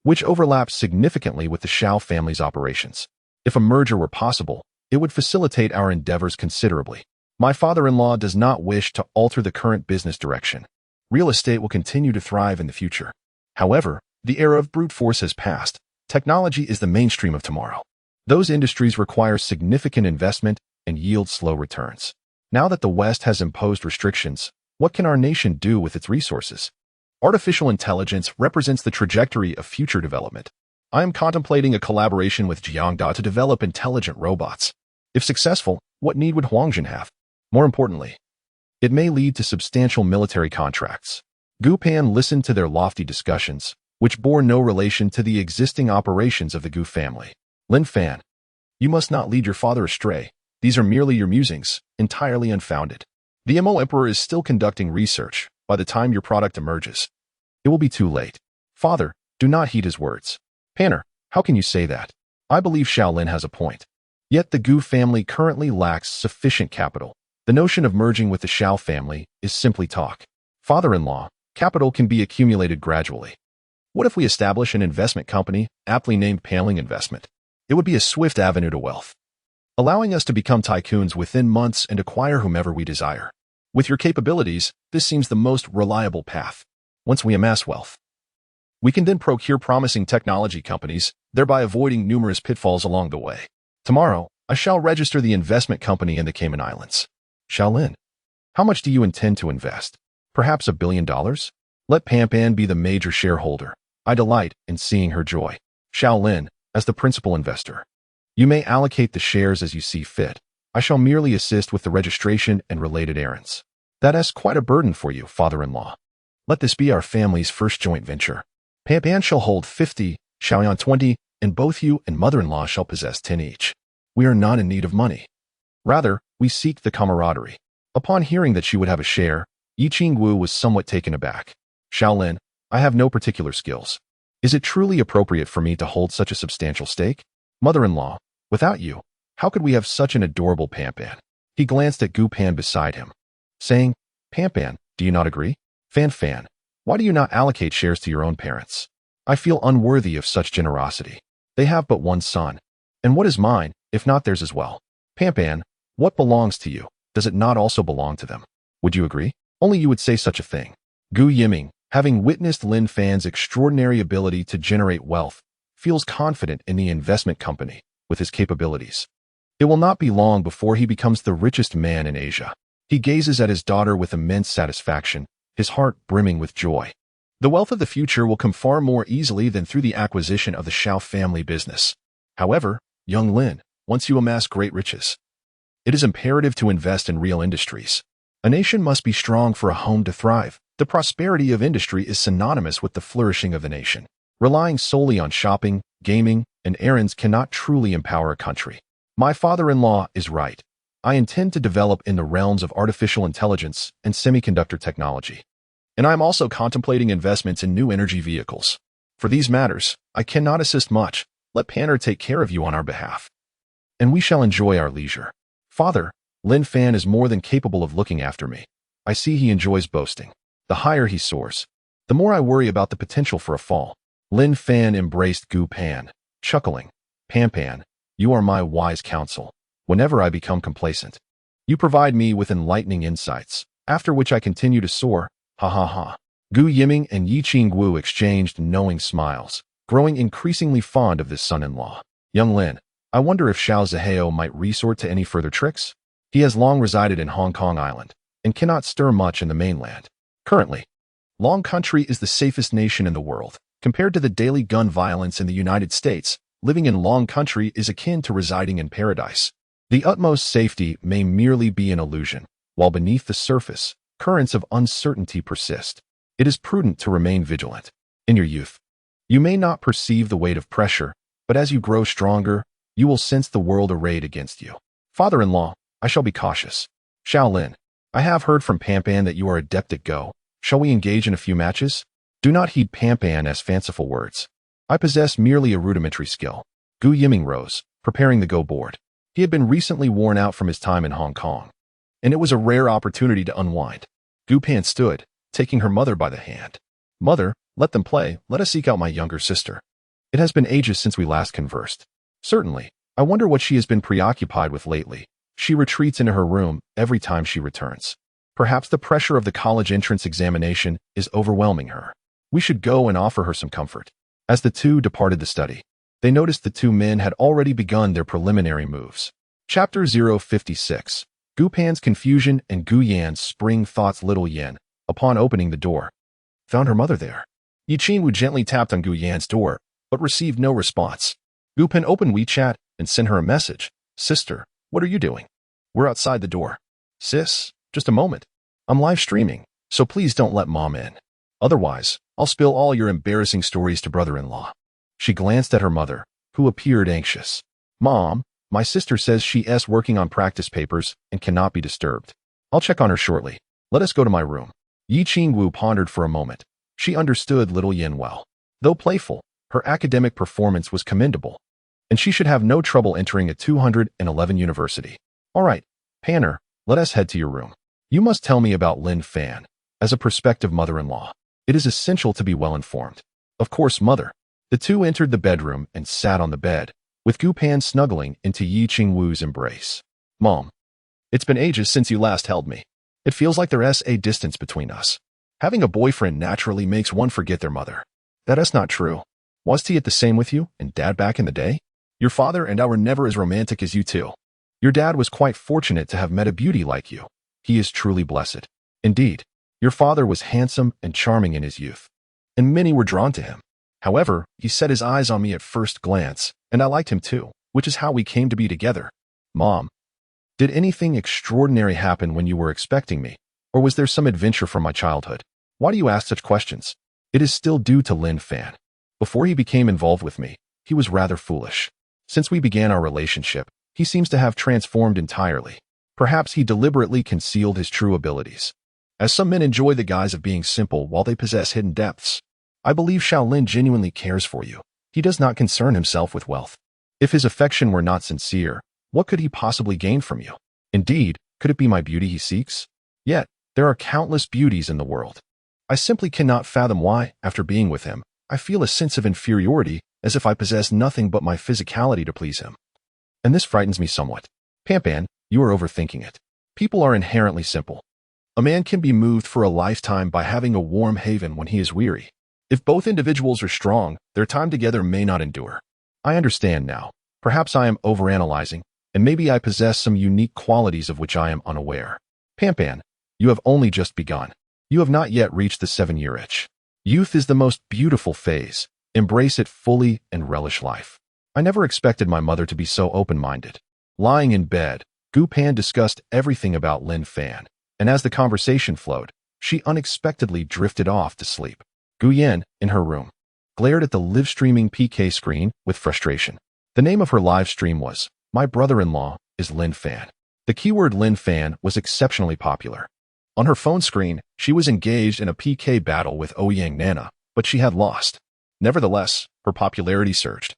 which overlaps significantly with the Shao family's operations. If a merger were possible, it would facilitate our endeavors considerably. My father-in-law does not wish to alter the current business direction. Real estate will continue to thrive in the future. However, the era of brute force has passed. Technology is the mainstream of tomorrow. Those industries require significant investment and yield slow returns. Now that the West has imposed restrictions, what can our nation do with its resources? Artificial intelligence represents the trajectory of future development. I am contemplating a collaboration with Jiangda to develop intelligent robots. If successful, what need would Huangjin have? More importantly, it may lead to substantial military contracts. Gu Pan listened to their lofty discussions, which bore no relation to the existing operations of the Gu family. Lin Fan, you must not lead your father astray. These are merely your musings, entirely unfounded. The Mo Emperor is still conducting research. By the time your product emerges, it will be too late. Father, do not heed his words. Panner, how can you say that? I believe Shaolin has a point. Yet the Gu family currently lacks sufficient capital. The notion of merging with the Shao family is simply talk. Father-in-law, capital can be accumulated gradually. What if we establish an investment company, aptly named Paling Investment? It would be a swift avenue to wealth, allowing us to become tycoons within months and acquire whomever we desire. With your capabilities, this seems the most reliable path. Once we amass wealth, we can then procure promising technology companies, thereby avoiding numerous pitfalls along the way. Tomorrow, I shall register the investment company in the Cayman Islands. Shaolin, how much do you intend to invest? Perhaps $1 billion? Let Pampan be the major shareholder. I delight in seeing her joy. Shaolin, as the principal investor, you may allocate the shares as you see fit. I shall merely assist with the registration and related errands. That is quite a burden for you, father-in-law. Let this be our family's first joint venture. Pampan shall hold 50, Xiaoyan 20, and both you and mother-in-law shall possess 10 each. We are not in need of money. Rather, we seek the camaraderie. Upon hearing that she would have a share, Yi Qingwu was somewhat taken aback. Shaolin, I have no particular skills. Is it truly appropriate for me to hold such a substantial stake? Mother-in-law, without you, how could we have such an adorable Pampan? He glanced at Gu Pan beside him, saying, Pampan, do you not agree? Fan, why do you not allocate shares to your own parents? I feel unworthy of such generosity. They have but one son. And what is mine, if not theirs as well? Pampan, what belongs to you, does it not also belong to them? Would you agree? Only you would say such a thing. Gu Yiming, having witnessed Lin Fan's extraordinary ability to generate wealth, feels confident in the investment company with his capabilities. It will not be long before he becomes the richest man in Asia. He gazes at his daughter with immense satisfaction, his heart brimming with joy. The wealth of the future will come far more easily than through the acquisition of the Shao family business. However, young Lin, once you amass great riches, it is imperative to invest in real industries. A nation must be strong for a home to thrive. The prosperity of industry is synonymous with the flourishing of the nation. Relying solely on shopping, gaming, and errands cannot truly empower a country. My father-in-law is right. I intend to develop in the realms of artificial intelligence and semiconductor technology. And I am also contemplating investments in new energy vehicles. For these matters, I cannot assist much. Let Panner take care of you on our behalf. And we shall enjoy our leisure. Father, Lin Fan is more than capable of looking after me. I see he enjoys boasting. The higher he soars, the more I worry about the potential for a fall. Lin Fan embraced Gu Pan, chuckling. Pan, you are my wise counsel. Whenever I become complacent, you provide me with enlightening insights, after which I continue to soar. Ha ha ha. Gu Yiming and Yi Qingwu exchanged knowing smiles, growing increasingly fond of this son-in-law. Young Lin, I wonder if Xiao Zihao might resort to any further tricks? He has long resided in Hong Kong Island, and cannot stir much in the mainland. Currently, Long Country is the safest nation in the world. Compared to the daily gun violence in the United States, living in Long Country is akin to residing in paradise. The utmost safety may merely be an illusion, while beneath the surface, currents of uncertainty persist. It is prudent to remain vigilant. In your youth, you may not perceive the weight of pressure, but as you grow stronger, you will sense the world arrayed against you. Father-in-law, I shall be cautious. Xiao Lin, I have heard from Pan that you are adept at Go. Shall we engage in a few matches? Do not heed Pan as fanciful words. I possess merely a rudimentary skill. Gu Yiming rose, preparing the Go board. He had been recently worn out from his time in Hong Kong, and it was a rare opportunity to unwind. Gu Pan stood, taking her mother by the hand. Mother, let them play. Let us seek out my younger sister. It has been ages since we last conversed. Certainly. I wonder what she has been preoccupied with lately. She retreats into her room every time she returns. Perhaps the pressure of the college entrance examination is overwhelming her. We should go and offer her some comfort. As the two departed the study, they noticed the two men had already begun their preliminary moves. Chapter 056. Gu Pan's confusion and Gu Yan's spring thoughts. Little Yan, upon opening the door, found her mother there. Yi Qingwu gently tapped on Gu Yan's door, but received no response. Gu Pan opened WeChat and sent her a message. Sister, what are you doing? We're outside the door. Sis, just a moment. I'm live streaming, so please don't let Mom in. Otherwise, I'll spill all your embarrassing stories to brother-in-law. She glanced at her mother, who appeared anxious. Mom, my sister says she's working on practice papers and cannot be disturbed. I'll check on her shortly. Let us go to my room. Yi Qingwu pondered for a moment. She understood little Yin well. Though playful, her academic performance was commendable, and she should have no trouble entering a 211 university. All right, Panner, let us head to your room. You must tell me about Lin Fan. As a prospective mother-in-law, it is essential to be well informed. Of course, mother. The two entered the bedroom and sat on the bed, with Gu Pan snuggling into Yi Qingwu's embrace. Mom, it's been ages since you last held me. It feels like there's a distance between us. Having a boyfriend naturally makes one forget their mother. That's not true. Was he the same with you and Dad back in the day? Your father and I were never as romantic as you two. Your dad was quite fortunate to have met a beauty like you. He is truly blessed. Indeed, your father was handsome and charming in his youth, and many were drawn to him. However, he set his eyes on me at first glance, and I liked him too, which is how we came to be together. Mom, did anything extraordinary happen when you were expecting me, or was there some adventure from my childhood? Why do you ask such questions? It is still due to Lin Fan. Before he became involved with me, he was rather foolish. Since we began our relationship, he seems to have transformed entirely. Perhaps he deliberately concealed his true abilities, as some men enjoy the guise of being simple while they possess hidden depths. I believe Shaolin genuinely cares for you. He does not concern himself with wealth. If his affection were not sincere, what could he possibly gain from you? Indeed, could it be my beauty he seeks? Yet, there are countless beauties in the world. I simply cannot fathom why, after being with him, I feel a sense of inferiority, as if I possess nothing but my physicality to please him. And this frightens me somewhat. Pan, you are overthinking it. People are inherently simple. A man can be moved for a lifetime by having a warm haven when he is weary. If both individuals are strong, their time together may not endure. I understand now. Perhaps I am overanalyzing, and maybe I possess some unique qualities of which I am unaware. Pan, you have only just begun. You have not yet reached the 7-year itch. Youth is the most beautiful phase. Embrace it fully and relish life. I never expected my mother to be so open-minded. Lying in bed, Gu Pan discussed everything about Lin Fan, and as the conversation flowed, she unexpectedly drifted off to sleep. Gu Yan, in her room, glared at the live-streaming PK screen with frustration. The name of her live stream was, My Brother-in-Law is Lin Fan. The keyword Lin Fan was exceptionally popular. On her phone screen, she was engaged in a PK battle with Ouyang Nana, but she had lost. Nevertheless, her popularity surged.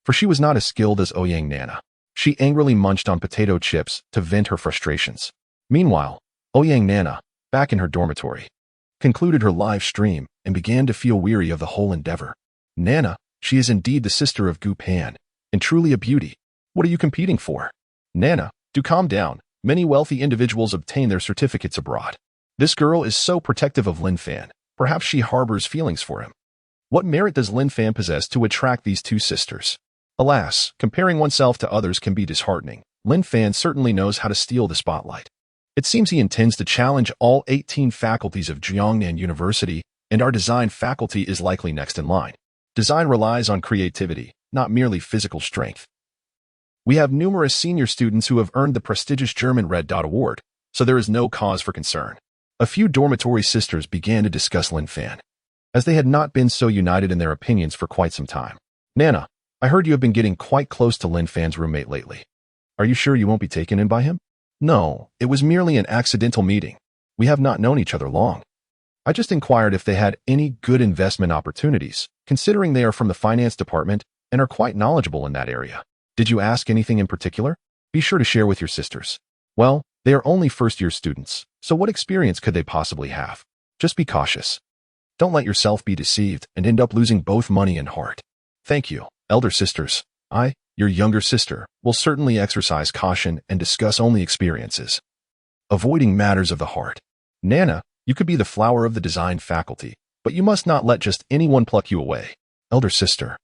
For she was not as skilled as Ouyang Nana. She angrily munched on potato chips to vent her frustrations. Meanwhile, Ouyang Nana, back in her dormitory, concluded her live stream and began to feel weary of the whole endeavor. Nana, she is indeed the sister of Gu Pan, and truly a beauty. What are you competing for? Nana, do calm down. Many wealthy individuals obtain their certificates abroad. This girl is so protective of Lin Fan. Perhaps she harbors feelings for him. What merit does Lin Fan possess to attract these two sisters? Alas, comparing oneself to others can be disheartening. Lin Fan certainly knows how to steal the spotlight. It seems he intends to challenge all 18 faculties of Jiangnan University, and our design faculty is likely next in line. Design relies on creativity, not merely physical strength. We have numerous senior students who have earned the prestigious German Red Dot Award, so there is no cause for concern. A few dormitory sisters began to discuss Lin Fan, as they had not been so united in their opinions for quite some time. Nana, I heard you have been getting quite close to Lin Fan's roommate lately. Are you sure you won't be taken in by him? No, it was merely an accidental meeting. We have not known each other long. I just inquired if they had any good investment opportunities, considering they are from the finance department and are quite knowledgeable in that area. Did you ask anything in particular? Be sure to share with your sisters. Well, they are only first-year students, so what experience could they possibly have? Just be cautious. Don't let yourself be deceived and end up losing both money and heart. Thank you, elder sisters. I, your younger sister, will certainly exercise caution and discuss only experiences. Avoiding matters of the heart. Nana, you could be the flower of the design faculty, but you must not let just anyone pluck you away. Elder sister.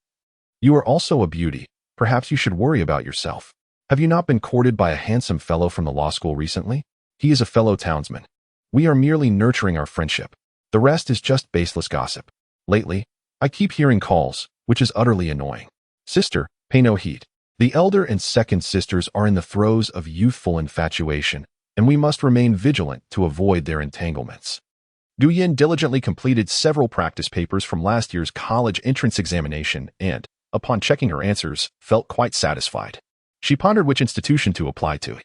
You are also a beauty. Perhaps you should worry about yourself. Have you not been courted by a handsome fellow from the law school recently? He is a fellow townsman. We are merely nurturing our friendship. The rest is just baseless gossip. Lately, I keep hearing calls, which is utterly annoying. Sister, pay no heed. The elder and second sisters are in the throes of youthful infatuation, and we must remain vigilant to avoid their entanglements. Gu Yin diligently completed several practice papers from last year's college entrance examination and, upon checking her answers, felt quite satisfied. She pondered which institution to apply to.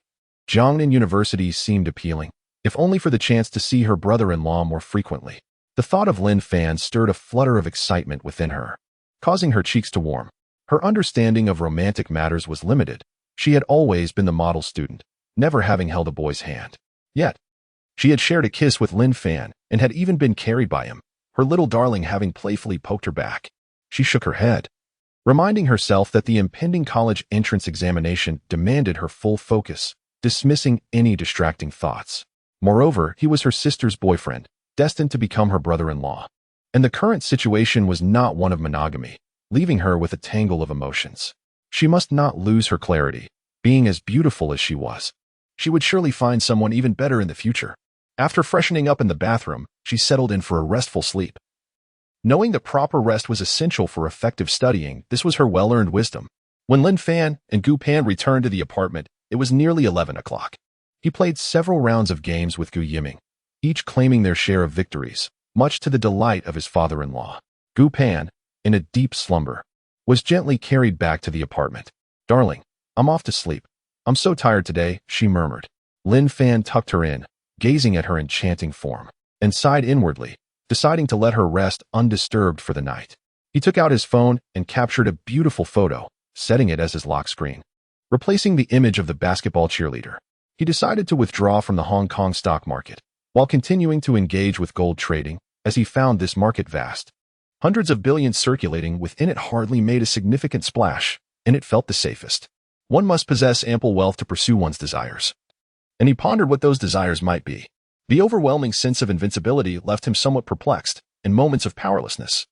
Jiangnan University seemed appealing, if only for the chance to see her brother-in-law more frequently. The thought of Lin Fan stirred a flutter of excitement within her, causing her cheeks to warm. Her understanding of romantic matters was limited. She had always been the model student, never having held a boy's hand. Yet, she had shared a kiss with Lin Fan and had even been carried by him, her little darling having playfully poked her back. She shook her head, reminding herself that the impending college entrance examination demanded her full focus, dismissing any distracting thoughts. Moreover, he was her sister's boyfriend, destined to become her brother-in-law. And the current situation was not one of monogamy, leaving her with a tangle of emotions. She must not lose her clarity. Being as beautiful as she was, she would surely find someone even better in the future. After freshening up in the bathroom, she settled in for a restful sleep. Knowing that proper rest was essential for effective studying, this was her well-earned wisdom. When Lin Fan and Gu Pan returned to the apartment, it was nearly 11 o'clock. He played several rounds of games with Gu Yiming, each claiming their share of victories, much to the delight of his father-in-law. Gu Pan, in a deep slumber, was gently carried back to the apartment. Darling, I'm off to sleep. I'm so tired today, she murmured. Lin Fan tucked her in, gazing at her enchanting form, and sighed inwardly, deciding to let her rest undisturbed for the night. He took out his phone and captured a beautiful photo, setting it as his lock screen. Replacing the image of the basketball cheerleader, he decided to withdraw from the Hong Kong stock market, while continuing to engage with gold trading, as he found this market vast. Hundreds of billions circulating within it hardly made a significant splash, and it felt the safest. One must possess ample wealth to pursue one's desires. And he pondered what those desires might be. The overwhelming sense of invincibility left him somewhat perplexed, in moments of powerlessness.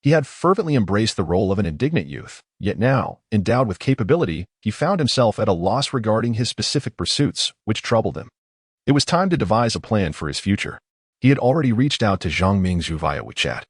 He had fervently embraced the role of an indignant youth, yet now, endowed with capability, he found himself at a loss regarding his specific pursuits, which troubled him. It was time to devise a plan for his future. He had already reached out to Zhang Mingzhu via WeChat,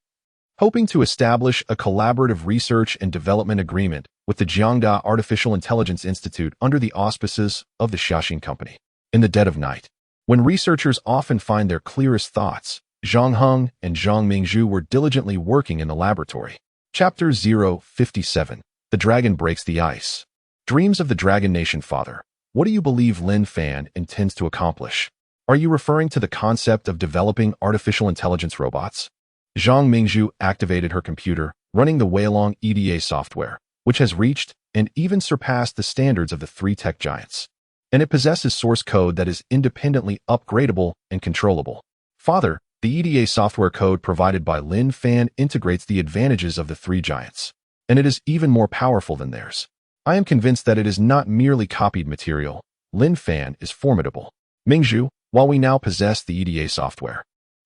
hoping to establish a collaborative research and development agreement with the Jiangda Artificial Intelligence Institute under the auspices of the Xiaxin Company. In the dead of night, when researchers often find their clearest thoughts, Zhang Heng and Zhang Mingzhu were diligently working in the laboratory. Chapter 057. The Dragon Breaks the Ice. Dreams of the Dragon Nation Father. What do you believe Lin Fan intends to accomplish? Are you referring to the concept of developing artificial intelligence robots? Zhang Mingzhu activated her computer, running the Weilong EDA software, which has reached and even surpassed the standards of the three tech giants. And it possesses source code that is independently upgradable and controllable. Father, The EDA software code provided by Lin Fan integrates the advantages of the three giants, and it is even more powerful than theirs. I am convinced that it is not merely copied material. Lin Fan is formidable. Mingzhu, while we now possess the EDA software,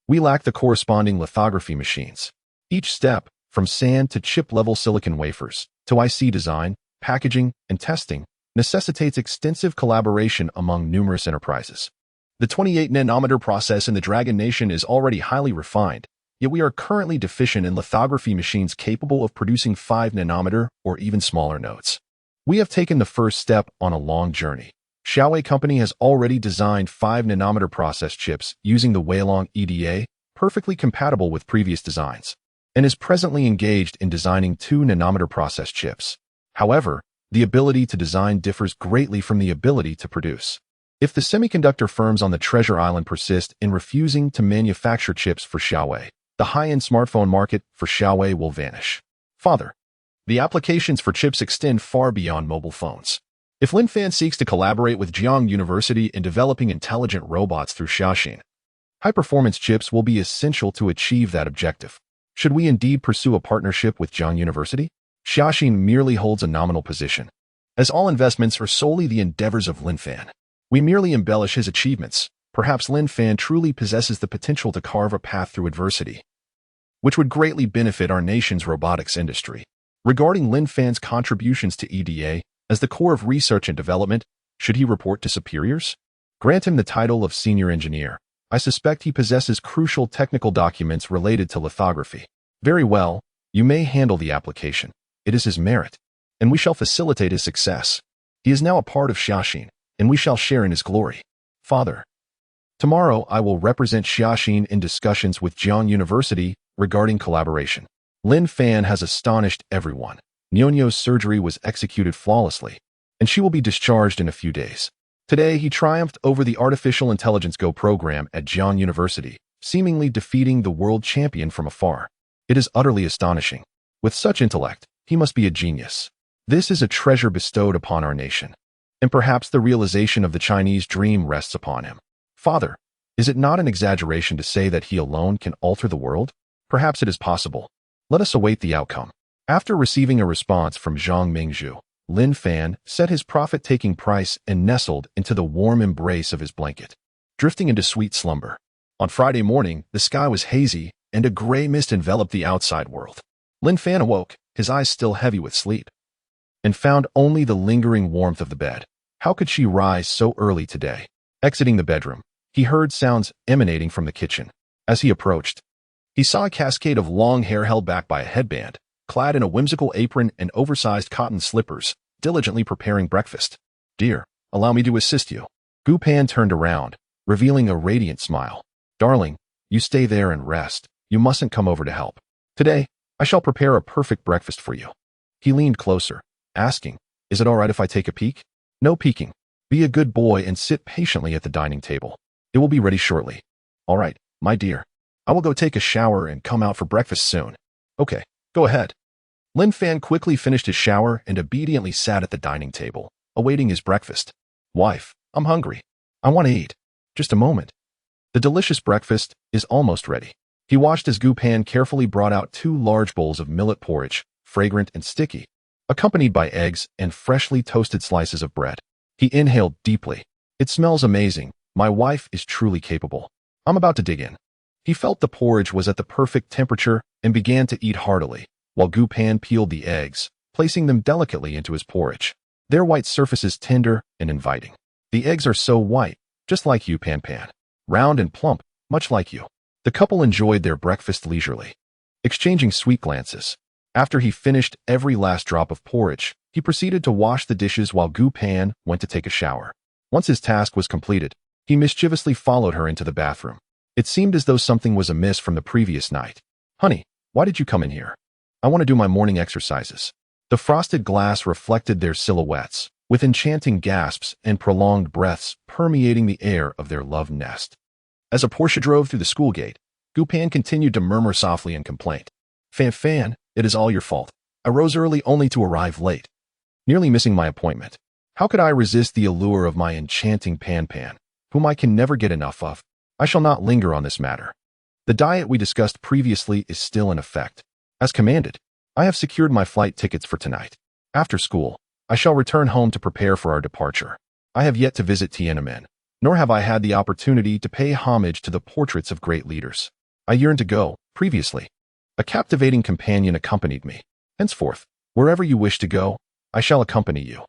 we lack the corresponding lithography machines. Each step, from sand to chip-level silicon wafers, to IC design, packaging, and testing, necessitates extensive collaboration among numerous enterprises. The 28-nanometer process in the Dragon Nation is already highly refined, yet we are currently deficient in lithography machines capable of producing 5-nanometer or even smaller nodes. We have taken the first step on a long journey. Huawei Company has already designed 5-nanometer process chips using the Weilong EDA, perfectly compatible with previous designs, and is presently engaged in designing 2-nanometer process chips. However, the ability to design differs greatly from the ability to produce. If the semiconductor firms on the Treasure Island persist in refusing to manufacture chips for Huawei, the high-end smartphone market for Huawei will vanish. Father, the applications for chips extend far beyond mobile phones. If Lin Fan seeks to collaborate with Jiang University in developing intelligent robots through Xiaoxin, high-performance chips will be essential to achieve that objective. Should we indeed pursue a partnership with Jiang University? Xiaoxin merely holds a nominal position, as all investments are solely the endeavors of Lin Fan. We merely embellish his achievements. Perhaps Lin Fan truly possesses the potential to carve a path through adversity, which would greatly benefit our nation's robotics industry. Regarding Lin Fan's contributions to EDA, as the core of research and development, should he report to superiors? Grant him the title of senior engineer. I suspect he possesses crucial technical documents related to lithography. Very well, you may handle the application. It is his merit, and we shall facilitate his success. He is now a part of Xiaoxin, and we shall share in his glory. Father, tomorrow I will represent Xiaoxin in discussions with Jiang University regarding collaboration. Lin Fan has astonished everyone. Nyonyo's surgery was executed flawlessly, and she will be discharged in a few days. Today, he triumphed over the Artificial Intelligence Go program at Jiang University, seemingly defeating the world champion from afar. It is utterly astonishing. With such intellect, he must be a genius. This is a treasure bestowed upon our nation, and perhaps the realization of the Chinese dream rests upon him. Father, is it not an exaggeration to say that he alone can alter the world? Perhaps it is possible. Let us await the outcome. After receiving a response from Zhang Mingzhu, Lin Fan set his profit-taking price and nestled into the warm embrace of his blanket, drifting into sweet slumber. On Friday morning, the sky was hazy, and a gray mist enveloped the outside world. Lin Fan awoke, his eyes still heavy with sleep, and found only the lingering warmth of the bed. How could she rise so early today? Exiting the bedroom, he heard sounds emanating from the kitchen. As he approached, he saw a cascade of long hair held back by a headband, clad in a whimsical apron and oversized cotton slippers, diligently preparing breakfast. Dear, allow me to assist you. Gu Pan turned around, revealing a radiant smile. Darling, you stay there and rest. You mustn't come over to help. Today, I shall prepare a perfect breakfast for you. He leaned closer, asking, is it all right if I take a peek? No peeking. Be a good boy and sit patiently at the dining table. It will be ready shortly. All right, my dear. I will go take a shower and come out for breakfast soon. Okay, go ahead. Lin Fan quickly finished his shower and obediently sat at the dining table, awaiting his breakfast. Wife, I'm hungry. I want to eat. Just a moment. The delicious breakfast is almost ready. He watched as Gu Pan carefully brought out 2 large bowls of millet porridge, fragrant and sticky, accompanied by eggs and freshly toasted slices of bread. He inhaled deeply. It smells amazing. My wife is truly capable. I'm about to dig in. He felt the porridge was at the perfect temperature and began to eat heartily, while Gu Pan peeled the eggs, placing them delicately into his porridge. Their white surfaces tender and inviting. The eggs are so white, just like you, Pan Pan. Round and plump, much like you. The couple enjoyed their breakfast leisurely, exchanging sweet glances. After he finished every last drop of porridge, he proceeded to wash the dishes while Gu Pan went to take a shower. Once his task was completed, he mischievously followed her into the bathroom. It seemed as though something was amiss from the previous night. Honey, why did you come in here? I want to do my morning exercises. The frosted glass reflected their silhouettes, with enchanting gasps and prolonged breaths permeating the air of their loved nest. As a Porsche drove through the school gate, Gu Pan continued to murmur softly in complaint. Fan, it is all your fault. I rose early only to arrive late, nearly missing my appointment. How could I resist the allure of my enchanting Pan Pan, whom I can never get enough of? I shall not linger on this matter. The diet we discussed previously is still in effect. As commanded, I have secured my flight tickets for tonight. After school, I shall return home to prepare for our departure. I have yet to visit Tiananmen, nor have I had the opportunity to pay homage to the portraits of great leaders. I yearned to go, previously. A captivating companion accompanied me. Henceforth, wherever you wish to go, I shall accompany you.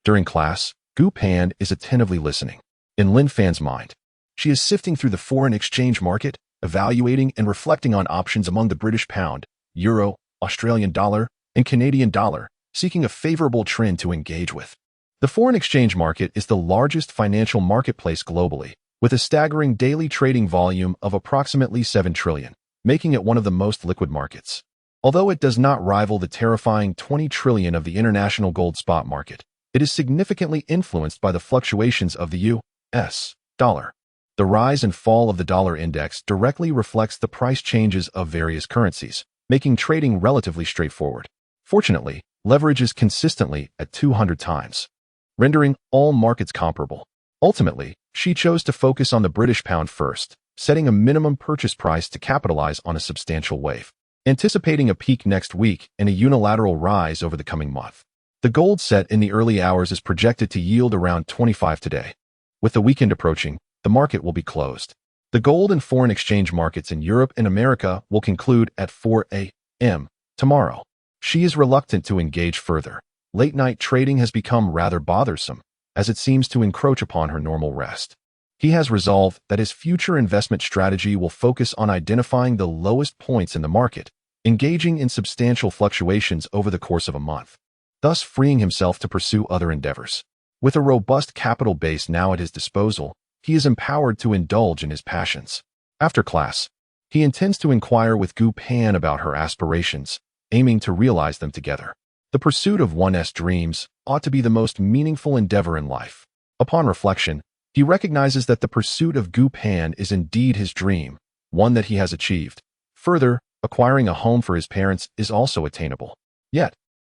During class, Gu Pan is attentively listening. In Lin Fan's mind, she is sifting through the foreign exchange market, evaluating and reflecting on options among the British pound, euro, Australian dollar, and Canadian dollar, seeking a favorable trend to engage with. The foreign exchange market is the largest financial marketplace globally, with a staggering daily trading volume of approximately 7 trillion, making it one of the most liquid markets. Although it does not rival the terrifying 20 trillion of the international gold spot market, it is significantly influenced by the fluctuations of the U.S. dollar. The rise and fall of the dollar index directly reflects the price changes of various currencies, making trading relatively straightforward. Fortunately, leverage is consistently at 200 times, rendering all markets comparable. Ultimately, she chose to focus on the British pound first, setting a minimum purchase price to capitalize on a substantial wave, anticipating a peak next week and a unilateral rise over the coming month. The gold set in the early hours is projected to yield around 25 today. With the weekend approaching, the market will be closed. The gold and foreign exchange markets in Europe and America will conclude at 4 a.m. tomorrow. She is reluctant to engage further. Late-night trading has become rather bothersome, as it seems to encroach upon her normal rest. He has resolved that his future investment strategy will focus on identifying the lowest points in the market, engaging in substantial fluctuations over the course of a month, thus freeing himself to pursue other endeavors. With a robust capital base now at his disposal, he is empowered to indulge in his passions. After class, he intends to inquire with Gu Pan about her aspirations, aiming to realize them together. The pursuit of one's dreams ought to be the most meaningful endeavor in life. Upon reflection, he recognizes that the pursuit of Gu Pan is indeed his dream, one that he has achieved. Further, acquiring a home for his parents is also attainable. Yet,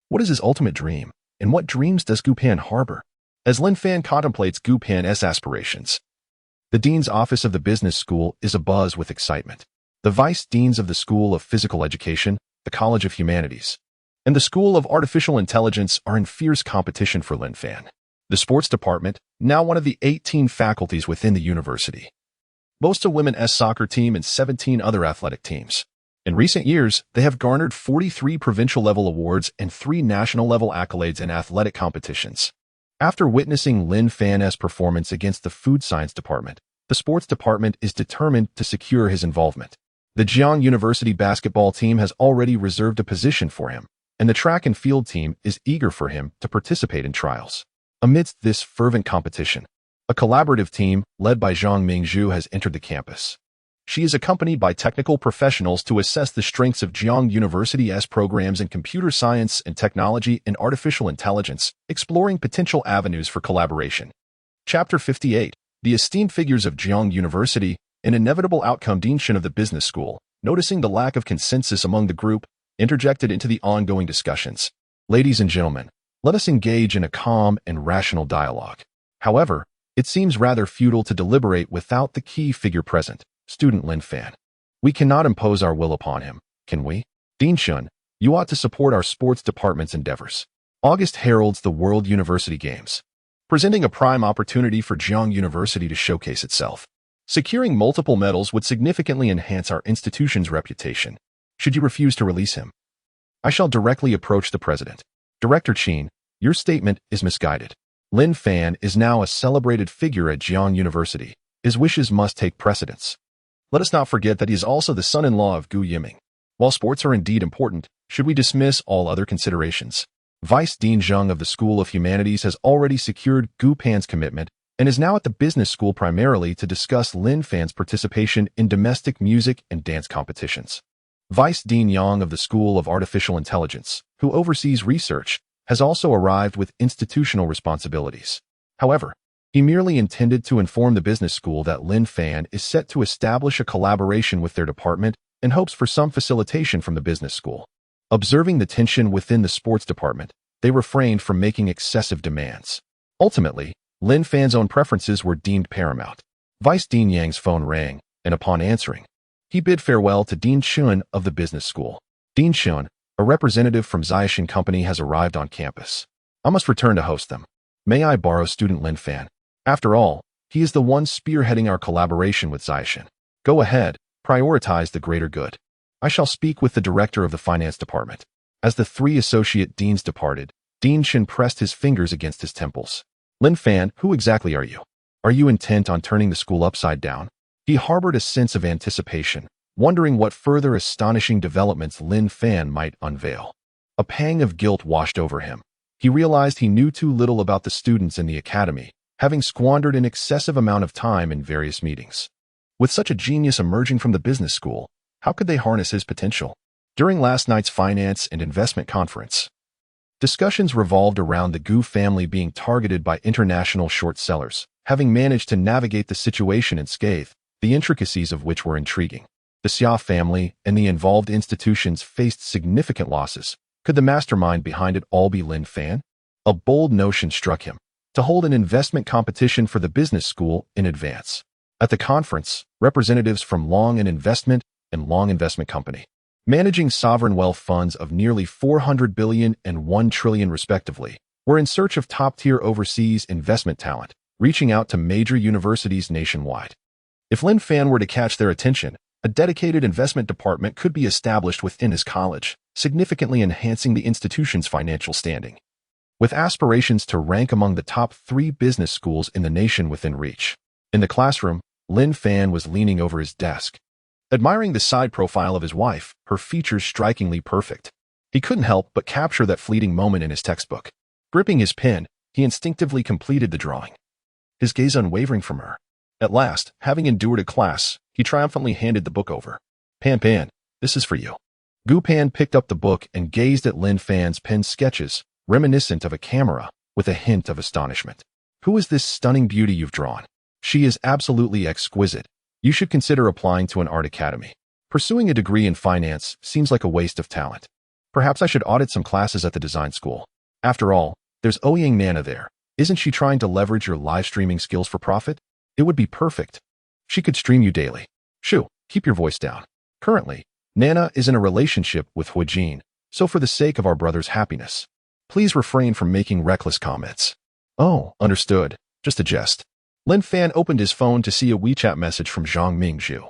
what is his ultimate dream, and what dreams does Gu Pan harbor? As Lin Fan contemplates Gu Pan's aspirations, the dean's office of the business school is abuzz with excitement. The vice deans of the School of Physical Education, the College of Humanities, and the School of Artificial Intelligence are in fierce competition for Lin Fan. The sports department, now one of the 18 faculties within the university, boasts a women's soccer team and 17 other athletic teams. In recent years, they have garnered 43 provincial-level awards and 3 national-level accolades in athletic competitions. After witnessing Lin Fan's performance against the food science department, the sports department is determined to secure his involvement. The Jiang University basketball team has already reserved a position for him, and the track and field team is eager for him to participate in trials. Amidst this fervent competition, a collaborative team led by Zhang Mingzhu has entered the campus. She is accompanied by technical professionals to assess the strengths of Jiang University's programs in computer science and technology and artificial intelligence, exploring potential avenues for collaboration. Chapter 58. The esteemed figures of Jiang University, an inevitable outcome. Dean Shan of the business school, noticing the lack of consensus among the group, interjected into the ongoing discussions. Ladies and gentlemen, let us engage in a calm and rational dialogue. However, it seems rather futile to deliberate without the key figure present. Student Lin Fan. We cannot impose our will upon him, can we? Dean Shan, you ought to support our sports department's endeavors. August heralds the World University Games, presenting a prime opportunity for Jiang University to showcase itself. Securing multiple medals would significantly enhance our institution's reputation. Should you refuse to release him, I shall directly approach the president. Director Qin, your statement is misguided. Lin Fan is now a celebrated figure at Jiang University. His wishes must take precedence. Let us not forget that he is also the son-in-law of Gu Yiming. While sports are indeed important, should we dismiss all other considerations? Vice Dean Zheng of the School of Humanities has already secured Gu Pan's commitment and is now at the business school primarily to discuss Lin Fan's participation in domestic music and dance competitions. Vice Dean Yang of the School of Artificial Intelligence, who oversees research, has also arrived with institutional responsibilities. However, he merely intended to inform the business school that Lin Fan is set to establish a collaboration with their department and hopes for some facilitation from the business school. Observing the tension within the sports department, they refrained from making excessive demands. Ultimately, Lin Fan's own preferences were deemed paramount. Vice Dean Yang's phone rang, and upon answering, He bid farewell to Dean Chun of the business school. Dean Chun, a representative from Ziyashin Company, has arrived on campus. I must return to host them. May I borrow student Lin Fan? After all, he is the one spearheading our collaboration with Ziyashin. Go ahead, prioritize the greater good. I shall speak with the director of the finance department. As the three associate deans departed, Dean Chun pressed his fingers against his temples. Lin Fan, who exactly are you? Are you intent on turning the school upside down? He harbored a sense of anticipation, wondering what further astonishing developments Lin Fan might unveil. A pang of guilt washed over him. He realized he knew too little about the students in the academy, having squandered an excessive amount of time in various meetings. With such a genius emerging from the business school, how could they harness his potential? During last night's finance and investment conference, discussions revolved around the Gu family being targeted by international short sellers, having managed to navigate the situation unscathed, the intricacies of which were intriguing. The Xia family and the involved institutions faced significant losses. Could the mastermind behind it all be Lin Fan? A bold notion struck him: to hold an investment competition for the business school in advance. At the conference, representatives from Long Investment and Long Investment Company, managing sovereign wealth funds of nearly 400 billion and 1 trillion respectively, were in search of top-tier overseas investment talent, reaching out to major universities nationwide. If Lin Fan were to catch their attention, a dedicated investment department could be established within his college, significantly enhancing the institution's financial standing. With aspirations to rank among the top 3 business schools in the nation within reach. In the classroom, Lin Fan was leaning over his desk, admiring the side profile of his wife, her features strikingly perfect. He couldn't help but capture that fleeting moment in his textbook. Gripping his pen, he instinctively completed the drawing, his gaze unwavering from her. At last, having endured a class, he triumphantly handed the book over. Pan, this is for you. Gu Pan picked up the book and gazed at Lin Fan's pen sketches, reminiscent of a camera, with a hint of astonishment. Who is this stunning beauty you've drawn? She is absolutely exquisite. You should consider applying to an art academy. Pursuing a degree in finance seems like a waste of talent. Perhaps I should audit some classes at the design school. After all, there's Ouyang Nana there. Isn't she trying to leverage your live streaming skills for profit? It would be perfect. She could stream you daily. Shoo, keep your voice down. Currently, Nana is in a relationship with Huijin, so for the sake of our brother's happiness, please refrain from making reckless comments. Oh, understood. Just a jest. Lin Fan opened his phone to see a WeChat message from Zhang Mingzhu,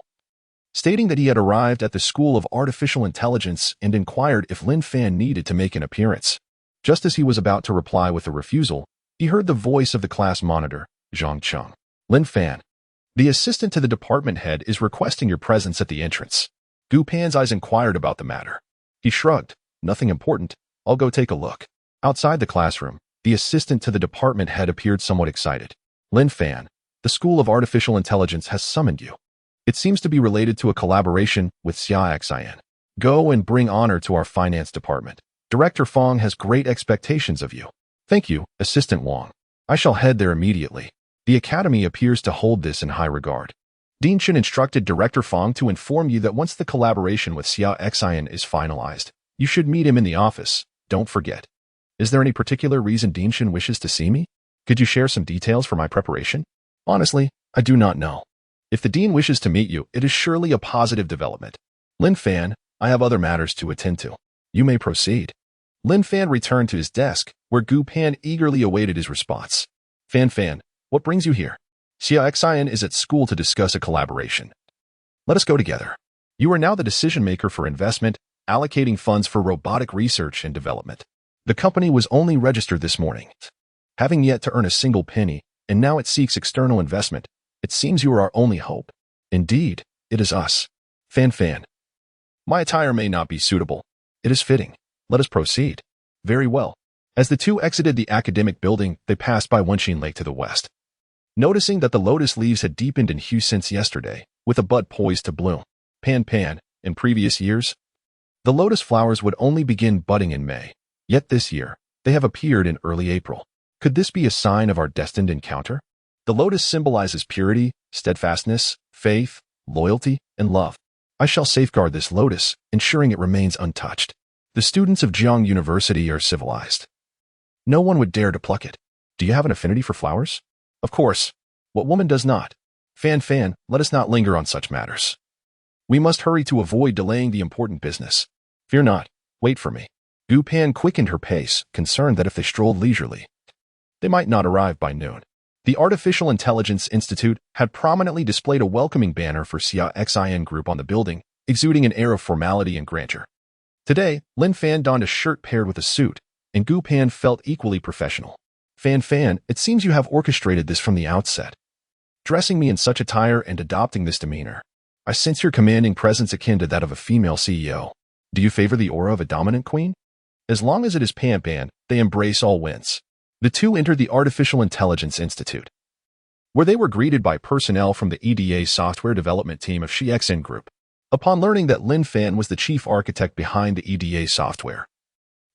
stating that he had arrived at the School of Artificial Intelligence and inquired if Lin Fan needed to make an appearance. Just as he was about to reply with a refusal, he heard the voice of the class monitor, Zhang Cheng. Lin Fan, the assistant to the department head is requesting your presence at the entrance. Gu Pan's eyes inquired about the matter. He shrugged. Nothing important. I'll go take a look. Outside the classroom, the assistant to the department head appeared somewhat excited. Lin Fan, the School of Artificial Intelligence has summoned you. It seems to be related to a collaboration with Xiaoxian. Go and bring honor to our finance department. Director Fong has great expectations of you. Thank you, Assistant Wang. I shall head there immediately. The academy appears to hold this in high regard. Dean Chun instructed Director Fong to inform you that once the collaboration with Xiaoxian is finalized, you should meet him in the office. Don't forget. Is there any particular reason Dean Chun wishes to see me? Could you share some details for my preparation? Honestly, I do not know. If the dean wishes to meet you, it is surely a positive development. Lin Fan, I have other matters to attend to. You may proceed. Lin Fan returned to his desk, where Gu Pan eagerly awaited his response. Fan, what brings you here? Xiaoxian is at school to discuss a collaboration. Let us go together. You are now the decision maker for investment, allocating funds for robotic research and development. The company was only registered this morning, having yet to earn a single penny, and now it seeks external investment. It seems you are our only hope. Indeed, it is us. Fan. My attire may not be suitable. It is fitting. Let us proceed. Very well. As the two exited the academic building, they passed by Wenxin Lake to the west. Noticing that the lotus leaves had deepened in hue since yesterday, with a bud poised to bloom. Pan, in previous years, the lotus flowers would only begin budding in May. Yet this year, they have appeared in early April. Could this be a sign of our destined encounter? The lotus symbolizes purity, steadfastness, faith, loyalty, and love. I shall safeguard this lotus, ensuring it remains untouched. The students of Jiang University are civilized. No one would dare to pluck it. Do you have an affinity for flowers? Of course. What woman does not? Fan, let us not linger on such matters. We must hurry to avoid delaying the important business. Fear not. Wait for me. Gu Pan quickened her pace, concerned that if they strolled leisurely, they might not arrive by noon. The Artificial Intelligence Institute had prominently displayed a welcoming banner for CIXIN Group on the building, exuding an air of formality and grandeur. Today, Lin Fan donned a shirt paired with a suit, and Gu Pan felt equally professional. Fan, it seems you have orchestrated this from the outset. Dressing me in such attire and adopting this demeanor. I sense your commanding presence akin to that of a female CEO. Do you favor the aura of a dominant queen? As long as it is Pan, they embrace all wins. The two entered the Artificial Intelligence Institute, where they were greeted by personnel from the EDA software development team of CIXIN Group. Upon learning that Lin Fan was the chief architect behind the EDA software,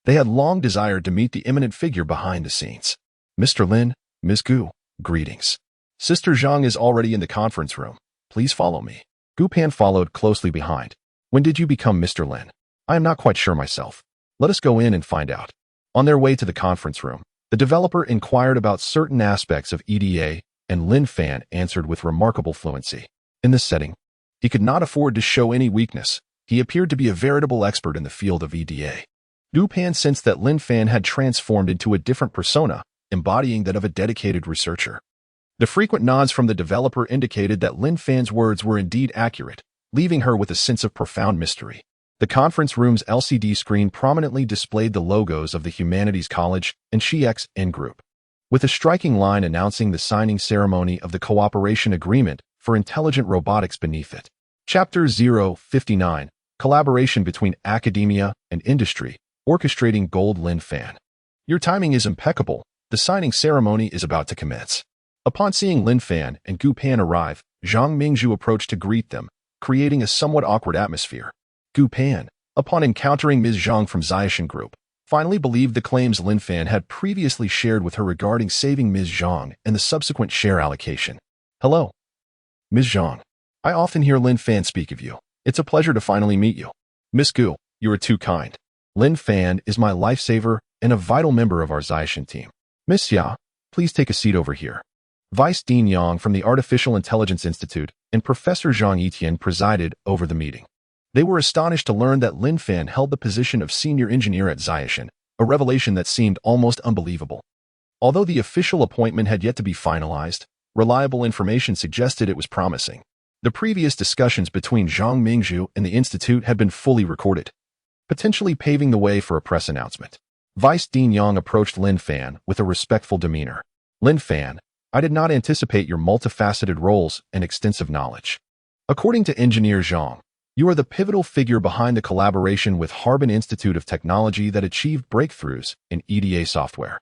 they had long desired to meet the eminent figure behind the scenes. Mr. Lin, Ms. Gu, greetings. Sister Zhang is already in the conference room. Please follow me. Gu Pan followed closely behind. When did you become Mr. Lin? I am not quite sure myself. Let us go in and find out. On their way to the conference room, the developer inquired about certain aspects of EDA, and Lin Fan answered with remarkable fluency. In this setting, he could not afford to show any weakness. He appeared to be a veritable expert in the field of EDA. Gu Pan sensed that Lin Fan had transformed into a different persona, embodying that of a dedicated researcher. The frequent nods from the developer indicated that Lin Fan's words were indeed accurate, leaving her with a sense of profound mystery. The conference room's LCD screen prominently displayed the logos of the Humanities College and CIXIN Group, with a striking line announcing the signing ceremony of the cooperation agreement for intelligent robotics beneath it. Chapter 059, Collaboration between Academia and Industry, orchestrating Gold. Lin Fan. Your timing is impeccable. The signing ceremony is about to commence. Upon seeing Lin Fan and Gu Pan arrive, Zhang Mingzhu approached to greet them, creating a somewhat awkward atmosphere. Gu Pan, upon encountering Ms. Zhang from CIXIN Group, finally believed the claims Lin Fan had previously shared with her regarding saving Ms. Zhang and the subsequent share allocation. Hello, Ms. Zhang. I often hear Lin Fan speak of you. It's a pleasure to finally meet you. Miss Gu, you are too kind. Lin Fan is my lifesaver and a vital member of our CIXIN team. Miss Xia, please take a seat over here. Vice Dean Yang from the Artificial Intelligence Institute and Professor Zhang Etian presided over the meeting. They were astonished to learn that Lin Fan held the position of senior engineer at CIXIN, a revelation that seemed almost unbelievable. Although the official appointment had yet to be finalized, reliable information suggested it was promising. The previous discussions between Zhang Mingzhu and the institute had been fully recorded, potentially paving the way for a press announcement. Vice Dean Yang approached Lin Fan with a respectful demeanor. Lin Fan, I did not anticipate your multifaceted roles and extensive knowledge. According to Engineer Zhang, you are the pivotal figure behind the collaboration with Harbin Institute of Technology that achieved breakthroughs in EDA software.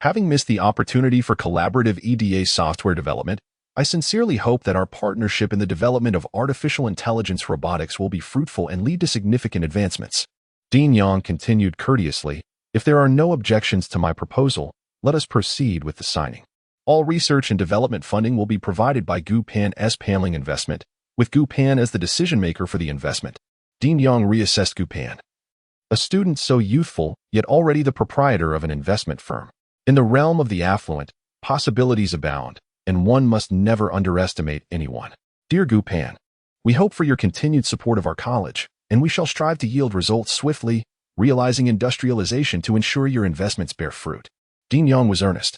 Having missed the opportunity for collaborative EDA software development, I sincerely hope that our partnership in the development of artificial intelligence robotics will be fruitful and lead to significant advancements. Dean Yang continued courteously, if there are no objections to my proposal, let us proceed with the signing. All research and development funding will be provided by Gu Pan's paneling investment, with Gu Pan as the decision-maker for the investment. Dean Yang reassessed Gu Pan, a student so youthful, yet already the proprietor of an investment firm. In the realm of the affluent, possibilities abound, and one must never underestimate anyone. Dear Gu Pan, we hope for your continued support of our college, and we shall strive to yield results swiftly, realizing industrialization to ensure your investments bear fruit. Dean Yang was earnest.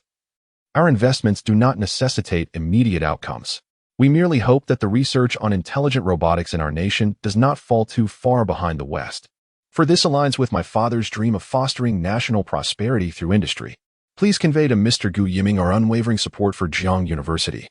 Our investments do not necessitate immediate outcomes. We merely hope that the research on intelligent robotics in our nation does not fall too far behind the West. For this aligns with my father's dream of fostering national prosperity through industry. Please convey to Mr. Gu Yiming our unwavering support for Jiang University.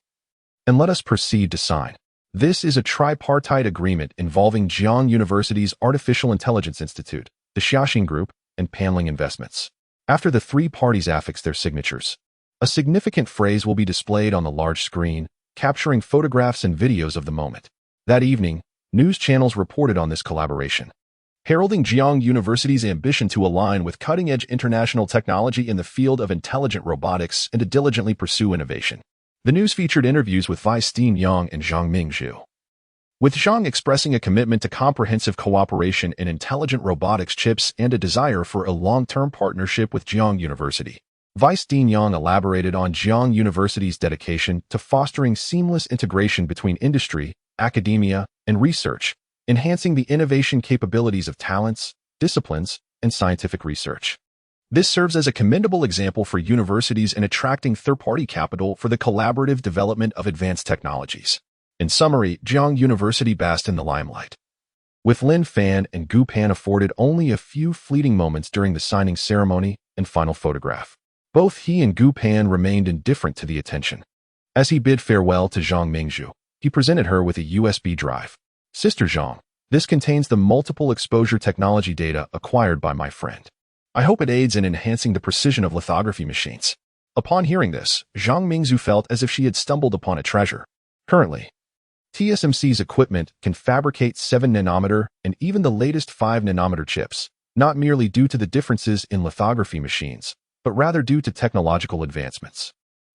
And let us proceed to sign. This is a tripartite agreement involving Jiang University's Artificial Intelligence Institute, the CIXIN Group, and Paneling Investments. After the three parties affix their signatures, a significant phrase will be displayed on the large screen, capturing photographs and videos of the moment. That evening, news channels reported on this collaboration, heralding Jiang University's ambition to align with cutting-edge international technology in the field of intelligent robotics and to diligently pursue innovation. The news featured interviews with Vice Dean Yang and Zhang Mingzhu, with Zhang expressing a commitment to comprehensive cooperation in intelligent robotics chips and a desire for a long-term partnership with Jiang University. Vice Dean Yang elaborated on Jiang University's dedication to fostering seamless integration between industry, academia, and research, enhancing the innovation capabilities of talents, disciplines, and scientific research. This serves as a commendable example for universities in attracting third-party capital for the collaborative development of advanced technologies. In summary, Jiang University basked in the limelight, with Lin Fan and Gu Pan afforded only a few fleeting moments during the signing ceremony and final photograph. Both he and Gu Pan remained indifferent to the attention. As he bid farewell to Zhang Mingzhu, he presented her with a USB drive. Sister Zhang, this contains the multiple exposure technology data acquired by my friend. I hope it aids in enhancing the precision of lithography machines. Upon hearing this, Zhang Mingzhu felt as if she had stumbled upon a treasure. Currently, TSMC's equipment can fabricate 7-nanometer and even the latest 5-nanometer chips, not merely due to the differences in lithography machines, but rather due to technological advancements.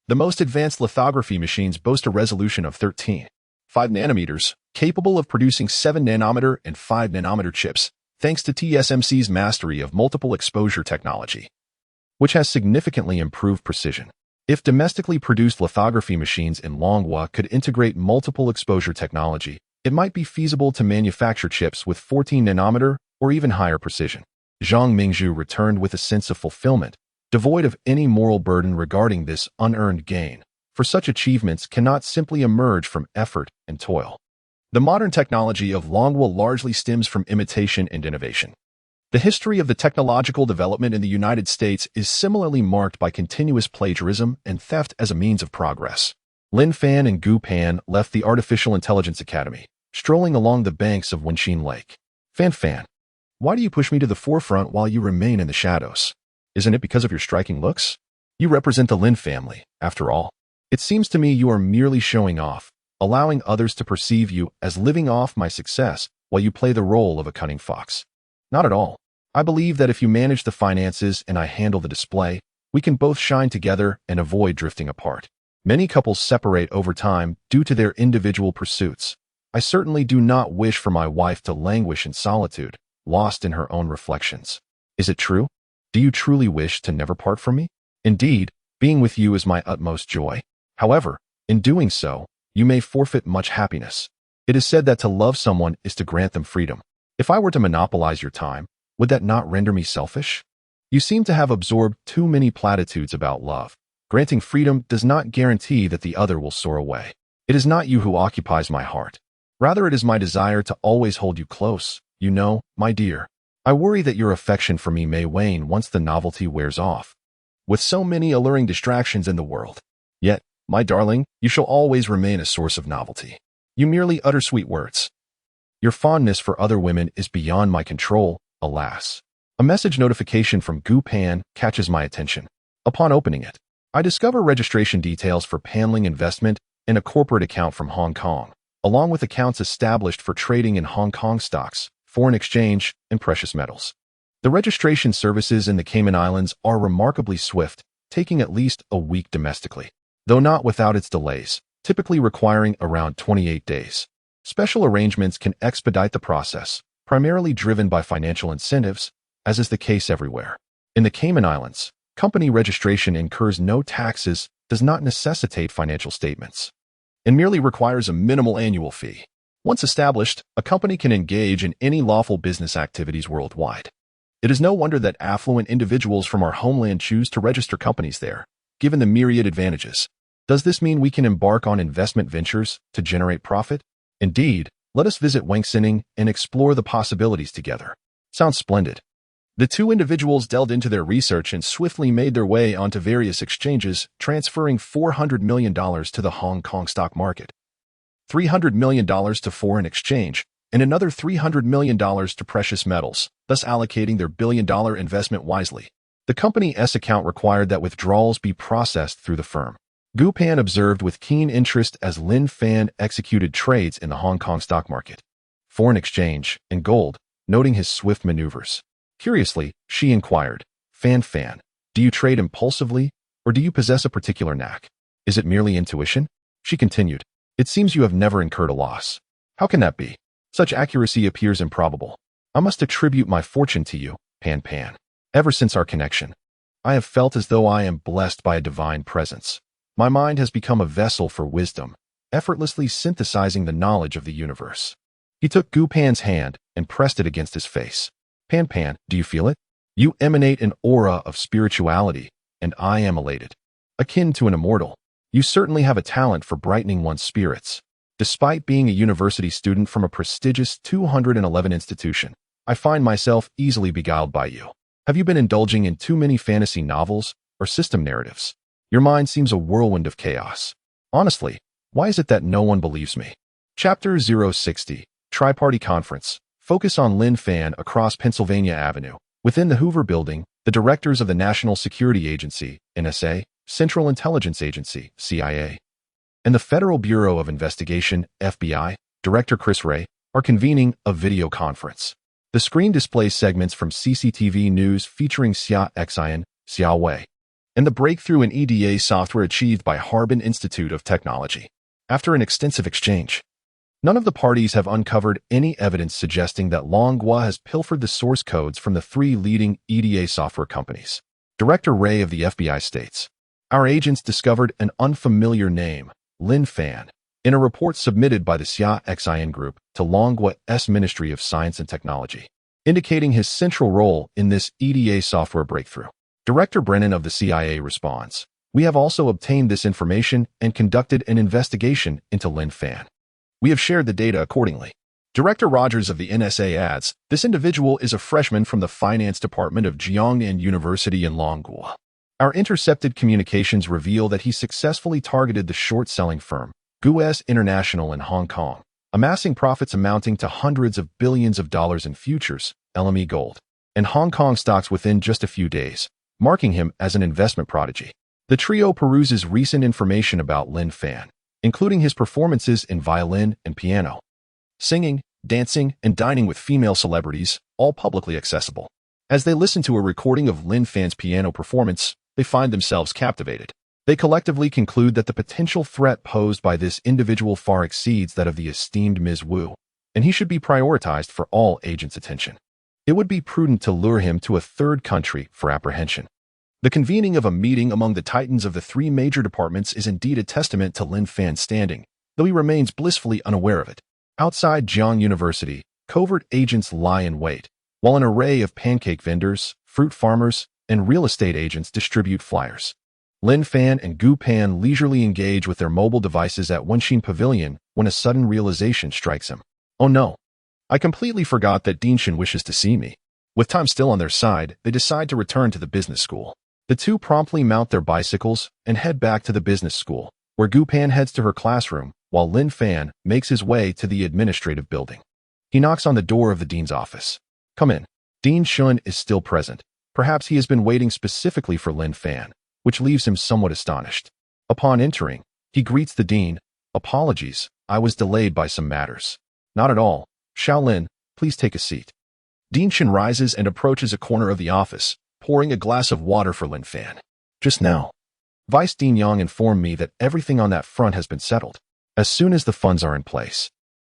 The most advanced lithography machines boast a resolution of 13.5 nanometers, capable of producing 7-nanometer and 5-nanometer chips, thanks to TSMC's mastery of multiple exposure technology, which has significantly improved precision. If domestically produced lithography machines in Longhua could integrate multiple exposure technology, it might be feasible to manufacture chips with 14-nanometer or even higher precision. Zhang Mingzhu returned with a sense of fulfillment, devoid of any moral burden regarding this unearned gain, for such achievements cannot simply emerge from effort and toil. The modern technology of Longhua largely stems from imitation and innovation. The history of the technological development in the United States is similarly marked by continuous plagiarism and theft as a means of progress. Lin Fan and Gu Pan left the Artificial Intelligence Academy, strolling along the banks of Wenxin Lake. Fan, why do you push me to the forefront while you remain in the shadows? Isn't it because of your striking looks? You represent the Lin family, after all. It seems to me you are merely showing off, allowing others to perceive you as living off my success while you play the role of a cunning fox. Not at all. I believe that if you manage the finances and I handle the display, we can both shine together and avoid drifting apart. Many couples separate over time due to their individual pursuits. I certainly do not wish for my wife to languish in solitude, lost in her own reflections. Is it true? Do you truly wish to never part from me? Indeed, being with you is my utmost joy. However, in doing so, you may forfeit much happiness. It is said that to love someone is to grant them freedom. If I were to monopolize your time, would that not render me selfish? You seem to have absorbed too many platitudes about love. Granting freedom does not guarantee that the other will soar away. It is not you who occupies my heart. Rather, it is my desire to always hold you close. You know, my dear, I worry that your affection for me may wane once the novelty wears off. With so many alluring distractions in the world. Yet, my darling, you shall always remain a source of novelty. You merely utter sweet words. Your fondness for other women is beyond my control, alas. A message notification from Gu Pan catches my attention. Upon opening it, I discover registration details for Panling Investment and a corporate account from Hong Kong, along with accounts established for trading in Hong Kong stocks, foreign exchange, and precious metals. The registration services in the Cayman Islands are remarkably swift, taking at least a week domestically, though not without its delays, typically requiring around 28 days. Special arrangements can expedite the process, primarily driven by financial incentives, as is the case everywhere. In the Cayman Islands, company registration incurs no taxes, does not necessitate financial statements, and merely requires a minimal annual fee. Once established, a company can engage in any lawful business activities worldwide. It is no wonder that affluent individuals from our homeland choose to register companies there, given the myriad advantages. Does this mean we can embark on investment ventures to generate profit? Indeed, let us visit Wenxin and explore the possibilities together. Sounds splendid. The two individuals delved into their research and swiftly made their way onto various exchanges, transferring $400 million to the Hong Kong stock market, $300 million to foreign exchange, and another $300 million to precious metals, thus allocating their billion-dollar investment wisely. The Company S account required that withdrawals be processed through the firm. Gu Pan observed with keen interest as Lin Fan executed trades in the Hong Kong stock market, foreign exchange, and gold, noting his swift maneuvers. Curiously, she inquired, Fan, do you trade impulsively, or do you possess a particular knack? Is it merely intuition? She continued, it seems you have never incurred a loss. How can that be? Such accuracy appears improbable. I must attribute my fortune to you, Pan. Ever since our connection, I have felt as though I am blessed by a divine presence. My mind has become a vessel for wisdom, effortlessly synthesizing the knowledge of the universe. He took Gu Pan's hand and pressed it against his face. Pan Pan, do you feel it? You emanate an aura of spirituality, and I am elated. Akin to an immortal, you certainly have a talent for brightening one's spirits. Despite being a university student from a prestigious 211 institution, I find myself easily beguiled by you. Have you been indulging in too many fantasy novels or system narratives? Your mind seems a whirlwind of chaos. Honestly, why is it that no one believes me? Chapter 060, Tri-Party Conference. Focus on Lin Fan across Pennsylvania Avenue. Within the Hoover Building, the directors of the National Security Agency, NSA, Central Intelligence Agency, CIA, and the Federal Bureau of Investigation, FBI, Director Chris Wray, are convening a video conference. The screen displays segments from CCTV news featuring Xia Xian, Xia Wei, and the breakthrough in EDA software achieved by Harbin Institute of Technology. After an extensive exchange, none of the parties have uncovered any evidence suggesting that Longhua has pilfered the source codes from the three leading EDA software companies. Director Wray of the FBI states, "Our agents discovered an unfamiliar name, Lin Fan, in a report submitted by the Xia Xian Group to Longhua's Ministry of Science and Technology, indicating his central role in this EDA software breakthrough." Director Brennan of the CIA responds, "We have also obtained this information and conducted an investigation into Lin Fan. We have shared the data accordingly." Director Rogers of the NSA adds, "This individual is a freshman from the finance department of Jiangnan University in Longhua. Our intercepted communications reveal that he successfully targeted the short-selling firm, GUS International in Hong Kong, amassing profits amounting to hundreds of billions of dollars in futures, LME gold, and Hong Kong stocks within just a few days, marking him as an investment prodigy." The trio peruses recent information about Lin Fan, including his performances in violin and piano, singing, dancing, and dining with female celebrities, all publicly accessible. As they listen to a recording of Lin Fan's piano performance, they find themselves captivated. They collectively conclude that the potential threat posed by this individual far exceeds that of the esteemed Ms. Wu, and he should be prioritized for all agents' attention. It would be prudent to lure him to a third country for apprehension. The convening of a meeting among the titans of the three major departments is indeed a testament to Lin Fan's standing, though he remains blissfully unaware of it. Outside Jiang University, covert agents lie in wait, while an array of pancake vendors, fruit farmers, and real estate agents distribute flyers. Lin Fan and Gu Pan leisurely engage with their mobile devices at Wenshin Pavilion when a sudden realization strikes him. "Oh no, I completely forgot that Dinshin wishes to see me." With time still on their side, they decide to return to the business school. The two promptly mount their bicycles and head back to the business school, where Gu Pan heads to her classroom, while Lin Fan makes his way to the administrative building. He knocks on the door of the dean's office. "Come in." Dean Shun is still present. Perhaps he has been waiting specifically for Lin Fan, which leaves him somewhat astonished. Upon entering, he greets the dean. "Apologies, I was delayed by some matters." "Not at all. Shaolin, please take a seat." Dean Shun rises and approaches a corner of the office, pouring a glass of water for Lin Fan. "Just now, Vice Dean Yang informed me that everything on that front has been settled. As soon as the funds are in place,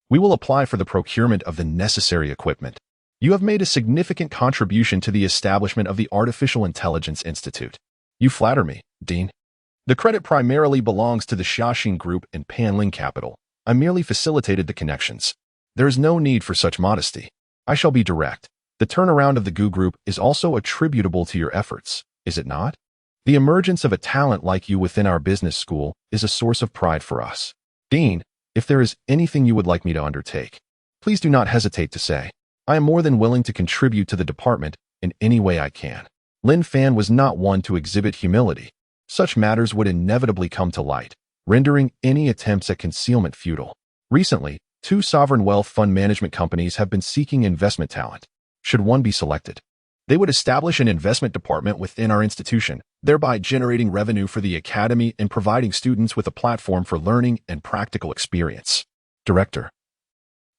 we will apply for the procurement of the necessary equipment. You have made a significant contribution to the establishment of the Artificial Intelligence Institute." "You flatter me, Dean. The credit primarily belongs to the Xiaxin Group and Panling Capital. I merely facilitated the connections. There is no need for such modesty. I shall be direct. The turnaround of the Gu Group is also attributable to your efforts, is it not? The emergence of a talent like you within our business school is a source of pride for us. Dean, if there is anything you would like me to undertake, please do not hesitate to say. I am more than willing to contribute to the department in any way I can." Lin Fan was not one to exhibit humility. Such matters would inevitably come to light, rendering any attempts at concealment futile. Recently, two sovereign wealth fund management companies have been seeking investment talent. Should one be selected, they would establish an investment department within our institution, thereby generating revenue for the academy and providing students with a platform for learning and practical experience. Director,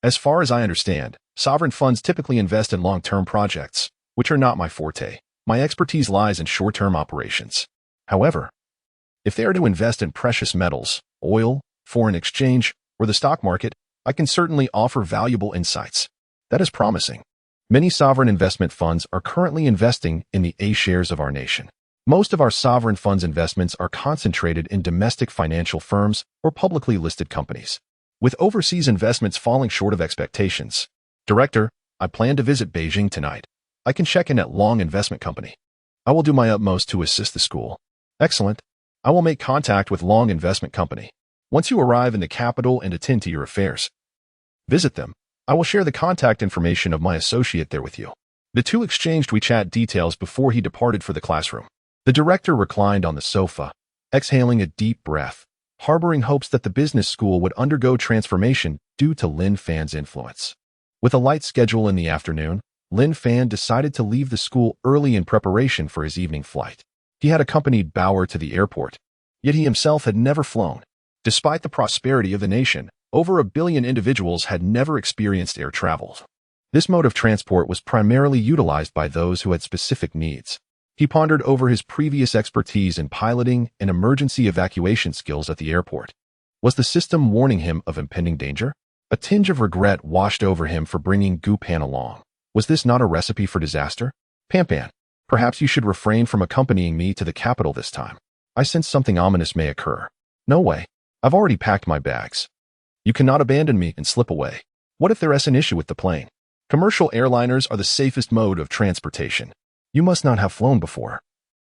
as far as I understand, sovereign funds typically invest in long-term projects, which are not my forte. My expertise lies in short-term operations. However, if they are to invest in precious metals, oil, foreign exchange, or the stock market, I can certainly offer valuable insights. That is promising. Many sovereign investment funds are currently investing in the A shares of our nation. Most of our sovereign funds investments are concentrated in domestic financial firms or publicly listed companies. with overseas investments falling short of expectations. Director, I plan to visit Beijing tonight. I can check in at Long Investment Company. I will do my utmost to assist the school. Excellent. I will make contact with Long Investment Company. Once you arrive in the capital and attend to your affairs, visit them. I will share the contact information of my associate there with you. The two exchanged WeChat details before he departed for the classroom. The director reclined on the sofa, exhaling a deep breath, harboring hopes that the business school would undergo transformation due to Lin Fan's influence. With a light schedule in the afternoon, Lin Fan decided to leave the school early in preparation for his evening flight. He had accompanied Bauer to the airport, yet he himself had never flown. Despite the prosperity of the nation, over 1 billion individuals had never experienced air travel. This mode of transport was primarily utilized by those who had specific needs. He pondered over his previous expertise in piloting and emergency evacuation skills at the airport. Was the system warning him of impending danger? A tinge of regret washed over him for bringing Gu Pan along. Was this not a recipe for disaster? Pan, perhaps you should refrain from accompanying me to the capital this time. I sense something ominous may occur. No way. I've already packed my bags. You cannot abandon me and slip away. What if there is an issue with the plane? Commercial airliners are the safest mode of transportation. You must not have flown before,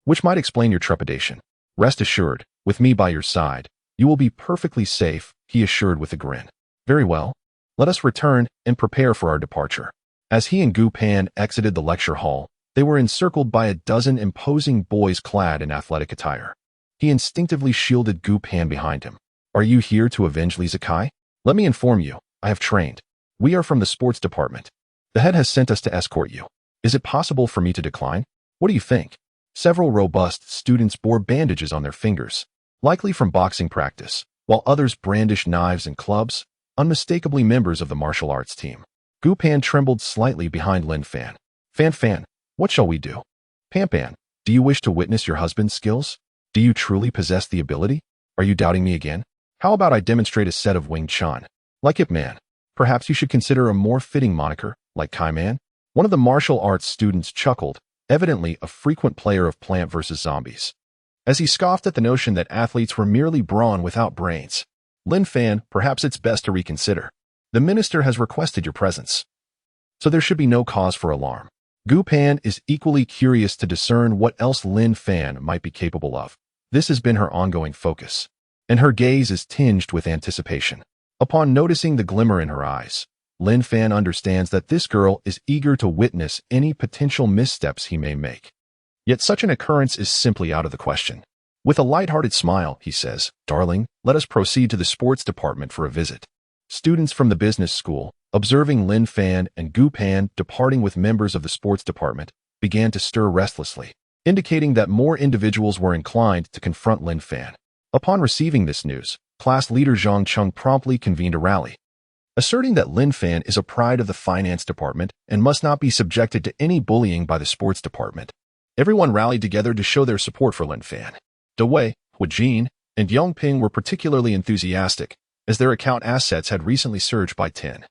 which might explain your trepidation. Rest assured, with me by your side, you will be perfectly safe, he assured with a grin. Very well. Let us return and prepare for our departure. As he and Gu Pan exited the lecture hall, they were encircled by a dozen imposing boys clad in athletic attire. He instinctively shielded Gu Pan behind him. Are you here to avenge Li Zikai? Let me inform you, I have trained. We are from the sports department. The head has sent us to escort you. Is it possible for me to decline? What do you think? Several robust students bore bandages on their fingers, likely from boxing practice, while others brandished knives and clubs, unmistakably members of the martial arts team. Gu Pan trembled slightly behind Lin Fan. Fan, what shall we do? Pan, do you wish to witness your husband's skills? Do you truly possess the ability? Are you doubting me again? How about I demonstrate a set of Wing Chun? Like Ip Man. Perhaps you should consider a more fitting moniker, like Kai Man? One of the martial arts students chuckled, evidently a frequent player of Plant vs. Zombies. As he scoffed at the notion that athletes were merely brawn without brains. Lin Fan, perhaps it's best to reconsider. The minister has requested your presence, so there should be no cause for alarm. Gu Pan is equally curious to discern what else Lin Fan might be capable of. This has been her ongoing focus, and her gaze is tinged with anticipation. Upon noticing the glimmer in her eyes, Lin Fan understands that this girl is eager to witness any potential missteps he may make. Yet such an occurrence is simply out of the question. With a light-hearted smile, he says, "Darling, let us proceed to the sports department for a visit." Students from the business school, observing Lin Fan and Gu Pan departing with members of the sports department, began to stir restlessly, indicating that more individuals were inclined to confront Lin Fan. Upon receiving this news, class leader Zhang Cheng promptly convened a rally, asserting that Lin Fan is a pride of the finance department and must not be subjected to any bullying by the sports department. Everyone rallied together to show their support for Lin Fan. De Wei, Hu Jin, and Yongping were particularly enthusiastic, as their account assets had recently surged by 10,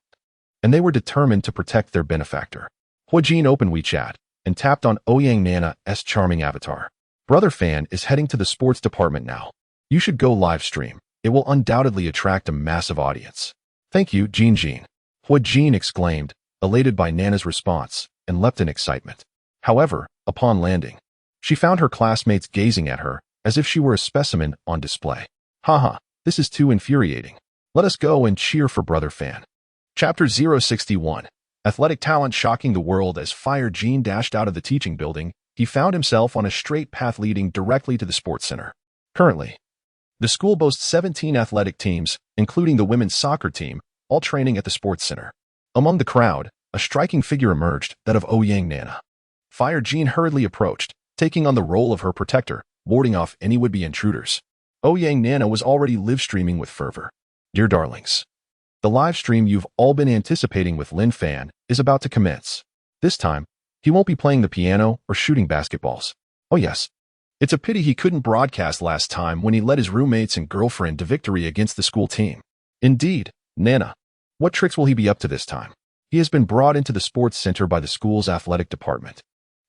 and they were determined to protect their benefactor. Hu Jin opened WeChat and tapped on Ouyang Nana's charming avatar. Brother Fan is heading to the sports department now. You should go live stream. It will undoubtedly attract a massive audience. Thank you, Jin. Hu Jin exclaimed, elated by Nana's response, and leapt in excitement. However, upon landing, she found her classmates gazing at her as if she were a specimen on display. Haha, this is too infuriating. Let us go and cheer for Brother Fan. Chapter 061. Athletic talent shocking the world. As Fire Jin dashed out of the teaching building, he found himself on a straight path leading directly to the sports center. Currently, the school boasts 17 athletic teams, including the women's soccer team, all training at the sports center. Among the crowd, a striking figure emerged, that of Ouyang Nana. Fire Jin hurriedly approached, taking on the role of her protector, warding off any would-be intruders. Ouyang Nana was already live-streaming with fervor. Dear darlings, the live stream you've all been anticipating with Lin Fan is about to commence. This time, he won't be playing the piano or shooting basketballs. Oh yes, it's a pity he couldn't broadcast last time when he led his roommates and girlfriend to victory against the school team. Indeed, Nana, what tricks will he be up to this time? He has been brought into the sports center by the school's athletic department.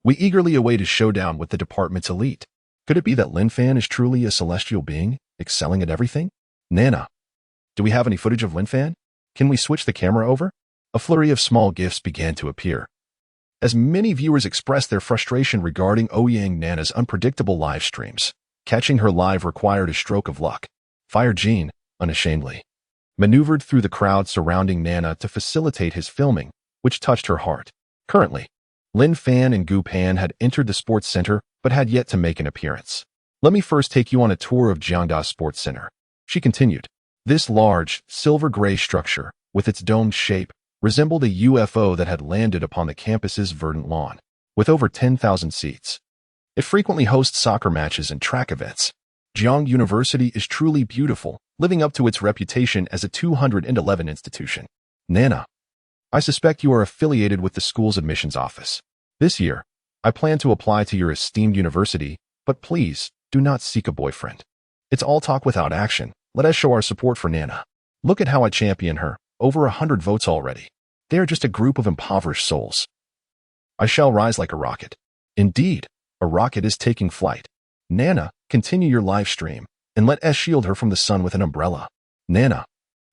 We eagerly await his showdown with the department's elite. Could it be that Lin Fan is truly a celestial being, excelling at everything? Nana, Do we have any footage of Lin Fan? Can we switch the camera over? A flurry of small gifts began to appear, as many viewers expressed their frustration regarding Ouyang Nana's unpredictable live streams. Catching her live required a stroke of luck. Fire Jean, unashamedly, maneuvered through the crowd surrounding Nana to facilitate his filming, which touched her heart. Currently, Lin Fan and Gu Pan had entered the sports center but had yet to make an appearance. Let me first take you on a tour of Jiangda Sports Center, she continued. This large, silver-gray structure, with its domed shape, resembled a UFO that had landed upon the campus's verdant lawn. With over 10,000 seats, it frequently hosts soccer matches and track events. Jiang University is truly beautiful, living up to its reputation as a 211 institution. Nana, I suspect you are affiliated with the school's admissions office. This year, I plan to apply to your esteemed university, but please, do not seek a boyfriend. It's all talk without action. Let us show our support for Nana. Look at how I champion her. Over 100 votes already. They are just a group of impoverished souls. I shall rise like a rocket. Indeed, a rocket is taking flight. Nana, continue your live stream, and let us shield her from the sun with an umbrella. Nana,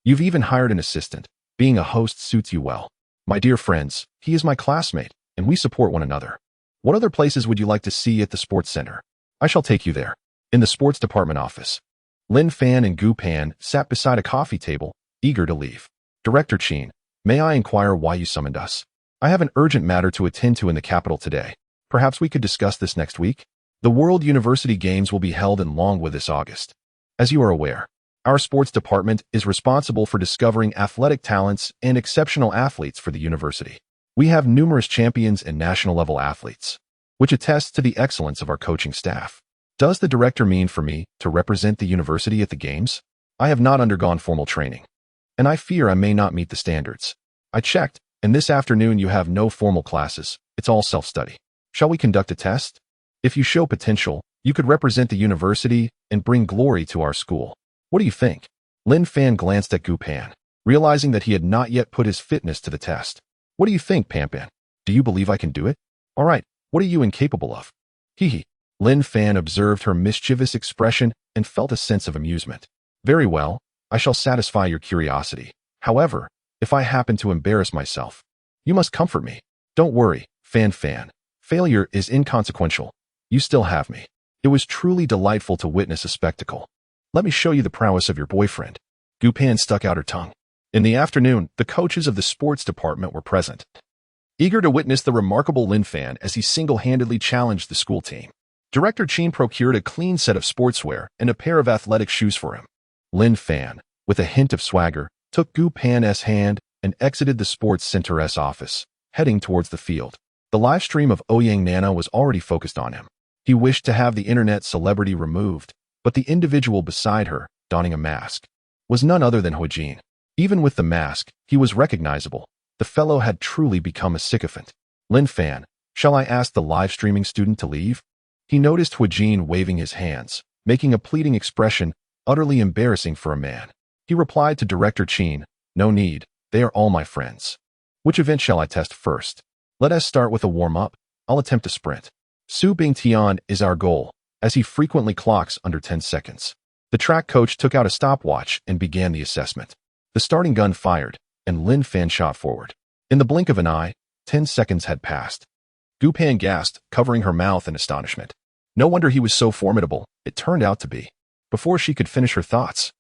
you've even hired an assistant. Being a host suits you well. My dear friends, he is my classmate, and we support one another. What other places would you like to see at the sports center? I shall take you there. In the sports department office, Lin Fan and Gu Pan sat beside a coffee table, eager to leave. Director Qin, may I inquire why you summoned us? I have an urgent matter to attend to in the capital today. Perhaps we could discuss this next week? The World University Games will be held in Longwood this August. As you are aware, our sports department is responsible for discovering athletic talents and exceptional athletes for the university. We have numerous champions and national-level athletes, which attests to the excellence of our coaching staff. Does the director mean for me to represent the university at the games? I have not undergone formal training, and I fear I may not meet the standards. I checked, and this afternoon you have no formal classes. It's all self-study. Shall we conduct a test? If you show potential, you could represent the university and bring glory to our school. What do you think? Lin Fan glanced at Gu Pan, realizing that he had not yet put his fitness to the test. What do you think, Pan Pan? Do you believe I can do it? All right, what are you incapable of? Hee hee. Lin Fan observed her mischievous expression and felt a sense of amusement. Very well, I shall satisfy your curiosity. However, if I happen to embarrass myself, you must comfort me. Don't worry, Fan Fan. Failure is inconsequential. You still have me. It was truly delightful to witness a spectacle. Let me show you the prowess of your boyfriend. Gu Pan stuck out her tongue. In the afternoon, the coaches of the sports department were present, eager to witness the remarkable Lin Fan as he single-handedly challenged the school team. Director Qin procured a clean set of sportswear and a pair of athletic shoes for him. Lin Fan, with a hint of swagger, took Gu Pan's hand and exited the sports center's office, heading towards the field. The live stream of Ouyang Nana was already focused on him. He wished to have the internet celebrity removed, but the individual beside her, donning a mask, was none other than Hu Jin. Even with the mask, he was recognizable. The fellow had truly become a sycophant. Lin Fan, shall I ask the live streaming student to leave? He noticed Hu Jin waving his hands, making a pleading expression, utterly embarrassing for a man. He replied to Director Qin, no need, they are all my friends. Which event shall I test first? Let us start with a warm-up. I'll attempt a sprint. Su Bingtian is our goal, as he frequently clocks under 10 seconds. The track coach took out a stopwatch and began the assessment. The starting gun fired, and Lin Fan shot forward. In the blink of an eye, 10 seconds had passed. Gu Pan gasped, covering her mouth in astonishment. No wonder he was so formidable, it turned out to be. Before she could finish her thoughts,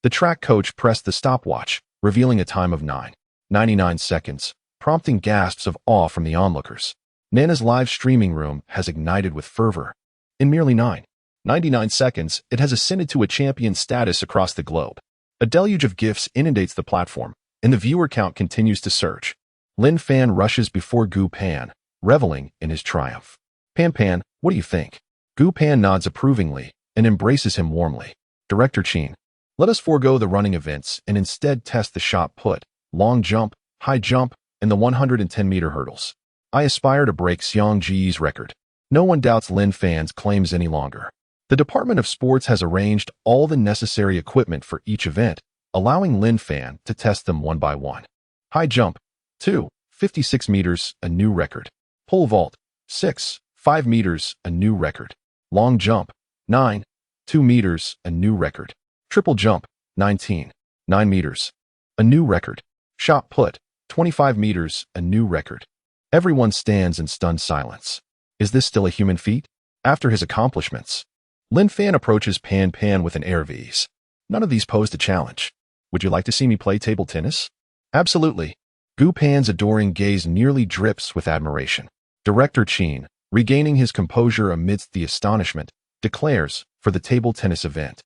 the track coach pressed the stopwatch, revealing a time of 9:99 seconds, prompting gasps of awe from the onlookers. Nana's live streaming room has ignited with fervor. In merely 9:99 seconds, it has ascended to a champion status across the globe. A deluge of gifts inundates the platform, and the viewer count continues to surge. Lin Fan rushes before Gu Pan, reveling in his triumph. Pan Pan, what do you think? Gu Pan nods approvingly and embraces him warmly. Director Qin, let us forego the running events and instead test the shot put, long jump, high jump, and the 110-meter hurdles. I aspire to break Xiang Ji's record. No one doubts Lin Fan's claims any longer. The Department of Sports has arranged all the necessary equipment for each event, allowing Lin Fan to test them one by one. High jump, 56 meters, a new record. Pole vault, 5 meters, a new record. Long jump, 2 meters, a new record. Triple jump, 19 9 meters. A new record. Shot put. 25 meters. A new record. Everyone stands in stunned silence. Is this still a human feat? After his accomplishments, Lin Fan approaches Pan Pan with an air of ease. None of these posed a challenge. Would you like to see me play table tennis? Absolutely. Gu Pan's adoring gaze nearly drips with admiration. Director Qin, regaining his composure amidst the astonishment, declares, for the table tennis event,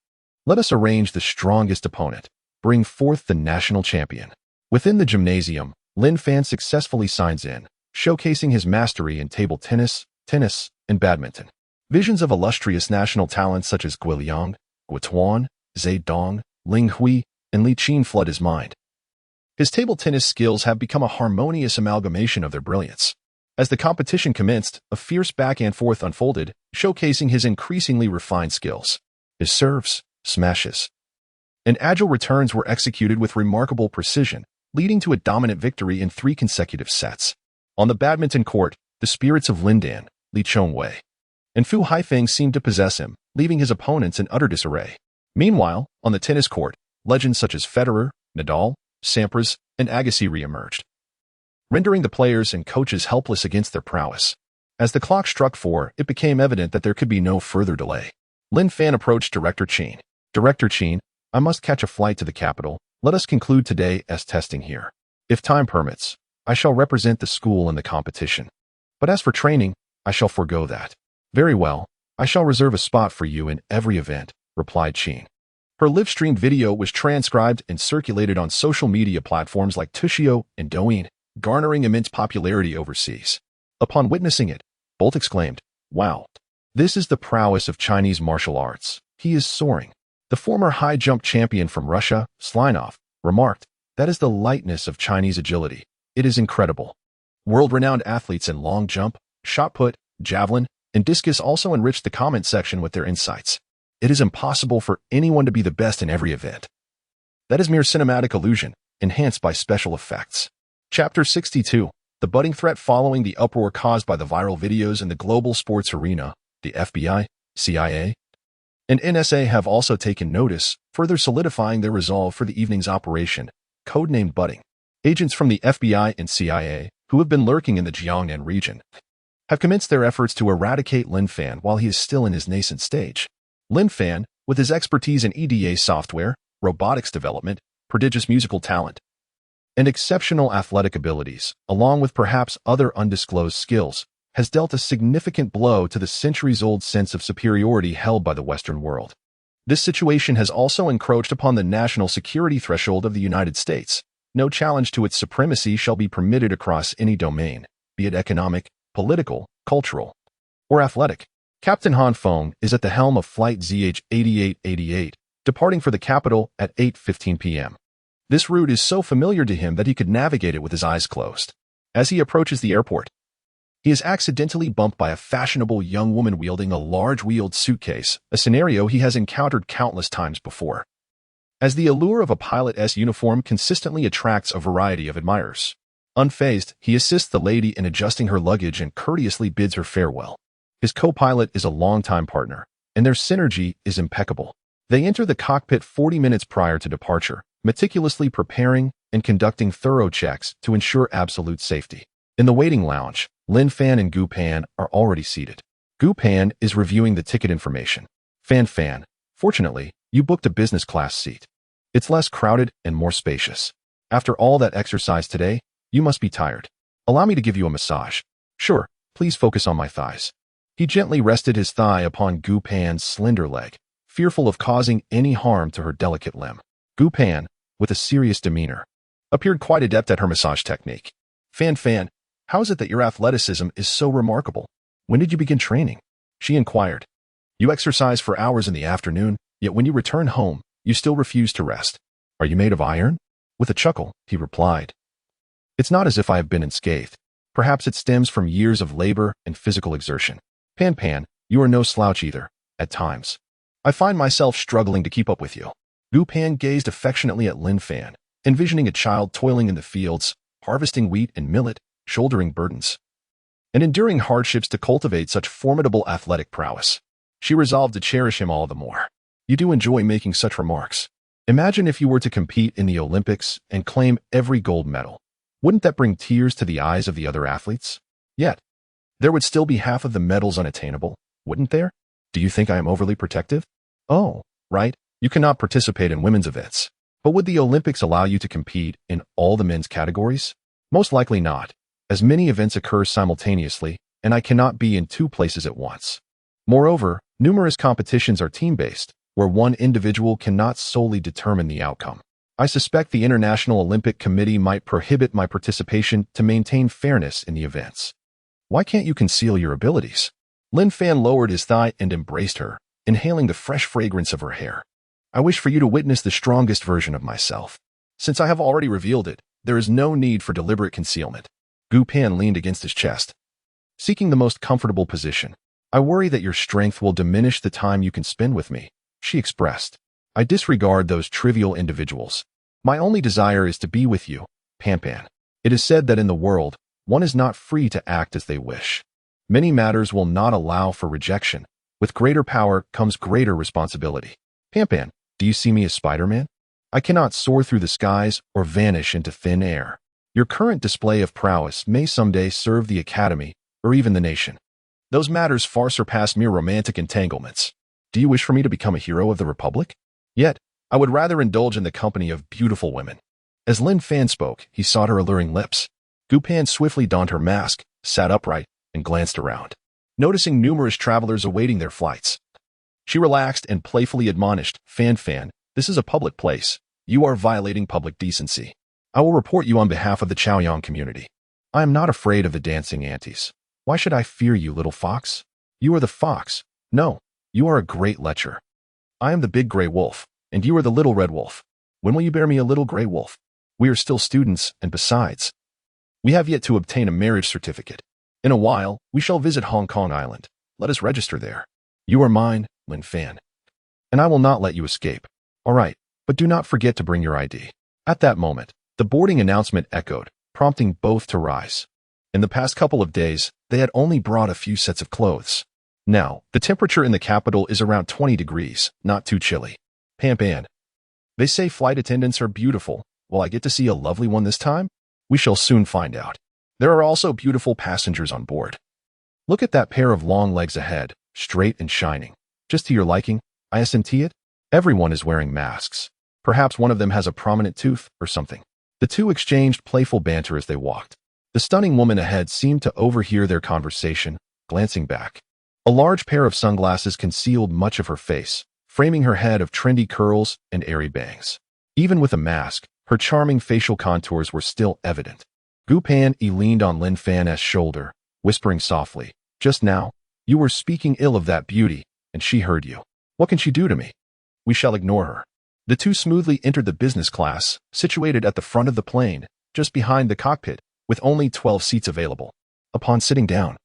let us arrange the strongest opponent. Bring forth the national champion. Within the gymnasium, Lin Fan successfully signs in, showcasing his mastery in table tennis, and badminton. Visions of illustrious national talents such as Gui Liang, Gu Tuan, Zhe Dong, Ling Hui, and Li Qin flood his mind. His table tennis skills have become a harmonious amalgamation of their brilliance. As the competition commenced, a fierce back-and-forth unfolded, showcasing his increasingly refined skills. His serves, smashes, and agile returns were executed with remarkable precision, leading to a dominant victory in 3 consecutive sets. On the badminton court, the spirits of Lin Dan, Li Chongwei, and Fu Haifeng seemed to possess him, leaving his opponents in utter disarray. Meanwhile, on the tennis court, legends such as Federer, Nadal, Sampras, and Agassi re-emerged, rendering the players and coaches helpless against their prowess. As the clock struck 4, it became evident that there could be no further delay. Lin Fan approached Director Qin. Director Qin, I must catch a flight to the capital. Let us conclude today's testing here. If time permits, I shall represent the school in the competition. But as for training, I shall forego that. Very well, I shall reserve a spot for you in every event, replied Qin. Her live-streamed video was transcribed and circulated on social media platforms like Tushio and Douyin, garnering immense popularity overseas. Upon witnessing it, both exclaimed, wow, this is the prowess of Chinese martial arts. He is soaring. The former high jump champion from Russia, Slinov, remarked, that is the lightness of Chinese agility. It is incredible. World-renowned athletes in long jump, shot put, javelin, and discus also enriched the comment section with their insights. It is impossible for anyone to be the best in every event. That is mere cinematic illusion, enhanced by special effects. Chapter 62. The budding threat following the uproar caused by the viral videos in the global sports arena, the FBI, CIA, and NSA have also taken notice, further solidifying their resolve for the evening's operation, codenamed Budding. Agents from the FBI and CIA, who have been lurking in the Jiangnan region, have commenced their efforts to eradicate Lin Fan while he is still in his nascent stage. Lin Fan, with his expertise in EDA software, robotics development, prodigious musical talent, and exceptional athletic abilities, along with perhaps other undisclosed skills, has dealt a significant blow to the centuries-old sense of superiority held by the Western world. This situation has also encroached upon the national security threshold of the United States. No challenge to its supremacy shall be permitted across any domain, be it economic, political, cultural, or athletic. Captain Han Feng is at the helm of Flight ZH-8888, departing for the capital at 8:15 p.m. This route is so familiar to him that he could navigate it with his eyes closed. As he approaches the airport, he is accidentally bumped by a fashionable young woman wielding a large-wheeled suitcase, a scenario he has encountered countless times before. As the allure of a pilot's uniform consistently attracts a variety of admirers. Unfazed, he assists the lady in adjusting her luggage and courteously bids her farewell. His co-pilot is a longtime partner, and their synergy is impeccable. They enter the cockpit 40 minutes prior to departure, meticulously preparing and conducting thorough checks to ensure absolute safety. In the waiting lounge, Lin Fan and Gu Pan are already seated. Gu Pan is reviewing the ticket information. Fan, fortunately, you booked a business class seat. It's less crowded and more spacious. After all that exercise today, you must be tired. Allow me to give you a massage. Sure, please focus on my thighs. He gently rested his thigh upon Gu Pan's slender leg, fearful of causing any harm to her delicate limb. Gu Pan, with a serious demeanor, appeared quite adept at her massage technique. Fan, how is it that your athleticism is so remarkable? When did you begin training? She inquired. You exercise for hours in the afternoon, yet when you return home, you still refuse to rest. Are you made of iron? With a chuckle, he replied. It's not as if I have been unscathed. Perhaps it stems from years of labor and physical exertion. Pan, you are no slouch either, at times. I find myself struggling to keep up with you. Gu Pan gazed affectionately at Lin Fan, envisioning a child toiling in the fields, harvesting wheat and millet, shouldering burdens, and enduring hardships to cultivate such formidable athletic prowess. She resolved to cherish him all the more. You do enjoy making such remarks. Imagine if you were to compete in the Olympics and claim every gold medal. Wouldn't that bring tears to the eyes of the other athletes? Yet, there would still be half of the medals unattainable, wouldn't there? Do you think I am overly protective? Oh, right, you cannot participate in women's events. But would the Olympics allow you to compete in all the men's categories? Most likely not, as many events occur simultaneously, and I cannot be in two places at once. Moreover, numerous competitions are team-based, where one individual cannot solely determine the outcome. I suspect the International Olympic Committee might prohibit my participation to maintain fairness in the events. Why can't you conceal your abilities? Lin Fan lowered his thigh and embraced her, inhaling the fresh fragrance of her hair. I wish for you to witness the strongest version of myself. Since I have already revealed it, there is no need for deliberate concealment. Gu Pan leaned against his chest, seeking the most comfortable position. I worry that your strength will diminish the time you can spend with me, she expressed. I disregard those trivial individuals. My only desire is to be with you, Pan Pan. It is said that in the world, one is not free to act as they wish. Many matters will not allow for rejection. With greater power comes greater responsibility. Pan Pan, do you see me as Spider-Man? I cannot soar through the skies or vanish into thin air. Your current display of prowess may someday serve the Academy or even the nation. Those matters far surpass mere romantic entanglements. Do you wish for me to become a hero of the Republic? Yet, I would rather indulge in the company of beautiful women. As Lin Fan spoke, he sought her alluring lips. Gu Pan swiftly donned her mask, sat upright, and glanced around, noticing numerous travelers awaiting their flights. She relaxed and playfully admonished, Fan Fan, this is a public place. You are violating public decency. I will report you on behalf of the Chaoyang community. I am not afraid of the dancing aunties. Why should I fear you, little fox? You are the fox. No, you are a great lecher. I am the big gray wolf, and you are the little red wolf. When will you bear me a little gray wolf? We are still students, and besides, we have yet to obtain a marriage certificate. In a while, we shall visit Hong Kong Island. Let us register there. You are mine, Lin Fan, and I will not let you escape. All right, but do not forget to bring your ID. At that moment, the boarding announcement echoed, prompting both to rise. In the past couple of days, they had only brought a few sets of clothes. Now, the temperature in the capital is around 20 degrees, not too chilly. Pan Pan, they say flight attendants are beautiful. Will I get to see a lovely one this time? We shall soon find out. There are also beautiful passengers on board. Look at that pair of long legs ahead, straight and shining. Just to your liking, I assent it? Everyone is wearing masks. Perhaps one of them has a prominent tooth or something. The two exchanged playful banter as they walked. The stunning woman ahead seemed to overhear their conversation, glancing back. A large pair of sunglasses concealed much of her face, framing her head of trendy curls and airy bangs. Even with a mask, her charming facial contours were still evident. Gu Pan leaned on Lin Fan's shoulder, whispering softly, just now, you were speaking ill of that beauty, and she heard you. What can she do to me? We shall ignore her. The two smoothly entered the business class, situated at the front of the plane, just behind the cockpit, with only 12 seats available. Upon sitting down,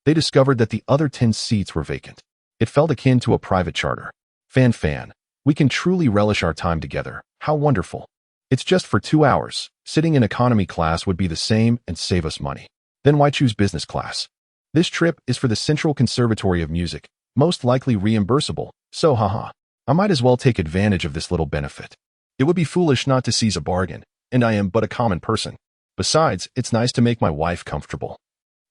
they discovered that the other 10 seats were vacant. It felt akin to a private charter. Fan Fan, we can truly relish our time together. How wonderful. It's just for 2 hours. Sitting in economy class would be the same and save us money. Then why choose business class? This trip is for the Central Conservatory of Music, most likely reimbursable, so haha. I might as well take advantage of this little benefit. It would be foolish not to seize a bargain, and I am but a common person. Besides, it's nice to make my wife comfortable.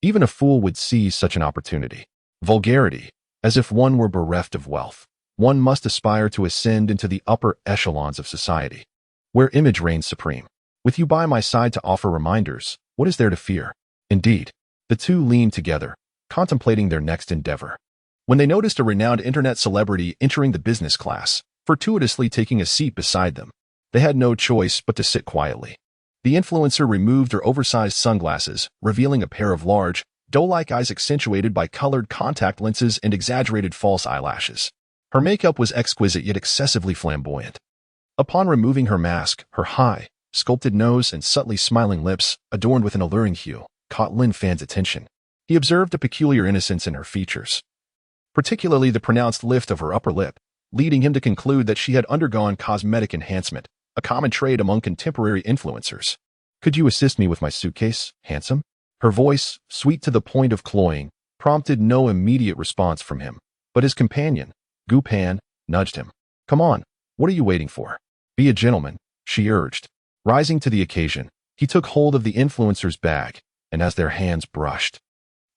Even a fool would seize such an opportunity. Vulgarity, as if one were bereft of wealth. One must aspire to ascend into the upper echelons of society, where image reigns supreme. With you by my side to offer reminders, what is there to fear? Indeed, the two leaned together, contemplating their next endeavor, when they noticed a renowned internet celebrity entering the business class, fortuitously taking a seat beside them. They had no choice but to sit quietly. The influencer removed her oversized sunglasses, revealing a pair of large, doe-like eyes accentuated by colored contact lenses and exaggerated false eyelashes. Her makeup was exquisite yet excessively flamboyant. Upon removing her mask, her high, sculpted nose and subtly smiling lips, adorned with an alluring hue, caught Lin Fan's attention. He observed a peculiar innocence in her features, particularly the pronounced lift of her upper lip, leading him to conclude that she had undergone cosmetic enhancement, a common trait among contemporary influencers. Could you assist me with my suitcase, handsome? Her voice, sweet to the point of cloying, prompted no immediate response from him, but his companion, Gu Pan, nudged him. Come on, what are you waiting for? Be a gentleman, she urged. Rising to the occasion, he took hold of the influencer's bag, and as their hands brushed,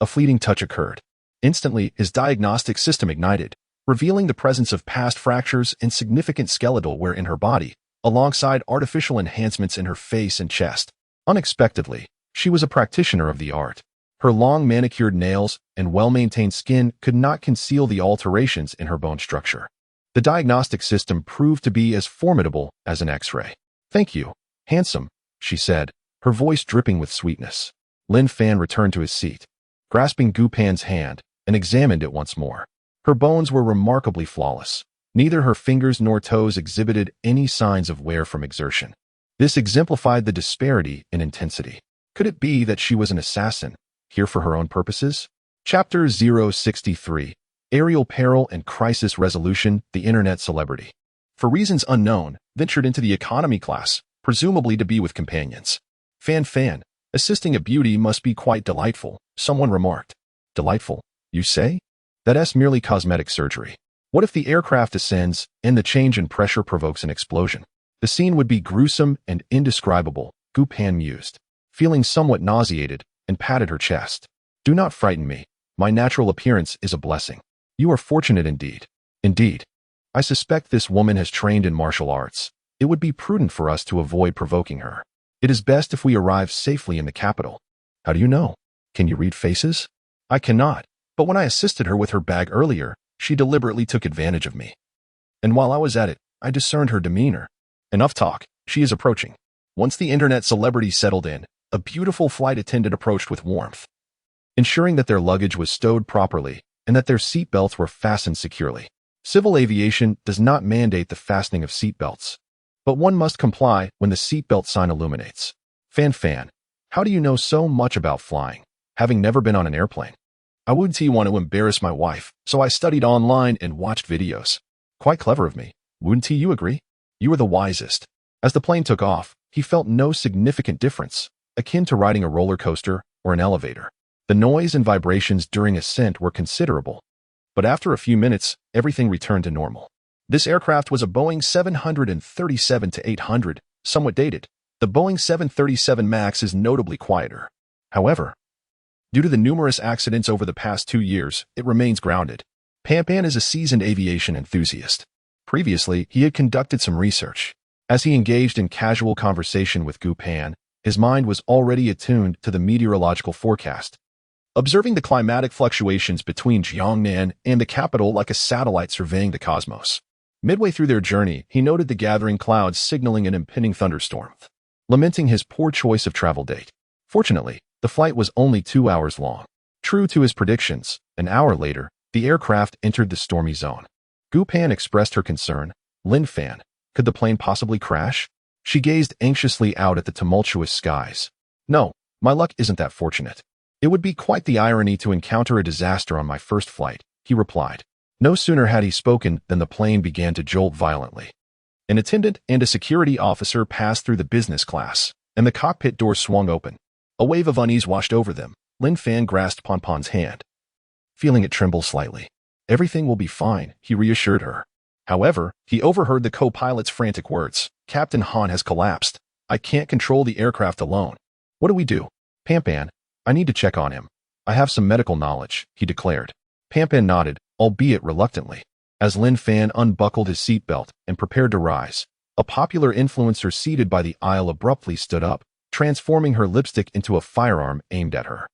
a fleeting touch occurred. Instantly, his diagnostic system ignited, revealing the presence of past fractures and significant skeletal wear in her body, alongside artificial enhancements in her face and chest. Unexpectedly, she was a practitioner of the art. Her long manicured nails and well-maintained skin could not conceal the alterations in her bone structure. The diagnostic system proved to be as formidable as an X-ray. "Thank you, handsome," she said, her voice dripping with sweetness. Lin Fan returned to his seat, grasping Gu Pan's hand, and examined it once more. Her bones were remarkably flawless. Neither her fingers nor toes exhibited any signs of wear from exertion. This exemplified the disparity in intensity. Could it be that she was an assassin, here for her own purposes? Chapter 063. Aerial Peril and Crisis Resolution, the Internet Celebrity. For reasons unknown, ventured into the economy class, presumably to be with companions. Fan, assisting a beauty must be quite delightful, someone remarked. Delightful, you say? That's merely cosmetic surgery. What if the aircraft descends and the change in pressure provokes an explosion? The scene would be gruesome and indescribable, Gu Pan mused, feeling somewhat nauseated, and patted her chest. Do not frighten me. My natural appearance is a blessing. You are fortunate indeed. Indeed. I suspect this woman has trained in martial arts. It would be prudent for us to avoid provoking her. It is best if we arrive safely in the capital. How do you know? Can you read faces? I cannot, but when I assisted her with her bag earlier, she deliberately took advantage of me. And while I was at it, I discerned her demeanor. Enough talk. She is approaching. Once the internet celebrity settled in, a beautiful flight attendant approached with warmth, ensuring that their luggage was stowed properly and that their seat belts were fastened securely. Civil aviation does not mandate the fastening of seat belts, but one must comply when the seatbelt sign illuminates. Fan, how do you know so much about flying, having never been on an airplane? I wouldn't want to embarrass my wife, so I studied online and watched videos. Quite clever of me. Wouldn't you agree? You were the wisest. As the plane took off, he felt no significant difference, akin to riding a roller coaster or an elevator. The noise and vibrations during ascent were considerable, but after a few minutes, everything returned to normal. This aircraft was a Boeing 737-800, somewhat dated. The Boeing 737 MAX is notably quieter. However, due to the numerous accidents over the past 2 years, it remains grounded. Pan is a seasoned aviation enthusiast. Previously, he had conducted some research. As he engaged in casual conversation with Gu Pan, his mind was already attuned to the meteorological forecast, observing the climatic fluctuations between Jiangnan and the capital like a satellite surveying the cosmos. Midway through their journey, he noted the gathering clouds signaling an impending thunderstorm, lamenting his poor choice of travel date. Fortunately, the flight was only 2 hours long. True to his predictions, an hour later, the aircraft entered the stormy zone. Gu Pan expressed her concern. Lin Fan, could the plane possibly crash? She gazed anxiously out at the tumultuous skies. No, my luck isn't that fortunate. It would be quite the irony to encounter a disaster on my first flight, he replied. No sooner had he spoken than the plane began to jolt violently. An attendant and a security officer passed through the business class, and the cockpit door swung open. A wave of unease washed over them. Lin Fan grasped Pon's hand, feeling it tremble slightly. Everything will be fine, he reassured her. However, he overheard the co-pilot's frantic words. Captain Han has collapsed. I can't control the aircraft alone. What do we do? Pan, I need to check on him. I have some medical knowledge, he declared. Pan nodded, albeit reluctantly. As Lin Fan unbuckled his seatbelt and prepared to rise, a popular influencer seated by the aisle abruptly stood up, transforming her lipstick into a firearm aimed at her.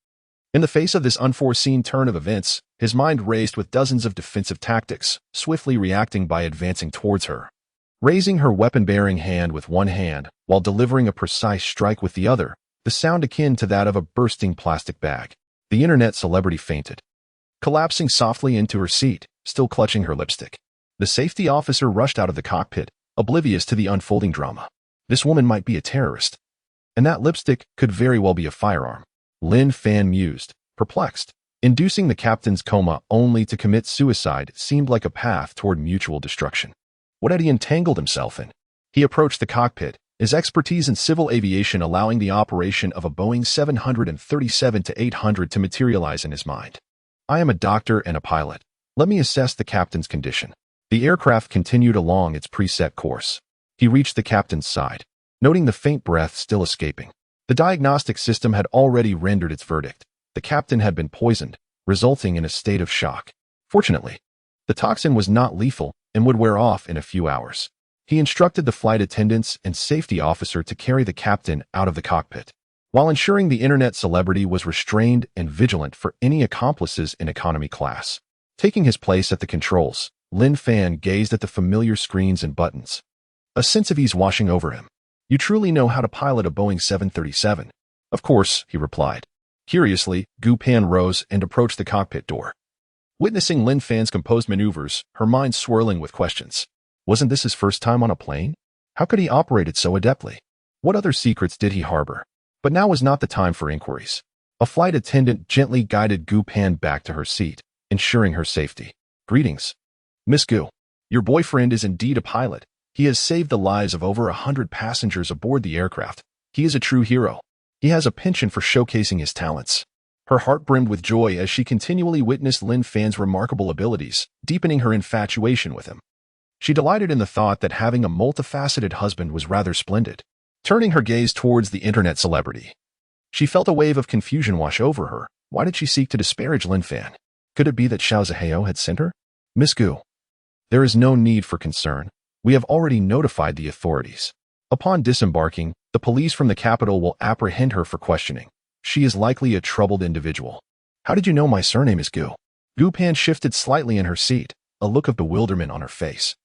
In the face of this unforeseen turn of events, his mind raced with dozens of defensive tactics, swiftly reacting by advancing towards her. Raising her weapon-bearing hand with one hand, while delivering a precise strike with the other, the sound akin to that of a bursting plastic bag. The internet celebrity fainted, collapsing softly into her seat, still clutching her lipstick. The safety officer rushed out of the cockpit, oblivious to the unfolding drama. This woman might be a terrorist, and that lipstick could very well be a firearm. Lin Fan mused, perplexed. Inducing the captain's coma only to commit suicide seemed like a path toward mutual destruction. What had he entangled himself in? He approached the cockpit, his expertise in civil aviation allowing the operation of a Boeing 737-800 to materialize in his mind. I am a doctor and a pilot. Let me assess the captain's condition. The aircraft continued along its preset course. He reached the captain's side, noting the faint breath still escaping. The diagnostic system had already rendered its verdict. The captain had been poisoned, resulting in a state of shock. Fortunately, the toxin was not lethal and would wear off in a few hours. He instructed the flight attendants and safety officer to carry the captain out of the cockpit, while ensuring the internet celebrity was restrained and vigilant for any accomplices in economy class. Taking his place at the controls, Lin Fan gazed at the familiar screens and buttons, a sense of ease washing over him. "You truly know how to pilot a Boeing 737. "Of course," he replied. Curiously, Gu Pan rose and approached the cockpit door. Witnessing Lin Fan's composed maneuvers, her mind swirling with questions. Wasn't this his first time on a plane? How could he operate it so adeptly? What other secrets did he harbor? But now was not the time for inquiries. A flight attendant gently guided Gu Pan back to her seat, ensuring her safety. "Greetings, Miss Gu. Your boyfriend is indeed a pilot. He has saved the lives of over 100 passengers aboard the aircraft. He is a true hero. He has a penchant for showcasing his talents." Her heart brimmed with joy as she continually witnessed Lin Fan's remarkable abilities, deepening her infatuation with him. She delighted in the thought that having a multifaceted husband was rather splendid. Turning her gaze towards the internet celebrity, she felt a wave of confusion wash over her. Why did she seek to disparage Lin Fan? Could it be that Xiao Zihao had sent her? "Miss Gu, there is no need for concern. We have already notified the authorities. Upon disembarking, the police from the capital will apprehend her for questioning. She is likely a troubled individual." "How did you know my surname is Gu?" Gu Pan shifted slightly in her seat, a look of bewilderment on her face.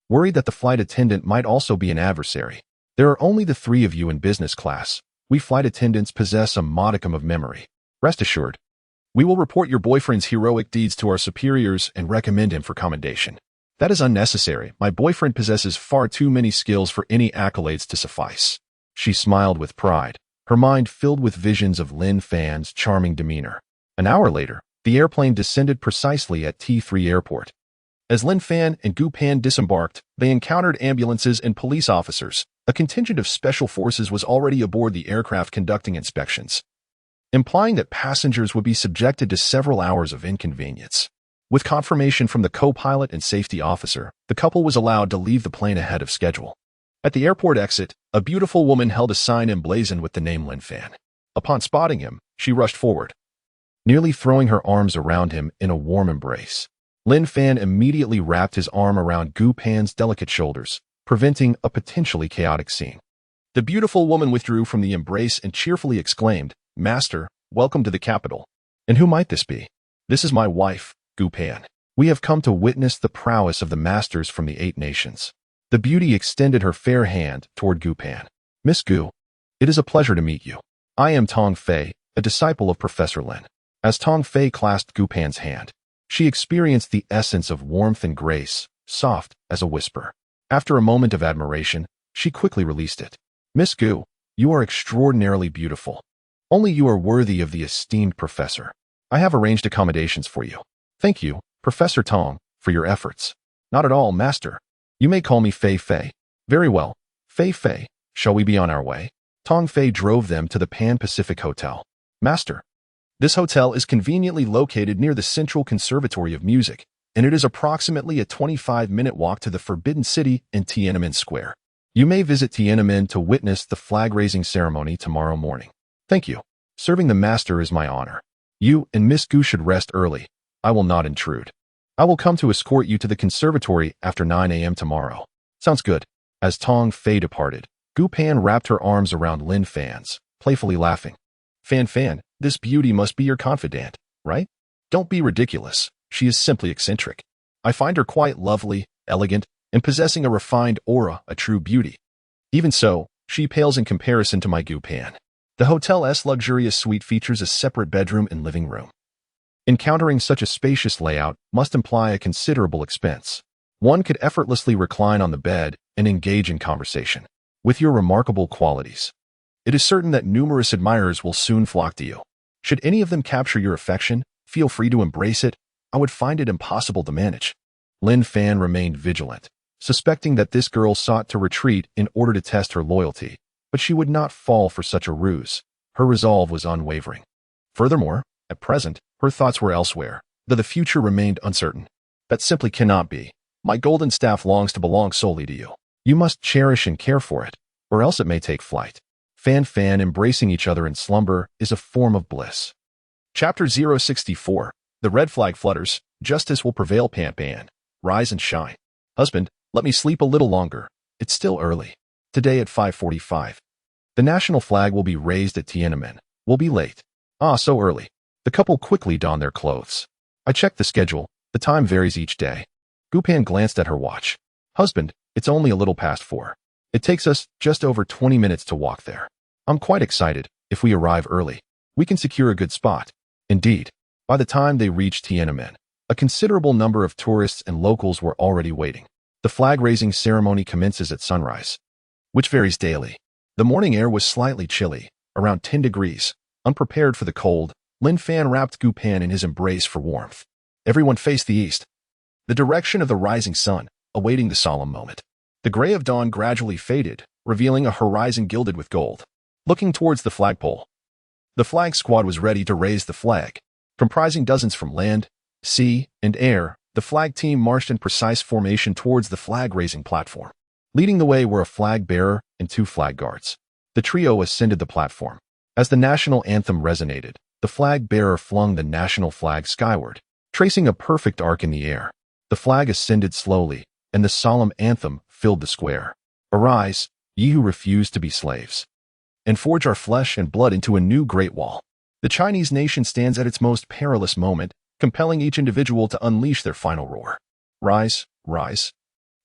Worried that the flight attendant might also be an adversary. "There are only the three of you in business class. We flight attendants possess a modicum of memory. Rest assured, we will report your boyfriend's heroic deeds to our superiors and recommend him for commendation." "That is unnecessary. My boyfriend possesses far too many skills for any accolades to suffice." She smiled with pride, her mind filled with visions of Lin Fan's charming demeanor. An hour later, the airplane descended precisely at T3 Airport. As Lin Fan and Gu Pan disembarked, they encountered ambulances and police officers. A contingent of special forces was already aboard the aircraft conducting inspections, implying that passengers would be subjected to several hours of inconvenience. With confirmation from the co-pilot and safety officer, the couple was allowed to leave the plane ahead of schedule. At the airport exit, a beautiful woman held a sign emblazoned with the name Lin Fan. Upon spotting him, she rushed forward, nearly throwing her arms around him in a warm embrace. Lin Fan immediately wrapped his arm around Gu Pan's delicate shoulders, preventing a potentially chaotic scene. The beautiful woman withdrew from the embrace and cheerfully exclaimed, "Master, welcome to the capital." "And who might this be?" "This is my wife, Gu Pan. We have come to witness the prowess of the masters from the 8 nations. The beauty extended her fair hand toward Gu Pan. "Miss Gu, it is a pleasure to meet you. I am Tong Fei, a disciple of Professor Lin." As Tong Fei clasped Gu Pan's hand, she experienced the essence of warmth and grace, soft as a whisper. After a moment of admiration, she quickly released it. "Miss Gu, you are extraordinarily beautiful. Only you are worthy of the esteemed professor. I have arranged accommodations for you." "Thank you, Professor Tong, for your efforts." "Not at all, Master. You may call me Fei Fei." "Very well. Fei Fei, shall we be on our way?" Tong Fei drove them to the Pan-Pacific Hotel. "Master, this hotel is conveniently located near the Central Conservatory of Music, and it is approximately a 25-minute walk to the Forbidden City in Tiananmen Square. You may visit Tiananmen to witness the flag-raising ceremony tomorrow morning." "Thank you. Serving the master is my honor. You and Miss Gu should rest early. I will not intrude. I will come to escort you to the conservatory after 9 a.m. tomorrow." "Sounds good." As Tong Fei departed, Gu Pan wrapped her arms around Lin Fan's, playfully laughing. Fan, this beauty must be your confidant, right? Don't be ridiculous. She is simply eccentric. I find her quite lovely, elegant, and possessing a refined aura, a true beauty. Even so, she pales in comparison to my Gu Pan." The hotel's luxurious suite features a separate bedroom and living room. Encountering such a spacious layout must imply a considerable expense. One could effortlessly recline on the bed and engage in conversation. With your remarkable qualities, it is certain that numerous admirers will soon flock to you. Should any of them capture your affection, feel free to embrace it. I would find it impossible to manage. Lin Fan remained vigilant, suspecting that this girl sought to retreat in order to test her loyalty, but she would not fall for such a ruse. Her resolve was unwavering. Furthermore, at present, her thoughts were elsewhere, though the future remained uncertain. "That simply cannot be. My golden staff longs to belong solely to you. You must cherish and care for it, or else it may take flight. Fan embracing each other in slumber is a form of bliss. Chapter 064. The red flag flutters. Justice will prevail. Pan. Rise and shine. Husband, let me sleep a little longer. It's still early. Today at 5:45. The national flag will be raised at Tiananmen. We'll be late. Ah, so early. The couple quickly don their clothes. I checked the schedule. The time varies each day. Gupan glanced at her watch. Husband, it's only a little past 4. It takes us just over 20 minutes to walk there. I'm quite excited. If we arrive early, we can secure a good spot. Indeed, by the time they reached Tiananmen, a considerable number of tourists and locals were already waiting. The flag-raising ceremony commences at sunrise, which varies daily. The morning air was slightly chilly, around 10 degrees. Unprepared for the cold, Lin Fan wrapped Gupan in his embrace for warmth. Everyone faced the east, the direction of the rising sun, awaiting the solemn moment. The gray of dawn gradually faded, revealing a horizon gilded with gold. Looking towards the flagpole, the flag squad was ready to raise the flag. Comprising dozens from land, sea, and air, the flag team marched in precise formation towards the flag-raising platform. Leading the way were a flag bearer and 2 flag guards. The trio ascended the platform. As the national anthem resonated, the flag bearer flung the national flag skyward, tracing a perfect arc in the air. The flag ascended slowly, and the solemn anthem filled the square. Arise, ye who refuse to be slaves, and forge our flesh and blood into a new great wall. The Chinese nation stands at its most perilous moment, compelling each individual to unleash their final roar. Rise, rise,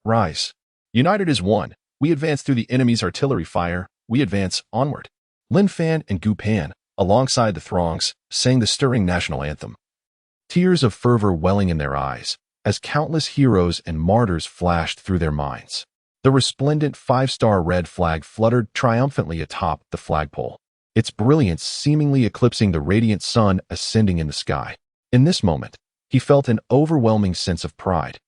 rise. United as one, we advance through the enemy's artillery fire. We advance onward. Lin Fan and Gupan, alongside the throngs, sang the stirring national anthem. Tears of fervor welling in their eyes, as countless heroes and martyrs flashed through their minds. The resplendent 5-star red flag fluttered triumphantly atop the flagpole, its brilliance seemingly eclipsing the radiant sun ascending in the sky. In this moment, he felt an overwhelming sense of pride,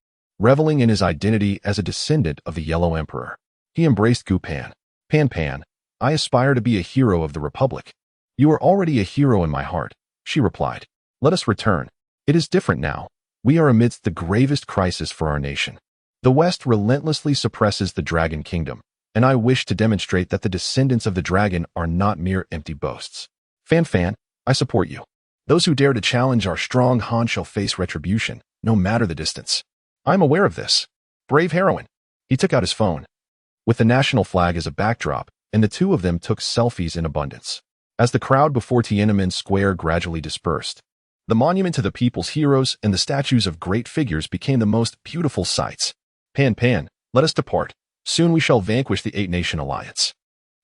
reveling in his identity as a descendant of the Yellow Emperor. He embraced Gupan. Pan, I aspire to be a hero of the Republic. You are already a hero in my heart, she replied. Let us return. It is different now. We are amidst the gravest crisis for our nation. The West relentlessly suppresses the Dragon Kingdom, and I wish to demonstrate that the descendants of the dragon are not mere empty boasts. Fan, I support you. Those who dare to challenge our strong Han shall face retribution, no matter the distance. I'm aware of this. Brave heroine. He took out his phone, with the national flag as a backdrop, and the two of them took selfies in abundance. As the crowd before Tiananmen Square gradually dispersed, the monument to the people's heroes and the statues of great figures became the most beautiful sights. Pan, let us depart. Soon we shall vanquish the 8-nation alliance.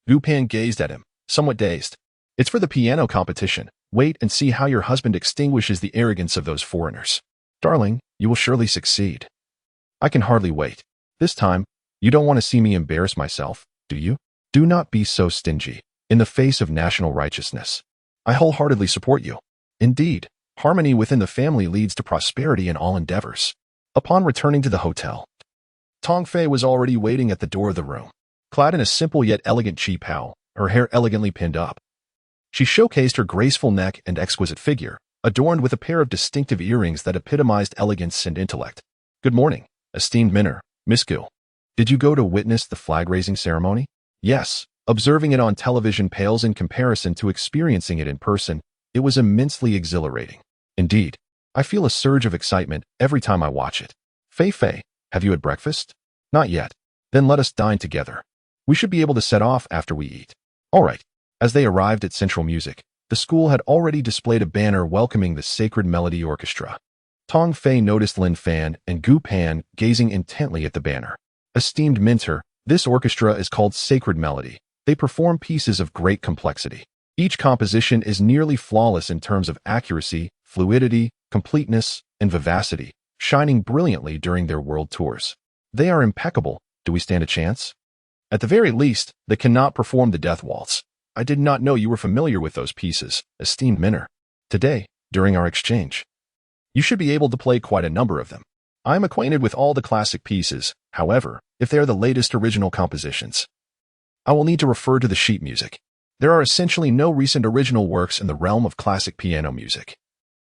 Gupan gazed at him, somewhat dazed. It's for the piano competition. Wait and see how your husband extinguishes the arrogance of those foreigners. Darling, you will surely succeed. I can hardly wait. This time, you don't want to see me embarrass myself, do you? Do not be so stingy. In the face of national righteousness, I wholeheartedly support you. Indeed, harmony within the family leads to prosperity in all endeavors. Upon returning to the hotel, Tong Fei was already waiting at the door of the room, clad in a simple yet elegant qipao, her hair elegantly pinned up. She showcased her graceful neck and exquisite figure, adorned with a pair of distinctive earrings that epitomized elegance and intellect. Good morning, esteemed Minner, Miss Gu. Did you go to witness the flag-raising ceremony? Yes, observing it on television pales in comparison to experiencing it in person. It was immensely exhilarating. Indeed, I feel a surge of excitement every time I watch it. Fei, have you had breakfast? Not yet. Then let us dine together. We should be able to set off after we eat. All right. As they arrived at Central Music, the school had already displayed a banner welcoming the Sacred Melody Orchestra. Tong Fei noticed Lin Fan and Gupan gazing intently at the banner. Esteemed mentor, this orchestra is called Sacred Melody. They perform pieces of great complexity. Each composition is nearly flawless in terms of accuracy, fluidity, completeness, and vivacity, shining brilliantly during their world tours. They are impeccable. Do we stand a chance? At the very least, they cannot perform the Death Waltz. I did not know you were familiar with those pieces, esteemed Minner. Today, during our exchange, you should be able to play quite a number of them. I am acquainted with all the classic pieces. However, if they are the latest original compositions, I will need to refer to the sheet music. There are essentially no recent original works in the realm of classic piano music.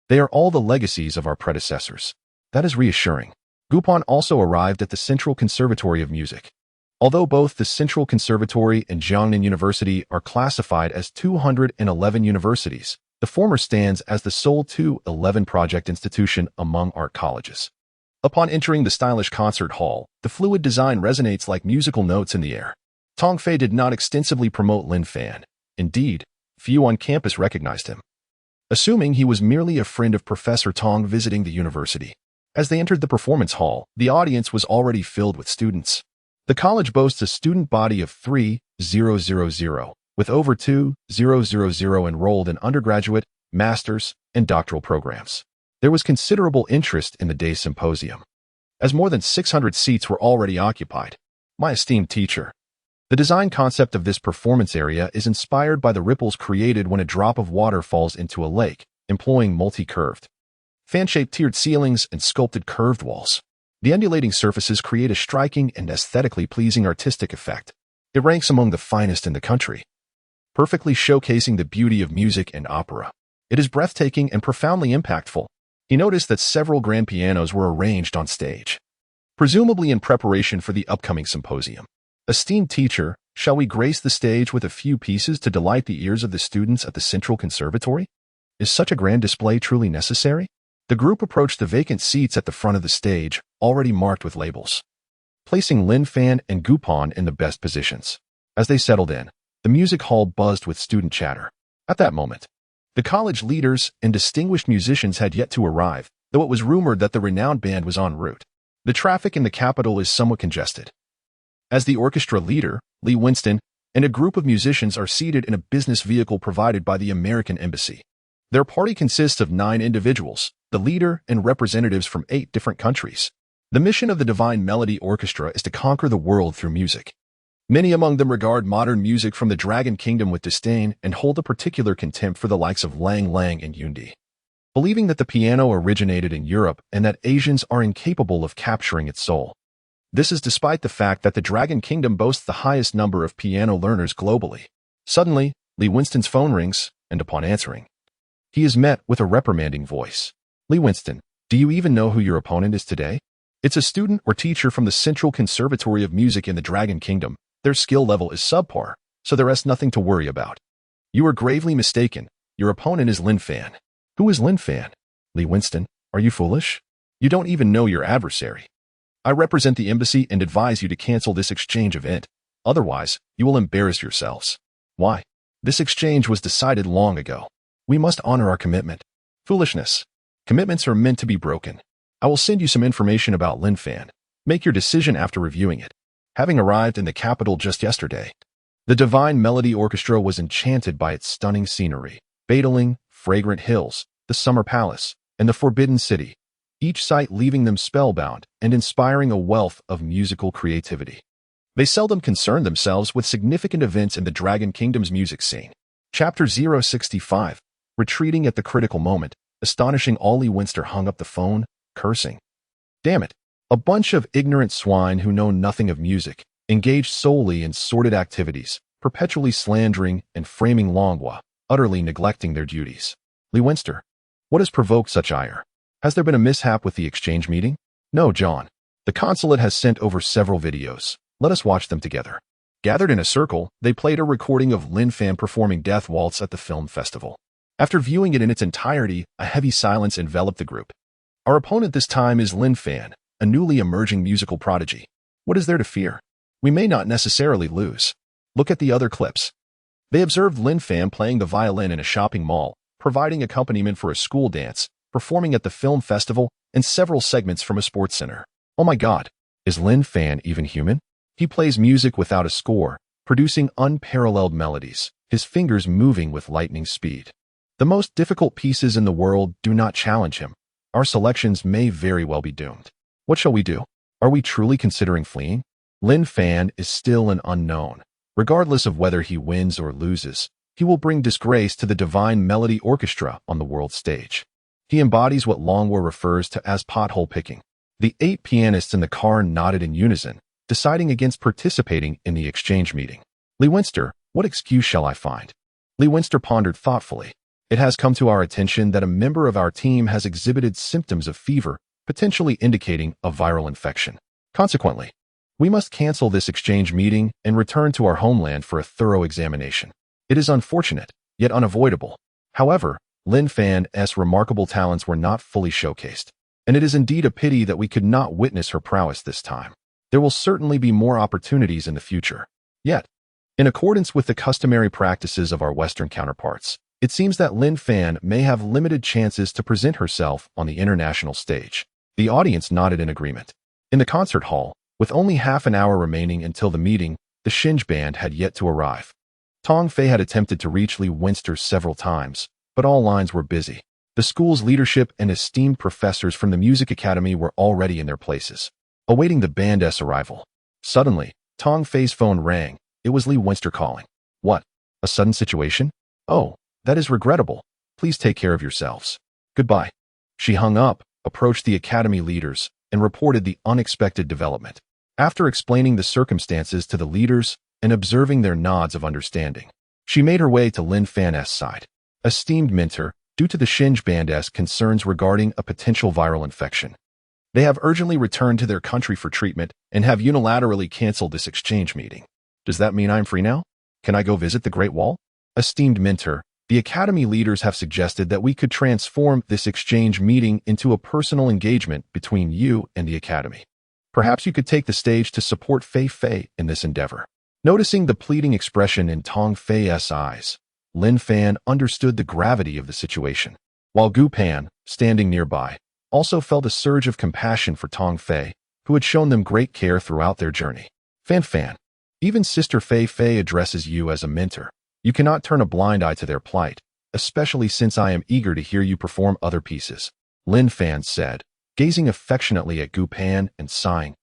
They are all the legacies of our predecessors. That is reassuring. Gupan also arrived at the Central Conservatory of Music. Although both the Central Conservatory and Jiangnan University are classified as 211 universities, the former stands as the sole 211 project institution among art colleges. Upon entering the stylish concert hall, the fluid design resonates like musical notes in the air. Tong Fei did not extensively promote Lin Fan. Indeed, few on campus recognized him, assuming he was merely a friend of Professor Tong visiting the university. As they entered the performance hall, the audience was already filled with students. The college boasts a student body of 3,000, with over 2,000 enrolled in undergraduate, master's, and doctoral programs. There was considerable interest in the day's symposium, as more than 600 seats were already occupied. My esteemed teacher. The design concept of this performance area is inspired by the ripples created when a drop of water falls into a lake, employing multi-curved, fan-shaped tiered ceilings and sculpted curved walls. The undulating surfaces create a striking and aesthetically pleasing artistic effect. It ranks among the finest in the country, perfectly showcasing the beauty of music and opera. It is breathtaking and profoundly impactful. He noticed that several grand pianos were arranged on stage, presumably in preparation for the upcoming symposium. Esteemed teacher, shall we grace the stage with a few pieces to delight the ears of the students at the Central Conservatory? Is such a grand display truly necessary? The group approached the vacant seats at the front of the stage, already marked with labels, placing Lin Fan and Gupon in the best positions. As they settled in, the music hall buzzed with student chatter. At that moment, the college leaders and distinguished musicians had yet to arrive, though it was rumored that the renowned band was en route. The traffic in the capital is somewhat congested, as the orchestra leader, Lee Winston, and a group of musicians are seated in a business vehicle provided by the American Embassy. Their party consists of 9 individuals, the leader and representatives from 8 different countries. The mission of the Divine Melody Orchestra is to conquer the world through music. Many among them regard modern music from the Dragon Kingdom with disdain and hold a particular contempt for the likes of Lang Lang and Yundi, believing that the piano originated in Europe and that Asians are incapable of capturing its soul. This is despite the fact that the Dragon Kingdom boasts the highest number of piano learners globally. Suddenly, Lee Winston's phone rings, and upon answering, he is met with a reprimanding voice. Lee Winston, do you even know who your opponent is today? It's a student or teacher from the Central Conservatory of Music in the Dragon Kingdom. Their skill level is subpar, so there is nothing to worry about. You are gravely mistaken. Your opponent is Lin Fan. Who is Lin Fan? Lee Winston, are you foolish? You don't even know your adversary. I represent the embassy and advise you to cancel this exchange event. Otherwise, you will embarrass yourselves. Why? This exchange was decided long ago. We must honor our commitment. Foolishness. Commitments are meant to be broken. I will send you some information about Lin Fan. Make your decision after reviewing it. Having arrived in the capital just yesterday, the Divine Melody Orchestra was enchanted by its stunning scenery, battling, fragrant hills, the Summer Palace, and the Forbidden City, each site leaving them spellbound and inspiring a wealth of musical creativity. They seldom concern themselves with significant events in the Dragon Kingdom's music scene. Chapter 065, retreating at the critical moment, astonishing Ollie Winster hung up the phone, cursing. Damn it. A bunch of ignorant swine who know nothing of music, engaged solely in sordid activities, perpetually slandering and framing Longwa, utterly neglecting their duties. Lee Winster, what has provoked such ire? Has there been a mishap with the exchange meeting? No, John. The consulate has sent over several videos. Let us watch them together. Gathered in a circle, they played a recording of Lin Fan performing Death Waltz at the film festival. After viewing it in its entirety, a heavy silence enveloped the group. Our opponent this time is Lin Fan, a newly emerging musical prodigy. What is there to fear? We may not necessarily lose. Look at the other clips. They observed Lin Fan playing the violin in a shopping mall, providing accompaniment for a school dance, performing at the film festival, and several segments from a sports center. Oh my God, is Lin Fan even human? He plays music without a score, producing unparalleled melodies, his fingers moving with lightning speed. The most difficult pieces in the world do not challenge him. Our selections may very well be doomed. What shall we do? Are we truly considering fleeing? Lin Fan is still an unknown. Regardless of whether he wins or loses, he will bring disgrace to the Divine Melody Orchestra on the world stage. He embodies what Longwa refers to as pothole picking. The 8 pianists in the car nodded in unison, deciding against participating in the exchange meeting. Lee Winster, what excuse shall I find? Lee Winster pondered thoughtfully. It has come to our attention that a member of our team has exhibited symptoms of fever, potentially indicating a viral infection. Consequently, We must cancel this exchange meeting and return to our homeland for a thorough examination. It is unfortunate, yet unavoidable. However, Lin Fan's remarkable talents were not fully showcased, and it is indeed a pity that we could not witness her prowess this time. There will certainly be more opportunities in the future. Yet, in accordance with the customary practices of our Western counterparts, it seems that Lin Fan may have limited chances to present herself on the international stage. The audience nodded in agreement. In the concert hall, with only half an hour remaining until the meeting, the Shinj band had yet to arrive. Tong Fei had attempted to reach Li Winster several times, but all lines were busy. The school's leadership and esteemed professors from the music academy were already in their places, awaiting the band's arrival. Suddenly, Tong Fei's phone rang. It was Li Winster calling. What? A sudden situation? Oh, that is regrettable. Please take care of yourselves. Goodbye. She hung up, approached the academy leaders, and reported the unexpected development. After explaining the circumstances to the leaders and observing their nods of understanding, she made her way to Lin Fan's side. Esteemed mentor, due to the Shinj band's concerns regarding a potential viral infection, they have urgently returned to their country for treatment and have unilaterally canceled this exchange meeting. Does that mean I'm free now? Can I go visit the Great Wall? Esteemed mentor, the academy leaders have suggested that we could transform this exchange meeting into a personal engagement between you and the academy. Perhaps you could take the stage to support Fei Fei in this endeavor. Noticing the pleading expression in Tong Fei's eyes, Lin Fan understood the gravity of the situation, while Gu Pan, standing nearby, also felt a surge of compassion for Tong Fei, who had shown them great care throughout their journey. Fan, even Sister Fei Fei addresses you as a mentor. You cannot turn a blind eye to their plight, especially since I am eager to hear you perform other pieces, Lin Fan said, gazing affectionately at Gu Pan and sighing.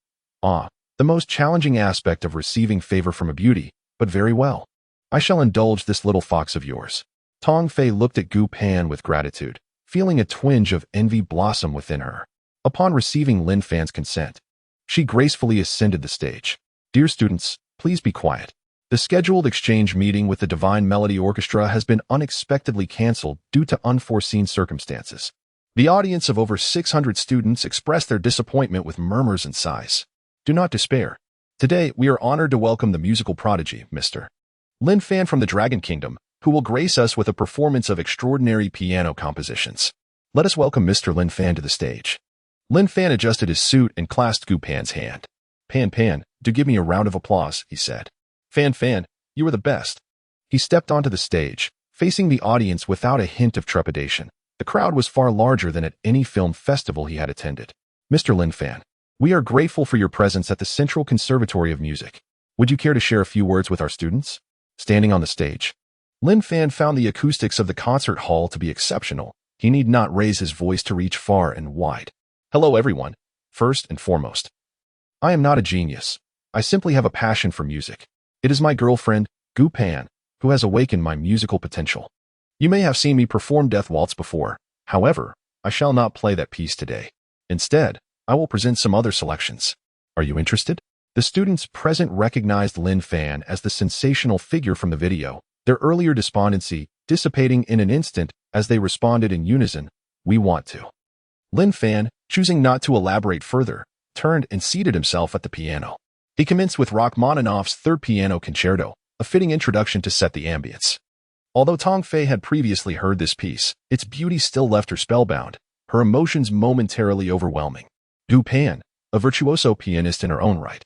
Ah, the most challenging aspect of receiving favor from a beauty, but very well. I shall indulge this little fox of yours. Tong Fei looked at Gu Pan with gratitude, feeling a twinge of envy blossom within her. Upon receiving Lin Fan's consent, she gracefully ascended the stage. Dear students, please be quiet. The scheduled exchange meeting with the Divine Melody Orchestra has been unexpectedly canceled due to unforeseen circumstances. The audience of over 600 students expressed their disappointment with murmurs and sighs. Do not despair. Today, we are honored to welcome the musical prodigy, Mr. Lin Fan from the Dragon Kingdom, who will grace us with a performance of extraordinary piano compositions. Let us welcome Mr. Lin Fan to the stage. Lin Fan adjusted his suit and clasped Gu Pan's hand. Pan, do give me a round of applause, he said. Fan, you are the best. He stepped onto the stage, facing the audience without a hint of trepidation. The crowd was far larger than at any film festival he had attended. Mr. Lin Fan, we are grateful for your presence at the Central Conservatory of Music. Would you care to share a few words with our students? Standing on the stage, Lin Fan found the acoustics of the concert hall to be exceptional. He need not raise his voice to reach far and wide. Hello, everyone. First and foremost, I am not a genius. I simply have a passion for music. It is my girlfriend, Gu Pan, who has awakened my musical potential. You may have seen me perform Death Waltz before. However, I shall not play that piece today. Instead, I will present some other selections. Are you interested? The students present recognized Lin Fan as the sensational figure from the video, their earlier despondency dissipating in an instant as they responded in unison, "We want to." Lin Fan, choosing not to elaborate further, turned and seated himself at the piano. He commenced with Rachmaninoff's Third Piano Concerto, a fitting introduction to set the ambience. Although Tong Fei had previously heard this piece, its beauty still left her spellbound, her emotions momentarily overwhelming. Gu Pan, a virtuoso pianist in her own right,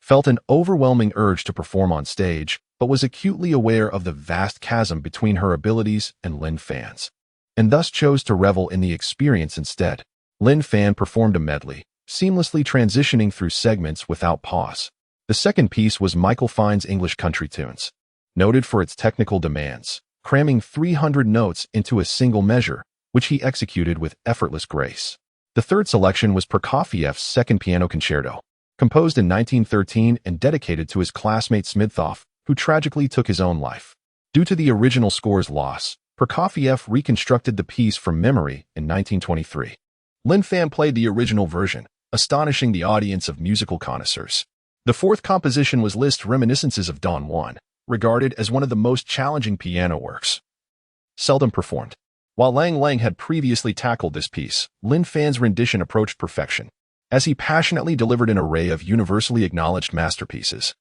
felt an overwhelming urge to perform on stage, but was acutely aware of the vast chasm between her abilities and Lin Fan's, and thus chose to revel in the experience instead. Lin Fan performed a medley, seamlessly transitioning through segments without pause. The second piece was Michael Fine's English country tunes, noted for its technical demands, cramming 300 notes into a single measure, which he executed with effortless grace. The third selection was Prokofiev's Second Piano Concerto, composed in 1913 and dedicated to his classmate Smirnov, who tragically took his own life. Due to the original score's loss, Prokofiev reconstructed the piece from memory in 1923. Lin Fan played the original version, astonishing the audience of musical connoisseurs. The fourth composition was Liszt's Reminiscences of Don Juan, regarded as one of the most challenging piano works seldom performed. While Lang had previously tackled this piece, Lin Fan's rendition approached perfection. as he passionately delivered an array of universally acknowledged masterpieces.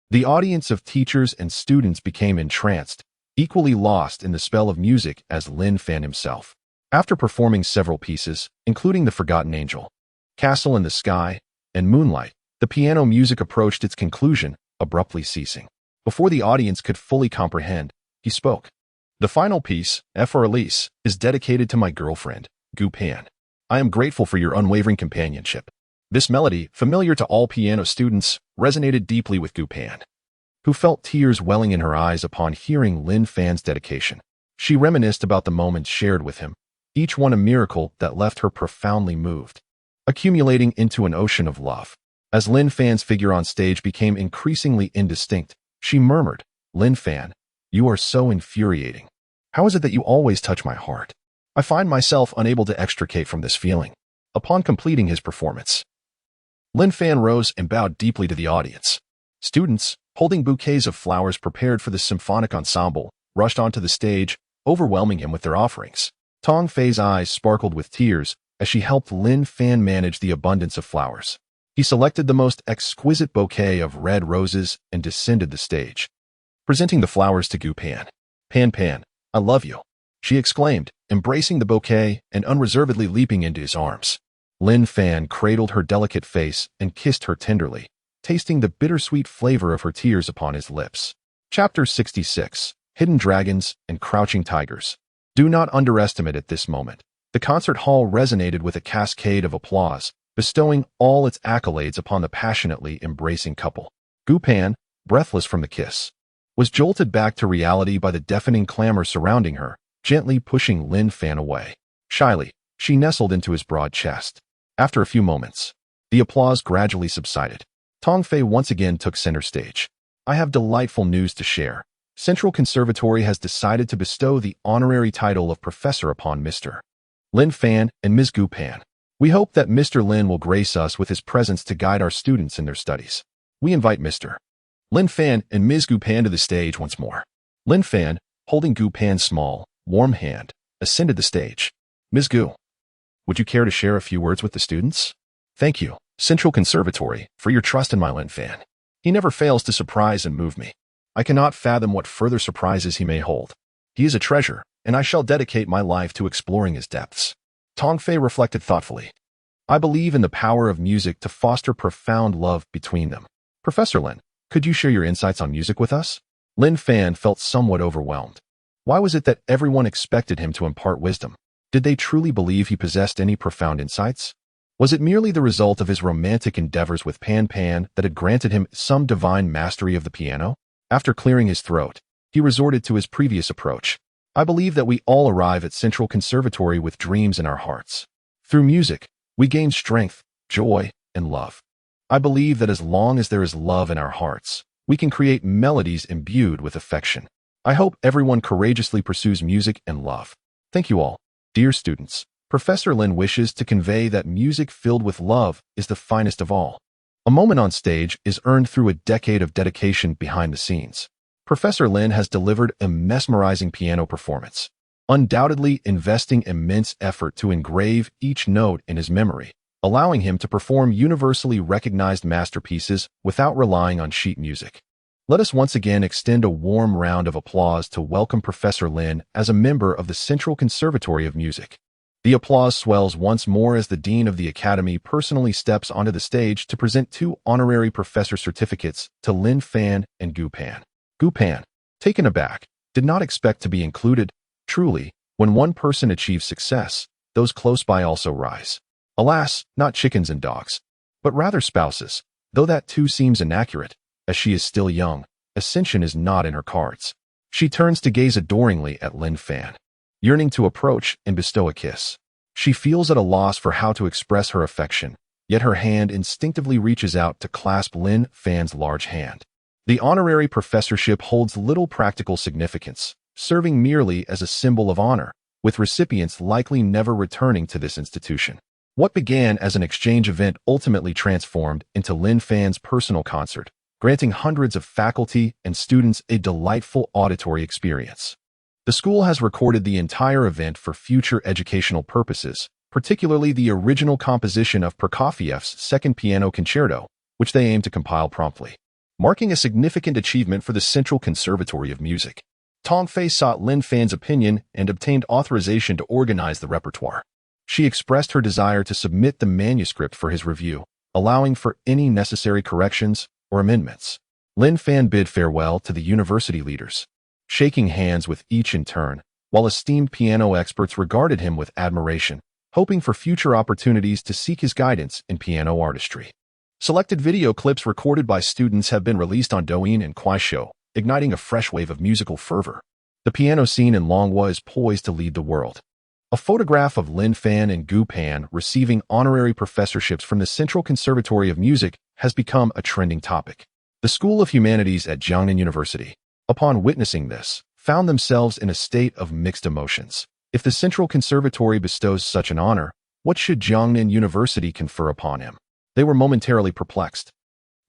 The audience of teachers and students became entranced, equally lost in the spell of music as Lin Fan himself. After performing several pieces, including The Forgotten Angel, Castle in the Sky, and Moonlight, the piano music approached its conclusion, abruptly ceasing. Before the audience could fully comprehend, he spoke. The final piece, F for Elise, is dedicated to my girlfriend, Gu Pan. I am grateful for your unwavering companionship. This melody, familiar to all piano students, resonated deeply with Gu Pan, who felt tears welling in her eyes upon hearing Lin Fan's dedication. She reminisced about the moments shared with him, each one a miracle that left her profoundly moved, accumulating into an ocean of love. As Lin Fan's figure on stage became increasingly indistinct, she murmured, "Lin Fan, you are so infuriating. How is it that you always touch my heart? I find myself unable to extricate from this feeling." Upon completing his performance, Lin Fan rose and bowed deeply to the audience. Students, holding bouquets of flowers prepared for the symphonic ensemble, rushed onto the stage, overwhelming him with their offerings. Tong Fei's eyes sparkled with tears as she helped Lin Fan manage the abundance of flowers. He selected the most exquisite bouquet of red roses and descended the stage, presenting the flowers to Gu Pan. "Pan Pan, I love you," she exclaimed, embracing the bouquet and unreservedly leaping into his arms. Lin Fan cradled her delicate face and kissed her tenderly, tasting the bittersweet flavor of her tears upon his lips. Chapter 66, Hidden Dragons and Crouching Tigers. Do not underestimate at this moment. The concert hall resonated with a cascade of applause, bestowing all its accolades upon the passionately embracing couple. Gu Pan, breathless from the kiss, was jolted back to reality by the deafening clamor surrounding her, gently pushing Lin Fan away. Shyly, she nestled into his broad chest. After a few moments, the applause gradually subsided. Tong Fei once again took center stage. "I have delightful news to share. Central Conservatory has decided to bestow the honorary title of professor upon Mr. Lin Fan and Ms. Gu Pan. We hope that Mr. Lin will grace us with his presence to guide our students in their studies. We invite Mr. Lin Fan and Ms. Gu Pan to the stage once more." Lin Fan, holding Gu Pan's small, warm hand, ascended the stage. "Ms. Gu, would you care to share a few words with the students?" "Thank you, Central Conservatory, for your trust in my Lin Fan. He never fails to surprise and move me. I cannot fathom what further surprises he may hold. He is a treasure, and I shall dedicate my life to exploring his depths." Tong Fei reflected thoughtfully. "I believe in the power of music to foster profound love between them. Professor Lin, could you share your insights on music with us?" Lin Fan felt somewhat overwhelmed. Why was it that everyone expected him to impart wisdom? Did they truly believe he possessed any profound insights? Was it merely the result of his romantic endeavors with Pan Pan that had granted him some divine mastery of the piano? After clearing his throat, he resorted to his previous approach. "I believe that we all arrive at Central Conservatory with dreams in our hearts. Through music, we gain strength, joy, and love. I believe that as long as there is love in our hearts, we can create melodies imbued with affection. I hope everyone courageously pursues music and love. Thank you all. Dear students, Professor Lin wishes to convey that music filled with love is the finest of all. A moment on stage is earned through a decade of dedication behind the scenes. Professor Lin has delivered a mesmerizing piano performance, undoubtedly investing immense effort to engrave each note in his memory, allowing him to perform universally recognized masterpieces without relying on sheet music. Let us once again extend a warm round of applause to welcome Professor Lin as a member of the Central Conservatory of Music. The applause swells once more as the Dean of the Academy personally steps onto the stage to present 2 honorary professor certificates to Lin Fan and Gu Pan. Gu Pan, taken aback, did not expect to be included. Truly, when one person achieves success, those close by also rise. Alas, not chickens and dogs, but rather spouses, though that too seems inaccurate. As she is still young, ascension is not in her cards. She turns to gaze adoringly at Lin Fan, yearning to approach and bestow a kiss. She feels at a loss for how to express her affection, yet her hand instinctively reaches out to clasp Lin Fan's large hand. The honorary professorship holds little practical significance, serving merely as a symbol of honor, with recipients likely never returning to this institution. What began as an exchange event ultimately transformed into Lin Fan's personal concert, granting hundreds of faculty and students a delightful auditory experience. The school has recorded the entire event for future educational purposes, particularly the original composition of Prokofiev's Second Piano Concerto, which they aimed to compile promptly, marking a significant achievement for the Central Conservatory of Music. Tong Fei sought Lin Fan's opinion and obtained authorization to organize the repertoire. She expressed her desire to submit the manuscript for his review, allowing for any necessary corrections or amendments. Lin Fan bid farewell to the university leaders, shaking hands with each in turn, while esteemed piano experts regarded him with admiration, hoping for future opportunities to seek his guidance in piano artistry. Selected video clips recorded by students have been released on Douyin and Kuaishou, igniting a fresh wave of musical fervor. The piano scene in Longhua is poised to lead the world. A photograph of Lin Fan and Gu Pan receiving honorary professorships from the Central Conservatory of Music has become a trending topic. The School of Humanities at Jiangnan University, upon witnessing this, found themselves in a state of mixed emotions. If the Central Conservatory bestows such an honor, what should Jiangnan University confer upon him? They were momentarily perplexed.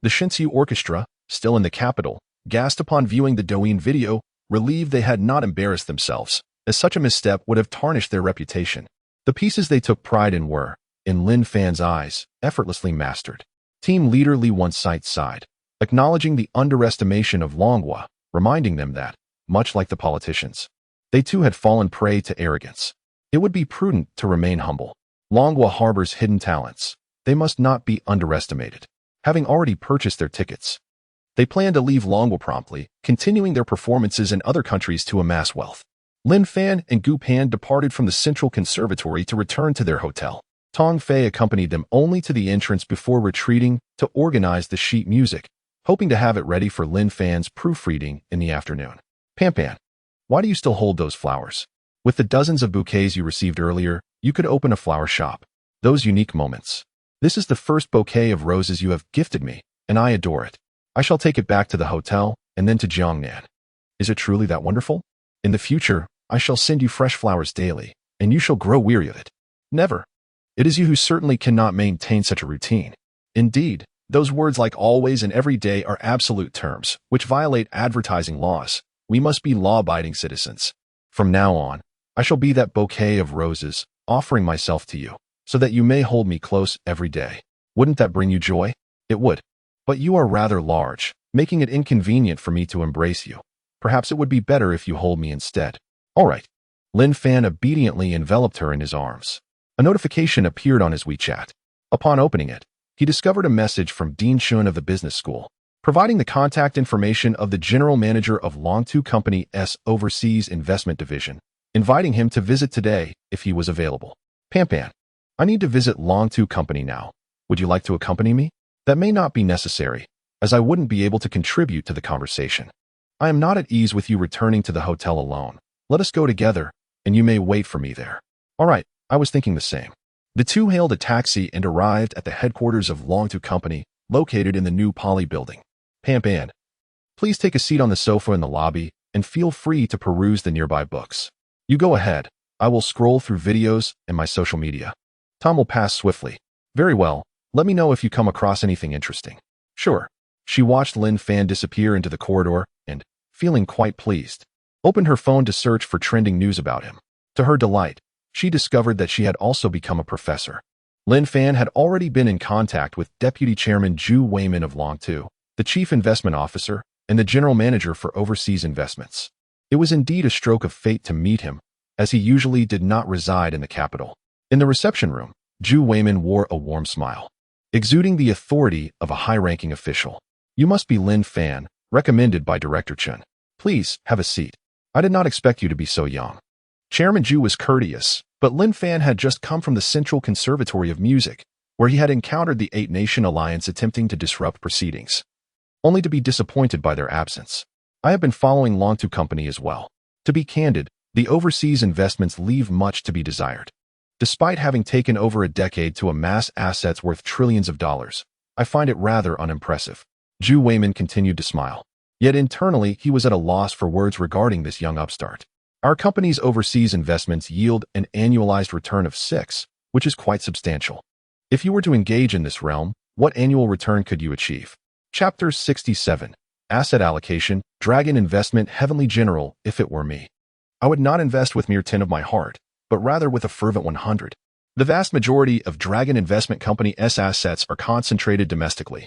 The Shinsu Orchestra, still in the capital, gasped upon viewing the Douyin video, relieved they had not embarrassed themselves, as such a misstep would have tarnished their reputation. The pieces they took pride in were, in Lin Fan's eyes, effortlessly mastered. Team leader Li Onsight sighed, acknowledging the underestimation of Longhua, reminding them that, much like the politicians, they too had fallen prey to arrogance. It would be prudent to remain humble. Longhua harbors hidden talents. They must not be underestimated. Having already purchased their tickets, they plan to leave Longhua promptly, continuing their performances in other countries to amass wealth. Lin Fan and Gu Pan departed from the Central Conservatory to return to their hotel. Tong Fei accompanied them only to the entrance before retreating to organize the sheet music, hoping to have it ready for Lin Fan's proofreading in the afternoon. Pan, why do you still hold those flowers? With the dozens of bouquets you received earlier, you could open a flower shop. Those unique moments. This is the first bouquet of roses you have gifted me, and I adore it. I shall take it back to the hotel and then to Jiangnan. Is it truly that wonderful? In the future, I shall send you fresh flowers daily, and you shall grow weary of it. Never. It is you who certainly cannot maintain such a routine. Indeed, those words like always and every day are absolute terms, which violate advertising laws. We must be law-abiding citizens. From now on, I shall be that bouquet of roses, offering myself to you, so that you may hold me close every day. Wouldn't that bring you joy? It would. But you are rather large, making it inconvenient for me to embrace you. Perhaps it would be better if you hold me instead. All right. Lin Fan obediently enveloped her in his arms. A notification appeared on his WeChat. Upon opening it, he discovered a message from Dean Shun of the business school, providing the contact information of the general manager of Longtu Company's Overseas Investment Division, inviting him to visit today if he was available. Pan, I need to visit Longtu Company now. Would you like to accompany me? That may not be necessary, as I wouldn't be able to contribute to the conversation. I am not at ease with you returning to the hotel alone. Let us go together, and you may wait for me there. All right, I was thinking the same. The two hailed a taxi and arrived at the headquarters of Longtu Company, located in the new Poly building. Pan, please take a seat on the sofa in the lobby and feel free to peruse the nearby books. You go ahead. I will scroll through videos and my social media. Time will pass swiftly. Very well. Let me know if you come across anything interesting. Sure. She watched Lin Fan disappear into the corridor and, feeling quite pleased, opened her phone to search for trending news about him. To her delight, she discovered that she had also become a professor. Lin Fan had already been in contact with Deputy Chairman Zhu Weimin of Longtu, the Chief Investment Officer, and the General Manager for Overseas Investments. It was indeed a stroke of fate to meet him, as he usually did not reside in the capital. In the reception room, Zhu Weimin wore a warm smile, exuding the authority of a high-ranking official. You must be Lin Fan, recommended by Director Chen. Please, have a seat. I did not expect you to be so young. Chairman Zhu was courteous, but Lin Fan had just come from the Central Conservatory of Music, where he had encountered the Eight-Nation Alliance attempting to disrupt proceedings, only to be disappointed by their absence. I have been following Longtu Company as well. To be candid, the overseas investments leave much to be desired. Despite having taken over a decade to amass assets worth trillions of dollars, I find it rather unimpressive. Zhu Weimin continued to smile. Yet internally, he was at a loss for words regarding this young upstart. Our company's overseas investments yield an annualized return of 6, which is quite substantial. If you were to engage in this realm, what annual return could you achieve? Chapter 67. Asset Allocation, Dragon Investment Heavenly General. If it were me, I would not invest with mere 10 of my heart, but rather with a fervent 100. The vast majority of Dragon Investment Company's assets are concentrated domestically,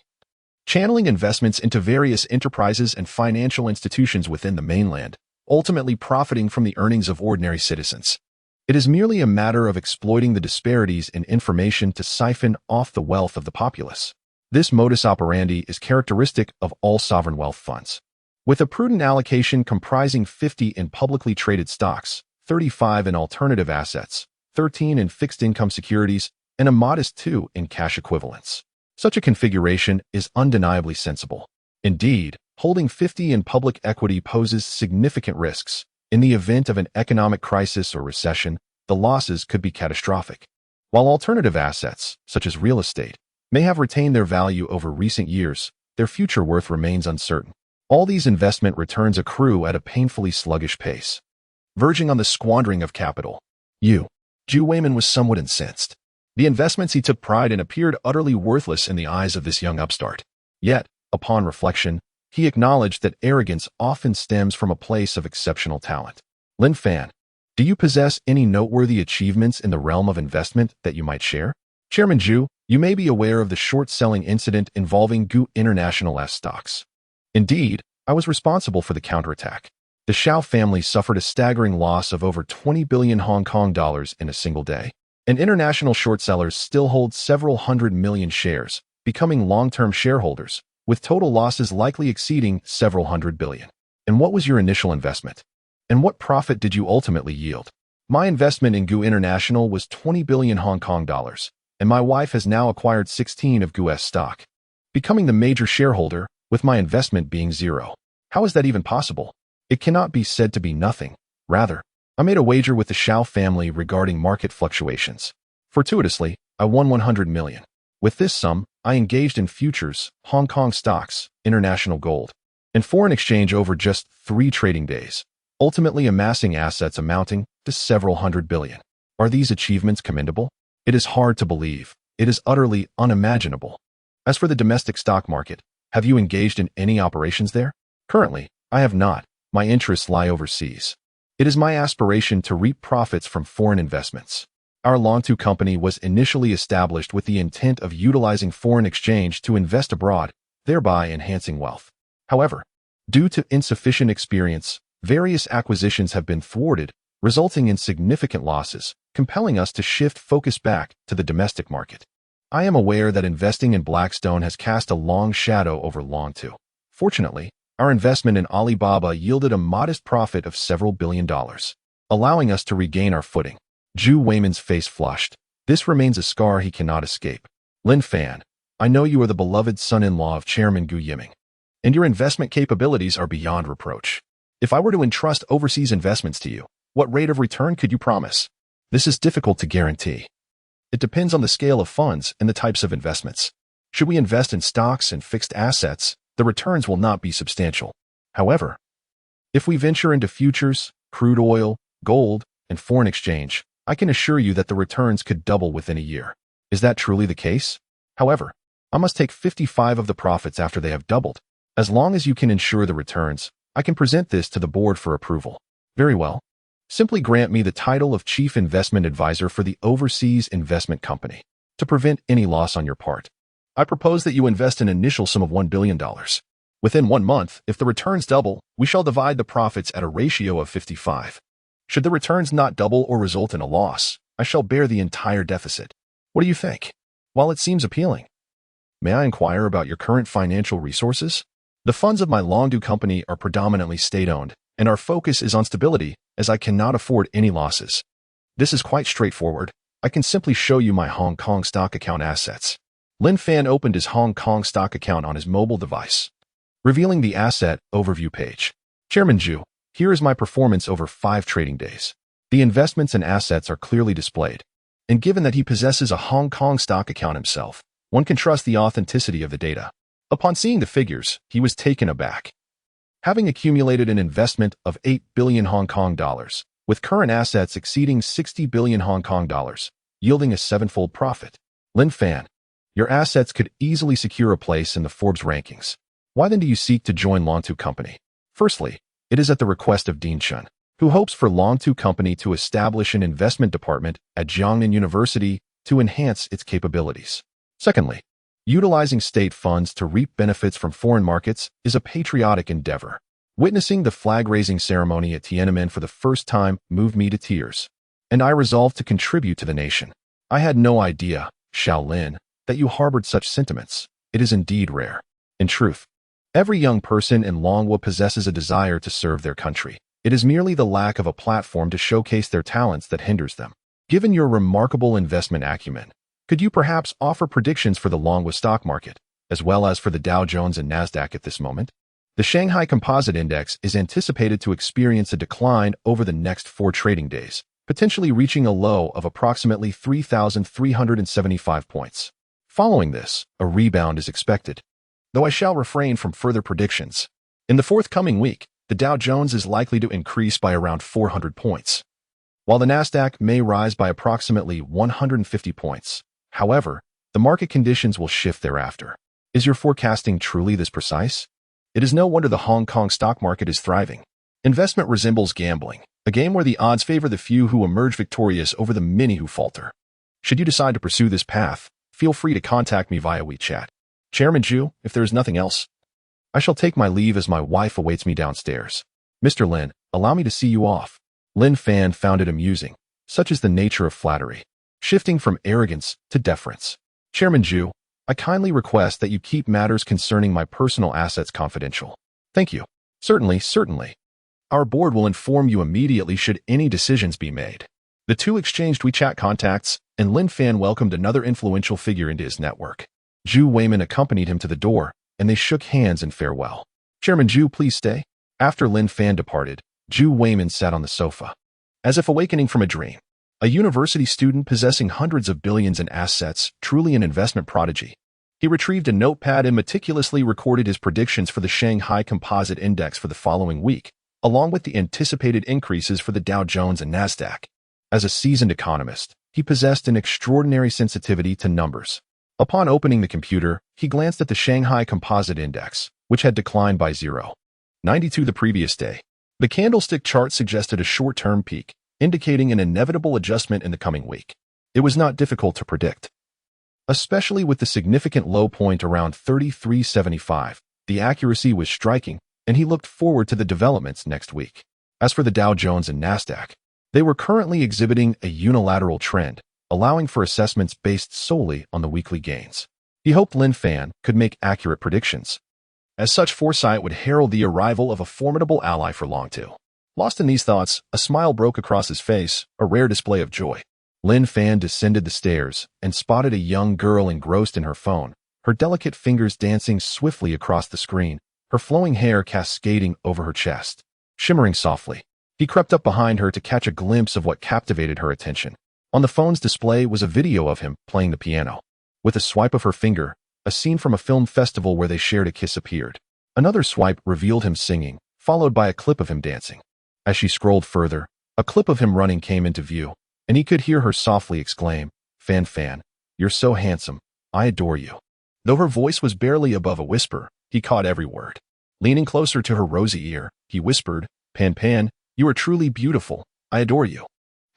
channeling investments into various enterprises and financial institutions within the mainland, ultimately profiting from the earnings of ordinary citizens. It is merely a matter of exploiting the disparities in information to siphon off the wealth of the populace. This modus operandi is characteristic of all sovereign wealth funds. With a prudent allocation comprising 50 in publicly traded stocks, 35 in alternative assets, 13 in fixed income securities, and a modest 2 in cash equivalents. Such a configuration is undeniably sensible. Indeed, holding 50 in public equity poses significant risks. In the event of an economic crisis or recession, the losses could be catastrophic. While alternative assets, such as real estate, may have retained their value over recent years, their future worth remains uncertain. All these investment returns accrue at a painfully sluggish pace, verging on the squandering of capital. Zhu Weiman was somewhat incensed. The investments he took pride in appeared utterly worthless in the eyes of this young upstart. Yet, upon reflection, he acknowledged that arrogance often stems from a place of exceptional talent. Lin Fan, do you possess any noteworthy achievements in the realm of investment that you might share? Chairman Zhu, you may be aware of the short-selling incident involving Gobi International's stocks. Indeed, I was responsible for the counterattack. The Shao family suffered a staggering loss of over 20 billion Hong Kong dollars in a single day. And international short sellers still hold several hundred million shares, becoming long-term shareholders, with total losses likely exceeding several hundred billion. And what was your initial investment? And what profit did you ultimately yield? My investment in Gobi International was 20 billion Hong Kong dollars, and my wife has now acquired 16 of Gobi's stock, becoming the major shareholder, with my investment being zero. How is that even possible? It cannot be said to be nothing. Rather, I made a wager with the Shao family regarding market fluctuations. Fortuitously, I won 100 million. With this sum, I engaged in futures, Hong Kong stocks, international gold, and foreign exchange over just 3 trading days, ultimately amassing assets amounting to several hundred billion. Are these achievements commendable? It is hard to believe. It is utterly unimaginable. As for the domestic stock market, have you engaged in any operations there? Currently, I have not. My interests lie overseas. It is my aspiration to reap profits from foreign investments. Our Longtu company was initially established with the intent of utilizing foreign exchange to invest abroad, thereby enhancing wealth. However, due to insufficient experience, various acquisitions have been thwarted, resulting in significant losses, compelling us to shift focus back to the domestic market. I am aware that investing in Blackstone has cast a long shadow over Longtu. Fortunately, our investment in Alibaba yielded a modest profit of several billion dollars, allowing us to regain our footing. Zhu Weiman's face flushed. This remains a scar he cannot escape. Lin Fan, I know you are the beloved son-in-law of Chairman Gu Yiming, and your investment capabilities are beyond reproach. If I were to entrust overseas investments to you, what rate of return could you promise? This is difficult to guarantee. It depends on the scale of funds and the types of investments. Should we invest in stocks and fixed assets, the returns will not be substantial. However, if we venture into futures, crude oil, gold, and foreign exchange, I can assure you that the returns could double within a year. Is that truly the case? However, I must take 55 of the profits after they have doubled. As long as you can ensure the returns, I can present this to the board for approval. Very well. Simply grant me the title of Chief Investment Advisor for the Overseas Investment Company, to prevent any loss on your part. I propose that you invest an initial sum of $1 billion. Within 1 month, if the returns double, we shall divide the profits at a ratio of 55. Should the returns not double or result in a loss, I shall bear the entire deficit. What do you think? While it seems appealing, may I inquire about your current financial resources? The funds of my Longdu company are predominantly state-owned, and our focus is on stability, as I cannot afford any losses. This is quite straightforward. I can simply show you my Hong Kong stock account assets. Lin Fan opened his Hong Kong stock account on his mobile device, revealing the asset overview page. Chairman Zhu, here is my performance over 5 trading days. The investments and assets are clearly displayed, and given that he possesses a Hong Kong stock account himself, one can trust the authenticity of the data. Upon seeing the figures, he was taken aback. Having accumulated an investment of 8 billion Hong Kong dollars, with current assets exceeding 60 billion Hong Kong dollars, yielding a 7-fold profit, Lin Fan, your assets could easily secure a place in the Forbes rankings. Why then do you seek to join Longtu Company? Firstly, it is at the request of Dean Chun, who hopes for Long2 Company to establish an investment department at Jiangnan University to enhance its capabilities. Secondly, utilizing state funds to reap benefits from foreign markets is a patriotic endeavor. Witnessing the flag-raising ceremony at Tiananmen for the first time moved me to tears, and I resolved to contribute to the nation. I had no idea, Shaolin, that you harbored such sentiments. It is indeed rare. In truth, every young person in Longwu possesses a desire to serve their country. It is merely the lack of a platform to showcase their talents that hinders them. Given your remarkable investment acumen, could you perhaps offer predictions for the Longwu stock market, as well as for the Dow Jones and Nasdaq at this moment? The Shanghai Composite Index is anticipated to experience a decline over the next 4 trading days, potentially reaching a low of approximately 3,375 points. Following this, a rebound is expected, though I shall refrain from further predictions. In the forthcoming week, the Dow Jones is likely to increase by around 400 points, while the Nasdaq may rise by approximately 150 points. However, the market conditions will shift thereafter. Is your forecasting truly this precise? It is no wonder the Hong Kong stock market is thriving. Investment resembles gambling, a game where the odds favor the few who emerge victorious over the many who falter. Should you decide to pursue this path, feel free to contact me via WeChat. Chairman Zhu, if there is nothing else, I shall take my leave as my wife awaits me downstairs. Mr. Lin, allow me to see you off. Lin Fan found it amusing. Such is the nature of flattery, shifting from arrogance to deference. Chairman Zhu, I kindly request that you keep matters concerning my personal assets confidential. Thank you. Certainly, certainly. Our board will inform you immediately should any decisions be made. The two exchanged WeChat contacts, and Lin Fan welcomed another influential figure into his network. Zhu Weiman accompanied him to the door, and they shook hands in farewell. Chairman Zhu, please stay. After Lin Fan departed, Zhu Weiman sat on the sofa, as if awakening from a dream. A university student possessing hundreds of billions in assets, truly an investment prodigy. He retrieved a notepad and meticulously recorded his predictions for the Shanghai Composite Index for the following week, along with the anticipated increases for the Dow Jones and Nasdaq. As a seasoned economist, he possessed an extraordinary sensitivity to numbers. Upon opening the computer, he glanced at the Shanghai Composite Index, which had declined by 0.92 the previous day. The candlestick chart suggested a short-term peak, indicating an inevitable adjustment in the coming week. It was not difficult to predict, especially with the significant low point around 33.75. The accuracy was striking, and he looked forward to the developments next week. As for the Dow Jones and Nasdaq, they were currently exhibiting a unilateral trend, allowing for assessments based solely on the weekly gains. He hoped Lin Fan could make accurate predictions, as such foresight would herald the arrival of a formidable ally for Long2. Lost in these thoughts, a smile broke across his face, a rare display of joy. Lin Fan descended the stairs and spotted a young girl engrossed in her phone, her delicate fingers dancing swiftly across the screen, her flowing hair cascading over her chest, shimmering softly. He crept up behind her to catch a glimpse of what captivated her attention. On the phone's display was a video of him playing the piano. With a swipe of her finger, a scene from a film festival where they shared a kiss appeared. Another swipe revealed him singing, followed by a clip of him dancing. As she scrolled further, a clip of him running came into view, and he could hear her softly exclaim, "Fan Fan, you're so handsome. I adore you." Though her voice was barely above a whisper, he caught every word. Leaning closer to her rosy ear, he whispered, "Pan Pan, you are truly beautiful. I adore you."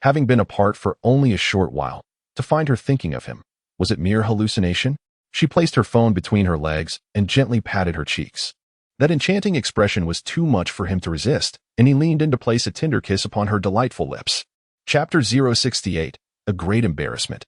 Having been apart for only a short while, to find her thinking of him, was it mere hallucination? She placed her phone between her legs and gently patted her cheeks. That enchanting expression was too much for him to resist, and he leaned in to place a tender kiss upon her delightful lips. Chapter 068, A Great Embarrassment.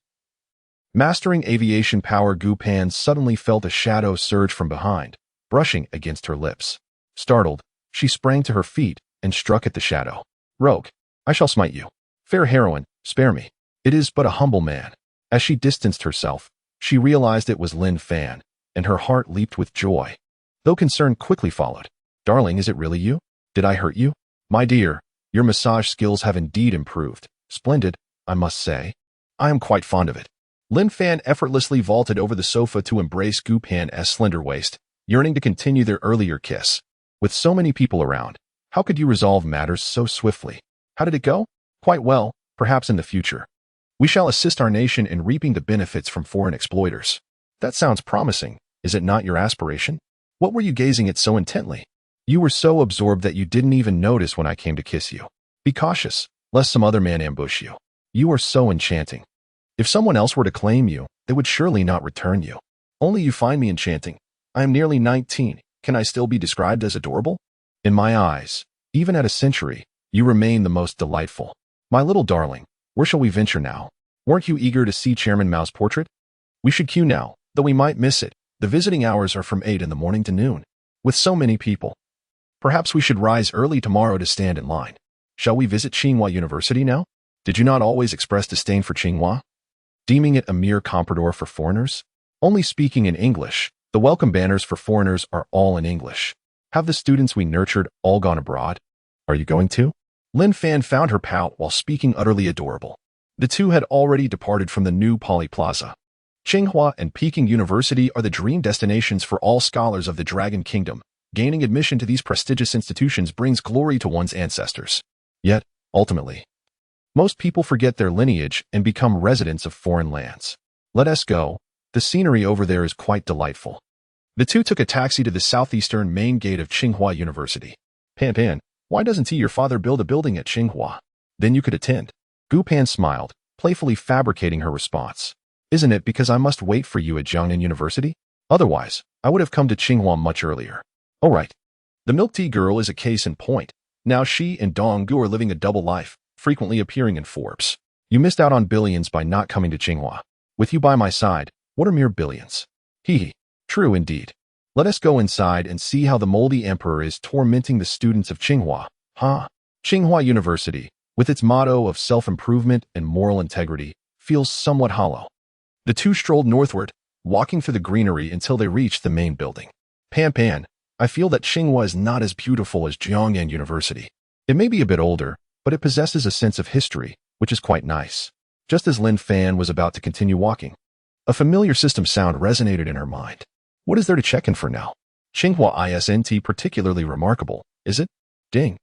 Mastering aviation power, Gu Pan suddenly felt a shadow surge from behind, brushing against her lips. Startled, she sprang to her feet and struck at the shadow. "Rogue, I shall smite you. Fair heroine, spare me. It is but a humble man." As she distanced herself, she realized it was Lin Fan, and her heart leaped with joy. Though concern quickly followed. "Darling, is it really you? Did I hurt you?" "My dear, your massage skills have indeed improved. Splendid, I must say. I am quite fond of it." Lin Fan effortlessly vaulted over the sofa to embrace Gu Pan's slender waist, yearning to continue their earlier kiss. With so many people around, how could you resolve matters so swiftly? How did it go? Quite well, perhaps in the future. We shall assist our nation in reaping the benefits from foreign exploiters. That sounds promising. Is it not your aspiration? What were you gazing at so intently? You were so absorbed that you didn't even notice when I came to kiss you. Be cautious, lest some other man ambush you. You are so enchanting. If someone else were to claim you, they would surely not return you. Only you find me enchanting. I am nearly 19. Can I still be described as adorable? In my eyes, even at a century, you remain the most delightful. My little darling, where shall we venture now? Weren't you eager to see Chairman Mao's portrait? We should queue now, though we might miss it. The visiting hours are from 8 in the morning to noon. With so many people. Perhaps we should rise early tomorrow to stand in line. Shall we visit Tsinghua University now? Did you not always express disdain for Tsinghua, deeming it a mere comprador for foreigners? Only speaking in English, the welcome banners for foreigners are all in English. Have the students we nurtured all gone abroad? Are you going to? Lin Fan found her pout while speaking utterly adorable. The two had already departed from the new Poly Plaza. Tsinghua and Peking University are the dream destinations for all scholars of the Dragon Kingdom. Gaining admission to these prestigious institutions brings glory to one's ancestors. Yet, ultimately, most people forget their lineage and become residents of foreign lands. Let us go. The scenery over there is quite delightful. The two took a taxi to the southeastern main gate of Tsinghua University. Pan, why doesn't your father build a building at Tsinghua? Then you could attend. Gu Pan smiled, playfully fabricating her response. Isn't it because I must wait for you at Jiangnan University? Otherwise, I would have come to Tsinghua much earlier. Oh right. The milk tea girl is a case in point. Now she and Dong Gu are living a double life, frequently appearing in Forbes. You missed out on billions by not coming to Tsinghua. With you by my side, what are mere billions? Hee. True indeed. Let us go inside and see how the moldy emperor is tormenting the students of Tsinghua. Tsinghua University, with its motto of self-improvement and moral integrity, feels somewhat hollow. The two strolled northward, walking through the greenery until they reached the main building. Pan, I feel that Tsinghua is not as beautiful as Jiangnan University. It may be a bit older, but it possesses a sense of history, which is quite nice. Just as Lin Fan was about to continue walking, a familiar system sound resonated in her mind. What is there to check in for now? Tsinghua isn't particularly remarkable, is it? Ding.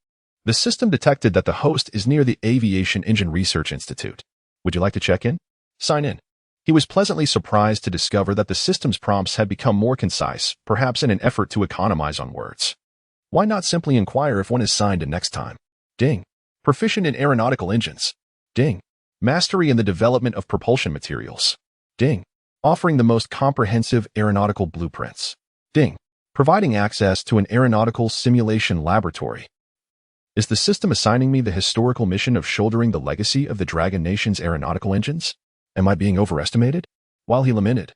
The system detected that the host is near the Aviation Engine Research Institute. Would you like to check in? Sign in. He was pleasantly surprised to discover that the system's prompts had become more concise, perhaps in an effort to economize on words. Why not simply inquire if one is signed in next time? Ding. Proficient in aeronautical engines. Ding. Mastery in the development of propulsion materials. Ding. Offering the most comprehensive aeronautical blueprints. Ding. Providing access to an aeronautical simulation laboratory. Is the system assigning me the historical mission of shouldering the legacy of the Dragon Nation's aeronautical engines? Am I being overestimated? While he lamented,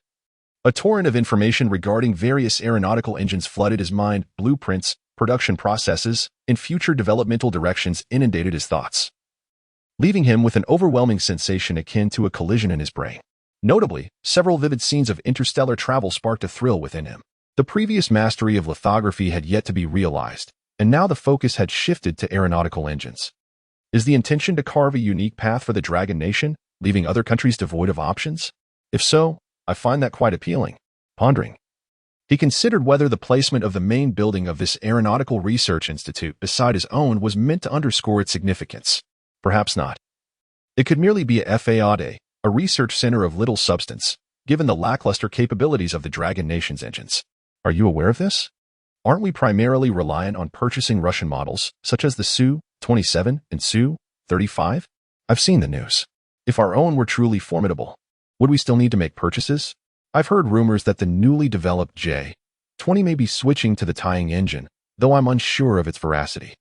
a torrent of information regarding various aeronautical engines flooded his mind. Blueprints, production processes, and future developmental directions inundated his thoughts, leaving him with an overwhelming sensation akin to a collision in his brain. Notably, several vivid scenes of interstellar travel sparked a thrill within him. The previous mastery of lithography had yet to be realized, and now the focus had shifted to aeronautical engines. Is the intention to carve a unique path for the Dragon Nation, leaving other countries devoid of options? If so, I find that quite appealing. Pondering, he considered whether the placement of the main building of this Aeronautical Research Institute beside his own was meant to underscore its significance. Perhaps not. It could merely be a FAAD, a research center of little substance, given the lackluster capabilities of the Dragon Nation's engines. Are you aware of this? Aren't we primarily reliant on purchasing Russian models, such as the Su-27 and Su-35? I've seen the news. If our own were truly formidable, would we still need to make purchases? I've heard rumors that the newly developed J-20 may be switching to the Taiying engine, though I'm unsure of its veracity.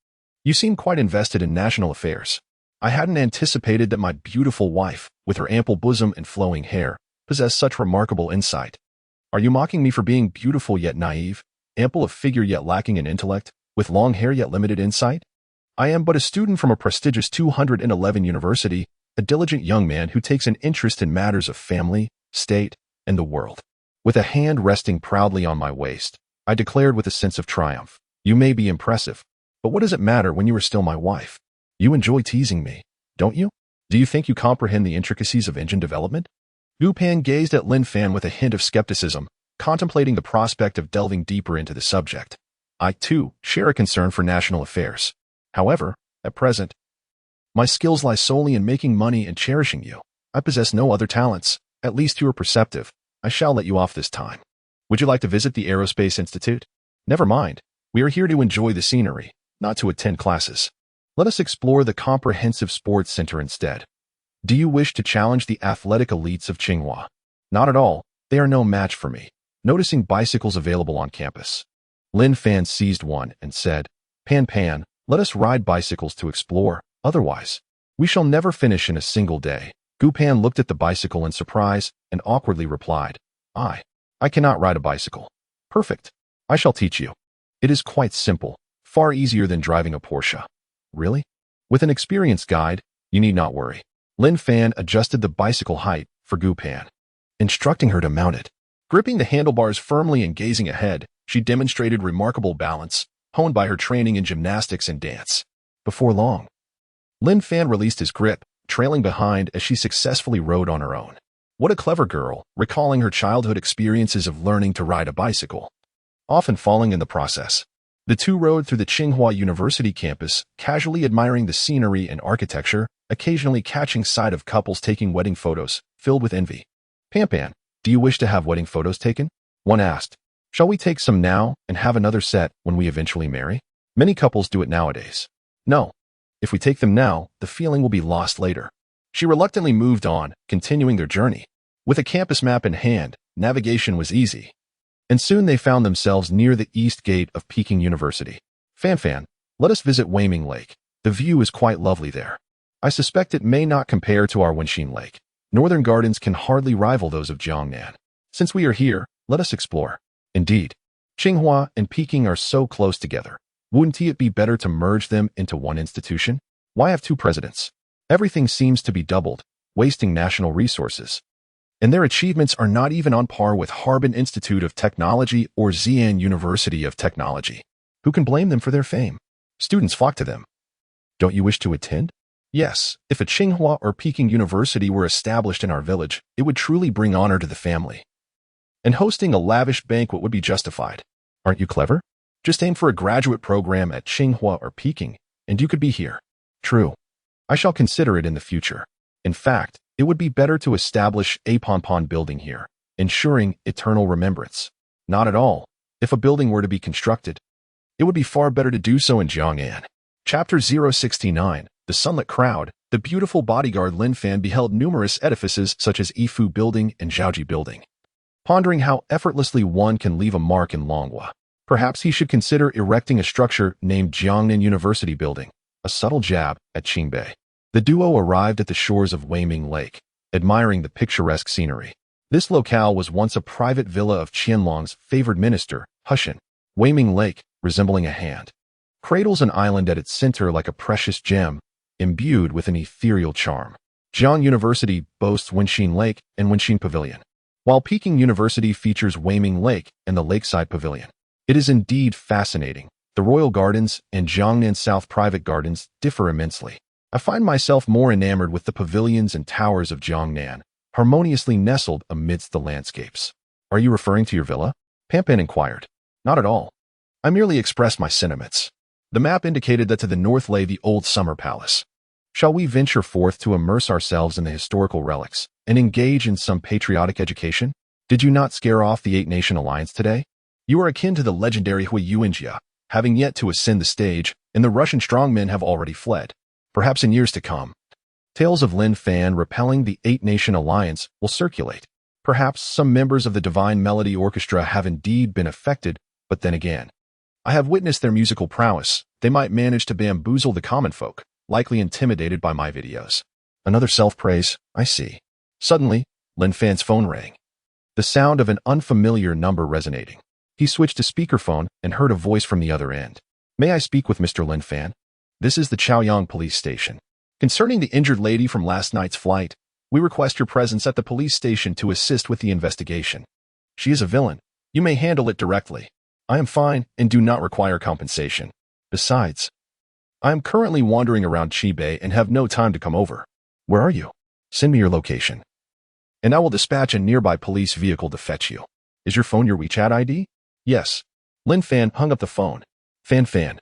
You seem quite invested in national affairs. I hadn't anticipated that my beautiful wife, with her ample bosom and flowing hair, possessed such remarkable insight. Are you mocking me for being beautiful yet naive, ample of figure yet lacking in intellect, with long hair yet limited insight? I am but a student from a prestigious 211 university, a diligent young man who takes an interest in matters of family, state, and the world. With a hand resting proudly on my waist, I declared with a sense of triumph, you may be impressive, but what does it matter when you are still my wife? You enjoy teasing me, don't you? Do you think you comprehend the intricacies of engine development? Gu Pan gazed at Lin Fan with a hint of skepticism, contemplating the prospect of delving deeper into the subject. I, too, share a concern for national affairs. However, at present, my skills lie solely in making money and cherishing you. I possess no other talents. At least you are perceptive. I shall let you off this time. Would you like to visit the Aerospace Institute? Never mind. We are here to enjoy the scenery, not to attend classes. Let us explore the comprehensive sports center instead. Do you wish to challenge the athletic elites of Tsinghua? Not at all. They are no match for me. Noticing bicycles available on campus, Lin Fan seized one and said, Pan, let us ride bicycles to explore, otherwise, we shall never finish in a single day. Pan looked at the bicycle in surprise and awkwardly replied, I cannot ride a bicycle. Perfect. I shall teach you. It is quite simple, far easier than driving a Porsche. Really? With an experienced guide, you need not worry. Lin Fan adjusted the bicycle height for Pan, instructing her to mount it. Gripping the handlebars firmly and gazing ahead, she demonstrated remarkable balance, honed by her training in gymnastics and dance. Before long, Lin Fan released his grip, trailing behind as she successfully rode on her own. What a clever girl, recalling her childhood experiences of learning to ride a bicycle, often falling in the process. The two rode through the Tsinghua University campus, casually admiring the scenery and architecture, occasionally catching sight of couples taking wedding photos, filled with envy. Pan, do you wish to have wedding photos taken? One asked. Shall we take some now and have another set when we eventually marry? Many couples do it nowadays. No. If we take them now, the feeling will be lost later. She reluctantly moved on, continuing their journey. With a campus map in hand, navigation was easy. And soon they found themselves near the east gate of Peking University. Fan, let us visit Weiming Lake. The view is quite lovely there. I suspect it may not compare to our Wenxin Lake. Northern gardens can hardly rival those of Jiangnan. Since we are here, let us explore. Indeed, Tsinghua and Peking are so close together. Wouldn't it be better to merge them into one institution? Why have two presidents? Everything seems to be doubled, wasting national resources. And their achievements are not even on par with Harbin Institute of Technology or Xi'an University of Technology. Who can blame them for their fame? Students flock to them. Don't you wish to attend? Yes, if a Tsinghua or Peking University were established in our village, it would truly bring honor to the family. And hosting a lavish banquet would be justified. Aren't you clever? Just aim for a graduate program at Tsinghua or Peking, and you could be here. True. I shall consider it in the future. In fact, it would be better to establish a Ponpon building here, ensuring eternal remembrance. Not at all. If a building were to be constructed, it would be far better to do so in Jiangnan. Chapter 069, The Sunlit Crowd. The beautiful bodyguard Lin Fan beheld numerous edifices such as Yifu Building and Zhaoji Building. Pondering how effortlessly one can leave a mark in Longhua, perhaps he should consider erecting a structure named Jiangnan University Building, a subtle jab at Qingbei. The duo arrived at the shores of Weiming Lake, admiring the picturesque scenery. This locale was once a private villa of Qianlong's favored minister, Hushan. Weiming Lake, resembling a hand, cradles an island at its center like a precious gem, imbued with an ethereal charm. Jiang University boasts Wenxin Lake and Wenxin Pavilion, while Peking University features Weiming Lake and the Lakeside Pavilion. It is indeed fascinating. The Royal Gardens and Jiangnan South Private Gardens differ immensely. I find myself more enamored with the pavilions and towers of Jiangnan, harmoniously nestled amidst the landscapes. Are you referring to your villa? Pan inquired. Not at all. I merely expressed my sentiments. The map indicated that to the north lay the old summer palace. Shall we venture forth to immerse ourselves in the historical relics and engage in some patriotic education? Did you not scare off the Eight-Nation Alliance today? You are akin to the legendary Hui Yuanjia, having yet to ascend the stage, and the Russian strongmen have already fled. Perhaps in years to come, tales of Lin Fan repelling the Eight-Nation Alliance will circulate. Perhaps some members of the Divine Melody Orchestra have indeed been affected, but then again, I have witnessed their musical prowess. They might manage to bamboozle the common folk, likely intimidated by my videos. Another self-praise, I see. Suddenly, Lin Fan's phone rang. The sound of an unfamiliar number resonating. He switched to speakerphone and heard a voice from the other end. May I speak with Mr. Lin Fan? This is the Chaoyang police station. Concerning the injured lady from last night's flight, we request your presence at the police station to assist with the investigation. She is a villain. You may handle it directly. I am fine and do not require compensation. Besides, I am currently wandering around Qibei and have no time to come over. Where are you? Send me your location, and I will dispatch a nearby police vehicle to fetch you. Is your phone your WeChat ID? Yes. Lin Fan hung up the phone. Fan,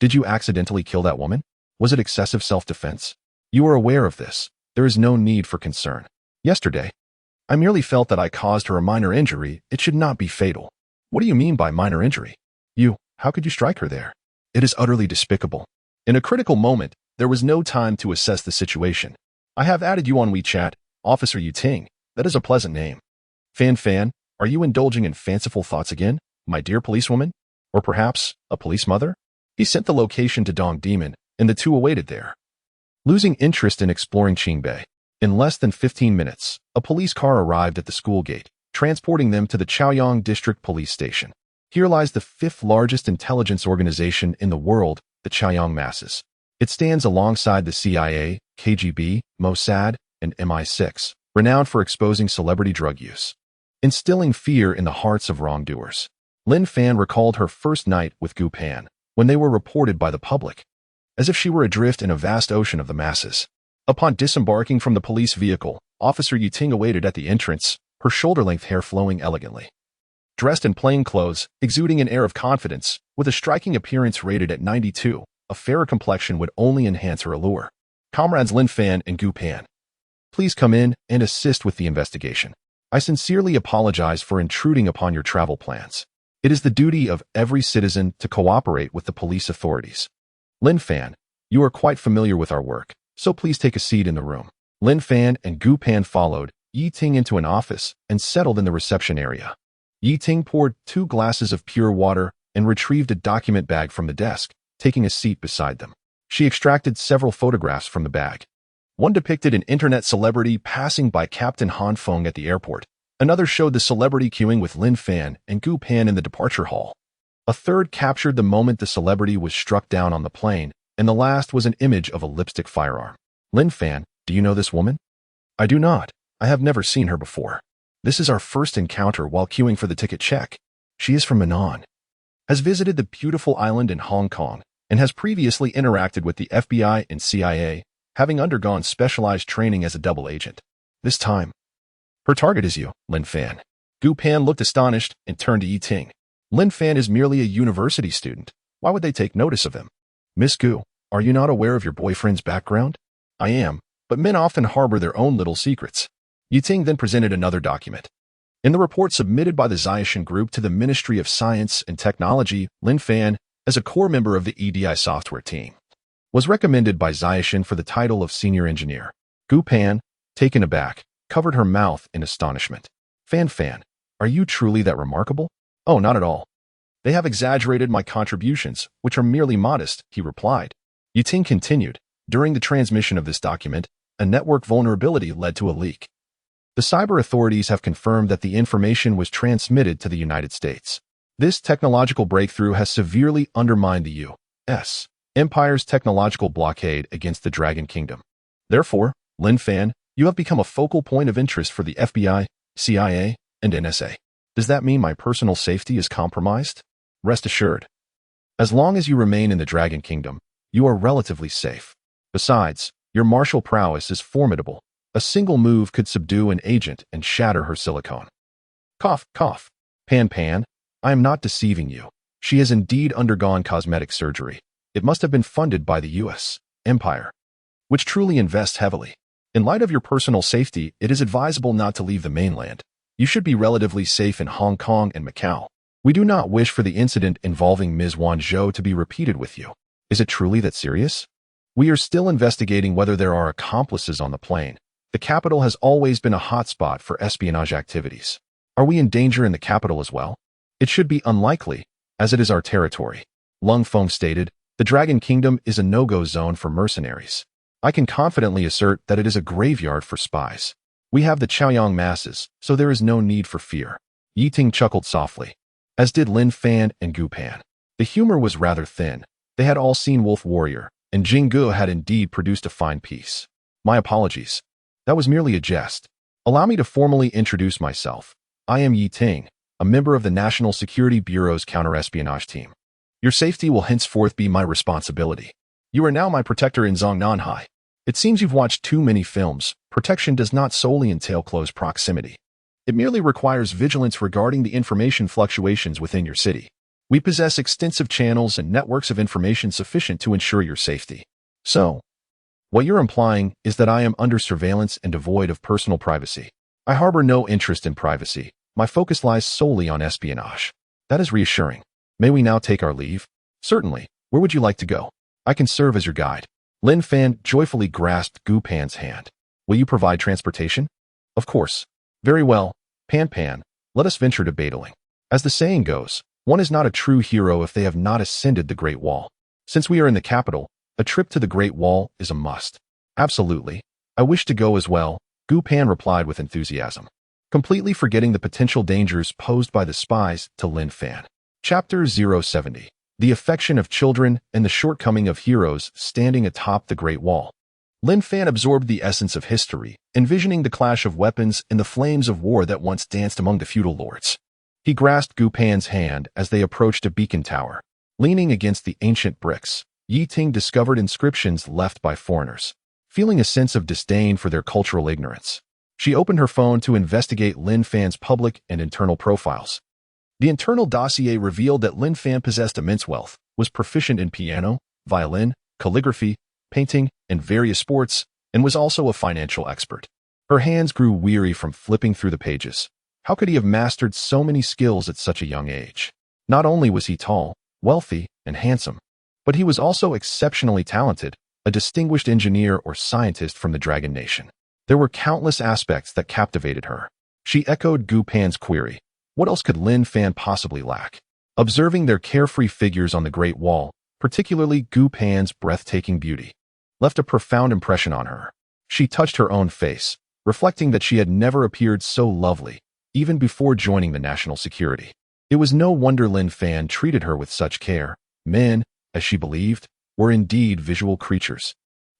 did you accidentally kill that woman? Was it excessive self-defense? You are aware of this. There is no need for concern. Yesterday, I merely felt that I caused her a minor injury. It should not be fatal. What do you mean by minor injury? How could you strike her there? It is utterly despicable. In a critical moment, there was no time to assess the situation. I have added you on WeChat, Officer Yu Ting. That is a pleasant name. Fan, are you indulging in fanciful thoughts again, my dear policewoman? Or perhaps a police mother? He sent the location to Dong Demon, and the two awaited there. Losing interest in exploring Qingbei, in less than 15 minutes, a police car arrived at the school gate, transporting them to the Chaoyang District Police Station. Here lies the fifth largest intelligence organization in the world, the Chaoyang Masses. It stands alongside the CIA, KGB, Mossad, and MI6, renowned for exposing celebrity drug use, instilling fear in the hearts of wrongdoers. Lin Fan recalled her first night with Gu Pan, when they were reported by the public, as if she were adrift in a vast ocean of the masses. Upon disembarking from the police vehicle, Officer Yu Ting awaited at the entrance, her shoulder-length hair flowing elegantly. Dressed in plain clothes, exuding an air of confidence, with a striking appearance rated at 92, a fairer complexion would only enhance her allure. Comrades Lin Fan and Gu Pan, please come in and assist with the investigation. I sincerely apologize for intruding upon your travel plans. It is the duty of every citizen to cooperate with the police authorities. Lin Fan, you are quite familiar with our work, so please take a seat in the room. Lin Fan and Gu Pan followed Yi Ting into an office and settled in the reception area. Yi Ting poured 2 glasses of pure water and retrieved a document bag from the desk, taking a seat beside them. She extracted several photographs from the bag. One depicted an internet celebrity passing by Captain Han Feng at the airport. Another showed the celebrity queuing with Lin Fan and Gu Pan in the departure hall. A third captured the moment the celebrity was struck down on the plane, and the last was an image of a lipstick firearm. Lin Fan, do you know this woman? I do not. I have never seen her before. This is our first encounter while queuing for the ticket check. She is from Manan, has visited the beautiful island in Hong Kong, and has previously interacted with the FBI and CIA, having undergone specialized training as a double agent. This time, her target is you, Lin Fan. Gu Pan looked astonished and turned to Yi Ting. Lin Fan is merely a university student. Why would they take notice of him? Miss Gu, are you not aware of your boyfriend's background? I am, but men often harbor their own little secrets. Yi Ting then presented another document. In the report submitted by the Zaishan Group to the Ministry of Science and Technology, Lin Fan, as a core member of the EDI software team, was recommended by Zaishan for the title of senior engineer. Gu Pan, taken aback, covered her mouth in astonishment. Fan, are you truly that remarkable? Oh, not at all. They have exaggerated my contributions, which are merely modest, he replied. Yi Ting continued, during the transmission of this document, a network vulnerability led to a leak. The cyber authorities have confirmed that the information was transmitted to the United States. This technological breakthrough has severely undermined the U.S. Empire's technological blockade against the Dragon Kingdom. Therefore, Lin Fan, you have become a focal point of interest for the FBI, CIA, and NSA. Does that mean my personal safety is compromised? Rest assured. As long as you remain in the Dragon Kingdom, you are relatively safe. Besides, your martial prowess is formidable. A single move could subdue an agent and shatter her silicone. Cough. Pan, I am not deceiving you. She has indeed undergone cosmetic surgery. It must have been funded by the U.S. Empire, which truly invests heavily. In light of your personal safety, it is advisable not to leave the mainland. You should be relatively safe in Hong Kong and Macau. We do not wish for the incident involving Ms. Wan Zhou to be repeated with you. Is it truly that serious? We are still investigating whether there are accomplices on the plane. The capital has always been a hotspot for espionage activities. Are we in danger in the capital as well? It should be unlikely, as it is our territory. Lung Feng stated, the Dragon Kingdom is a no-go zone for mercenaries. I can confidently assert that it is a graveyard for spies. We have the Chaoyang Masses, so there is no need for fear. Yi Ting chuckled softly, as did Lin Fan and Gu Pan. The humor was rather thin. They had all seen Wolf Warrior, and Jinggu had indeed produced a fine piece. My apologies. That was merely a jest. Allow me to formally introduce myself. I am Yi Ting, a member of the National Security Bureau's counter-espionage team. Your safety will henceforth be my responsibility. You are now my protector in Zongnanhai. It seems you've watched too many films. Protection does not solely entail close proximity. It merely requires vigilance regarding the information fluctuations within your city. We possess extensive channels and networks of information sufficient to ensure your safety. So, what you're implying is that I am under surveillance and devoid of personal privacy. I harbor no interest in privacy. My focus lies solely on espionage. That is reassuring. May we now take our leave? Certainly. Where would you like to go? I can serve as your guide. Lin Fan joyfully grasped Gu Pan's hand. Will you provide transportation? Of course. Very well, Pan, let us venture to battling. As the saying goes, one is not a true hero if they have not ascended the Great Wall. Since we are in the capital, a trip to the Great Wall is a must. Absolutely. I wish to go as well, Gu Pan replied with enthusiasm, completely forgetting the potential dangers posed by the spies to Lin Fan. Chapter 070. The Affection of Children and the Shortcoming of Heroes Standing Atop the Great Wall. Lin Fan absorbed the essence of history, envisioning the clash of weapons and the flames of war that once danced among the feudal lords. He grasped Gu Pan's hand as they approached a beacon tower. Leaning against the ancient bricks, Yi Ting discovered inscriptions left by foreigners. Feeling a sense of disdain for their cultural ignorance, she opened her phone to investigate Lin Fan's public and internal profiles. The internal dossier revealed that Lin Fan possessed immense wealth, was proficient in piano, violin, calligraphy, painting, and various sports, and was also a financial expert. Her hands grew weary from flipping through the pages. How could he have mastered so many skills at such a young age? Not only was he tall, wealthy, and handsome, but he was also exceptionally talented, a distinguished engineer or scientist from the Dragon Nation. There were countless aspects that captivated her. She echoed Gu Pan's query. What else could Lin Fan possibly lack? Observing their carefree figures on the Great Wall, particularly Gu Pan's breathtaking beauty, left a profound impression on her. She touched her own face, reflecting that she had never appeared so lovely, even before joining the national security. It was no wonder Lin Fan treated her with such care. Men, as she believed, were indeed visual creatures,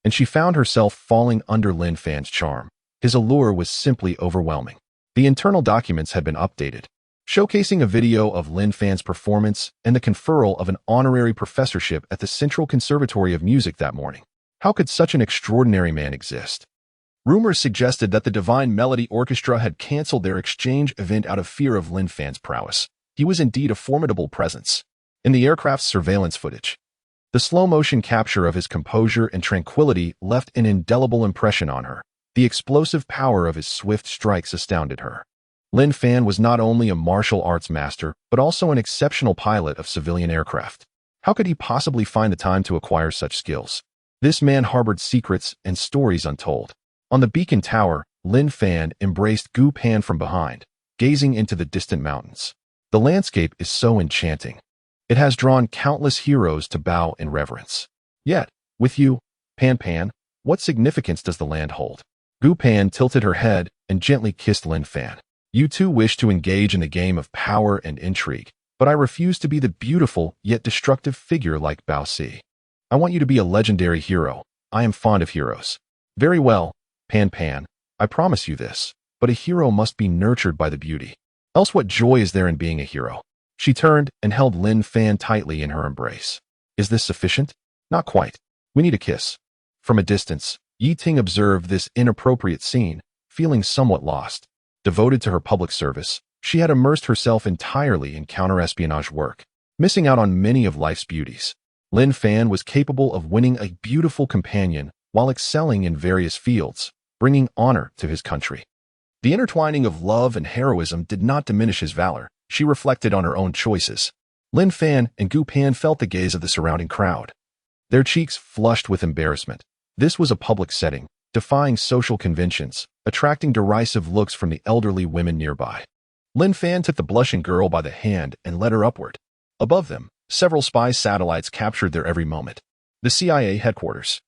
and she found herself falling under Lin Fan's charm. His allure was simply overwhelming. The internal documents had been updated, showcasing a video of Lin Fan's performance and the conferral of an honorary professorship at the Central Conservatory of Music that morning. How could such an extraordinary man exist? Rumors suggested that the Divine Melody Orchestra had canceled their exchange event out of fear of Lin Fan's prowess. He was indeed a formidable presence. In the aircraft's surveillance footage, the slow-motion capture of his composure and tranquility left an indelible impression on her. The explosive power of his swift strikes astounded her. Lin Fan was not only a martial arts master, but also an exceptional pilot of civilian aircraft. How could he possibly find the time to acquire such skills? This man harbored secrets and stories untold. On the beacon tower, Lin Fan embraced Gu Pan from behind, gazing into the distant mountains. The landscape is so enchanting. It has drawn countless heroes to bow in reverence. Yet, with you, Pan, what significance does the land hold? Gu Pan tilted her head and gently kissed Lin Fan. You too wish to engage in the game of power and intrigue, but I refuse to be the beautiful yet destructive figure like Bao Si. I want you to be a legendary hero. I am fond of heroes. Very well, Pan, I promise you this, but a hero must be nurtured by the beauty. Else what joy is there in being a hero? She turned and held Lin Fan tightly in her embrace. Is this sufficient? Not quite. We need a kiss. From a distance, Yi Ting observed this inappropriate scene, feeling somewhat lost. Devoted to her public service, she had immersed herself entirely in counter-espionage work, missing out on many of life's beauties. Lin Fan was capable of winning a beautiful companion while excelling in various fields, bringing honor to his country. The intertwining of love and heroism did not diminish his valor. She reflected on her own choices. Lin Fan and Gu Pan felt the gaze of the surrounding crowd. Their cheeks flushed with embarrassment. This was a public setting, defying social conventions, attracting derisive looks from the elderly women nearby. Lin Fan took the blushing girl by the hand and led her upward. Above them, several spy satellites captured their every moment. The CIA headquarters,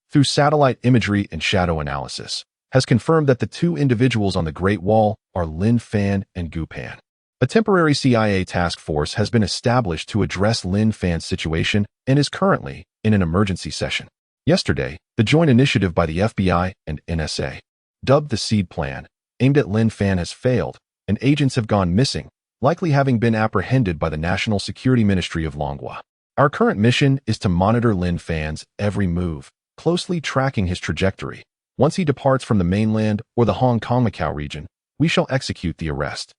through satellite imagery and shadow analysis, has confirmed that the two individuals on the Great Wall are Lin Fan and Gu Pan. A temporary CIA task force has been established to address Lin Fan's situation and is currently in an emergency session. Yesterday, the joint initiative by the FBI and NSA, dubbed the Seed Plan, aimed at Lin Fan has failed, and agents have gone missing, likely having been apprehended by the National Security Ministry of Longhua. Our current mission is to monitor Lin Fan's every move, closely tracking his trajectory. Once he departs from the mainland or the Hong Kong-Macau region, we shall execute the arrest.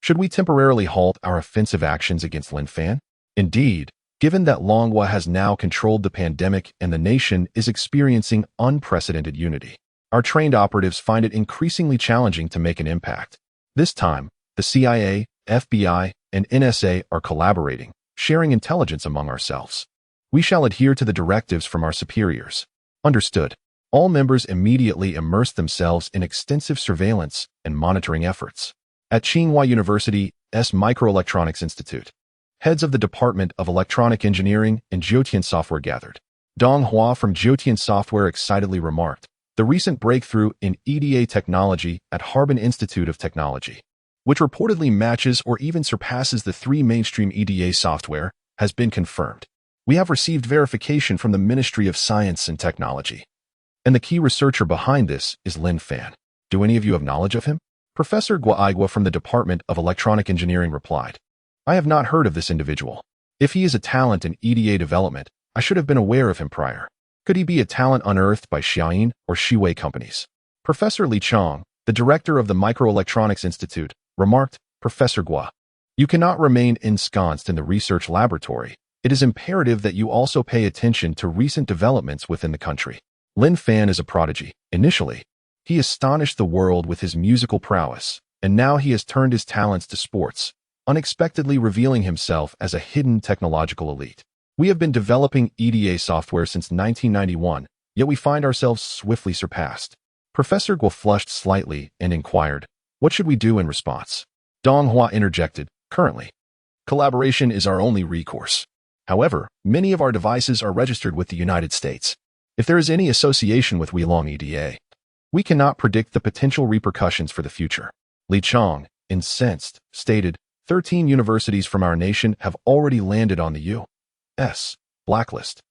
Should we temporarily halt our offensive actions against Lin Fan? Indeed, given that Longhua has now controlled the pandemic and the nation is experiencing unprecedented unity, our trained operatives find it increasingly challenging to make an impact. This time, the CIA, FBI, and NSA are collaborating, sharing intelligence among ourselves. We shall adhere to the directives from our superiors. Understood. All members immediately immersed themselves in extensive surveillance and monitoring efforts. At Tsinghua University's Microelectronics Institute, heads of the Department of Electronic Engineering and Zhoutian Software gathered. Dong Hua from Zhoutian Software excitedly remarked, the recent breakthrough in EDA technology at Harbin Institute of Technology, which reportedly matches or even surpasses the 3 mainstream EDA software, has been confirmed. We have received verification from the Ministry of Science and Technology. And the key researcher behind this is Lin Fan. Do any of you have knowledge of him? Professor Guaigua from the Department of Electronic Engineering replied, I have not heard of this individual. If he is a talent in EDA development, I should have been aware of him prior. Could he be a talent unearthed by Xiaoyin or Shiwei companies? Professor Li Chong, the director of the Microelectronics Institute, remarked, Professor Gua, you cannot remain ensconced in the research laboratory. It is imperative that you also pay attention to recent developments within the country. Lin Fan is a prodigy. Initially, he astonished the world with his musical prowess, and now he has turned his talents to sports, unexpectedly revealing himself as a hidden technological elite. We have been developing EDA software since 1991, yet we find ourselves swiftly surpassed. Professor Guo flushed slightly and inquired, what should we do in response? Dong Hua interjected, currently, collaboration is our only recourse. However, many of our devices are registered with the United States. If there is any association with Weilong EDA, we cannot predict the potential repercussions for the future. Li Chong, incensed, stated, 13 universities from our nation have already landed on the U.S. blacklist,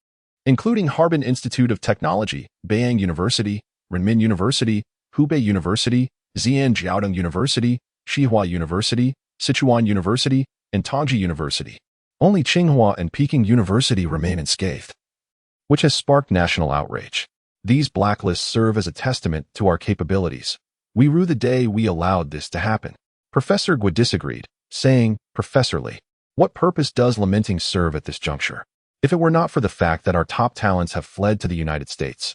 including Harbin Institute of Technology, Beiyang University, Renmin University, Hubei University, Zhejiang University, Xihua University, Sichuan University, and Tongji University. Only Tsinghua and Peking University remain unscathed, which has sparked national outrage. These blacklists serve as a testament to our capabilities. We rue the day we allowed this to happen. Professor Guo disagreed, saying, Professor Li, what purpose does lamenting serve at this juncture? If it were not for the fact that our top talents have fled to the United States,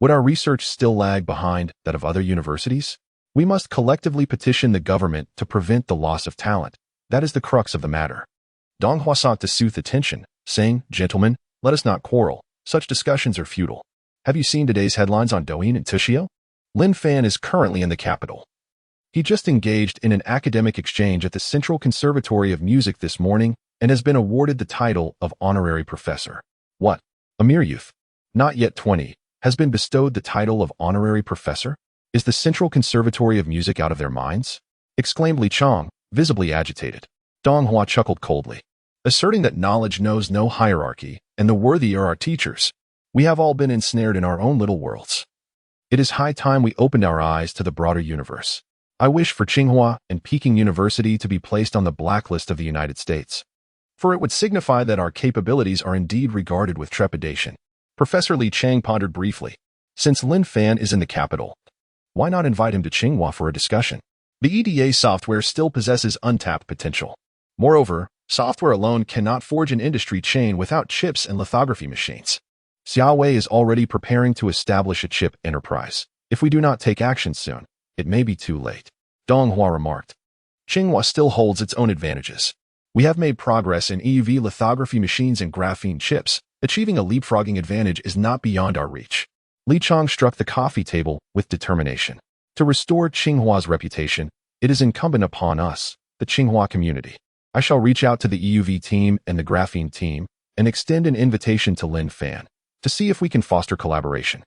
would our research still lag behind that of other universities? We must collectively petition the government to prevent the loss of talent. That is the crux of the matter. Dong Hua sought to soothe the tension, saying, Gentlemen, let us not quarrel. Such discussions are futile. Have you seen today's headlines on Douyin and Tushio? Lin Fan is currently in the capital. He just engaged in an academic exchange at the Central Conservatory of Music this morning and has been awarded the title of honorary professor. What? A mere youth, not yet 20, has been bestowed the title of honorary professor? Is the Central Conservatory of Music out of their minds? Exclaimed Li Chong, visibly agitated. Dong Hua chuckled coldly, asserting that knowledge knows no hierarchy and the worthy are our teachers. We have all been ensnared in our own little worlds. It is high time we opened our eyes to the broader universe. I wish for Tsinghua and Peking University to be placed on the blacklist of the United States, for it would signify that our capabilities are indeed regarded with trepidation. Professor Li Chang pondered briefly. Since Lin Fan is in the capital, why not invite him to Tsinghua for a discussion? The EDA software still possesses untapped potential. Moreover, software alone cannot forge an industry chain without chips and lithography machines. Xiaowei is already preparing to establish a chip enterprise. If we do not take action soon, it may be too late. Dong Hua remarked. Tsinghua still holds its own advantages. We have made progress in EUV lithography machines and graphene chips. Achieving a leapfrogging advantage is not beyond our reach. Li Chong struck the coffee table with determination. To restore Tsinghua's reputation, it is incumbent upon us, the Tsinghua community. I shall reach out to the EUV team and the graphene team and extend an invitation to Lin Fan to see if we can foster collaboration.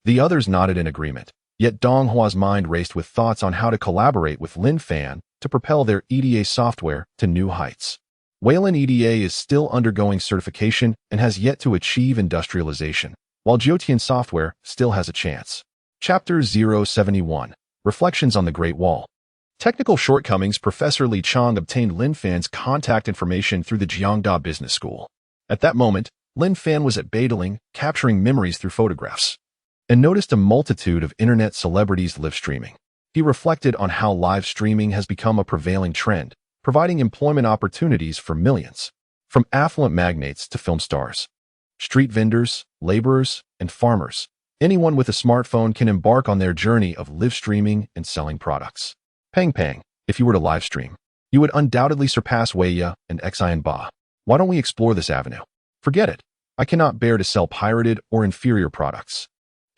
The others nodded in agreement, yet Dong Hua's mind raced with thoughts on how to collaborate with Lin Fan to propel their EDA software to new heights. Wayland EDA is still undergoing certification and has yet to achieve industrialization, while Zhoutian Software still has a chance. Chapter 071, Reflections on the Great Wall. Technical shortcomings. Professor Li Chong obtained Lin Fan's contact information through the Jiangda Business School. At that moment, Lin Fan was at Badaling, capturing memories through photographs, and noticed a multitude of internet celebrities live streaming. He reflected on how live streaming has become a prevailing trend, providing employment opportunities for millions, from affluent magnates to film stars, street vendors, laborers, and farmers. Anyone with a smartphone can embark on their journey of live streaming and selling products. Pang Pang, if you were to live stream, you would undoubtedly surpass Weiya and Xian Ba. Why don't we explore this avenue? Forget it. I cannot bear to sell pirated or inferior products.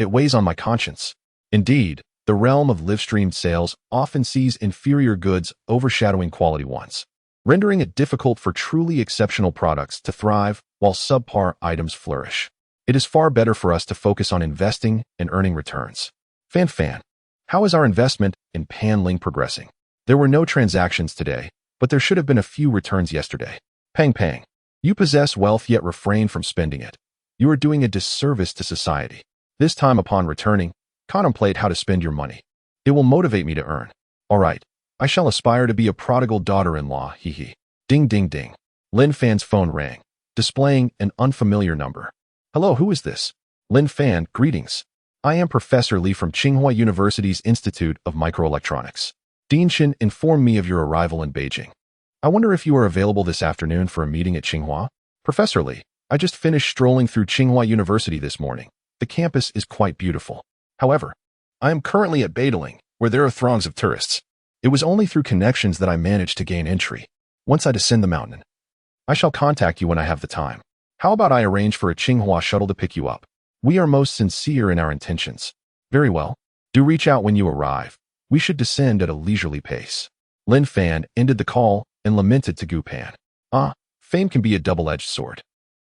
It weighs on my conscience. Indeed, the realm of live-streamed sales often sees inferior goods overshadowing quality ones, rendering it difficult for truly exceptional products to thrive while subpar items flourish. It is far better for us to focus on investing and earning returns. Fan, how is our investment in Pan Ling progressing? There were no transactions today, but there should have been a few returns yesterday. Pang. You possess wealth yet refrain from spending it. You are doing a disservice to society. This time upon returning, contemplate how to spend your money. It will motivate me to earn. All right, I shall aspire to be a prodigal daughter-in-law, hee. Ding ding ding. Lin Fan's phone rang, displaying an unfamiliar number. Hello, who is this? Lin Fan, greetings. I am Professor Li from Tsinghua University's Institute of Microelectronics. Dean Shin informed me of your arrival in Beijing. I wonder if you are available this afternoon for a meeting at Tsinghua? Professor Li, I just finished strolling through Tsinghua University this morning. The campus is quite beautiful. However, I am currently at Beideling, where there are throngs of tourists. It was only through connections that I managed to gain entry. Once I descend the mountain, I shall contact you when I have the time. How about I arrange for a Tsinghua shuttle to pick you up? We are most sincere in our intentions. Very well. Do reach out when you arrive. We should descend at a leisurely pace. Lin Fan ended the call and lamented to Gu Pan. Fame can be a double-edged sword.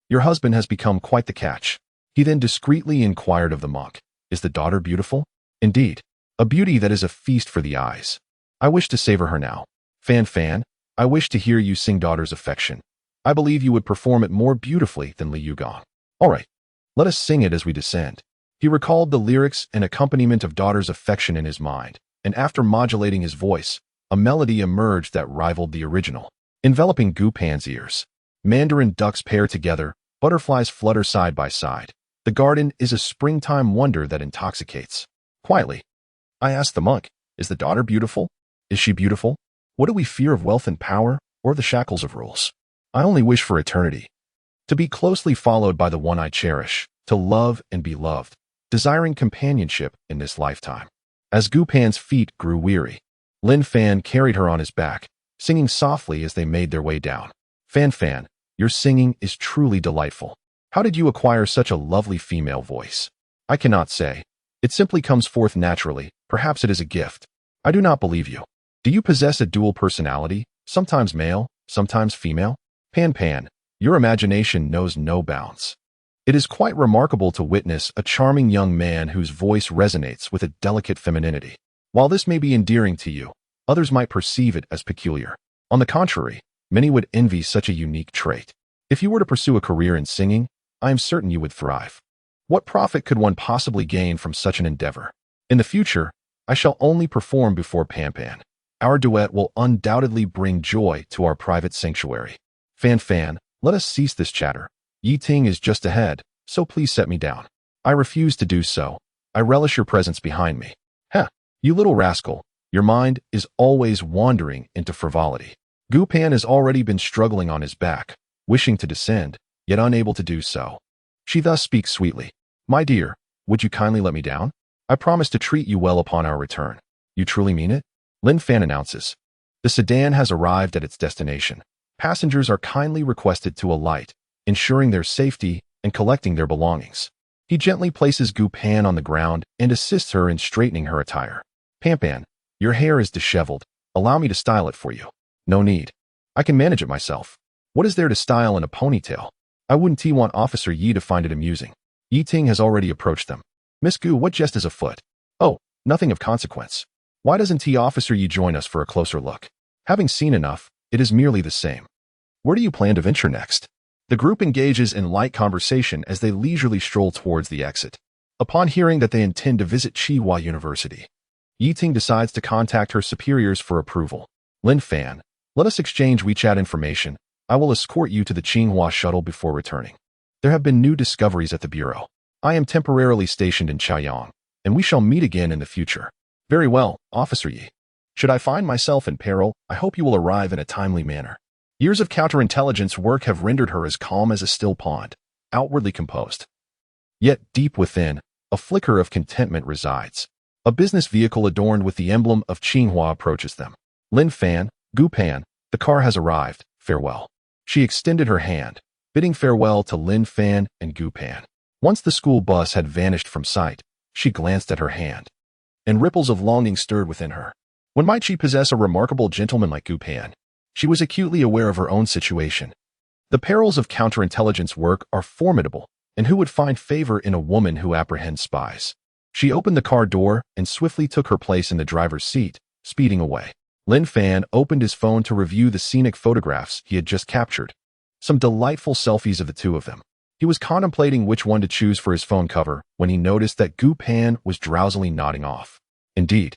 Your husband has become quite the catch. He then discreetly inquired of the monk, is the daughter beautiful? Indeed, a beauty that is a feast for the eyes. I wish to savor her now. Fan, I wish to hear you sing Daughter's Affection. I believe you would perform it more beautifully than Li Yugong. All right, let us sing it as we descend. He recalled the lyrics and accompaniment of Daughter's Affection in his mind, and after modulating his voice, a melody emerged that rivaled the original. Enveloping Gu Pan's ears, mandarin ducks pair together, butterflies flutter side by side. The garden is a springtime wonder that intoxicates. Quietly, I asked the monk, is the daughter beautiful? Is she beautiful? What do we fear of wealth and power, or the shackles of rules? I only wish for eternity. To be closely followed by the one I cherish, to love and be loved, desiring companionship in this lifetime. As Gu Pan's feet grew weary, Lin Fan carried her on his back, singing softly as they made their way down. Fan, your singing is truly delightful. How did you acquire such a lovely female voice? I cannot say. It simply comes forth naturally. Perhaps it is a gift. I do not believe you. Do you possess a dual personality, sometimes male, sometimes female? Pan, your imagination knows no bounds. It is quite remarkable to witness a charming young man whose voice resonates with a delicate femininity. While this may be endearing to you, others might perceive it as peculiar. On the contrary, many would envy such a unique trait. If you were to pursue a career in singing, I am certain you would thrive. What profit could one possibly gain from such an endeavor? In the future, I shall only perform before Pan. Our duet will undoubtedly bring joy to our private sanctuary. Fan, let us cease this chatter. Yi Ting is just ahead, so please set me down. I refuse to do so. I relish your presence behind me. You little rascal, your mind is always wandering into frivolity. Gu Pan has already been struggling on his back, wishing to descend, yet unable to do so. She thus speaks sweetly. My dear, would you kindly let me down? I promise to treat you well upon our return. You truly mean it? Lin Fan announces. The sedan has arrived at its destination. Passengers are kindly requested to alight, ensuring their safety and collecting their belongings. He gently places Gu Pan on the ground and assists her in straightening her attire. Pan, your hair is disheveled. Allow me to style it for you. No need. I can manage it myself. What is there to style in a ponytail? I wouldn't want Officer Yi to find it amusing. Yi Ting has already approached them. Miss Gu, what jest is afoot? Oh, nothing of consequence. Why doesn't Officer Yi join us for a closer look? Having seen enough, it is merely the same. Where do you plan to venture next? The group engages in light conversation as they leisurely stroll towards the exit. Upon hearing that they intend to visit Tsinghua University, Yi Ting decides to contact her superiors for approval. Lin Fan, let us exchange WeChat information. I will escort you to the Tsinghua shuttle before returning. There have been new discoveries at the Bureau. I am temporarily stationed in Chaoyang, and we shall meet again in the future. Very well, Officer Yi. Should I find myself in peril, I hope you will arrive in a timely manner. Years of counterintelligence work have rendered her as calm as a still pond, outwardly composed. Yet deep within, a flicker of contentment resides. A business vehicle adorned with the emblem of Tsinghua approaches them. Lin Fan, Gu Pan, the car has arrived. Farewell. She extended her hand, bidding farewell to Lin Fan and Gu Pan. Once the school bus had vanished from sight, she glanced at her hand, and ripples of longing stirred within her. When might she possess a remarkable gentleman like Gu Pan? She was acutely aware of her own situation. The perils of counterintelligence work are formidable, and who would find favor in a woman who apprehends spies? She opened the car door and swiftly took her place in the driver's seat, speeding away. Lin Fan opened his phone to review the scenic photographs he had just captured. Some delightful selfies of the two of them. He was contemplating which one to choose for his phone cover when he noticed that Gu Pan was drowsily nodding off. Indeed,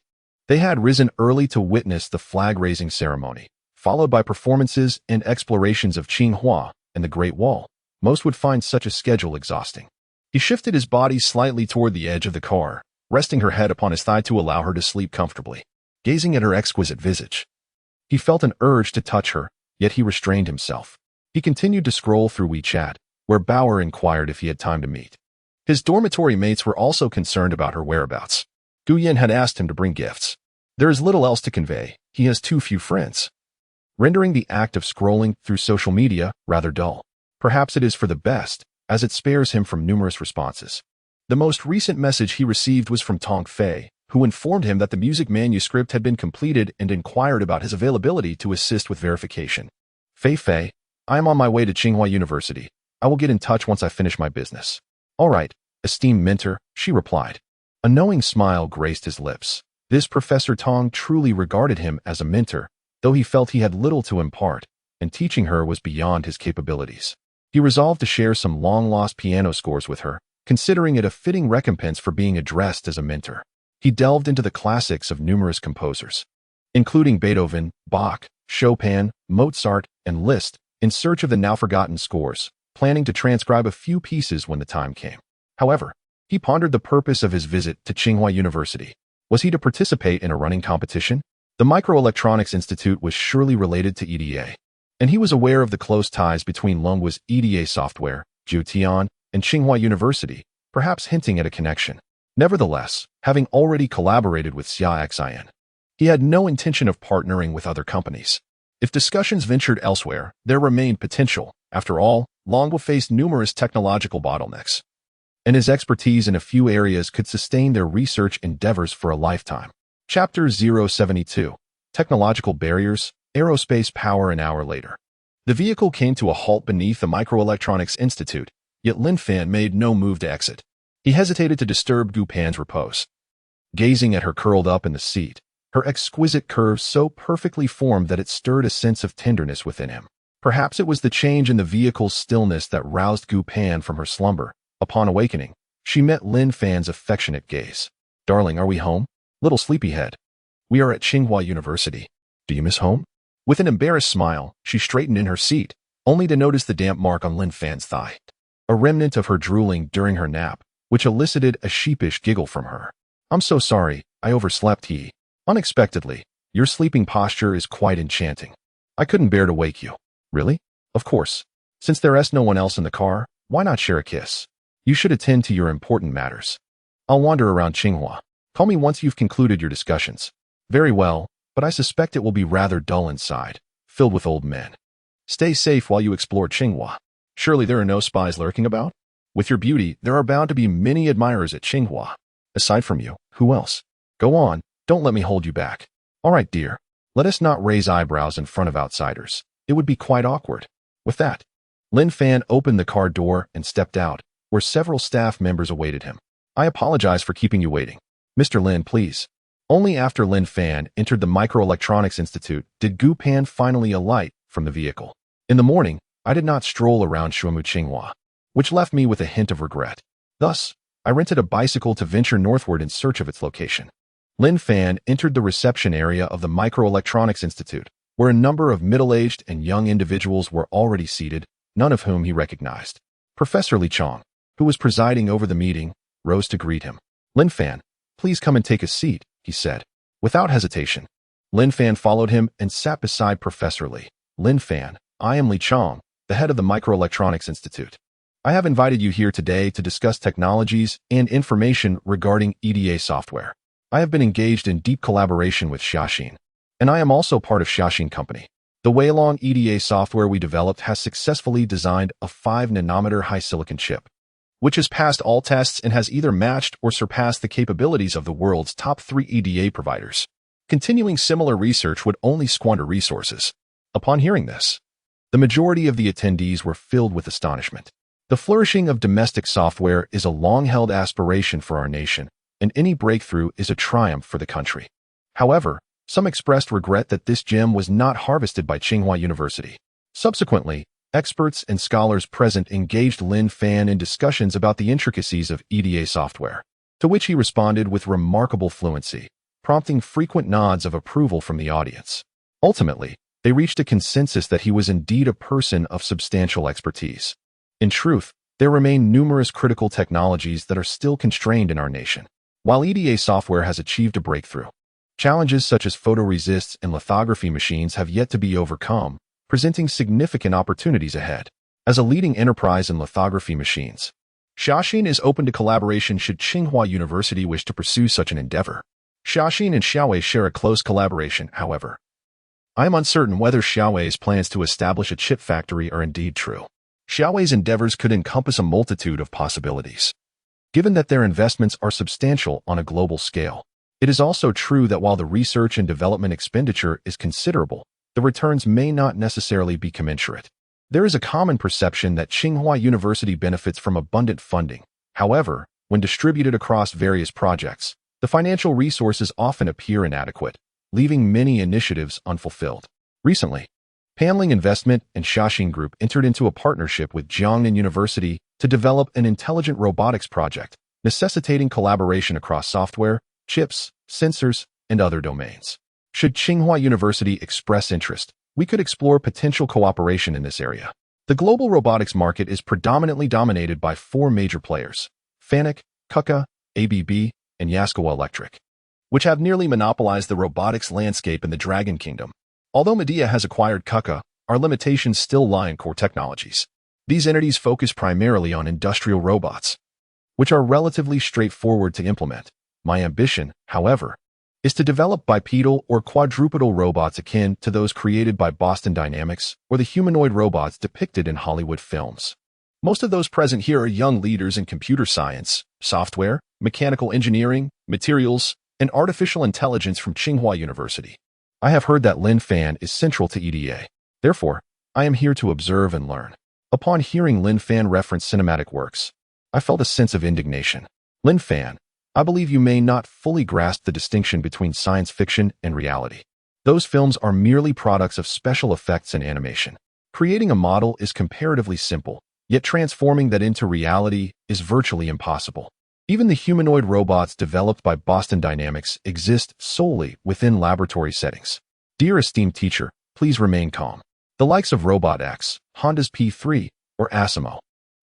they had risen early to witness the flag-raising ceremony, followed by performances and explorations of Qinghua and the Great Wall. Most would find such a schedule exhausting. He shifted his body slightly toward the edge of the car, resting her head upon his thigh to allow her to sleep comfortably. Gazing at her exquisite visage, he felt an urge to touch her, yet he restrained himself. He continued to scroll through WeChat, where Bauer inquired if he had time to meet. His dormitory mates were also concerned about her whereabouts. Guyen had asked him to bring gifts. There is little else to convey. He has too few friends, rendering the act of scrolling through social media rather dull. Perhaps it is for the best, as it spares him from numerous responses. The most recent message he received was from Tong Fei, who informed him that the music manuscript had been completed and inquired about his availability to assist with verification. Fei, I am on my way to Tsinghua University. I will get in touch once I finish my business. All right, esteemed mentor, she replied. A knowing smile graced his lips. This Professor Tong truly regarded him as a mentor, though he felt he had little to impart, and teaching her was beyond his capabilities. He resolved to share some long-lost piano scores with her, considering it a fitting recompense for being addressed as a mentor. He delved into the classics of numerous composers, including Beethoven, Bach, Chopin, Mozart, and Liszt, in search of the now-forgotten scores, planning to transcribe a few pieces when the time came. However, he pondered the purpose of his visit to Tsinghua University. Was he to participate in a running competition? The Microelectronics Institute was surely related to EDA, and he was aware of the close ties between Longhua's EDA software, Jiutian, and Tsinghua University, perhaps hinting at a connection. Nevertheless, having already collaborated with Xia Xian, he had no intention of partnering with other companies. If discussions ventured elsewhere, there remained potential. After all, Longhua faced numerous technological bottlenecks, and his expertise in a few areas could sustain their research endeavors for a lifetime. Chapter 072. Technological Barriers, Aerospace Power. An hour later, the vehicle came to a halt beneath the Microelectronics Institute, yet Lin Fan made no move to exit. He hesitated to disturb Gu Pan's repose. Gazing at her curled up in the seat, her exquisite curves so perfectly formed that it stirred a sense of tenderness within him. Perhaps it was the change in the vehicle's stillness that roused Gu Pan from her slumber. Upon awakening, she met Lin Fan's affectionate gaze. Darling, are we home? Little sleepyhead. We are at Tsinghua University. Do you miss home? With an embarrassed smile, she straightened in her seat, only to notice the damp mark on Lin Fan's thigh, a remnant of her drooling during her nap, which elicited a sheepish giggle from her. I'm so sorry, I overslept. He. Unexpectedly, your sleeping posture is quite enchanting. I couldn't bear to wake you. Really? Of course. Since there is no one else in the car, why not share a kiss? You should attend to your important matters. I'll wander around Tsinghua. Call me once you've concluded your discussions. Very well, but I suspect it will be rather dull inside, filled with old men. Stay safe while you explore Tsinghua. Surely there are no spies lurking about? With your beauty, there are bound to be many admirers at Tsinghua. Aside from you, who else? Go on, don't let me hold you back. All right, dear. Let us not raise eyebrows in front of outsiders. It would be quite awkward. With that, Lin Fan opened the car door and stepped out, where several staff members awaited him. I apologize for keeping you waiting. Mr. Lin, please. Only after Lin Fan entered the Microelectronics Institute did Gu Pan finally alight from the vehicle. In the morning, I did not stroll around Shuamu Tsinghua, which left me with a hint of regret. Thus, I rented a bicycle to venture northward in search of its location. Lin Fan entered the reception area of the Microelectronics Institute, where a number of middle-aged and young individuals were already seated, none of whom he recognized. Professor Li Chong, who was presiding over the meeting, rose to greet him. Lin Fan, please come and take a seat, he said. Without hesitation, Lin Fan followed him and sat beside Professor Li. Lin Fan, I am Li Chong, the head of the Microelectronics Institute. I have invited you here today to discuss technologies and information regarding EDA software. I have been engaged in deep collaboration with Xiaxin, and I am also part of Xiaxin Company. The Weilong EDA software we developed has successfully designed a 5-nanometer high-silicon chip, which has passed all tests and has either matched or surpassed the capabilities of the world's top 3 EDA providers. Continuing similar research would only squander resources. Upon hearing this, the majority of the attendees were filled with astonishment. The flourishing of domestic software is a long-held aspiration for our nation, and any breakthrough is a triumph for the country. However, some expressed regret that this gem was not harvested by Tsinghua University. Subsequently, experts and scholars present engaged Lin Fan in discussions about the intricacies of EDA software, to which he responded with remarkable fluency, prompting frequent nods of approval from the audience. Ultimately, they reached a consensus that he was indeed a person of substantial expertise. In truth, there remain numerous critical technologies that are still constrained in our nation. While EDA software has achieved a breakthrough, challenges such as photoresists and lithography machines have yet to be overcome, presenting significant opportunities ahead. As a leading enterprise in lithography machines, Shaoxin is open to collaboration should Tsinghua University wish to pursue such an endeavor. Shaoxin and Xiaowei share a close collaboration, however. I am uncertain whether Xiaowei's plans to establish a chip factory are indeed true. Xiaowei's endeavors could encompass a multitude of possibilities, given that their investments are substantial on a global scale. It is also true that while the research and development expenditure is considerable, the returns may not necessarily be commensurate. There is a common perception that Tsinghua University benefits from abundant funding. However, when distributed across various projects, the financial resources often appear inadequate, leaving many initiatives unfulfilled. Recently, Panling Investment and Shaoxin Group entered into a partnership with Jiangnan University to develop an intelligent robotics project, necessitating collaboration across software, chips, sensors, and other domains. Should Tsinghua University express interest, we could explore potential cooperation in this area. The global robotics market is predominantly dominated by 4 major players: Fanuc, KUKA, ABB, and Yaskawa Electric, which have nearly monopolized the robotics landscape in the Dragon Kingdom. Although Medea has acquired KUKA, our limitations still lie in core technologies. These entities focus primarily on industrial robots, which are relatively straightforward to implement. My ambition, however, is to develop bipedal or quadrupedal robots akin to those created by Boston Dynamics or the humanoid robots depicted in Hollywood films. Most of those present here are young leaders in computer science, software, mechanical engineering, materials, and artificial intelligence from Tsinghua University. I have heard that Lin Fan is central to EDA. Therefore, I am here to observe and learn. Upon hearing Lin Fan reference cinematic works, I felt a sense of indignation. Lin Fan, I believe you may not fully grasp the distinction between science fiction and reality. Those films are merely products of special effects and animation. Creating a model is comparatively simple, yet transforming that into reality is virtually impossible. Even the humanoid robots developed by Boston Dynamics exist solely within laboratory settings. Dear esteemed teacher, please remain calm. The likes of Robot X, Honda's P3, or Asimo,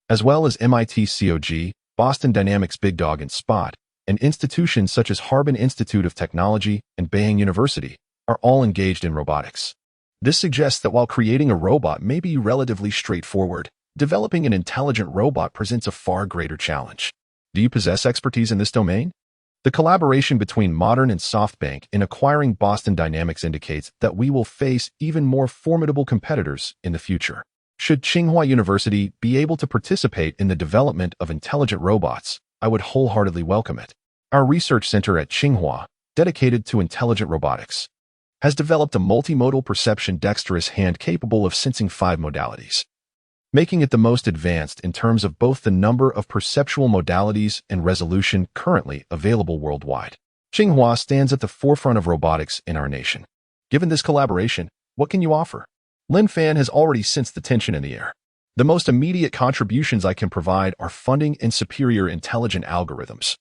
as well as MIT COG, Boston Dynamics Big Dog and Spot, and institutions such as Harbin Institute of Technology and Beiyang University, are all engaged in robotics. This suggests that while creating a robot may be relatively straightforward, developing an intelligent robot presents a far greater challenge. Do you possess expertise in this domain? The collaboration between Modern and SoftBank in acquiring Boston Dynamics indicates that we will face even more formidable competitors in the future. Should Tsinghua University be able to participate in the development of intelligent robots, I would wholeheartedly welcome it. Our research center at Tsinghua, dedicated to intelligent robotics, has developed a multimodal perception dexterous hand capable of sensing 5 modalities, making it the most advanced in terms of both the number of perceptual modalities and resolution currently available worldwide. Tsinghua stands at the forefront of robotics in our nation. Given this collaboration, what can you offer? Lin Fan has already sensed the tension in the air. The most immediate contributions I can provide are funding and superior intelligent algorithms,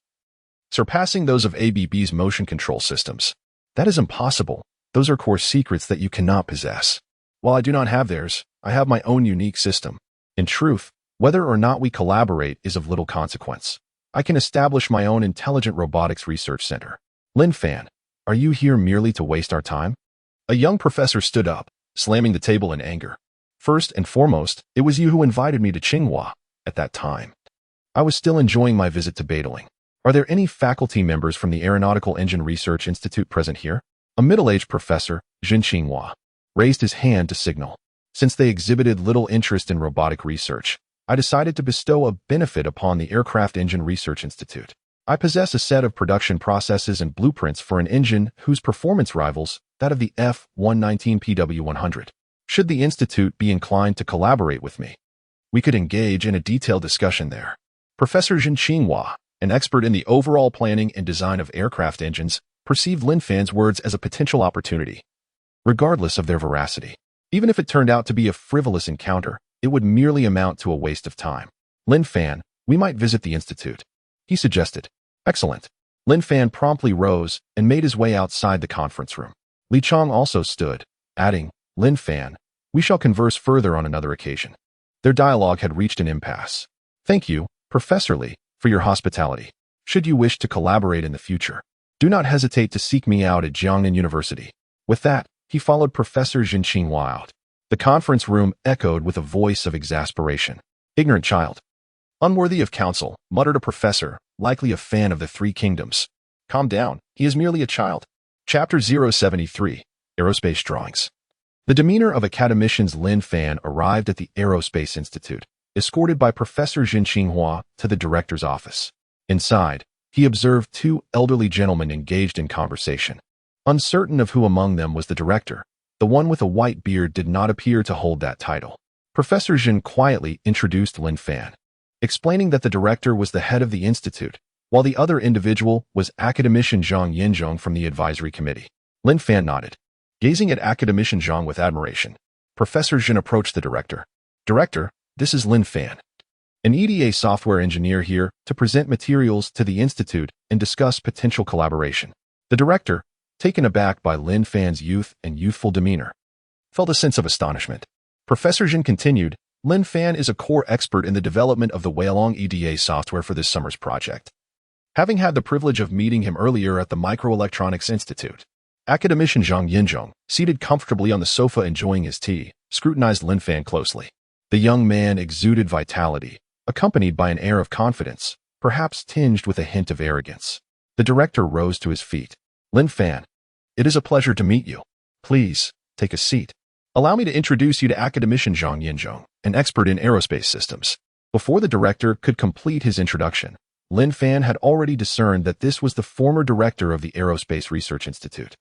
surpassing those of ABB's motion control systems. That is impossible. Those are core secrets that you cannot possess. While I do not have theirs, I have my own unique system. In truth, whether or not we collaborate is of little consequence. I can establish my own intelligent robotics research center. Lin Fan, are you here merely to waste our time? A young professor stood up, slamming the table in anger. First and foremost, it was you who invited me to Tsinghua at that time. I was still enjoying my visit to Badaling. Are there any faculty members from the Aeronautical Engine Research Institute present here? A middle-aged professor, Jin Xinhua, raised his hand to signal. Since they exhibited little interest in robotic research, I decided to bestow a benefit upon the Aircraft Engine Research Institute. I possess a set of production processes and blueprints for an engine whose performance rivals that of the F-119 PW-100. Should the Institute be inclined to collaborate with me, we could engage in a detailed discussion there. Professor Zhen Qinghua, an expert in the overall planning and design of aircraft engines, perceived Lin Fan's words as a potential opportunity, regardless of their veracity. Even if it turned out to be a frivolous encounter, it would merely amount to a waste of time. Lin Fan, we might visit the Institute, he suggested. Excellent. Lin Fan promptly rose and made his way outside the conference room. Li Chong also stood, adding, Lin Fan, we shall converse further on another occasion. Their dialogue had reached an impasse. Thank you, Professor Li, for your hospitality. Should you wish to collaborate in the future, do not hesitate to seek me out at Jiangnan University. With that, he followed Professor Zhen Qinghua out. The conference room echoed with a voice of exasperation. Ignorant child. Unworthy of counsel, muttered a professor, likely a fan of the Three Kingdoms. Calm down, he is merely a child. Chapter 073, Aerospace Drawings. The demeanor of academicians Lin Fan arrived at the Aerospace Institute, escorted by Professor Zhen Qinghua to the director's office. Inside, he observed two elderly gentlemen engaged in conversation. Uncertain of who among them was the director, the one with a white beard did not appear to hold that title. Professor Zhen quietly introduced Lin Fan, explaining that the director was the head of the institute, while the other individual was academician Zhang Yinzhong from the advisory committee. Lin Fan nodded. Gazing at academician Zhang with admiration, Professor Zhen approached the director. Director, this is Lin Fan, an EDA software engineer here to present materials to the institute and discuss potential collaboration. The director, taken aback by Lin Fan's youth and youthful demeanor, felt a sense of astonishment. Professor Zhen continued, Lin Fan is a core expert in the development of the Weilong EDA software for this summer's project. Having had the privilege of meeting him earlier at the Microelectronics Institute, academician Zhang Yinzhong, seated comfortably on the sofa enjoying his tea, scrutinized Lin Fan closely. The young man exuded vitality, accompanied by an air of confidence, perhaps tinged with a hint of arrogance. The director rose to his feet. Lin Fan, it is a pleasure to meet you. Please, take a seat. Allow me to introduce you to academician Zhang Yinzhong, an expert in aerospace systems. Before the director could complete his introduction, Lin Fan had already discerned that this was the former director of the Aerospace Research Institute,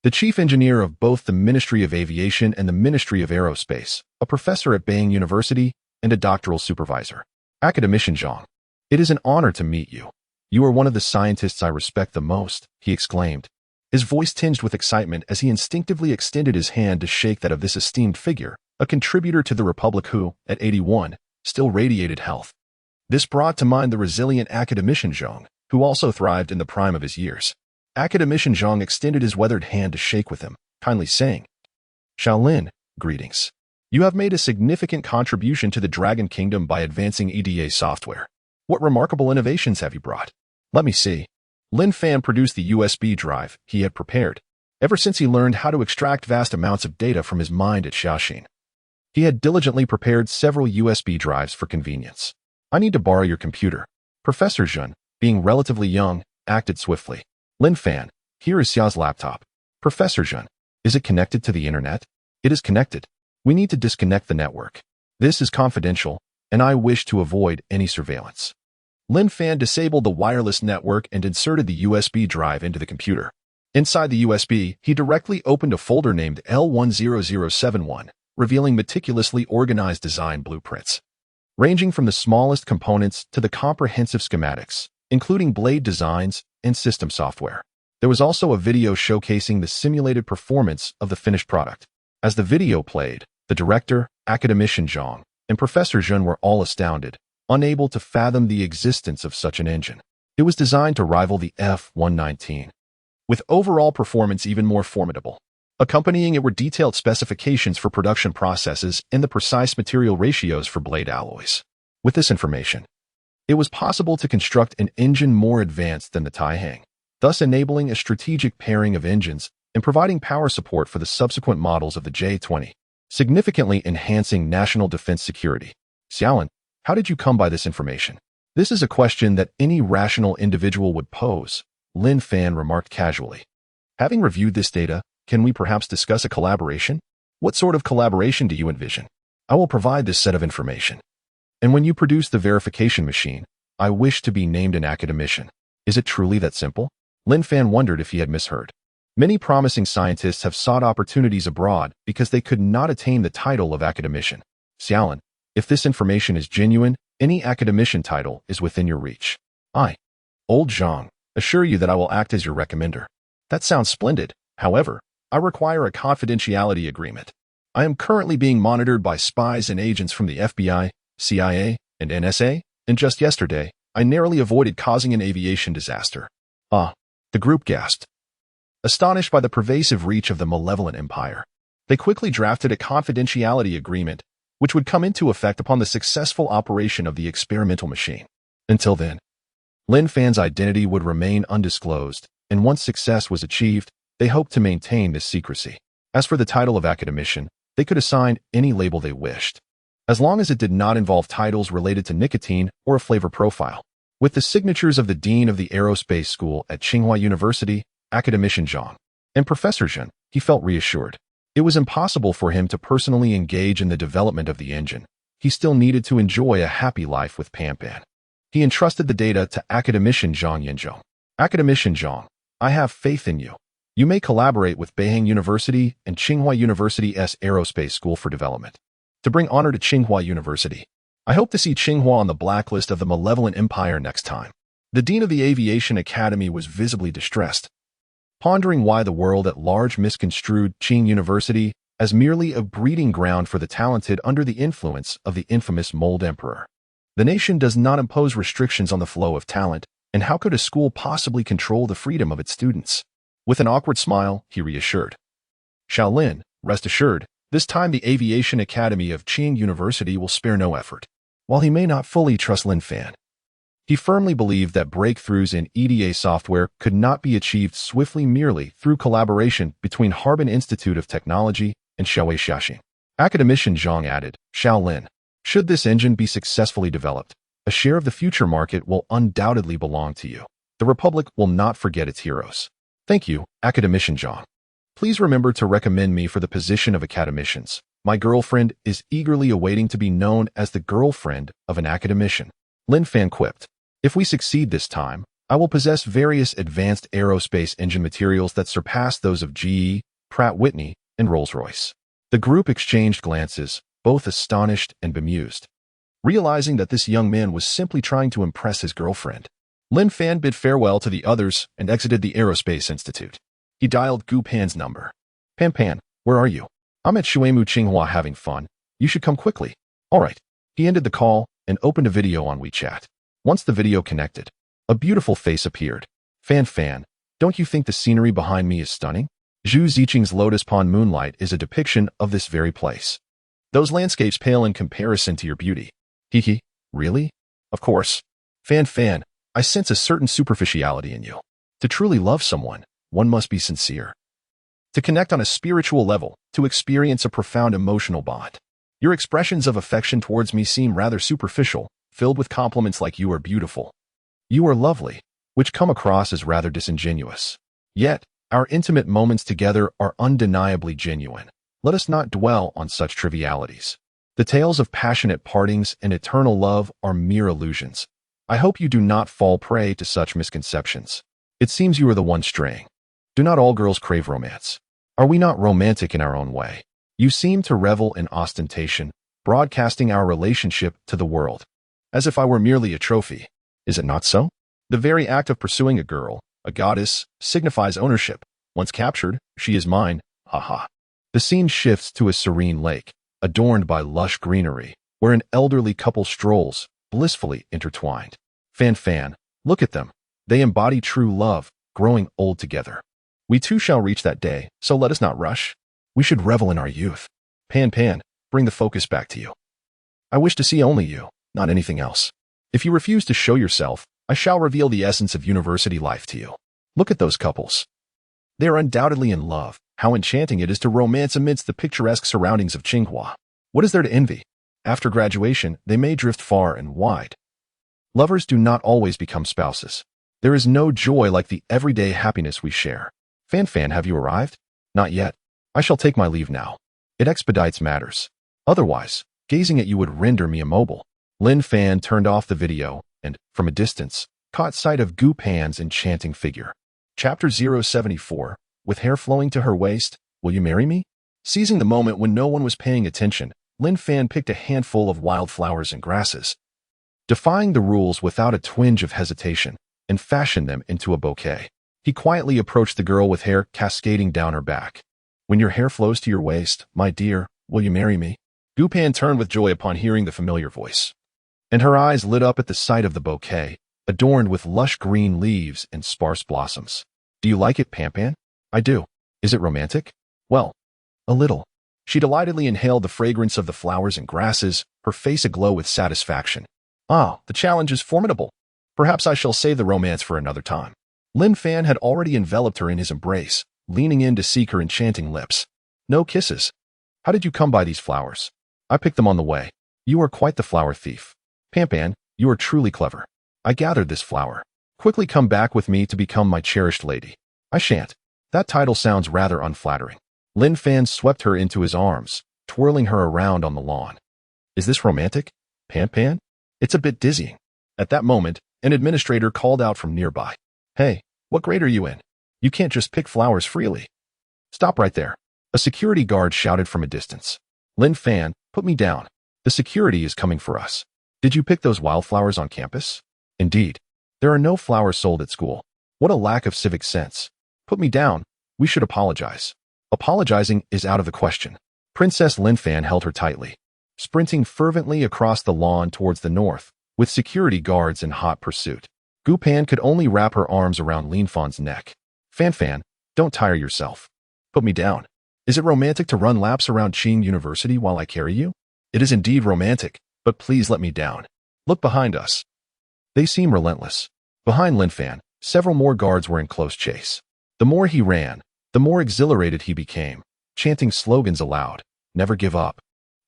the chief engineer of both the Ministry of Aviation and the Ministry of Aerospace, a professor at Beijing University, and a doctoral supervisor. Academician Zhang, it is an honor to meet you. You are one of the scientists I respect the most, he exclaimed, his voice tinged with excitement as he instinctively extended his hand to shake that of this esteemed figure, a contributor to the Republic who, at 81, still radiated health. This brought to mind the resilient academician Zhang, who also thrived in the prime of his years. Academician Zhang extended his weathered hand to shake with him, kindly saying, Shaolin, greetings. You have made a significant contribution to the Dragon Kingdom by advancing EDA software. What remarkable innovations have you brought? Let me see. Lin Fan produced the USB drive he had prepared, ever since he learned how to extract vast amounts of data from his mind at Shaoxing. He had diligently prepared several USB drives for convenience. I need to borrow your computer. Professor Zhen, being relatively young, acted swiftly. Lin Fan, here is Xiao's laptop. Professor Zhen, is it connected to the internet? It is connected. We need to disconnect the network. This is confidential, and I wish to avoid any surveillance. Lin Fan disabled the wireless network and inserted the USB drive into the computer. Inside the USB, he directly opened a folder named L10071, revealing meticulously organized design blueprints, ranging from the smallest components to the comprehensive schematics, including blade designs and system software. There was also a video showcasing the simulated performance of the finished product. As the video played, the director, academician Zhang, and Professor Zhen were all astounded, unable to fathom the existence of such an engine. It was designed to rival the F-119, with overall performance even more formidable. Accompanying it were detailed specifications for production processes and the precise material ratios for blade alloys. With this information, it was possible to construct an engine more advanced than the Taihang, thus enabling a strategic pairing of engines and providing power support for the subsequent models of the J-20, significantly enhancing national defense security. Xiaolin, how did you come by this information? This is a question that any rational individual would pose, Lin Fan remarked casually. Having reviewed this data, can we perhaps discuss a collaboration? What sort of collaboration do you envision? I will provide this set of information. And when you produce the verification machine, I wish to be named an academician. Is it truly that simple? Lin Fan wondered if he had misheard. Many promising scientists have sought opportunities abroad because they could not attain the title of academician. Xiaolin, if this information is genuine, any academician title is within your reach. I, Old Zhang, assure you that I will act as your recommender. That sounds splendid. However, I require a confidentiality agreement. I am currently being monitored by spies and agents from the FBI, CIA, and NSA, and just yesterday, I narrowly avoided causing an aviation disaster. Ah, the group gasped. Astonished by the pervasive reach of the malevolent empire, they quickly drafted a confidentiality agreement which would come into effect upon the successful operation of the experimental machine. Until then, Lin Fan's identity would remain undisclosed, and once success was achieved, they hoped to maintain this secrecy. As for the title of academician, they could assign any label they wished, as long as it did not involve titles related to nicotine or a flavor profile. With the signatures of the Dean of the Aerospace School at Tsinghua University, Academician Zhang, and Professor Zhen, he felt reassured. It was impossible for him to personally engage in the development of the engine. He still needed to enjoy a happy life with Pan Pan. He entrusted the data to Academician Zhang Yinzhong. Academician Zhang, I have faith in you. You may collaborate with Beihang University and Tsinghua University's Aerospace School for Development. To bring honor to Tsinghua University, I hope to see Tsinghua on the blacklist of the malevolent empire next time. The Dean of the Aviation Academy was visibly distressed, pondering why the world at large misconstrued Qing University as merely a breeding ground for the talented under the influence of the infamous Mold Emperor. The nation does not impose restrictions on the flow of talent, and how could a school possibly control the freedom of its students? With an awkward smile, he reassured. Shaolin, rest assured, this time the Aviation Academy of Qing University will spare no effort. While he may not fully trust Lin Fan, he firmly believed that breakthroughs in EDA software could not be achieved swiftly merely through collaboration between Harbin Institute of Technology and Shaowei Xiaxing. Academician Zhang added, Shaolin, should this engine be successfully developed, a share of the future market will undoubtedly belong to you. The Republic will not forget its heroes. Thank you, Academician Zhang. Please remember to recommend me for the position of academicians. My girlfriend is eagerly awaiting to be known as the girlfriend of an academician. Lin Fan quipped. If we succeed this time, I will possess various advanced aerospace engine materials that surpass those of GE, Pratt & Whitney, and Rolls-Royce. The group exchanged glances, both astonished and bemused, realizing that this young man was simply trying to impress his girlfriend. Lin Fan bid farewell to the others and exited the Aerospace Institute. He dialed Gu Pan's number. Pan Pan, where are you? I'm at Shuimu Tsinghua having fun. You should come quickly. All right. He ended the call and opened a video on WeChat. Once the video connected, a beautiful face appeared. Fan, don't you think the scenery behind me is stunning? Zhu Ziqing's Lotus Pond Moonlight is a depiction of this very place. Those landscapes pale in comparison to your beauty. Hee, really? Of course. Fan, I sense a certain superficiality in you. To truly love someone, one must be sincere. To connect on a spiritual level, to experience a profound emotional bond. Your expressions of affection towards me seem rather superficial, filled with compliments like you are beautiful. You are lovely, which come across as rather disingenuous. Yet, our intimate moments together are undeniably genuine. Let us not dwell on such trivialities. The tales of passionate partings and eternal love are mere illusions. I hope you do not fall prey to such misconceptions. It seems you are the one straying. Do not all girls crave romance? Are we not romantic in our own way? You seem to revel in ostentation, broadcasting our relationship to the world, as if I were merely a trophy. Is it not so? The very act of pursuing a girl, a goddess, signifies ownership. Once captured, she is mine. Ha. The scene shifts to a serene lake, adorned by lush greenery, where an elderly couple strolls, blissfully intertwined. Fan, look at them. They embody true love, growing old together. We too shall reach that day, so let us not rush. We should revel in our youth. Pan, bring the focus back to you. I wish to see only you, not anything else. If you refuse to show yourself, I shall reveal the essence of university life to you. Look at those couples. They are undoubtedly in love. How enchanting it is to romance amidst the picturesque surroundings of Tsinghua. What is there to envy? After graduation, they may drift far and wide. Lovers do not always become spouses. There is no joy like the everyday happiness we share. Fan, have you arrived? Not yet. I shall take my leave now. It expedites matters. Otherwise, gazing at you would render me immobile. Lin Fan turned off the video and, from a distance, caught sight of Gu Pan's enchanting figure. Chapter 074, with hair flowing to her waist, will you marry me? Seizing the moment when no one was paying attention, Lin Fan picked a handful of wildflowers and grasses, defying the rules without a twinge of hesitation, and fashioned them into a bouquet. He quietly approached the girl with hair cascading down her back. When your hair flows to your waist, my dear, will you marry me? Gu Pan turned with joy upon hearing the familiar voice, and her eyes lit up at the sight of the bouquet, adorned with lush green leaves and sparse blossoms. Do you like it, Pan Pan? I do. Is it romantic? Well, a little. She delightedly inhaled the fragrance of the flowers and grasses, her face aglow with satisfaction. Ah, the challenge is formidable. Perhaps I shall save the romance for another time. Lin Fan had already enveloped her in his embrace, leaning in to seek her enchanting lips. No kisses. How did you come by these flowers? I picked them on the way. You are quite the flower thief. Pan Pan, you are truly clever. I gathered this flower. Quickly come back with me to become my cherished lady. I shan't. That title sounds rather unflattering. Lin Fan swept her into his arms, twirling her around on the lawn. Is this romantic, Pan Pan? It's a bit dizzying. At that moment, an administrator called out from nearby. Hey, what grade are you in? You can't just pick flowers freely. Stop right there. A security guard shouted from a distance. Lin Fan, put me down. The security is coming for us. Did you pick those wildflowers on campus? Indeed. There are no flowers sold at school. What a lack of civic sense. Put me down. We should apologize. Apologizing is out of the question. Princess Lin Fan held her tightly, sprinting fervently across the lawn towards the north, with security guards in hot pursuit. Gu Pan could only wrap her arms around Lin Fan's neck. Fan Fan, don't tire yourself. Put me down. Is it romantic to run laps around Qing University while I carry you? It is indeed romantic, but please let me down. Look behind us. They seem relentless. Behind Lin Fan, several more guards were in close chase. The more he ran, the more exhilarated he became, chanting slogans aloud. Never give up.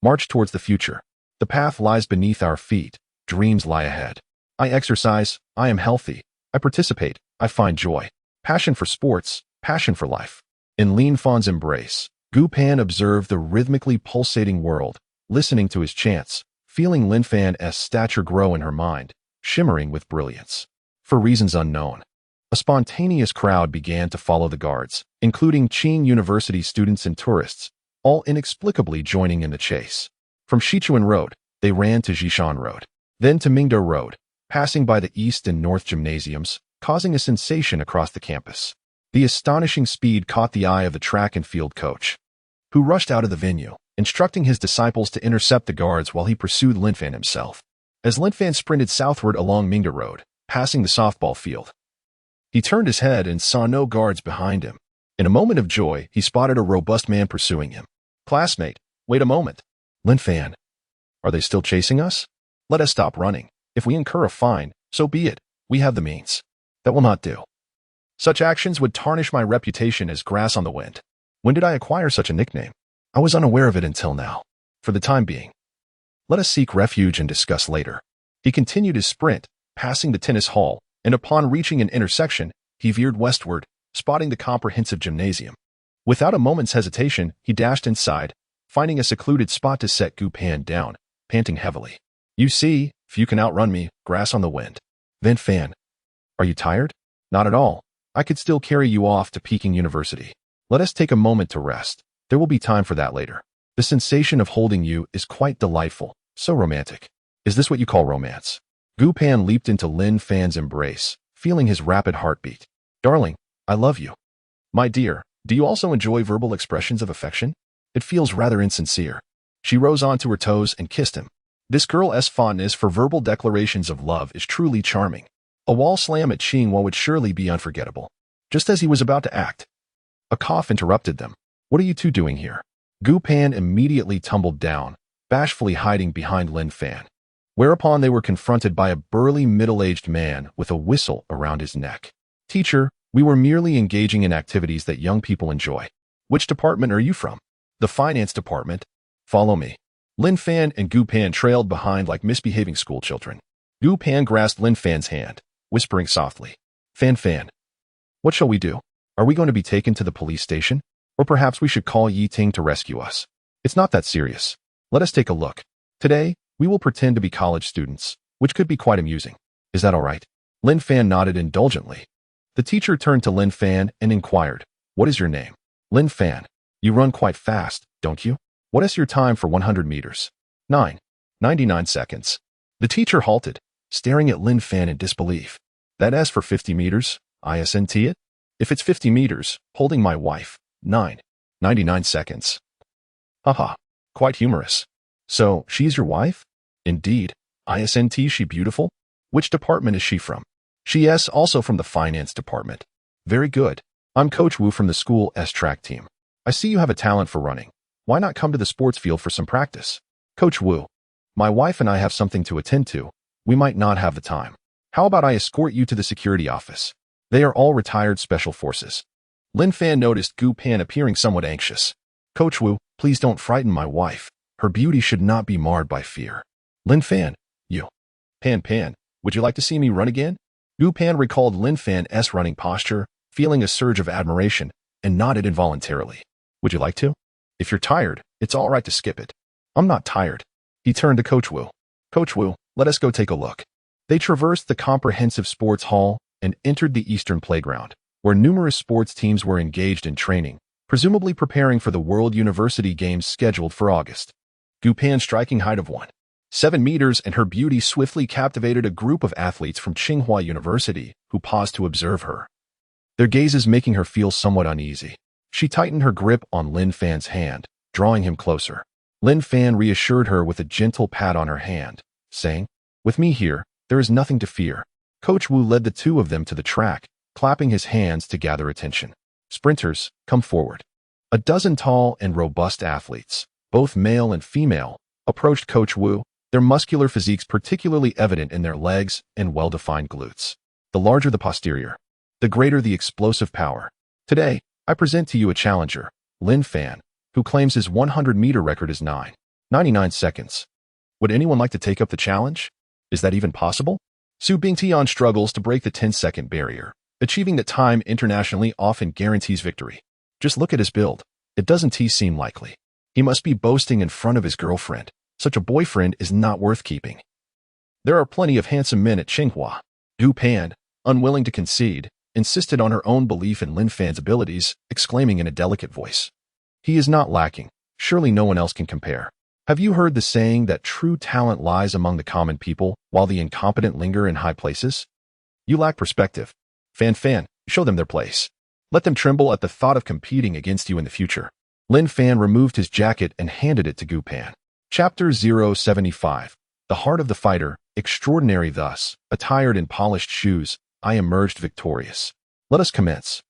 March towards the future. The path lies beneath our feet. Dreams lie ahead. I exercise. I am healthy. I participate. I find joy. Passion for sports. Passion for life. In Lin Fan's embrace, Gu Pan observed the rhythmically pulsating world, listening to his chants, feeling Lin Fan's stature grow in her mind, shimmering with brilliance. For reasons unknown, a spontaneous crowd began to follow the guards, including Qing University students and tourists, all inexplicably joining in the chase. From Shichuan Road, they ran to Jishan Road, then to Mingdo Road, passing by the East and North gymnasiums, causing a sensation across the campus. The astonishing speed caught the eye of the track and field coach, who rushed out of the venue, instructing his disciples to intercept the guards while he pursued Lin Fan himself. As Lin Fan sprinted southward along Mingda Road, passing the softball field, he turned his head and saw no guards behind him. In a moment of joy, he spotted a robust man pursuing him. Classmate, wait a moment. Lin Fan, are they still chasing us? Let us stop running. If we incur a fine, so be it. We have the means. That will not do. Such actions would tarnish my reputation as grass on the wind. When did I acquire such a nickname? I was unaware of it until now. For the time being, let us seek refuge and discuss later. He continued his sprint, passing the tennis hall, and upon reaching an intersection, he veered westward, spotting the comprehensive gymnasium. Without a moment's hesitation, he dashed inside, finding a secluded spot to set Gu Pan down, panting heavily. You see, if you can outrun me, grass on the wind. Lin Fan, are you tired? Not at all. I could still carry you off to Peking University. Let us take a moment to rest. There will be time for that later. The sensation of holding you is quite delightful, so romantic. Is this what you call romance? Gu Pan leaped into Lin Fan's embrace, feeling his rapid heartbeat. Darling, I love you. My dear, do you also enjoy verbal expressions of affection? It feels rather insincere. She rose onto her toes and kissed him. This girl's fondness for verbal declarations of love is truly charming. A wall slam at Qinghua would surely be unforgettable. Just as he was about to act, a cough interrupted them. What are you two doing here? Gu Pan immediately tumbled down, bashfully hiding behind Lin Fan. Whereupon they were confronted by a burly middle-aged man with a whistle around his neck. Teacher, we were merely engaging in activities that young people enjoy. Which department are you from? The finance department. Follow me. Lin Fan and Gu Pan trailed behind like misbehaving schoolchildren. Gu Pan grasped Lin Fan's hand, whispering softly. Fan Fan, what shall we do? Are we going to be taken to the police station? Or perhaps we should call Yi Ting to rescue us. It's not that serious. Let us take a look. Today, we will pretend to be college students, which could be quite amusing. Is that all right? Lin Fan nodded indulgently. The teacher turned to Lin Fan and inquired, "What is your name?" "Lin Fan. You run quite fast, don't you? What is your time for 100 meters?" 99 seconds. The teacher halted, staring at Lin Fan in disbelief. "That S for 50 meters, isn't it? If it's 50 meters, holding my wife, 99 seconds. Haha, quite humorous. So, she's your wife? Indeed. Isn't she beautiful? Which department is she from?" "She is also from the finance department." "Very good. I'm Coach Wu from the school's track team. I see you have a talent for running. Why not come to the sports field for some practice?" "Coach Wu, my wife and I have something to attend to. We might not have the time. How about I escort you to the security office? They are all retired special forces." Lin Fan noticed Gu Pan appearing somewhat anxious. "Coach Wu, please don't frighten my wife. Her beauty should not be marred by fear." "Lin Fan, you. Pan, would you like to see me run again?" Gu Pan recalled Lin Fan's running posture, feeling a surge of admiration, and nodded involuntarily. "Would you like to? If you're tired, it's all right to skip it." "I'm not tired." He turned to Coach Wu. "Coach Wu, let us go take a look." They traversed the comprehensive sports hall and entered the eastern playground, where numerous sports teams were engaged in training, presumably preparing for the World University Games scheduled for August. Gu Pan's striking height of 1.7 meters and her beauty swiftly captivated a group of athletes from Tsinghua University who paused to observe her, their gazes making her feel somewhat uneasy. She tightened her grip on Lin Fan's hand, drawing him closer. Lin Fan reassured her with a gentle pat on her hand, saying, "With me here, there is nothing to fear." Coach Wu led the two of them to the track, clapping his hands to gather attention. "Sprinters, come forward." A dozen tall and robust athletes, both male and female, approached Coach Wu, their muscular physiques particularly evident in their legs and well-defined glutes. The larger the posterior, the greater the explosive power. "Today, I present to you a challenger, Lin Fan, who claims his 100-meter record is 99 seconds. Would anyone like to take up the challenge? Is that even possible?" Su Bingtian struggles to break the 10-second barrier, achieving that time internationally often guarantees victory. "Just look at his build. It doesn't seem likely. He must be boasting in front of his girlfriend. Such a boyfriend is not worth keeping." "There are plenty of handsome men at Tsinghua." Gu Pan, unwilling to concede, insisted on her own belief in Lin Fan's abilities, exclaiming in a delicate voice, "He is not lacking. Surely no one else can compare. Have you heard the saying that true talent lies among the common people, while the incompetent linger in high places? You lack perspective. Fan, show them their place. Let them tremble at the thought of competing against you in the future." Lin Fan removed his jacket and handed it to Gu Pan. Chapter 075. The Heart of the Fighter. Extraordinary. Thus, attired in polished shoes, I emerged victorious. Let us commence.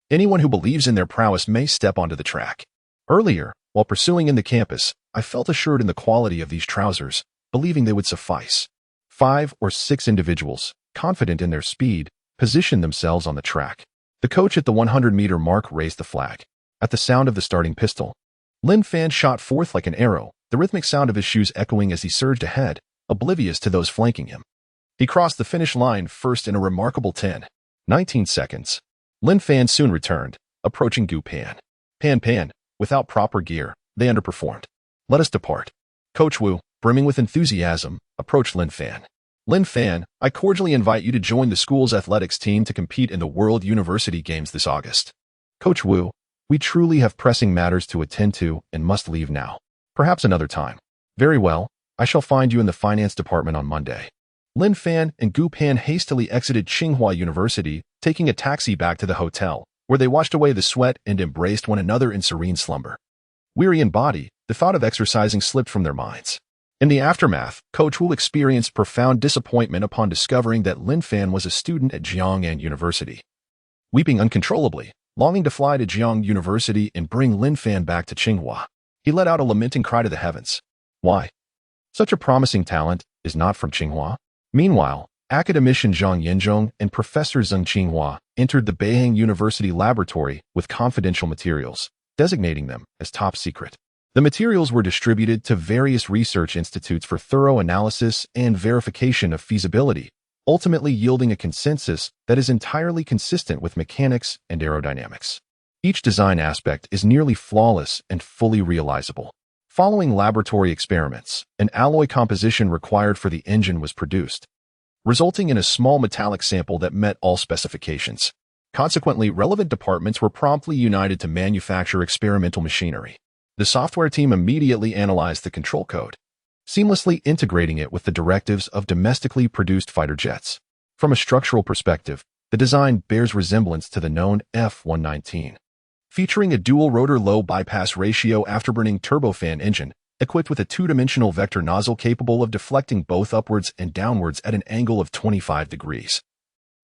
Anyone who believes in their prowess may step onto the track. Earlier, while pursuing in the campus, I felt assured in the quality of these trousers, believing they would suffice. 5 or 6 individuals, confident in their speed, positioned themselves on the track. The coach at the 100-meter mark raised the flag. At the sound of the starting pistol, Lin Fan shot forth like an arrow, the rhythmic sound of his shoes echoing as he surged ahead, oblivious to those flanking him. He crossed the finish line first in a remarkable 19 seconds. Lin Fan soon returned, approaching Gu Pan. Pan, without proper gear, they underperformed. Let us depart." Coach Wu, brimming with enthusiasm, approached Lin Fan. "Lin Fan, I cordially invite you to join the school's athletics team to compete in the World University Games this August." "Coach Wu, we truly have pressing matters to attend to and must leave now. Perhaps another time." "Very well, I shall find you in the finance department on Monday." Lin Fan and Gu Pan hastily exited Tsinghua University, taking a taxi back to the hotel, where they washed away the sweat and embraced one another in serene slumber. Weary in body, the thought of exercising slipped from their minds. In the aftermath, Coach Wu experienced profound disappointment upon discovering that Lin Fan was a student at Jiangnan University. Weeping uncontrollably, longing to fly to Jiang University and bring Lin Fan back to Tsinghua, he let out a lamenting cry to the heavens. Why? Such a promising talent is not from Tsinghua. Meanwhile, academician Zhang Yanzhong and Professor Zheng Qinghua entered the Beihang University laboratory with confidential materials, designating them as top secret. The materials were distributed to various research institutes for thorough analysis and verification of feasibility, ultimately yielding a consensus that is entirely consistent with mechanics and aerodynamics. Each design aspect is nearly flawless and fully realizable. Following laboratory experiments, an alloy composition required for the engine was produced, resulting in a small metallic sample that met all specifications. Consequently, relevant departments were promptly united to manufacture experimental machinery. The software team immediately analyzed the control code, seamlessly integrating it with the directives of domestically produced fighter jets. From a structural perspective, the design bears resemblance to the known F-119. Featuring a dual-rotor low-bypass ratio afterburning turbofan engine, equipped with a two-dimensional vector nozzle capable of deflecting both upwards and downwards at an angle of 25 degrees.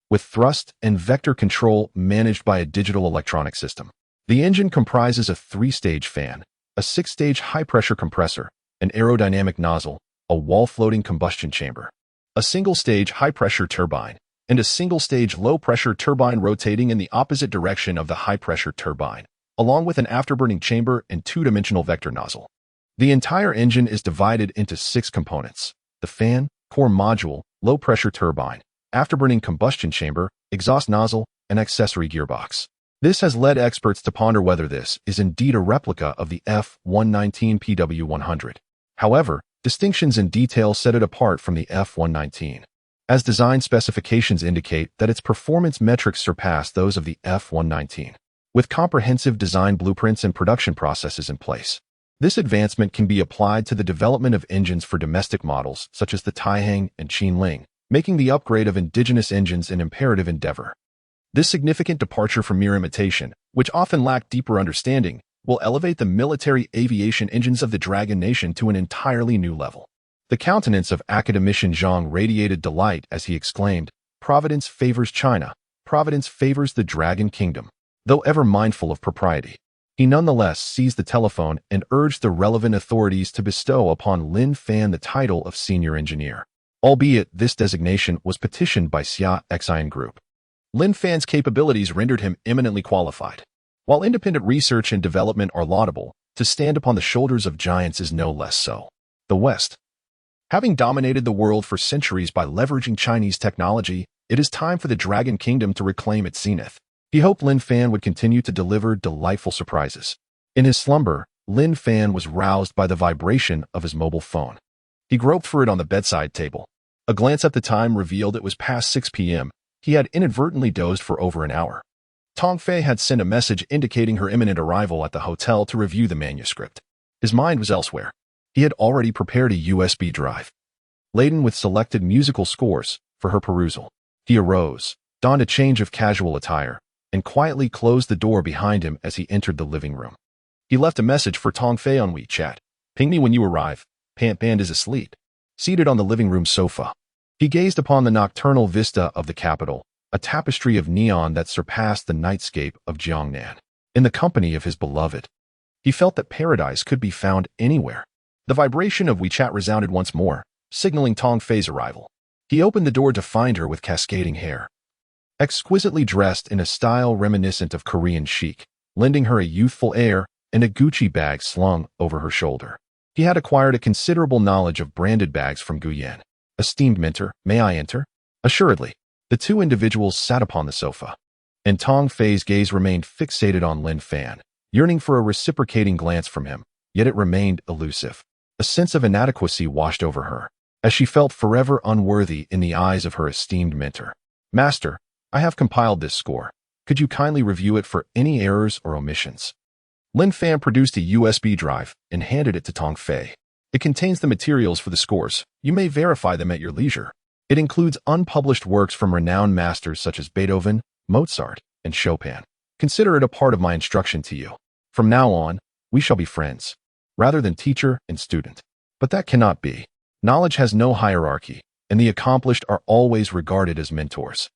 With thrust and vector control managed by a digital electronic system. The engine comprises a three-stage fan, a six-stage high-pressure compressor, an aerodynamic nozzle, a wall-floating combustion chamber, a single-stage high-pressure turbine, and a single-stage low-pressure turbine rotating in the opposite direction of the high-pressure turbine, along with an afterburning chamber and two-dimensional vector nozzle. The entire engine is divided into 6 components: the fan, core module, low-pressure turbine, afterburning combustion chamber, exhaust nozzle, and accessory gearbox. This has led experts to ponder whether this is indeed a replica of the F-119 PW-100. However, distinctions in detail set it apart from the F-119, as design specifications indicate that its performance metrics surpass those of the F-119, with comprehensive design blueprints and production processes in place. This advancement can be applied to the development of engines for domestic models such as the Taihang and Qinling, making the upgrade of indigenous engines an imperative endeavor. This significant departure from mere imitation, which often lack deeper understanding, will elevate the military aviation engines of the Dragon Nation to an entirely new level. The countenance of Academician Zhang radiated delight as he exclaimed, "Providence favors China. Providence favors the Dragon Kingdom." Though ever mindful of propriety, he nonetheless seized the telephone and urged the relevant authorities to bestow upon Lin Fan the title of senior engineer, albeit this designation was petitioned by Xia Xian Group. Lin Fan's capabilities rendered him eminently qualified. While independent research and development are laudable, to stand upon the shoulders of giants is no less so. The West, having dominated the world for centuries by leveraging Chinese technology, it is time for the Dragon Kingdom to reclaim its zenith. He hoped Lin Fan would continue to deliver delightful surprises. In his slumber, Lin Fan was roused by the vibration of his mobile phone. He groped for it on the bedside table. A glance at the time revealed it was past 6 p.m. He had inadvertently dozed for over an hour. Tong Fei had sent a message indicating her imminent arrival at the hotel to review the manuscript. His mind was elsewhere. He had already prepared a USB drive, laden with selected musical scores, for her perusal. He arose, donned a change of casual attire, and quietly closed the door behind him as he entered the living room. He left a message for Tong Fei on WeChat. "Ping me when you arrive. Pan is asleep." Seated on the living room sofa, he gazed upon the nocturnal vista of the capital, a tapestry of neon that surpassed the nightscape of Jiangnan. In the company of his beloved, he felt that paradise could be found anywhere. The vibration of WeChat resounded once more, signaling Tong Fei's arrival. He opened the door to find her with cascading hair, exquisitely dressed in a style reminiscent of Korean chic, lending her a youthful air, and a Gucci bag slung over her shoulder. He had acquired a considerable knowledge of branded bags from Guyan. "Esteemed mentor, may I enter?" Assuredly. The two individuals sat upon the sofa, and Tong Fei's gaze remained fixated on Lin Fan, yearning for a reciprocating glance from him, yet it remained elusive. A sense of inadequacy washed over her, as she felt forever unworthy in the eyes of her esteemed mentor. "Master, I have compiled this score. Could you kindly review it for any errors or omissions?" Lin Fan produced a USB drive and handed it to Tong Fei. "It contains the materials for the scores. You may verify them at your leisure. It includes unpublished works from renowned masters such as Beethoven, Mozart, and Chopin. Consider it a part of my instruction to you. From now on, we shall be friends, rather than teacher and student." But that cannot be. Knowledge has no hierarchy, and the accomplished are always regarded as mentors.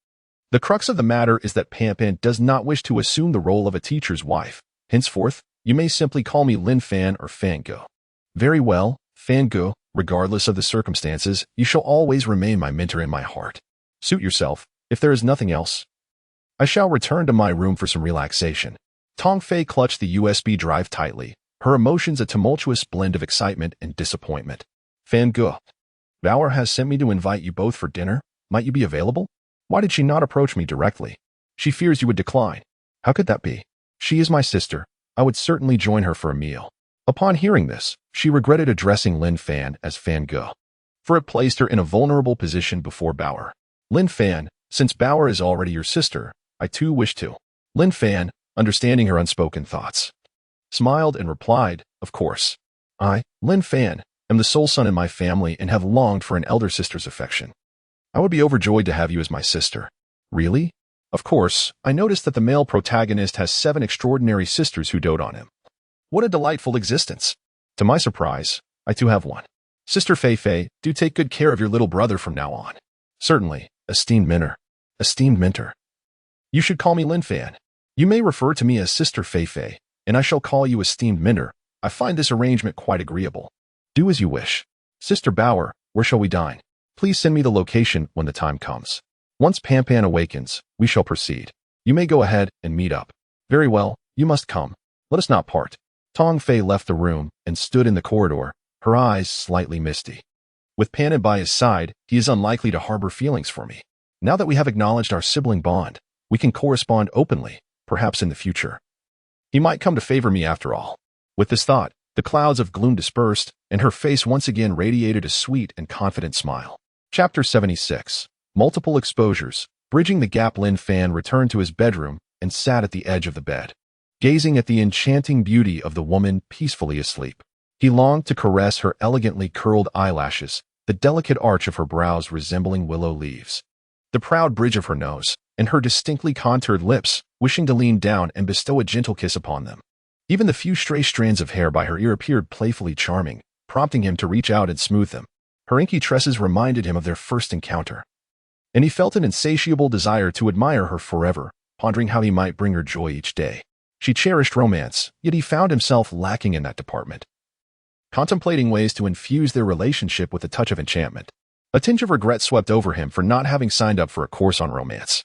The crux of the matter is that Pan does not wish to assume the role of a teacher's wife. Henceforth, you may simply call me Lin Fan or Fango. "Very well, Fango. Regardless of the circumstances, you shall always remain my mentor in my heart. Suit yourself, if there is nothing else. I shall return to my room for some relaxation." Tong Fei clutched the USB drive tightly, her emotions a tumultuous blend of excitement and disappointment. "Fango, Bauer has sent me to invite you both for dinner. Might you be available? Why did she not approach me directly? She fears you would decline." "How could that be? She is my sister. I would certainly join her for a meal." Upon hearing this, she regretted addressing Lin Fan as Fan Ge, for it placed her in a vulnerable position before Bauer. Lin Fan, since Bauer is already your sister, I too wish to. Lin Fan, understanding her unspoken thoughts, smiled and replied, of course. I, Lin Fan, am the sole son in my family and have longed for an elder sister's affection. I would be overjoyed to have you as my sister. Really? Of course, I noticed that the male protagonist has 7 extraordinary sisters who dote on him. What a delightful existence. To my surprise, I too have one. Sister Fei Fei, do take good care of your little brother from now on. Certainly, esteemed Minter. Esteemed Minter. You should call me Lin Fan. You may refer to me as Sister Fei Fei, and I shall call you esteemed Minter. I find this arrangement quite agreeable. Do as you wish. Sister Bauer, where shall we dine? Please send me the location when the time comes. Once Pan Pan awakens, we shall proceed. You may go ahead and meet up. Very well, you must come. Let us not part. Tong Fei left the room and stood in the corridor, her eyes slightly misty. With Pan by his side, he is unlikely to harbor feelings for me. Now that we have acknowledged our sibling bond, we can correspond openly, perhaps in the future. He might come to favor me after all. With this thought, the clouds of gloom dispersed, and her face once again radiated a sweet and confident smile. Chapter 76. Multiple Exposures. Bridging the gap, Lin Fan returned to his bedroom and sat at the edge of the bed, gazing at the enchanting beauty of the woman peacefully asleep. He longed to caress her elegantly curled eyelashes, the delicate arch of her brows resembling willow leaves, the proud bridge of her nose, and her distinctly contoured lips, wishing to lean down and bestow a gentle kiss upon them. Even the few stray strands of hair by her ear appeared playfully charming, prompting him to reach out and smooth them. Her inky tresses reminded him of their first encounter, and he felt an insatiable desire to admire her forever, pondering how he might bring her joy each day. She cherished romance, yet he found himself lacking in that department, contemplating ways to infuse their relationship with a touch of enchantment. A tinge of regret swept over him for not having signed up for a course on romance.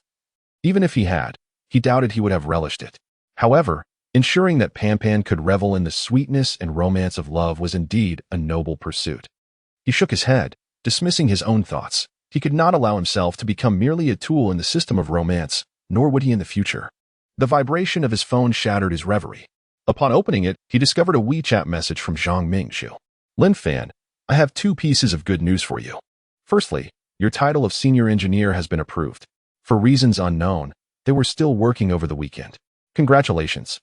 Even if he had, he doubted he would have relished it. However, ensuring that Pan Pan could revel in the sweetness and romance of love was indeed a noble pursuit. He shook his head, dismissing his own thoughts. He could not allow himself to become merely a tool in the system of romance, nor would he in the future. The vibration of his phone shattered his reverie. Upon opening it, he discovered a WeChat message from Zhang Mingxiu. Lin Fan, I have 2 pieces of good news for you. Firstly, your title of senior engineer has been approved. For reasons unknown, they were still working over the weekend. Congratulations.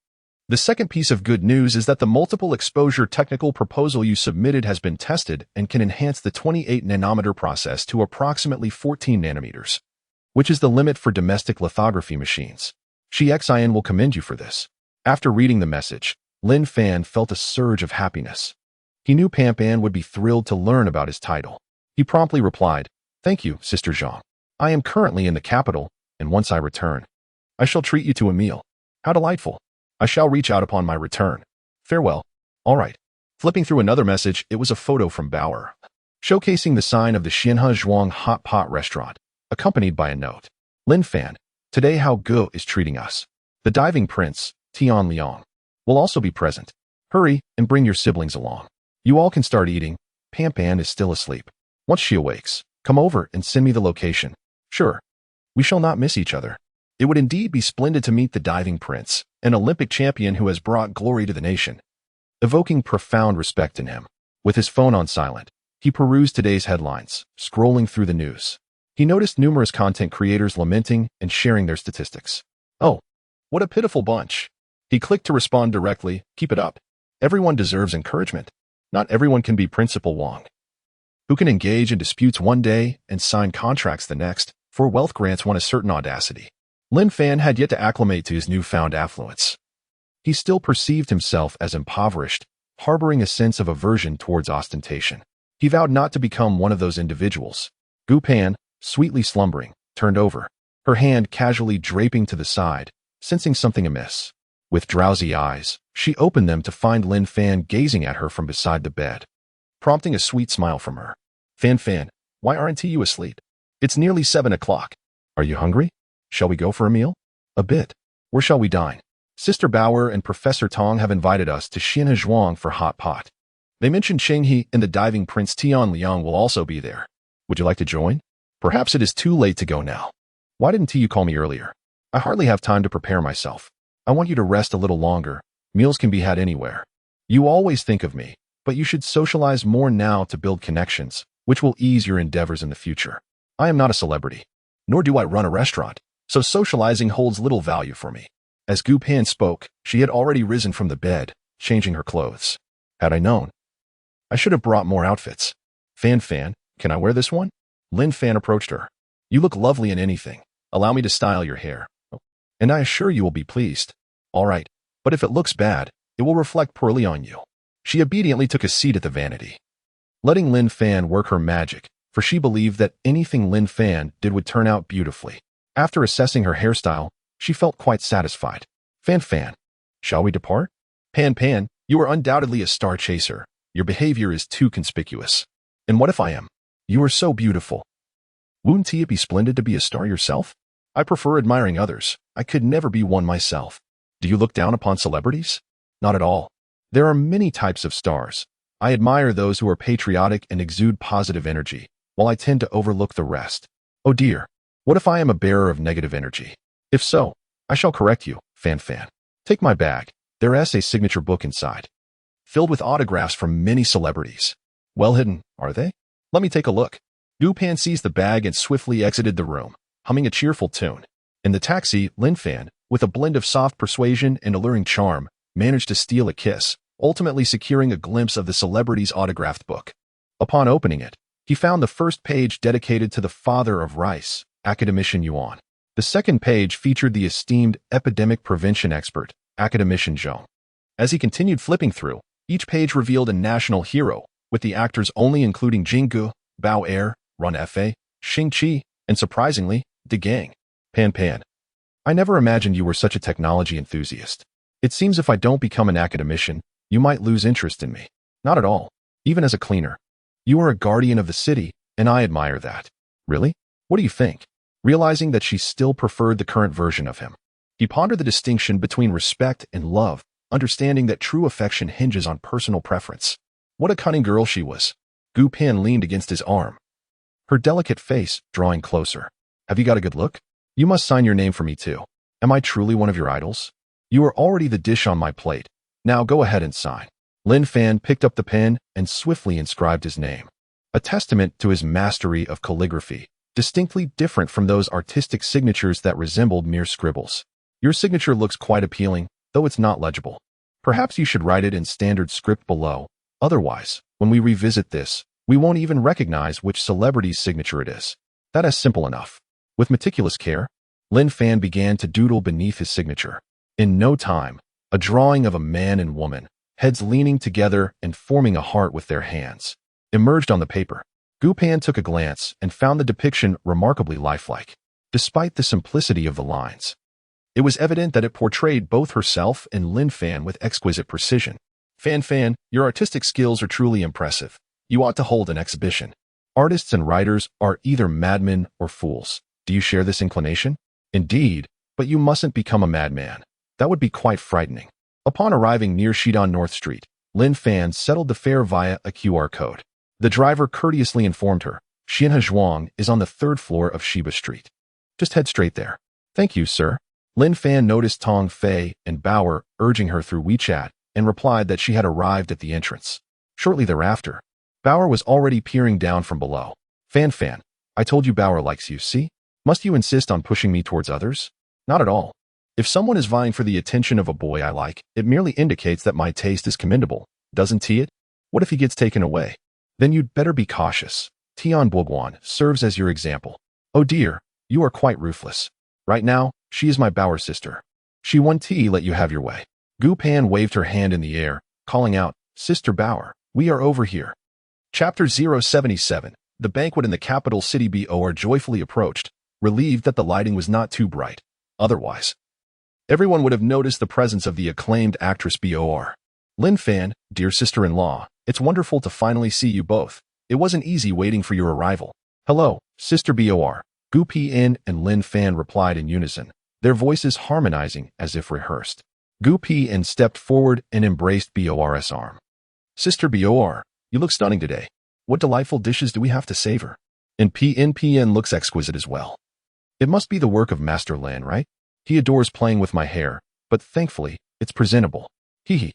The second piece of good news is that the multiple exposure technical proposal you submitted has been tested and can enhance the 28 nanometer process to approximately 14 nanometers, which is the limit for domestic lithography machines. Xin will commend you for this. After reading the message, Lin Fan felt a surge of happiness. He knew Pan Pan would be thrilled to learn about his title. He promptly replied, Thank you, Sister Zhang. I am currently in the capital, and once I return, I shall treat you to a meal. How delightful. I shall reach out upon my return. Farewell. All right. Flipping through another message, it was a photo from Bauer, showcasing the sign of the Shan Hai Jing hot pot restaurant, accompanied by a note. Lin Fan, today how Ge is treating us. The diving prince, Tian Liang, will also be present. Hurry and bring your siblings along. You all can start eating. Pan Pan is still asleep. Once she awakes, come over and send me the location. Sure. We shall not miss each other. It would indeed be splendid to meet the diving prince, an Olympic champion who has brought glory to the nation, evoking profound respect in him. With his phone on silent, he perused today's headlines, scrolling through the news. He noticed numerous content creators lamenting and sharing their statistics. Oh, what a pitiful bunch. He clicked to respond directly, keep it up. Everyone deserves encouragement. Not everyone can be Principal Wang, who can engage in disputes one day and sign contracts the next, for wealth grants one a certain audacity. Lin Fan had yet to acclimate to his newfound affluence. He still perceived himself as impoverished, harboring a sense of aversion towards ostentation. He vowed not to become one of those individuals. Gu Pan, sweetly slumbering, turned over, her hand casually draping to the side, sensing something amiss. With drowsy eyes, she opened them to find Lin Fan gazing at her from beside the bed, prompting a sweet smile from her. Fan Fan, why aren't you asleep? It's nearly 7 o'clock. Are you hungry? Shall we go for a meal? A bit. Where shall we dine? Sister Bauer and Professor Tong have invited us to Shan Hai Jing for hot pot. They mentioned Chenghe and the diving prince Tian Liang will also be there. Would you like to join? Perhaps it is too late to go now. Why didn't you call me earlier? I hardly have time to prepare myself. I want you to rest a little longer. Meals can be had anywhere. You always think of me, but you should socialize more now to build connections, which will ease your endeavors in the future. I am not a celebrity, nor do I run a restaurant, so socializing holds little value for me. As Gu Pan spoke, she had already risen from the bed, changing her clothes. Had I known, I should have brought more outfits. Fan, can I wear this one? Lin Fan approached her. You look lovely in anything. Allow me to style your hair. And I assure you will be pleased. All right, but if it looks bad, it will reflect poorly on you. She obediently took a seat at the vanity, letting Lin Fan work her magic, for she believed that anything Lin Fan did would turn out beautifully. After assessing her hairstyle, she felt quite satisfied. Fan, shall we depart? Pan, you are undoubtedly a star chaser. Your behavior is too conspicuous. And what if I am? You are so beautiful. Wouldn't it be splendid to be a star yourself? I prefer admiring others. I could never be one myself. Do you look down upon celebrities? Not at all. There are many types of stars. I admire those who are patriotic and exude positive energy, while I tend to overlook the rest. Oh dear, what if I am a bearer of negative energy? If so, I shall correct you, Fan. Take my bag. There is a signature book inside, filled with autographs from many celebrities. Well hidden, are they? Let me take a look. Gu Pan seized the bag and swiftly exited the room, humming a cheerful tune. In the taxi, Lin Fan, with a blend of soft persuasion and alluring charm, managed to steal a kiss, ultimately securing a glimpse of the celebrity's autographed book. Upon opening it, he found the first page dedicated to the father of rice, Academician Yuan. The second page featured the esteemed epidemic prevention expert, Academician Zhong. As he continued flipping through, each page revealed a national hero, with the actors only including Jinggu, Bao Er, Run Fa, Xing Qi, and surprisingly, De Gang. Pan. I never imagined you were such a technology enthusiast. It seems if I don't become an academician, you might lose interest in me. Not at all. Even as a cleaner. You are a guardian of the city, and I admire that. Really? What do you think? Realizing that she still preferred the current version of him, he pondered the distinction between respect and love, understanding that true affection hinges on personal preference. What a cunning girl she was. Gu Pan leaned against his arm, her delicate face drawing closer. Have you got a good look? You must sign your name for me too. Am I truly one of your idols? You are already the dish on my plate. Now go ahead and sign. Lin Fan picked up the pen and swiftly inscribed his name, a testament to his mastery of calligraphy, distinctly different from those artistic signatures that resembled mere scribbles. Your signature looks quite appealing, though it's not legible. Perhaps you should write it in standard script below. Otherwise, when we revisit this, we won't even recognize which celebrity's signature it is. That is simple enough. With meticulous care, Lin Fan began to doodle beneath his signature. In no time, a drawing of a man and woman, heads leaning together and forming a heart with their hands, emerged on the paper. Gu Pan took a glance and found the depiction remarkably lifelike. Despite the simplicity of the lines, it was evident that it portrayed both herself and Lin Fan with exquisite precision. Fan, your artistic skills are truly impressive. You ought to hold an exhibition. Artists and writers are either madmen or fools. Do you share this inclination? Indeed, but you mustn't become a madman. That would be quite frightening. Upon arriving near Shidon North Street, Lin Fan settled the fare via a QR code. The driver courteously informed her, Shan Hai Jing is on the 3rd floor of Shiba Street. Just head straight there. Thank you, sir. Lin Fan noticed Tong Fei and Bauer urging her through WeChat and replied that she had arrived at the entrance. Shortly thereafter, Bauer was already peering down from below. Fan, I told you Bauer likes you, see? Must you insist on pushing me towards others? Not at all. If someone is vying for the attention of a boy I like, it merely indicates that my taste is commendable, doesn't it? What if he gets taken away? Then you'd better be cautious. Tian Boguan serves as your example. Oh dear, you are quite ruthless. Right now, she is my Bauer sister. She won't let you have your way. Gu Pan waved her hand in the air, calling out, Sister Bauer, we are over here. Chapter 077. The banquet in the capital city Bor joyfully approached, relieved that the lighting was not too bright. Otherwise, everyone would have noticed the presence of the acclaimed actress Bor. Lin Fan, dear sister-in-law, it's wonderful to finally see you both. It wasn't easy waiting for your arrival. Hello, Sister Bor. Gu Pan and Lin Fan replied in unison, their voices harmonizing as if rehearsed. Gu Pan stepped forward and embraced Bor's arm. Sister Bor, you look stunning today. What delightful dishes do we have to savor? And PN looks exquisite as well. It must be the work of Master Lin, right? He adores playing with my hair, but thankfully, it's presentable. Hee.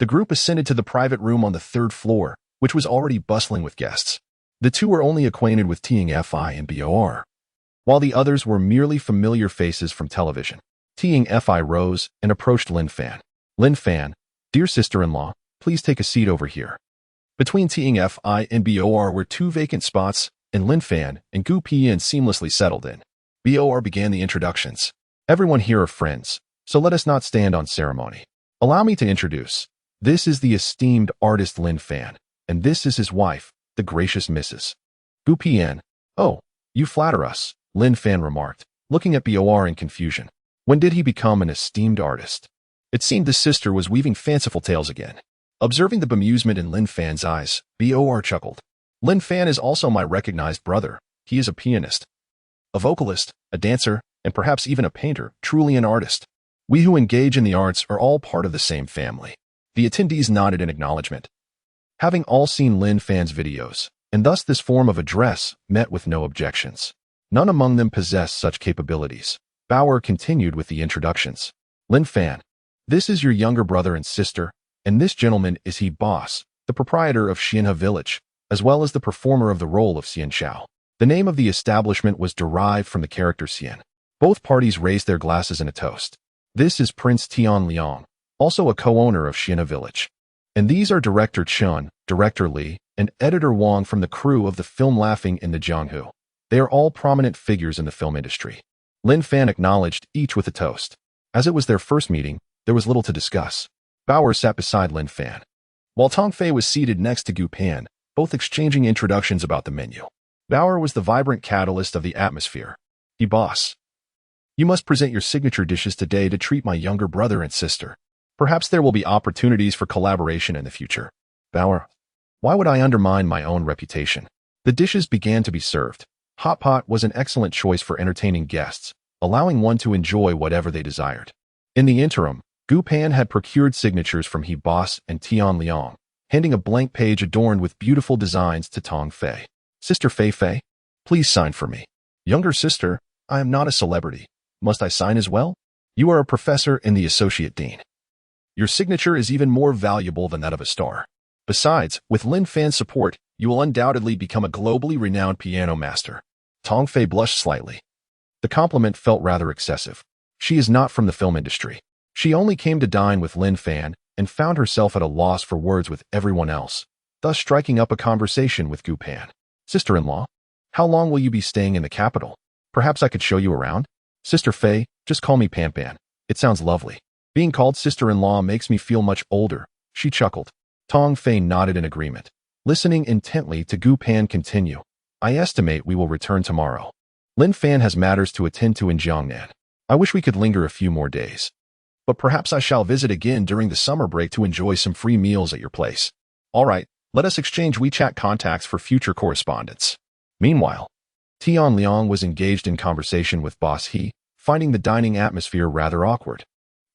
The group ascended to the private room on the third floor, which was already bustling with guests. The two were only acquainted with Ting Fi and Bor, while the others were merely familiar faces from television. Ting Fi rose and approached Lin Fan. Lin Fan, dear sister-in-law, please take a seat over here. Between Ting Fi and Bor were 2 vacant spots, and Lin Fan and Gu Pian seamlessly settled in. Bor began the introductions. Everyone here are friends, so let us not stand on ceremony. Allow me to introduce. This is the esteemed artist Lin Fan, and this is his wife, the gracious Mrs. Gu Pian. Oh, you flatter us, Lin Fan remarked, looking at Bor in confusion. When did he become an esteemed artist? It seemed the sister was weaving fanciful tales again. Observing the bemusement in Lin Fan's eyes, Bor chuckled. Lin Fan is also my recognized brother. He is a pianist, a vocalist, a dancer, and perhaps even a painter, truly an artist. We who engage in the arts are all part of the same family. The attendees nodded in acknowledgement. Having all seen Lin Fan's videos, and thus this form of address met with no objections. None among them possessed such capabilities. Bauer continued with the introductions. Lin Fan, this is your younger brother and sister, and this gentleman is he boss, the proprietor of Shan Hai Village, as well as the performer of the role of Xian Xiao. The name of the establishment was derived from the character Xian. Both parties raised their glasses in a toast. This is Prince Tian Liang, also a co-owner of Shan Hai Village. And these are Director Chun, Director Li, and Editor Wang from the crew of the film Laughing in the Jianghu. They are all prominent figures in the film industry. Lin Fan acknowledged each with a toast. As it was their first meeting, there was little to discuss. Bauer sat beside Lin Fan, while Tong Fei was seated next to Gu Pan, both exchanging introductions about the menu. Bauer was the vibrant catalyst of the atmosphere. He boss. You must present your signature dishes today to treat my younger brother and sister. Perhaps there will be opportunities for collaboration in the future. Bauer, why would I undermine my own reputation? The dishes began to be served. Hot pot was an excellent choice for entertaining guests, allowing one to enjoy whatever they desired. In the interim, Gu Pan had procured signatures from He Boss and Tian Liang, handing a blank page adorned with beautiful designs to Tong Fei. Sister Fei Fei, please sign for me. Younger sister, I am not a celebrity. Must I sign as well? You are a professor and the associate dean. Your signature is even more valuable than that of a star. Besides, with Lin Fan's support, you will undoubtedly become a globally renowned piano master. Tong Fei blushed slightly. The compliment felt rather excessive. She is not from the film industry. She only came to dine with Lin Fan and found herself at a loss for words with everyone else, thus striking up a conversation with Gu Pan. Sister-in-law, how long will you be staying in the capital? Perhaps I could show you around? Sister Fei, just call me Pan Pan. It sounds lovely. Being called sister-in-law makes me feel much older. She chuckled. Tong Fei nodded in agreement, listening intently to Gu Pan continue. I estimate we will return tomorrow. Lin Fan has matters to attend to in Jiangnan. I wish we could linger a few more days. But perhaps I shall visit again during the summer break to enjoy some free meals at your place. All right, let us exchange WeChat contacts for future correspondence. Meanwhile, Tian Liang was engaged in conversation with Boss He, finding the dining atmosphere rather awkward.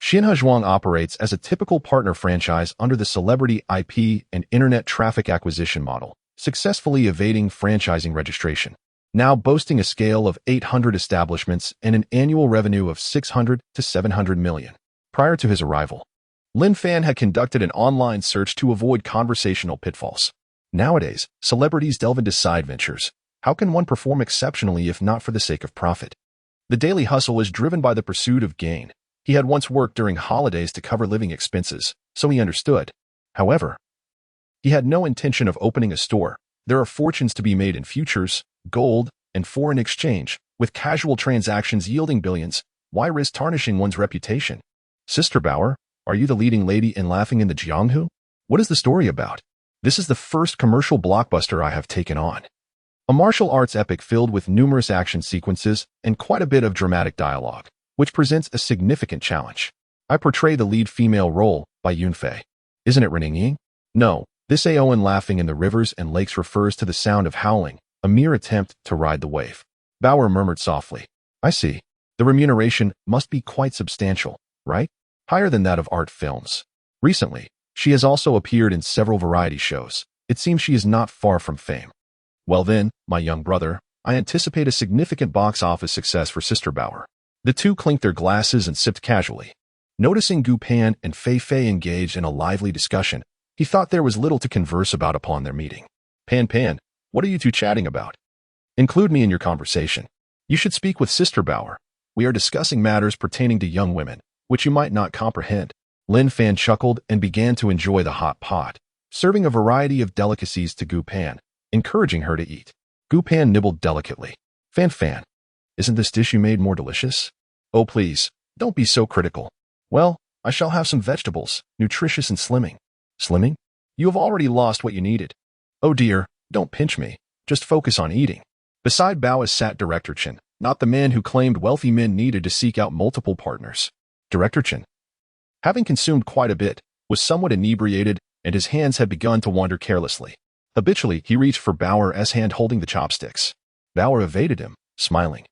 Shan Hai Jing operates as a typical partner franchise under the celebrity IP and internet traffic acquisition model, successfully evading franchising registration. Now boasting a scale of 800 establishments and an annual revenue of 600 to 700 million. Prior to his arrival, Lin Fan had conducted an online search to avoid conversational pitfalls. Nowadays, celebrities delve into side ventures. How can one perform exceptionally if not for the sake of profit? The daily hustle is driven by the pursuit of gain. He had once worked during holidays to cover living expenses, so he understood. However, he had no intention of opening a store. There are fortunes to be made in futures, gold, and foreign exchange, with casual transactions yielding billions. Why risk tarnishing one's reputation? Sister Bauer, are you the leading lady in Laughing in the Jianghu? What is the story about? This is the first commercial blockbuster I have taken on. A martial arts epic filled with numerous action sequences and quite a bit of dramatic dialogue, which presents a significant challenge. I portray the lead female role by Yunfei. Isn't it Renning Ying? No, this AO in Laughing in the Rivers and Lakes refers to the sound of howling, a mere attempt to ride the wave. Bauer murmured softly. I see. The remuneration must be quite substantial, right? Higher than that of art films. Recently, she has also appeared in several variety shows. It seems she is not far from fame. Well then, my young brother, I anticipate a significant box office success for Sister Bauer. The two clinked their glasses and sipped casually. Noticing Gu Pan and Fei Fei engaged in a lively discussion, he thought there was little to converse about upon their meeting. Pan, what are you two chatting about? Include me in your conversation. You should speak with Sister Bauer. We are discussing matters pertaining to young women, which you might not comprehend. Lin Fan chuckled and began to enjoy the hot pot, serving a variety of delicacies to Gu Pan, encouraging her to eat. Gu Pan nibbled delicately. Fan, isn't this dish you made more delicious? Oh please, don't be so critical. Well, I shall have some vegetables, nutritious and slimming. Slimming? You have already lost what you needed. Oh dear, don't pinch me. Just focus on eating. Beside Bao sat Director Chen, not the man who claimed wealthy men needed to seek out multiple partners. Director Chen, having consumed quite a bit, was somewhat inebriated, and his hands had begun to wander carelessly. Habitually, he reached for Bauer's hand holding the chopsticks. Bauer evaded him, smiling.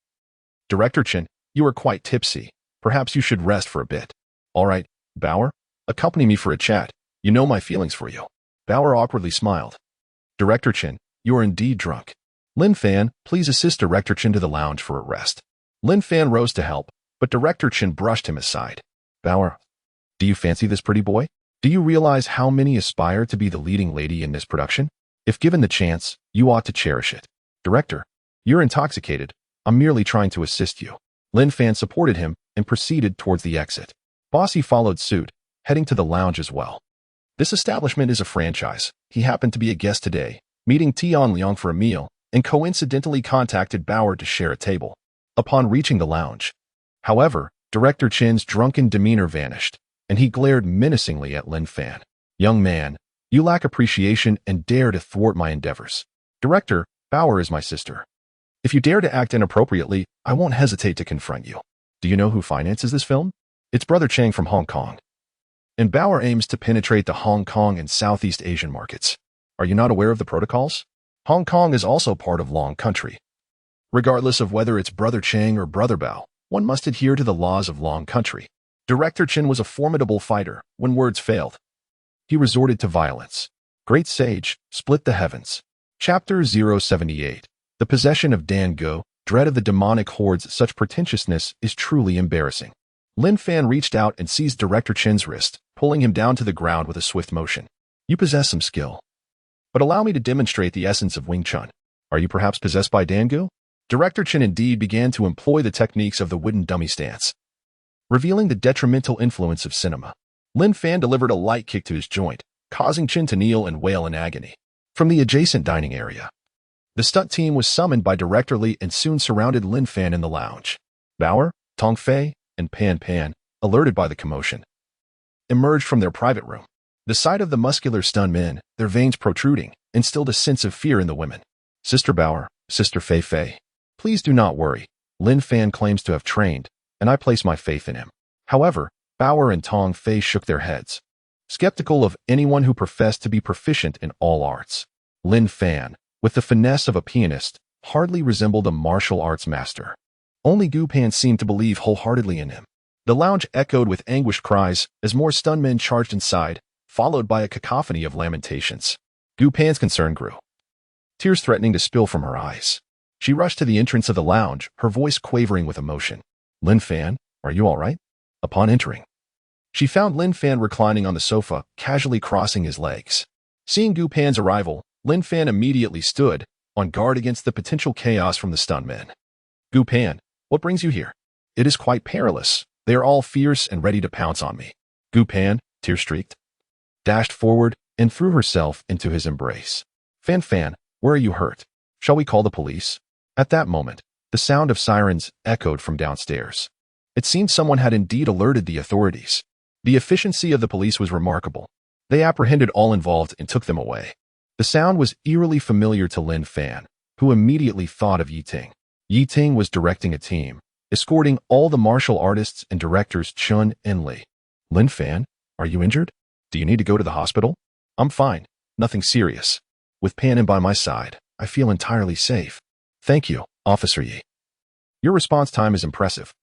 Director Chen, you are quite tipsy. Perhaps you should rest for a bit. All right, Bauer, accompany me for a chat. You know my feelings for you. Bauer awkwardly smiled. Director Chen, you are indeed drunk. Lin Fan, please assist Director Chen to the lounge for a rest. Lin Fan rose to help, but Director Chen brushed him aside. Bauer, do you fancy this pretty boy? Do you realize how many aspire to be the leading lady in this production? If given the chance, you ought to cherish it. Director, you're intoxicated. I'm merely trying to assist you. Lin Fan supported him and proceeded towards the exit. Bossy followed suit, heading to the lounge as well. This establishment is a franchise. He happened to be a guest today, meeting Tian Liang for a meal, and coincidentally contacted Bauer to share a table. Upon reaching the lounge, however, Director Chen's drunken demeanor vanished, and he glared menacingly at Lin Fan. Young man, you lack appreciation and dare to thwart my endeavors. Director, Bauer is my sister. If you dare to act inappropriately, I won't hesitate to confront you. Do you know who finances this film? It's Brother Chang from Hong Kong. And Bauer aims to penetrate the Hong Kong and Southeast Asian markets. Are you not aware of the protocols? Hong Kong is also part of Long Country. Regardless of whether it's Brother Chang or Brother Bao, one must adhere to the laws of Long Country. Director Chen was a formidable fighter when words failed. He resorted to violence. Great Sage, split the heavens. Chapter 078. The possession of Dan Go, dread of the demonic hordes. Such pretentiousness is truly embarrassing. Lin Fan reached out and seized Director Chen's wrist, pulling him down to the ground with a swift motion. You possess some skill. But allow me to demonstrate the essence of Wing Chun. Are you perhaps possessed by Dan Go? Director Chen indeed began to employ the techniques of the wooden dummy stance, revealing the detrimental influence of cinema. Lin Fan delivered a light kick to his joint, causing Chen to kneel and wail in agony. From the adjacent dining area, the stunt team was summoned by Director Li and soon surrounded Lin Fan in the lounge. Bauer, Tong Fei, and Pan, alerted by the commotion, emerged from their private room. The sight of the muscular stunned men, their veins protruding, instilled a sense of fear in the women. Sister Bauer, Sister Fei, please do not worry. Lin Fan claims to have trained, and I place my faith in him. However, Bauer and Tong Fei shook their heads, skeptical of anyone who professed to be proficient in all arts. Lin Fan, with the finesse of a pianist, hardly resembled a martial arts master. Only Gu Pan seemed to believe wholeheartedly in him. The lounge echoed with anguished cries as more stunned men charged inside, followed by a cacophony of lamentations. Gu Pan's concern grew, tears threatening to spill from her eyes. She rushed to the entrance of the lounge, her voice quavering with emotion. Lin Fan, are you all right? Upon entering, she found Lin Fan reclining on the sofa, casually crossing his legs. Seeing Gu Pan's arrival, Lin Fan immediately stood, on guard against the potential chaos from the stunned men. Gu Pan, what brings you here? It is quite perilous. They are all fierce and ready to pounce on me. Gu Pan, tear-streaked, dashed forward and threw herself into his embrace. Fan, where are you hurt? Shall we call the police? At that moment, the sound of sirens echoed from downstairs. It seemed someone had indeed alerted the authorities. The efficiency of the police was remarkable. They apprehended all involved and took them away. The sound was eerily familiar to Lin Fan, who immediately thought of Yi Ting. Yi Ting was directing a team, escorting all the martial artists and directors Chun and Li. Lin Fan, are you injured? Do you need to go to the hospital? I'm fine, nothing serious. With Pan by my side, I feel entirely safe. Thank you, Officer Yi. Your response time is impressive.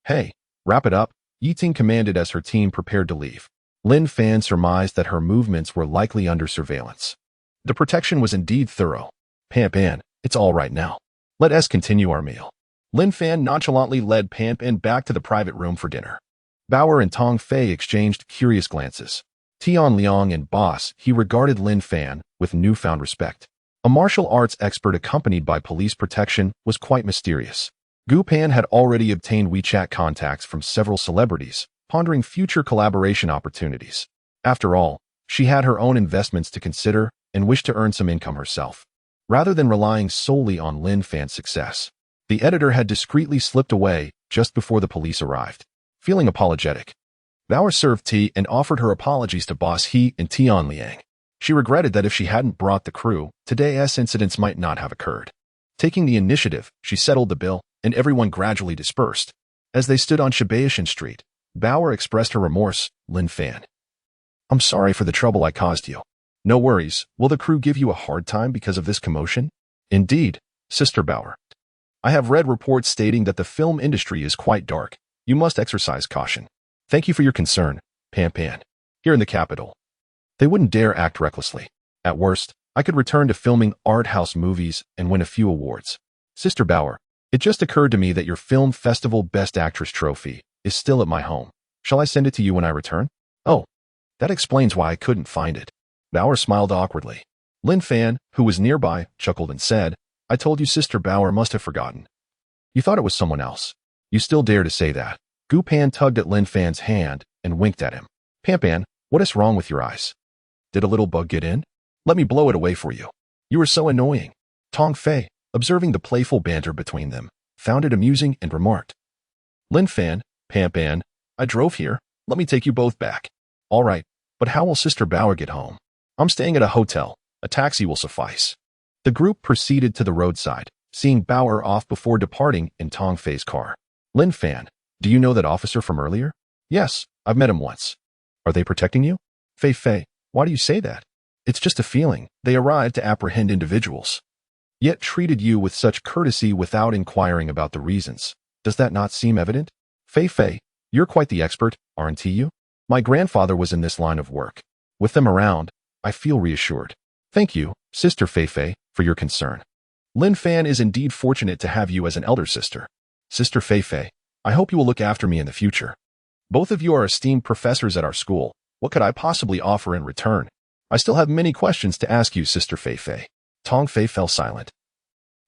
Hey, wrap it up, Yi Ting commanded as her team prepared to leave. Lin Fan surmised that her movements were likely under surveillance. The protection was indeed thorough. Pan, it's all right now. Let us continue our meal. Lin Fan nonchalantly led Pan back to the private room for dinner. Bauer and Tong Fei exchanged curious glances. Tian Liang and Boss, he regarded Lin Fan with newfound respect. A martial arts expert accompanied by police protection was quite mysterious. Gu Pan had already obtained WeChat contacts from several celebrities, pondering future collaboration opportunities. After all, she had her own investments to consider and wished to earn some income herself, rather than relying solely on Lin Fan's success. The editor had discreetly slipped away just before the police arrived. Feeling apologetic, Bauer served tea and offered her apologies to Boss He and Tian Liang. She regretted that if she hadn't brought the crew, today's incidents might not have occurred. Taking the initiative, she settled the bill, and everyone gradually dispersed. As they stood on Shibayashan Street, Bauer expressed her remorse. Lin Fan, I'm sorry for the trouble I caused you. No worries, will the crew give you a hard time because of this commotion? Indeed, Sister Bauer. I have read reports stating that the film industry is quite dark. You must exercise caution. Thank you for your concern, Pan Pan. Here in the capital, they wouldn't dare act recklessly. At worst, I could return to filming art house movies and win a few awards. Sister Bauer, it just occurred to me that your film festival Best Actress trophy is still at my home. Shall I send it to you when I return? Oh, that explains why I couldn't find it. Bauer smiled awkwardly. Lin Fan, who was nearby, chuckled and said, I told you Sister Bauer must have forgotten. You thought it was someone else. You still dare to say that. Gu Pan tugged at Lin Fan's hand and winked at him. Pan Pan, what is wrong with your eyes? Did a little bug get in? Let me blow it away for you. You are so annoying. Tong Fei, observing the playful banter between them, found it amusing and remarked. Lin Fan, Pan Pan, I drove here. Let me take you both back. All right, but how will Sister Bauer get home? I'm staying at a hotel. A taxi will suffice. The group proceeded to the roadside, seeing Bauer off before departing in Tong Fei's car. Lin Fan, do you know that officer from earlier? Yes, I've met him once. Are they protecting you? Fei, why do you say that? It's just a feeling. They arrived to apprehend individuals, yet treated you with such courtesy without inquiring about the reasons. Does that not seem evident? Fei, you're quite the expert, aren't you? My grandfather was in this line of work. With them around, I feel reassured. Thank you, Sister Fei, for your concern. Lin Fan is indeed fortunate to have you as an elder sister. Sister Fei, I hope you will look after me in the future. Both of you are esteemed professors at our school. What could I possibly offer in return? I still have many questions to ask you, Sister Fei. Tong Fei fell silent,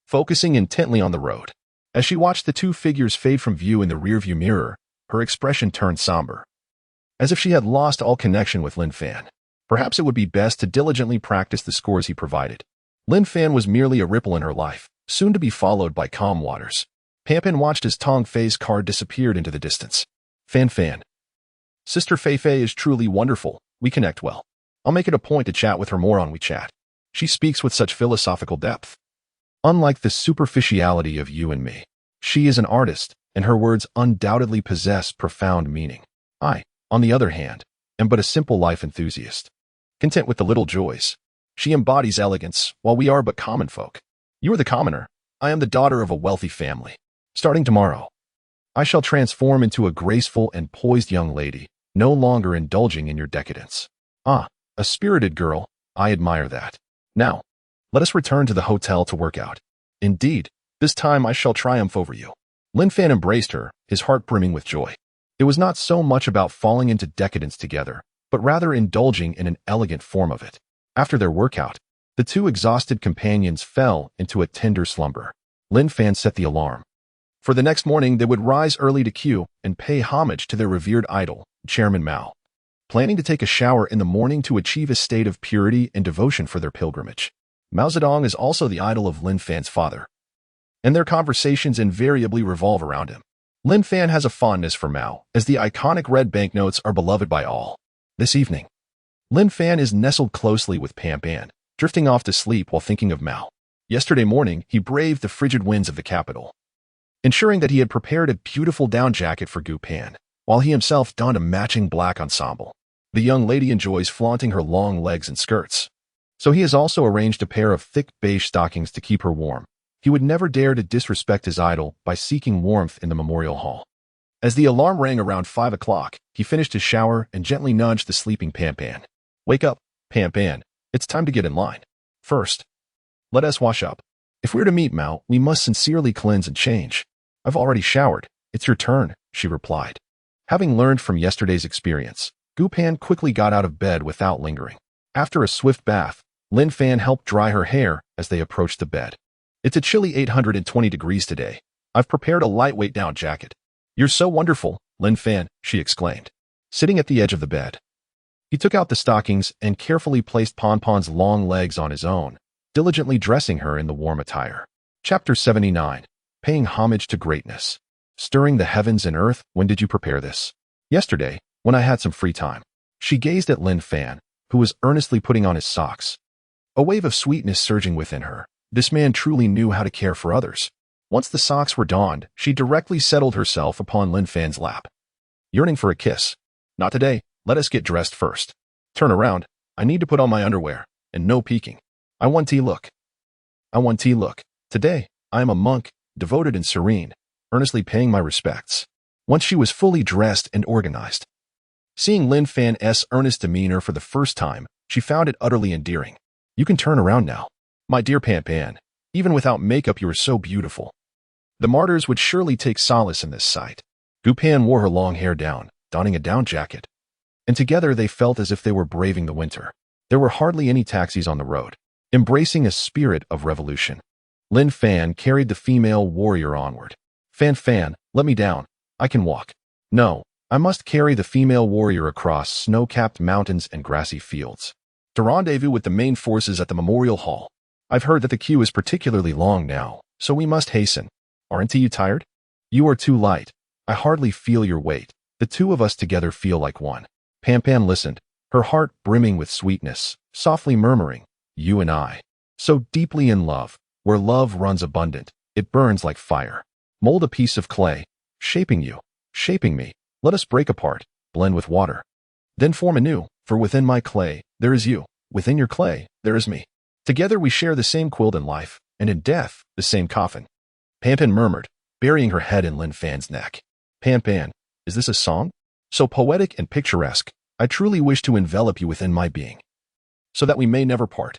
focusing intently on the road. As she watched the two figures fade from view in the rearview mirror, her expression turned somber, as if she had lost all connection with Lin Fan. Perhaps it would be best to diligently practice the scores he provided. Lin Fan was merely a ripple in her life, soon to be followed by calm waters. Pan Pan watched as Tong Fei's car disappeared into the distance. Fan. Sister Fei is truly wonderful. We connect well. I'll make it a point to chat with her more on WeChat. She speaks with such philosophical depth. Unlike the superficiality of you and me, she is an artist, and her words undoubtedly possess profound meaning. I, on the other hand, am but a simple life enthusiast, content with the little joys. She embodies elegance, while we are but common folk. You are the commoner. I am the daughter of a wealthy family. Starting tomorrow, I shall transform into a graceful and poised young lady, no longer indulging in your decadence. Ah, a spirited girl. I admire that. Now, let us return to the hotel to work out. Indeed, this time I shall triumph over you. Lin Fan embraced her, his heart brimming with joy. It was not so much about falling into decadence together, but rather indulging in an elegant form of it. After their workout, the two exhausted companions fell into a tender slumber. Lin Fan set the alarm. For the next morning, they would rise early to queue and pay homage to their revered idol, Chairman Mao, planning to take a shower in the morning to achieve a state of purity and devotion for their pilgrimage. Mao Zedong is also the idol of Lin Fan's father, and their conversations invariably revolve around him. Lin Fan has a fondness for Mao, as the iconic red banknotes are beloved by all. This evening, Lin Fan is nestled closely with Pan Pan, drifting off to sleep while thinking of Mao. Yesterday morning, he braved the frigid winds of the capital, ensuring that he had prepared a beautiful down jacket for Gu Pan, while he himself donned a matching black ensemble. The young lady enjoys flaunting her long legs and skirts, so he has also arranged a pair of thick beige stockings to keep her warm. He would never dare to disrespect his idol by seeking warmth in the memorial hall. As the alarm rang around 5 o'clock, he finished his shower and gently nudged the sleeping Pan Pan. Wake up, Pan Pan. It's time to get in line. First, let us wash up. If we're to meet Mao, we must sincerely cleanse and change. I've already showered. It's your turn, she replied. Having learned from yesterday's experience, Gupan quickly got out of bed without lingering. After a swift bath, Lin Fan helped dry her hair as they approached the bed. It's a chilly 820 degrees today. I've prepared a lightweight down jacket. You're so wonderful, Lin Fan, she exclaimed, sitting at the edge of the bed. He took out the stockings and carefully placed Ponpon's long legs on his own, diligently dressing her in the warm attire. Chapter 79. Paying homage to greatness. Stirring the heavens and earth, when did you prepare this? Yesterday, when I had some free time. She gazed at Lin Fan, who was earnestly putting on his socks. A wave of sweetness surging within her. This man truly knew how to care for others. Once the socks were donned, she directly settled herself upon Lin Fan's lap. Yearning for a kiss. Not today, let us get dressed first. Turn around, I need to put on my underwear, and no peeking. I want tea look. Today, I am a monk, devoted and serene, earnestly paying my respects. Once she was fully dressed and organized. Seeing Lin Fan's earnest demeanor for the first time, she found it utterly endearing. You can turn around now. My dear Pan, even without makeup you are so beautiful. The martyrs would surely take solace in this sight. Gupan wore her long hair down, donning a down jacket. And together they felt as if they were braving the winter. There were hardly any taxis on the road, embracing a spirit of revolution. Lin Fan carried the female warrior onward. Fan, let me down. I can walk. No, I must carry the female warrior across snow-capped mountains and grassy fields. To rendezvous with the main forces at the Memorial Hall. I've heard that the queue is particularly long now, so we must hasten. Aren't you tired? You are too light. I hardly feel your weight. The two of us together feel like one. Pan listened, her heart brimming with sweetness, softly murmuring, you and I. So deeply in love, where love runs abundant, it burns like fire. Mold a piece of clay, shaping you, shaping me. Let us break apart, blend with water. Then form anew, for within my clay, there is you. Within your clay, there is me. Together we share the same quilt in life, and in death, the same coffin. Pan murmured, burying her head in Lin Fan's neck. Pan, is this a song? So poetic and picturesque, I truly wish to envelop you within my being. So that we may never part.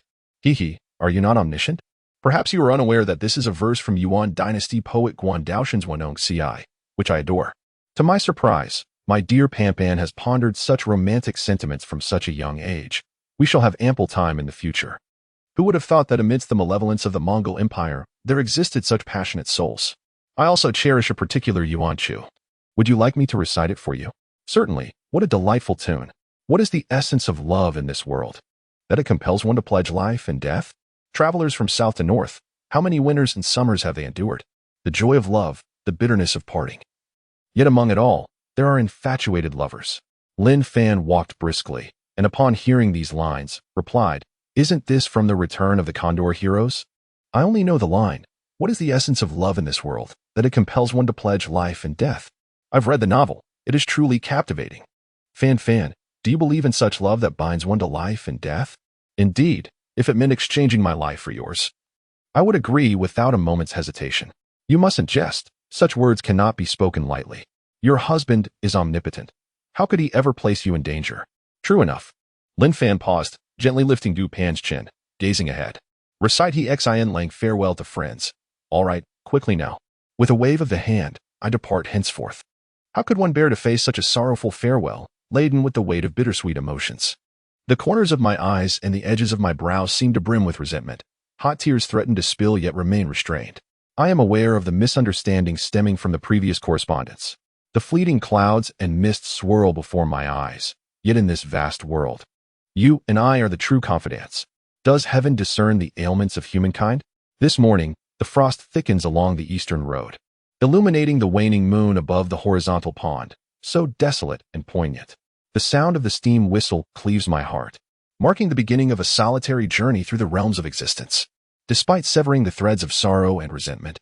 Are you not omniscient? Perhaps you are unaware that this is a verse from Yuan dynasty poet Guan Daoshan's Wanong Ci, which I adore. To my surprise, my dear Pan has pondered such romantic sentiments from such a young age. We shall have ample time in the future. Who would have thought that amidst the malevolence of the Mongol Empire, there existed such passionate souls? I also cherish a particular Yuan Chu. Would you like me to recite it for you? Certainly. What a delightful tune. What is the essence of love in this world? That it compels one to pledge life and death? Travelers from south to north, how many winters and summers have they endured? The joy of love, the bitterness of parting. Yet among it all, there are infatuated lovers. Lin Fan walked briskly, and upon hearing these lines, replied, isn't this from the Return of the Condor Heroes? I only know the line. What is the essence of love in this world, that it compels one to pledge life and death? I've read the novel. It is truly captivating. Fan, do you believe in such love that binds one to life and death? Indeed, if it meant exchanging my life for yours, I would agree without a moment's hesitation. You mustn't jest. Such words cannot be spoken lightly. Your husband is omnipotent. How could he ever place you in danger? True enough. Lin Fan paused, gently lifting Gupan's chin, gazing ahead. Recite he xin lang farewell to friends. All right, quickly now. With a wave of the hand, I depart henceforth. How could one bear to face such a sorrowful farewell, laden with the weight of bittersweet emotions? The corners of my eyes and the edges of my brows seem to brim with resentment. Hot tears threaten to spill yet remain restrained. I am aware of the misunderstanding stemming from the previous correspondence. The fleeting clouds and mists swirl before my eyes, yet in this vast world, you and I are the true confidants. Does heaven discern the ailments of humankind? This morning, the frost thickens along the eastern road, illuminating the waning moon above the horizontal pond, so desolate and poignant. The sound of the steam whistle cleaves my heart, marking the beginning of a solitary journey through the realms of existence. Despite severing the threads of sorrow and resentment,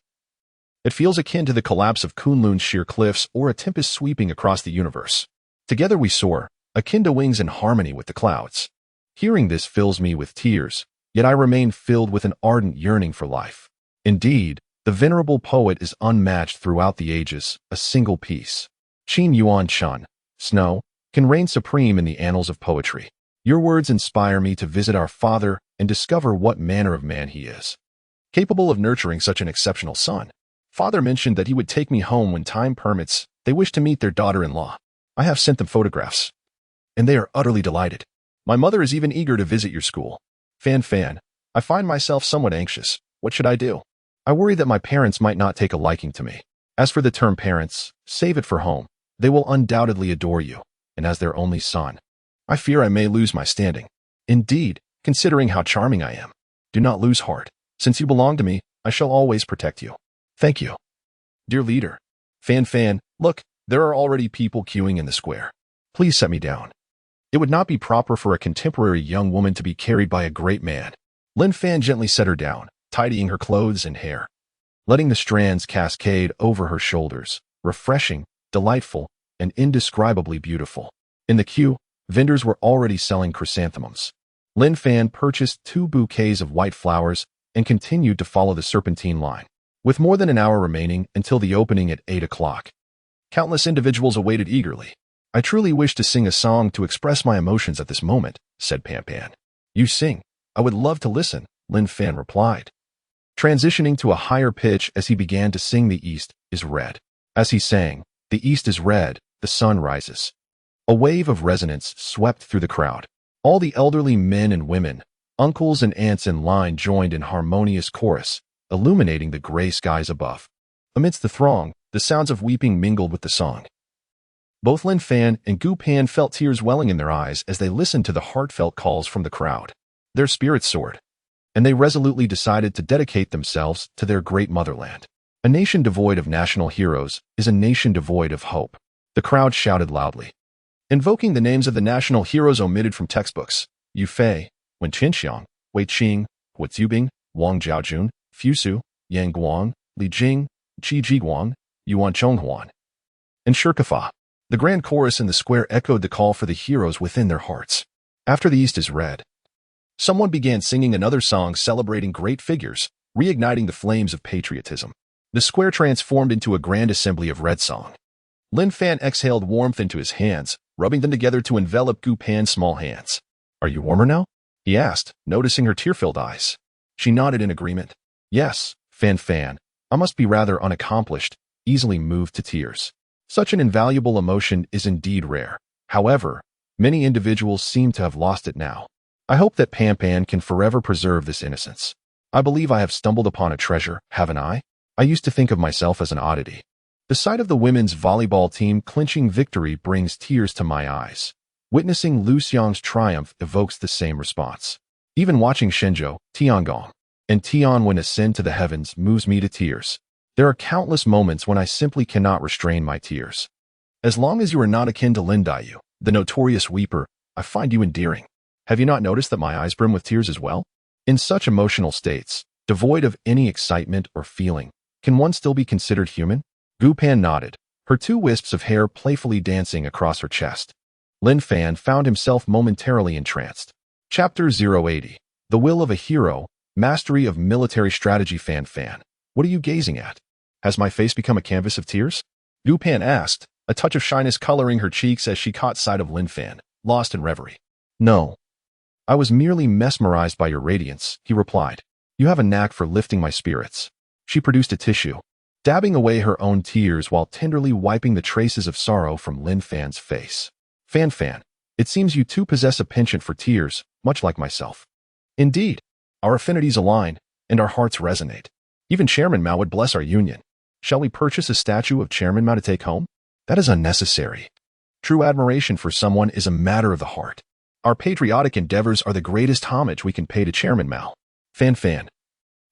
it feels akin to the collapse of Kunlun's sheer cliffs or a tempest sweeping across the universe. Together we soar, akin to wings in harmony with the clouds. Hearing this fills me with tears, yet I remain filled with an ardent yearning for life. Indeed, the venerable poet is unmatched throughout the ages, a single piece. Qin Yuan Chun, snow, can reign supreme in the annals of poetry. Your words inspire me to visit our father and discover what manner of man he is, capable of nurturing such an exceptional son. Father mentioned that he would take me home when time permits. They wish to meet their daughter-in-law. I have sent them photographs, and they are utterly delighted. My mother is even eager to visit your school. Fan, I find myself somewhat anxious. What should I do? I worry that my parents might not take a liking to me. As for the term parents, save it for home. They will undoubtedly adore you, and as their only son, I fear I may lose my standing. Indeed, considering how charming I am. Do not lose heart. Since you belong to me, I shall always protect you. Thank you. Dear leader. Fan, look, there are already people queuing in the square. Please set me down. It would not be proper for a contemporary young woman to be carried by a great man. Lin Fan gently set her down, tidying her clothes and hair, letting the strands cascade over her shoulders, refreshing, delightful, and indescribably beautiful. In the queue, vendors were already selling chrysanthemums. Lin Fan purchased 2 bouquets of white flowers and continued to follow the serpentine line. With more than an hour remaining until the opening at 8 o'clock, countless individuals awaited eagerly. I truly wish to sing a song to express my emotions at this moment, said Pan. You sing. I would love to listen, Lin Fan replied, transitioning to a higher pitch as he began to sing The East is Red. As he sang, The East is red, the sun rises. A wave of resonance swept through the crowd. All the elderly men and women, uncles and aunts in line joined in harmonious chorus, illuminating the gray skies above. Amidst the throng, the sounds of weeping mingled with the song. Both Lin Fan and Gu Pan felt tears welling in their eyes as they listened to the heartfelt calls from the crowd. Their spirits soared, and they resolutely decided to dedicate themselves to their great motherland. A nation devoid of national heroes is a nation devoid of hope. The crowd shouted loudly, invoking the names of the national heroes omitted from textbooks: Yu Fei, Wen Qinxiang, Wei Qing, Hu Zubing, Wang Jiaojun, Fu Su, Yang Guang, Li Jing, Qi Jiguang, Yuan Chonghuan, and Shirkafa. The grand chorus in the square echoed the call for the heroes within their hearts. After the East is red, someone began singing another song celebrating great figures, reigniting the flames of patriotism. The square transformed into a grand assembly of red song. Lin Fan exhaled warmth into his hands, rubbing them together to envelop Gu Pan's small hands. Are you warmer now? He asked, noticing her tear-filled eyes. She nodded in agreement. Yes, Fan, I must be rather unaccomplished, easily moved to tears. Such an invaluable emotion is indeed rare. However, many individuals seem to have lost it now. I hope that Pan can forever preserve this innocence. I believe I have stumbled upon a treasure, haven't I? I used to think of myself as an oddity. The sight of the women's volleyball team clinching victory brings tears to my eyes. Witnessing Lu Xiang's triumph evokes the same response. Even watching Shenzhou, Tiangong, and Tianwen ascend to the heavens moves me to tears. There are countless moments when I simply cannot restrain my tears. As long as you are not akin to Lin Daiyu, the notorious weeper, I find you endearing. Have you not noticed that my eyes brim with tears as well? In such emotional states, devoid of any excitement or feeling, can one still be considered human? Gu Pan nodded, her 2 wisps of hair playfully dancing across her chest. Lin Fan found himself momentarily entranced. Chapter 080. The Will of a Hero, Mastery of Military Strategy. Fan, what are you gazing at? Has my face become a canvas of tears? Gu Pan asked, a touch of shyness coloring her cheeks as she caught sight of Lin Fan, lost in reverie. No. I was merely mesmerized by your radiance, he replied. You have a knack for lifting my spirits. She produced a tissue, dabbing away her own tears while tenderly wiping the traces of sorrow from Lin Fan's face. Fan, it seems you too possess a penchant for tears, much like myself. Indeed, our affinities align, and our hearts resonate. Even Chairman Mao would bless our union. Shall we purchase a statue of Chairman Mao to take home? That is unnecessary. True admiration for someone is a matter of the heart. Our patriotic endeavors are the greatest homage we can pay to Chairman Mao. Fan,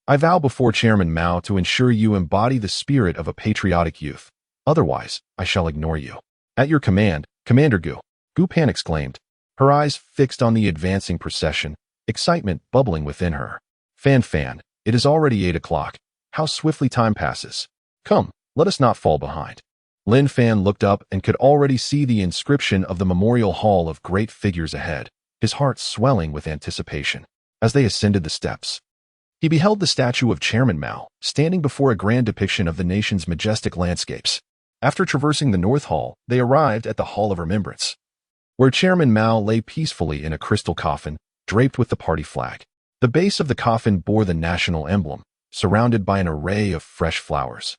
I vow before Chairman Mao to ensure you embody the spirit of a patriotic youth. Otherwise, I shall ignore you. At your command, Commander Gu Pan exclaimed, her eyes fixed on the advancing procession, excitement bubbling within her. Fan, it is already 8 o'clock. How swiftly time passes. Come, let us not fall behind. Lin Fan looked up and could already see the inscription of the memorial hall of great figures ahead, his heart swelling with anticipation. As they ascended the steps, he beheld the statue of Chairman Mao, standing before a grand depiction of the nation's majestic landscapes. After traversing the North Hall, they arrived at the Hall of Remembrance, where Chairman Mao lay peacefully in a crystal coffin, draped with the party flag. The base of the coffin bore the national emblem, surrounded by an array of fresh flowers,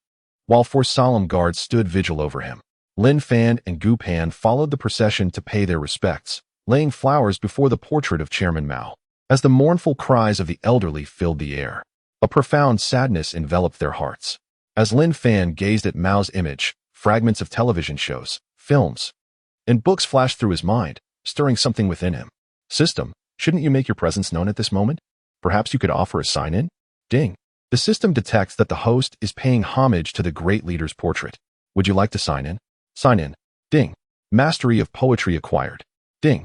while 4 solemn guards stood vigil over him. Lin Fan and Gu Pan followed the procession to pay their respects, laying flowers before the portrait of Chairman Mao. As the mournful cries of the elderly filled the air, a profound sadness enveloped their hearts. As Lin Fan gazed at Mao's image, fragments of television shows, films, and books flashed through his mind, stirring something within him. System, shouldn't you make your presence known at this moment? Perhaps you could offer a sign-in? Ding. The system detects that the host is paying homage to the great leader's portrait. Would you like to sign in? Sign in. Ding. Mastery of poetry acquired. Ding.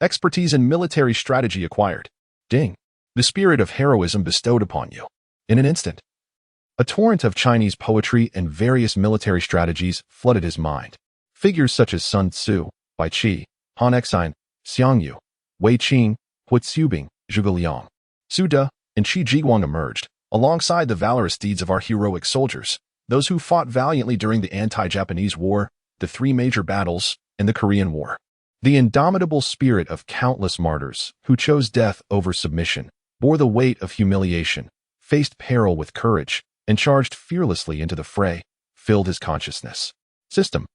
Expertise in military strategy acquired. Ding. The spirit of heroism bestowed upon you. In an instant, a torrent of Chinese poetry and various military strategies flooded his mind. Figures such as Sun Tzu, Bai Qi, Han Exine, Xiang Yu, Wei Qing, Hu Xubing, Zhuge Liang, Su De, and Qi Jiguang emerged, alongside the valorous deeds of our heroic soldiers, those who fought valiantly during the anti-Japanese War, the three major battles, and the Korean War. The indomitable spirit of countless martyrs who chose death over submission, bore the weight of humiliation, faced peril with courage, and charged fearlessly into the fray, filled his consciousness. System.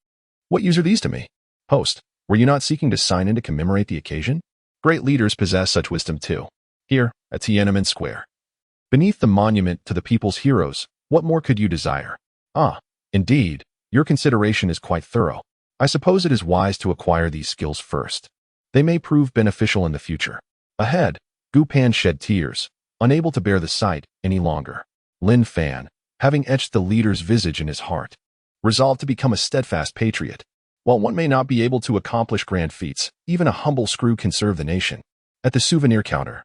What use are these to me? Host. Were you not seeking to sign in to commemorate the occasion? Great leaders possess such wisdom too. Here, at Tiananmen Square. Beneath the monument to the people's heroes, what more could you desire? Ah, indeed, your consideration is quite thorough. I suppose it is wise to acquire these skills first. They may prove beneficial in the future. Ahead, Gu Pan shed tears, unable to bear the sight any longer. Lin Fan, having etched the leader's visage in his heart, resolved to become a steadfast patriot. While one may not be able to accomplish grand feats, even a humble screw can serve the nation. At the souvenir counter,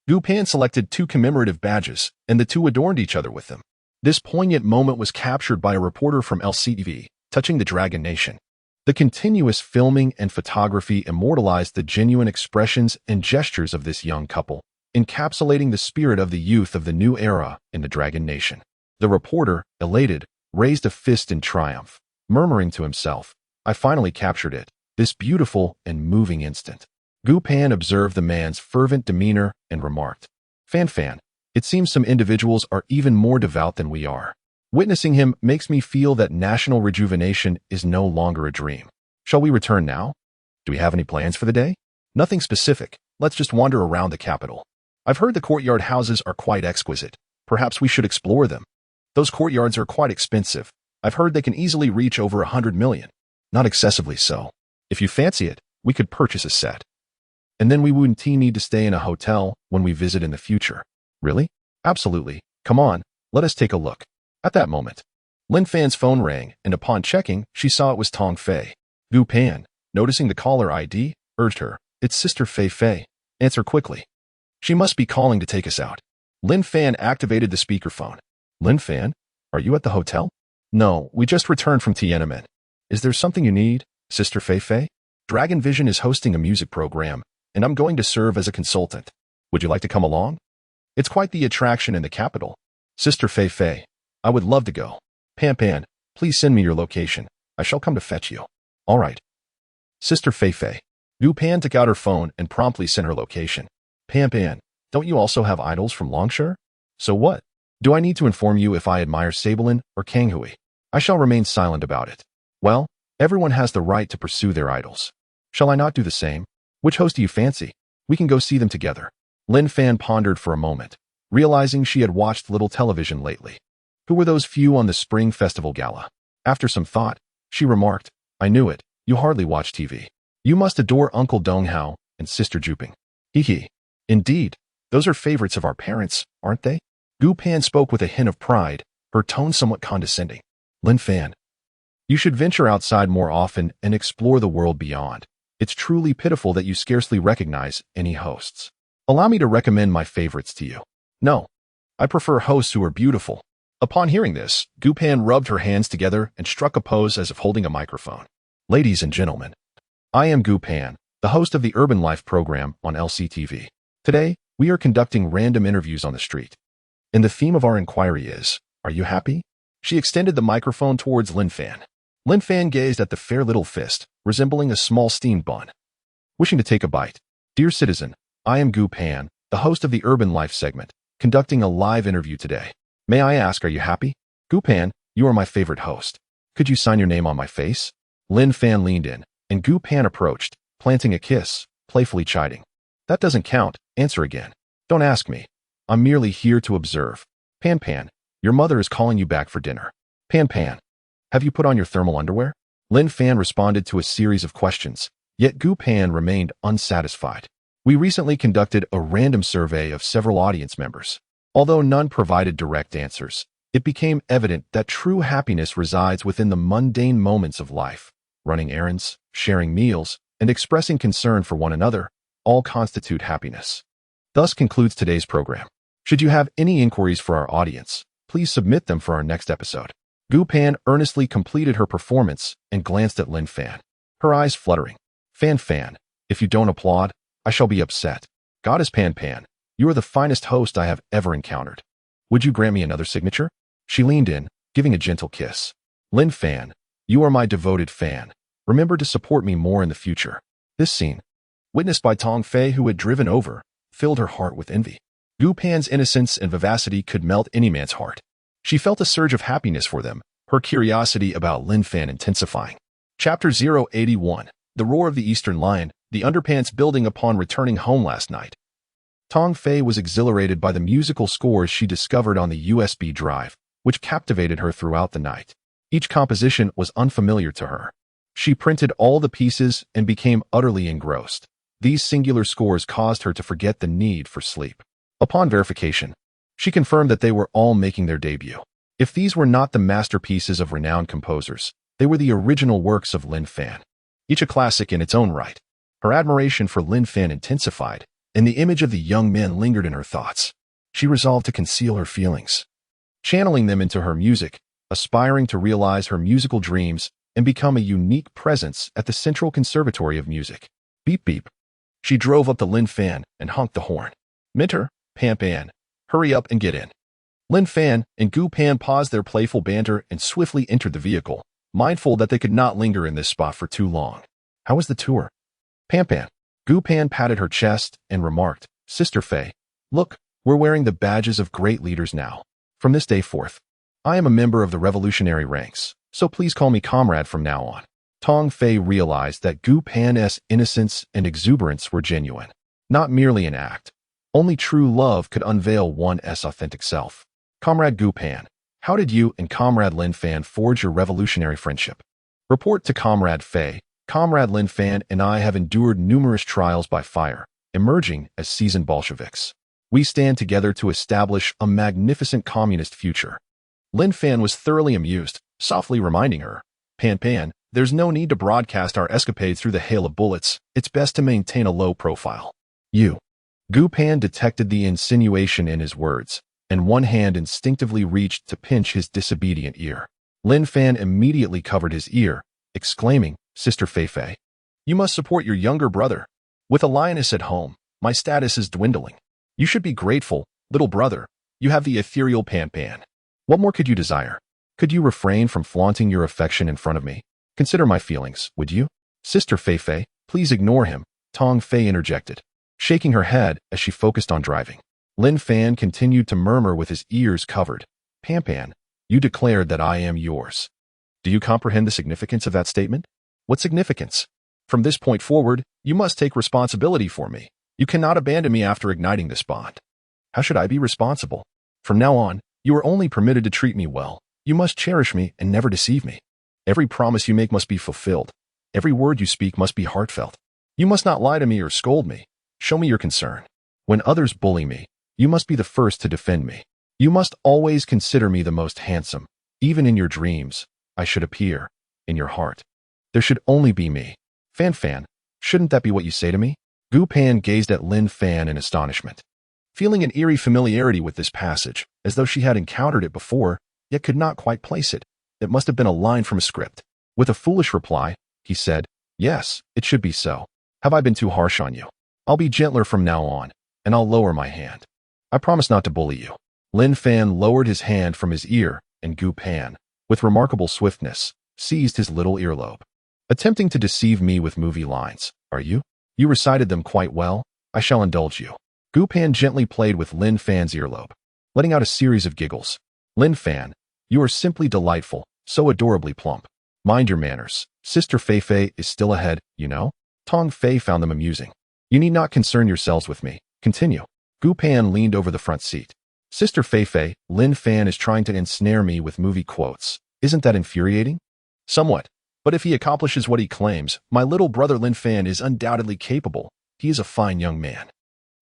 Gu Pan selected 2 commemorative badges, and the 2 adorned each other with them. This poignant moment was captured by a reporter from LCTV, touching the Dragon Nation. The continuous filming and photography immortalized the genuine expressions and gestures of this young couple, encapsulating the spirit of the youth of the new era in the Dragon Nation. The reporter, elated, raised a fist in triumph, murmuring to himself, I finally captured it, this beautiful and moving instant. Gu Pan observed the man's fervent demeanor and remarked, Fan, it seems some individuals are even more devout than we are. Witnessing him makes me feel that national rejuvenation is no longer a dream. Shall we return now? Do we have any plans for the day? Nothing specific. Let's just wander around the capital. I've heard the courtyard houses are quite exquisite. Perhaps we should explore them. Those courtyards are quite expensive. I've heard they can easily reach over 100 million. Not excessively so. If you fancy it, we could purchase a set. And then we wouldn't need to stay in a hotel when we visit in the future. Really? Absolutely. Come on, let us take a look. At that moment, Lin Fan's phone rang, and upon checking, she saw it was Tong Fei. Gu Pan, noticing the caller ID, urged her, It's Sister Fei Fei. Answer quickly. She must be calling to take us out. Lin Fan activated the speakerphone. Lin Fan, are you at the hotel? No, we just returned from Tiananmen. Is there something you need, Sister Fei Fei? Dragon Vision is hosting a music program, and I'm going to serve as a consultant. Would you like to come along? It's quite the attraction in the capital. Sister Fei Fei, I would love to go. Pan, please send me your location. I shall come to fetch you. All right. Sister Fei Fei. Gu Pan took out her phone and promptly sent her location. Pan, don't you also have idols from Longshore? So what? Do I need to inform you if I admire Sabelin or Kanghui? I shall remain silent about it. Well, everyone has the right to pursue their idols. Shall I not do the same? Which host do you fancy? We can go see them together. Lin Fan pondered for a moment, realizing she had watched little television lately. Who were those few on the Spring Festival Gala? After some thought, she remarked, I knew it, you hardly watch TV. You must adore Uncle Dong Hao and Sister Juping. Hee. Indeed, those are favorites of our parents, aren't they? Gu Pan spoke with a hint of pride, her tone somewhat condescending. Lin Fan, you should venture outside more often and explore the world beyond. It's truly pitiful that you scarcely recognize any hosts. Allow me to recommend my favorites to you. No, I prefer hosts who are beautiful. Upon hearing this, Gu Pan rubbed her hands together and struck a pose as if holding a microphone. Ladies and gentlemen, I am Gu Pan, the host of the Urban Life program on LCTV. Today, we are conducting random interviews on the street. And the theme of our inquiry is, are you happy? She extended the microphone towards Lin Fan. Lin Fan gazed at the fair little fist, resembling a small steamed bun. Wishing to take a bite. Dear citizen, I am Gu Pan, the host of the Urban Life segment, conducting a live interview today. May I ask, are you happy? Gu Pan, you are my favorite host. Could you sign your name on my face? Lin Fan leaned in, and Gu Pan approached, planting a kiss, playfully chiding. That doesn't count, answer again. Don't ask me. I'm merely here to observe. Pan Pan, your mother is calling you back for dinner. Pan Pan, have you put on your thermal underwear? Lin Fan responded to a series of questions, yet Gu Pan remained unsatisfied. We recently conducted a random survey of several audience members. Although none provided direct answers, it became evident that true happiness resides within the mundane moments of life. Running errands, sharing meals, and expressing concern for one another all constitute happiness. Thus concludes today's program. Should you have any inquiries for our audience, please submit them for our next episode. Gu Pan earnestly completed her performance and glanced at Lin Fan, her eyes fluttering. Fan Fan, if you don't applaud, I shall be upset. Goddess Pan Pan, you are the finest host I have ever encountered. Would you grant me another signature? She leaned in, giving a gentle kiss. Lin Fan, you are my devoted fan. Remember to support me more in the future. This scene, witnessed by Tong Fei who had driven over, filled her heart with envy. Gu Pan's innocence and vivacity could melt any man's heart. She felt a surge of happiness for them, her curiosity about Lin Fan intensifying. Chapter 081, The Roar of the Eastern Lion, the underpants building upon returning home last night. Tong Fei was exhilarated by the musical scores she discovered on the USB drive, which captivated her throughout the night. Each composition was unfamiliar to her. She printed all the pieces and became utterly engrossed. These singular scores caused her to forget the need for sleep. Upon verification, she confirmed that they were all making their debut. If these were not the masterpieces of renowned composers, they were the original works of Lin Fan, each a classic in its own right. Her admiration for Lin Fan intensified, and the image of the young man lingered in her thoughts. She resolved to conceal her feelings, channeling them into her music, aspiring to realize her musical dreams and become a unique presence at the Central Conservatory of Music. Beep beep. She drove up to Lin Fan and honked the horn. Minter, Pan Pan, hurry up and get in. Lin Fan and Gu Pan paused their playful banter and swiftly entered the vehicle, mindful that they could not linger in this spot for too long. How was the tour? Pan Pan. Gu Pan patted her chest and remarked, Sister Fei, look, we're wearing the badges of great leaders now. From this day forth, I am a member of the revolutionary ranks, so please call me comrade from now on. Tong Fei realized that Gu Pan's innocence and exuberance were genuine, not merely an act. Only true love could unveil one's authentic self. Comrade Gu Pan, how did you and Comrade Lin Fan forge your revolutionary friendship? Report to Comrade Fei. Comrade Lin Fan and I have endured numerous trials by fire, emerging as seasoned Bolsheviks. We stand together to establish a magnificent communist future. Lin Fan was thoroughly amused, softly reminding her, Pan Pan, there's no need to broadcast our escapades through the hail of bullets. It's best to maintain a low profile. You. Gu Pan detected the insinuation in his words, and one hand instinctively reached to pinch his disobedient ear. Lin Fan immediately covered his ear, exclaiming, Sister Fei Fei, you must support your younger brother. With a lioness at home, my status is dwindling. You should be grateful, little brother. You have the ethereal Pan Pan. What more could you desire? Could you refrain from flaunting your affection in front of me? Consider my feelings, would you? Sister Fei Fei, please ignore him, Tong Fei interjected, shaking her head as she focused on driving. Lin Fan continued to murmur with his ears covered. Pan Pan, you declared that I am yours. Do you comprehend the significance of that statement? What significance? From this point forward, you must take responsibility for me. You cannot abandon me after igniting this bond. How should I be responsible? From now on, you are only permitted to treat me well. You must cherish me and never deceive me. Every promise you make must be fulfilled. Every word you speak must be heartfelt. You must not lie to me or scold me. Show me your concern. When others bully me, you must be the first to defend me. You must always consider me the most handsome. Even in your dreams, I should appear. In your heart, there should only be me. Fan Fan, shouldn't that be what you say to me? Gu Pan gazed at Lin Fan in astonishment, feeling an eerie familiarity with this passage, as though she had encountered it before, yet could not quite place it. It must have been a line from a script. With a foolish reply, he said, Yes, it should be so. Have I been too harsh on you? I'll be gentler from now on, and I'll lower my hand. I promise not to bully you. Lin Fan lowered his hand from his ear, and Gu Pan, with remarkable swiftness, seized his little earlobe. Attempting to deceive me with movie lines, are you? You recited them quite well. I shall indulge you. Gu Pan gently played with Lin Fan's earlobe, letting out a series of giggles. Lin Fan, you are simply delightful, so adorably plump. Mind your manners, Sister Fei Fei is still ahead, you know? Tong Fei found them amusing. You need not concern yourselves with me. Continue. Gu Pan leaned over the front seat. Sister Fei Fei, Lin Fan is trying to ensnare me with movie quotes. Isn't that infuriating? Somewhat. But if he accomplishes what he claims, my little brother Lin Fan is undoubtedly capable. He is a fine young man.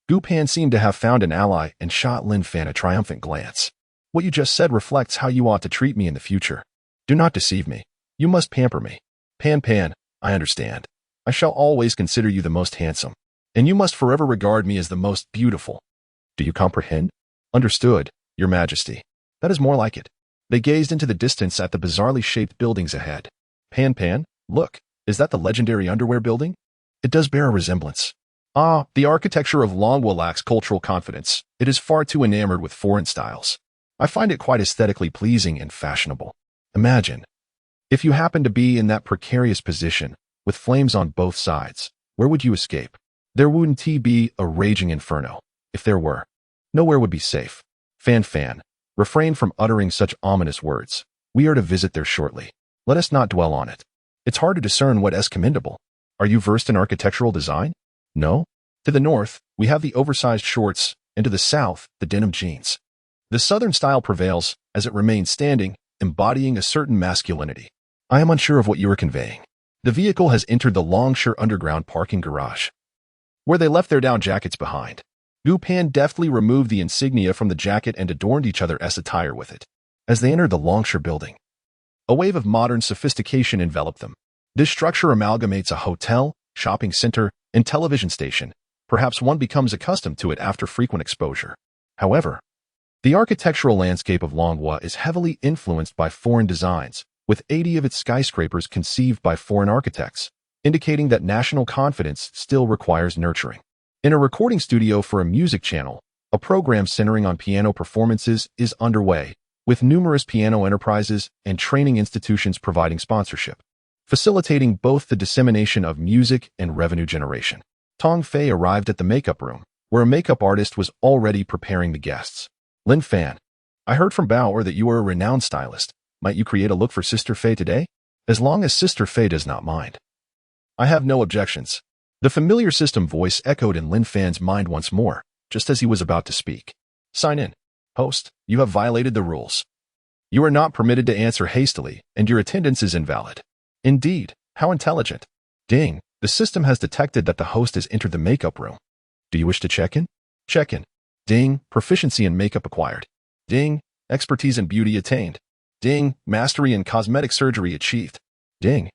Gu Pan seemed to have found an ally and shot Lin Fan a triumphant glance. What you just said reflects how you ought to treat me in the future. Do not deceive me. You must pamper me. Pan, I understand. I shall always consider you the most handsome, and you must forever regard me as the most beautiful. Do you comprehend? Understood, Your Majesty. That is more like it. They gazed into the distance at the bizarrely shaped buildings ahead. Pan, look, is that the legendary underwear building? It does bear a resemblance. Ah, the architecture of Longwa lacks cultural confidence. It is far too enamored with foreign styles. I find it quite aesthetically pleasing and fashionable. Imagine, if you happen to be in that precarious position, with flames on both sides, where would you escape? There wouldn't be a raging inferno. If there were, nowhere would be safe. Fan, refrain from uttering such ominous words. We are to visit there shortly. Let us not dwell on it. It's hard to discern what is commendable. Are you versed in architectural design? No? To the north, we have the oversized shorts, and to the south, the denim jeans. The southern style prevails, as it remains standing, embodying a certain masculinity. I am unsure of what you are conveying. The vehicle has entered the Longshore underground parking garage, where they left their down jackets behind. Gu Pan deftly removed the insignia from the jacket and adorned each other's attire with it. As they entered the Longshore building, a wave of modern sophistication enveloped them. This structure amalgamates a hotel, shopping center, and television station. Perhaps one becomes accustomed to it after frequent exposure. However, the architectural landscape of Longwa is heavily influenced by foreign designs, with 80 of its skyscrapers conceived by foreign architects, indicating that national confidence still requires nurturing. In a recording studio for a music channel, a program centering on piano performances is underway, with numerous piano enterprises and training institutions providing sponsorship, facilitating both the dissemination of music and revenue generation. Tong Fei arrived at the makeup room, where a makeup artist was already preparing the guests. Lin Fan, I heard from Bauer that you are a renowned stylist. Might you create a look for Sister Fei today? As long as Sister Fei does not mind. I have no objections. The familiar system voice echoed in Lin Fan's mind once more, just as he was about to speak. Sign in. Host, you have violated the rules. You are not permitted to answer hastily, and your attendance is invalid. Indeed, how intelligent. Ding, the system has detected that the host has entered the makeup room. Do you wish to check in? Check in. Ding, proficiency in makeup acquired. Ding, expertise in beauty attained. Ding, mastery in cosmetic surgery achieved. Ding.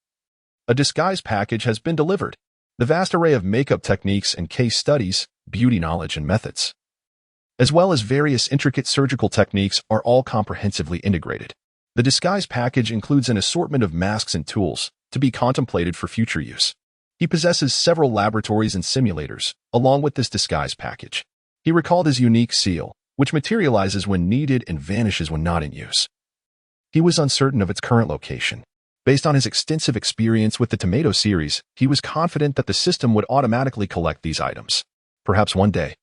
A disguise package has been delivered. The vast array of makeup techniques and case studies, beauty knowledge and methods, as well as various intricate surgical techniques are all comprehensively integrated. The disguise package includes an assortment of masks and tools to be contemplated for future use. He possesses several laboratories and simulators, along with this disguise package. He recalled his unique seal, which materializes when needed and vanishes when not in use. He was uncertain of its current location. Based on his extensive experience with the Tomato series, he was confident that the system would automatically collect these items. Perhaps one day,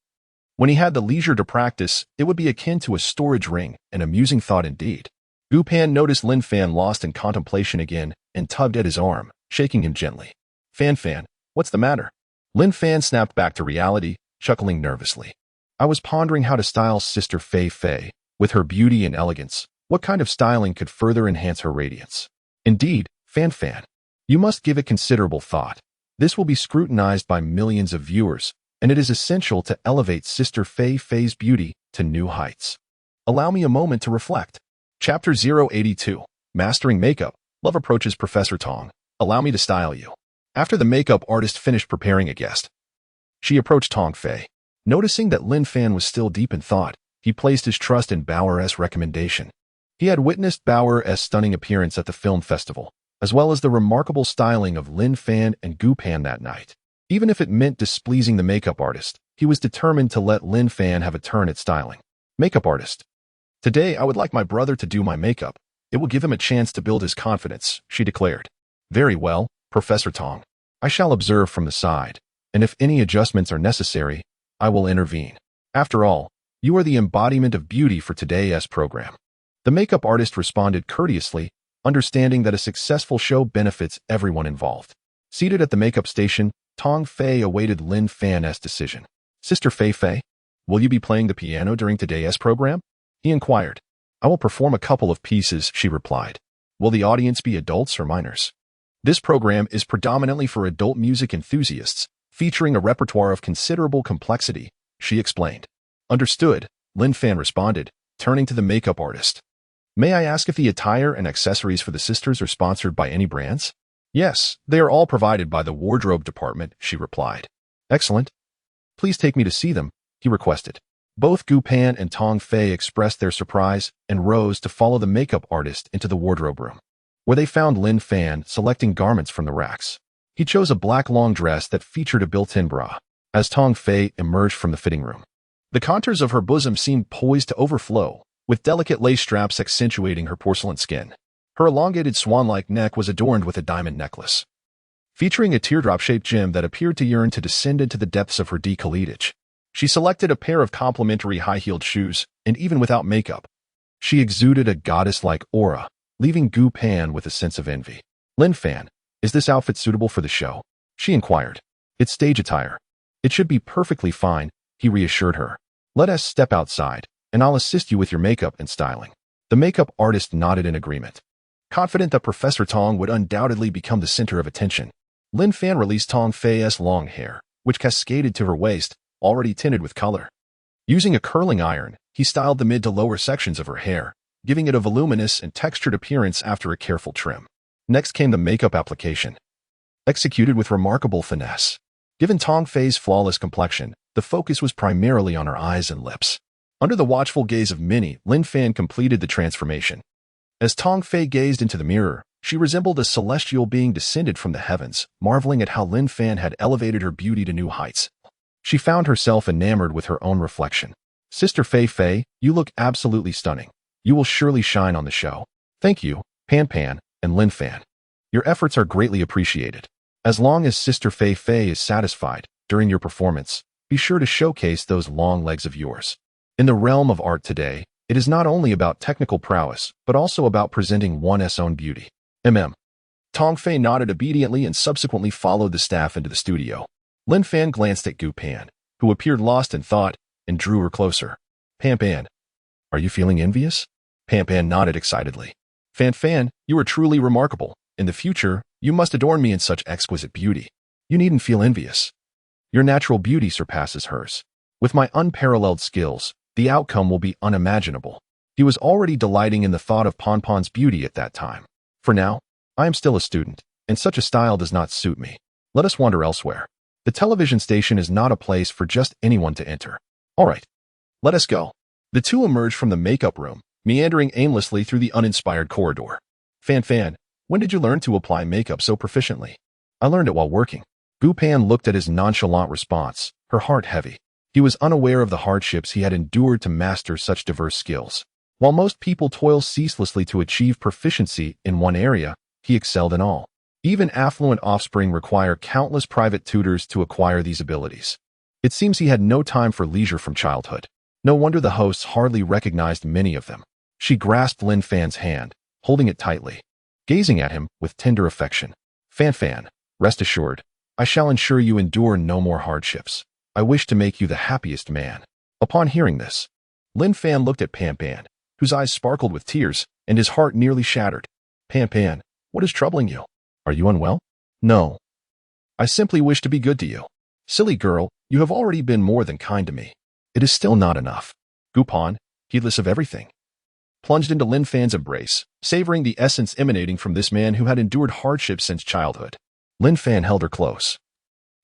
when he had the leisure to practice, it would be akin to a storage ring, an amusing thought indeed. Gu Pan noticed Lin Fan lost in contemplation again and tugged at his arm, shaking him gently. Fan, what's the matter? Lin Fan snapped back to reality, chuckling nervously. I was pondering how to style Sister Fei Fei, with her beauty and elegance. What kind of styling could further enhance her radiance? Indeed, Fan, you must give it considerable thought. This will be scrutinized by millions of viewers, and it is essential to elevate Sister Fei Fei's beauty to new heights. Allow me a moment to reflect. Chapter 082, Mastering Makeup. Love approaches Professor Tong. Allow me to style you. After the makeup artist finished preparing a guest, she approached Tong Fei. Noticing that Lin Fan was still deep in thought, he placed his trust in Bauer's recommendation. He had witnessed Bauer's stunning appearance at the film festival, as well as the remarkable styling of Lin Fan and Gu Pan that night. Even if it meant displeasing the makeup artist, he was determined to let Lin Fan have a turn at styling. Makeup artist. Today, I would like my brother to do my makeup. It will give him a chance to build his confidence, she declared. Very well, Professor Tong. I shall observe from the side, and if any adjustments are necessary, I will intervene. After all, you are the embodiment of beauty for today's program. The makeup artist responded courteously, understanding that a successful show benefits everyone involved. Seated at the makeup station, Tong Fei awaited Lin Fan's decision. Sister Fei Fei, will you be playing the piano during today's program? He inquired. I will perform a couple of pieces, she replied. Will the audience be adults or minors? This program is predominantly for adult music enthusiasts, featuring a repertoire of considerable complexity, she explained. Understood, Lin Fan responded, turning to the makeup artist. May I ask if the attire and accessories for the sisters are sponsored by any brands? Yes, they are all provided by the wardrobe department, she replied. Excellent. Please take me to see them, he requested. Both Gu Pan and Tong Fei expressed their surprise and rose to follow the makeup artist into the wardrobe room, where they found Lin Fan selecting garments from the racks. He chose a black long dress that featured a built-in bra. As Tong Fei emerged from the fitting room, the contours of her bosom seemed poised to overflow, with delicate lace straps accentuating her porcelain skin. Her elongated swan-like neck was adorned with a diamond necklace, featuring a teardrop-shaped gem that appeared to yearn to descend into the depths of her décolletage. She selected a pair of complimentary high-heeled shoes, and even without makeup, she exuded a goddess-like aura, leaving Gu Pan with a sense of envy. Lin Fan, is this outfit suitable for the show? She inquired. It's stage attire. It should be perfectly fine, he reassured her. Let us step outside, and I'll assist you with your makeup and styling. The makeup artist nodded in agreement. Confident that Professor Tong would undoubtedly become the center of attention, Lin Fan released Tong Fei's long hair, which cascaded to her waist, already tinted with color. Using a curling iron, he styled the mid to lower sections of her hair, giving it a voluminous and textured appearance after a careful trim. Next came the makeup application, executed with remarkable finesse. Given Tong Fei's flawless complexion, the focus was primarily on her eyes and lips. Under the watchful gaze of many, Lin Fan completed the transformation. As Tong Fei gazed into the mirror, she resembled a celestial being descended from the heavens, marveling at how Lin Fan had elevated her beauty to new heights. She found herself enamored with her own reflection. Sister Fei Fei, you look absolutely stunning. You will surely shine on the show. Thank you, Pan Pan and Lin Fan. Your efforts are greatly appreciated. As long as Sister Fei Fei is satisfied, during your performance, be sure to showcase those long legs of yours. In the realm of art today, it is not only about technical prowess, but also about presenting one's own beauty. Tong Fei nodded obediently and subsequently followed the staff into the studio. Lin Fan glanced at Gu Pan, who appeared lost in thought, and drew her closer. Pan Pan, are you feeling envious? Pan Pan nodded excitedly. Fan, you are truly remarkable. In the future, you must adorn me in such exquisite beauty. You needn't feel envious. Your natural beauty surpasses hers. With my unparalleled skills, the outcome will be unimaginable. He was already delighting in the thought of Pon Pon's beauty at that time. For now, I am still a student, and such a style does not suit me. Let us wander elsewhere. The television station is not a place for just anyone to enter. All right, let us go. The two emerged from the makeup room, meandering aimlessly through the uninspired corridor. Fan, when did you learn to apply makeup so proficiently? I learned it while working. Gu Pan looked at his nonchalant response, her heart heavy. He was unaware of the hardships he had endured to master such diverse skills. While most people toil ceaselessly to achieve proficiency in one area, he excelled in all. Even affluent offspring require countless private tutors to acquire these abilities. It seems he had no time for leisure from childhood. No wonder the hosts hardly recognized many of them. She grasped Lin Fan's hand, holding it tightly, gazing at him with tender affection. Fan, rest assured, I shall ensure you endure no more hardships. I wish to make you the happiest man. Upon hearing this, Lin Fan looked at Pan Pan, whose eyes sparkled with tears, and his heart nearly shattered. Pan, what is troubling you? Are you unwell? No. I simply wish to be good to you. Silly girl, you have already been more than kind to me. It is still not enough. Gu Pan, heedless of everything, plunged into Lin Fan's embrace, savoring the essence emanating from this man who had endured hardship since childhood. Lin Fan held her close,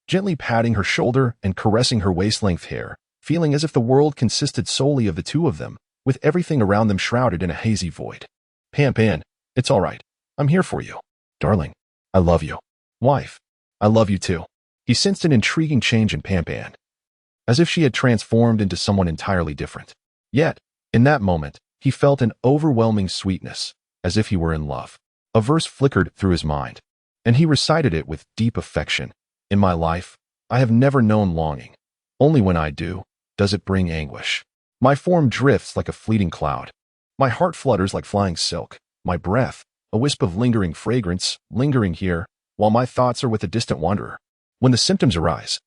gently patting her shoulder and caressing her waist-length hair, feeling as if the world consisted solely of the two of them, with everything around them shrouded in a hazy void. Pan, it's all right. I'm here for you. Darling, I love you. Wife, I love you too. He sensed an intriguing change in Pan, as if she had transformed into someone entirely different. Yet, in that moment, he felt an overwhelming sweetness, as if he were in love. A verse flickered through his mind, and he recited it with deep affection. In my life, I have never known longing. Only when I do, does it bring anguish. My form drifts like a fleeting cloud. My heart flutters like flying silk. My breath, a wisp of lingering fragrance, lingering here, while my thoughts are with a distant wanderer. When the symptoms arise.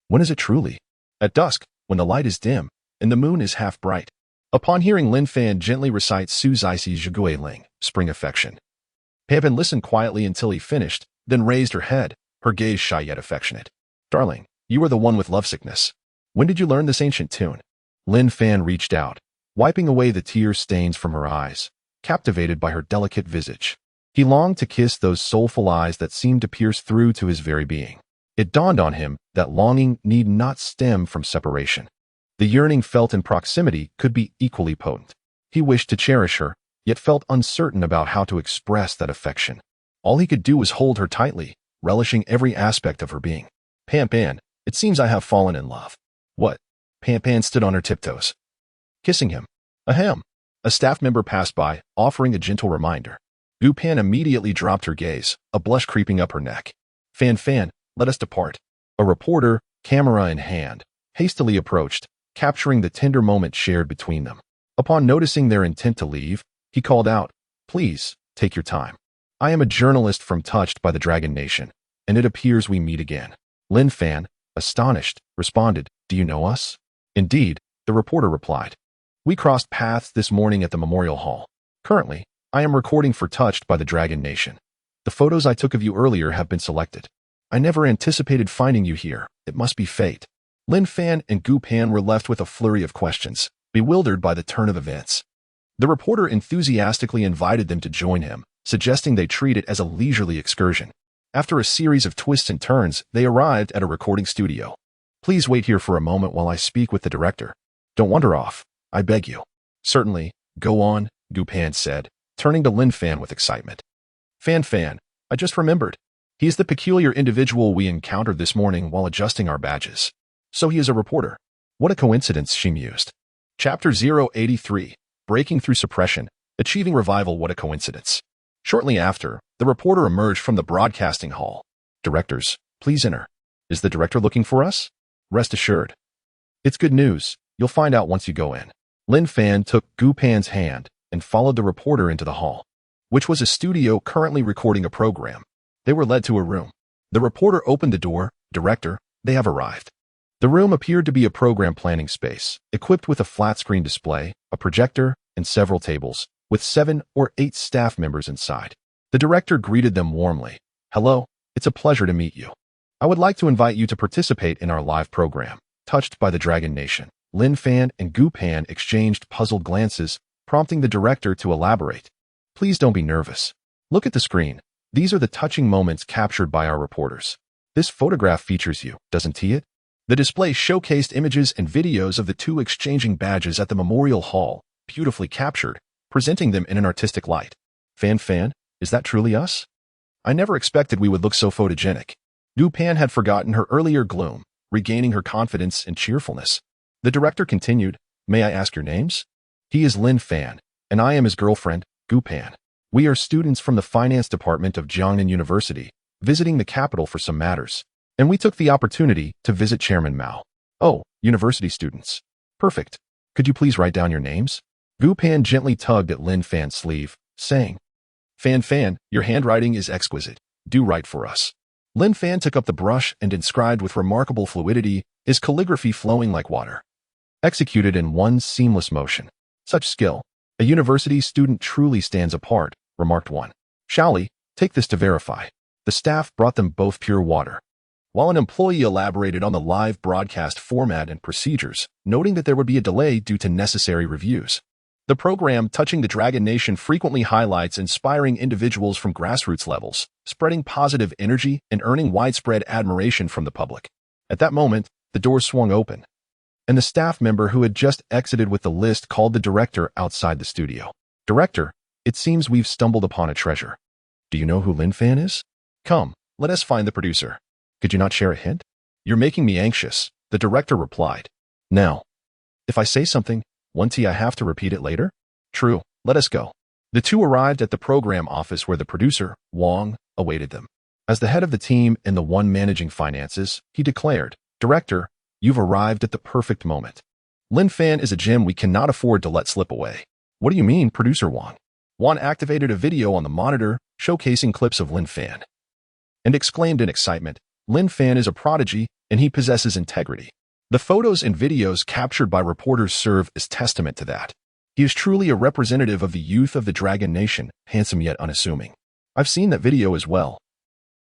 When is it truly? At dusk, when the light is dim, and the moon is half bright. Upon hearing Lin Fan gently recite Su Zixi Zhigui Ling, spring affection. Pan listened quietly until he finished, then raised her head, her gaze shy yet affectionate. Darling, you are the one with lovesickness. When did you learn this ancient tune? Lin Fan reached out, wiping away the tear stains from her eyes, captivated by her delicate visage. He longed to kiss those soulful eyes that seemed to pierce through to his very being. It dawned on him that longing need not stem from separation. The yearning felt in proximity could be equally potent. He wished to cherish her, yet felt uncertain about how to express that affection. All he could do was hold her tightly, relishing every aspect of her being. Pan, it seems I have fallen in love. What? Pan stood on her tiptoes, kissing him. Ahem. A staff member passed by, offering a gentle reminder. Pan immediately dropped her gaze, a blush creeping up her neck. Fan, let us depart. A reporter, camera in hand, hastily approached, capturing the tender moment shared between them. Upon noticing their intent to leave, he called out, Please, take your time. I am a journalist from Touched by the Dragon Nation, and it appears we meet again. Lin Fan, astonished, responded, Do you know us? Indeed, the reporter replied. We crossed paths this morning at the Memorial Hall. Currently, I am recording for Touched by the Dragon Nation. The photos I took of you earlier have been selected. I never anticipated finding you here. It must be fate. Lin Fan and Pan were left with a flurry of questions, bewildered by the turn of events. The reporter enthusiastically invited them to join him, suggesting they treat it as a leisurely excursion. After a series of twists and turns, they arrived at a recording studio. Please wait here for a moment while I speak with the director. Don't wander off, I beg you. Certainly, go on, Pan said, turning to Lin Fan with excitement. Fan, I just remembered. He is the peculiar individual we encountered this morning while adjusting our badges. So he is a reporter. What a coincidence, she mused. Chapter 083, Breaking Through Suppression, Achieving Revival. What a coincidence. Shortly after, the reporter emerged from the broadcasting hall. Directors, please enter. Is the director looking for us? Rest assured. It's good news. You'll find out once you go in. Lin Fan took Pan's hand and followed the reporter into the hall, which was a studio currently recording a program. They were led to a room. The reporter opened the door. Director, they have arrived. The room appeared to be a program planning space, equipped with a flat-screen display, a projector, and several tables, with 7 or 8 staff members inside. The director greeted them warmly. Hello, it's a pleasure to meet you. I would like to invite you to participate in our live program, Touched by the Dragon Nation. Lin Fan and Pan exchanged puzzled glances, prompting the director to elaborate. Please don't be nervous. Look at the screen. These are the touching moments captured by our reporters. This photograph features you, doesn't it? The display showcased images and videos of the two exchanging badges at the Memorial Hall, beautifully captured, presenting them in an artistic light. Fan, is that truly us? I never expected we would look so photogenic. Pan had forgotten her earlier gloom, regaining her confidence and cheerfulness. The director continued, May I ask your names? He is Lin Fan, and I am his girlfriend, Pan. We are students from the finance department of Jiangnan University, visiting the capital for some matters, and we took the opportunity to visit Chairman Mao. Oh, university students. Perfect. Could you please write down your names? Pan gently tugged at Lin Fan's sleeve, saying, Fan, your handwriting is exquisite. Do write for us. Lin Fan took up the brush and inscribed with remarkable fluidity, his calligraphy flowing like water. Executed in one seamless motion. Such skill. A university student truly stands apart, remarked one. Shaoli, take this to verify. The staff brought them both pure water. While an employee elaborated on the live broadcast format and procedures, noting that there would be a delay due to necessary reviews. The program Touching the Dragon Nation frequently highlights inspiring individuals from grassroots levels, spreading positive energy and earning widespread admiration from the public. At that moment, the doors swung open, and the staff member who had just exited with the list called the director outside the studio. Director, it seems we've stumbled upon a treasure. Do you know who Lin Fan is? Come, let us find the producer. Could you not share a hint? You're making me anxious, the director replied. Now, if I say something, I have to repeat it later? True, let us go. The two arrived at the program office where the producer, Wang, awaited them. As the head of the team and the one managing finances, he declared, Director, you've arrived at the perfect moment. Lin Fan is a gem we cannot afford to let slip away. What do you mean, Producer Wang? One activated a video on the monitor showcasing clips of Lin Fan and exclaimed in excitement, "Lin Fan is a prodigy and he possesses integrity." The photos and videos captured by reporters serve as testament to that. He is truly a representative of the youth of the Dragon Nation, handsome yet unassuming. I've seen that video as well.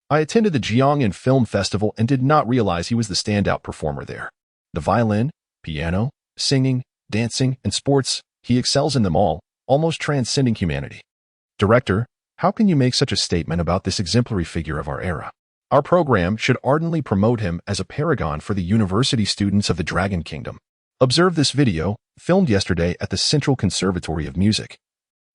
I attended the Jiangnan Film Festival and did not realize he was the standout performer there. The violin, piano, singing, dancing, and sports, he excels in them all, almost transcending humanity. Director, how can you make such a statement about this exemplary figure of our era? Our program should ardently promote him as a paragon for the university students of the Dragon Kingdom. Observe this video, filmed yesterday at the Central Conservatory of Music,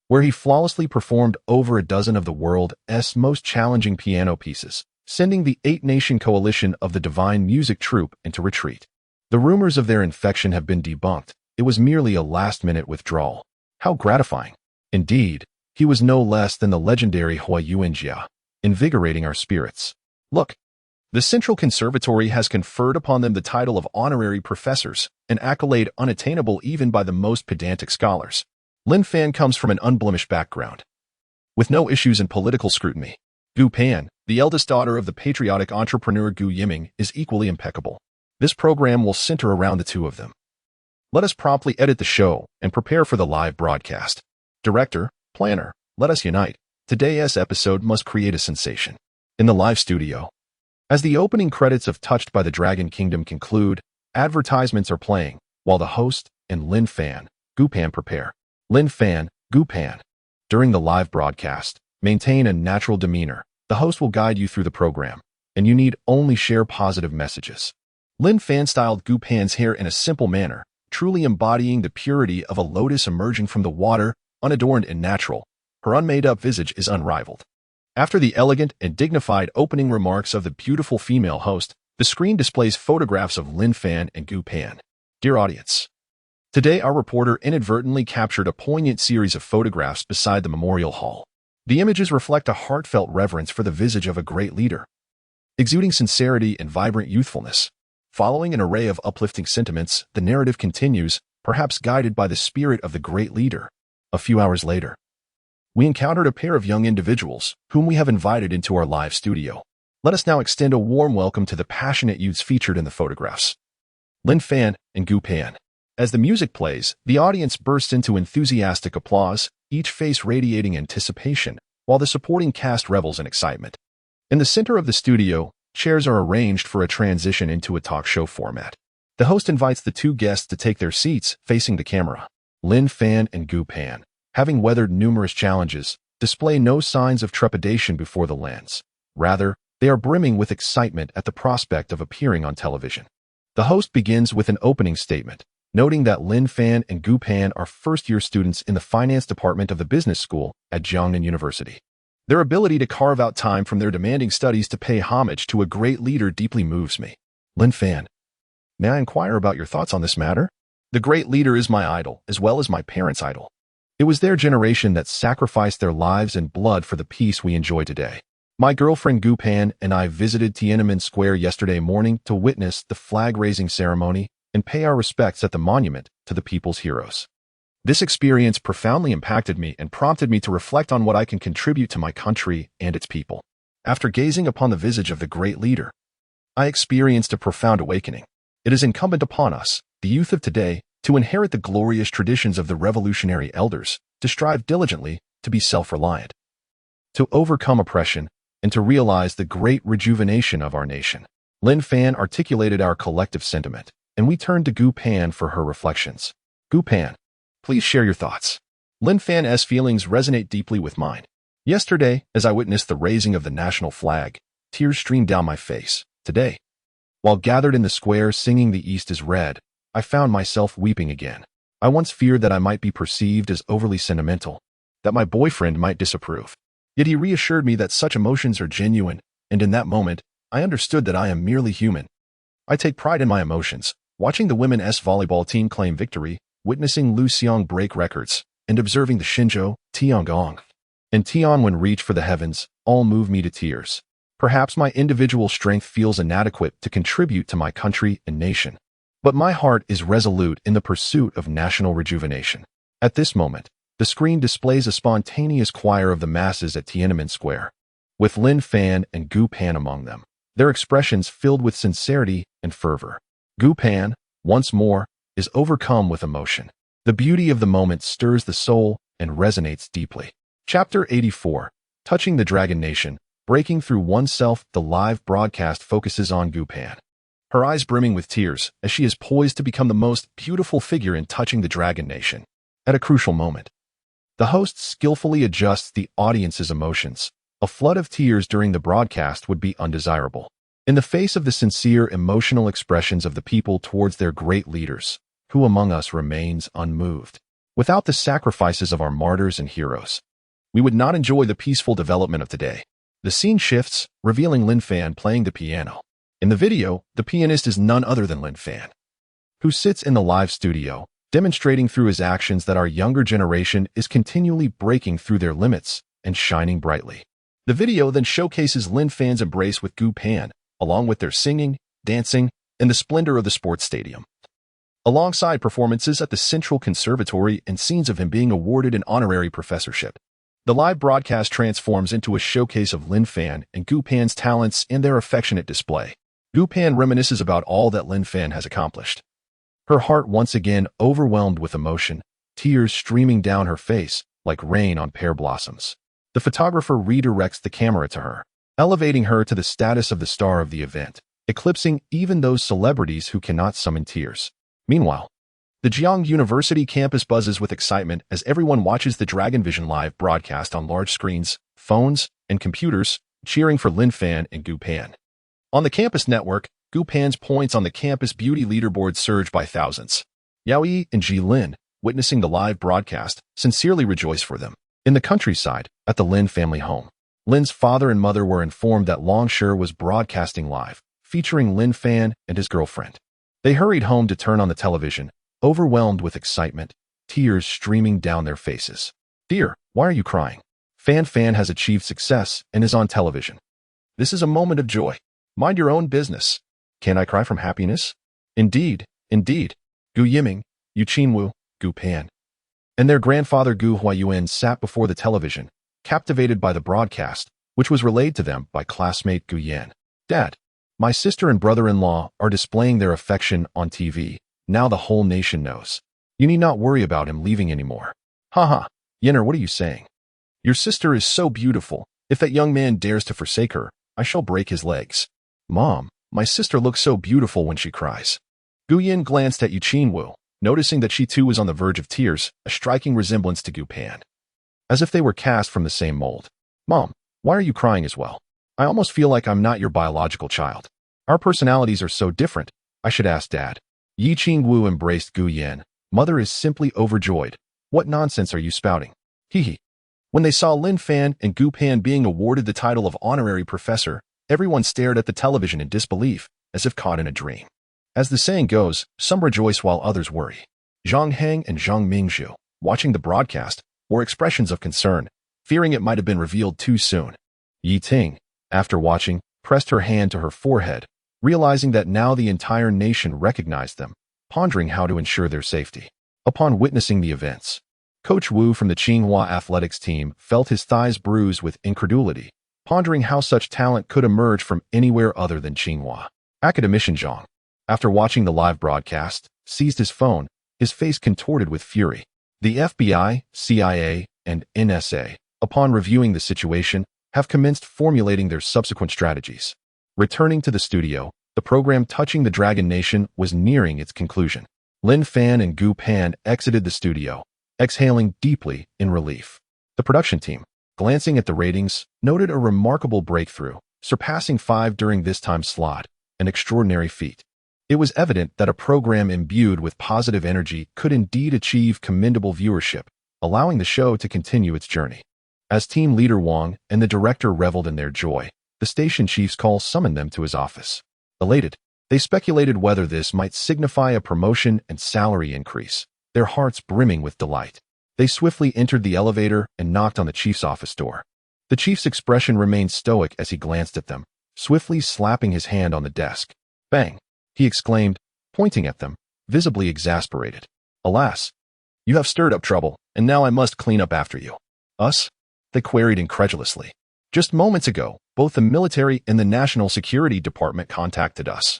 where he flawlessly performed over a dozen of the world's most challenging piano pieces, sending the 8-nation coalition of the Divine Music Troupe into retreat. The rumors of their infection have been debunked. It was merely a last-minute withdrawal. How gratifying. Indeed, he was no less than the legendary Hua Yuanjia, invigorating our spirits. Look, the Central Conservatory has conferred upon them the title of honorary professors, an accolade unattainable even by the most pedantic scholars. Lin Fan comes from an unblemished background, with no issues in political scrutiny. Gu Pan, the eldest daughter of the patriotic entrepreneur Gu Yiming, is equally impeccable. This program will center around the two of them. Let us promptly edit the show and prepare for the live broadcast. Director, planner, let us unite. Today's episode must create a sensation. In the live studio, as the opening credits of Touched by the Dragon Kingdom conclude, advertisements are playing, while the host and Lin Fan, Gu Pan prepare. Lin Fan, Gu Pan. During the live broadcast, maintain a natural demeanor. The host will guide you through the program, and you need only share positive messages. Lin Fan styled Gu Pan's hair in a simple manner, truly embodying the purity of a lotus emerging from the water, unadorned and natural. Her unmade-up visage is unrivaled. After the elegant and dignified opening remarks of the beautiful female host, the screen displays photographs of Lin Fan and Gu Pan. Dear audience, today our reporter inadvertently captured a poignant series of photographs beside the memorial hall. The images reflect a heartfelt reverence for the visage of a great leader, exuding sincerity and vibrant youthfulness. Following an array of uplifting sentiments, the narrative continues, perhaps guided by the spirit of the great leader. A few hours later, we encountered a pair of young individuals whom we have invited into our live studio. Let us now extend a warm welcome to the passionate youths featured in the photographs, Lin Fan and Gu Pan. As the music plays, the audience bursts into enthusiastic applause, each face radiating anticipation, while the supporting cast revels in excitement. In the center of the studio, chairs are arranged for a transition into a talk show format. The host invites the two guests to take their seats facing the camera. Lin Fan and Gu Pan, having weathered numerous challenges, display no signs of trepidation before the lens. Rather, they are brimming with excitement at the prospect of appearing on television. The host begins with an opening statement, noting that Lin Fan and Gu Pan are first-year students in the finance department of the business school at Jiangnan University. Their ability to carve out time from their demanding studies to pay homage to a great leader deeply moves me. Lin Fan, may I inquire about your thoughts on this matter? The great leader is my idol, as well as my parents' idol. It was their generation that sacrificed their lives and blood for the peace we enjoy today. My girlfriend Gu Pan and I visited Tiananmen Square yesterday morning to witness the flag-raising ceremony and pay our respects at the monument to the people's heroes. This experience profoundly impacted me and prompted me to reflect on what I can contribute to my country and its people. After gazing upon the visage of the great leader, I experienced a profound awakening. It is incumbent upon us, the youth of today, to inherit the glorious traditions of the revolutionary elders, to strive diligently to be self-reliant, to overcome oppression, and to realize the great rejuvenation of our nation. Lin Fan articulated our collective sentiment, and we turned to Gu Pan for her reflections. Gu Pan, please share your thoughts. Lin Fan's feelings resonate deeply with mine. Yesterday, as I witnessed the raising of the national flag, tears streamed down my face. Today, while gathered in the square singing "The East is Red," I found myself weeping again. I once feared that I might be perceived as overly sentimental, that my boyfriend might disapprove. Yet he reassured me that such emotions are genuine, and in that moment, I understood that I am merely human. I take pride in my emotions, watching the women's volleyball team claim victory, witnessing Lu Xiong break records, and observing the Shenzhou, Tiangong, and Tianwen reach for the heavens, all move me to tears. Perhaps my individual strength feels inadequate to contribute to my country and nation, but my heart is resolute in the pursuit of national rejuvenation. At this moment, The screen displays a spontaneous choir of the masses at Tiananmen Square, with Lin Fan and Gu Pan among them, their expressions filled with sincerity and fervor. Gu Pan, once more, is overcome with emotion. The beauty of the moment stirs the soul and resonates deeply. Chapter 84, Touching the Dragon Nation, Breaking Through Oneself. The live broadcast focuses on Gu Pan, her eyes brimming with tears as she is poised to become the most beautiful figure in Touching the Dragon Nation. At a crucial moment, the host skillfully adjusts the audience's emotions. A flood of tears during the broadcast would be undesirable. In the face of the sincere, emotional expressions of the people towards their great leaders, who among us remains unmoved? Without the sacrifices of our martyrs and heroes, we would not enjoy the peaceful development of today. The scene shifts, revealing Lin Fan playing the piano. In the video, the pianist is none other than Lin Fan, who sits in the live studio, demonstrating through his actions that our younger generation is continually breaking through their limits and shining brightly. The video then showcases Lin Fan's embrace with Gu Pan, along with their singing, dancing, and the splendor of the sports stadium, alongside performances at the Central Conservatory and scenes of him being awarded an honorary professorship. The live broadcast transforms into a showcase of Lin Fan and Gu Pan's talents and their affectionate display. Gu Pan reminisces about all that Lin Fan has accomplished, her heart once again overwhelmed with emotion, tears streaming down her face like rain on pear blossoms. The photographer redirects the camera to her, elevating her to the status of the star of the event, eclipsing even those celebrities who cannot summon tears. Meanwhile, the Jiang University campus buzzes with excitement as everyone watches the Dragon Vision live broadcast on large screens, phones, and computers, cheering for Lin Fan and Gu Pan. On the campus network, Gu Pan's points on the campus beauty leaderboard surge by thousands. Yao Yi and Ji Lin, witnessing the live broadcast, sincerely rejoice for them. In the countryside, at the Lin family home, Lin's father and mother were informed that Long Shi was broadcasting live, featuring Lin Fan and his girlfriend. They hurried home to turn on the television, overwhelmed with excitement, tears streaming down their faces. "Dear, why are you crying? Fan has achieved success and is on television. This is a moment of joy. Mind your own business. Can I cry from happiness?" Indeed. Gu Yiming, Yu Qinwu, Gu Pan, and their grandfather Gu Huayuan sat before the television, captivated by the broadcast, which was relayed to them by classmate Gu Yan. "Dad, my sister and brother-in-law are displaying their affection on TV. Now the whole nation knows. You need not worry about him leaving anymore." "Haha, Yenner, what are you saying? Your sister is so beautiful. If that young man dares to forsake her, I shall break his legs." "Mom, my sister looks so beautiful when she cries." Gu Yin glanced at Yu Qinwu, noticing that she too was on the verge of tears, a striking resemblance to Gu Pan, as if they were cast from the same mold. "Mom, why are you crying as well? I almost feel like I'm not your biological child. Our personalities are so different. I should ask Dad." Yi Qingwu embraced Gu Yan. "Mother is simply overjoyed. What nonsense are you spouting?" Hee. When they saw Lin Fan and Gu Pan being awarded the title of honorary professor, everyone stared at the television in disbelief, as if caught in a dream. As the saying goes, some rejoice while others worry. Zhang Heng and Zhang Mingzhu, watching the broadcast, wore expressions of concern, fearing it might have been revealed too soon. Yi Ting, after watching, pressed her hand to her forehead, realizing that now the entire nation recognized them, pondering how to ensure their safety. Upon witnessing the events, Coach Wu from the Tsinghua athletics team felt his thighs bruise with incredulity, pondering how such talent could emerge from anywhere other than Tsinghua. Academician Zhang, after watching the live broadcast, seized his phone, his face contorted with fury. The FBI, CIA, and NSA, upon reviewing the situation, have commenced formulating their subsequent strategies. Returning to the studio, the program Touching the Dragon Nation was nearing its conclusion. Lin Fan and Gu Pan exited the studio, exhaling deeply in relief. The production team, glancing at the ratings, noted a remarkable breakthrough, surpassing 5 during this time slot, an extraordinary feat. It was evident that a program imbued with positive energy could indeed achieve commendable viewership, allowing the show to continue its journey. As team leader Wang and the director reveled in their joy, the station chief's call summoned them to his office. Elated, they speculated whether this might signify a promotion and salary increase, their hearts brimming with delight. They swiftly entered the elevator and knocked on the chief's office door. The chief's expression remained stoic as he glanced at them, swiftly slapping his hand on the desk. "Bang!" he exclaimed, pointing at them, visibly exasperated. "Alas, You have stirred up trouble, and now I must clean up after you. Us? They queried incredulously. Just moments ago, both the military and the National Security Department contacted us,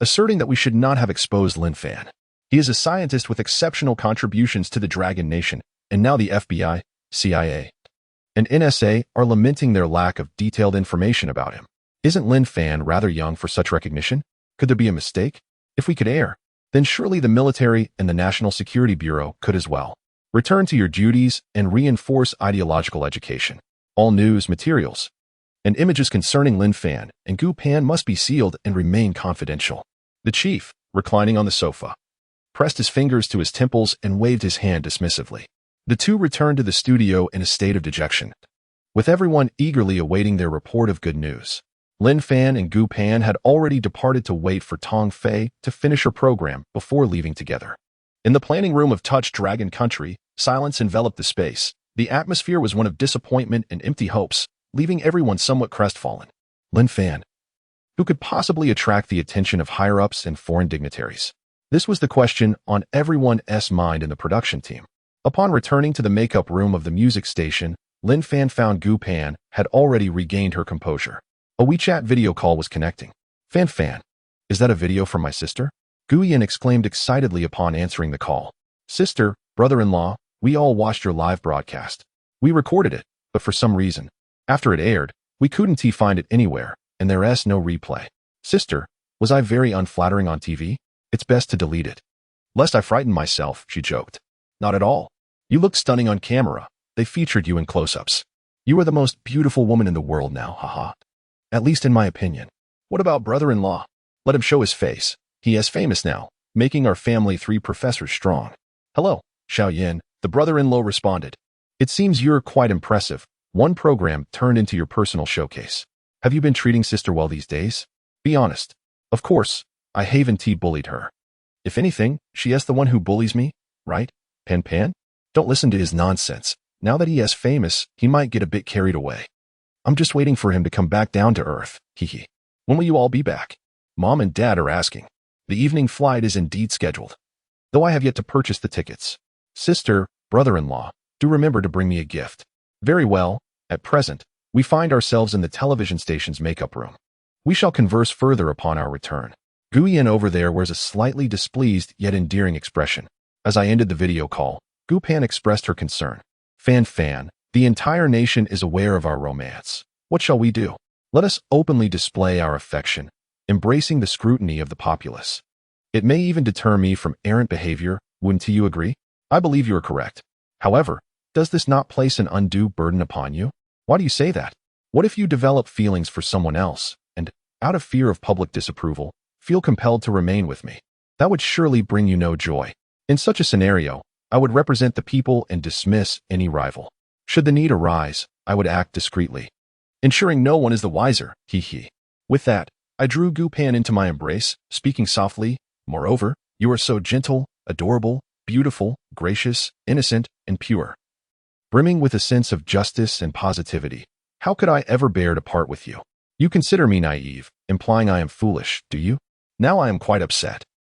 asserting that we should not have exposed Lin Fan. He is a scientist with exceptional contributions to the Dragon Nation, and now the FBI, CIA, and NSA are lamenting their lack of detailed information about him. Isn't Lin Fan rather young for such recognition? Could there be a mistake? If we could err, then surely the military and the National Security Bureau could as well. Return to your duties and reinforce ideological education. All news, materials, and images concerning Lin Fan and Gu Pan must be sealed and remain confidential. The chief, reclining on the sofa, pressed his fingers to his temples and waved his hand dismissively. The two returned to the studio in a state of dejection, with everyone eagerly awaiting their report of good news. Lin Fan and Gu Pan had already departed to wait for Tong Fei to finish her program before leaving together. In the planning room of Touch Dragon Country, silence enveloped the space. The atmosphere was one of disappointment and empty hopes, leaving everyone somewhat crestfallen. Lin Fan, who could possibly attract the attention of higher-ups and foreign dignitaries? This was the question on everyone's mind in the production team. Upon returning to the makeup room of the music station, Lin Fan found Gu Pan had already regained her composure. A WeChat video call was connecting. Fan, is that a video from my sister? Gu Yan exclaimed excitedly upon answering the call. Sister, brother-in-law, we all watched your live broadcast. We recorded it, but for some reason, after it aired, we couldn't find it anywhere, and there's no replay. Sister, was I very unflattering on TV? It's best to delete it. Lest I frighten myself, she joked. Not at all. You looked stunning on camera. They featured you in close-ups. You are the most beautiful woman in the world now, haha. At least in my opinion. What about brother-in-law? Let him show his face. He is famous now, making our family 3 professors strong. Hello, Xiao Yin, the brother-in-law responded. It seems you're quite impressive. One program turned into your personal showcase. Have you been treating sister well these days? Be honest. Of course, I haven't bullied her. If anything, she is the one who bullies me, right? Pan? Don't listen to his nonsense. Now that he is famous, he might get a bit carried away. I'm just waiting for him to come back down to earth, hehe. When will you all be back? Mom and Dad are asking. The evening flight is indeed scheduled, though I have yet to purchase the tickets. Sister, brother-in-law, do remember to bring me a gift. Very well, at present, we find ourselves in the television station's makeup room. We shall converse further upon our return. Gu Yan over there wears a slightly displeased yet endearing expression. As I ended the video call, Gu Pan expressed her concern. Fan, the entire nation is aware of our romance. What shall we do? Let us openly display our affection, embracing the scrutiny of the populace. It may even deter me from errant behavior, wouldn't you agree? I believe you are correct. However, does this not place an undue burden upon you? Why do you say that? What if you develop feelings for someone else, and, out of fear of public disapproval, feel compelled to remain with me? That would surely bring you no joy. In such a scenario, I would represent the people and dismiss any rival. Should the need arise, I would act discreetly, ensuring no one is the wiser, hehe. With that, I drew Gu Pan into my embrace, speaking softly. Moreover, you are so gentle, adorable, beautiful, gracious, innocent, and pure, brimming with a sense of justice and positivity. How could I ever bear to part with you? You consider me naive, implying I am foolish, do you? Now I am quite upset.